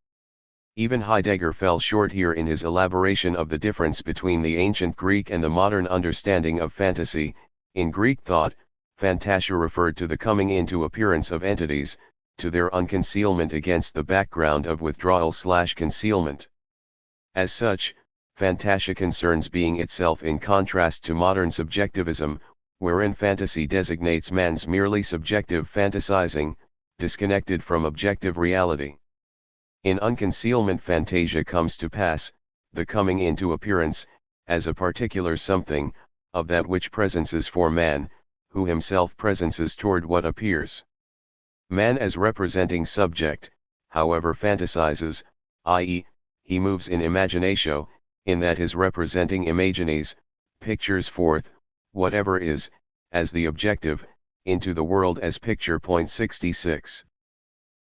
Even Heidegger fell short here in his elaboration of the difference between the ancient Greek and the modern understanding of fantasy. In Greek thought, Fantasia referred to the coming into appearance of entities, to their unconcealment against the background of withdrawal/concealment. As such, Fantasia concerns being itself, in contrast to modern subjectivism, wherein fantasy designates man's merely subjective fantasizing, disconnected from objective reality. In unconcealment, fantasia comes to pass, the coming into appearance, as a particular something, of that which presences for man, who himself presences toward what appears. Man as representing subject, however, fantasizes, i.e., he moves in imaginatio, in that his representing imagines, pictures forth, whatever is, as the objective, into the world as picture. 66.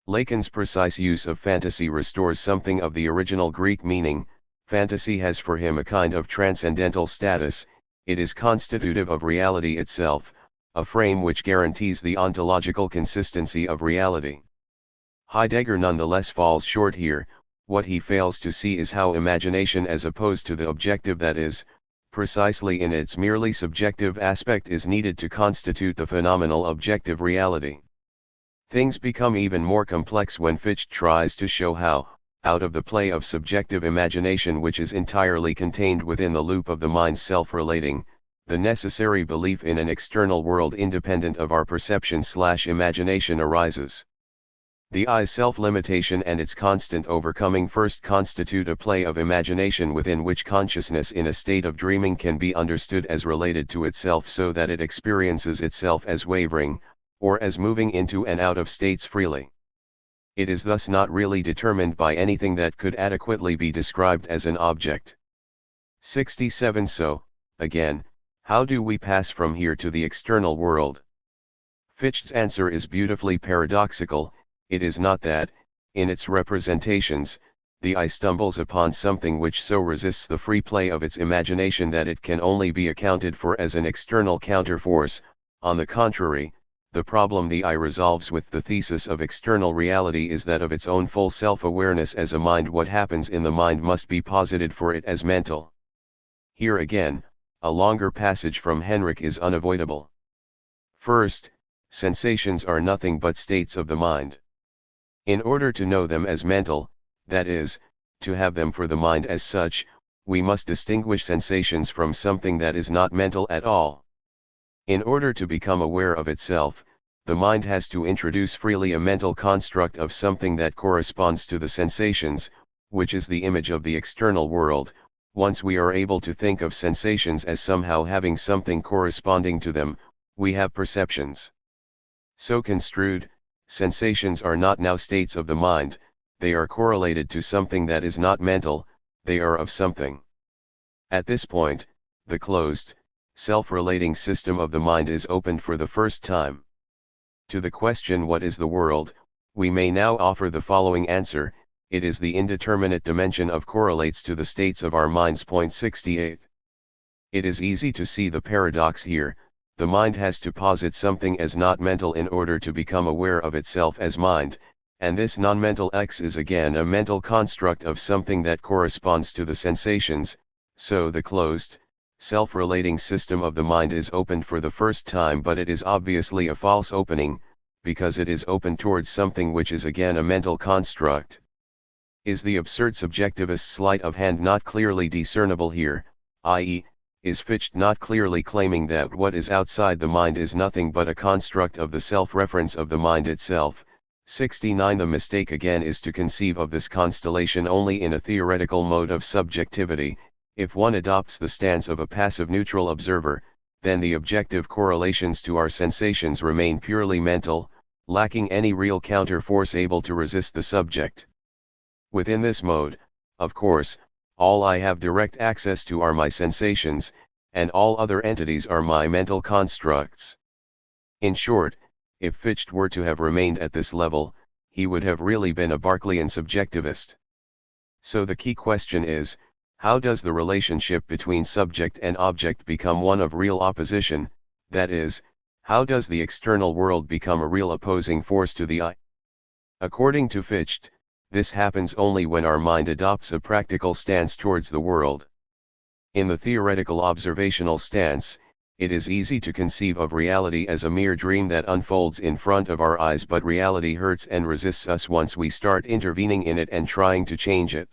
Lacan's precise use of fantasy restores something of the original Greek meaning. Fantasy has for him a kind of transcendental status. It is constitutive of reality itself, a frame which guarantees the ontological consistency of reality. Heidegger nonetheless falls short here. What he fails to see is how imagination, as opposed to the objective, that is, precisely in its merely subjective aspect, is needed to constitute the phenomenal objective reality. Things become even more complex when Fichte tries to show how, out of the play of subjective imagination, which is entirely contained within the loop of the mind's self-relating, the necessary belief in an external world independent of our perception/imagination arises. The I's self-limitation and its constant overcoming first constitute a play of imagination within which consciousness in a state of dreaming can be understood as related to itself, so that it experiences itself as wavering, or as moving into and out of states freely. It is thus not really determined by anything that could adequately be described as an object. 67. So, again, how do we pass from here to the external world? Fichte's answer is beautifully paradoxical. It is not that, in its representations, the eye stumbles upon something which so resists the free play of its imagination that it can only be accounted for as an external counterforce. On the contrary, The problem the I resolves with the thesis of external reality is that of its own full self-awareness as a mind. What happens in the mind must be posited for it as mental. Here again, a longer passage from Henrik is unavoidable. First, sensations are nothing but states of the mind. In order to know them as mental, that is, to have them for the mind as such, we must distinguish sensations from something that is not mental at all. In order to become aware of itself, the mind has to introduce freely a mental construct of something that corresponds to the sensations, which is the image of the external world. Once we are able to think of sensations as somehow having something corresponding to them, we have perceptions. So construed, sensations are not now states of the mind, they are correlated to something that is not mental, they are of something. At this point, the closed, self-relating system of the mind is opened for the first time. To the question what is the world, we may now offer the following answer: it is the indeterminate dimension of correlates to the states of our minds. Point 68. It is easy to see the paradox here. The mind has to posit something as not mental in order to become aware of itself as mind, and this non-mental X is again a mental construct of something that corresponds to the sensations, so the closed, self-relating system of the mind is opened for the first time, but it is obviously a false opening, because it is open towards something which is again a mental construct. Is the absurd subjectivist sleight of hand not clearly discernible here, i.e., is Fichte not clearly claiming that what is outside the mind is nothing but a construct of the self-reference of the mind itself? 69. The mistake again is to conceive of this constellation only in a theoretical mode of subjectivity. If one adopts the stance of a passive neutral observer, then the objective correlations to our sensations remain purely mental, lacking any real counter-force able to resist the subject. Within this mode, of course, all I have direct access to are my sensations, and all other entities are my mental constructs. In short, if Fichte were to have remained at this level, he would have really been a Berkeleyan subjectivist. So the key question is, how does the relationship between subject and object become one of real opposition, that is, how does the external world become a real opposing force to the I? According to Fichte, this happens only when our mind adopts a practical stance towards the world. In the theoretical observational stance, it is easy to conceive of reality as a mere dream that unfolds in front of our eyes, but reality hurts and resists us once we start intervening in it and trying to change it.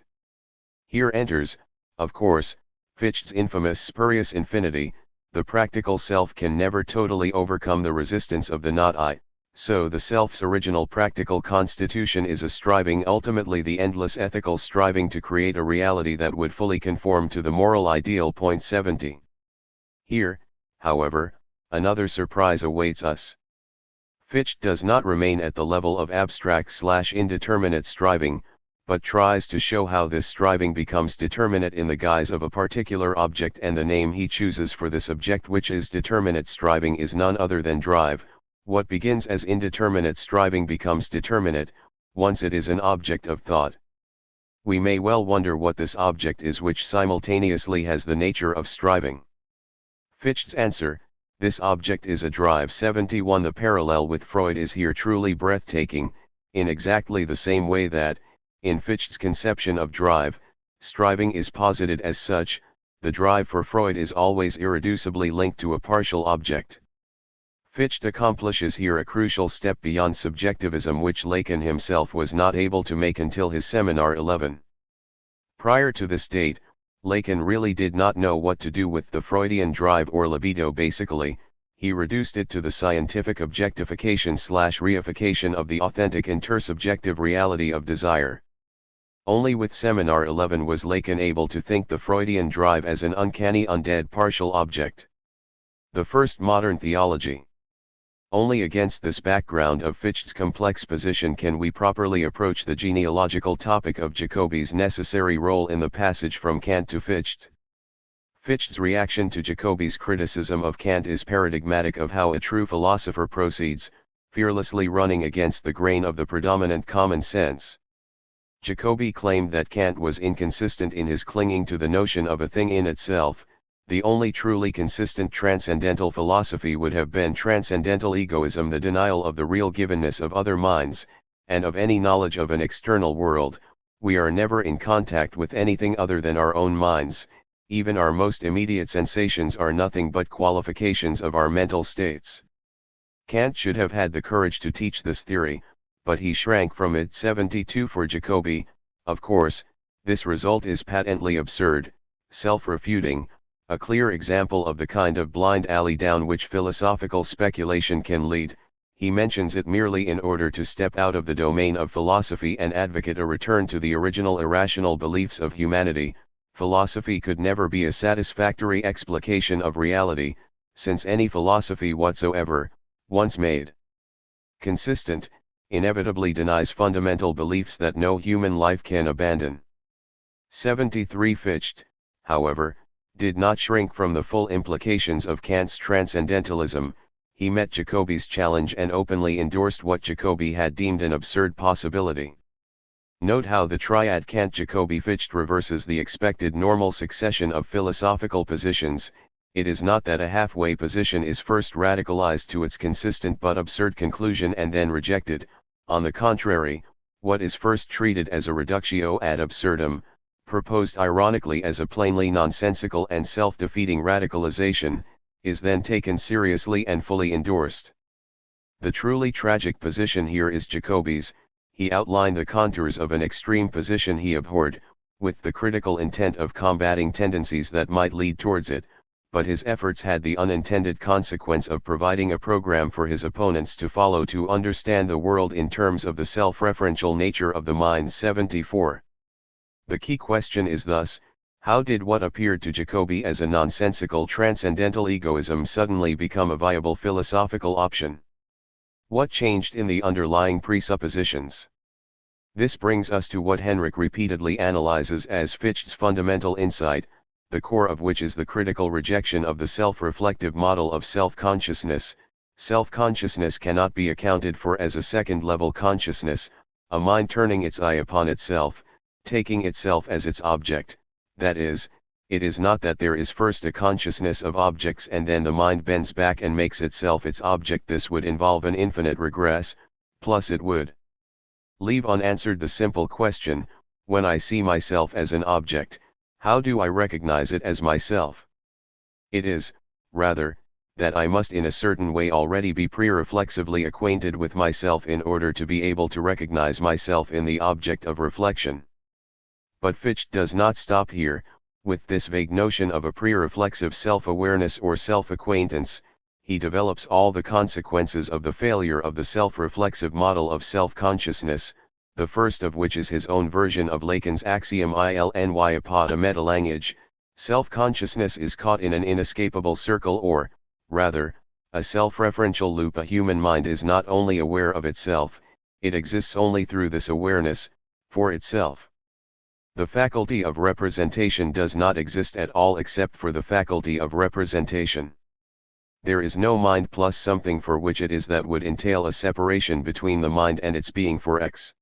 Here enters, of course, Fichte's infamous spurious infinity. The practical self can never totally overcome the resistance of the not I, so the self's original practical constitution is a striving, ultimately the endless ethical striving to create a reality that would fully conform to the moral ideal. Point 70. Here, however, another surprise awaits us. Fichte does not remain at the level of abstract/indeterminate striving, but tries to show how this striving becomes determinate in the guise of a particular object, and the name he chooses for this object, which is determinate striving, is none other than drive. What begins as indeterminate striving becomes determinate, once it is an object of thought. We may well wonder what this object is which simultaneously has the nature of striving. Fichte's answer: this object is a drive. 71. The parallel with Freud is here truly breathtaking, in exactly the same way that, in Fichte's conception of drive, striving is posited as such, the drive for Freud is always irreducibly linked to a partial object. Fichte accomplishes here a crucial step beyond subjectivism, which Lacan himself was not able to make until his Seminar 11. Prior to this date, Lacan really did not know what to do with the Freudian drive or libido. Basically, he reduced it to the scientific objectification/reification of the authentic intersubjective reality of desire. Only with Seminar 11 was Lacan able to think the Freudian drive as an uncanny undead partial object. The first modern theology. Only against this background of Fichte's complex position can we properly approach the genealogical topic of Jacobi's necessary role in the passage from Kant to Fichte. Fichte's reaction to Jacobi's criticism of Kant is paradigmatic of how a true philosopher proceeds, fearlessly running against the grain of the predominant common sense. Jacobi claimed that Kant was inconsistent in his clinging to the notion of a thing in itself, the only truly consistent transcendental philosophy would have been transcendental egoism, the denial of the real givenness of other minds, and of any knowledge of an external world. We are never in contact with anything other than our own minds, even our most immediate sensations are nothing but qualifications of our mental states. Kant should have had the courage to teach this theory, but he shrank from it. 72 For Jacobi, of course, this result is patently absurd, self-refuting, a clear example of the kind of blind alley down which philosophical speculation can lead. He mentions it merely in order to step out of the domain of philosophy and advocate a return to the original irrational beliefs of humanity. Philosophy could never be a satisfactory explication of reality, since any philosophy whatsoever, once made consistent, inevitably denies fundamental beliefs that no human life can abandon. 73 Fichte, however, did not shrink from the full implications of Kant's transcendentalism. He met Jacobi's challenge and openly endorsed what Jacobi had deemed an absurd possibility. Note how the triad Kant-Jacobi-Fichte reverses the expected normal succession of philosophical positions. It is not that a halfway position is first radicalized to its consistent but absurd conclusion and then rejected. On the contrary, what is first treated as a reductio ad absurdum, proposed ironically as a plainly nonsensical and self-defeating radicalization, is then taken seriously and fully endorsed. The truly tragic position here is Jacobi's. He outlined the contours of an extreme position he abhorred, with the critical intent of combating tendencies that might lead towards it, but his efforts had the unintended consequence of providing a program for his opponents to follow to understand the world in terms of the self-referential nature of the mind. 74. The key question is thus, how did what appeared to Jacobi as a nonsensical transcendental egoism suddenly become a viable philosophical option? What changed in the underlying presuppositions? This brings us to what Henrik repeatedly analyzes as Fichte's fundamental insight, the core of which is the critical rejection of the self-reflective model of self-consciousness. Self-consciousness cannot be accounted for as a second-level consciousness, a mind turning its eye upon itself, taking itself as its object. That is, it is not that there is first a consciousness of objects and then the mind bends back and makes itself its object. This would involve an infinite regress, plus it would leave unanswered the simple question, when I see myself as an object, how do I recognize it as myself? It is, rather, that I must in a certain way already be pre-reflexively acquainted with myself in order to be able to recognize myself in the object of reflection. But Fichte does not stop here. With this vague notion of a pre-reflexive self-awareness or self-acquaintance, he develops all the consequences of the failure of the self-reflexive model of self-consciousness, the first of which is his own version of Lacan's axiom ilny apod a metalanguage. Self-consciousness is caught in an inescapable circle or, rather, a self-referential loop. A human mind is not only aware of itself, it exists only through this awareness, for itself. The faculty of representation does not exist at all except for the faculty of representation. There is no mind plus something for which it is that would entail a separation between the mind and its being for X.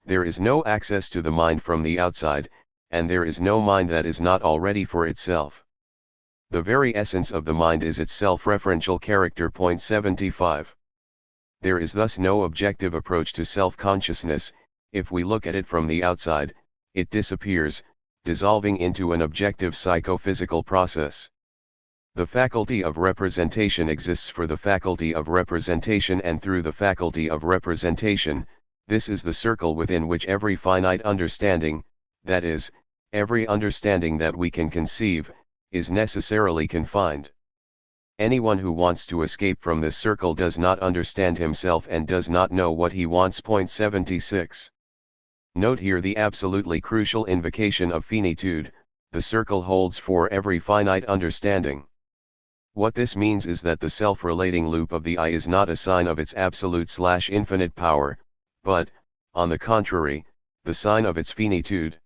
There is no access to the mind from the outside, and there is no mind that is not already for itself. The very essence of the mind is its self-referential character. 75. There is thus no objective approach to self-consciousness. If we look at it from the outside, it disappears, dissolving into an objective psychophysical process. The faculty of representation exists for the faculty of representation and through the faculty of representation. This is the circle within which every finite understanding, that is, every understanding that we can conceive, is necessarily confined. Anyone who wants to escape from this circle does not understand himself and does not know what he wants. 76. Note here the absolutely crucial invocation of finitude. The circle holds for every finite understanding. What this means is that the self-relating loop of the I is not a sign of its absolute/infinite power, but, on the contrary, the sign of its finitude.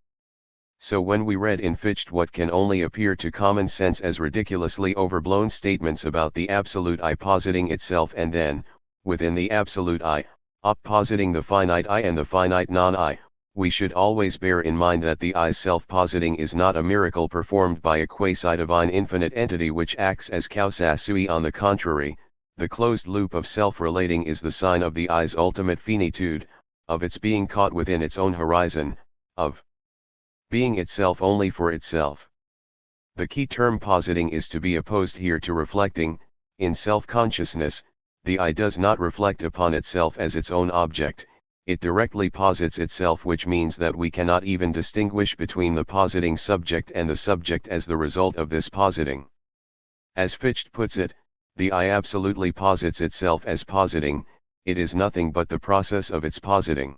So when we read in Fichte what can only appear to common sense as ridiculously overblown statements about the absolute I positing itself and then, within the absolute I, oppositing the finite I and the finite non-I, we should always bear in mind that the I's self-positing is not a miracle performed by a quasi-divine infinite entity which acts as causa sui. On the contrary, the closed loop of self-relating is the sign of the I's ultimate finitude, of its being caught within its own horizon, of being itself only for itself. The key term positing is to be opposed here to reflecting. In self-consciousness, the I does not reflect upon itself as its own object, it directly posits itself, which means that we cannot even distinguish between the positing subject and the subject as the result of this positing. As Fichte puts it, the I absolutely posits itself as positing, it is nothing but the process of its positing.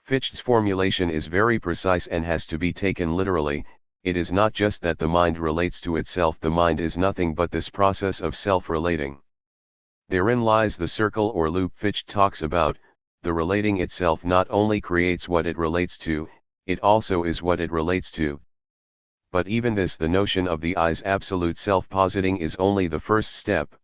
Fichte's formulation is very precise and has to be taken literally. It is not just that the mind relates to itself, the mind is nothing but this process of self-relating. Therein lies the circle or loop Fichte talks about. The relating itself not only creates what it relates to, it also is what it relates to. But even this, the notion of the I's absolute self-positing, is only the first step.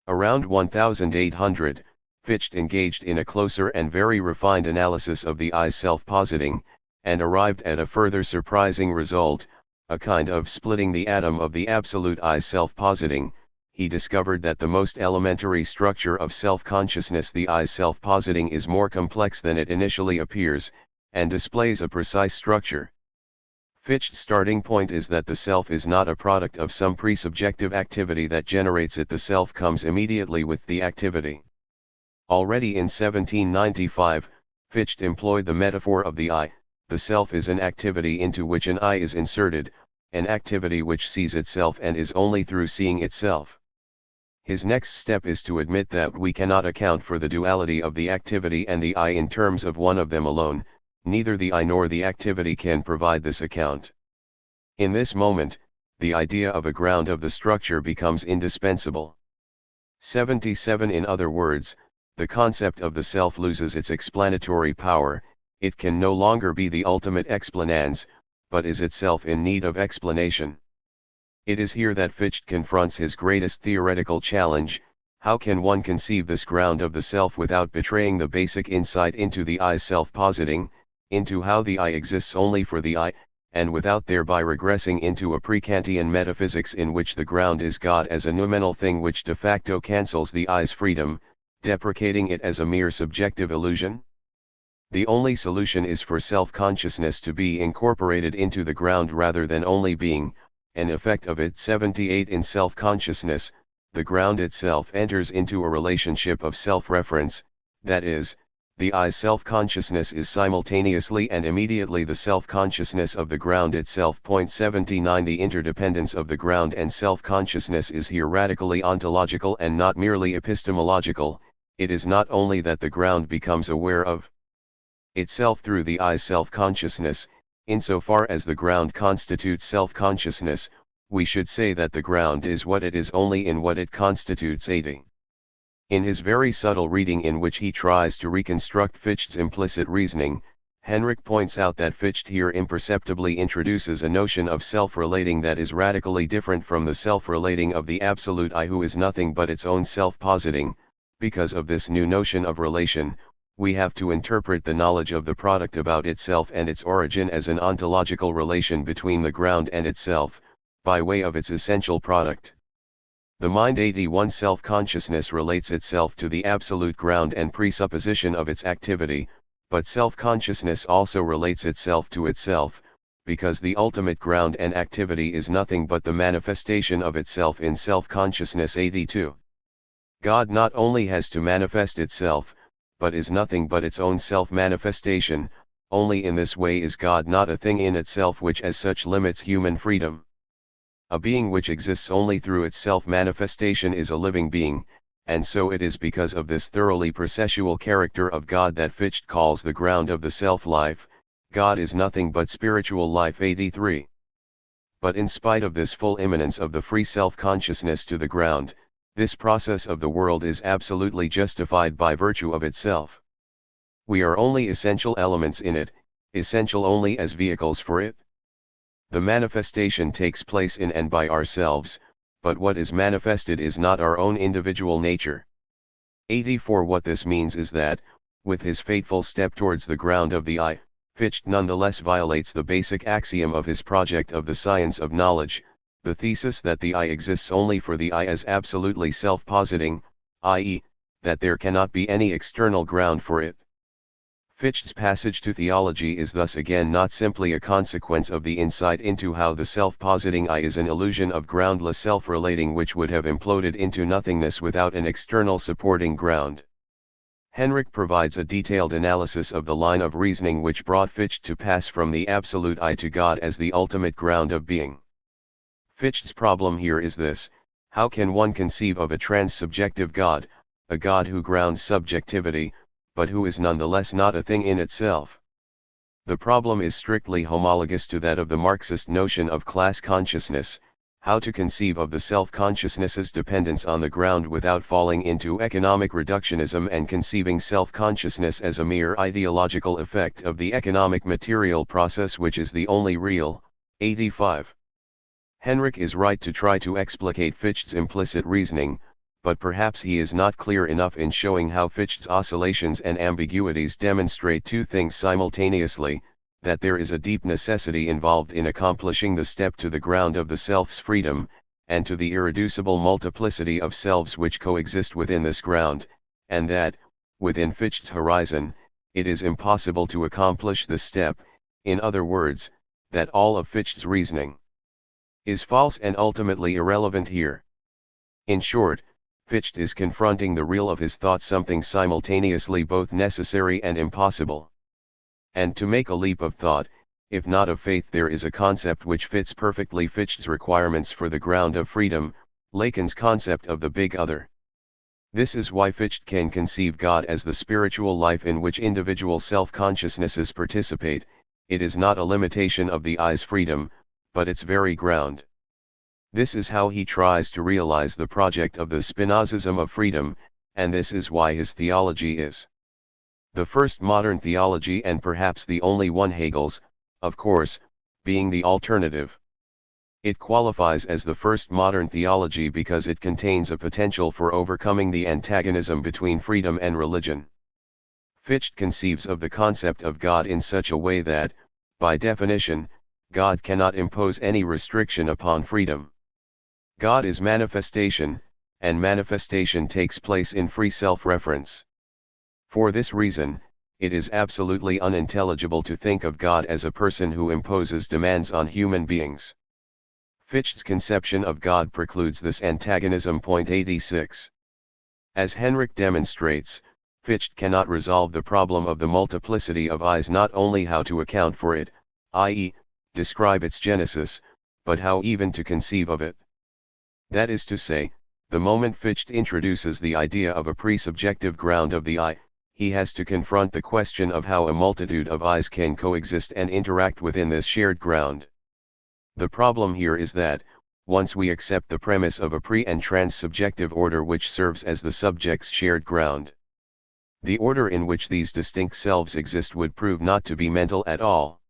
Around 1800, Fichte engaged in a closer and very refined analysis of the I's self-positing, and arrived at a further surprising result, a kind of splitting the atom of the absolute I's self-positing. He discovered that the most elementary structure of self-consciousness, the I's self-positing, is more complex than it initially appears, and displays a precise structure. Fichte's starting point is that the self is not a product of some pre-subjective activity that generates it, the self comes immediately with the activity. Already in 1795, Fichte employed the metaphor of the I. The self is an activity into which an I is inserted, an activity which sees itself and is only through seeing itself. His next step is to admit that we cannot account for the duality of the activity and the I in terms of one of them alone, neither the I nor the activity can provide this account. In this moment, the idea of a ground of the structure becomes indispensable. 77. In other words, the concept of the self loses its explanatory power, it can no longer be the ultimate explanans, but is itself in need of explanation. It is here that Fichte confronts his greatest theoretical challenge: how can one conceive this ground of the self without betraying the basic insight into the I's self-positing, into how the I exists only for the I, and without thereby regressing into a pre-Kantian metaphysics in which the ground is God as a noumenal thing which de facto cancels the I's freedom, deprecating it as a mere subjective illusion? The only solution is for self-consciousness to be incorporated into the ground rather than only being an effect of it. 78. In self-consciousness, the ground itself enters into a relationship of self-reference, that is, the I's self-consciousness is simultaneously and immediately the self-consciousness of the ground itself. 79. The interdependence of the ground and self-consciousness is here radically ontological and not merely epistemological. It is not only that the ground becomes aware of itself through the I's self-consciousness. Insofar as the ground constitutes self-consciousness, we should say that the ground is what it is only in what it constitutes. 80. In his very subtle reading in which he tries to reconstruct Fichte's implicit reasoning, Henrik points out that Fichte here imperceptibly introduces a notion of self-relating that is radically different from the self-relating of the absolute I, who is nothing but its own self-positing. Because of this new notion of relation, we have to interpret the knowledge of the product about itself and its origin as an ontological relation between the ground and itself, by way of its essential product. The mind. 81. Self-consciousness relates itself to the absolute ground and presupposition of its activity, but self-consciousness also relates itself to itself, because the ultimate ground and activity is nothing but the manifestation of itself in self-consciousness. 82. God not only has to manifest itself, but is nothing but its own self-manifestation. Only in this way is God not a thing in itself which as such limits human freedom. A being which exists only through its self-manifestation is a living being, and so it is because of this thoroughly processual character of God that Fichte calls the ground of the self-life. God is nothing but spiritual life. 83. But in spite of this full immanence of the free self-consciousness to the ground, this process of the world is absolutely justified by virtue of itself. We are only essential elements in it, essential only as vehicles for it. The manifestation takes place in and by ourselves, but what is manifested is not our own individual nature. 84. What this means is that, with his fateful step towards the ground of the I, Fichte nonetheless violates the basic axiom of his project of the science of knowledge, the thesis that the I exists only for the I as absolutely self-positing, i.e., that there cannot be any external ground for it. Fichte's passage to theology is thus again not simply a consequence of the insight into how the self-positing I is an illusion of groundless self-relating which would have imploded into nothingness without an external supporting ground. Henrik provides a detailed analysis of the line of reasoning which brought Fichte to pass from the absolute I to God as the ultimate ground of being. Fichte's problem here is this: how can one conceive of a trans-subjective God, a God who grounds subjectivity, but who is nonetheless not a thing in itself? The problem is strictly homologous to that of the Marxist notion of class consciousness, how to conceive of the self-consciousness's dependence on the ground without falling into economic reductionism and conceiving self-consciousness as a mere ideological effect of the economic material process which is the only real. 85. Henrik is right to try to explicate Fichte's implicit reasoning, but perhaps he is not clear enough in showing how Fichte's oscillations and ambiguities demonstrate two things simultaneously: that there is a deep necessity involved in accomplishing the step to the ground of the self's freedom, and to the irreducible multiplicity of selves which coexist within this ground, and that, within Fichte's horizon, it is impossible to accomplish this step. In other words, that all of Fichte's reasoning is false and ultimately irrelevant here. In short, Fichte is confronting the real of his thought, something simultaneously both necessary and impossible. And to make a leap of thought, if not of faith, there is a concept which fits perfectly Fichte's requirements for the ground of freedom, Lacan's concept of the big other. This is why Fichte can conceive God as the spiritual life in which individual self-consciousnesses participate. It is not a limitation of the I's freedom, but its very ground. This is how he tries to realize the project of the Spinozism of freedom, and this is why his theology is the first modern theology and perhaps the only one, Hegel's, of course, being the alternative. It qualifies as the first modern theology because it contains a potential for overcoming the antagonism between freedom and religion. Fichte conceives of the concept of God in such a way that, by definition, God cannot impose any restriction upon freedom. God is manifestation, and manifestation takes place in free self-reference. For this reason, it is absolutely unintelligible to think of God as a person who imposes demands on human beings. Fichte's conception of God precludes this antagonism. 86. As Henrik demonstrates, Fichte cannot resolve the problem of the multiplicity of I's, not only how to account for it, i.e., describe its genesis, but how even to conceive of it. That is to say, the moment Fichte introduces the idea of a pre-subjective ground of the I, he has to confront the question of how a multitude of I's can coexist and interact within this shared ground. The problem here is that, once we accept the premise of a pre- and trans-subjective order which serves as the subject's shared ground, the order in which these distinct selves exist would prove not to be mental at all.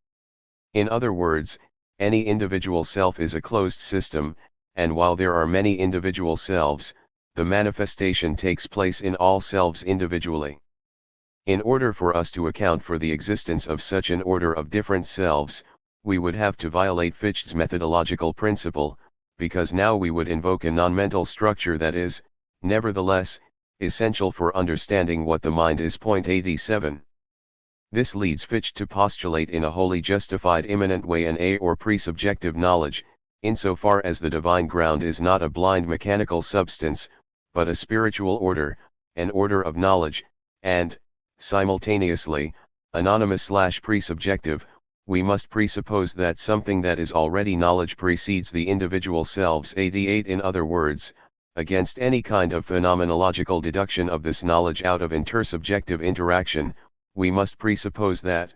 In other words, any individual self is a closed system, and while there are many individual selves, the manifestation takes place in all selves individually. In order for us to account for the existence of such an order of different selves, we would have to violate Fichte's methodological principle, because now we would invoke a non-mental structure that is, nevertheless, essential for understanding what the mind is. 87. This leads Fichte to postulate in a wholly justified immanent way an a or pre-subjective knowledge, insofar as the divine ground is not a blind mechanical substance, but a spiritual order, an order of knowledge, and, simultaneously, anonymous/pre-subjective. We must presuppose that something that is already knowledge precedes the individual selves. 88. In other words, against any kind of phenomenological deduction of this knowledge out of intersubjective interaction, we must presuppose that,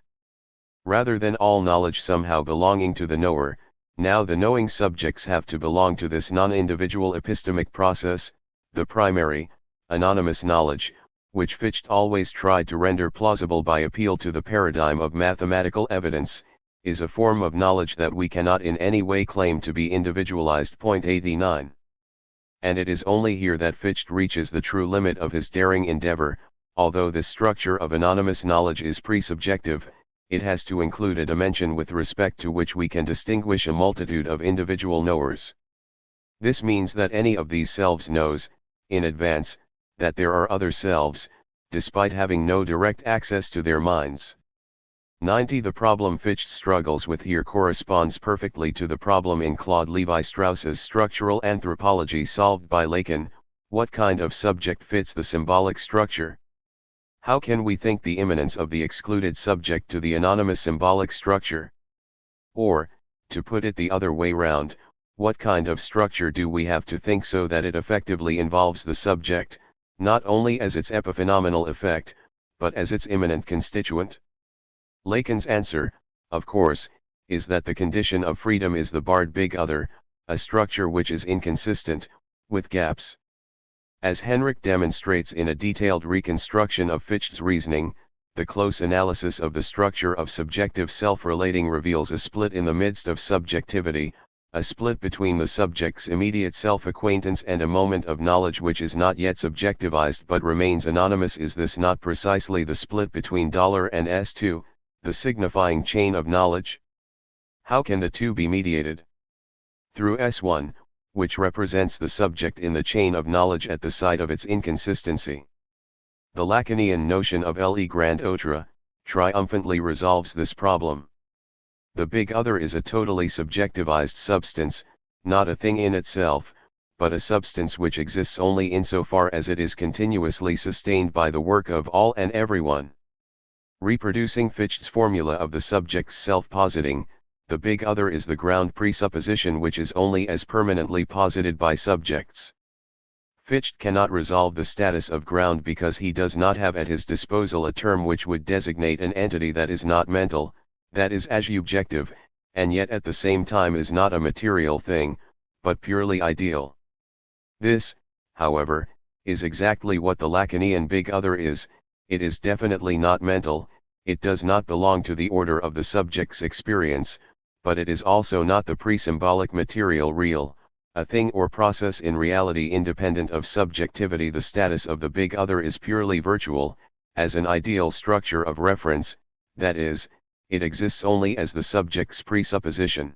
rather than all knowledge somehow belonging to the knower, now the knowing subjects have to belong to this non-individual epistemic process, the primary, anonymous knowledge, which Fichte always tried to render plausible by appeal to the paradigm of mathematical evidence, is a form of knowledge that we cannot in any way claim to be individualized. 89. And it is only here that Fichte reaches the true limit of his daring endeavor. Although this structure of anonymous knowledge is pre-subjective, it has to include a dimension with respect to which we can distinguish a multitude of individual knowers. This means that any of these selves knows, in advance, that there are other selves, despite having no direct access to their minds. 90. The problem Fichte struggles with here corresponds perfectly to the problem in Claude Lévi-Strauss's structural anthropology solved by Lacan: what kind of subject fits the symbolic structure? How can we think the immanence of the excluded subject to the anonymous symbolic structure? Or, to put it the other way round, what kind of structure do we have to think so that it effectively involves the subject, not only as its epiphenomenal effect, but as its immanent constituent? Lacan's answer, of course, is that the condition of freedom is the barred big other, a structure which is inconsistent, with gaps. As Henrich demonstrates in a detailed reconstruction of Fichte's reasoning, the close analysis of the structure of subjective self-relating reveals a split in the midst of subjectivity, a split between the subject's immediate self-acquaintance and a moment of knowledge which is not yet subjectivized but remains anonymous. Is this not precisely the split between $ and S2, the signifying chain of knowledge? How can the two be mediated? Through S1, which represents the subject in the chain of knowledge at the site of its inconsistency. The Lacanian notion of le grand autre triumphantly resolves this problem. The big other is a totally subjectivized substance, not a thing in itself, but a substance which exists only insofar as it is continuously sustained by the work of all and everyone. Reproducing Fichte's formula of the subject's self-positing, the big other is the ground presupposition which is only as permanently posited by subjects. Fichte cannot resolve the status of ground because he does not have at his disposal a term which would designate an entity that is not mental, that is asubjective, and yet at the same time is not a material thing, but purely ideal. This, however, is exactly what the Lacanian big other is. It is definitely not mental, it does not belong to the order of the subject's experience, but it is also not the pre-symbolic material real, a thing or process in reality independent of subjectivity. The status of the big other is purely virtual, as an ideal structure of reference, that is, it exists only as the subject's presupposition.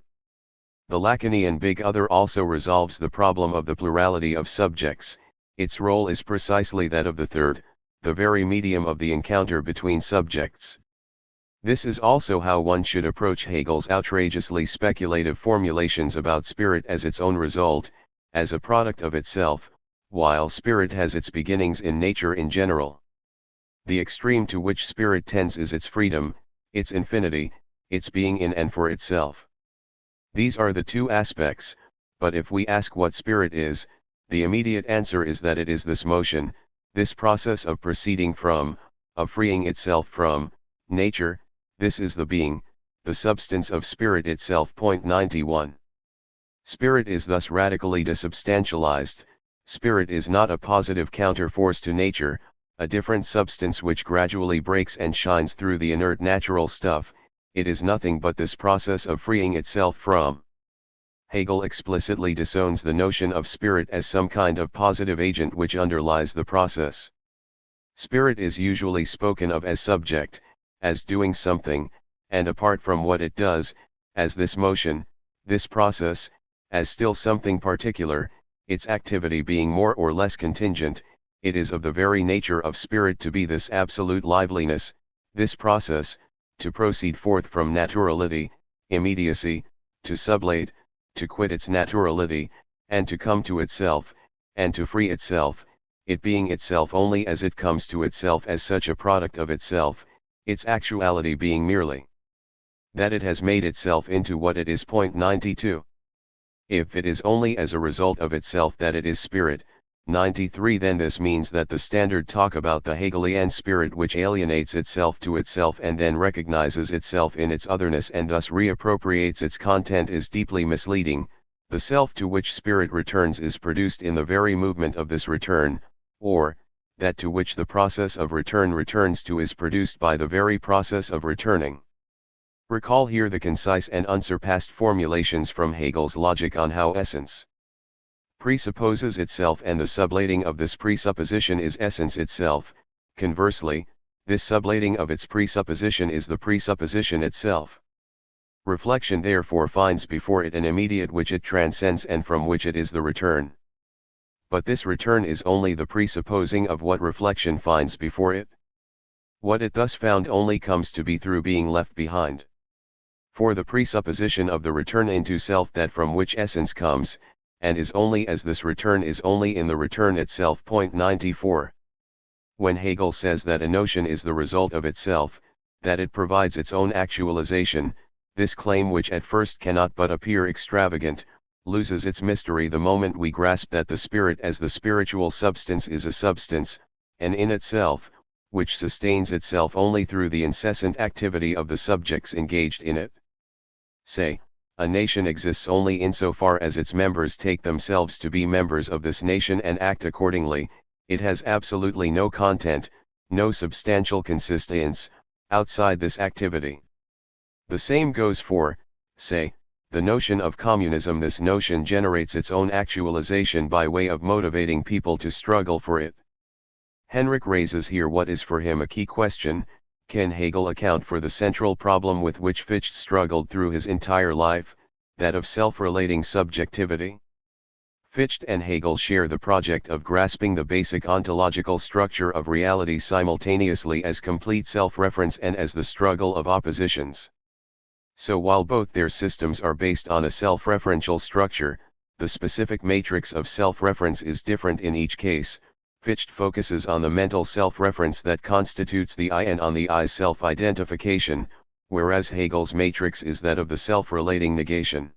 The Lacanian big other also resolves the problem of the plurality of subjects. Its role is precisely that of the third, the very medium of the encounter between subjects. This is also how one should approach Hegel's outrageously speculative formulations about spirit as its own result, as a product of itself, while spirit has its beginnings in nature in general. The extreme to which spirit tends is its freedom, its infinity, its being in and for itself. These are the two aspects, but if we ask what spirit is, the immediate answer is that it is this motion, this process of proceeding from, of freeing itself from, nature. This is the being, the substance of spirit itself. 91. Spirit is thus radically desubstantialized. Spirit is not a positive counterforce to nature, a different substance which gradually breaks and shines through the inert natural stuff. It is nothing but this process of freeing itself from. Hegel explicitly disowns the notion of spirit as some kind of positive agent which underlies the process. Spirit is usually spoken of as subject, as doing something, and apart from what it does, as this motion, this process, as still something particular, its activity being more or less contingent. It is of the very nature of spirit to be this absolute liveliness, this process, to proceed forth from naturality, immediacy, to sublate, to quit its naturality, and to come to itself, and to free itself, it being itself only as it comes to itself as such a product of itself, its actuality being merely that it has made itself into what it is. 92. If it is only as a result of itself that it is spirit, 93, then this means that the standard talk about the Hegelian spirit which alienates itself to itself and then recognizes itself in its otherness and thus reappropriates its content is deeply misleading. The self to which spirit returns is produced in the very movement of this return, or, that to which the process of return returns to is produced by the very process of returning. Recall here the concise and unsurpassed formulations from Hegel's logic on how essence presupposes itself and the sublating of this presupposition is essence itself. Conversely, This sublating of its presupposition is the presupposition itself. Reflection therefore finds before it an immediate which it transcends and from which it is the return. But this return is only the presupposing of what reflection finds before it. What it thus found only comes to be through being left behind. For the presupposition of the return into self that from which essence comes, and is only as this return is only in the return itself. 94. When Hegel says that a notion is the result of itself, that it provides its own actualization, this claim, which at first cannot but appear extravagant, loses its mystery the moment we grasp that the spirit as the spiritual substance is a substance, and in itself, which sustains itself only through the incessant activity of the subjects engaged in it. Say, a nation exists only insofar as its members take themselves to be members of this nation and act accordingly. It has absolutely no content, no substantial consistence, outside this activity. The same goes for, say, the notion of communism. This notion generates its own actualization by way of motivating people to struggle for it. Henrik raises here what is for him a key question: can Hegel account for the central problem with which Fichte struggled through his entire life, that of self-relating subjectivity? Fichte and Hegel share the project of grasping the basic ontological structure of reality simultaneously as complete self-reference and as the struggle of oppositions. So while both their systems are based on a self-referential structure, the specific matrix of self-reference is different in each case. Fichte focuses on the mental self-reference that constitutes the I and on the I's self-identification, whereas Hegel's matrix is that of the self-relating negation.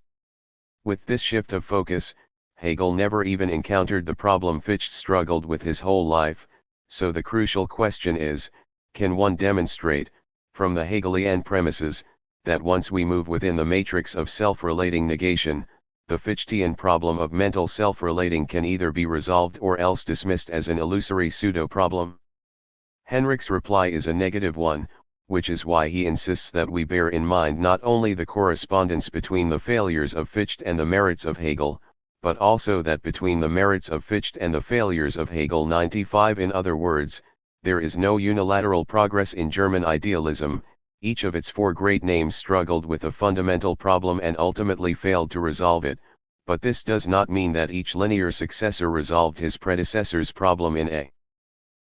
With this shift of focus, Hegel never even encountered the problem Fichte struggled with his whole life, so the crucial question is, can one demonstrate, from the Hegelian premises, that once we move within the matrix of self-relating negation, the Fichtean problem of mental self-relating can either be resolved or else dismissed as an illusory pseudo-problem? Henrik's reply is a negative one, which is why he insists that we bear in mind not only the correspondence between the failures of Fichte and the merits of Hegel, but also that between the merits of Fichte and the failures of Hegel. 95. In other words, there is no unilateral progress in German idealism. Each of its four great names struggled with a fundamental problem and ultimately failed to resolve it, but this does not mean that each linear successor resolved his predecessor's problem in a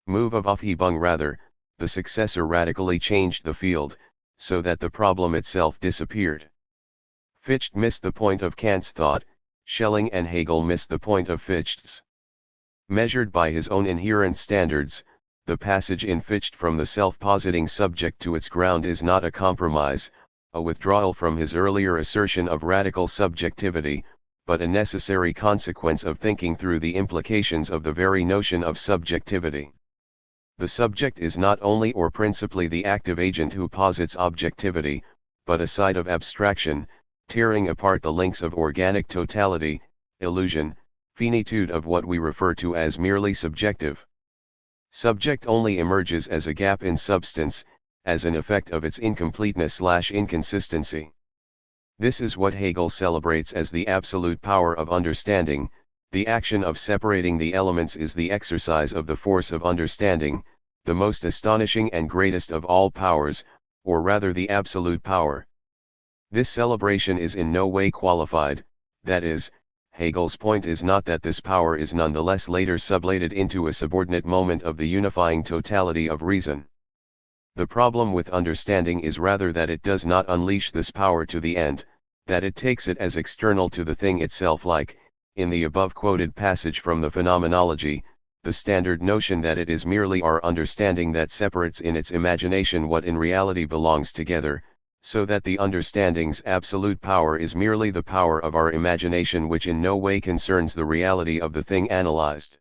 move of Aufhebung. Rather, the successor radically changed the field, so that the problem itself disappeared. Fichte missed the point of Kant's thought, Schelling and Hegel missed the point of Fichte's. Measured by his own inherent standards, the passage in Fichte from the self-positing subject to its ground is not a compromise, a withdrawal from his earlier assertion of radical subjectivity, but a necessary consequence of thinking through the implications of the very notion of subjectivity. The subject is not only or principally the active agent who posits objectivity, but a side of abstraction, tearing apart the links of organic totality, illusion, finitude of what we refer to as merely subjective. Subject only emerges as a gap in substance, as an effect of its incompleteness/inconsistency. This is what Hegel celebrates as the absolute power of understanding. The action of separating the elements is the exercise of the force of understanding, the most astonishing and greatest of all powers, or rather the absolute power. This celebration is in no way qualified, that is, Hegel's point is not that this power is nonetheless later sublated into a subordinate moment of the unifying totality of reason. The problem with understanding is rather that it does not unleash this power to the end, that it takes it as external to the thing itself, like, in the above quoted passage from the Phenomenology, the standard notion that it is merely our understanding that separates in its imagination what in reality belongs together, so that the understanding's absolute power is merely the power of our imagination which in no way concerns the reality of the thing analyzed.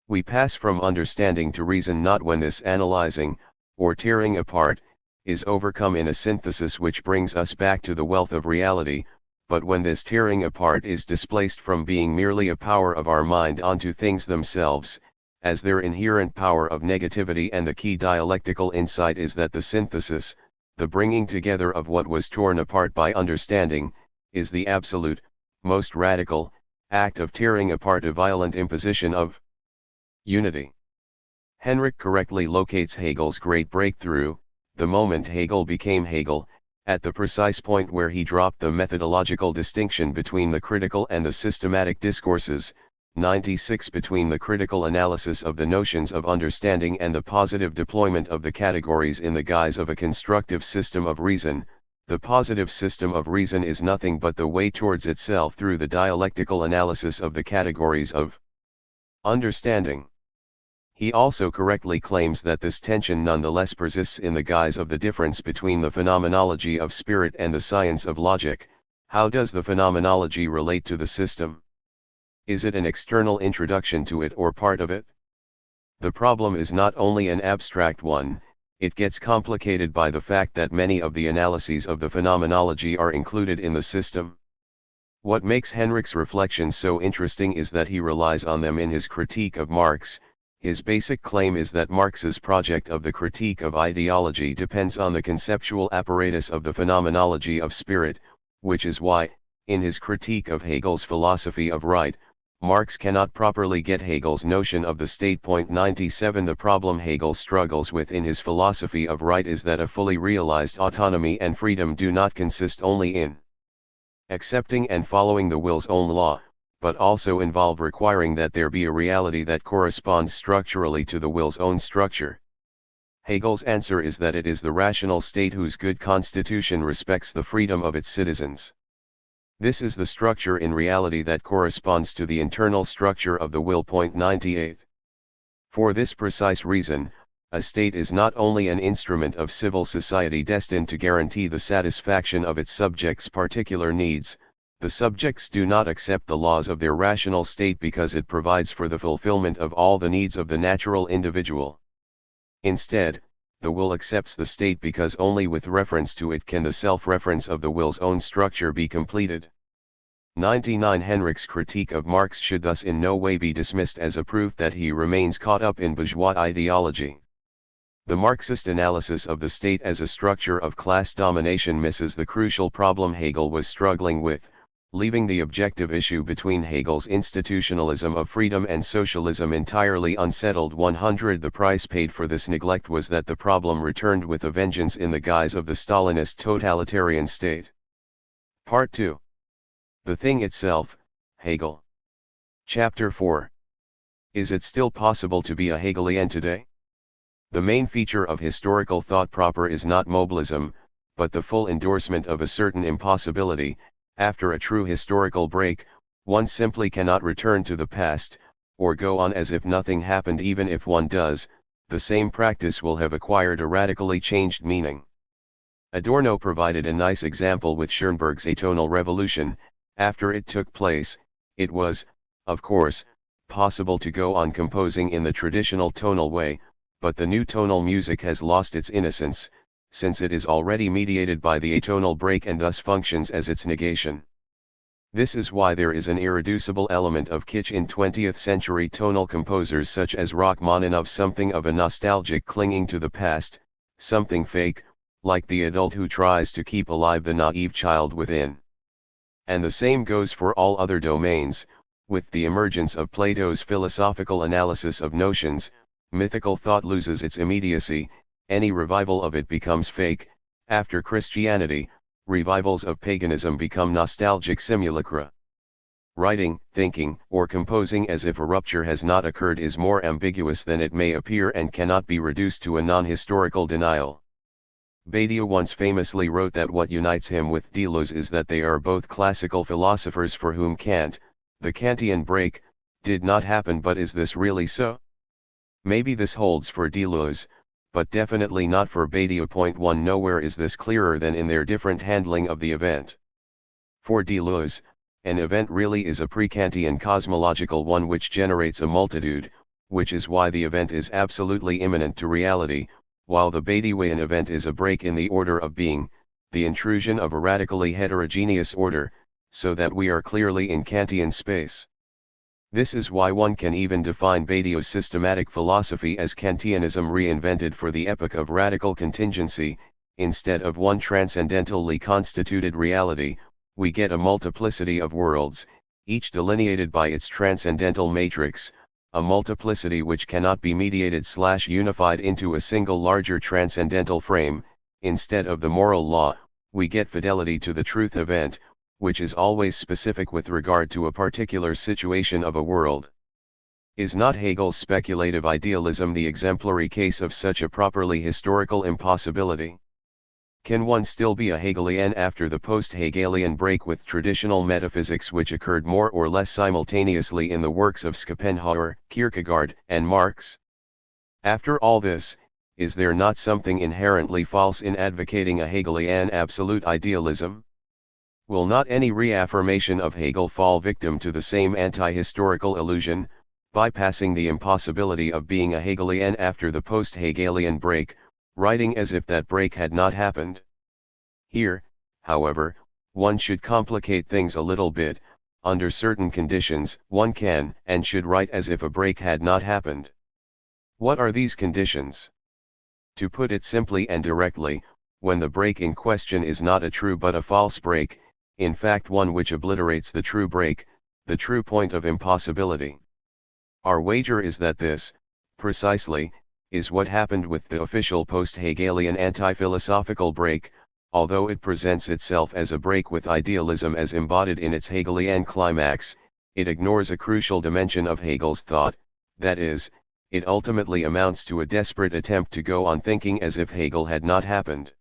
We pass from understanding to reason not when this analyzing, or tearing apart, is overcome in a synthesis which brings us back to the wealth of reality, but when this tearing apart is displaced from being merely a power of our mind onto things themselves, as their inherent power of negativity. And the key dialectical insight is that the synthesis, the bringing together of what was torn apart by understanding, is the absolute, most radical, act of tearing apart, a violent imposition of unity. Henrik correctly locates Hegel's great breakthrough, the moment Hegel became Hegel, at the precise point where he dropped the methodological distinction between the critical and the systematic discourses, 96 between the critical analysis of the notions of understanding and the positive deployment of the categories in the guise of a constructive system of reason. The positive system of reason is nothing but the way towards itself through the dialectical analysis of the categories of understanding. He also correctly claims that this tension nonetheless persists in the guise of the difference between the phenomenology of spirit and the science of logic. How does the phenomenology relate to the system? Is it an external introduction to it or part of it? The problem is not only an abstract one, it gets complicated by the fact that many of the analyses of the phenomenology are included in the system. What makes Henrik's reflections so interesting is that he relies on them in his critique of Marx. His basic claim is that Marx's project of the critique of ideology depends on the conceptual apparatus of the phenomenology of spirit, which is why, in his critique of Hegel's philosophy of right, Marx cannot properly get Hegel's notion of the state. 97 The problem Hegel struggles with in his philosophy of right is that a fully realized autonomy and freedom do not consist only in accepting and following the will's own law, but also involve requiring that there be a reality that corresponds structurally to the will's own structure. Hegel's answer is that it is the rational state whose good constitution respects the freedom of its citizens. This is the structure in reality that corresponds to the internal structure of the will. 98. For this precise reason, a state is not only an instrument of civil society destined to guarantee the satisfaction of its subjects' particular needs. The subjects do not accept the laws of their rational state because it provides for the fulfillment of all the needs of the natural individual. Instead, the will accepts the state because only with reference to it can the self-reference of the will's own structure be completed. 99 Henrik's critique of Marx should thus in no way be dismissed as a proof that he remains caught up in bourgeois ideology. The Marxist analysis of the state as a structure of class domination misses the crucial problem Hegel was struggling with, leaving the objective issue between Hegel's institutionalism of freedom and socialism entirely unsettled. 100 The price paid for this neglect was that the problem returned with a vengeance in the guise of the Stalinist totalitarian state. Part 2. The Thing Itself, Hegel. Chapter 4. Is it still possible to be a Hegelian today? The main feature of historical thought proper is not mobilism, but the full endorsement of a certain impossibility. After a true historical break, one simply cannot return to the past, or go on as if nothing happened. Even if one does, the same practice will have acquired a radically changed meaning. Adorno provided a nice example with Schoenberg's atonal revolution. After it took place, it was, of course, possible to go on composing in the traditional tonal way, but the new tonal music has lost its innocence, since it is already mediated by the atonal break and thus functions as its negation. This is why there is an irreducible element of kitsch in 20th-century tonal composers such as Rachmaninoff, something of a nostalgic clinging to the past, something fake, like the adult who tries to keep alive the naive child within. And the same goes for all other domains. With the emergence of Plato's philosophical analysis of notions, mythical thought loses its immediacy. Any revival of it becomes fake. After Christianity, revivals of paganism become nostalgic simulacra. Writing, thinking, or composing as if a rupture has not occurred is more ambiguous than it may appear and cannot be reduced to a non-historical denial. Badiou once famously wrote that what unites him with Deleuze is that they are both classical philosophers for whom Kant, the Kantian break, did not happen. But is this really so? Maybe this holds for Deleuze, but definitely not for Badiou. 1 Nowhere is this clearer than in their different handling of the event. For Deleuze, an event really is a pre-Kantian cosmological one which generates a multitude, which is why the event is absolutely immanent to reality, while the Badiouian event is a break in the order of being, the intrusion of a radically heterogeneous order, so that we are clearly in Kantian space. This is why one can even define Badiou's systematic philosophy as Kantianism reinvented for the epoch of radical contingency. Instead of one transcendentally constituted reality, we get a multiplicity of worlds, each delineated by its transcendental matrix, a multiplicity which cannot be mediated/unified into a single larger transcendental frame. Instead of the moral law, we get fidelity to the truth event, which is always specific with regard to a particular situation of a world. Is not Hegel's speculative idealism the exemplary case of such a properly historical impossibility? Can one still be a Hegelian after the post-Hegelian break with traditional metaphysics which occurred more or less simultaneously in the works of Schopenhauer, Kierkegaard, and Marx? After all this, is there not something inherently false in advocating a Hegelian absolute idealism? Will not any reaffirmation of Hegel fall victim to the same anti-historical illusion, bypassing the impossibility of being a Hegelian after the post-Hegelian break, writing as if that break had not happened? Here, however, one should complicate things a little bit. Under certain conditions, one can and should write as if a break had not happened. What are these conditions? To put it simply and directly, when the break in question is not a true but a false break, in fact one which obliterates the true break, the true point of impossibility. Our wager is that this, precisely, is what happened with the official post-Hegelian anti-philosophical break, although it presents itself as a break with idealism as embodied in its Hegelian climax. It ignores a crucial dimension of Hegel's thought, that is, it ultimately amounts to a desperate attempt to go on thinking as if Hegel had not happened.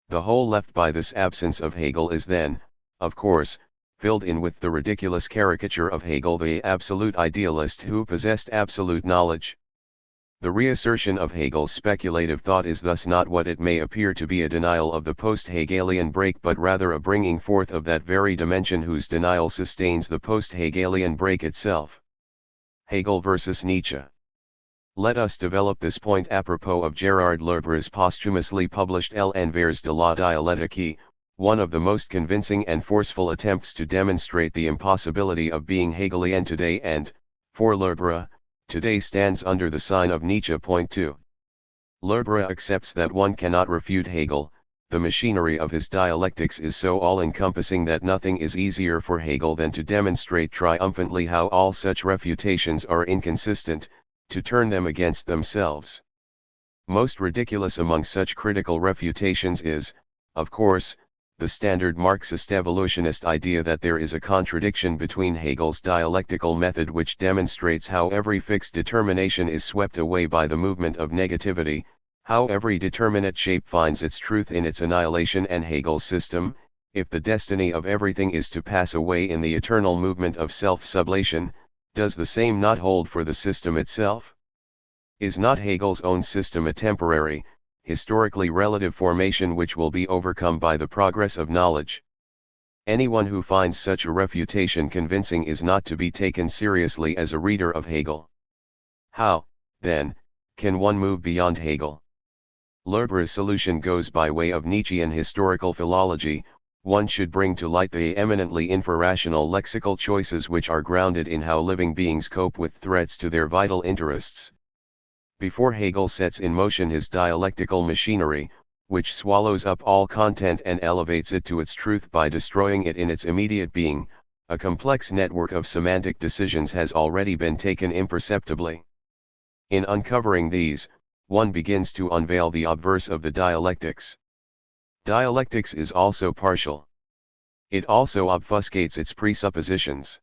The hole left by this absence of Hegel is then, of course, filled in with the ridiculous caricature of Hegel the absolute idealist who possessed absolute knowledge. The reassertion of Hegel's speculative thought is thus not what it may appear to be a denial of the post-Hegelian break but rather a bringing forth of that very dimension whose denial sustains the post-Hegelian break itself. Hegel versus Nietzsche. Let us develop this point apropos of Gerard Lerber's posthumously published L'Envers de la dialectique, one of the most convincing and forceful attempts to demonstrate the impossibility of being Hegelian today and, for Lerber, today stands under the sign of Nietzsche. Point 2. Lerber accepts that one cannot refute Hegel. The machinery of his dialectics is so all-encompassing that nothing is easier for Hegel than to demonstrate triumphantly how all such refutations are inconsistent, to turn them against themselves. Most ridiculous among such critical refutations is, of course, the standard Marxist evolutionist idea that there is a contradiction between Hegel's dialectical method which demonstrates how every fixed determination is swept away by the movement of negativity, how every determinate shape finds its truth in its annihilation, and Hegel's system, if the destiny of everything is to pass away in the eternal movement of self-sublation, does the same not hold for the system itself? Is not Hegel's own system a temporary, historically relative formation which will be overcome by the progress of knowledge? Anyone who finds such a refutation convincing is not to be taken seriously as a reader of Hegel. How, then, can one move beyond Hegel? Lerber's solution goes by way of Nietzschean historical philology. One should bring to light the eminently infrarational lexical choices which are grounded in how living beings cope with threats to their vital interests. Before Hegel sets in motion his dialectical machinery, which swallows up all content and elevates it to its truth by destroying it in its immediate being, a complex network of semantic decisions has already been taken imperceptibly. In uncovering these, one begins to unveil the obverse of the dialectics. Dialectics is also partial. It also obfuscates its presuppositions.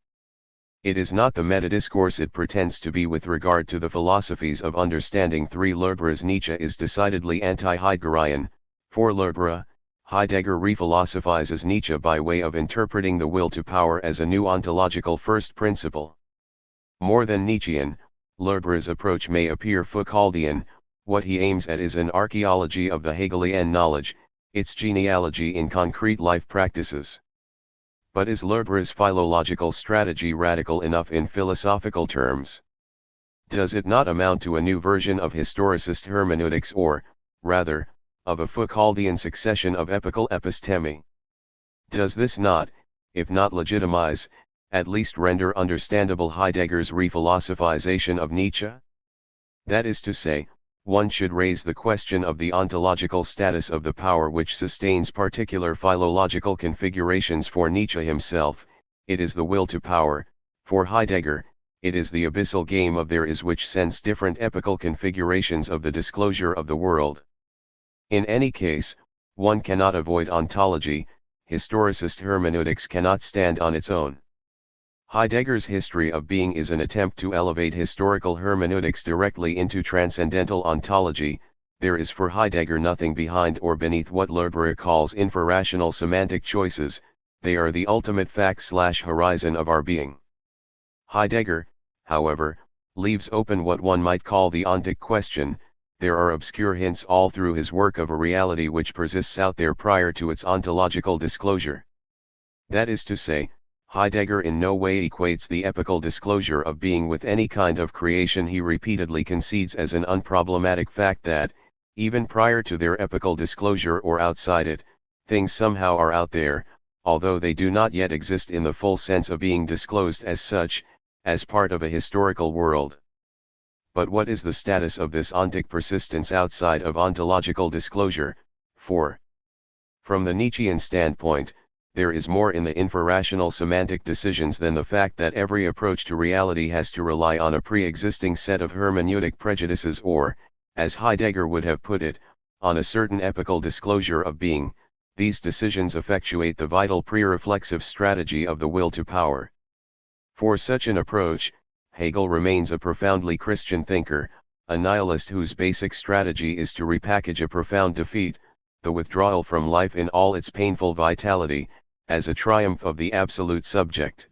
It is not the metadiscourse it pretends to be with regard to the philosophies of understanding. 3. Lerber's Nietzsche is decidedly anti-Heideggerian. For Lerber, Heidegger rephilosophizes Nietzsche by way of interpreting the will to power as a new ontological first principle. More than Nietzschean, Lerber's approach may appear Foucauldian. What he aims at is an archaeology of the Hegelian knowledge, its genealogy in concrete life practices. But is Lerber's philological strategy radical enough in philosophical terms? Does it not amount to a new version of historicist hermeneutics or, rather, of a Foucauldian succession of epical episteme? Does this not, if not legitimize, at least render understandable Heidegger's rephilosophization of Nietzsche? That is to say, one should raise the question of the ontological status of the power which sustains particular philological configurations. For Nietzsche himself, it is the will to power; for Heidegger, it is the abyssal game of there is which sends different epical configurations of the disclosure of the world. In any case, one cannot avoid ontology. Historicist hermeneutics cannot stand on its own. Heidegger's history of being is an attempt to elevate historical hermeneutics directly into transcendental ontology. There is for Heidegger nothing behind or beneath what Lerbera calls infrarational semantic choices. They are the ultimate fact/horizon of our being. Heidegger, however, leaves open what one might call the ontic question. There are obscure hints all through his work of a reality which persists out there prior to its ontological disclosure. That is to say, Heidegger in no way equates the epical disclosure of being with any kind of creation. He repeatedly concedes as an unproblematic fact that, even prior to their epical disclosure or outside it, things somehow are out there, although they do not yet exist in the full sense of being disclosed as such, as part of a historical world. But what is the status of this ontic persistence outside of ontological disclosure? 4. From the Nietzschean standpoint, there is more in the infrarational semantic decisions than the fact that every approach to reality has to rely on a pre-existing set of hermeneutic prejudices or, as Heidegger would have put it, on a certain epical disclosure of being. These decisions effectuate the vital pre-reflexive strategy of the will to power. For such an approach, Hegel remains a profoundly Christian thinker, a nihilist whose basic strategy is to repackage a profound defeat, the withdrawal from life in all its painful vitality, as a triumph of the absolute subject.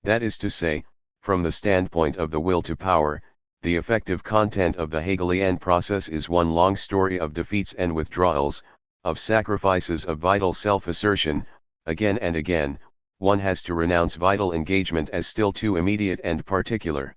That is to say, from the standpoint of the will to power, the effective content of the Hegelian process is one long story of defeats and withdrawals, of sacrifices of vital self-assertion. Again and again, one has to renounce vital engagement as still too immediate and particular.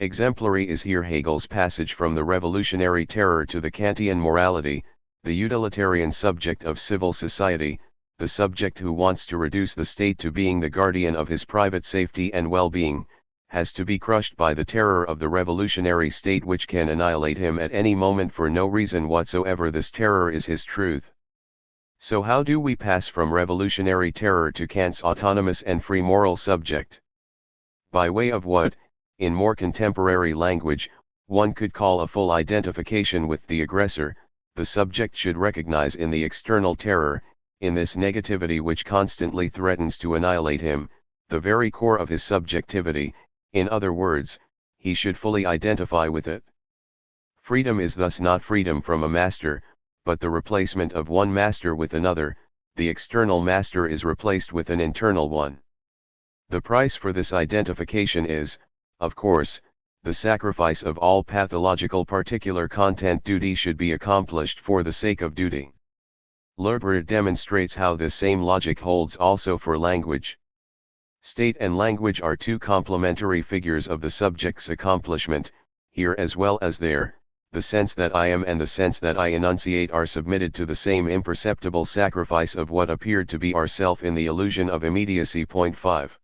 Exemplary is here Hegel's passage from the revolutionary terror to the Kantian morality, the utilitarian subject of civil society, the subject who wants to reduce the state to being the guardian of his private safety and well-being, has to be crushed by the terror of the revolutionary state which can annihilate him at any moment for no reason whatsoever. This terror is his truth. So how do we pass from revolutionary terror to Kant's autonomous and free moral subject? By way of what, in more contemporary language, one could call a full identification with the aggressor, the subject should recognize in the external terror, in this negativity which constantly threatens to annihilate him, the very core of his subjectivity. In other words, he should fully identify with it. Freedom is thus not freedom from a master, but the replacement of one master with another. The external master is replaced with an internal one. The price for this identification is, of course, the sacrifice of all pathological particular content. Duty should be accomplished for the sake of duty. Lerbera demonstrates how this same logic holds also for language. State and language are two complementary figures of the subject's accomplishment. Here as well as there, the sense that I am and the sense that I enunciate are submitted to the same imperceptible sacrifice of what appeared to be ourself in the illusion of immediacy. 5.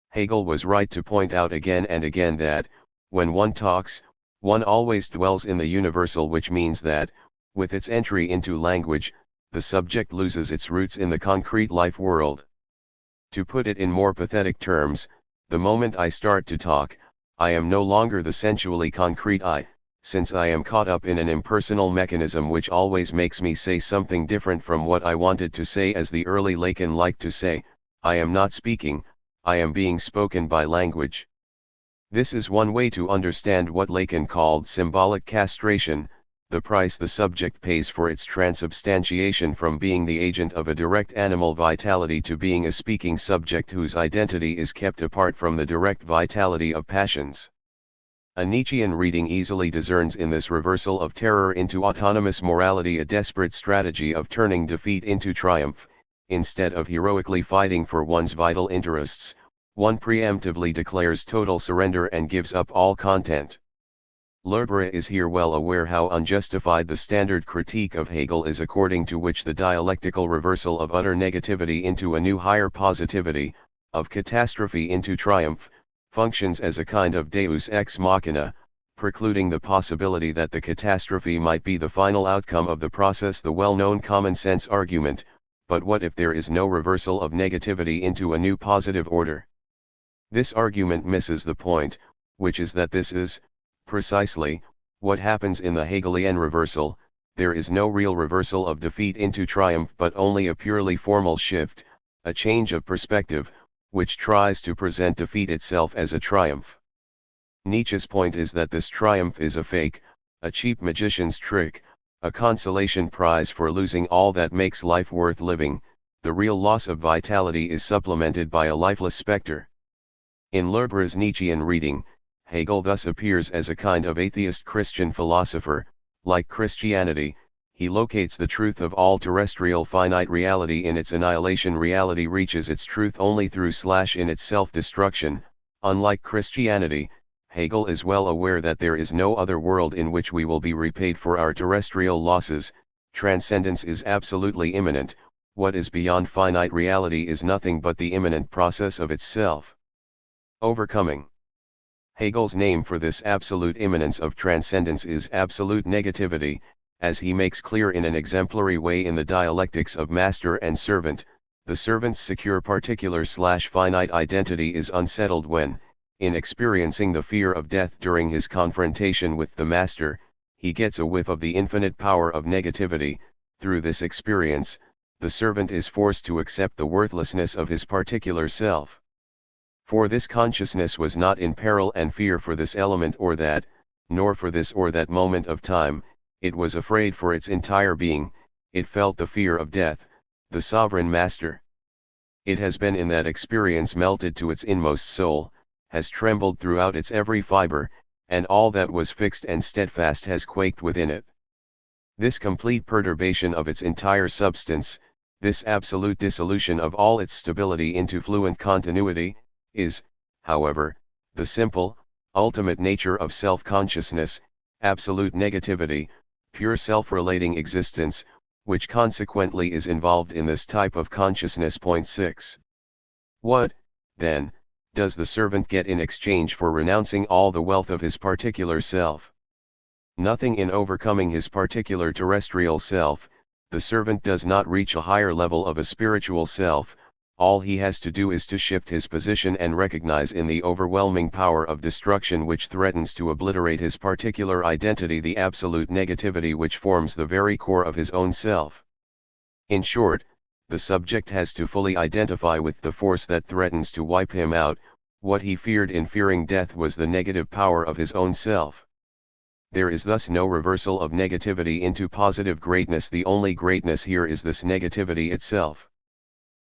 Hegel was right to point out again and again that, when one talks, one always dwells in the universal, which means that, with its entry into language, the subject loses its roots in the concrete life world. To put it in more pathetic terms, the moment I start to talk, I am no longer the sensually concrete I, since I am caught up in an impersonal mechanism which always makes me say something different from what I wanted to say. As the early Lacan liked to say, I am not speaking, I am being spoken by language. This is one way to understand what Lacan called symbolic castration, the price the subject pays for its transubstantiation from being the agent of a direct animal vitality to being a speaking subject whose identity is kept apart from the direct vitality of passions. A Nietzschean reading easily discerns in this reversal of terror into autonomous morality a desperate strategy of turning defeat into triumph. Instead of heroically fighting for one's vital interests, one preemptively declares total surrender and gives up all content. Lerbera is here well aware how unjustified the standard critique of Hegel is, according to which the dialectical reversal of utter negativity into a new higher positivity, of catastrophe into triumph, functions as a kind of deus ex machina, precluding the possibility that the catastrophe might be the final outcome of the process. The well-known common-sense argument, but what if there is no reversal of negativity into a new positive order? This argument misses the point, which is that this is, precisely, what happens in the Hegelian reversal. There is no real reversal of defeat into triumph but only a purely formal shift, a change of perspective, which tries to present defeat itself as a triumph. Nietzsche's point is that this triumph is a fake, a cheap magician's trick, a consolation prize for losing all that makes life worth living. The real loss of vitality is supplemented by a lifeless specter. In Lerber's Nietzschean reading, Hegel thus appears as a kind of atheist Christian philosopher. Like Christianity, he locates the truth of all terrestrial finite reality in its annihilation. Reality reaches its truth only through / in its self-destruction. Unlike Christianity, Hegel is well aware that there is no other world in which we will be repaid for our terrestrial losses. Transcendence is absolutely imminent. What is beyond finite reality is nothing but the imminent process of itself. Overcoming. Hegel's name for this absolute imminence of transcendence is absolute negativity, as he makes clear in an exemplary way in the dialectics of master and servant. The servant's secure particular / finite identity is unsettled when, in experiencing the fear of death during his confrontation with the master, he gets a whiff of the infinite power of negativity. Through this experience, the servant is forced to accept the worthlessness of his particular self. For this consciousness was not in peril and fear for this element or that, nor for this or that moment of time. It was afraid for its entire being. It felt the fear of death, the sovereign master. It has been in that experience melted to its inmost soul, has trembled throughout its every fiber, and all that was fixed and steadfast has quaked within it. This complete perturbation of its entire substance, this absolute dissolution of all its stability into fluent continuity, is, however, the simple, ultimate nature of self-consciousness, absolute negativity, pure self-relating existence, which consequently is involved in this type of consciousness. Point 6. What, then, does the servant get in exchange for renouncing all the wealth of his particular self? Nothing. In overcoming his particular terrestrial self, the servant does not reach a higher level of a spiritual self. All he has to do is to shift his position and recognize in the overwhelming power of destruction which threatens to obliterate his particular identity the absolute negativity which forms the very core of his own self. In short, the subject has to fully identify with the force that threatens to wipe him out. What he feared in fearing death was the negative power of his own self. There is thus no reversal of negativity into positive greatness. The only greatness here is this negativity itself.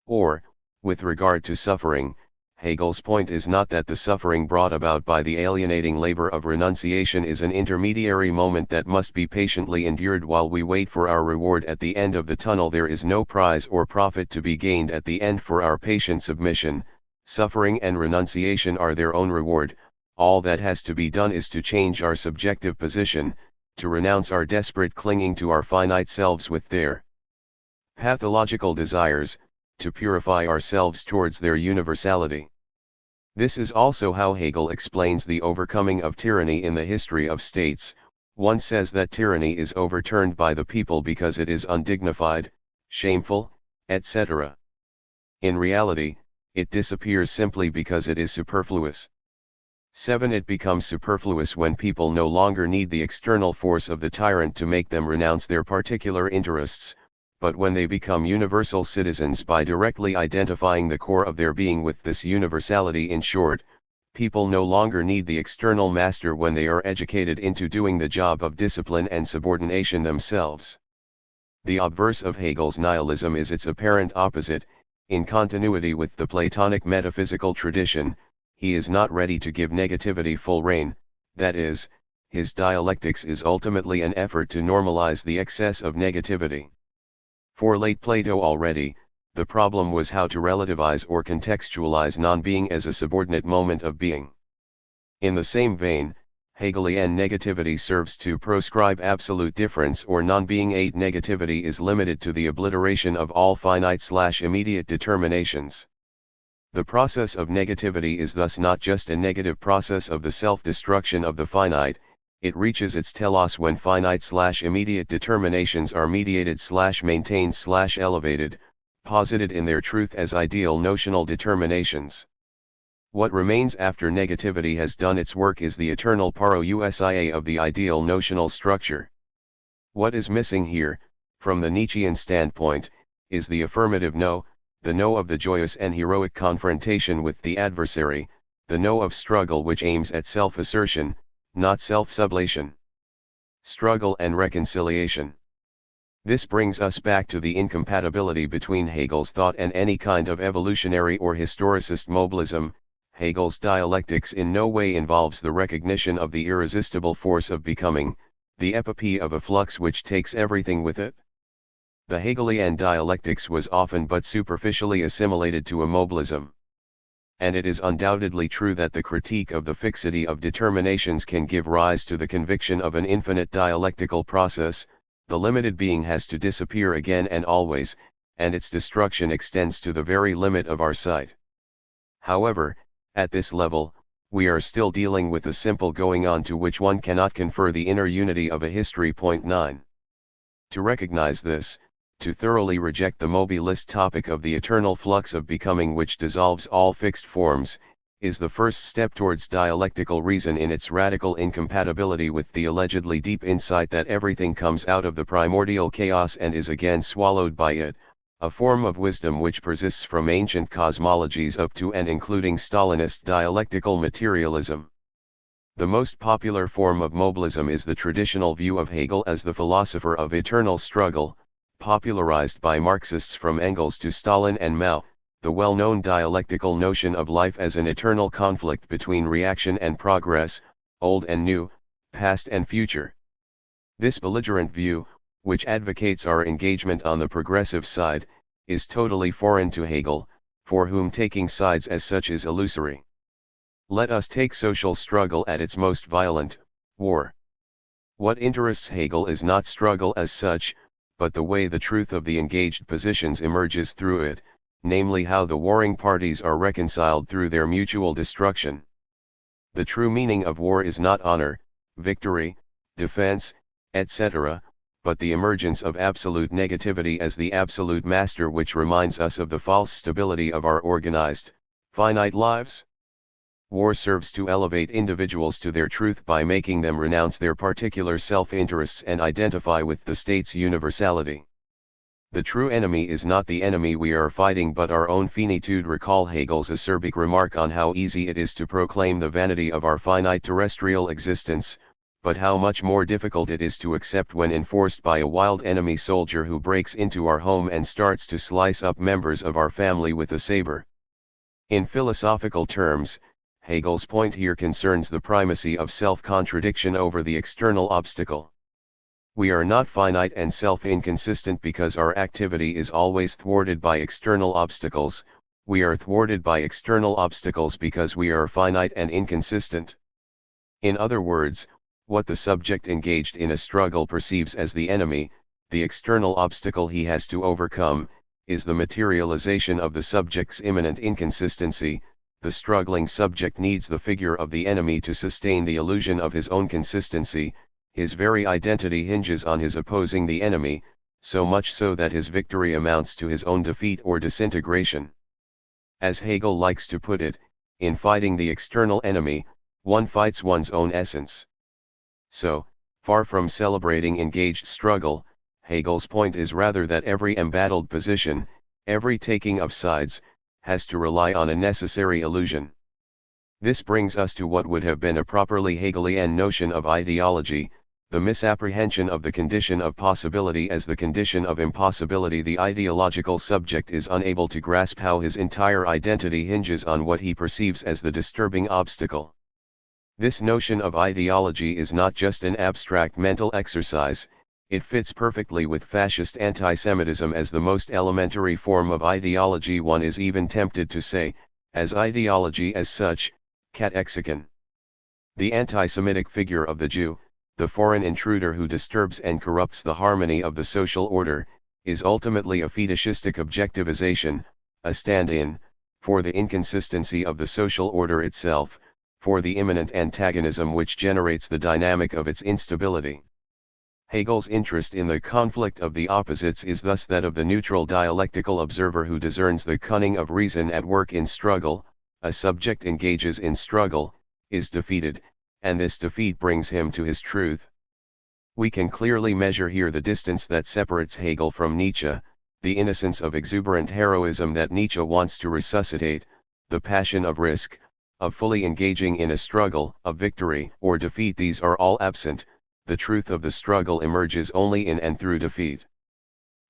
Or, with regard to suffering, Hegel's point is not that the suffering brought about by the alienating labor of renunciation is an intermediary moment that must be patiently endured while we wait for our reward at the end of the tunnel. There is no prize or profit to be gained at the end for our patient submission. Suffering and renunciation are their own reward. All that has to be done is to change our subjective position, to renounce our desperate clinging to our finite selves with their pathological desires, to purify ourselves towards their universality. This is also how Hegel explains the overcoming of tyranny in the history of states. One says that tyranny is overturned by the people because it is undignified, shameful, etc. In reality, it disappears simply because it is superfluous. 7. It becomes superfluous when people no longer need the external force of the tyrant to make them renounce their particular interests, but when they become universal citizens by directly identifying the core of their being with this universality. In short, people no longer need the external master when they are educated into doing the job of discipline and subordination themselves. The obverse of Hegel's nihilism is its apparent opposite. In continuity with the Platonic metaphysical tradition, he is not ready to give negativity full rein. That is, his dialectics is ultimately an effort to normalize the excess of negativity. For late Plato already, the problem was how to relativize or contextualize non-being as a subordinate moment of being. In the same vein, Hegelian negativity serves to proscribe absolute difference or non-being. 8. Negativity is limited to the obliteration of all finite/immediate determinations. The process of negativity is thus not just a negative process of the self-destruction of the finite. It reaches its telos when finite/immediate determinations are mediated/maintained/elevated, posited in their truth as ideal notional determinations. What remains after negativity has done its work is the eternal parousia of the ideal notional structure. What is missing here, from the Nietzschean standpoint, is the affirmative no, the no of the joyous and heroic confrontation with the adversary, the no of struggle which aims at self-assertion, not self-sublation. Struggle and reconciliation. This brings us back to the incompatibility between Hegel's thought and any kind of evolutionary or historicist mobilism. Hegel's dialectics in no way involves the recognition of the irresistible force of becoming, the epopee of a flux which takes everything with it. The Hegelian dialectics was often but superficially assimilated to immobilism. And it is undoubtedly true that the critique of the fixity of determinations can give rise to the conviction of an infinite dialectical process. The limited being has to disappear again and always, and its destruction extends to the very limit of our sight. However, at this level, we are still dealing with a simple going on to which one cannot confer the inner unity of a history. 9. To recognize this, to thoroughly reject the mobilist topic of the eternal flux of becoming which dissolves all fixed forms, is the first step towards dialectical reason in its radical incompatibility with the allegedly deep insight that everything comes out of the primordial chaos and is again swallowed by it, a form of wisdom which persists from ancient cosmologies up to and including Stalinist dialectical materialism. The most popular form of mobilism is the traditional view of Hegel as the philosopher of eternal struggle, popularized by Marxists from Engels to Stalin and Mao, the well-known dialectical notion of life as an eternal conflict between reaction and progress, old and new, past and future. This belligerent view, which advocates our engagement on the progressive side, is totally foreign to Hegel, for whom taking sides as such is illusory. Let us take social struggle at its most violent, war. What interests Hegel is not struggle as such, but the way the truth of the engaged positions emerges through it, namely how the warring parties are reconciled through their mutual destruction. The true meaning of war is not honor, victory, defense, etc., but the emergence of absolute negativity as the absolute master which reminds us of the false stability of our organized, finite lives. War serves to elevate individuals to their truth by making them renounce their particular self-interests and identify with the state's universality. The true enemy is not the enemy we are fighting but our own finitude. Recall Hegel's acerbic remark on how easy it is to proclaim the vanity of our finite terrestrial existence, but how much more difficult it is to accept when enforced by a wild enemy soldier who breaks into our home and starts to slice up members of our family with a saber. In philosophical terms, Hegel's point here concerns the primacy of self-contradiction over the external obstacle. We are not finite and self-inconsistent because our activity is always thwarted by external obstacles, we are thwarted by external obstacles because we are finite and inconsistent. In other words, what the subject engaged in a struggle perceives as the enemy, the external obstacle he has to overcome, is the materialization of the subject's immanent inconsistency. The struggling subject needs the figure of the enemy to sustain the illusion of his own consistency. His very identity hinges on his opposing the enemy, so much so that his victory amounts to his own defeat or disintegration. As Hegel likes to put it, in fighting the external enemy, one fights one's own essence. So, far from celebrating engaged struggle, Hegel's point is rather that every embattled position, every taking of sides, has to rely on a necessary illusion. This brings us to what would have been a properly Hegelian notion of ideology, the misapprehension of the condition of possibility as the condition of impossibility. The ideological subject is unable to grasp how his entire identity hinges on what he perceives as the disturbing obstacle. This notion of ideology is not just an abstract mental exercise, it fits perfectly with fascist anti-Semitism as the most elementary form of ideology. One is even tempted to say, as ideology as such, katexikon. The anti-Semitic figure of the Jew, the foreign intruder who disturbs and corrupts the harmony of the social order, is ultimately a fetishistic objectivization, a stand-in, for the inconsistency of the social order itself, for the immanent antagonism which generates the dynamic of its instability. Hegel's interest in the conflict of the opposites is thus that of the neutral dialectical observer who discerns the cunning of reason at work in struggle, a subject engages in struggle, is defeated, and this defeat brings him to his truth. We can clearly measure here the distance that separates Hegel from Nietzsche, the innocence of exuberant heroism that Nietzsche wants to resuscitate, the passion of risk, of fully engaging in a struggle, of victory or defeat. These are all absent. The truth of the struggle emerges only in and through defeat.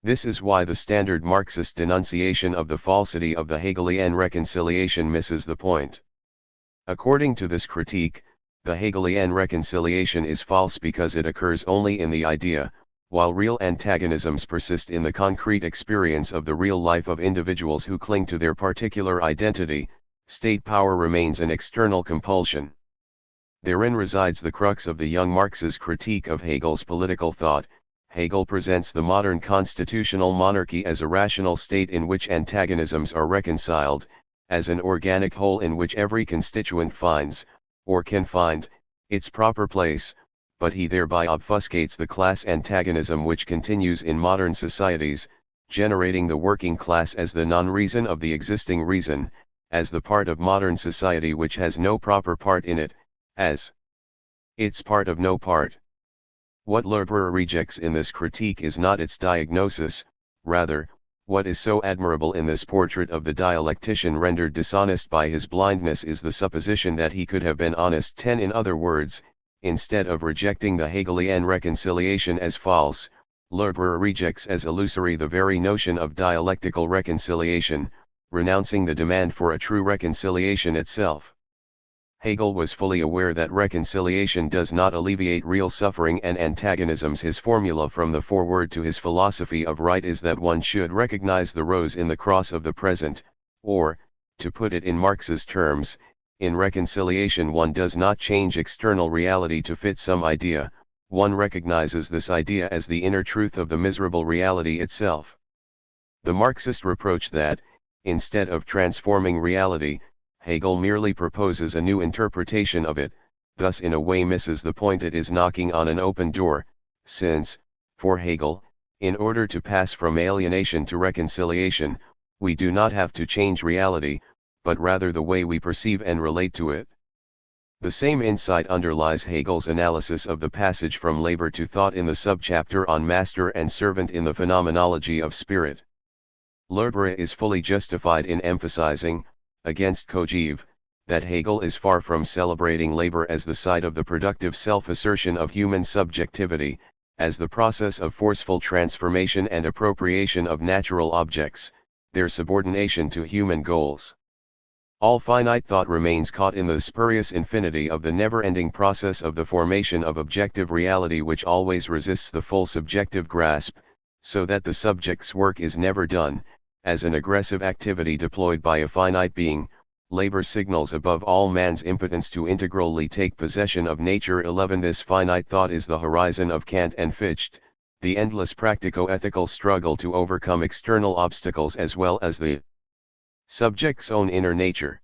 This is why the standard Marxist denunciation of the falsity of the Hegelian reconciliation misses the point. According to this critique, the Hegelian reconciliation is false because it occurs only in the idea, while real antagonisms persist in the concrete experience of the real life of individuals who cling to their particular identity. State power remains an external compulsion. Therein resides the crux of the young Marx's critique of Hegel's political thought. Hegel presents the modern constitutional monarchy as a rational state in which antagonisms are reconciled, as an organic whole in which every constituent finds, or can find, its proper place, but he thereby obfuscates the class antagonism which continues in modern societies, generating the working class as the non-reason of the existing reason, as the part of modern society which has no proper part in it, as its part of no part. What Lerber rejects in this critique is not its diagnosis, rather, what is so admirable in this portrait of the dialectician rendered dishonest by his blindness is the supposition that he could have been honest. 10 In other words, instead of rejecting the Hegelian reconciliation as false, Lerber rejects as illusory the very notion of dialectical reconciliation, renouncing the demand for a true reconciliation itself. Hegel was fully aware that reconciliation does not alleviate real suffering and antagonisms. His formula from the foreword to his philosophy of right is that one should recognize the rose in the cross of the present, or, to put it in Marx's terms, in reconciliation one does not change external reality to fit some idea, one recognizes this idea as the inner truth of the miserable reality itself. The Marxist reproach that, instead of transforming reality, Hegel merely proposes a new interpretation of it, thus in a way misses the point. It is knocking on an open door, since, for Hegel, in order to pass from alienation to reconciliation, we do not have to change reality, but rather the way we perceive and relate to it. The same insight underlies Hegel's analysis of the passage from labor to thought in the subchapter on master and servant in the Phenomenology of Spirit. Lerber is fully justified in emphasizing, against Kojève, that Hegel is far from celebrating labor as the site of the productive self-assertion of human subjectivity, as the process of forceful transformation and appropriation of natural objects, their subordination to human goals. All finite thought remains caught in the spurious infinity of the never-ending process of the formation of objective reality which always resists the full subjective grasp, so that the subject's work is never done. As an aggressive activity deployed by a finite being, labor signals above all man's impotence to integrally take possession of nature. 11 This finite thought is the horizon of Kant and Fichte, the endless practico-ethical struggle to overcome external obstacles as well as the subject's own inner nature.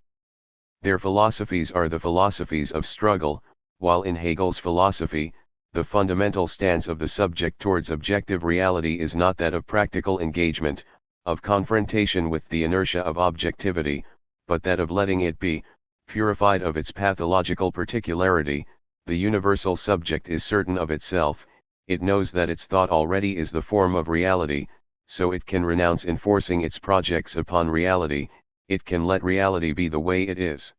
Their philosophies are the philosophies of struggle, while in Hegel's philosophy, the fundamental stance of the subject towards objective reality is not that of practical engagement, of confrontation with the inertia of objectivity, but that of letting it be, purified of its pathological particularity. The universal subject is certain of itself, it knows that its thought already is the form of reality, so it can renounce enforcing its projects upon reality, it can let reality be the way it is.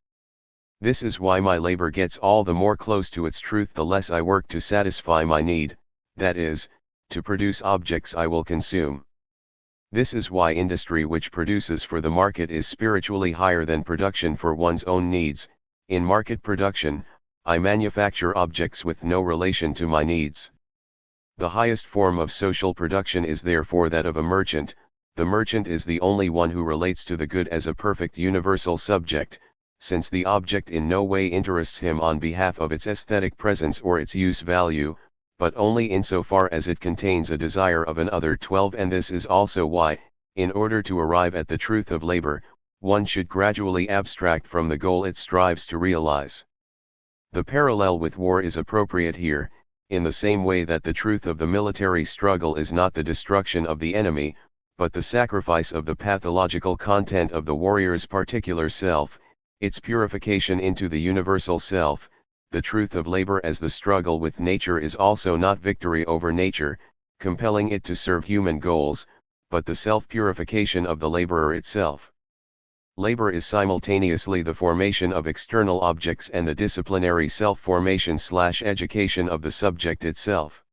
This is why my labor gets all the more close to its truth the less I work to satisfy my need, that is, to produce objects I will consume. This is why industry which produces for the market is spiritually higher than production for one's own needs. In market production, I manufacture objects with no relation to my needs. The highest form of social production is therefore that of a merchant. The merchant is the only one who relates to the good as a perfect universal subject, since the object in no way interests him on behalf of its aesthetic presence or its use value, but only insofar as it contains a desire of another. 12 And this is also why, in order to arrive at the truth of labor, one should gradually abstract from the goal it strives to realize. The parallel with war is appropriate here, in the same way that the truth of the military struggle is not the destruction of the enemy, but the sacrifice of the pathological content of the warrior's particular self. Its purification into the universal self, the truth of labor as the struggle with nature is also not victory over nature, compelling it to serve human goals, but the self-purification of the laborer itself. Labor is simultaneously the formation of external objects and the disciplinary self-formation/education of the subject itself.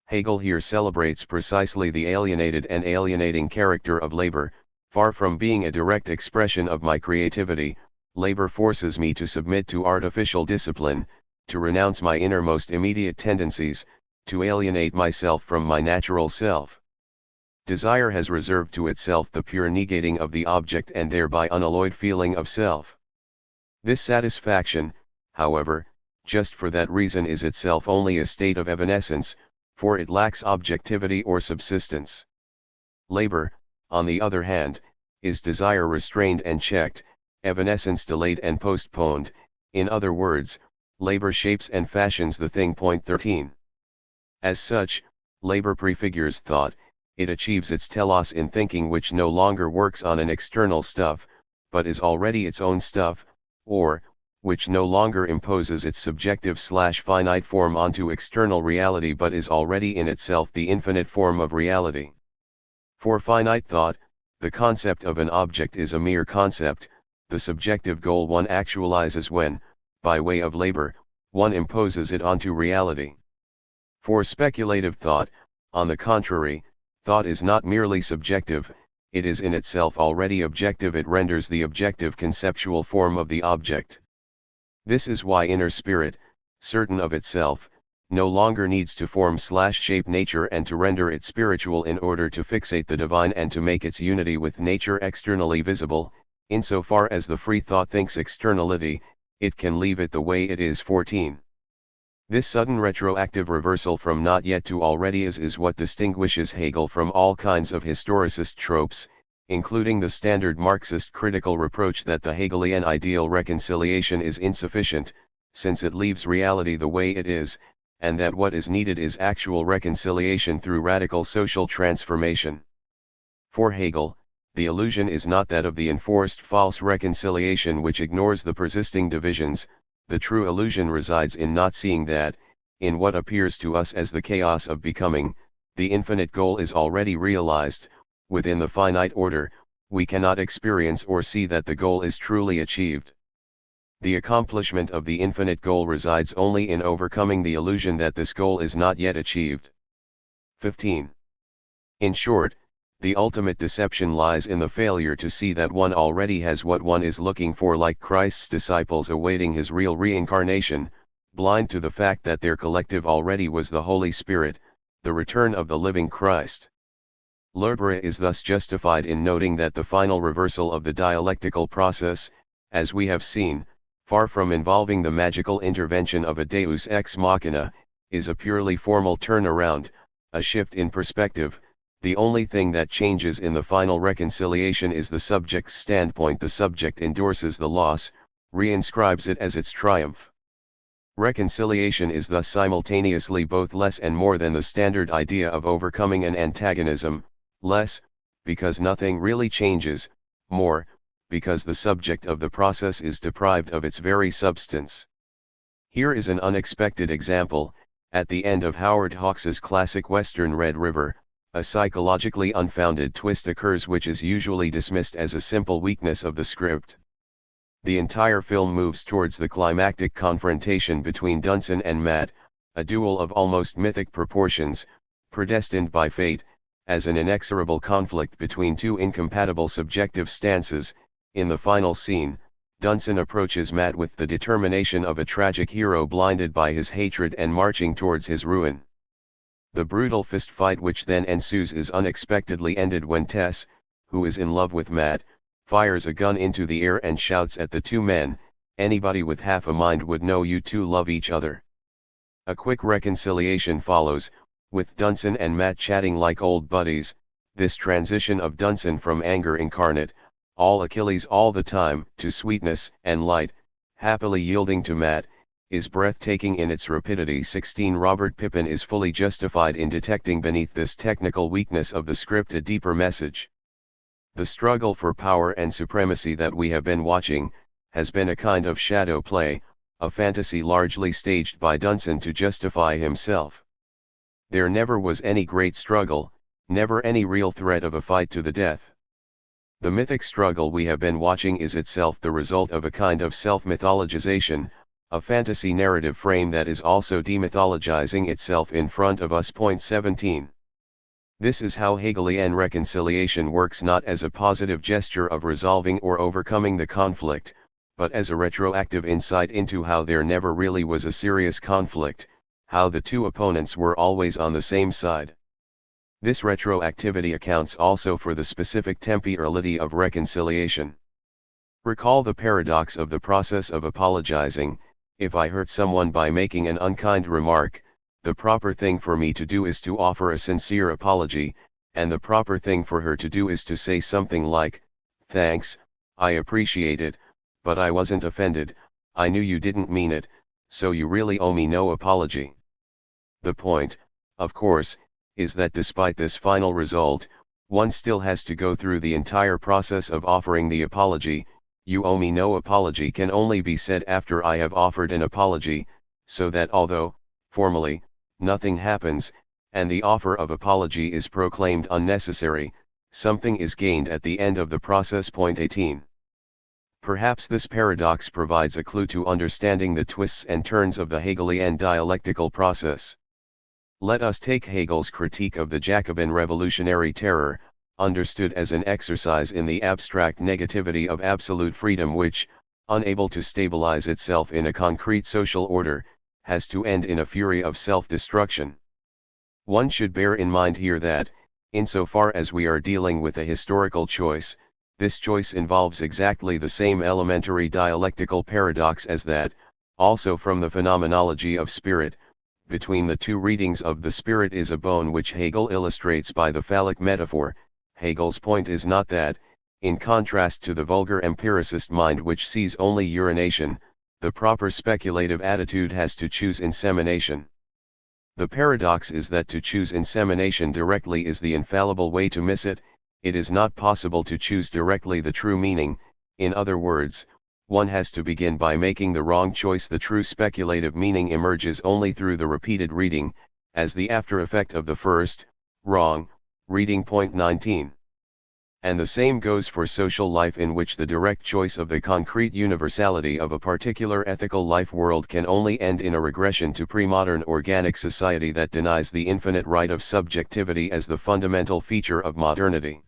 Hegel here celebrates precisely the alienated and alienating character of labor. Far from being a direct expression of my creativity, labor forces me to submit to artificial discipline, to renounce my innermost immediate tendencies, to alienate myself from my natural self. Desire has reserved to itself the pure negating of the object and thereby unalloyed feeling of self. This satisfaction, however, just for that reason is itself only a state of evanescence, for it lacks objectivity or subsistence. Labor, on the other hand, is desire restrained and checked, evanescence delayed and postponed. In other words, labor shapes and fashions the thing. Point 13. As such, labor prefigures thought. It achieves its telos in thinking which no longer works on an external stuff, but is already its own stuff, or, which no longer imposes its subjective/finite form onto external reality but is already in itself the infinite form of reality. For finite thought, the concept of an object is a mere concept, the subjective goal one actualizes when, by way of labor, one imposes it onto reality. For speculative thought, on the contrary, thought is not merely subjective, it is in itself already objective. It renders the objective conceptual form of the object. This is why inner spirit, certain of itself, no longer needs to form/shape nature and to render it spiritual in order to fixate the divine and to make its unity with nature externally visible. Insofar as the free thought thinks externality, it can leave it the way it is. 14. This sudden retroactive reversal from not yet to already is what distinguishes Hegel from all kinds of historicist tropes, including the standard Marxist critical reproach that the Hegelian ideal reconciliation is insufficient, since it leaves reality the way it is, and that what is needed is actual reconciliation through radical social transformation. For Hegel, the illusion is not that of the enforced false reconciliation which ignores the persisting divisions. The true illusion resides in not seeing that, in what appears to us as the chaos of becoming, the infinite goal is already realized. Within the finite order, we cannot experience or see that the goal is truly achieved. The accomplishment of the infinite goal resides only in overcoming the illusion that this goal is not yet achieved. 15. In short, the ultimate deception lies in the failure to see that one already has what one is looking for, like Christ's disciples awaiting his real reincarnation, blind to the fact that their collective already was the Holy Spirit, the return of the living Christ. Lerbera is thus justified in noting that the final reversal of the dialectical process, as we have seen, far from involving the magical intervention of a deus ex machina, is a purely formal turnaround, a shift in perspective. The only thing that changes in the final reconciliation is the subject's standpoint. The subject endorses the loss, reinscribes it as its triumph. Reconciliation is thus simultaneously both less and more than the standard idea of overcoming an antagonism, less, because nothing really changes, more, because the subject of the process is deprived of its very substance. Here is an unexpected example. At the end of Howard Hawks's classic Western Red River, a psychologically unfounded twist occurs which is usually dismissed as a simple weakness of the script. The entire film moves towards the climactic confrontation between Dunson and Matt, a duel of almost mythic proportions, predestined by fate, as an inexorable conflict between two incompatible subjective stances. In the final scene, Dunson approaches Matt with the determination of a tragic hero blinded by his hatred and marching towards his ruin. The brutal fist fight which then ensues is unexpectedly ended when Tess, who is in love with Matt, fires a gun into the air and shouts at the two men, "Anybody with half a mind would know you two love each other." A quick reconciliation follows, with Dunson and Matt chatting like old buddies. This transition of Dunson from anger incarnate, all Achilles all the time, to sweetness and light, happily yielding to Matt, is breathtaking in its rapidity. 16. Robert Pippin is fully justified in detecting beneath this technical weakness of the script a deeper message. The struggle for power and supremacy that we have been watching, has been a kind of shadow play, a fantasy largely staged by Dunson to justify himself. There never was any great struggle, never any real threat of a fight to the death. The mythic struggle we have been watching is itself the result of a kind of self-mythologization, a fantasy narrative frame that is also demythologizing itself in front of us. 17. This is how Hegelian reconciliation works, not as a positive gesture of resolving or overcoming the conflict, but as a retroactive insight into how there never really was a serious conflict, how the two opponents were always on the same side. This retroactivity accounts also for the specific temporality of reconciliation. Recall the paradox of the process of apologizing. If I hurt someone by making an unkind remark, the proper thing for me to do is to offer a sincere apology, and the proper thing for her to do is to say something like, "Thanks, I appreciate it, but I wasn't offended, I knew you didn't mean it, so you really owe me no apology." The point, of course, is that despite this final result, one still has to go through the entire process of offering the apology. "You owe me no apology" can only be said after I have offered an apology, so that although, formally, nothing happens, and the offer of apology is proclaimed unnecessary, something is gained at the end of the process. 18. Perhaps this paradox provides a clue to understanding the twists and turns of the Hegelian dialectical process. Let us take Hegel's critique of the Jacobin revolutionary terror, understood as an exercise in the abstract negativity of absolute freedom which, unable to stabilize itself in a concrete social order, has to end in a fury of self-destruction. One should bear in mind here that, insofar as we are dealing with a historical choice, this choice involves exactly the same elementary dialectical paradox as that, also from the phenomenology of spirit. Between the two readings of the spirit is a bone which Hegel illustrates by the phallic metaphor. Hegel's point is not that, in contrast to the vulgar empiricist mind which sees only urination, the proper speculative attitude has to choose insemination. The paradox is that to choose insemination directly is the infallible way to miss it. It is not possible to choose directly the true meaning. In other words, one has to begin by making the wrong choice. The true speculative meaning emerges only through the repeated reading, as the after effect of the first, wrong, reading. 19. And the same goes for social life, in which the direct choice of the concrete universality of a particular ethical life world can only end in a regression to pre-modern organic society that denies the infinite right of subjectivity as the fundamental feature of modernity.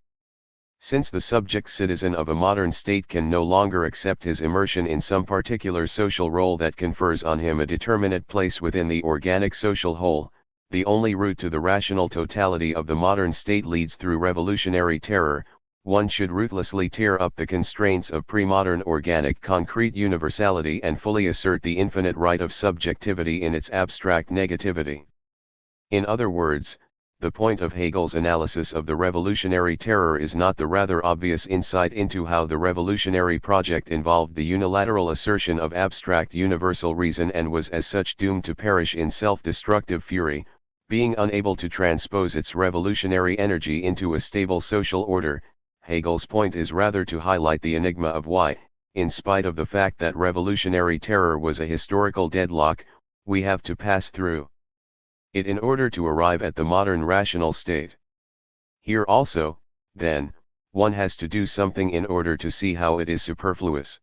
Since the subject citizen of a modern state can no longer accept his immersion in some particular social role that confers on him a determinate place within the organic social whole, the only route to the rational totality of the modern state leads through revolutionary terror. One should ruthlessly tear up the constraints of pre-modern organic concrete universality and fully assert the infinite right of subjectivity in its abstract negativity. In other words, the point of Hegel's analysis of the revolutionary terror is not the rather obvious insight into how the revolutionary project involved the unilateral assertion of abstract universal reason and was as such doomed to perish in self-destructive fury, being unable to transpose its revolutionary energy into a stable social order. Hegel's point is rather to highlight the enigma of why, in spite of the fact that revolutionary terror was a historical deadlock, we have to pass through it in order to arrive at the modern rational state. Here also, then, one has to do something in order to see how it is superfluous.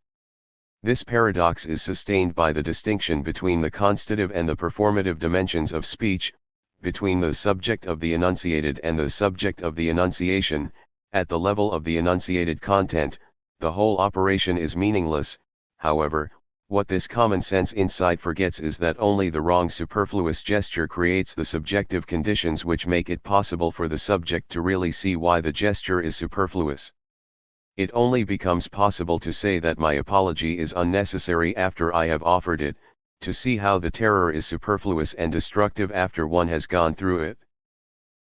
This paradox is sustained by the distinction between the constative and the performative dimensions of speech, between the subject of the enunciated and the subject of the enunciation. At the level of the enunciated content, the whole operation is meaningless. However, what this common-sense insight forgets is that only the wrong superfluous gesture creates the subjective conditions which make it possible for the subject to really see why the gesture is superfluous. It only becomes possible to say that my apology is unnecessary after I have offered it, to see how the terror is superfluous and destructive after one has gone through it.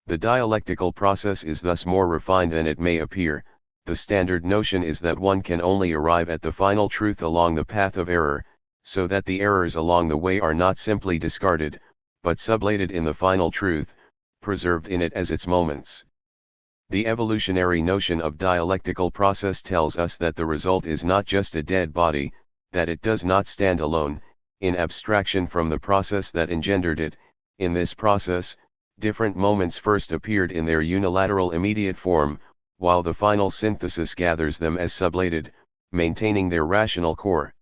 The dialectical process is thus more refined than it may appear. The standard notion is that one can only arrive at the final truth along the path of error, so that the errors along the way are not simply discarded, but sublated in the final truth, preserved in it as its moments. The evolutionary notion of dialectical process tells us that the result is not just a dead body, that it does not stand alone, in abstraction from the process that engendered it. In this process, different moments first appeared in their unilateral immediate form, while the final synthesis gathers them as sublated, maintaining their rational core.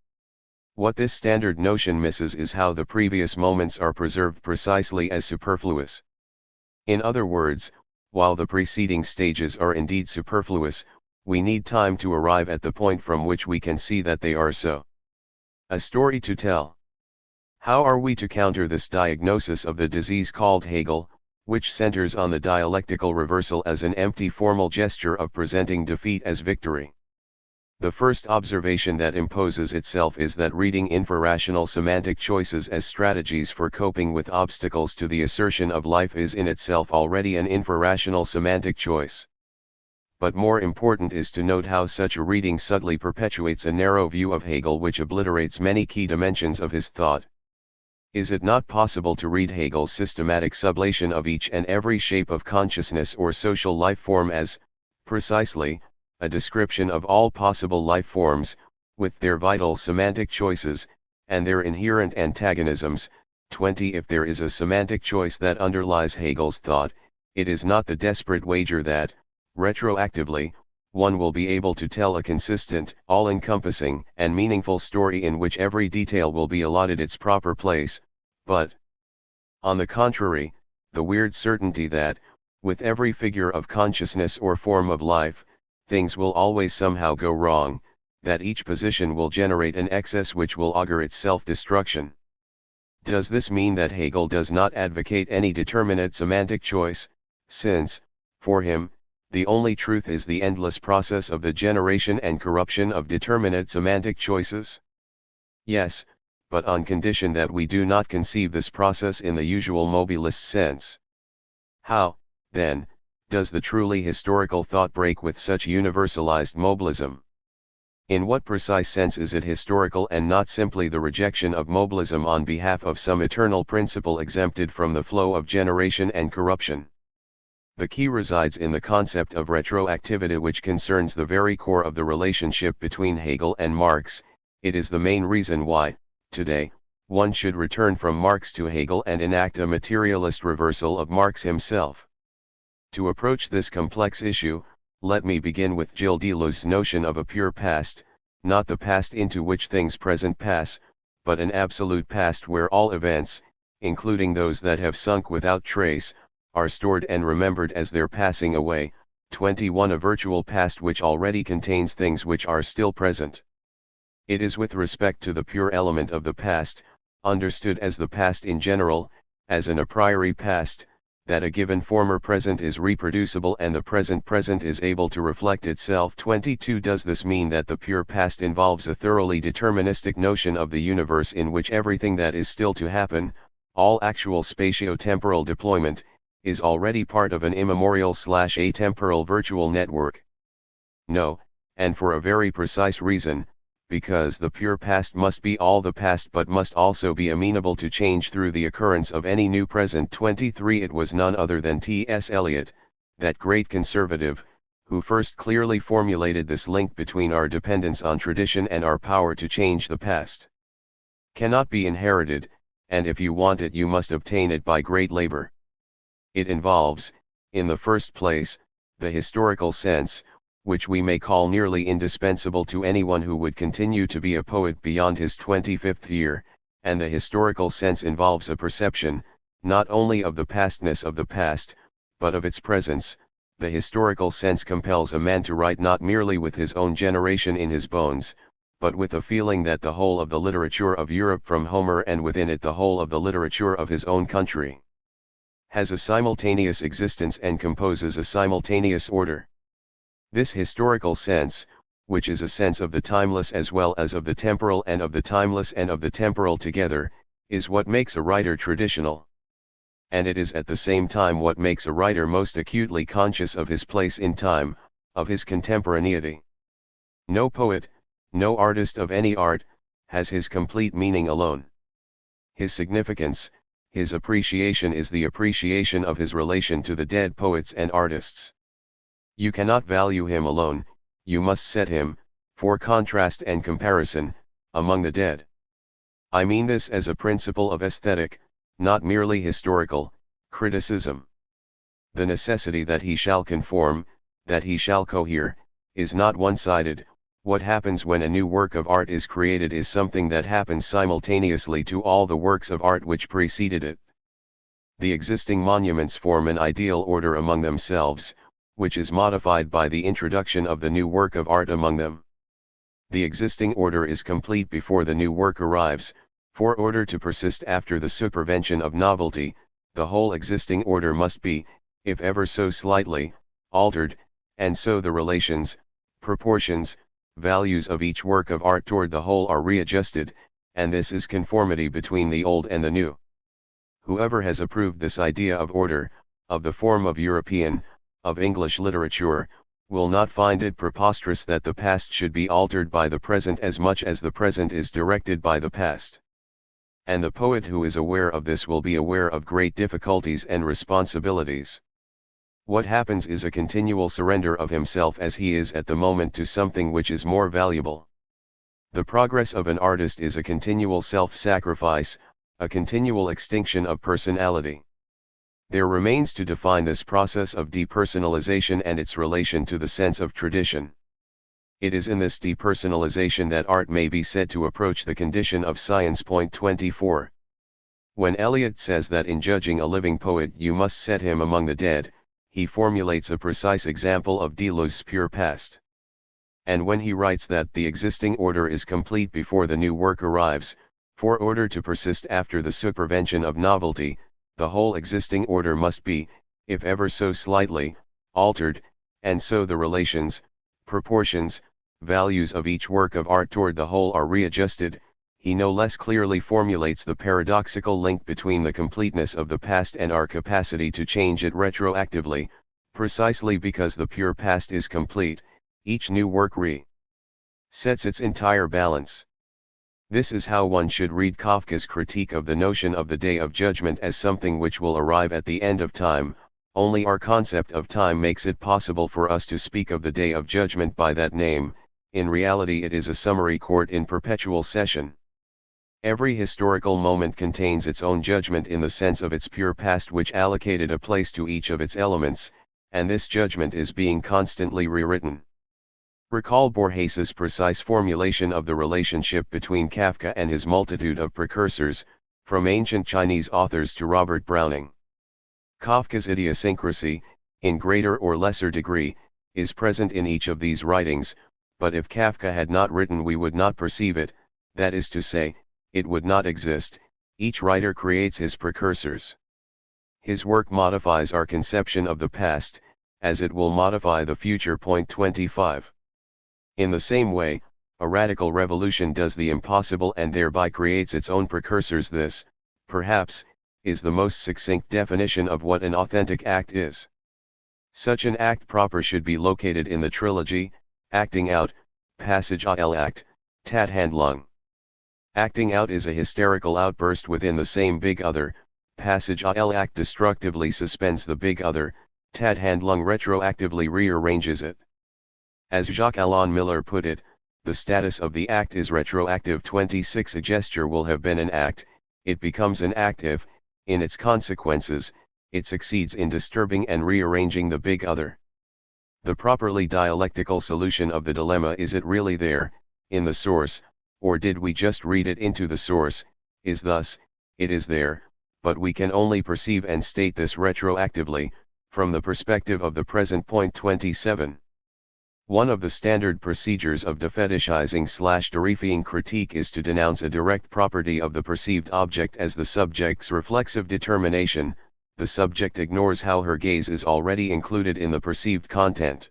What this standard notion misses is how the previous moments are preserved precisely as superfluous. In other words, while the preceding stages are indeed superfluous, we need time to arrive at the point from which we can see that they are so. A story to tell. How are we to counter this diagnosis of the disease called Hegel, which centers on the dialectical reversal as an empty formal gesture of presenting defeat as victory? The first observation that imposes itself is that reading infrarational semantic choices as strategies for coping with obstacles to the assertion of life is in itself already an infrarational semantic choice. But more important is to note how such a reading subtly perpetuates a narrow view of Hegel which obliterates many key dimensions of his thought. Is it not possible to read Hegel's systematic sublation of each and every shape of consciousness or social life form as, precisely, a description of all possible life forms, with their vital semantic choices, and their inherent antagonisms? 20 If there is a semantic choice that underlies Hegel's thought, it is not the desperate wager that, retroactively, one will be able to tell a consistent, all-encompassing, and meaningful story in which every detail will be allotted its proper place, but, on the contrary, the weird certainty that, with every figure of consciousness or form of life, things will always somehow go wrong, that each position will generate an excess which will augur its self-destruction. Does this mean that Hegel does not advocate any determinate semantic choice, since, for him, the only truth is the endless process of the generation and corruption of determinate semantic choices? Yes, but on condition that we do not conceive this process in the usual mobilist sense. How, then, does the truly historical thought break with such universalized mobilism? In what precise sense is it historical and not simply the rejection of mobilism on behalf of some eternal principle exempted from the flow of generation and corruption? The key resides in the concept of retroactivity, which concerns the very core of the relationship between Hegel and Marx. It is the main reason why, today, one should return from Marx to Hegel and enact a materialist reversal of Marx himself. To approach this complex issue, let me begin with Gilles Deleuze's notion of a pure past, not the past into which things present pass, but an absolute past where all events, including those that have sunk without trace, are stored and remembered as they're passing away. 21 A virtual past which already contains things which are still present. It is with respect to the pure element of the past, understood as the past in general, as an a priori past, that a given former present is reproducible and the present present is able to reflect itself. 22 Does this mean that the pure past involves a thoroughly deterministic notion of the universe in which everything that is still to happen, all actual spatio-temporal deployment, is already part of an immemorial/atemporal virtual network? No, and for a very precise reason, because the pure past must be all the past but must also be amenable to change through the occurrence of any new present. 23 It was none other than T.S. Eliot, that great conservative, who first clearly formulated this link between our dependence on tradition and our power to change the past. Cannot be inherited, and if you want it you must obtain it by great labor. It involves, in the first place, the historical sense, which we may call nearly indispensable to anyone who would continue to be a poet beyond his 25th year, and the historical sense involves a perception, not only of the pastness of the past, but of its presence. The historical sense compels a man to write not merely with his own generation in his bones, but with a feeling that the whole of the literature of Europe from Homer and within it the whole of the literature of his own country has a simultaneous existence and composes a simultaneous order. This historical sense, which is a sense of the timeless as well as of the temporal and of the timeless and of the temporal together, is what makes a writer traditional. And it is at the same time what makes a writer most acutely conscious of his place in time, of his contemporaneity. No poet, no artist of any art, has his complete meaning alone. His significance, his appreciation is the appreciation of his relation to the dead poets and artists. You cannot value him alone, you must set him, for contrast and comparison, among the dead. I mean this as a principle of aesthetic, not merely historical, criticism. The necessity that he shall conform, that he shall cohere, is not one-sided. What happens when a new work of art is created is something that happens simultaneously to all the works of art which preceded it. The existing monuments form an ideal order among themselves, which is modified by the introduction of the new work of art among them. The existing order is complete before the new work arrives. For order to persist after the supervention of novelty, the whole existing order must be, if ever so slightly, altered, and so the relations, proportions, values of each work of art toward the whole are readjusted, and this is conformity between the old and the new. Whoever has approved this idea of order, of the form of European, of English literature, will not find it preposterous that the past should be altered by the present as much as the present is directed by the past. And the poet who is aware of this will be aware of great difficulties and responsibilities. What happens is a continual surrender of himself as he is at the moment to something which is more valuable. The progress of an artist is a continual self-sacrifice, a continual extinction of personality. There remains to define this process of depersonalization and its relation to the sense of tradition. It is in this depersonalization that art may be said to approach the condition of science. 24. When Eliot says that in judging a living poet you must set him among the dead, he formulates a precise example of Deleuze's pure past. And when he writes that the existing order is complete before the new work arrives, for order to persist after the supervention of novelty, the whole existing order must be, if ever so slightly, altered, and so the relations, proportions, values of each work of art toward the whole are readjusted. He no less clearly formulates the paradoxical link between the completeness of the past and our capacity to change it retroactively. Precisely because the pure past is complete, each new work sets its entire balance. This is how one should read Kafka's critique of the notion of the Day of Judgment as something which will arrive at the end of time. Only our concept of time makes it possible for us to speak of the Day of Judgment by that name. In reality it is a summary court in perpetual session. Every historical moment contains its own judgment in the sense of its pure past which allocated a place to each of its elements, and this judgment is being constantly rewritten. Recall Borges's precise formulation of the relationship between Kafka and his multitude of precursors, from ancient Chinese authors to Robert Browning. Kafka's idiosyncrasy, in greater or lesser degree, is present in each of these writings, but if Kafka had not written we would not perceive it, that is to say, it would not exist. Each writer creates his precursors. His work modifies our conception of the past, as it will modify the future. 25. In the same way, a radical revolution does the impossible and thereby creates its own precursors. This, perhaps, is the most succinct definition of what an authentic act is. Such an act proper should be located in the trilogy, acting out, passage al act, Tat-Handlung. Acting out is a hysterical outburst within the same big other, passage al act destructively suspends the big other, Tat-Handlung retroactively rearranges it. As Jacques-Alain Miller put it, the status of the act is retroactive. 26. A gesture will have been an act, it becomes an act if, in its consequences, it succeeds in disturbing and rearranging the big other. The properly dialectical solution of the dilemma, is it really there, in the source, or did we just read it into the source, is thus, it is there, but we can only perceive and state this retroactively, from the perspective of the present. 27. One of the standard procedures of defetishizing/derifying critique is to denounce a direct property of the perceived object as the subject's reflexive determination. The subject ignores how her gaze is already included in the perceived content.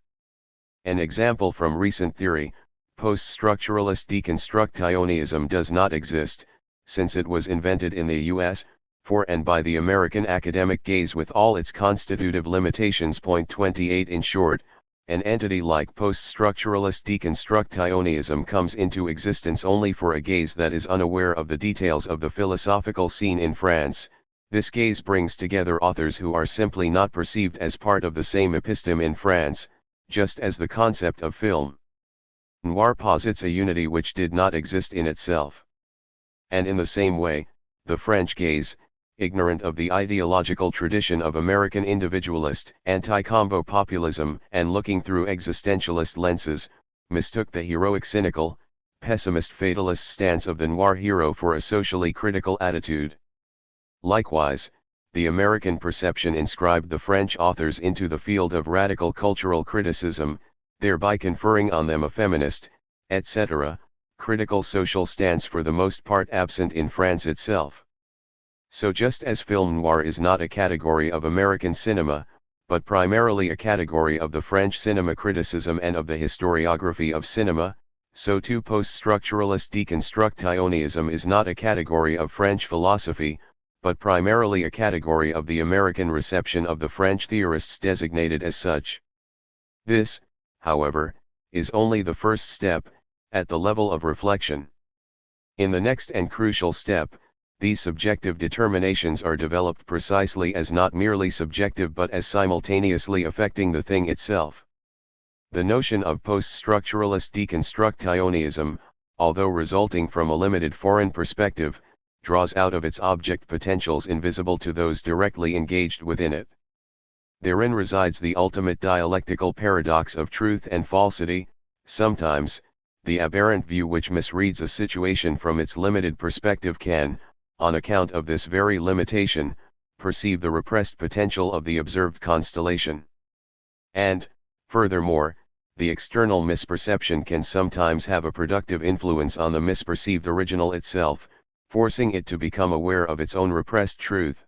An example from recent theory: post-structuralist deconstructionism does not exist, since it was invented in the U.S., for and by the American academic gaze with all its constitutive limitations. 28. In short, an entity like post-structuralist deconstructionism comes into existence only for a gaze that is unaware of the details of the philosophical scene in France. This gaze brings together authors who are simply not perceived as part of the same episteme in France, just as the concept of film Noir posits a unity which did not exist in itself. And in the same way, the French gaze, ignorant of the ideological tradition of American individualist anti-combo populism and looking through existentialist lenses, mistook the heroic cynical, pessimist fatalist stance of the noir hero for a socially critical attitude. Likewise, the American perception inscribed the French authors into the field of radical cultural criticism, thereby conferring on them a feminist, etc., critical social stance for the most part absent in France itself. So just as film noir is not a category of American cinema, but primarily a category of the French cinema criticism and of the historiography of cinema, so too post-structuralist deconstructionism is not a category of French philosophy, but primarily a category of the American reception of the French theorists designated as such. This, however, is only the first step, at the level of reflection. In the next and crucial step, these subjective determinations are developed precisely as not merely subjective but as simultaneously affecting the thing itself. The notion of post-structuralist deconstructionism, although resulting from a limited foreign perspective, draws out of its object potentials invisible to those directly engaged within it. Therein resides the ultimate dialectical paradox of truth and falsity. Sometimes, the aberrant view which misreads a situation from its limited perspective can, on account of this very limitation, perceive the repressed potential of the observed constellation. And, furthermore, the external misperception can sometimes have a productive influence on the misperceived original itself, forcing it to become aware of its own repressed truth.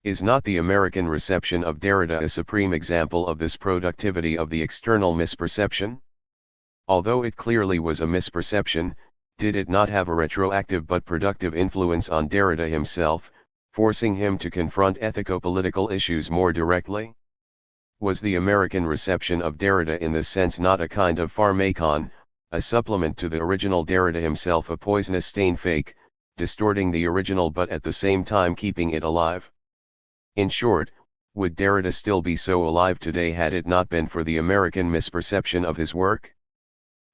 Is not the American reception of Derrida a supreme example of this productivity of the external misperception? Although it clearly was a misperception, did it not have a retroactive but productive influence on Derrida himself, forcing him to confront ethico-political issues more directly? Was the American reception of Derrida in this sense not a kind of pharmacon, a supplement to the original Derrida himself, a poisonous stain fake, distorting the original but at the same time keeping it alive? In short, would Derrida still be so alive today had it not been for the American misperception of his work?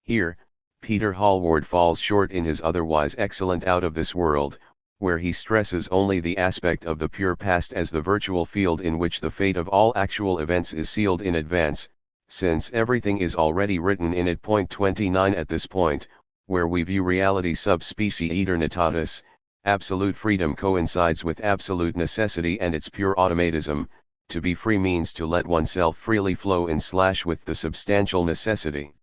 Here, Peter Hallward falls short in his otherwise excellent Out of This World, where he stresses only the aspect of the pure past as the virtual field in which the fate of all actual events is sealed in advance, since everything is already written in it. 29 At this point, where we view reality sub specie aeternitatis, absolute freedom coincides with absolute necessity and its pure automatism. To be free means to let oneself freely flow in / with the substantial necessity.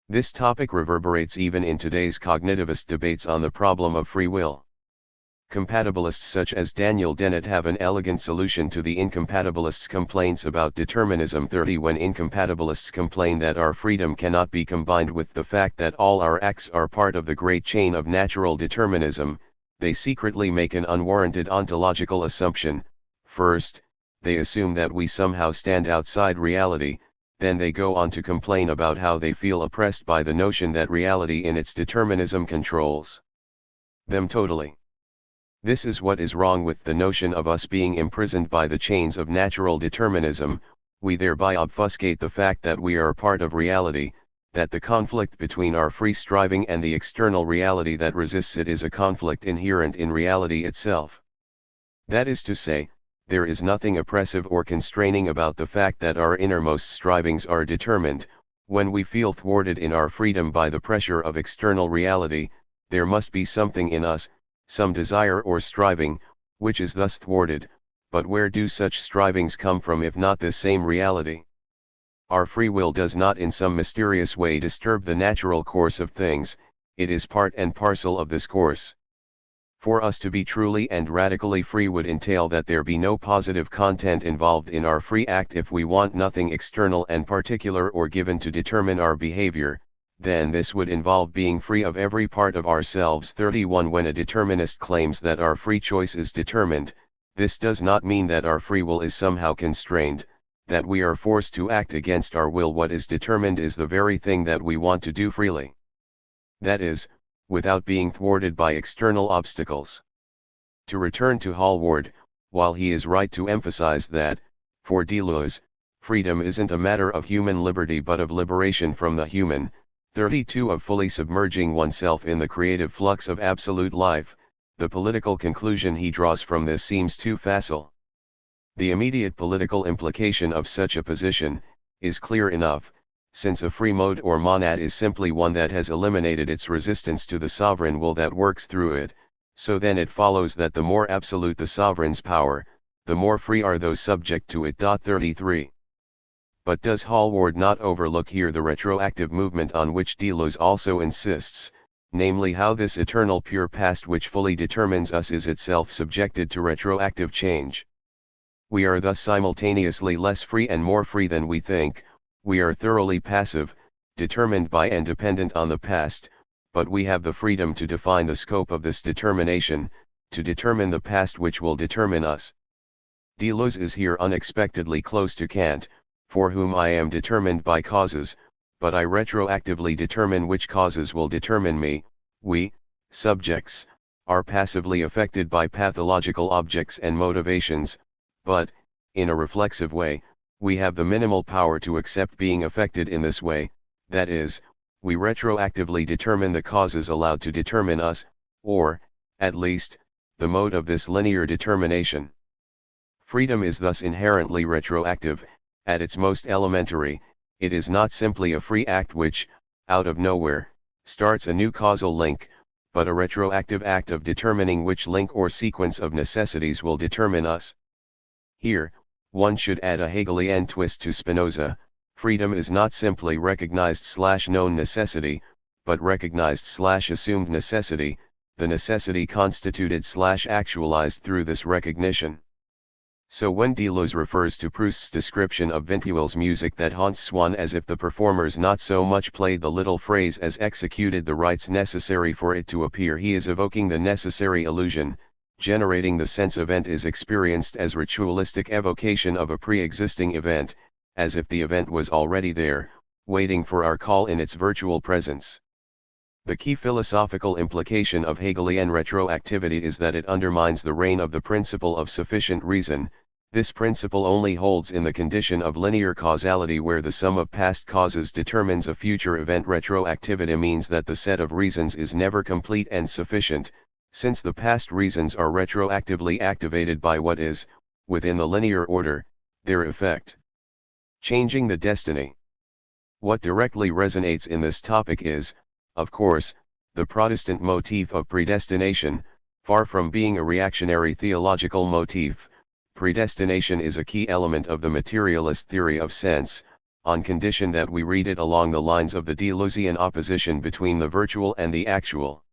This topic reverberates even in today's cognitivist debates on the problem of free will. Compatibilists such as Daniel Dennett have an elegant solution to the incompatibilists' complaints about determinism. 30 When incompatibilists complain that our freedom cannot be combined with the fact that all our acts are part of the great chain of natural determinism, they secretly make an unwarranted ontological assumption. First, they assume that we somehow stand outside reality, then they go on to complain about how they feel oppressed by the notion that reality in its determinism controls them totally. This is what is wrong with the notion of us being imprisoned by the chains of natural determinism. We thereby obfuscate the fact that we are part of reality, that the conflict between our free striving and the external reality that resists it is a conflict inherent in reality itself. That is to say, there is nothing oppressive or constraining about the fact that our innermost strivings are determined. When we feel thwarted in our freedom by the pressure of external reality, there must be something in us, some desire or striving, which is thus thwarted. But where do such strivings come from if not this same reality? Our free will does not in some mysterious way disturb the natural course of things, it is part and parcel of this course. For us to be truly and radically free would entail that there be no positive content involved in our free act. If we want nothing external and particular or given to determine our behavior, then this would involve being free of every part of ourselves. 31 When a determinist claims that our free choice is determined, this does not mean that our free will is somehow constrained, that we are forced to act against our will. What is determined is the very thing that we want to do freely. That is, without being thwarted by external obstacles. To return to Hallward, while he is right to emphasize that, for Deleuze, freedom isn't a matter of human liberty but of liberation from the human, 32 Of fully submerging oneself in the creative flux of absolute life. The political conclusion he draws from this seems too facile. The immediate political implication of such a position is clear enough, since a free mode or monad is simply one that has eliminated its resistance to the sovereign will that works through it, so then it follows that the more absolute the sovereign's power, the more free are those subject to it. 33. But does Hallward not overlook here the retroactive movement on which Deleuze also insists, namely how this eternal pure past which fully determines us is itself subjected to retroactive change? We are thus simultaneously less free and more free than we think. We are thoroughly passive, determined by and dependent on the past, but we have the freedom to define the scope of this determination, to determine the past which will determine us. Deleuze is here unexpectedly close to Kant, for whom I am determined by causes, but I retroactively determine which causes will determine me. We, subjects, are passively affected by pathological objects and motivations, but, in a reflexive way, we have the minimal power to accept being affected in this way, that is, we retroactively determine the causes allowed to determine us, or, at least, the mode of this linear determination. Freedom is thus inherently retroactive. At its most elementary, it is not simply a free act which, out of nowhere, starts a new causal link, but a retroactive act of determining which link or sequence of necessities will determine us. Here, one should add a Hegelian twist to Spinoza. Freedom is not simply recognized/known necessity, but recognized/assumed necessity, the necessity constituted/actualized through this recognition. So when Deleuze refers to Proust's description of Vinteuil's music that haunts Swann as if the performers not so much played the little phrase as executed the rites necessary for it to appear, he is evoking the necessary illusion, generating the sense event is experienced as ritualistic evocation of a pre-existing event, as if the event was already there, waiting for our call in its virtual presence. The key philosophical implication of Hegelian retroactivity is that it undermines the reign of the principle of sufficient reason. This principle only holds in the condition of linear causality where the sum of past causes determines a future event. Retroactivity means that the set of reasons is never complete and sufficient, since the past reasons are retroactively activated by what is, within the linear order, their effect. Changing the destiny. What directly resonates in this topic is, of course, the Protestant motif of predestination. Far from being a reactionary theological motif, predestination is a key element of the materialist theory of sense, on condition that we read it along the lines of the Deleuzian opposition between the virtual and the actual.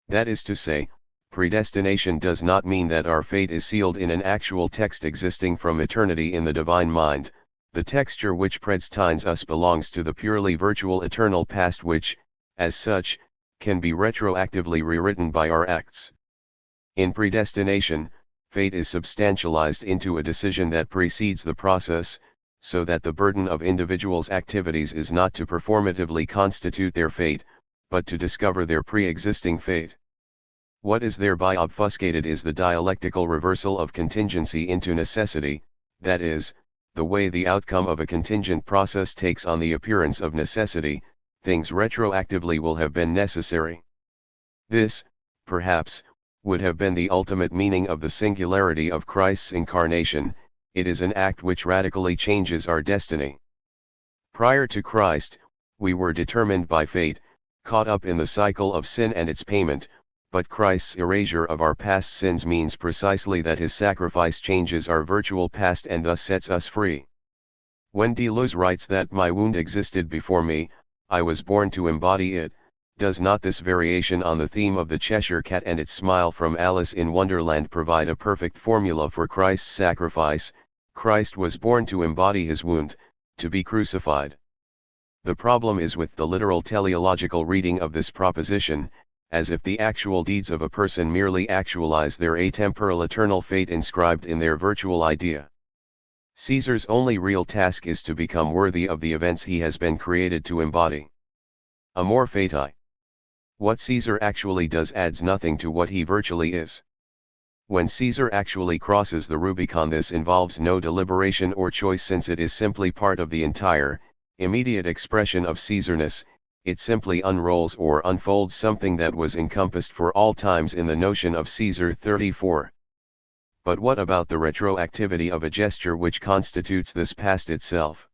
That is to say, predestination does not mean that our fate is sealed in an actual text existing from eternity in the divine mind. The texture which predestines us belongs to the purely virtual eternal past which, as such, can be retroactively rewritten by our acts. In predestination, fate is substantialized into a decision that precedes the process, so that the burden of individuals' activities is not to performatively constitute their fate, but to discover their pre-existing fate. What is thereby obfuscated is the dialectical reversal of contingency into necessity, that is, the way the outcome of a contingent process takes on the appearance of necessity. Things retroactively will have been necessary. This, perhaps, would have been the ultimate meaning of the singularity of Christ's incarnation. It is an act which radically changes our destiny. Prior to Christ, we were determined by fate, caught up in the cycle of sin and its payment, but Christ's erasure of our past sins means precisely that his sacrifice changes our virtual past and thus sets us free. When Deleuze writes that my wound existed before me, I was born to embody it, does not this variation on the theme of the Cheshire Cat and its smile from Alice in Wonderland provide a perfect formula for Christ's sacrifice? Christ was born to embody his wound, to be crucified. The problem is with the literal teleological reading of this proposition, as if the actual deeds of a person merely actualize their atemporal eternal fate inscribed in their virtual idea. Caesar's only real task is to become worthy of the events he has been created to embody. Amor fati. What Caesar actually does adds nothing to what he virtually is. When Caesar actually crosses the Rubicon, this involves no deliberation or choice, since it is simply part of the entire, immediate expression of Caesarness. it simply unrolls or unfolds something that was encompassed for all times in the notion of Caesar 34. But what about the retroactivity of a gesture which constitutes this past itself?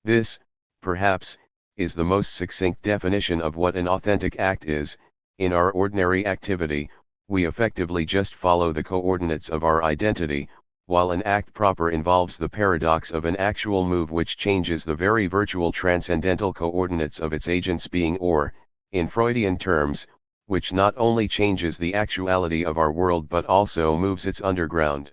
This, perhaps, is the most succinct definition of what an authentic act is. In our ordinary activity, we effectively just follow the coordinates of our identity, while an act proper involves the paradox of an actual move which changes the very virtual transcendental coordinates of its agent's being, or, in Freudian terms, which not only changes the actuality of our world but also moves its underground.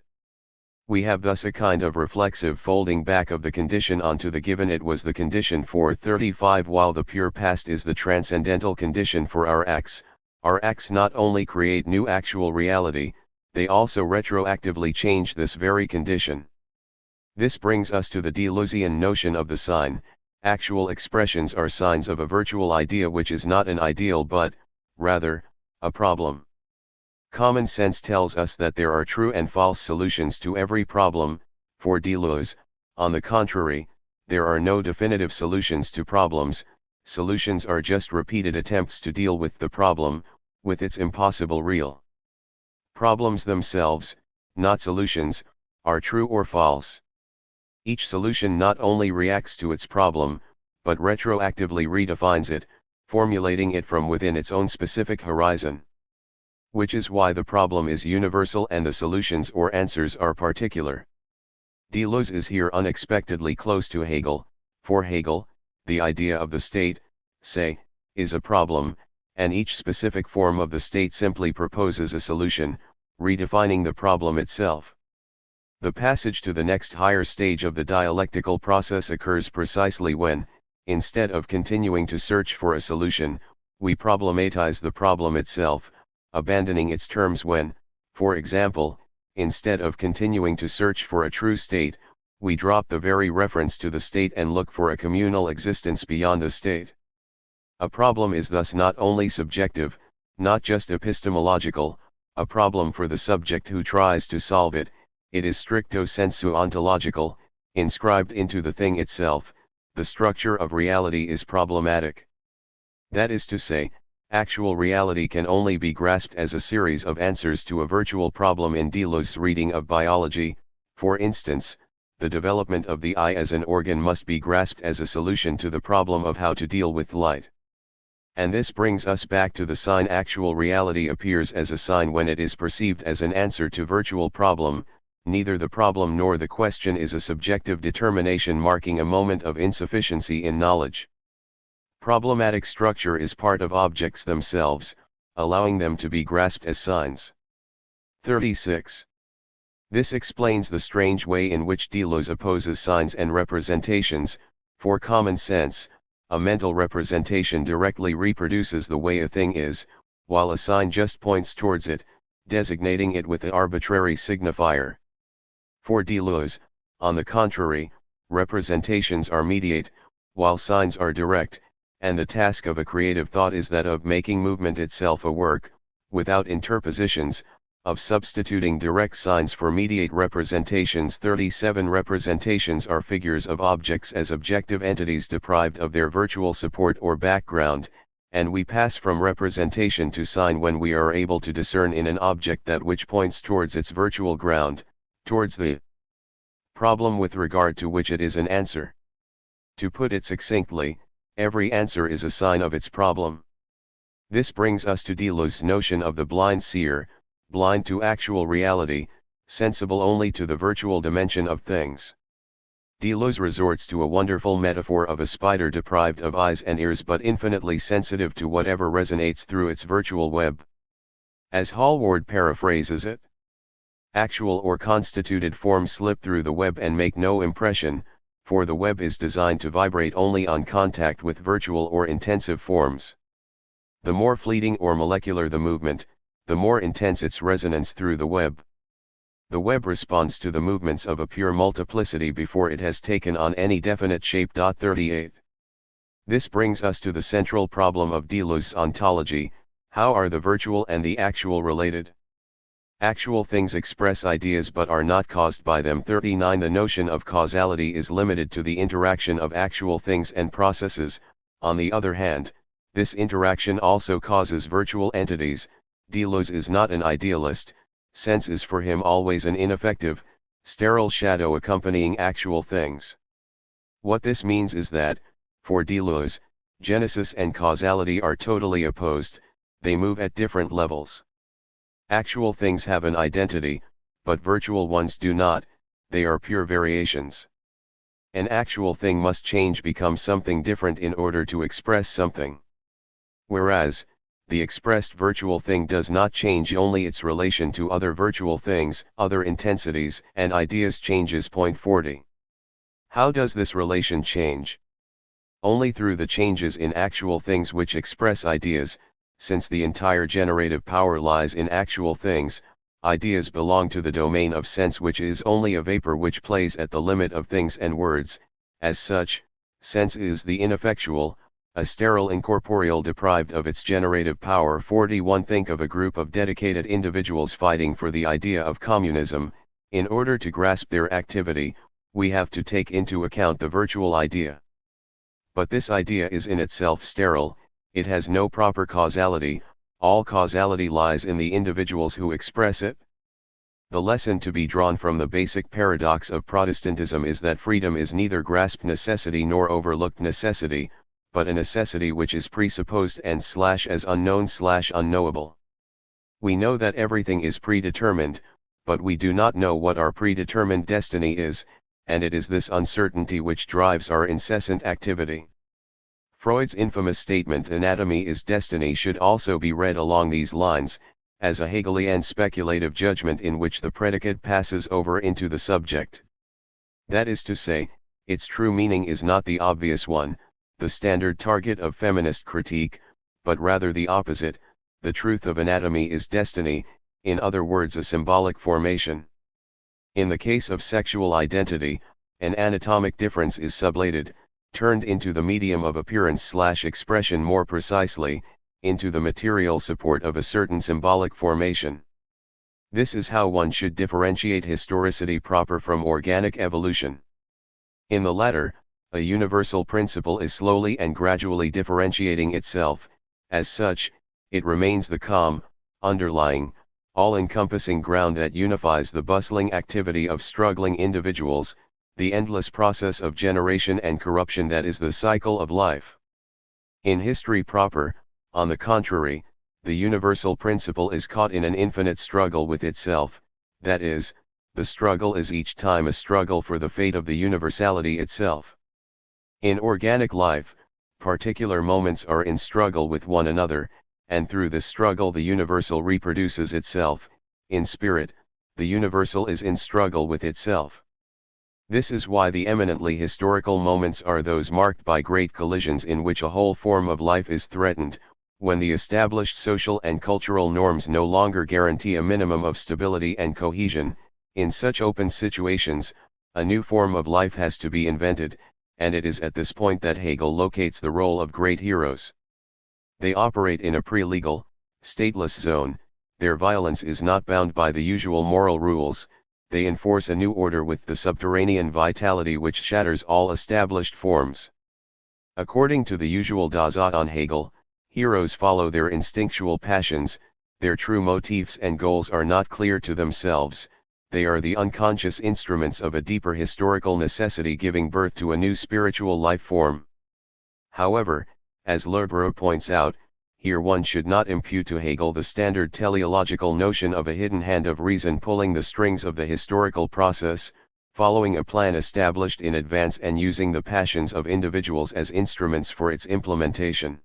We have thus a kind of reflexive folding back of the condition onto the given. It was the condition for 35, while the pure past is the transcendental condition for our acts. Our acts not only create new actual reality, they also retroactively change this very condition. This brings us to the Deleuzian notion of the sign. Actual expressions are signs of a virtual idea which is not an ideal but, rather, a problem. Common sense tells us that there are true and false solutions to every problem. For Deleuze, on the contrary, there are no definitive solutions to problems. Solutions are just repeated attempts to deal with the problem, with its impossible real. Problems themselves, not solutions, are true or false. Each solution not only reacts to its problem, but retroactively redefines it, formulating it from within its own specific horizon. Which is why the problem is universal and the solutions or answers are particular. Deleuze is here unexpectedly close to Hegel. For Hegel, the idea of the state, say, is a problem, and each specific form of the state simply proposes a solution, redefining the problem itself. The passage to the next higher stage of the dialectical process occurs precisely when, instead of continuing to search for a solution, we problematize the problem itself, abandoning its terms. When, for example, instead of continuing to search for a true state, we drop the very reference to the state and look for a communal existence beyond the state. A problem is thus not only subjective, not just epistemological, a problem for the subject who tries to solve it, it is stricto sensu ontological, inscribed into the thing itself. The structure of reality is problematic. That is to say, actual reality can only be grasped as a series of answers to a virtual problem. In Deleuze's reading of biology, for instance, the development of the eye as an organ must be grasped as a solution to the problem of how to deal with light. And this brings us back to the sign. Actual reality appears as a sign when it is perceived as an answer to virtual problem. Neither the problem nor the question is a subjective determination marking a moment of insufficiency in knowledge. Problematic structure is part of objects themselves, allowing them to be grasped as signs. 36. This explains the strange way in which Deleuze opposes signs and representations. For common sense, a mental representation directly reproduces the way a thing is, while a sign just points towards it, designating it with the arbitrary signifier. For Deleuze, on the contrary, representations are mediate, while signs are direct, and the task of a creative thought is that of making movement itself a work, without interpositions, of substituting direct signs for mediate representations. 37. Representations are figures of objects as objective entities deprived of their virtual support or background, and we pass from representation to sign when we are able to discern in an object that which points towards its virtual ground, towards the problem with regard to which it is an answer. To put it succinctly, every answer is a sign of its problem. This brings us to Deleuze's notion of the blind seer, blind to actual reality, sensible only to the virtual dimension of things. Deleuze resorts to a wonderful metaphor of a spider deprived of eyes and ears but infinitely sensitive to whatever resonates through its virtual web. As Hallward paraphrases it, actual or constituted forms slip through the web and make no impression, for the web is designed to vibrate only on contact with virtual or intensive forms. The more fleeting or molecular the movement, the more intense its resonance through the web. The web responds to the movements of a pure multiplicity before it has taken on any definite shape. 38. This brings us to the central problem of Deleuze's ontology: how are the virtual and the actual related? Actual things express ideas but are not caused by them. 39. The notion of causality is limited to the interaction of actual things and processes. On the other hand, This interaction also causes virtual entities. Delos is not an idealist, sense is for him always an ineffective, sterile shadow accompanying actual things. What this means is that, for Delos, genesis and causality are totally opposed, they move at different levels. Actual things have an identity, but virtual ones do not, they are pure variations. An actual thing must change, become something different in order to express something. Whereas, the expressed virtual thing does not change, only its relation to other virtual things, other intensities and ideas changes. Point 40. How does this relation change? Only through the changes in actual things which express ideas. Since the entire generative power lies in actual things, ideas belong to the domain of sense, which is only a vapor which plays at the limit of things and words. As such, sense is the ineffectual, a sterile incorporeal deprived of its generative power. 41. Think of a group of dedicated individuals fighting for the idea of communism. In order to grasp their activity, we have to take into account the virtual idea. But this idea is in itself sterile, it has no proper causality, all causality lies in the individuals who express it. The lesson to be drawn from the basic paradox of Protestantism is that freedom is neither grasped necessity nor overlooked necessity, but a necessity which is presupposed and as unknown/unknowable. We know that everything is predetermined, but we do not know what our predetermined destiny is, and it is this uncertainty which drives our incessant activity. Freud's infamous statement "anatomy is destiny" should also be read along these lines, as a Hegelian speculative judgment in which the predicate passes over into the subject. That is to say, its true meaning is not the obvious one, the standard target of feminist critique, but rather the opposite. The truth of anatomy is destiny, in other words a symbolic formation. In the case of sexual identity, an anatomic difference is sublated, turned into the medium of appearance/expression, more precisely, into the material support of a certain symbolic formation. This is how one should differentiate historicity proper from organic evolution. In the latter, a universal principle is slowly and gradually differentiating itself. As such, it remains the calm, underlying, all-encompassing ground that unifies the bustling activity of struggling individuals, the endless process of generation and corruption that is the cycle of life. In history proper, on the contrary, the universal principle is caught in an infinite struggle with itself, that is, the struggle is each time a struggle for the fate of the universality itself. In organic life, particular moments are in struggle with one another, and through this struggle the universal reproduces itself. In spirit, the universal is in struggle with itself. This is why the eminently historical moments are those marked by great collisions in which a whole form of life is threatened, when the established social and cultural norms no longer guarantee a minimum of stability and cohesion. In such open situations, a new form of life has to be invented, and it is at this point that Hegel locates the role of great heroes. They operate in a pre-legal, stateless zone, their violence is not bound by the usual moral rules, they enforce a new order with the subterranean vitality which shatters all established forms. According to the usual Dasein on Hegel, heroes follow their instinctual passions, their true motifs and goals are not clear to themselves, they are the unconscious instruments of a deeper historical necessity giving birth to a new spiritual life form. However, as Lerbero points out, here one should not impute to Hegel the standard teleological notion of a hidden hand of reason pulling the strings of the historical process, following a plan established in advance and using the passions of individuals as instruments for its implementation.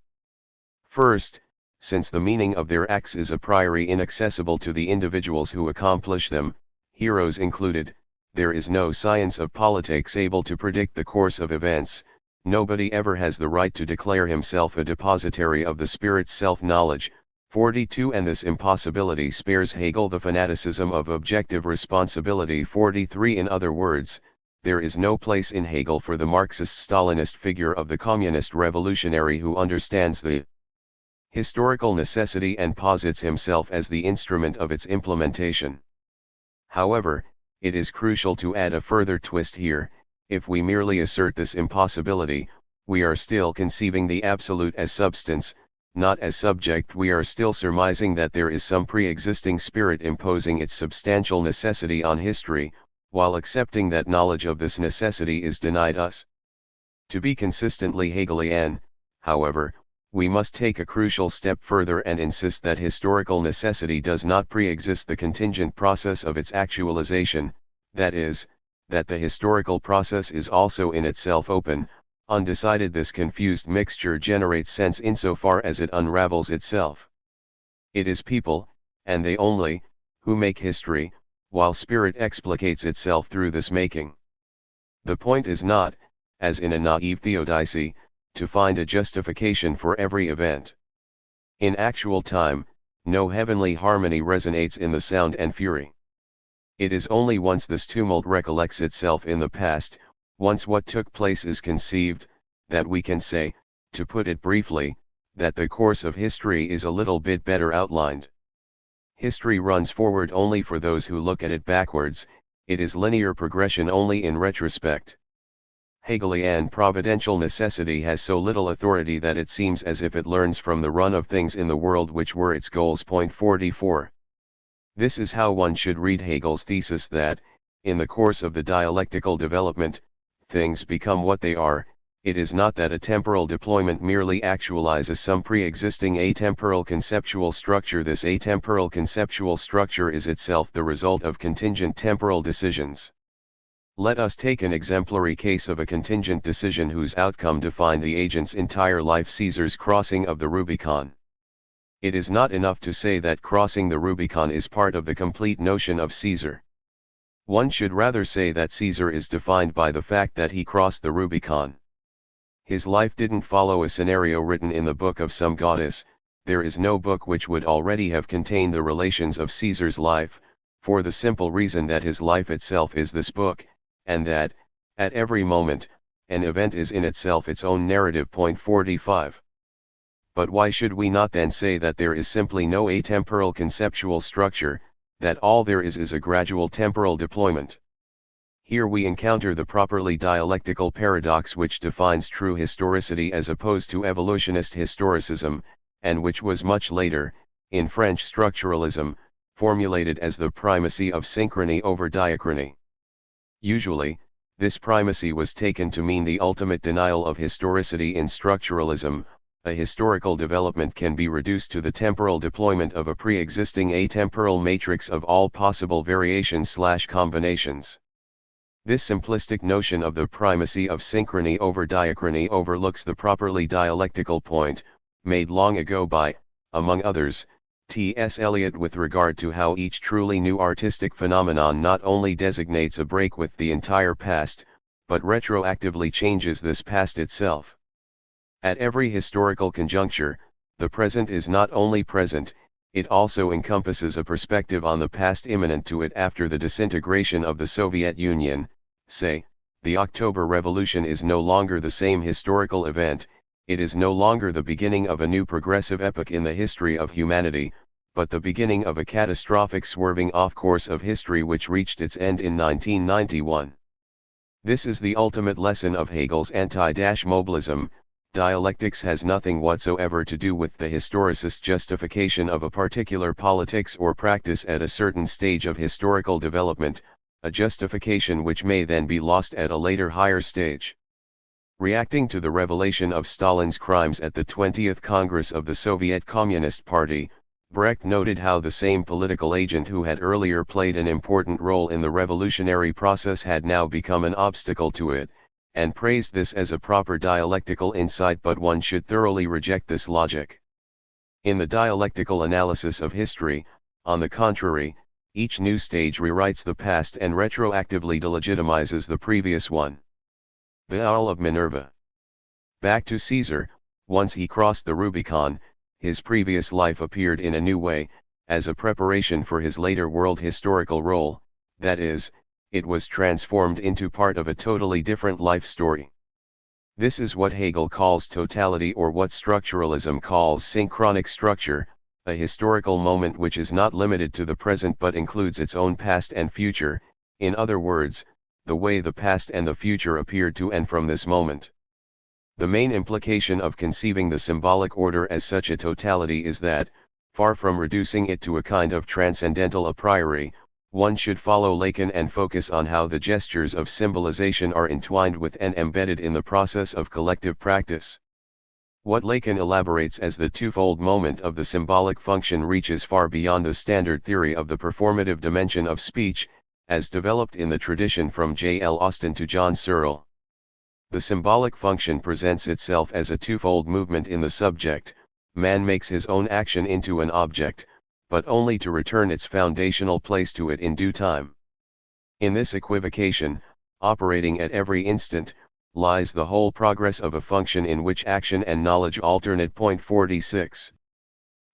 First, since the meaning of their acts is a priori inaccessible to the individuals who accomplish them, heroes included, there is no science of politics able to predict the course of events. Nobody ever has the right to declare himself a depositary of the spirit's self-knowledge. 42 And this impossibility spares Hegel the fanaticism of objective responsibility. 43 In other words, there is no place in Hegel for the Marxist-Stalinist figure of the communist revolutionary who understands the historical necessity and posits himself as the instrument of its implementation. However, it is crucial to add a further twist here. If we merely assert this impossibility, we are still conceiving the absolute as substance, not as subject. We are still surmising that there is some pre-existing spirit imposing its substantial necessity on history, while accepting that knowledge of this necessity is denied us. To be consistently Hegelian, however, we must take a crucial step further and insist that historical necessity does not pre-exist the contingent process of its actualization, that is, that the historical process is also in itself open, undecided. This confused mixture generates sense insofar as it unravels itself. It is people, and they only, who make history, while spirit explicates itself through this making. The point is not, as in a naive theodicy, to find a justification for every event. In actual time, no heavenly harmony resonates in the sound and fury. It is only once this tumult recollects itself in the past, once what took place is conceived, that we can say, to put it briefly, that the course of history is a little bit better outlined. History runs forward only for those who look at it backwards, it is linear progression only in retrospect. Hegelian providential necessity has so little authority that it seems as if it learns from the run of things in the world which were its goals. 44. This is how one should read Hegel's thesis that, in the course of the dialectical development, things become what they are. It is not that a temporal deployment merely actualizes some pre-existing atemporal conceptual structure. This atemporal conceptual structure is itself the result of contingent temporal decisions. Let us take an exemplary case of a contingent decision whose outcome defined the agent's entire life: Caesar's crossing of the Rubicon. It is not enough to say that crossing the Rubicon is part of the complete notion of Caesar. One should rather say that Caesar is defined by the fact that he crossed the Rubicon. His life didn't follow a scenario written in the book of some goddess. There is no book which would already have contained the relations of Caesar's life, for the simple reason that his life itself is this book, and that, at every moment, an event is in itself its own narrative. 45. But why should we not then say that there is simply no atemporal conceptual structure, that all there is a gradual temporal deployment? Here we encounter the properly dialectical paradox which defines true historicity as opposed to evolutionist historicism, and which was much later, in French structuralism, formulated as the primacy of synchrony over diachrony. Usually, this primacy was taken to mean the ultimate denial of historicity in structuralism. A historical development can be reduced to the temporal deployment of a pre-existing atemporal matrix of all possible variations/combinations. This simplistic notion of the primacy of synchrony over diachrony overlooks the properly dialectical point, made long ago by, among others, T.S. Eliot with regard to how each truly new artistic phenomenon not only designates a break with the entire past, but retroactively changes this past itself. At every historical conjuncture, the present is not only present, it also encompasses a perspective on the past imminent to it. After the disintegration of the Soviet Union, say, the October Revolution is no longer the same historical event, it is no longer the beginning of a new progressive epoch in the history of humanity, but the beginning of a catastrophic swerving off course of history which reached its end in 1991. This is the ultimate lesson of Hegel's anti-mobilism. Dialectics has nothing whatsoever to do with the historicist justification of a particular politics or practice at a certain stage of historical development, a justification which may then be lost at a later higher stage. Reacting to the revelation of Stalin's crimes at the 20th Congress of the Soviet Communist Party, Brecht noted how the same political agent who had earlier played an important role in the revolutionary process had now become an obstacle to it, and praised this as a proper dialectical insight. But one should thoroughly reject this logic. In the dialectical analysis of history, on the contrary, each new stage rewrites the past and retroactively delegitimizes the previous one. The Owl of Minerva. Back to Caesar. Once he crossed the Rubicon, his previous life appeared in a new way, as a preparation for his later world historical role, that is, it was transformed into part of a totally different life story. This is what Hegel calls totality, or what structuralism calls synchronic structure, a historical moment which is not limited to the present but includes its own past and future, in other words, the way the past and the future appeared to and from this moment. The main implication of conceiving the symbolic order as such a totality is that, far from reducing it to a kind of transcendental a priori, one should follow Lacan and focus on how the gestures of symbolization are entwined with and embedded in the process of collective practice. What Lacan elaborates as the twofold moment of the symbolic function reaches far beyond the standard theory of the performative dimension of speech, as developed in the tradition from J. L. Austin to John Searle. The symbolic function presents itself as a twofold movement in the subject. Man makes his own action into an object, but only to return its foundational place to it in due time. In this equivocation, operating at every instant, lies the whole progress of a function in which action and knowledge alternate. 46.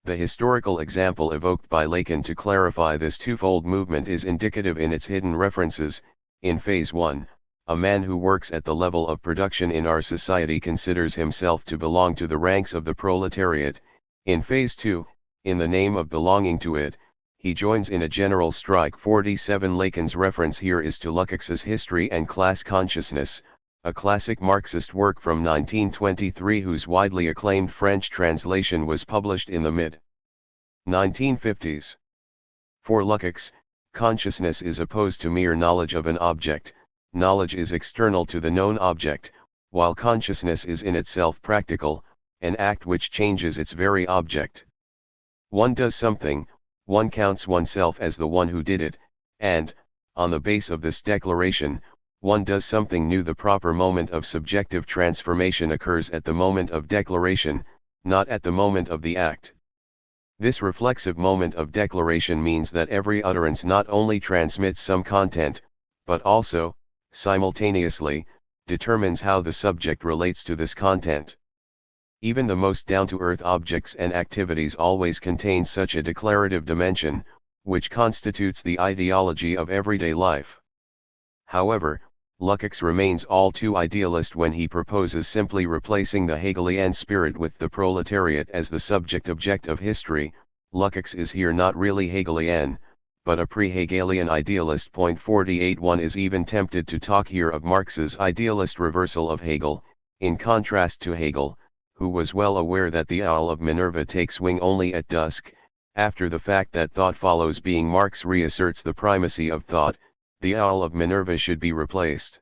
The historical example evoked by Lacan to clarify this twofold movement is indicative in its hidden references. In Phase 1, a man who works at the level of production in our society considers himself to belong to the ranks of the proletariat. In Phase 2, in the name of belonging to it, he joins in a general strike. 47. Lacan's reference here is to Lukács's History and Class Consciousness, a classic Marxist work from 1923 whose widely acclaimed French translation was published in the mid-1950s. For Lukács, consciousness is opposed to mere knowledge of an object. Knowledge is external to the known object, while consciousness is in itself practical, an act which changes its very object. One does something, one counts oneself as the one who did it, and, on the base of this declaration, one does something new. The proper moment of subjective transformation occurs at the moment of declaration, not at the moment of the act. This reflexive moment of declaration means that every utterance not only transmits some content, but also, simultaneously, determines how the subject relates to this content. Even the most down-to-earth objects and activities always contain such a declarative dimension, which constitutes the ideology of everyday life. However, Lukács remains all too idealist when he proposes simply replacing the Hegelian spirit with the proletariat as the subject-object of history. Lukács is here not really Hegelian, but a pre-Hegelian idealist. 48. One is even tempted to talk here of Marx's idealist reversal of Hegel, in contrast to Hegel, who was well aware that the owl of Minerva takes wing only at dusk. After the fact that thought follows being, Marx reasserts the primacy of thought. The owl of Minerva should be replaced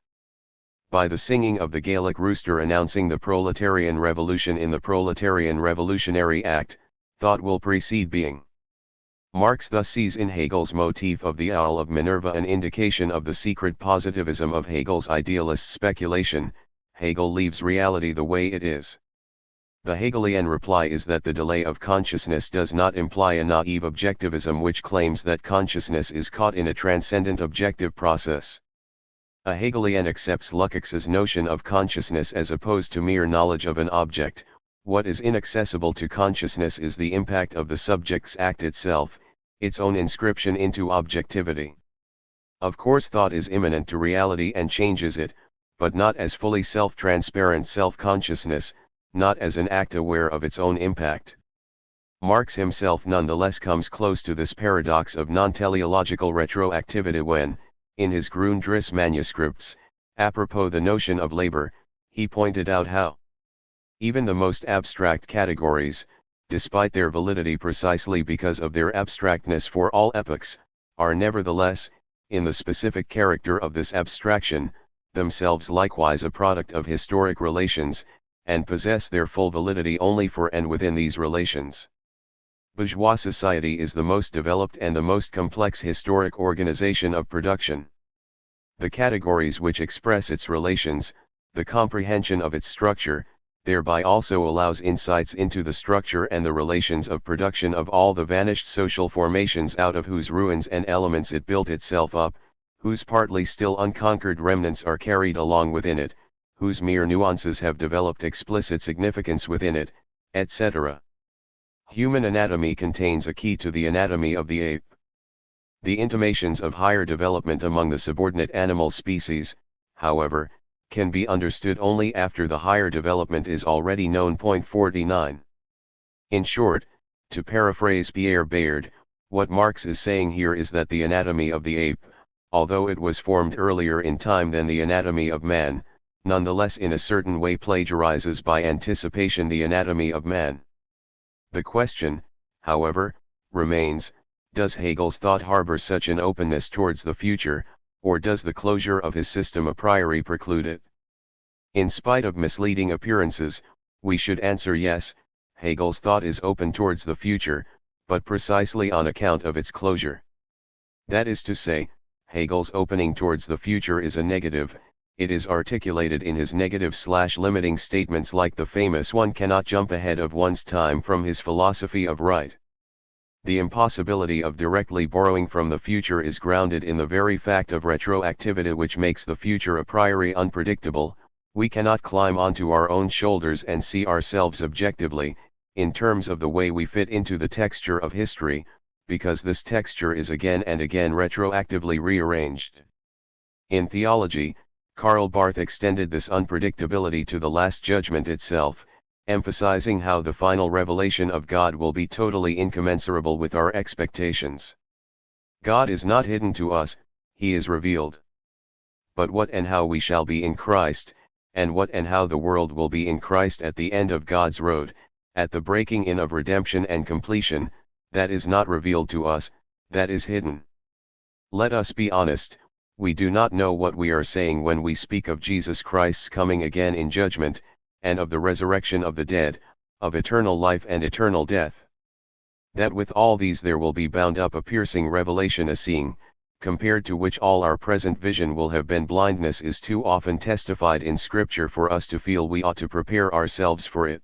by the singing of the Gaelic rooster announcing the proletarian revolution. In the proletarian revolutionary act, thought will precede being. Marx thus sees in Hegel's motif of the owl of Minerva an indication of the secret positivism of Hegel's idealist speculation. Hegel leaves reality the way it is. The Hegelian reply is that the delay of consciousness does not imply a naive objectivism which claims that consciousness is caught in a transcendent objective process. A Hegelian accepts Lukács's notion of consciousness as opposed to mere knowledge of an object. What is inaccessible to consciousness is the impact of the subject's act itself, its own inscription into objectivity. Of course, thought is immanent to reality and changes it, but not as fully self-transparent self-consciousness, not as an act aware of its own impact. Marx himself nonetheless comes close to this paradox of non-teleological retroactivity when, in his Grundriss manuscripts, apropos the notion of labor, he pointed out how even the most abstract categories, despite their validity precisely because of their abstractness for all epochs, are nevertheless, in the specific character of this abstraction, themselves likewise a product of historic relations, and possess their full validity only for and within these relations. Bourgeois society is the most developed and the most complex historic organization of production. The categories which express its relations, the comprehension of its structure, thereby also allows insights into the structure and the relations of production of all the vanished social formations out of whose ruins and elements it built itself up, whose partly still unconquered remnants are carried along within it, whose mere nuances have developed explicit significance within it, etc. Human anatomy contains a key to the anatomy of the ape. The intimations of higher development among the subordinate animal species, however, can be understood only after the higher development is already known. 49. In short, to paraphrase Pierre Bayard, what Marx is saying here is that the anatomy of the ape, although it was formed earlier in time than the anatomy of man, nonetheless in a certain way plagiarizes by anticipation the anatomy of man. The question, however, remains, does Hegel's thought harbor such an openness towards the future, or does the closure of his system a priori preclude it? In spite of misleading appearances, we should answer yes, Hegel's thought is open towards the future, but precisely on account of its closure. That is to say, Hegel's opening towards the future is a negative. It is articulated in his negative/limiting statements like the famous "one cannot jump ahead of one's time" from his philosophy of right. The impossibility of directly borrowing from the future is grounded in the very fact of retroactivity, which makes the future a priori unpredictable. We cannot climb onto our own shoulders and see ourselves objectively, in terms of the way we fit into the texture of history, because this texture is again and again retroactively rearranged. In theology, Karl Barth extended this unpredictability to the Last Judgment itself, emphasizing how the final revelation of God will be totally incommensurable with our expectations. God is not hidden to us, he is revealed. But what and how we shall be in Christ, and what and how the world will be in Christ at the end of God's road, at the breaking in of redemption and completion, that is not revealed to us, that is hidden. Let us be honest. We do not know what we are saying when we speak of Jesus Christ's coming again in judgment, and of the resurrection of the dead, of eternal life and eternal death. That with all these there will be bound up a piercing revelation, a seeing, compared to which all our present vision will have been blindness, is too often testified in Scripture for us to feel we ought to prepare ourselves for it.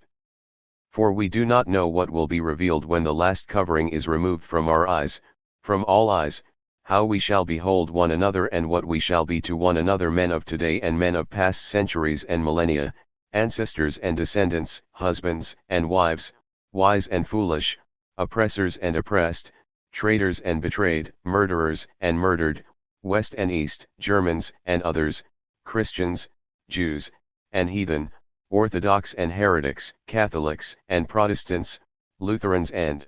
For we do not know what will be revealed when the last covering is removed from our eyes, from all eyes, how we shall behold one another and what we shall be to one another, men of today and men of past centuries and millennia, ancestors and descendants, husbands and wives, wise and foolish, oppressors and oppressed, traitors and betrayed, murderers and murdered, west and east, Germans and others, Christians, Jews, and heathen, Orthodox and heretics, Catholics and Protestants, Lutherans and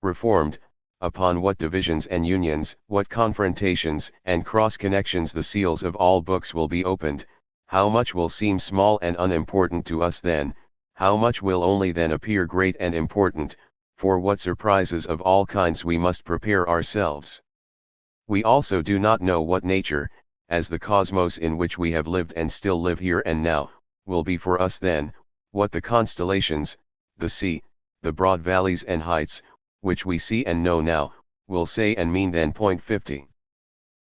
Reformed. Upon what divisions and unions, what confrontations and cross-connections the seals of all books will be opened, how much will seem small and unimportant to us then, how much will only then appear great and important, for what surprises of all kinds we must prepare ourselves. We also do not know what nature, as the cosmos in which we have lived and still live here and now, will be for us then, what the constellations, the sea, the broad valleys and heights, which we see and know now, will say and mean then. 50.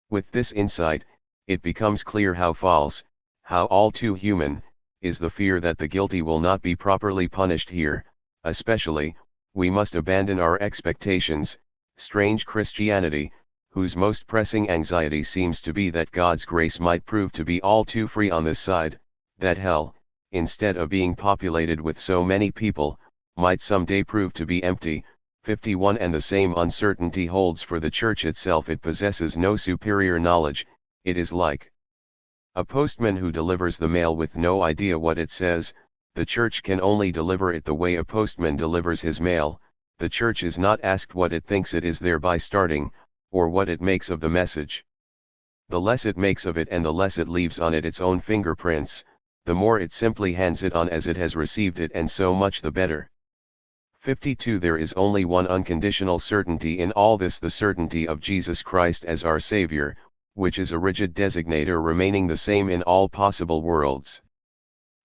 With this insight, it becomes clear how false, how all too human, is the fear that the guilty will not be properly punished here. Especially, we must abandon our expectations. Strange Christianity, whose most pressing anxiety seems to be that God's grace might prove to be all too free on this side, that hell, instead of being populated with so many people, might some day prove to be empty. 51. And the same uncertainty holds for the Church itself. It possesses no superior knowledge. It is like a postman who delivers the mail with no idea what it says. The Church can only deliver it the way a postman delivers his mail. The Church is not asked what it thinks it is thereby starting, or what it makes of the message. The less it makes of it and the less it leaves on it its own fingerprints, the more it simply hands it on as it has received it, and so much the better. 52. There is only one unconditional certainty in all this, the certainty of Jesus Christ as our Savior, which is a rigid designator remaining the same in all possible worlds.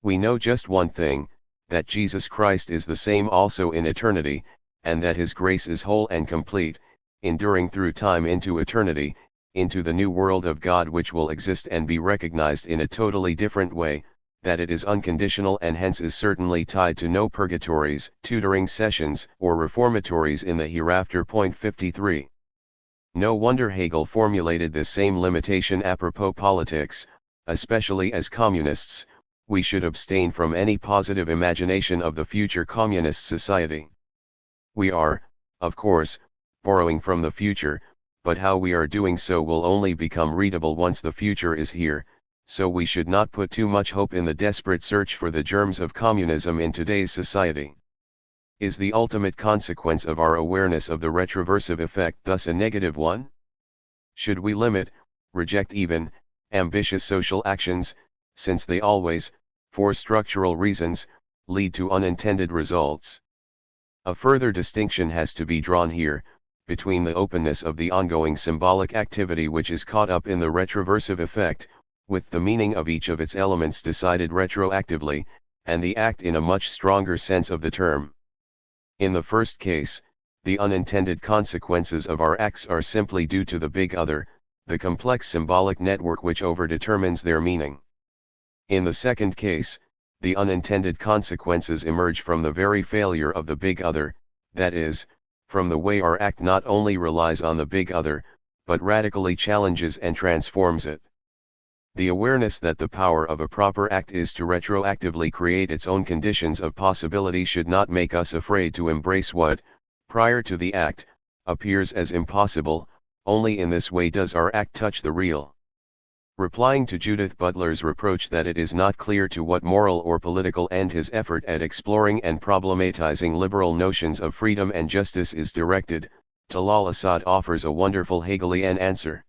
We know just one thing, that Jesus Christ is the same also in eternity, and that His grace is whole and complete, enduring through time into eternity, into the new world of God which will exist and be recognized in a totally different way, that it is unconditional and hence is certainly tied to no purgatories, tutoring sessions, or reformatories in the hereafter. 53. No wonder Hegel formulated this same limitation apropos politics. Especially as communists, we should abstain from any positive imagination of the future communist society. We are, of course, borrowing from the future, but how we are doing so will only become readable once the future is here. So we should not put too much hope in the desperate search for the germs of communism in today's society. Is the ultimate consequence of our awareness of the retroversive effect thus a negative one? Should we limit, reject even, ambitious social actions, since they always, for structural reasons, lead to unintended results. A further distinction has to be drawn here, between the openness of the ongoing symbolic activity which is caught up in the retroversive effect, with the meaning of each of its elements decided retroactively, and the act in a much stronger sense of the term. In the first case, the unintended consequences of our acts are simply due to the big other, the complex symbolic network which overdetermines their meaning. In the second case, the unintended consequences emerge from the very failure of the big other, that is, from the way our act not only relies on the big other, but radically challenges and transforms it. The awareness that the power of a proper act is to retroactively create its own conditions of possibility should not make us afraid to embrace what, prior to the act, appears as impossible. Only in this way does our act touch the real. Replying to Judith Butler's reproach that it is not clear to what moral or political end his effort at exploring and problematizing liberal notions of freedom and justice is directed, Talal Asad offers a wonderful Hegelian answer.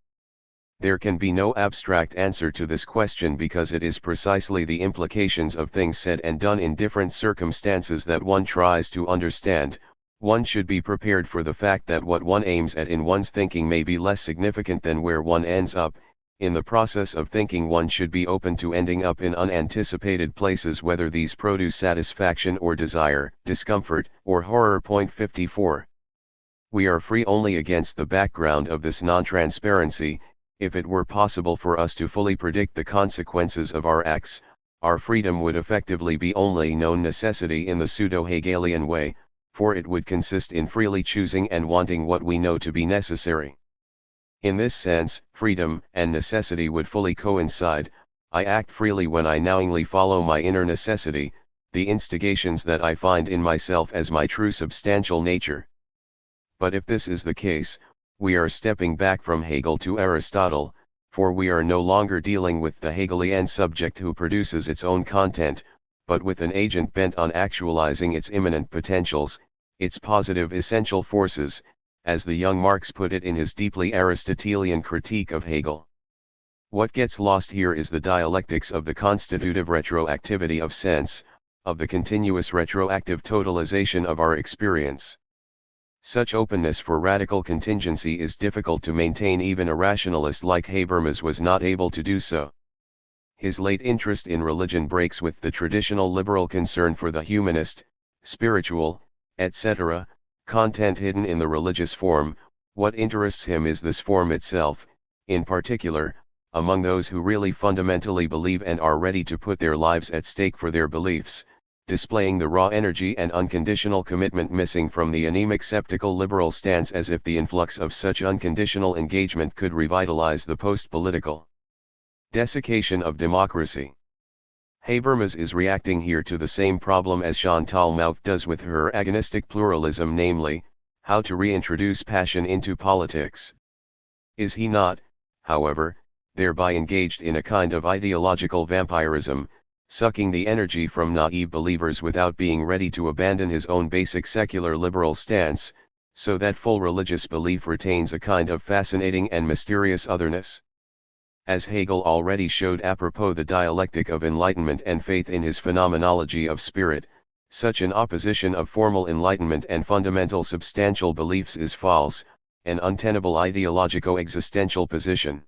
There can be no abstract answer to this question because it is precisely the implications of things said and done in different circumstances that one tries to understand. One should be prepared for the fact that what one aims at in one's thinking may be less significant than where one ends up. In the process of thinking one should be open to ending up in unanticipated places, whether these produce satisfaction or desire, discomfort or horror. Point 54. We are free only against the background of this non-transparency. If it were possible for us to fully predict the consequences of our acts, our freedom would effectively be only known necessity in the pseudo-Hegelian way, for it would consist in freely choosing and wanting what we know to be necessary. In this sense, freedom and necessity would fully coincide. I act freely when I knowingly follow my inner necessity, the instigations that I find in myself as my true substantial nature. But if this is the case, we are stepping back from Hegel to Aristotle, for we are no longer dealing with the Hegelian subject who produces its own content, but with an agent bent on actualizing its immanent potentials, its positive essential forces, as the young Marx put it in his deeply Aristotelian critique of Hegel. What gets lost here is the dialectics of the constitutive retroactivity of sense, of the continuous retroactive totalization of our experience. Such openness for radical contingency is difficult to maintain. Even a rationalist like Habermas was not able to do so. His late interest in religion breaks with the traditional liberal concern for the humanist, spiritual, etc., content hidden in the religious form. What interests him is this form itself, in particular, among those who really fundamentally believe and are ready to put their lives at stake for their beliefs, displaying the raw energy and unconditional commitment missing from the anemic skeptical liberal stance, as if the influx of such unconditional engagement could revitalize the post-political desiccation of democracy. Habermas is reacting here to the same problem as Chantal Mouffe does with her agonistic pluralism, namely, how to reintroduce passion into politics. Is he not, however, thereby engaged in a kind of ideological vampirism, sucking the energy from naive believers without being ready to abandon his own basic secular liberal stance, so that full religious belief retains a kind of fascinating and mysterious otherness? As Hegel already showed apropos the dialectic of enlightenment and faith in his phenomenology of spirit, such an opposition of formal enlightenment and fundamental substantial beliefs is false, an untenable ideologico-existential position.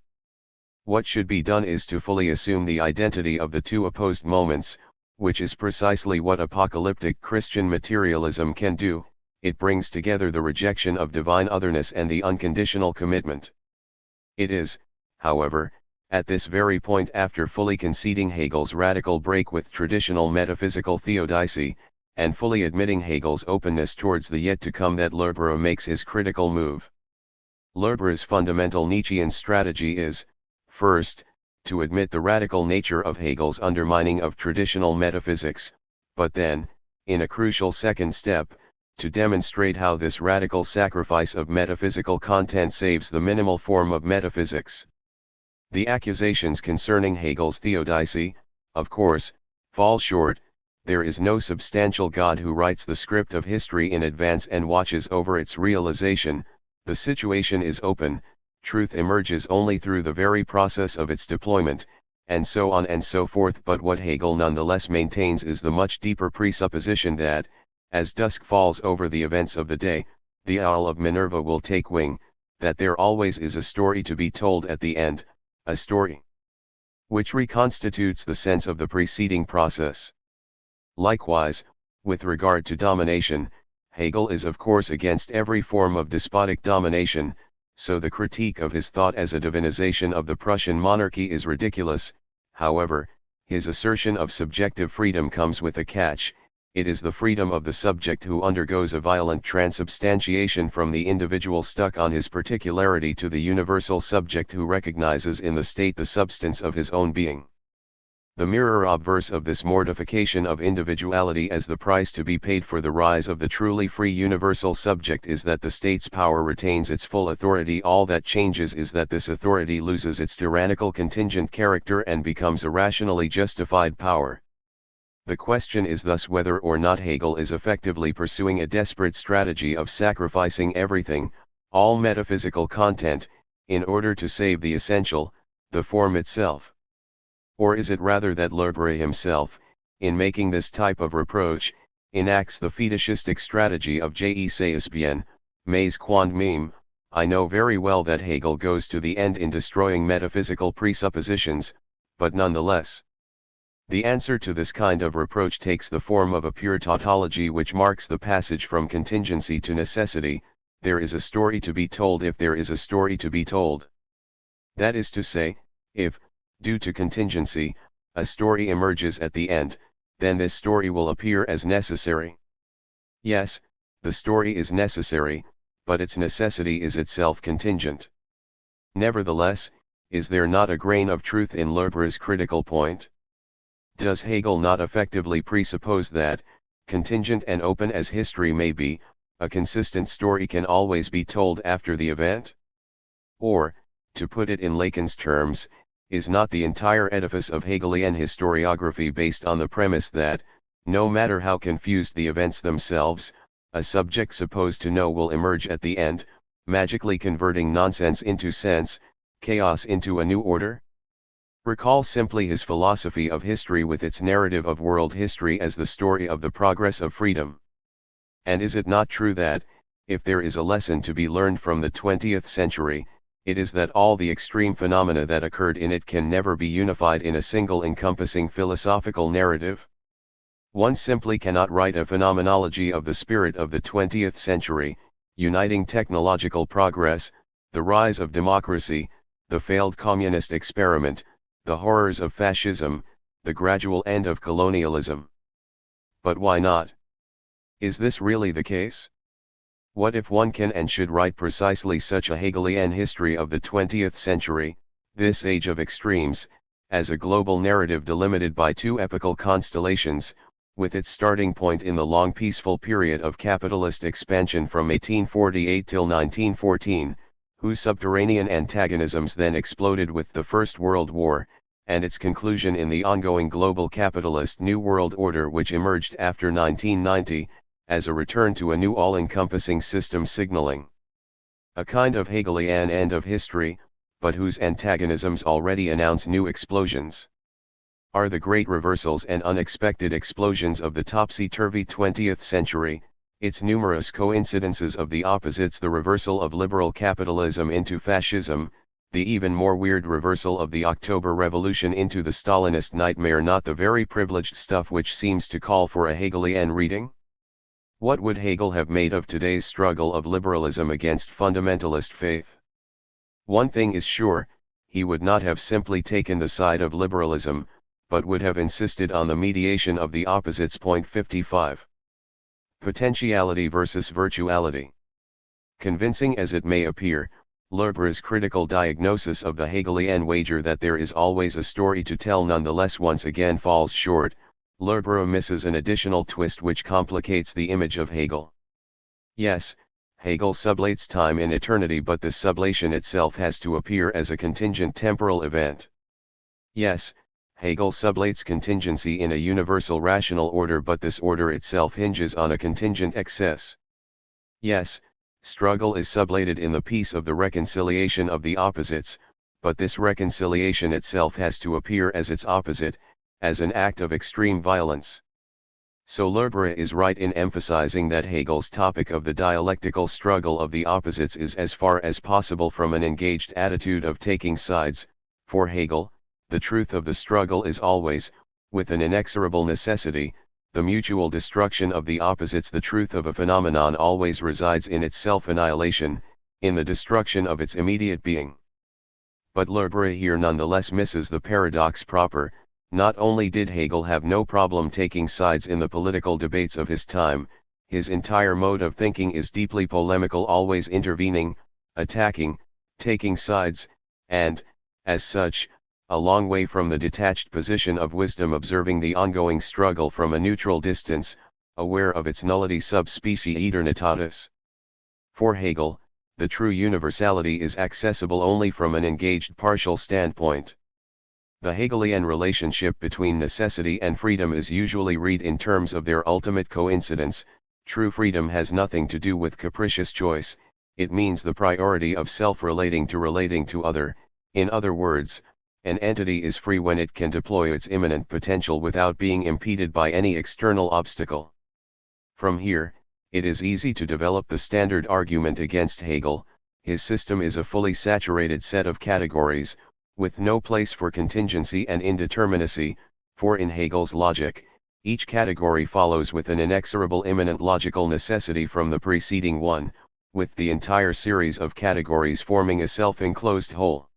What should be done is to fully assume the identity of the two opposed moments, which is precisely what apocalyptic Christian materialism can do. It brings together the rejection of divine otherness and the unconditional commitment. It is, however, at this very point, after fully conceding Hegel's radical break with traditional metaphysical theodicy, and fully admitting Hegel's openness towards the yet to come, that Lerbera makes his critical move. Lerbera's fundamental Nietzschean strategy is, first, to admit the radical nature of Hegel's undermining of traditional metaphysics, but then, in a crucial second step, to demonstrate how this radical sacrifice of metaphysical content saves the minimal form of metaphysics. The accusations concerning Hegel's theodicy, of course, fall short. There is no substantial God who writes the script of history in advance and watches over its realization. The situation is open. Truth emerges only through the very process of its deployment, and so on and so forth. But what Hegel nonetheless maintains is the much deeper presupposition that, as dusk falls over the events of the day, the owl of Minerva will take wing, that there always is a story to be told at the end, a story which reconstitutes the sense of the preceding process. Likewise, with regard to domination, Hegel is of course against every form of despotic domination, so the critique of his thought as a divinization of the Prussian monarchy is ridiculous. However, his assertion of subjective freedom comes with a catch: it is the freedom of the subject who undergoes a violent transubstantiation from the individual stuck on his particularity to the universal subject who recognizes in the state the substance of his own being. The mirror obverse of this mortification of individuality as the price to be paid for the rise of the truly free universal subject is that the state's power retains its full authority. All that changes is that this authority loses its tyrannical contingent character and becomes a rationally justified power. The question is thus whether or not Hegel is effectively pursuing a desperate strategy of sacrificing everything, all metaphysical content, in order to save the essential, the form itself. Or is it rather that Lerbere himself, in making this type of reproach, enacts the fetishistic strategy of je sais bien, mais quand même, I know very well that Hegel goes to the end in destroying metaphysical presuppositions, but nonetheless. The answer to this kind of reproach takes the form of a pure tautology which marks the passage from contingency to necessity. There is a story to be told if there is a story to be told. That is to say, if, due to contingency, a story emerges at the end, then this story will appear as necessary. Yes, the story is necessary, but its necessity is itself contingent. Nevertheless, is there not a grain of truth in Lerbere's critical point? Does Hegel not effectively presuppose that, contingent and open as history may be, a consistent story can always be told after the event? Or, to put it in Lacan's terms, is not the entire edifice of Hegelian historiography based on the premise that, no matter how confused the events themselves, a subject supposed to know will emerge at the end, magically converting nonsense into sense, chaos into a new order? Recall simply his philosophy of history with its narrative of world history as the story of the progress of freedom. And is it not true that, if there is a lesson to be learned from the 20th century, it is that all the extreme phenomena that occurred in it can never be unified in a single encompassing philosophical narrative? One simply cannot write a phenomenology of the spirit of the 20th century, uniting technological progress, the rise of democracy, the failed communist experiment, the horrors of fascism, the gradual end of colonialism. But why not? Is this really the case? What if one can and should write precisely such a Hegelian history of the 20th century, this age of extremes, as a global narrative delimited by two epochal constellations, with its starting point in the long peaceful period of capitalist expansion from 1848 till 1914, whose subterranean antagonisms then exploded with the First World War, and its conclusion in the ongoing global capitalist New World Order which emerged after 1990, as a return to a new all-encompassing system signaling a kind of Hegelian end of history, but whose antagonisms already announce new explosions? Are the great reversals and unexpected explosions of the topsy-turvy 20th century, its numerous coincidences of the opposites, the reversal of liberal capitalism into fascism, the even more weird reversal of the October Revolution into the Stalinist nightmare, not the very privileged stuff which seems to call for a Hegelian reading? What would Hegel have made of today's struggle of liberalism against fundamentalist faith? One thing is sure, he would not have simply taken the side of liberalism, but would have insisted on the mediation of the opposites. Point 55. Potentiality versus virtuality. Convincing as it may appear, Lerbere's critical diagnosis of the Hegelian wager that there is always a story to tell nonetheless once again falls short. Lerbere misses an additional twist which complicates the image of Hegel. Yes, Hegel sublates time in eternity, but this sublation itself has to appear as a contingent temporal event. Yes, Hegel sublates contingency in a universal rational order, but this order itself hinges on a contingent excess. Yes, struggle is sublated in the peace of the reconciliation of the opposites, but this reconciliation itself has to appear as its opposite, as an act of extreme violence. So Lerbre is right in emphasizing that Hegel's topic of the dialectical struggle of the opposites is as far as possible from an engaged attitude of taking sides. For Hegel, the truth of the struggle is always, with an inexorable necessity, the mutual destruction of the opposites. The truth of a phenomenon always resides in its self-annihilation, in the destruction of its immediate being. But Lerbre here nonetheless misses the paradox proper. Not only did Hegel have no problem taking sides in the political debates of his time, his entire mode of thinking is deeply polemical, always intervening, attacking, taking sides, and, as such, a long way from the detached position of wisdom, observing the ongoing struggle from a neutral distance, aware of its nullity sub specie aeternitatis. For Hegel, the true universality is accessible only from an engaged partial standpoint. The Hegelian relationship between necessity and freedom is usually read in terms of their ultimate coincidence. True freedom has nothing to do with capricious choice, it means the priority of self relating to other. In other words, an entity is free when it can deploy its immanent potential without being impeded by any external obstacle. From here, it is easy to develop the standard argument against Hegel. His system is a fully saturated set of categories, with no place for contingency and indeterminacy, for in Hegel's logic, each category follows with an inexorable immanent logical necessity from the preceding one, with the entire series of categories forming a self-enclosed whole.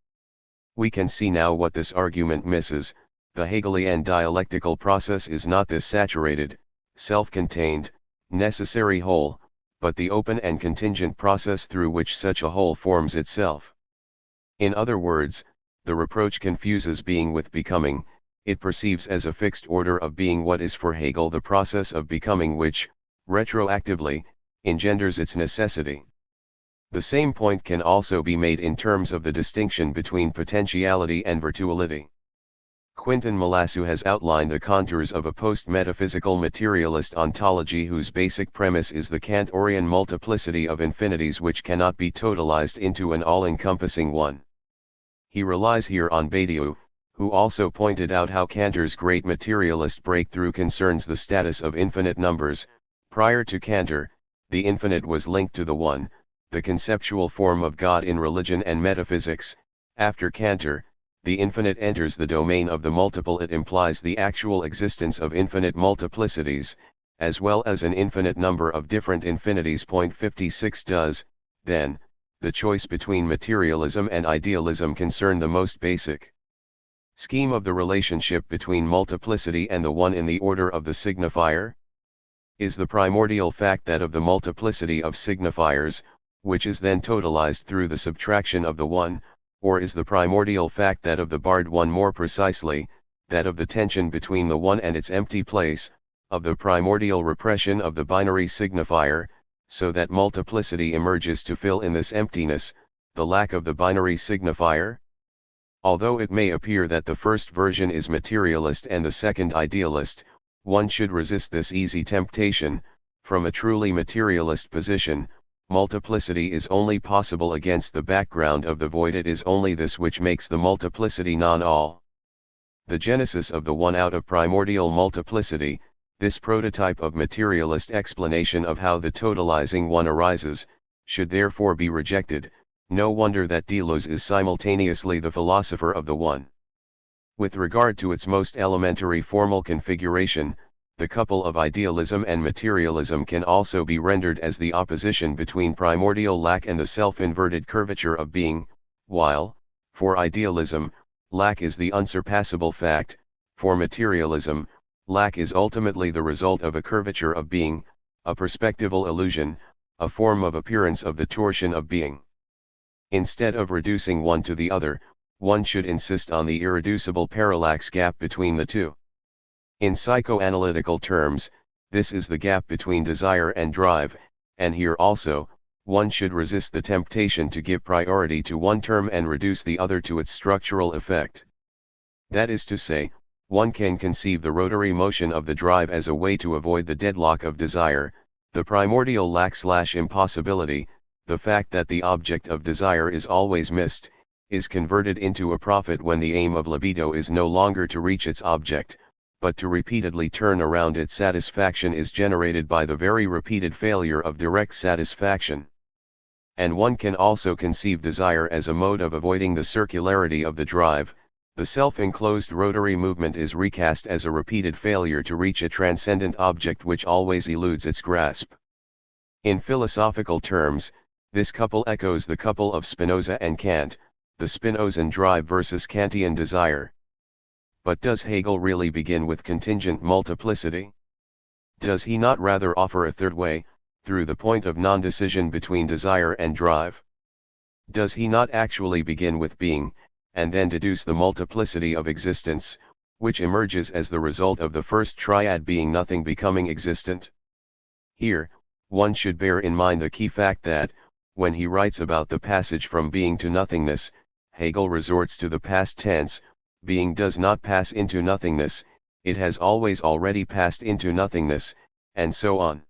We can see now what this argument misses. The Hegelian dialectical process is not this saturated, self-contained, necessary whole, but the open and contingent process through which such a whole forms itself. In other words, the reproach confuses being with becoming. It perceives as a fixed order of being what is for Hegel the process of becoming, which, retroactively, engenders its necessity. The same point can also be made in terms of the distinction between potentiality and virtuality. Quintin Melassu has outlined the contours of a post-metaphysical materialist ontology whose basic premise is the Kantorian multiplicity of infinities which cannot be totalized into an all-encompassing one. He relies here on Badiou, who also pointed out how Cantor's great materialist breakthrough concerns the status of infinite numbers. Prior to Cantor, the infinite was linked to the one, the conceptual form of God in religion and metaphysics. After Cantor, the infinite enters the domain of the multiple. It implies the actual existence of infinite multiplicities, as well as an infinite number of different infinities. 56 does, then, the choice between materialism and idealism concern the most basic scheme of the relationship between multiplicity and the one in the order of the signifier? Is the primordial fact that of the multiplicity of signifiers, which is then totalized through the subtraction of the one, or is the primordial fact that of the barred one, more precisely, that of the tension between the one and its empty place, of the primordial repression of the binary signifier, so that multiplicity emerges to fill in this emptiness, the lack of the binary signifier? Although it may appear that the first version is materialist and the second idealist, one should resist this easy temptation. From a truly materialist position, multiplicity is only possible against the background of the void. It is only this which makes the multiplicity non-all. The genesis of the one out of primordial multiplicity, this prototype of materialist explanation of how the totalizing one arises, should therefore be rejected. No wonder that Deleuze is simultaneously the philosopher of the one. With regard to its most elementary formal configuration, the couple of idealism and materialism can also be rendered as the opposition between primordial lack and the self-inverted curvature of being, while, for idealism, lack is the unsurpassable fact, for materialism, lack is ultimately the result of a curvature of being, a perspectival illusion, a form of appearance of the torsion of being. Instead of reducing one to the other, one should insist on the irreducible parallax gap between the two. In psychoanalytical terms, this is the gap between desire and drive, and here also, one should resist the temptation to give priority to one term and reduce the other to its structural effect. That is to say, one can conceive the rotary motion of the drive as a way to avoid the deadlock of desire, the primordial lack/impossibility, the fact that the object of desire is always missed, is converted into a profit when the aim of libido is no longer to reach its object, but to repeatedly turn around its satisfaction is generated by the very repeated failure of direct satisfaction. And one can also conceive desire as a mode of avoiding the circularity of the drive. The self-enclosed rotary movement is recast as a repeated failure to reach a transcendent object which always eludes its grasp. In philosophical terms, this couple echoes the couple of Spinoza and Kant, the Spinozan drive versus Kantian desire. But does Hegel really begin with contingent multiplicity? Does he not rather offer a third way, through the point of non-decision between desire and drive? Does he not actually begin with being, and then deduce the multiplicity of existence, which emerges as the result of the first triad being nothing becoming existent? Here, one should bear in mind the key fact that, when he writes about the passage from being to nothingness, Hegel resorts to the past tense. Being does not pass into nothingness, it has always already passed into nothingness, and so on.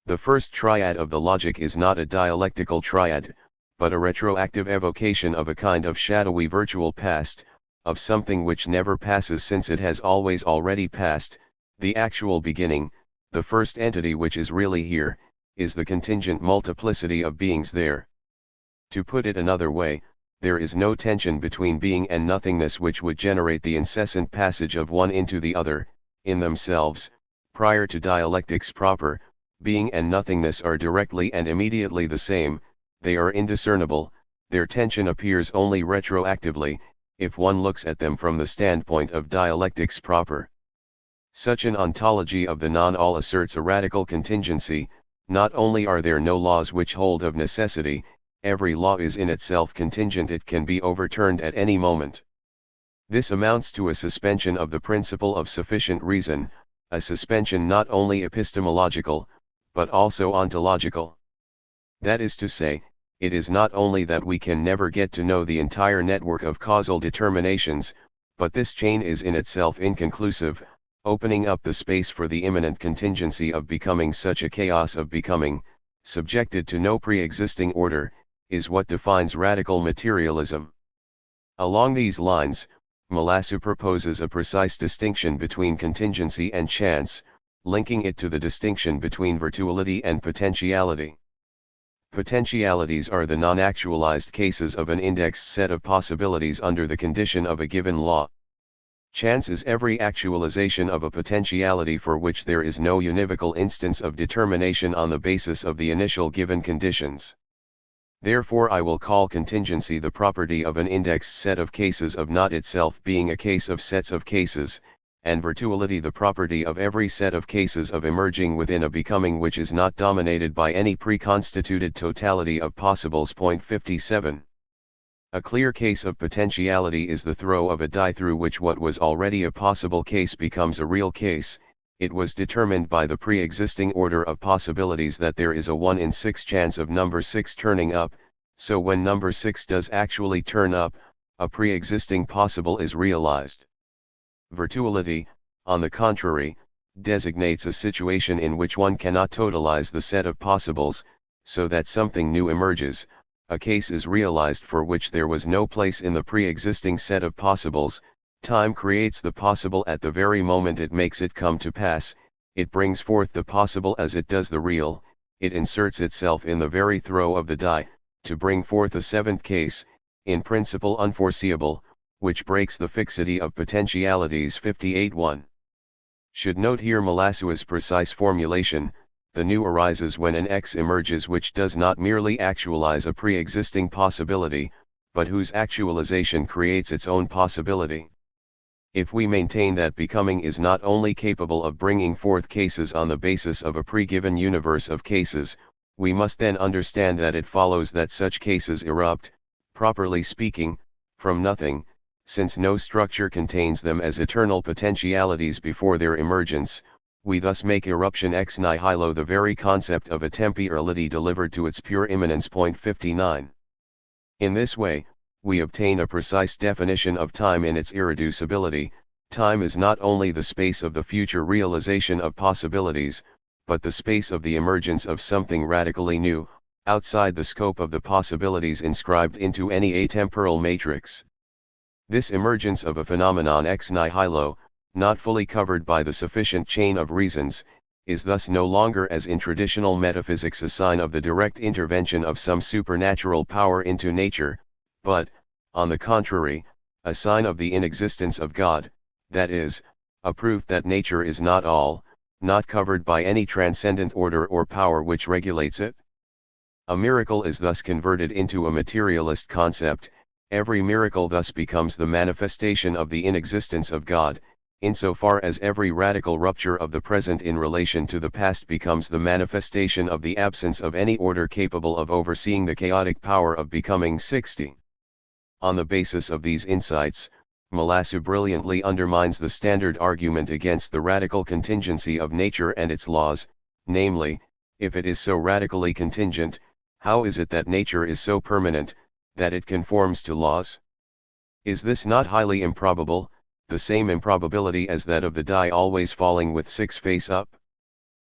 The first triad of the logic is not a dialectical triad, but a retroactive evocation of a kind of shadowy virtual past, of something which never passes since it has always already passed. The actual beginning, the first entity which is really here, is the contingent multiplicity of beings there. To put it another way, there is no tension between being and nothingness which would generate the incessant passage of one into the other. In themselves, prior to dialectics proper, being and nothingness are directly and immediately the same, they are indiscernible. Their tension appears only retroactively, if one looks at them from the standpoint of dialectics proper. Such an ontology of the non-all asserts a radical contingency. Not only are there no laws which hold of necessity, every law is in itself contingent, it can be overturned at any moment. This amounts to a suspension of the principle of sufficient reason, a suspension not only epistemological, but also ontological. That is to say, it is not only that we can never get to know the entire network of causal determinations, but this chain is in itself inconclusive, opening up the space for the imminent contingency of becoming. Such a chaos of becoming, subjected to no pre-existing order, is what defines radical materialism. Along these lines, Malassu proposes a precise distinction between contingency and chance, linking it to the distinction between virtuality and potentiality. Potentialities are the non-actualized cases of an indexed set of possibilities under the condition of a given law. Chance is every actualization of a potentiality for which there is no univocal instance of determination on the basis of the initial given conditions. Therefore I will call contingency the property of an indexed set of cases of not itself being a case of sets of cases, and virtuality the property of every set of cases of emerging within a becoming which is not dominated by any preconstituted totality of possibles. 57. A clear case of potentiality is the throw of a die through which what was already a possible case becomes a real case. It was determined by the pre-existing order of possibilities that there is a 1 in 6 chance of number 6 turning up, so when number 6 does actually turn up, a pre-existing possible is realized. Virtuality, on the contrary, designates a situation in which one cannot totalize the set of possibles, so that something new emerges. A case is realized for which there was no place in the pre-existing set of possibles. Time creates the possible at the very moment it makes it come to pass, it brings forth the possible as it does the real, it inserts itself in the very throw of the die, to bring forth a seventh case, in principle unforeseeable, which breaks the fixity of potentialities. 58.1. Should note here Malassu's precise formulation: the new arises when an X emerges which does not merely actualize a pre-existing possibility, but whose actualization creates its own possibility. If we maintain that becoming is not only capable of bringing forth cases on the basis of a pre-given universe of cases, we must then understand that it follows that such cases erupt, properly speaking, from nothing, since no structure contains them as eternal potentialities before their emergence. We thus make eruption ex nihilo the very concept of a temporality delivered to its pure immanence. 59. In this way, we obtain a precise definition of time in its irreducibility. Time is not only the space of the future realization of possibilities, but the space of the emergence of something radically new, outside the scope of the possibilities inscribed into any atemporal matrix. This emergence of a phenomenon ex nihilo, not fully covered by the sufficient chain of reasons, is thus no longer as in traditional metaphysics a sign of the direct intervention of some supernatural power into nature, but, on the contrary, a sign of the inexistence of God, that is, a proof that nature is not all, not covered by any transcendent order or power which regulates it. A miracle is thus converted into a materialist concept. Every miracle thus becomes the manifestation of the inexistence of God, insofar as every radical rupture of the present in relation to the past becomes the manifestation of the absence of any order capable of overseeing the chaotic power of becoming. 60. On the basis of these insights, Malassu brilliantly undermines the standard argument against the radical contingency of nature and its laws, namely, if it is so radically contingent, how is it that nature is so permanent, that it conforms to laws? Is this not highly improbable, the same improbability as that of the die always falling with 6 face up?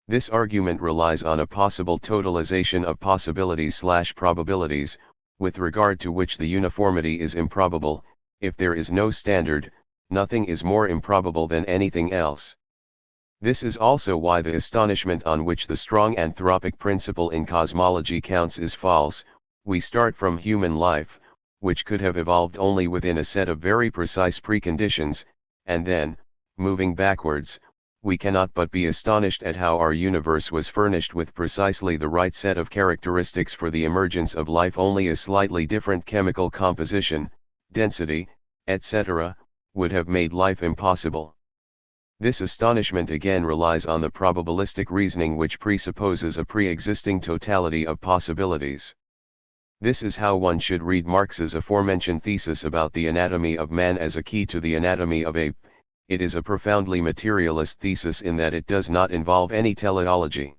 This argument relies on a possible totalization of possibilities/probabilities, with regard to which the uniformity is improbable. If there is no standard, nothing is more improbable than anything else. This is also why the astonishment on which the strong anthropic principle in cosmology counts is false. We start from human life, which could have evolved only within a set of very precise preconditions, and then, moving backwards, we cannot but be astonished at how our universe was furnished with precisely the right set of characteristics for the emergence of life. Only a slightly different chemical composition, density, etc., would have made life impossible. This astonishment again relies on the probabilistic reasoning which presupposes a pre-existing totality of possibilities. This is how one should read Marx's aforementioned thesis about the anatomy of man as a key to the anatomy of ape. It is a profoundly materialist thesis in that it does not involve any teleology.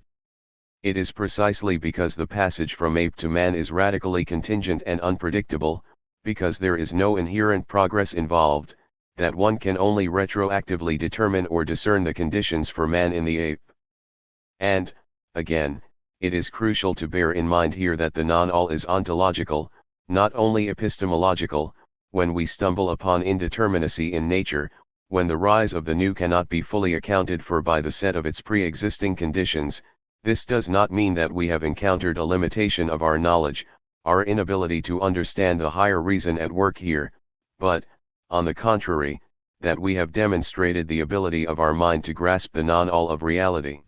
It is precisely because the passage from ape to man is radically contingent and unpredictable, because there is no inherent progress involved, that one can only retroactively determine or discern the conditions for man in the ape. And, again, it is crucial to bear in mind here that the non-all is ontological, not only epistemological. When we stumble upon indeterminacy in nature, when the rise of the new cannot be fully accounted for by the set of its pre-existing conditions, this does not mean that we have encountered a limitation of our knowledge, our inability to understand the higher reason at work here, but, on the contrary, that we have demonstrated the ability of our mind to grasp the non-all of reality.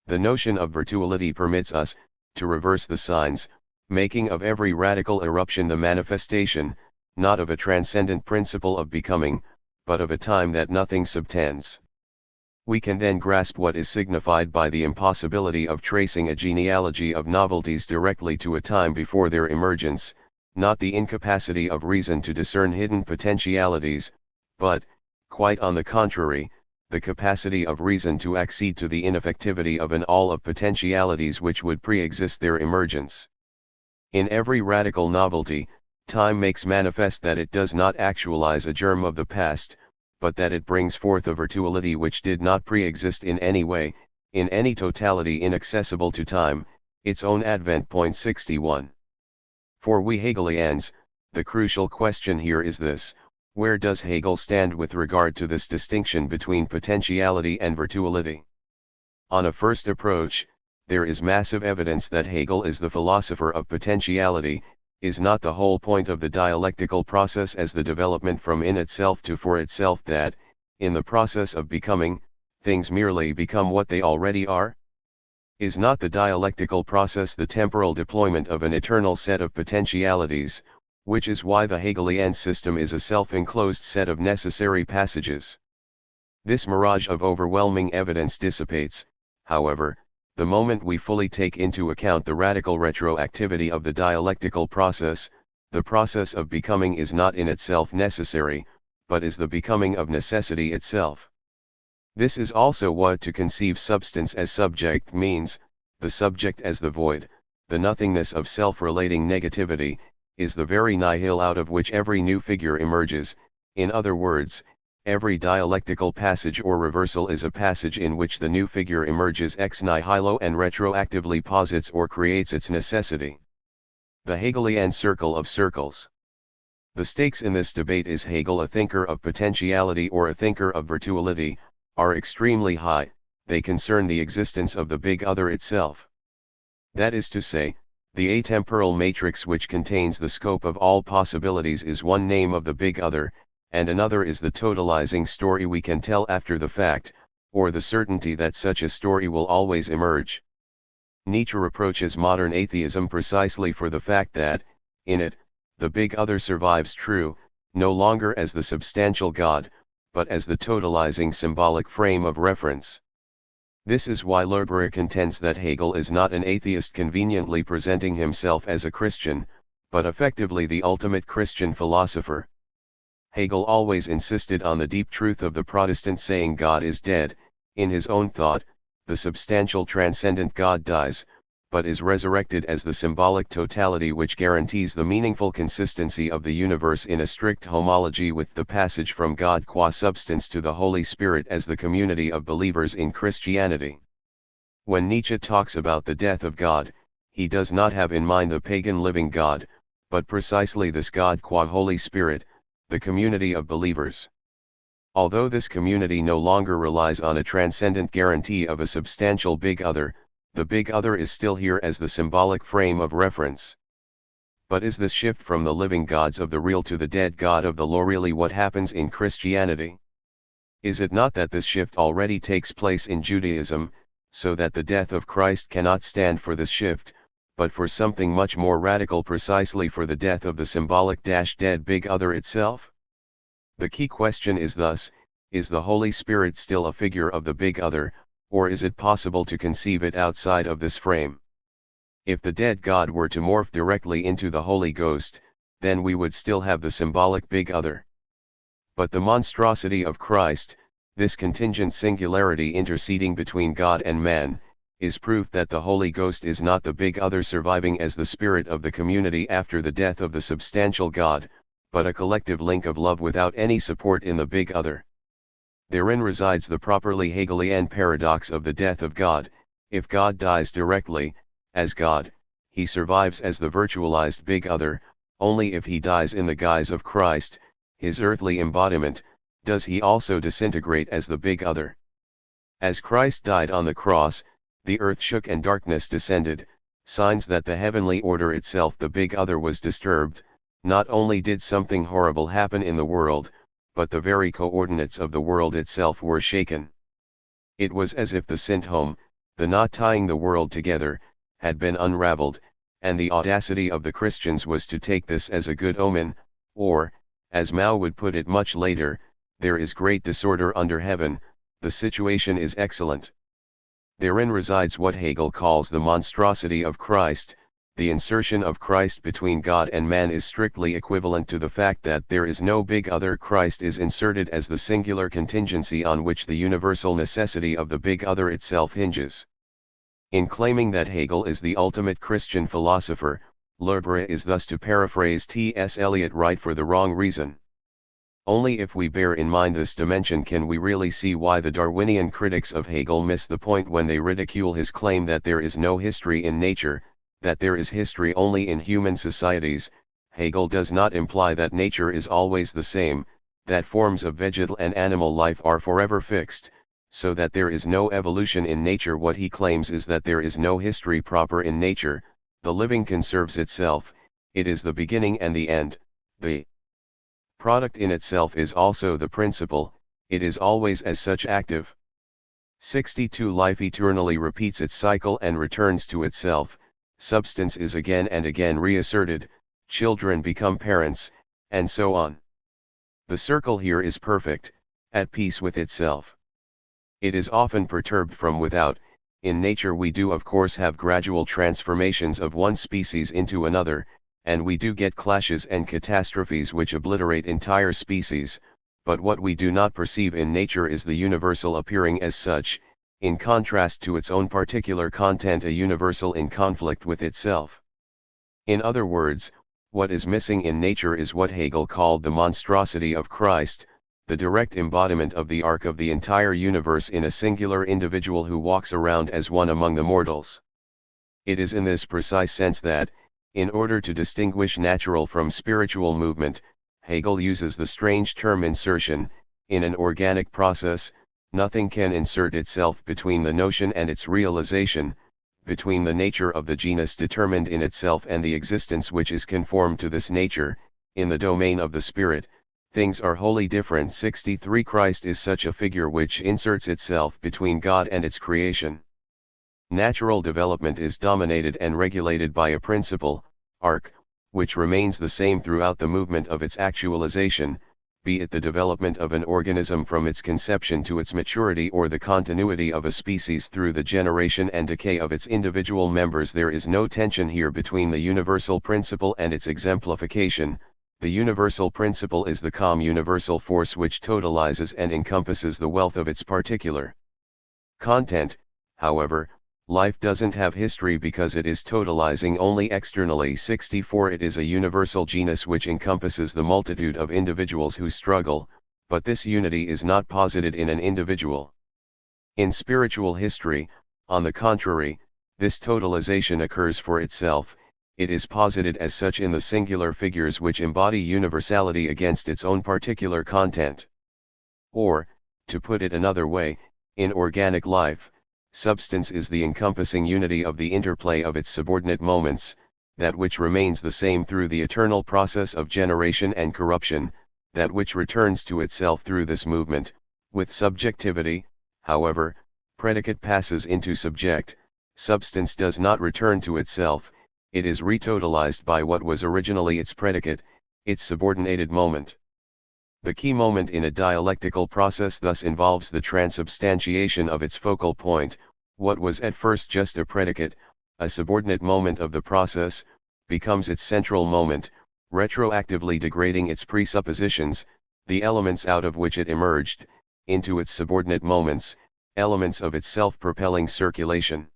The notion of virtuality permits us to reverse the signs, making of every radical eruption the manifestation, not of a transcendent principle of becoming, but of a time that nothing subtends. We can then grasp what is signified by the impossibility of tracing a genealogy of novelties directly to a time before their emergence, not the incapacity of reason to discern hidden potentialities, but, quite on the contrary, the capacity of reason to accede to the ineffectivity of an all of potentialities which would pre-exist their emergence. In every radical novelty, time makes manifest that it does not actualize a germ of the past, but that it brings forth a virtuality which did not pre-exist in any way, in any totality inaccessible to time, its own advent. 61. For we Hegelians, the crucial question here is this: where does Hegel stand with regard to this distinction between potentiality and virtuality? On a first approach, there is massive evidence that Hegel is the philosopher of potentiality. Is not the whole point of the dialectical process as the development from in itself to for itself that, in the process of becoming, things merely become what they already are? Is not the dialectical process the temporal deployment of an eternal set of potentialities, which is why the Hegelian system is a self-enclosed set of necessary passages? This mirage of overwhelming evidence dissipates, however, the moment we fully take into account the radical retroactivity of the dialectical process. The process of becoming is not in itself necessary, but is the becoming of necessity itself. This is also what to conceive substance as subject means. The subject as the void, the nothingness of self-relating negativity, is the very nihil out of which every new figure emerges. In other words, Every dialectical passage or reversal is a passage in which the new figure emerges ex nihilo and retroactively posits or creates its necessity. The Hegelian circle of circles. The stakes in this debate, is Hegel a thinker of potentiality or a thinker of virtuality, are extremely high. They concern the existence of the big other itself. That is to say, the atemporal matrix which contains the scope of all possibilities is one name of the big other, and another is the totalizing story we can tell after the fact, or the certainty that such a story will always emerge. Nietzsche reproaches modern atheism precisely for the fact that, in it, the big other survives true, no longer as the substantial God, but as the totalizing symbolic frame of reference. This is why Lerbera contends that Hegel is not an atheist conveniently presenting himself as a Christian, but effectively the ultimate Christian philosopher. Hegel always insisted on the deep truth of the Protestant saying God is dead. In his own thought, the substantial transcendent God dies, but is resurrected as the symbolic totality which guarantees the meaningful consistency of the universe in a strict homology with the passage from God qua substance to the Holy Spirit as the community of believers in Christianity. When Nietzsche talks about the death of God, he does not have in mind the pagan living God, but precisely this God qua Holy Spirit, the community of believers. Although this community no longer relies on a transcendent guarantee of a substantial big other, the big other is still here as the symbolic frame of reference. But is this shift from the living gods of the real to the dead God of the law really what happens in Christianity? Is it not that this shift already takes place in Judaism, so that the death of Christ cannot stand for this shift, but for something much more radical, precisely for the death of the symbolic dead big other itself? The key question is thus, is the Holy Spirit still a figure of the big other, or is it possible to conceive it outside of this frame? If the dead God were to morph directly into the Holy Ghost, then we would still have the symbolic big other. But the monstrosity of Christ, this contingent singularity interceding between God and man, is proof that the Holy Ghost is not the big other surviving as the spirit of the community after the death of the substantial God, but a collective link of love without any support in the big other. Therein resides the properly Hegelian paradox of the death of God. If God dies directly, as God, he survives as the virtualized big other. Only if he dies in the guise of Christ, his earthly embodiment, does he also disintegrate as the big other. As Christ died on the cross, the earth shook and darkness descended, signs that the heavenly order itself, the big other, was disturbed. Not only did something horrible happen in the world, but the very coordinates of the world itself were shaken. It was as if the Syndhome, the knot tying the world together, had been unraveled, and the audacity of the Christians was to take this as a good omen, or, as Mao would put it much later, there is great disorder under heaven, the situation is excellent. Therein resides what Hegel calls the monstrosity of Christ. The insertion of Christ between God and man is strictly equivalent to the fact that there is no big other. Christ is inserted as the singular contingency on which the universal necessity of the big other itself hinges. In claiming that Hegel is the ultimate Christian philosopher, Lerbera is thus to paraphrase T.S. Eliot right for the wrong reason. Only if we bear in mind this dimension can we really see why the Darwinian critics of Hegel miss the point when they ridicule his claim that there is no history in nature, that there is history only in human societies. Hegel does not imply that nature is always the same, that forms of vegetal and animal life are forever fixed, so that there is no evolution in nature. What he claims is that there is no history proper in nature, the living conserves itself, it is the beginning and the end, the product in itself is also the principle, it is always as such active. 62 Life eternally repeats its cycle and returns to itself. Substance is again and again reasserted, children become parents, and so on. The circle here is perfect, at peace with itself. It is often perturbed from without. In nature we do of course have gradual transformations of one species into another, and we do get clashes and catastrophes which obliterate entire species, but what we do not perceive in nature is the universal appearing as such, in contrast to its own particular content, a universal in conflict with itself. In other words, what is missing in nature is what Hegel called the monstrosity of Christ, the direct embodiment of the arc of the entire universe in a singular individual who walks around as one among the mortals. It is in this precise sense that, in order to distinguish natural from spiritual movement, Hegel uses the strange term insertion. In an organic process, nothing can insert itself between the notion and its realization, between the nature of the genus determined in itself and the existence which is conformed to this nature. In the domain of the spirit, things are wholly different. 63 Christ is such a figure which inserts itself between God and its creation. Natural development is dominated and regulated by a principle, arc, which remains the same throughout the movement of its actualization, be it the development of an organism from its conception to its maturity or the continuity of a species through the generation and decay of its individual members. There is no tension here between the universal principle and its exemplification. The universal principle is the calm universal force which totalizes and encompasses the wealth of its particular content. However, life doesn't have history because it is totalizing only externally. 64 It is a universal genus which encompasses the multitude of individuals who struggle, but this unity is not posited in an individual. In spiritual history, on the contrary, this totalization occurs for itself. It is posited as such in the singular figures which embody universality against its own particular content. Or, to put it another way, in organic life, substance is the encompassing unity of the interplay of its subordinate moments, that which remains the same through the eternal process of generation and corruption, that which returns to itself through this movement. With subjectivity, however, predicate passes into subject. Substance does not return to itself, it is retotalized by what was originally its predicate, its subordinated moment. The key moment in a dialectical process thus involves the transubstantiation of its focal point. What was at first just a predicate, a subordinate moment of the process, becomes its central moment, retroactively degrading its presuppositions, the elements out of which it emerged, into its subordinate moments, elements of its self-propelling circulation.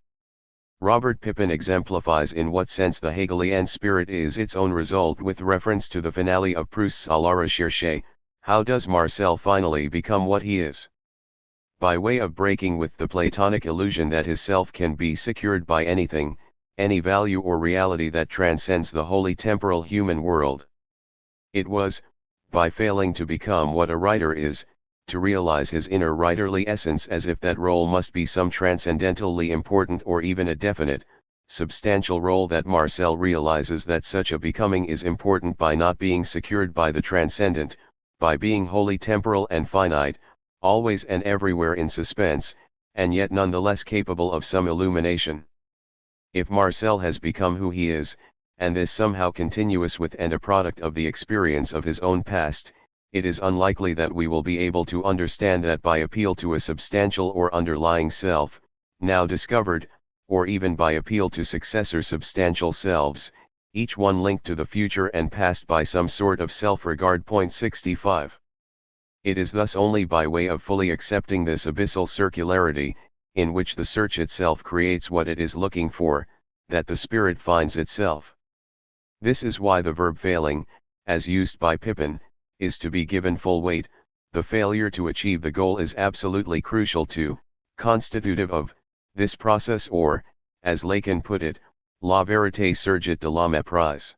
Robert Pippin exemplifies in what sense the Hegelian spirit is its own result with reference to the finale of Proust's À la Recherche. How does Marcel finally become what he is? By way of breaking with the Platonic illusion that his self can be secured by anything, any value or reality that transcends the wholly temporal human world. It was, by failing to become what a writer is, to realize his inner writerly essence as if that role must be some transcendentally important or even a definite, substantial role, that Marcel realizes that such a becoming is important by not being secured by the transcendent, by being wholly temporal and finite, always and everywhere in suspense, and yet nonetheless capable of some illumination. If Marcel has become who he is, and this somehow continuous with and a product of the experience of his own past, it is unlikely that we will be able to understand that by appeal to a substantial or underlying self, now discovered, or even by appeal to successor substantial selves, each one linked to the future and past by some sort of self-regard. 65. It is thus only by way of fully accepting this abyssal circularity, in which the search itself creates what it is looking for, that the spirit finds itself. This is why the verb failing, as used by Pippin, is to be given full weight. The failure to achieve the goal is absolutely crucial to, constitutive of, this process, or, as Lacan put it, la vérité surgit de la méprise.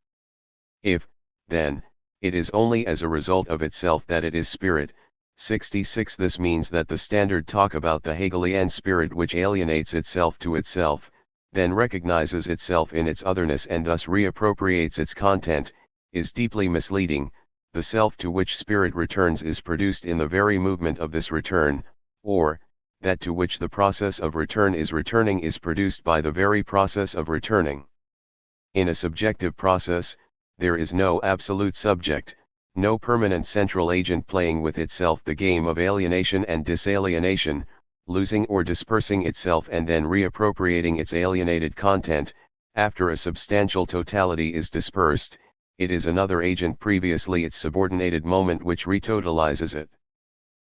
If, then, it is only as a result of itself that it is spirit. 66 This means that the standard talk about the Hegelian spirit which alienates itself to itself, then recognizes itself in its otherness and thus reappropriates its content, is deeply misleading. The self to which spirit returns is produced in the very movement of this return, or, that to which the process of return is returning is produced by the very process of returning. In a subjective process, there is no absolute subject, no permanent central agent playing with itself the game of alienation and disalienation, losing or dispersing itself and then reappropriating its alienated content. After a substantial totality is dispersed, it is another agent, previously its subordinated moment, which retotalizes it.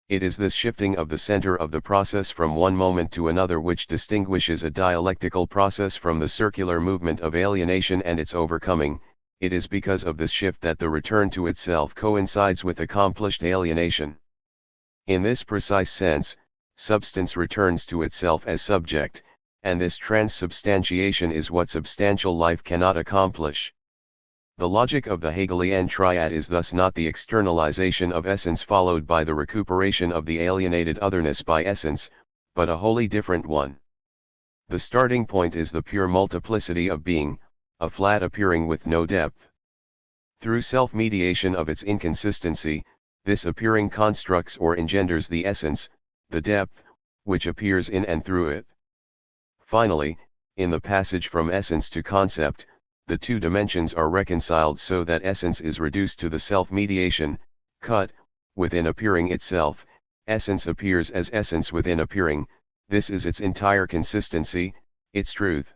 It is this shifting of the center of the process from one moment to another which distinguishes a dialectical process from the circular movement of alienation and its overcoming. It is because of this shift that the return to itself coincides with accomplished alienation. In this precise sense, substance returns to itself as subject, and this transubstantiation is what substantial life cannot accomplish. The logic of the Hegelian triad is thus not the externalization of essence followed by the recuperation of the alienated otherness by essence, but a wholly different one. The starting point is the pure multiplicity of being, a flat appearing with no depth. Through self-mediation of its inconsistency, this appearing constructs or engenders the essence, the depth, which appears in and through it. Finally, in the passage from essence to concept, the two dimensions are reconciled so that essence is reduced to the self-mediation, cut, within appearing itself, essence appears as essence within appearing, this is its entire consistency, its truth.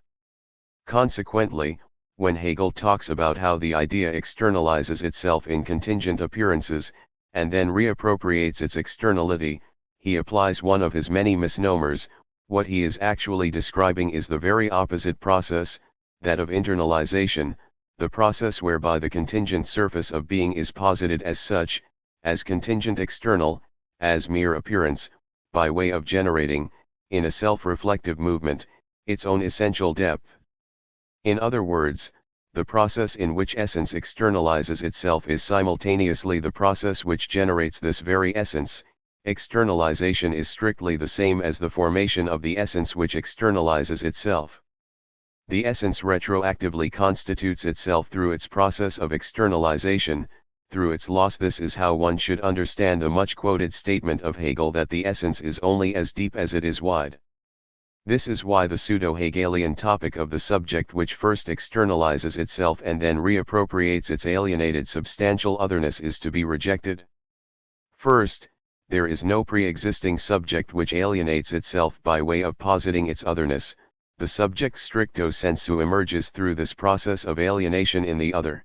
Consequently, when Hegel talks about how the idea externalizes itself in contingent appearances, and then reappropriates its externality, he applies one of his many misnomers. What he is actually describing is the very opposite process, that of internalization, the process whereby the contingent surface of being is posited as such, as contingent external, as mere appearance, by way of generating, in a self-reflective movement, its own essential depth. In other words, the process in which essence externalizes itself is simultaneously the process which generates this very essence. Externalization is strictly the same as the formation of the essence which externalizes itself. The essence retroactively constitutes itself through its process of externalization, through its loss. This is how one should understand the much-quoted statement of Hegel that the essence is only as deep as it is wide. This is why the pseudo-Hegelian topic of the subject which first externalizes itself and then reappropriates its alienated substantial otherness is to be rejected. First, there is no pre-existing subject which alienates itself by way of positing its otherness. The subject stricto sensu emerges through this process of alienation in the other.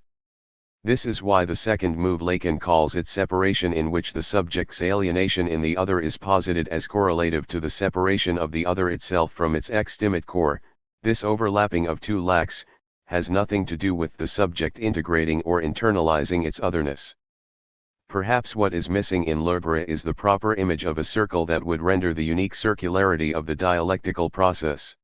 This is why the second move Lacan calls it separation, in which the subject's alienation in the other is posited as correlative to the separation of the other itself from its extimate core. This overlapping of two lacks has nothing to do with the subject integrating or internalizing its otherness. Perhaps what is missing in Lerbera is the proper image of a circle that would render the unique circularity of the dialectical process.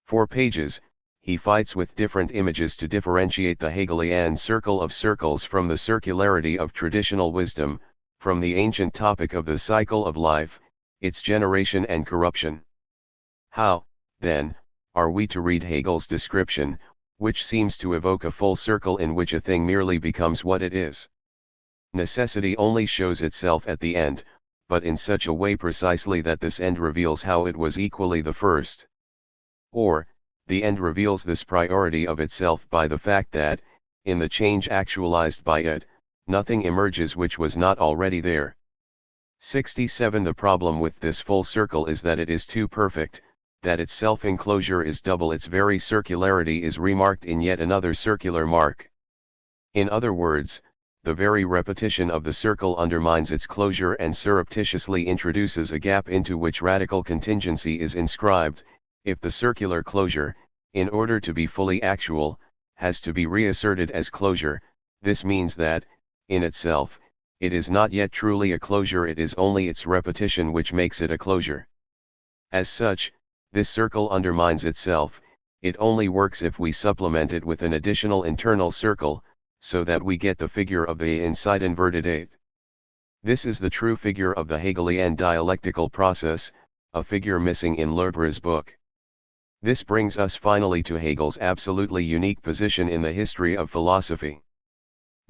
For pages, he fights with different images to differentiate the Hegelian circle of circles from the circularity of traditional wisdom, from the ancient topic of the cycle of life, its generation and corruption. How, then, are we to read Hegel's description, which seems to evoke a full circle in which a thing merely becomes what it is? Necessity only shows itself at the end, but in such a way precisely that this end reveals how it was equally the first. Or, the end reveals this priority of itself by the fact that, in the change actualized by it, nothing emerges which was not already there. 67. The problem with this full circle is that it is too perfect, that its self-enclosure is double, its very circularity is remarked in yet another circular mark. In other words, the very repetition of the circle undermines its closure and surreptitiously introduces a gap into which radical contingency is inscribed. If the circular closure, in order to be fully actual, has to be reasserted as closure, this means that, in itself, it is not yet truly a closure, it is only its repetition which makes it a closure. As such, this circle undermines itself. It only works if we supplement it with an additional internal circle, so that we get the figure of the inside inverted eighth. This is the true figure of the Hegelian dialectical process, a figure missing in Lerbera's book. This brings us finally to Hegel's absolutely unique position in the history of philosophy.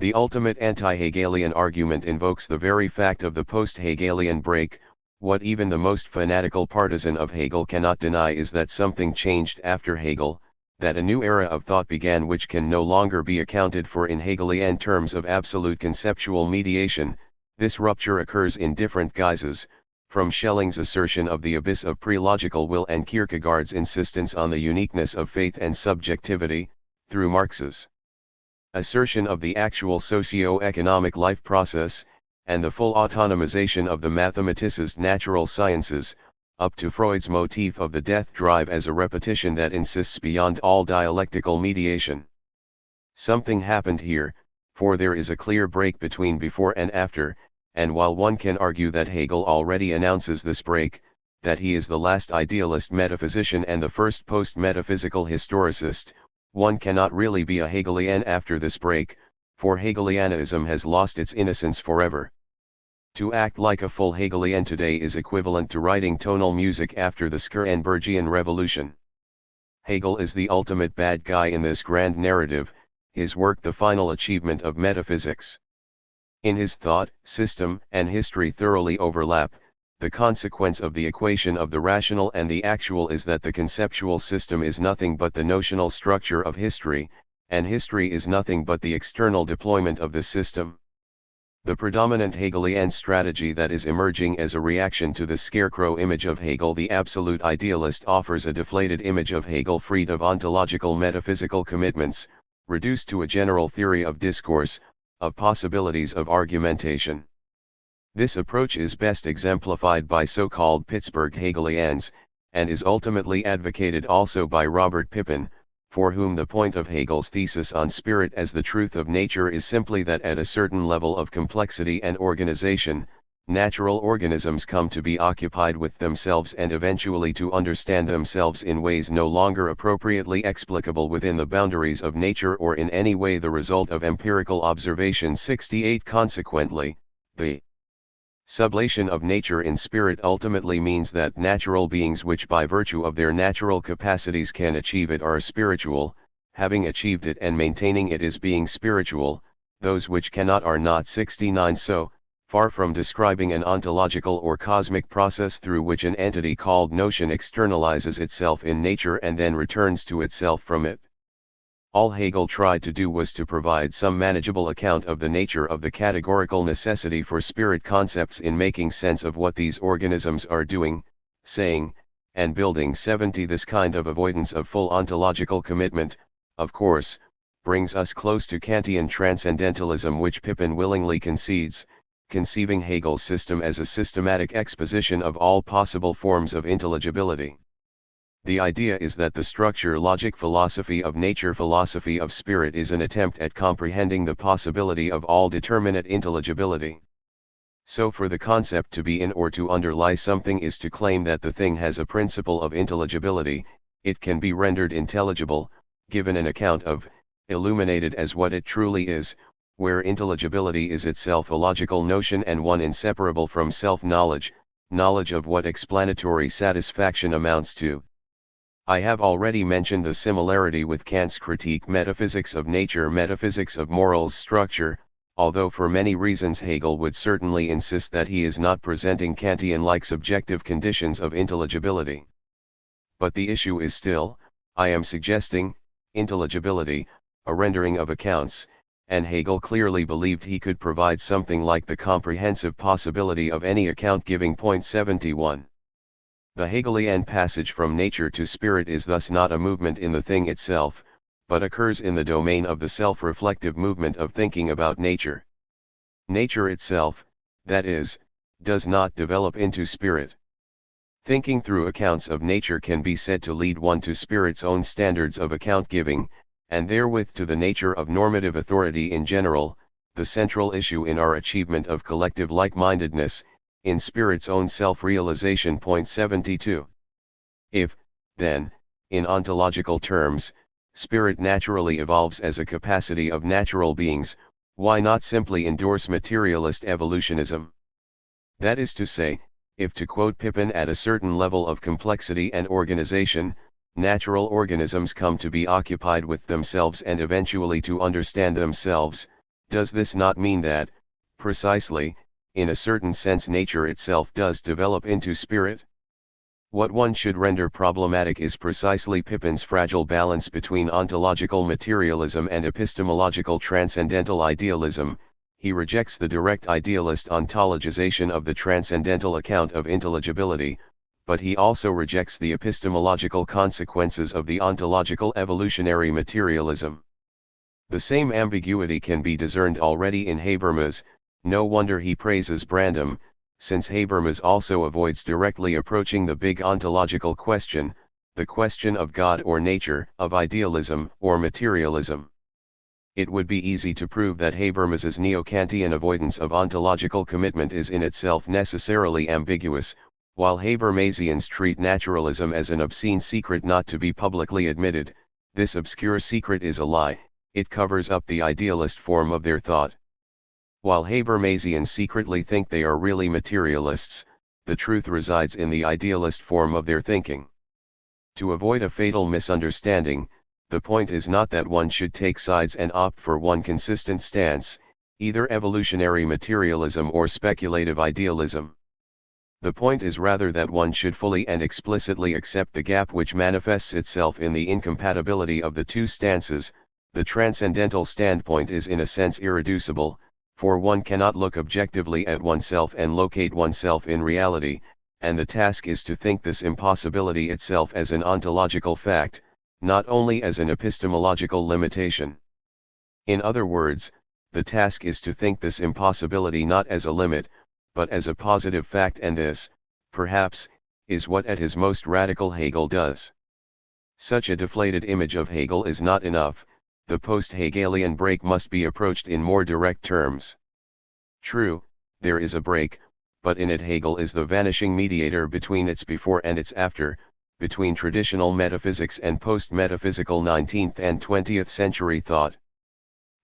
The ultimate anti-Hegelian argument invokes the very fact of the post-Hegelian break. What even the most fanatical partisan of Hegel cannot deny is that something changed after Hegel, that a new era of thought began which can no longer be accounted for in Hegelian terms of absolute conceptual mediation. This rupture occurs in different guises, from Schelling's assertion of the abyss of pre-logical will and Kierkegaard's insistence on the uniqueness of faith and subjectivity, through Marx's assertion of the actual socio-economic life process, and the full autonomization of the mathematicized natural sciences, up to Freud's motif of the death drive as a repetition that insists beyond all dialectical mediation. Something happened here, for there is a clear break between before and after, and while one can argue that Hegel already announces this break, that he is the last idealist metaphysician and the first post-metaphysical historicist, one cannot really be a Hegelian after this break, for Hegelianism has lost its innocence forever. To act like a full Hegelian today is equivalent to writing tonal music after the Schurenbergian Revolution. Hegel is the ultimate bad guy in this grand narrative, his work the final achievement of metaphysics. In his thought, system, and history thoroughly overlap. The consequence of the equation of the rational and the actual is that the conceptual system is nothing but the notional structure of history, and history is nothing but the external deployment of the system. The predominant Hegelian strategy that is emerging as a reaction to the scarecrow image of Hegel the absolute idealist offers a deflated image of Hegel freed of ontological metaphysical commitments, reduced to a general theory of discourse, of possibilities of argumentation. This approach is best exemplified by so-called Pittsburgh Hegelians, and is ultimately advocated also by Robert Pippin, for whom the point of Hegel's thesis on spirit as the truth of nature is simply that at a certain level of complexity and organization, natural organisms come to be occupied with themselves and eventually to understand themselves in ways no longer appropriately explicable within the boundaries of nature or in any way the result of empirical observation. 68 Consequently, the sublation of nature in spirit ultimately means that natural beings which by virtue of their natural capacities can achieve it are spiritual, having achieved it and maintaining it is being spiritual, those which cannot are not. 69 So, far from describing an ontological or cosmic process through which an entity called notion externalizes itself in nature and then returns to itself from it, all Hegel tried to do was to provide some manageable account of the nature of the categorical necessity for spirit concepts in making sense of what these organisms are doing, saying, and building. 70 This kind of avoidance of full ontological commitment, of course, brings us close to Kantian transcendentalism, which Pippin willingly concedes, conceiving Hegel's system as a systematic exposition of all possible forms of intelligibility. The idea is that the structure-logic philosophy of nature philosophy of spirit is an attempt at comprehending the possibility of all determinate intelligibility. So for the concept to be in or to underlie something is to claim that the thing has a principle of intelligibility, it can be rendered intelligible, given an account of, illuminated as what it truly is, where intelligibility is itself a logical notion and one inseparable from self-knowledge, knowledge of what explanatory satisfaction amounts to. I have already mentioned the similarity with Kant's critique metaphysics of nature, metaphysics of morals structure, although for many reasons Hegel would certainly insist that he is not presenting Kantian-like subjective conditions of intelligibility. But the issue is still, I am suggesting, intelligibility, a rendering of accounts, and Hegel clearly believed he could provide something like the comprehensive possibility of any account giving. 71. The Hegelian passage from nature to spirit is thus not a movement in the thing itself, but occurs in the domain of the self-reflective movement of thinking about nature. Nature itself, that is, does not develop into spirit. Thinking through accounts of nature can be said to lead one to spirit's own standards of account-giving, and therewith to the nature of normative authority in general, the central issue in our achievement of collective like-mindedness, in spirit's own self-realization. 72. If, then, in ontological terms, spirit naturally evolves as a capacity of natural beings, why not simply endorse materialist evolutionism? That is to say, if to quote Pippin at a certain level of complexity and organization, natural organisms come to be occupied with themselves and eventually to understand themselves, does this not mean that, precisely, in a certain sense nature itself does develop into spirit? What one should render problematic is precisely Pippin's fragile balance between ontological materialism and epistemological transcendental idealism. He rejects the direct idealist ontologization of the transcendental account of intelligibility, but he also rejects the epistemological consequences of the ontological evolutionary materialism. The same ambiguity can be discerned already in Habermas. No wonder he praises Brandom, since Habermas also avoids directly approaching the big ontological question, the question of God or nature, of idealism or materialism. it would be easy to prove that Habermas's neo-Kantian avoidance of ontological commitment is in itself necessarily ambiguous, while Habermasians treat naturalism as an obscene secret not to be publicly admitted. This obscure secret is a lie, it covers up the idealist form of their thought. While Habermasians secretly think they are really materialists, the truth resides in the idealist form of their thinking. To avoid a fatal misunderstanding, the point is not that one should take sides and opt for one consistent stance, either evolutionary materialism or speculative idealism. The point is rather that one should fully and explicitly accept the gap which manifests itself in the incompatibility of the two stances. The transcendental standpoint is in a sense irreducible, for one cannot look objectively at oneself and locate oneself in reality, and the task is to think this impossibility itself as an ontological fact, not only as an epistemological limitation. In other words, the task is to think this impossibility not as a limit, but as a positive fact, and this, perhaps, is what at his most radical Hegel does. Such a deflated image of Hegel is not enough, the post-Hegelian break must be approached in more direct terms. True, there is a break, but in it Hegel is the vanishing mediator between its before and its after, between traditional metaphysics and post-metaphysical 19th and 20th century thought.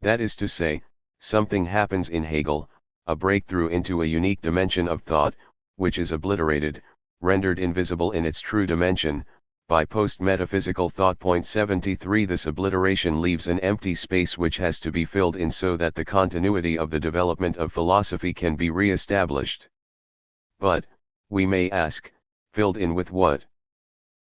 That is to say, something happens in Hegel, a breakthrough into a unique dimension of thought, which is obliterated, rendered invisible in its true dimension, by post-metaphysical thought. 73 This obliteration leaves an empty space which has to be filled in so that the continuity of the development of philosophy can be re-established. But, we may ask, filled in with what?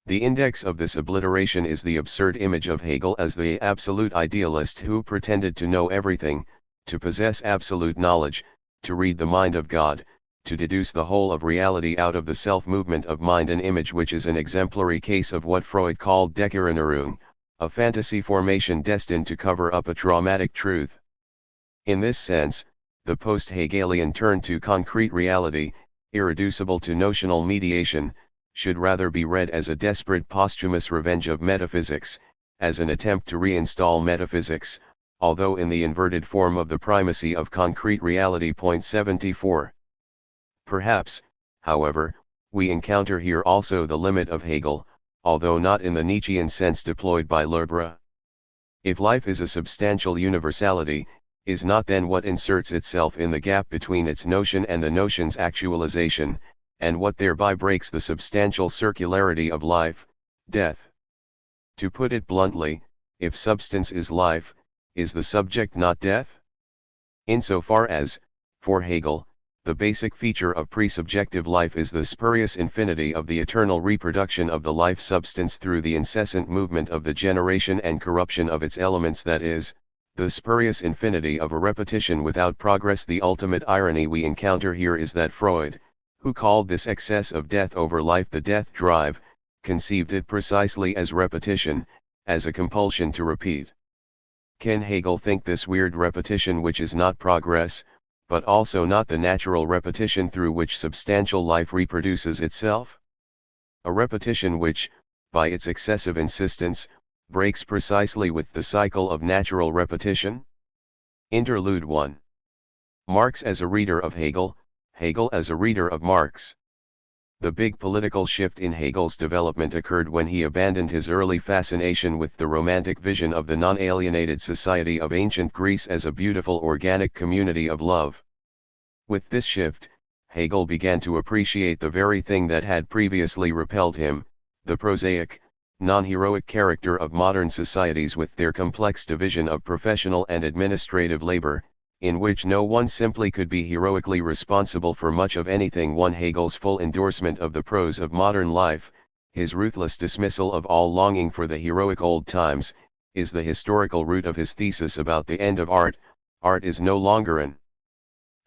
The index of this obliteration is the absurd image of Hegel as the absolute idealist who pretended to know everything, to possess absolute knowledge, to read the mind of God, to deduce the whole of reality out of the self-movement of mind, an image which is an exemplary case of what Freud called Deckerinnerung, a fantasy formation destined to cover up a traumatic truth. In this sense, the post-Hegelian turn to concrete reality, irreducible to notional mediation, should rather be read as a desperate posthumous revenge of metaphysics, as an attempt to reinstall metaphysics, although in the inverted form of the primacy of concrete reality. 74. Perhaps, however, we encounter here also the limit of Hegel, although not in the Nietzschean sense deployed by Lebre. If life is a substantial universality, is not then what inserts itself in the gap between its notion and the notion's actualization, and what thereby breaks the substantial circularity of life, death? To put it bluntly, if substance is life, is the subject not death? Insofar as, for Hegel, the basic feature of presubjective life is the spurious infinity of the eternal reproduction of the life substance through the incessant movement of the generation and corruption of its elements, that is, the spurious infinity of a repetition without progress. The ultimate irony we encounter here is that Freud, who called this excess of death over life the death drive, conceived it precisely as repetition, as a compulsion to repeat. Can Hegel think this weird repetition which is not progress, but also not the natural repetition through which substantial life reproduces itself? A repetition which, by its excessive insistence, breaks precisely with the cycle of natural repetition? Interlude 1. Marx as a reader of Hegel, Hegel as a reader of Marx. The big political shift in Hegel's development occurred when he abandoned his early fascination with the romantic vision of the non-alienated society of ancient Greece as a beautiful organic community of love. With this shift, Hegel began to appreciate the very thing that had previously repelled him, the prosaic, non-heroic character of modern societies with their complex division of professional and administrative labor, in which no one simply could be heroically responsible for much of anything. One Hegel's full endorsement of the prose of modern life, his ruthless dismissal of all longing for the heroic old times, is the historical root of his thesis about the end of art. Art is no longer an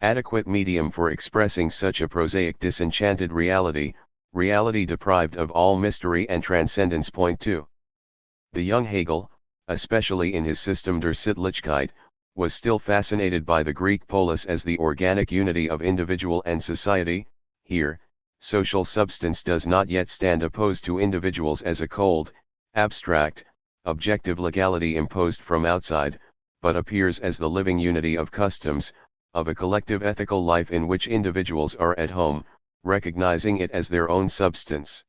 adequate medium for expressing such a prosaic disenchanted reality, reality deprived of all mystery and transcendence. 2. The young Hegel, especially in his System der Sittlichkeit, was still fascinated by the Greek polis as the organic unity of individual and society. Here, social substance does not yet stand opposed to individuals as a cold, abstract, objective legality imposed from outside, but appears as the living unity of customs, of a collective ethical life in which individuals are at home, recognizing it as their own substance.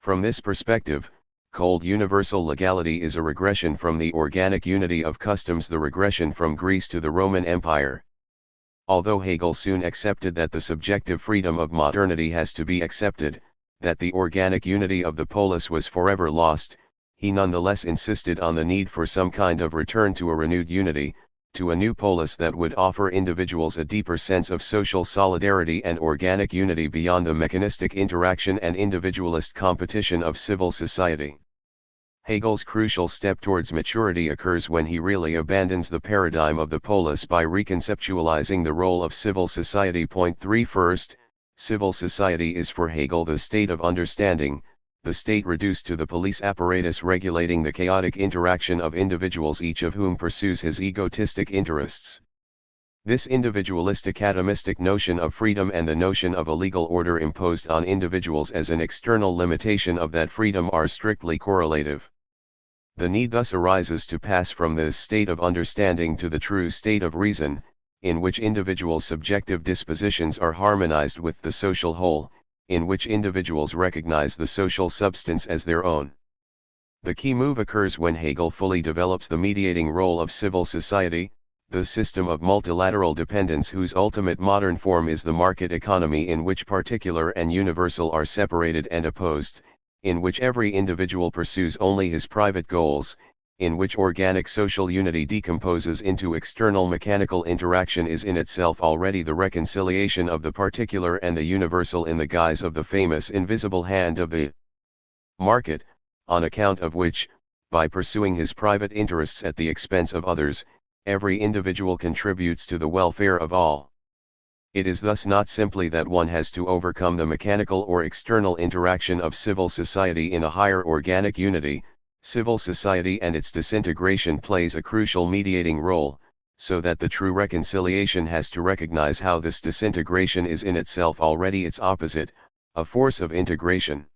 From this perspective, cold universal legality is a regression from the organic unity of customs, the regression from Greece to the Roman Empire. Although Hegel soon accepted that the subjective freedom of modernity has to be accepted, that the organic unity of the polis was forever lost, he nonetheless insisted on the need for some kind of return to a renewed unity, to a new polis that would offer individuals a deeper sense of social solidarity and organic unity beyond the mechanistic interaction and individualist competition of civil society. Hegel's crucial step towards maturity occurs when he really abandons the paradigm of the polis by reconceptualizing the role of civil society. Point 3. First, civil society is for Hegel the state of understanding, the state reduced to the police apparatus regulating the chaotic interaction of individuals, each of whom pursues his egotistic interests. This individualistic atomistic notion of freedom and the notion of a legal order imposed on individuals as an external limitation of that freedom are strictly correlative. The need thus arises to pass from this state of understanding to the true state of reason, in which individual subjective dispositions are harmonized with the social whole, in which individuals recognize the social substance as their own. The key move occurs when Hegel fully develops the mediating role of civil society, the system of multilateral dependence whose ultimate modern form is the market economy, in which particular and universal are separated and opposed, in which every individual pursues only his private goals, in which organic social unity decomposes into external mechanical interaction, is in itself already the reconciliation of the particular and the universal in the guise of the famous invisible hand of the market, on account of which, by pursuing his private interests at the expense of others, every individual contributes to the welfare of all. It is thus not simply that one has to overcome the mechanical or external interaction of civil society in a higher organic unity. Civil society and its disintegration plays a crucial mediating role, so that the true reconciliation has to recognize how this disintegration is in itself already its opposite, a force of integration.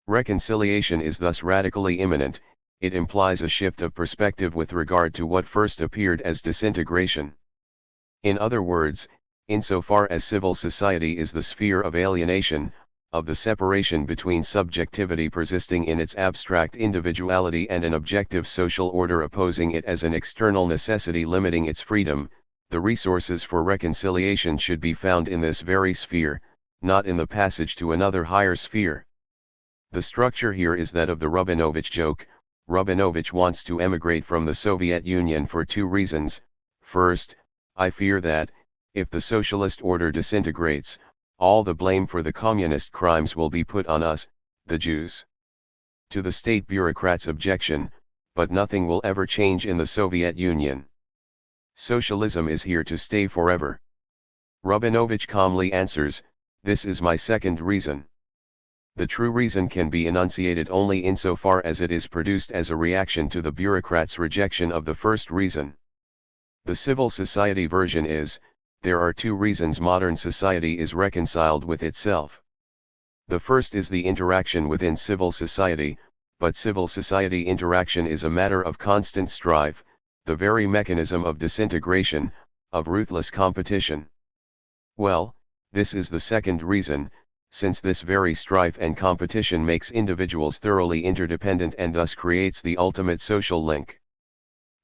Reconciliation is thus radically imminent. It implies a shift of perspective with regard to what first appeared as disintegration. In other words, insofar as civil society is the sphere of alienation, of the separation between subjectivity persisting in its abstract individuality and an objective social order opposing it as an external necessity limiting its freedom, the resources for reconciliation should be found in this very sphere, not in the passage to another higher sphere. The structure here is that of the Rubinovich joke. Rubinovich wants to emigrate from the Soviet Union for two reasons. First, I fear that, if the socialist order disintegrates, all the blame for the communist crimes will be put on us, the Jews. To the state bureaucrats' objection, but nothing will ever change in the Soviet Union. Socialism is here to stay forever. Rubinovich calmly answers, this is my second reason. The true reason can be enunciated only insofar as it is produced as a reaction to the bureaucrats' rejection of the first reason. The civil society version is, there are two reasons modern society is reconciled with itself. The first is the interaction within civil society, but civil society interaction is a matter of constant strife, the very mechanism of disintegration, of ruthless competition. Well, this is the second reason, since this very strife and competition makes individuals thoroughly interdependent and thus creates the ultimate social link.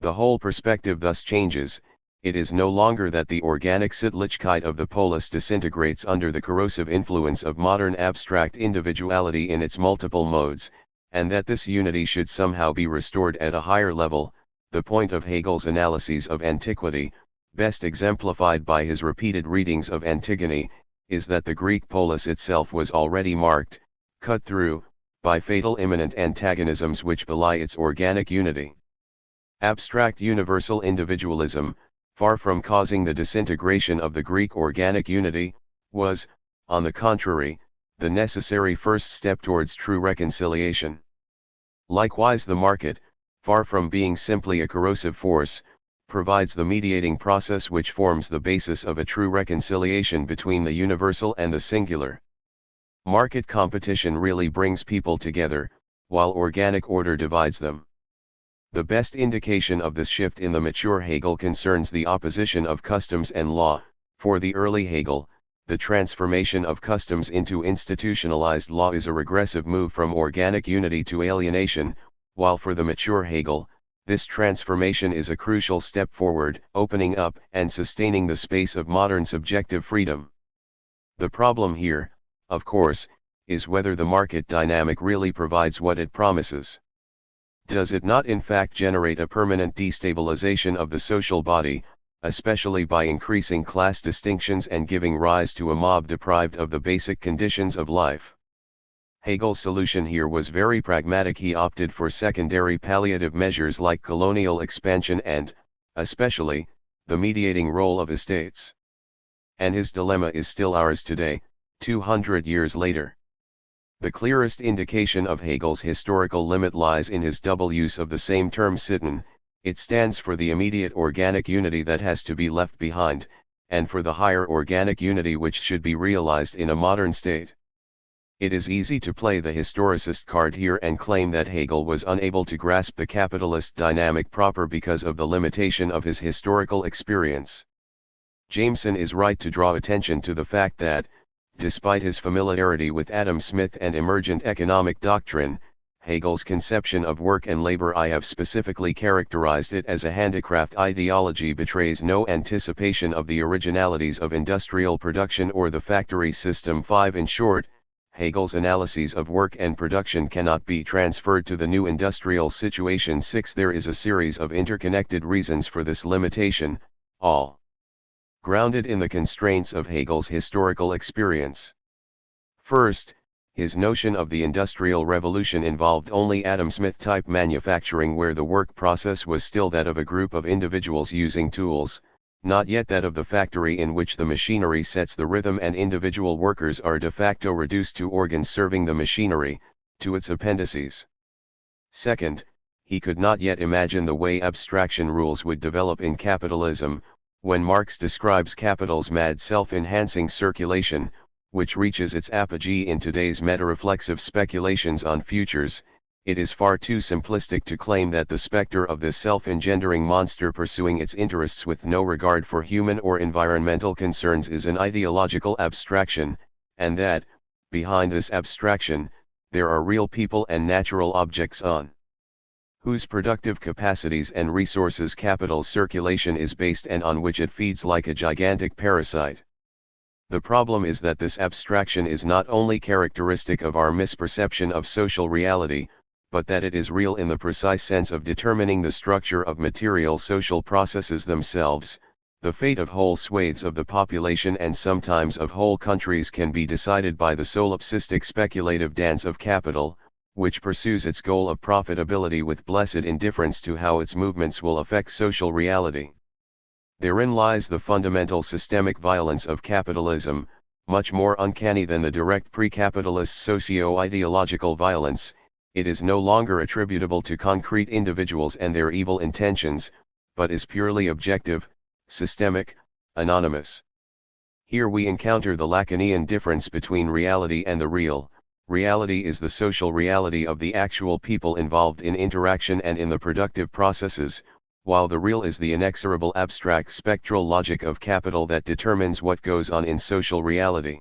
The whole perspective thus changes. It is no longer that the organic Sittlichkeit of the polis disintegrates under the corrosive influence of modern abstract individuality in its multiple modes, and that this unity should somehow be restored at a higher level. The point of Hegel's analyses of antiquity, best exemplified by his repeated readings of Antigone, is that the Greek polis itself was already marked, cut through, by fatal immanent antagonisms which belie its organic unity. Abstract universal individualism, far from causing the disintegration of the Greek organic unity, was, on the contrary, the necessary first step towards true reconciliation. Likewise the market, far from being simply a corrosive force, provides the mediating process which forms the basis of a true reconciliation between the universal and the singular. Market competition really brings people together, while organic order divides them. The best indication of this shift in the mature Hegel concerns the opposition of customs and law. For the early Hegel, the transformation of customs into institutionalized law is a regressive move from organic unity to alienation, while for the mature Hegel, this transformation is a crucial step forward, opening up and sustaining the space of modern subjective freedom. The problem here, of course, is whether the market dynamic really provides what it promises. Does it not in fact generate a permanent destabilization of the social body, especially by increasing class distinctions and giving rise to a mob deprived of the basic conditions of life? Hegel's solution here was very pragmatic. He opted for secondary palliative measures like colonial expansion and, especially, the mediating role of estates. And his dilemma is still ours today, 200 years later. The clearest indication of Hegel's historical limit lies in his double use of the same term sitten. It stands for the immediate organic unity that has to be left behind, and for the higher organic unity which should be realized in a modern state. It is easy to play the historicist card here and claim that Hegel was unable to grasp the capitalist dynamic proper because of the limitation of his historical experience. Jameson is right to draw attention to the fact that, despite his familiarity with Adam Smith and emergent economic doctrine, Hegel's conception of work and labor, I have specifically characterized it as a handicraft ideology, betrays no anticipation of the originalities of industrial production or the factory system. 5. In short, Hegel's analyses of work and production cannot be transferred to the new industrial situation. 6. There is a series of interconnected reasons for this limitation, all grounded in the constraints of Hegel's historical experience. First, his notion of the Industrial Revolution involved only Adam Smith-type manufacturing, where the work process was still that of a group of individuals using tools, not yet that of the factory in which the machinery sets the rhythm and individual workers are de facto reduced to organs serving the machinery, to its appendices. Second, he could not yet imagine the way abstraction rules would develop in capitalism. When Marx describes capital's mad self-enhancing circulation, which reaches its apogee in today's meta-reflexive speculations on futures, it is far too simplistic to claim that the specter of this self-engendering monster pursuing its interests with no regard for human or environmental concerns is an ideological abstraction, and that, behind this abstraction, there are real people and natural objects on whose productive capacities and resources capital's circulation is based and on which it feeds like a gigantic parasite. The problem is that this abstraction is not only characteristic of our misperception of social reality, but that it is real in the precise sense of determining the structure of material social processes themselves. The fate of whole swathes of the population and sometimes of whole countries can be decided by the solipsistic speculative dance of capital, which pursues its goal of profitability with blessed indifference to how its movements will affect social reality. Therein lies the fundamental systemic violence of capitalism, much more uncanny than the direct pre-capitalist socio-ideological violence. It is no longer attributable to concrete individuals and their evil intentions, but is purely objective, systemic, anonymous. Here we encounter the Lacanian difference between reality and the real. Reality is the social reality of the actual people involved in interaction and in the productive processes, while the real is the inexorable abstract spectral logic of capital that determines what goes on in social reality.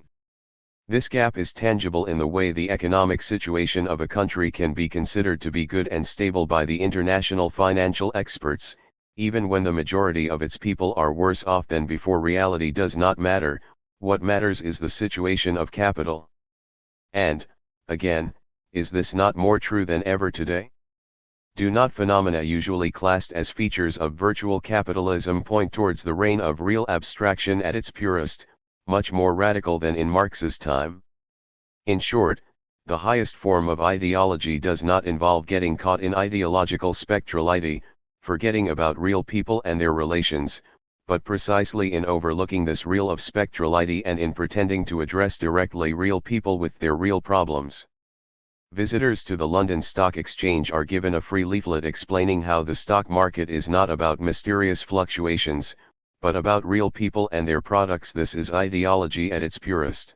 This gap is tangible in the way the economic situation of a country can be considered to be good and stable by the international financial experts, even when the majority of its people are worse off than before. Reality does not matter. What matters is the situation of capital. And, again, is this not more true than ever today? Do not phenomena usually classed as features of virtual capitalism point towards the reign of real abstraction at its purest, much more radical than in Marx's time? In short, the highest form of ideology does not involve getting caught in ideological spectrality, forgetting about real people and their relations, but precisely in overlooking this real of spectrality and in pretending to address directly real people with their real problems. Visitors to the London Stock Exchange are given a free leaflet explaining how the stock market is not about mysterious fluctuations, but about real people and their products. This is ideology at its purest.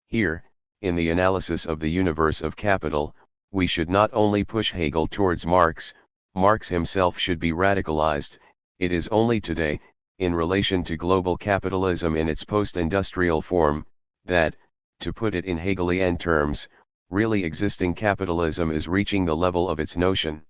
Here, in the analysis of the universe of capital, we should not only push Hegel towards Marx, Marx himself should be radicalized. It is only today, in relation to global capitalism in its post-industrial form, that, to put it in Hegelian terms, really existing capitalism is reaching the level of its notion.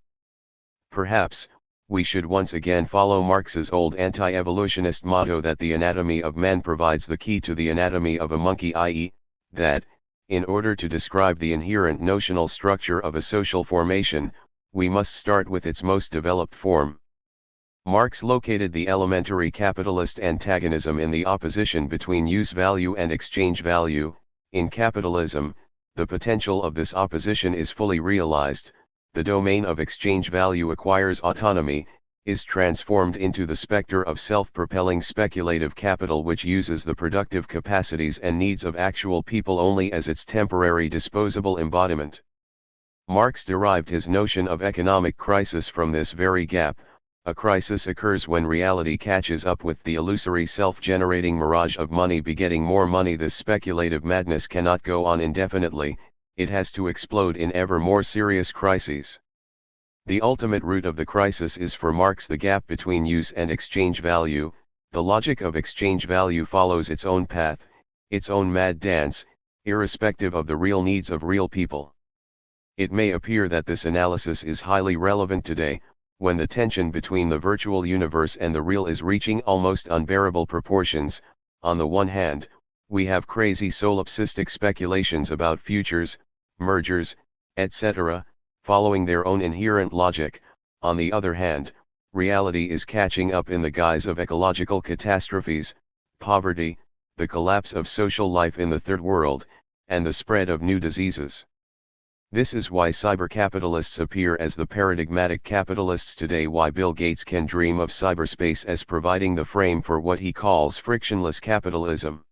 Perhaps, we should once again follow Marx's old anti-evolutionist motto that the anatomy of man provides the key to the anatomy of a monkey, i.e., that, in order to describe the inherent notional structure of a social formation, we must start with its most developed form. Marx located the elementary capitalist antagonism in the opposition between use value and exchange value. In capitalism, the potential of this opposition is fully realized. The domain of exchange value acquires autonomy, is transformed into the specter of self-propelling speculative capital which uses the productive capacities and needs of actual people only as its temporary disposable embodiment. Marx derived his notion of economic crisis from this very gap. A crisis occurs when reality catches up with the illusory self-generating mirage of money begetting more money. This speculative madness cannot go on indefinitely, it has to explode in ever more serious crises. The ultimate root of the crisis is for Marx the gap between use and exchange value. The logic of exchange value follows its own path, its own mad dance, irrespective of the real needs of real people. It may appear that this analysis is highly relevant today, when the tension between the virtual universe and the real is reaching almost unbearable proportions. On the one hand, we have crazy solipsistic speculations about futures, mergers, etc., following their own inherent logic. On the other hand, reality is catching up in the guise of ecological catastrophes, poverty, the collapse of social life in the Third World, and the spread of new diseases. This is why cybercapitalists appear as the paradigmatic capitalists today, why Bill Gates can dream of cyberspace as providing the frame for what he calls frictionless capitalism.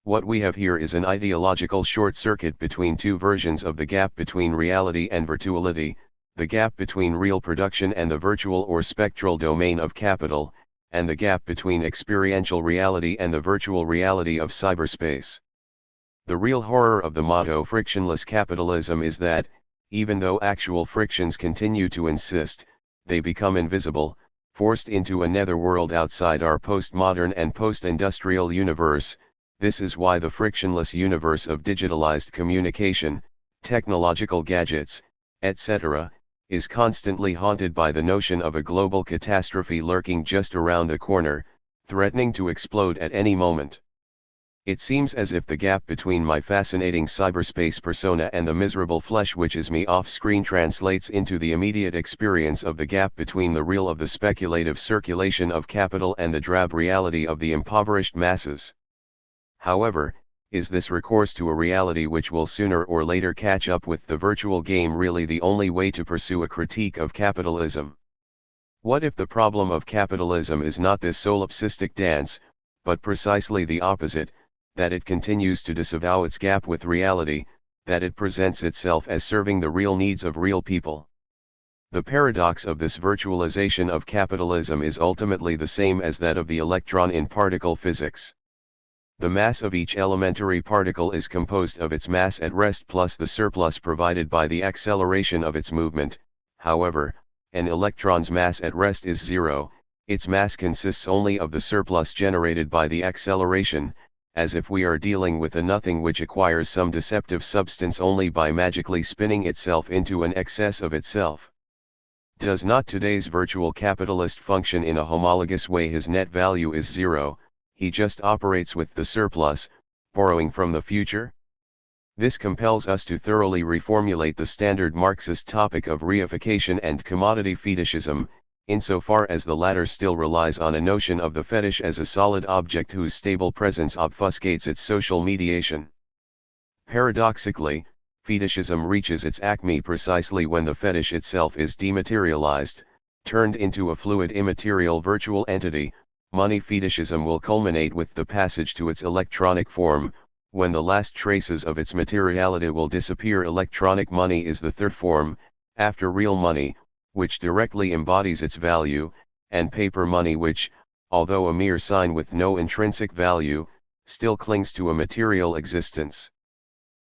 What we have here is an ideological short circuit between two versions of the gap between reality and virtuality, the gap between real production and the virtual or spectral domain of capital, and the gap between experiential reality and the virtual reality of cyberspace. The real horror of the motto frictionless capitalism is that, even though actual frictions continue to insist, they become invisible, forced into a netherworld outside our postmodern and post-industrial universe. This is why the frictionless universe of digitalized communication, technological gadgets, etc., is constantly haunted by the notion of a global catastrophe lurking just around the corner, threatening to explode at any moment. It seems as if the gap between my fascinating cyberspace persona and the miserable flesh which is me off-screen translates into the immediate experience of the gap between the real of the speculative circulation of capital and the drab reality of the impoverished masses. However, is this recourse to a reality which will sooner or later catch up with the virtual game really the only way to pursue a critique of capitalism? What if the problem of capitalism is not this solipsistic dance, but precisely the opposite, that it continues to disavow its gap with reality, that it presents itself as serving the real needs of real people? The paradox of this virtualization of capitalism is ultimately the same as that of the electron in particle physics. The mass of each elementary particle is composed of its mass at rest plus the surplus provided by the acceleration of its movement. However, an electron's mass at rest is zero, its mass consists only of the surplus generated by the acceleration, as if we are dealing with a nothing which acquires some deceptive substance only by magically spinning itself into an excess of itself. Does not today's virtual capitalist function in a homologous way? His net value is zero, he just operates with the surplus, borrowing from the future? This compels us to thoroughly reformulate the standard Marxist topic of reification and commodity fetishism, insofar as the latter still relies on a notion of the fetish as a solid object whose stable presence obfuscates its social mediation. Paradoxically, fetishism reaches its acme precisely when the fetish itself is dematerialized, turned into a fluid immaterial virtual entity. Money fetishism will culminate with the passage to its electronic form, when the last traces of its materiality will disappear. Electronic money is the third form, after real money, which directly embodies its value, and paper money which, although a mere sign with no intrinsic value, still clings to a material existence.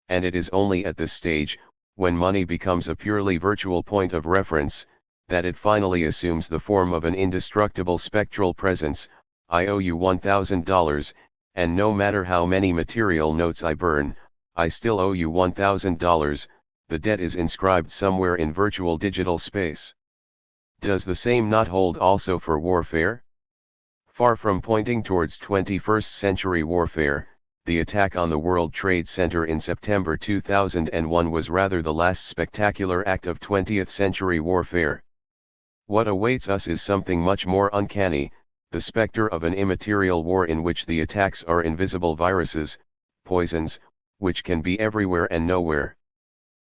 And it is only at this stage, when money becomes a purely virtual point of reference, that it finally assumes the form of an indestructible spectral presence. I owe you $1,000, and no matter how many material notes I burn, I still owe you $1,000, the debt is inscribed somewhere in virtual digital space. Does the same not hold also for warfare? Far from pointing towards 21st century warfare, the attack on the World Trade Center in September 2001 was rather the last spectacular act of 20th century warfare. What awaits us is something much more uncanny, the specter of an immaterial war in which the attacks are invisible viruses, poisons, which can be everywhere and nowhere.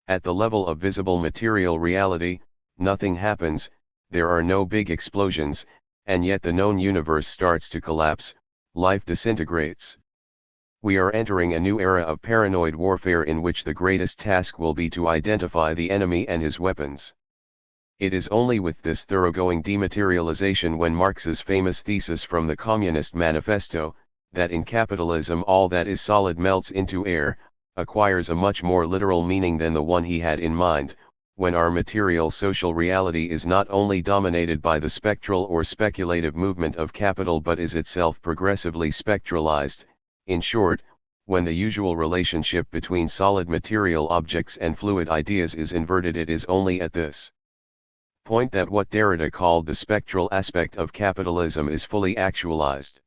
At the level of visible material reality, nothing happens, there are no big explosions, and yet the known universe starts to collapse, life disintegrates. We are entering a new era of paranoid warfare in which the greatest task will be to identify the enemy and his weapons. It is only with this thoroughgoing dematerialization, when Marx's famous thesis from the Communist Manifesto, that in capitalism all that is solid melts into air, acquires a much more literal meaning than the one he had in mind, when our material social reality is not only dominated by the spectral or speculative movement of capital but is itself progressively spectralized. In short, when the usual relationship between solid material objects and fluid ideas is inverted, it is only at this point that what Derrida called the spectral aspect of capitalism is fully actualized.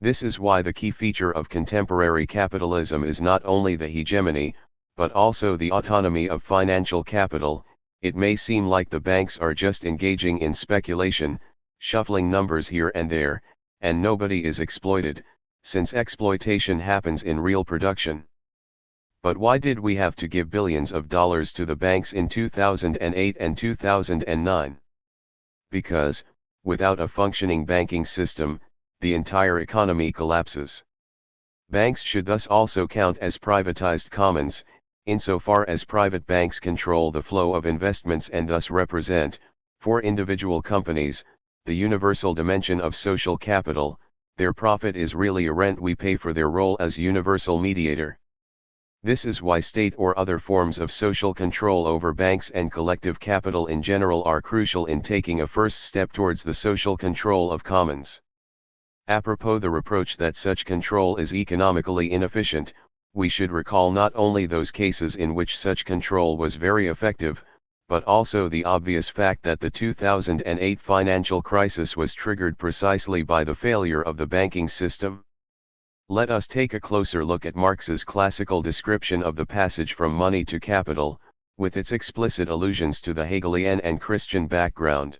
This is why the key feature of contemporary capitalism is not only the hegemony, but also the autonomy of financial capital. It may seem like the banks are just engaging in speculation, shuffling numbers here and there, and nobody is exploited, since exploitation happens in real production. But why did we have to give billions of dollars to the banks in 2008 and 2009? Because, without a functioning banking system, the entire economy collapses. Banks should thus also count as privatized commons, insofar as private banks control the flow of investments and thus represent, for individual companies, the universal dimension of social capital. Their profit is really a rent we pay for their role as universal mediator. This is why state or other forms of social control over banks and collective capital in general are crucial in taking a first step towards the social control of commons. Apropos the reproach that such control is economically inefficient, we should recall not only those cases in which such control was very effective, but also the obvious fact that the 2008 financial crisis was triggered precisely by the failure of the banking system. Let us take a closer look at Marx's classical description of the passage from money to capital, with its explicit allusions to the Hegelian and Christian background.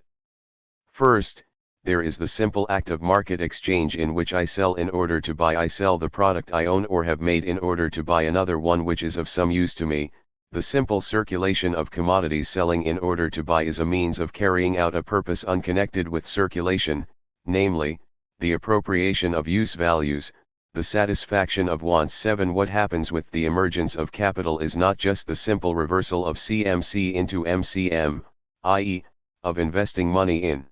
First, there is the simple act of market exchange in which I sell in order to buy. I sell the product I own or have made in order to buy another one which is of some use to me. The simple circulation of commodities. Selling in order to buy is a means of carrying out a purpose unconnected with circulation, namely, the appropriation of use values, the satisfaction of wants. 7. What happens with the emergence of capital is not just the simple reversal of CMC into MCM, i.e., of investing money in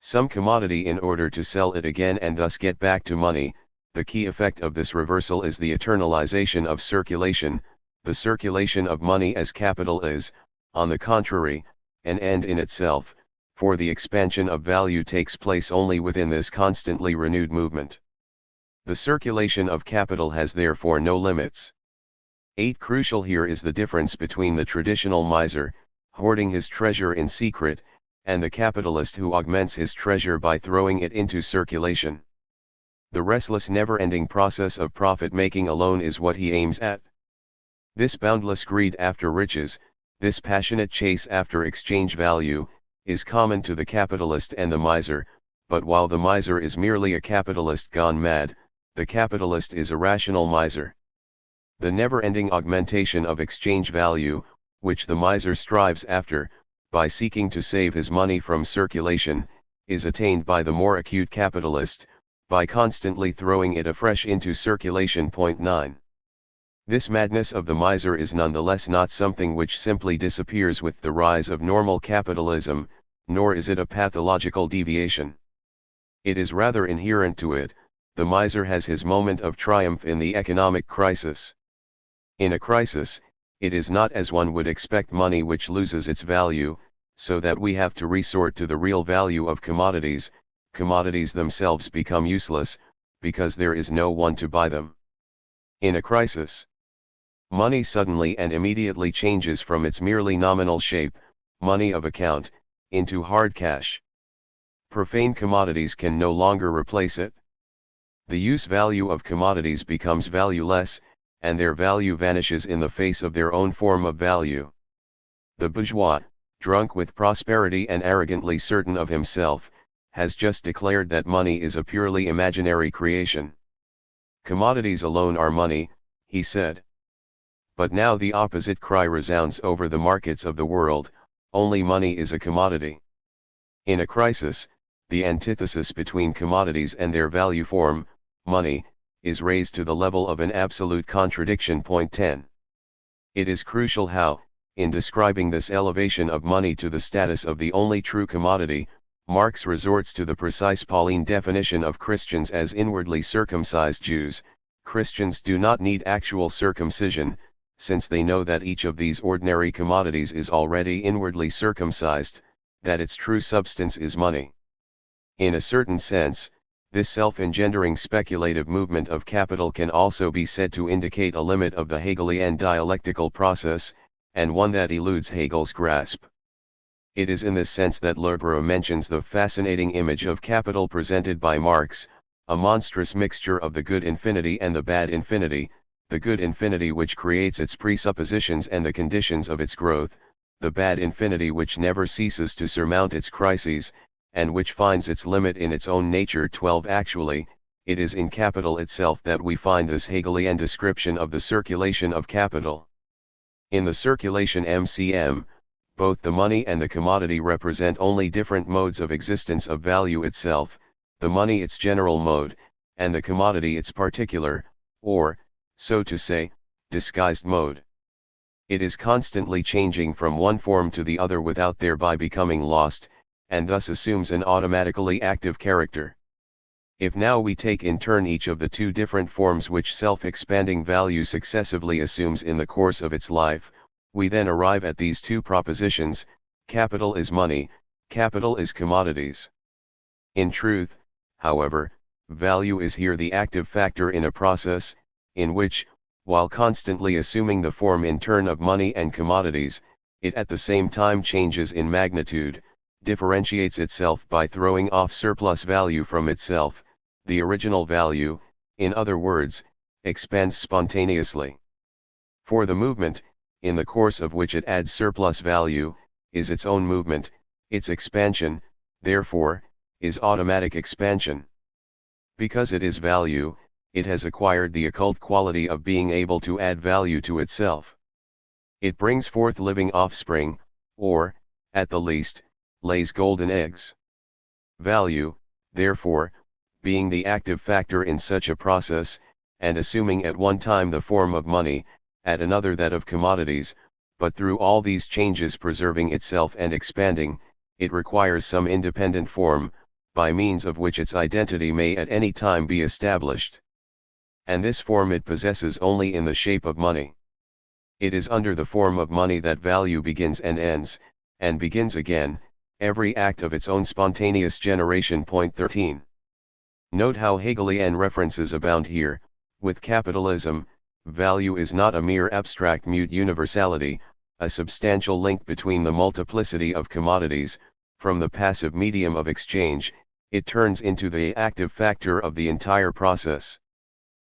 some commodity in order to sell it again and thus get back to money. The key effect of this reversal is the eternalization of circulation. The circulation of money as capital is, on the contrary, an end in itself, for the expansion of value takes place only within this constantly renewed movement. The circulation of capital has therefore no limits. 8. Crucial here is the difference between the traditional miser, hoarding his treasure in secret, and the capitalist who augments his treasure by throwing it into circulation. The restless never-ending process of profit-making alone is what he aims at. This boundless greed after riches, this passionate chase after exchange value, is common to the capitalist and the miser, but while the miser is merely a capitalist gone mad, the capitalist is a rational miser. The never-ending augmentation of exchange value, which the miser strives after, by seeking to save his money from circulation, is attained by the more acute capitalist, by constantly throwing it afresh into circulation. 9. This madness of the miser is nonetheless not something which simply disappears with the rise of normal capitalism, nor is it a pathological deviation. It is rather inherent to it. The miser has his moment of triumph in the economic crisis. In a crisis, it is not as one would expect money which loses its value, so that we have to resort to the real value of commodities. Commodities themselves become useless, because there is no one to buy them. In a crisis, money suddenly and immediately changes from its merely nominal shape, money of account, into hard cash. Profane commodities can no longer replace it. The use value of commodities becomes valueless, and their value vanishes in the face of their own form of value. The bourgeois, drunk with prosperity and arrogantly certain of himself, has just declared that money is a purely imaginary creation. Commodities alone are money, he said. But now the opposite cry resounds over the markets of the world: only money is a commodity. In a crisis, the antithesis between commodities and their value form, money, is raised to the level of an absolute contradiction. Point 10. It is crucial how, in describing this elevation of money to the status of the only true commodity, Marx resorts to the precise Pauline definition of Christians as inwardly circumcised Jews. Christians do not need actual circumcision, since they know that each of these ordinary commodities is already inwardly circumcised, that its true substance is money. In a certain sense, this self-engendering speculative movement of capital can also be said to indicate a limit of the Hegelian dialectical process, and one that eludes Hegel's grasp. It is in this sense that Lerbera mentions the fascinating image of capital presented by Marx, a monstrous mixture of the good infinity and the bad infinity, the good infinity which creates its presuppositions and the conditions of its growth, the bad infinity which never ceases to surmount its crises, and which finds its limit in its own nature. 12. Actually, it is in capital itself that we find this Hegelian description of the circulation of capital. In the circulation MCM, both the money and the commodity represent only different modes of existence of value itself, the money its general mode, and the commodity its particular, or, so to say, disguised mode. It is constantly changing from one form to the other without thereby becoming lost, and thus assumes an automatically active character. If now we take in turn each of the two different forms which self-expanding value successively assumes in the course of its life, we then arrive at these two propositions: capital is money, capital is commodities. In truth, however, value is here the active factor in a process, in which, while constantly assuming the form in turn of money and commodities, it at the same time changes in magnitude, differentiates itself by throwing off surplus value from itself, the original value, in other words, expands spontaneously. For the movement, in the course of which it adds surplus value, is its own movement; its expansion, therefore, is automatic expansion. Because it is value, it has acquired the occult quality of being able to add value to itself. It brings forth living offspring, or, at the least, lays golden eggs. Value, therefore, being the active factor in such a process, and assuming at one time the form of money, at another that of commodities, but through all these changes preserving itself and expanding, it requires some independent form, by means of which its identity may at any time be established. And this form it possesses only in the shape of money. It is under the form of money that value begins and ends, and begins again, every act of its own spontaneous generation. Point 13. Note how Hegelian references abound here. With capitalism, value is not a mere abstract mute universality, a substantial link between the multiplicity of commodities. From the passive medium of exchange, it turns into the active factor of the entire process.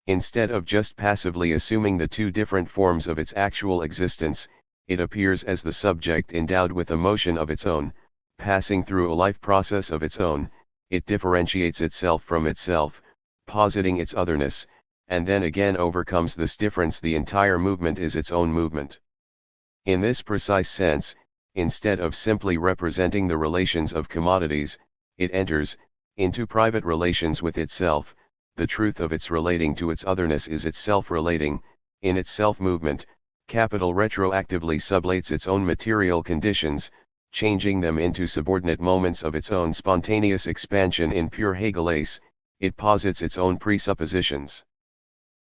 Instead of just passively assuming the two different forms of its actual existence, it appears as the subject endowed with a motion of its own, passing through a life process of its own. It differentiates itself from itself, positing its otherness, and then again overcomes this difference. The entire movement is its own movement. In this precise sense, instead of simply representing the relations of commodities, it enters into private relations with itself. The truth of its relating to its otherness is itself relating. In its self-movement, capital retroactively sublates its own material conditions, changing them into subordinate moments of its own spontaneous expansion. In pure Hegelese, it posits its own presuppositions.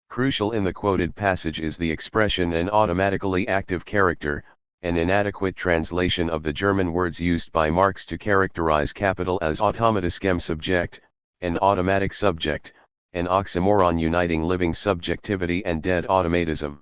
Crucial in the quoted passage is the expression "an automatically active character," an inadequate translation of the German words used by Marx to characterize capital as automatischem subject, an automatic subject, an oxymoron uniting living subjectivity and dead automatism.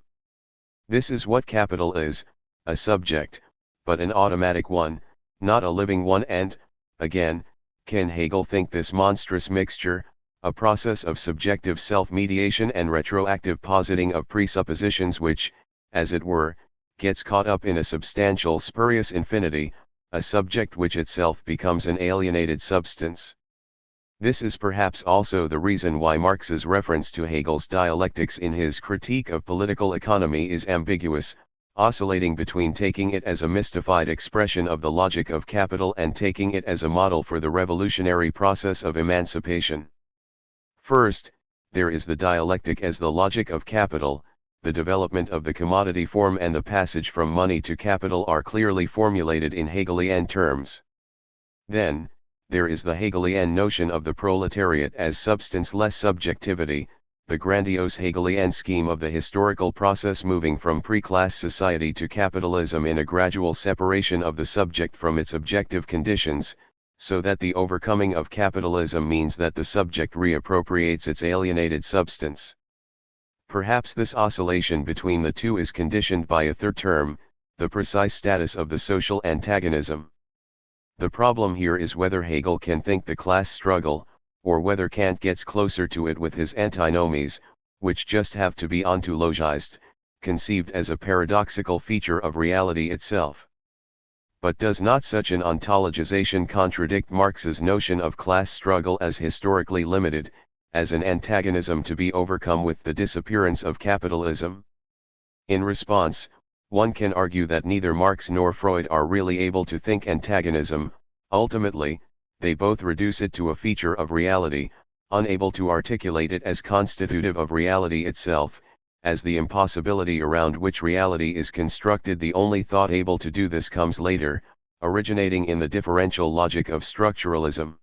This is what capital is, a subject, but an automatic one, not a living one, and, again, can Hegel think this monstrous mixture, a process of subjective self-mediation and retroactive positing of presuppositions which, as it were, gets caught up in a substantial spurious infinity, a subject which itself becomes an alienated substance? This is perhaps also the reason why Marx's reference to Hegel's dialectics in his Critique of Political Economy is ambiguous, oscillating between taking it as a mystified expression of the logic of capital and taking it as a model for the revolutionary process of emancipation. First, there is the dialectic as the logic of capital. The development of the commodity form and the passage from money to capital are clearly formulated in Hegelian terms. Then, there is the Hegelian notion of the proletariat as substance-less subjectivity, the grandiose Hegelian scheme of the historical process moving from pre-class society to capitalism in a gradual separation of the subject from its objective conditions, so that the overcoming of capitalism means that the subject reappropriates its alienated substance. Perhaps this oscillation between the two is conditioned by a third term, the precise status of the social antagonism. The problem here is whether Hegel can think the class struggle, or whether Kant gets closer to it with his antinomies, which just have to be ontologized, conceived as a paradoxical feature of reality itself. But does not such an ontologization contradict Marx's notion of class struggle as historically limited, as an antagonism to be overcome with the disappearance of capitalism? In response, one can argue that neither Marx nor Freud are really able to think antagonism. Ultimately, they both reduce it to a feature of reality, unable to articulate it as constitutive of reality itself, as the impossibility around which reality is constructed. The only thought able to do this comes later, originating in the differential logic of structuralism.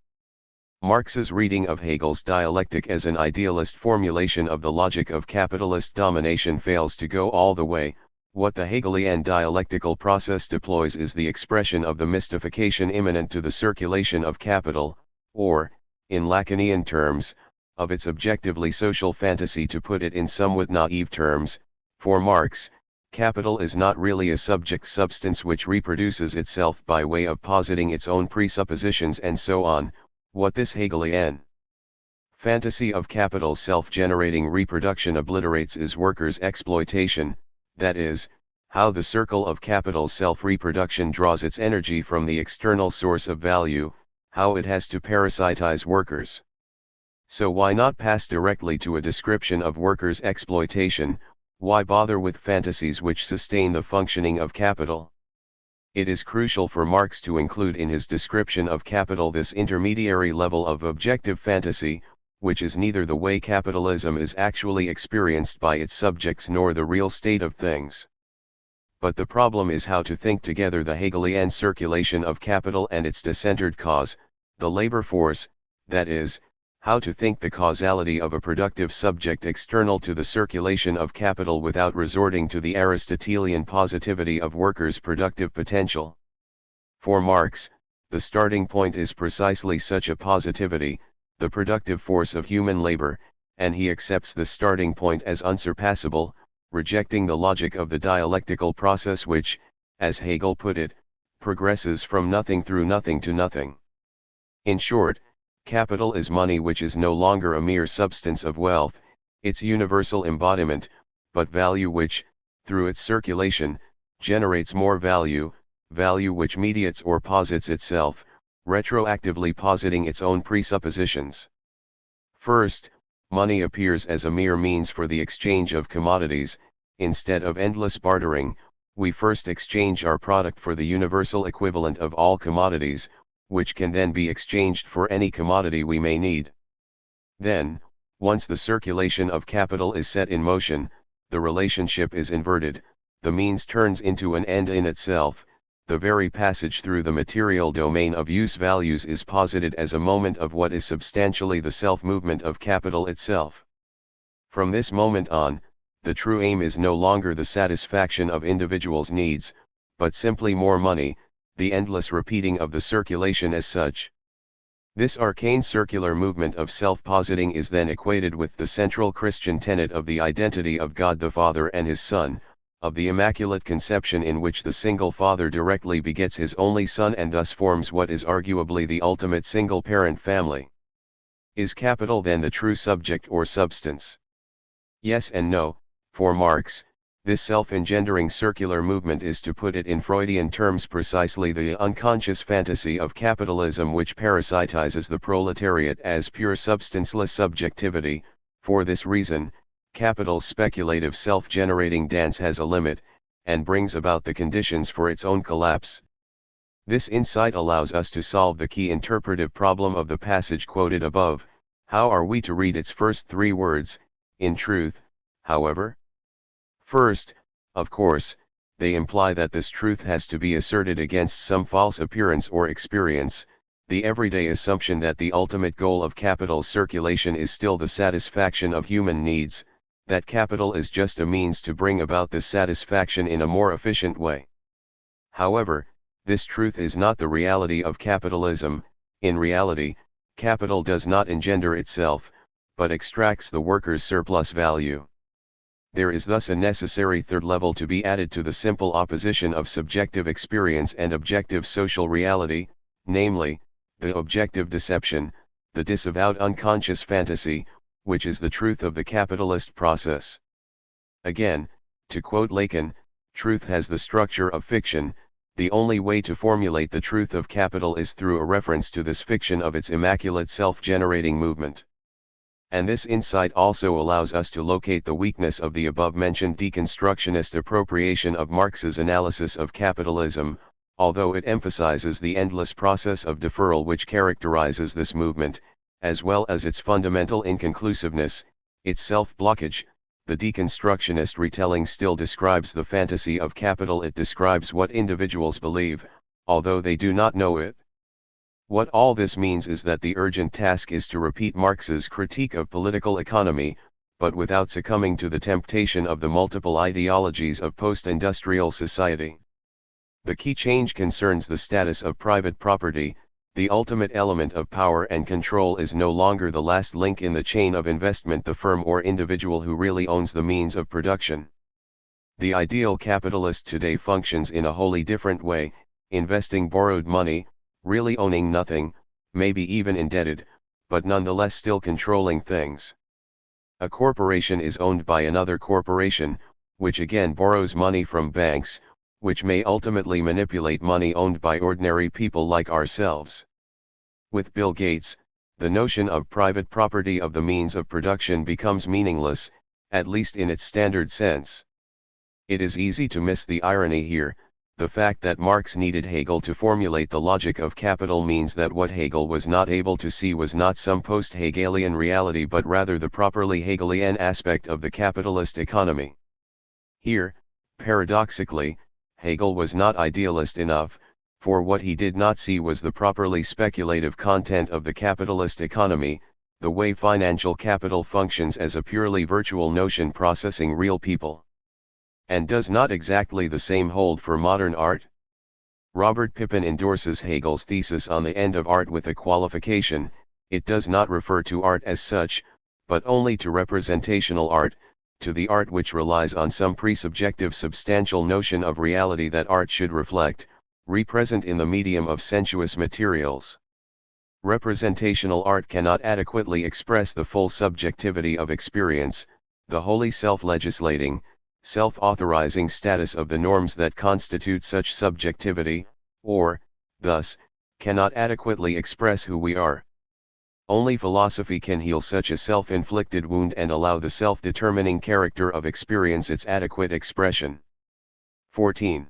Marx's reading of Hegel's dialectic as an idealist formulation of the logic of capitalist domination fails to go all the way. What the Hegelian dialectical process deploys is the expression of the mystification immanent to the circulation of capital, or, in Lacanian terms, of its objectively social fantasy. To put it in somewhat naive terms, for Marx, capital is not really a subject substance which reproduces itself by way of positing its own presuppositions and so on. What this Hegelian fantasy of capital's self-generating reproduction obliterates is workers' exploitation, that is, how the circle of capital's self-reproduction draws its energy from the external source of value, how it has to parasitize workers. So why not pass directly to a description of workers' exploitation? Why bother with fantasies which sustain the functioning of capital? It is crucial for Marx to include in his description of capital this intermediary level of objective fantasy, which is neither the way capitalism is actually experienced by its subjects nor the real state of things. But the problem is how to think together the Hegelian circulation of capital and its decentered cause, the labor force, that is, how to think the causality of a productive subject external to the circulation of capital without resorting to the Aristotelian positivity of workers' productive potential. For Marx, the starting point is precisely such a positivity, the productive force of human labor, and he accepts the starting point as unsurpassable, rejecting the logic of the dialectical process which, as Hegel put it, progresses from nothing through nothing to nothing. In short, capital is money which is no longer a mere substance of wealth, its universal embodiment, but value which, through its circulation, generates more value, value which mediates or posits itself, retroactively positing its own presuppositions. First, money appears as a mere means for the exchange of commodities. Instead of endless bartering, we first exchange our product for the universal equivalent of all commodities, which can then be exchanged for any commodity we may need. Then, once the circulation of capital is set in motion, the relationship is inverted, the means turns into an end in itself, the very passage through the material domain of use values is posited as a moment of what is substantially the self-movement of capital itself. From this moment on, the true aim is no longer the satisfaction of individuals' needs, but simply more money, the endless repeating of the circulation as such. This arcane circular movement of self-positing is then equated with the central Christian tenet of the identity of God the Father and His Son, of the Immaculate Conception in which the single Father directly begets His only Son and thus forms what is arguably the ultimate single-parent family. Is capital then the true subject or substance? Yes and no. For Marx, this self-engendering circular movement is, to put it in Freudian terms, precisely the unconscious fantasy of capitalism which parasitizes the proletariat as pure substanceless subjectivity. For this reason, capital's speculative self-generating dance has a limit, and brings about the conditions for its own collapse. This insight allows us to solve the key interpretive problem of the passage quoted above. How are we to read its first three words, in truth, however? First, of course, they imply that this truth has to be asserted against some false appearance or experience, the everyday assumption that the ultimate goal of capital's circulation is still the satisfaction of human needs, that capital is just a means to bring about this satisfaction in a more efficient way. However, this truth is not the reality of capitalism. In reality, capital does not engender itself, but extracts the worker's surplus value. There is thus a necessary third level to be added to the simple opposition of subjective experience and objective social reality, namely, the objective deception, the disavowed unconscious fantasy, which is the truth of the capitalist process. Again, to quote Lacan, truth has the structure of fiction. The only way to formulate the truth of capital is through a reference to this fiction of its immaculate self-generating movement. And this insight also allows us to locate the weakness of the above-mentioned deconstructionist appropriation of Marx's analysis of capitalism. Although it emphasizes the endless process of deferral which characterizes this movement, as well as its fundamental inconclusiveness, its self-blockage, the deconstructionist retelling still describes the fantasy of capital. It describes what individuals believe, although they do not know it. What all this means is that the urgent task is to repeat Marx's critique of political economy, but without succumbing to the temptation of the multiple ideologies of post-industrial society. The key change concerns the status of private property. The ultimate element of power and control is no longer the last link in the chain of investment, the firm or individual who really owns the means of production. The ideal capitalist today functions in a wholly different way, investing borrowed money, really owning nothing, maybe even indebted, but nonetheless still controlling things. A corporation is owned by another corporation, which again borrows money from banks, which may ultimately manipulate money owned by ordinary people like ourselves. With Bill Gates, the notion of private property of the means of production becomes meaningless, at least in its standard sense. It is easy to miss the irony here. The fact that Marx needed Hegel to formulate the logic of capital means that what Hegel was not able to see was not some post-Hegelian reality but rather the properly Hegelian aspect of the capitalist economy. Here, paradoxically, Hegel was not idealist enough, for what he did not see was the properly speculative content of the capitalist economy, the way financial capital functions as a purely virtual notion processing real people. And does not exactly the same hold for modern art? Robert Pippin endorses Hegel's thesis on the end of art with a qualification: it does not refer to art as such, but only to representational art, to the art which relies on some presubjective substantial notion of reality that art should reflect, represent in the medium of sensuous materials. Representational art cannot adequately express the full subjectivity of experience, the wholly self-legislating, self-authorizing status of the norms that constitute such subjectivity, or, thus, cannot adequately express who we are. Only philosophy can heal such a self-inflicted wound and allow the self-determining character of experience its adequate expression. 14.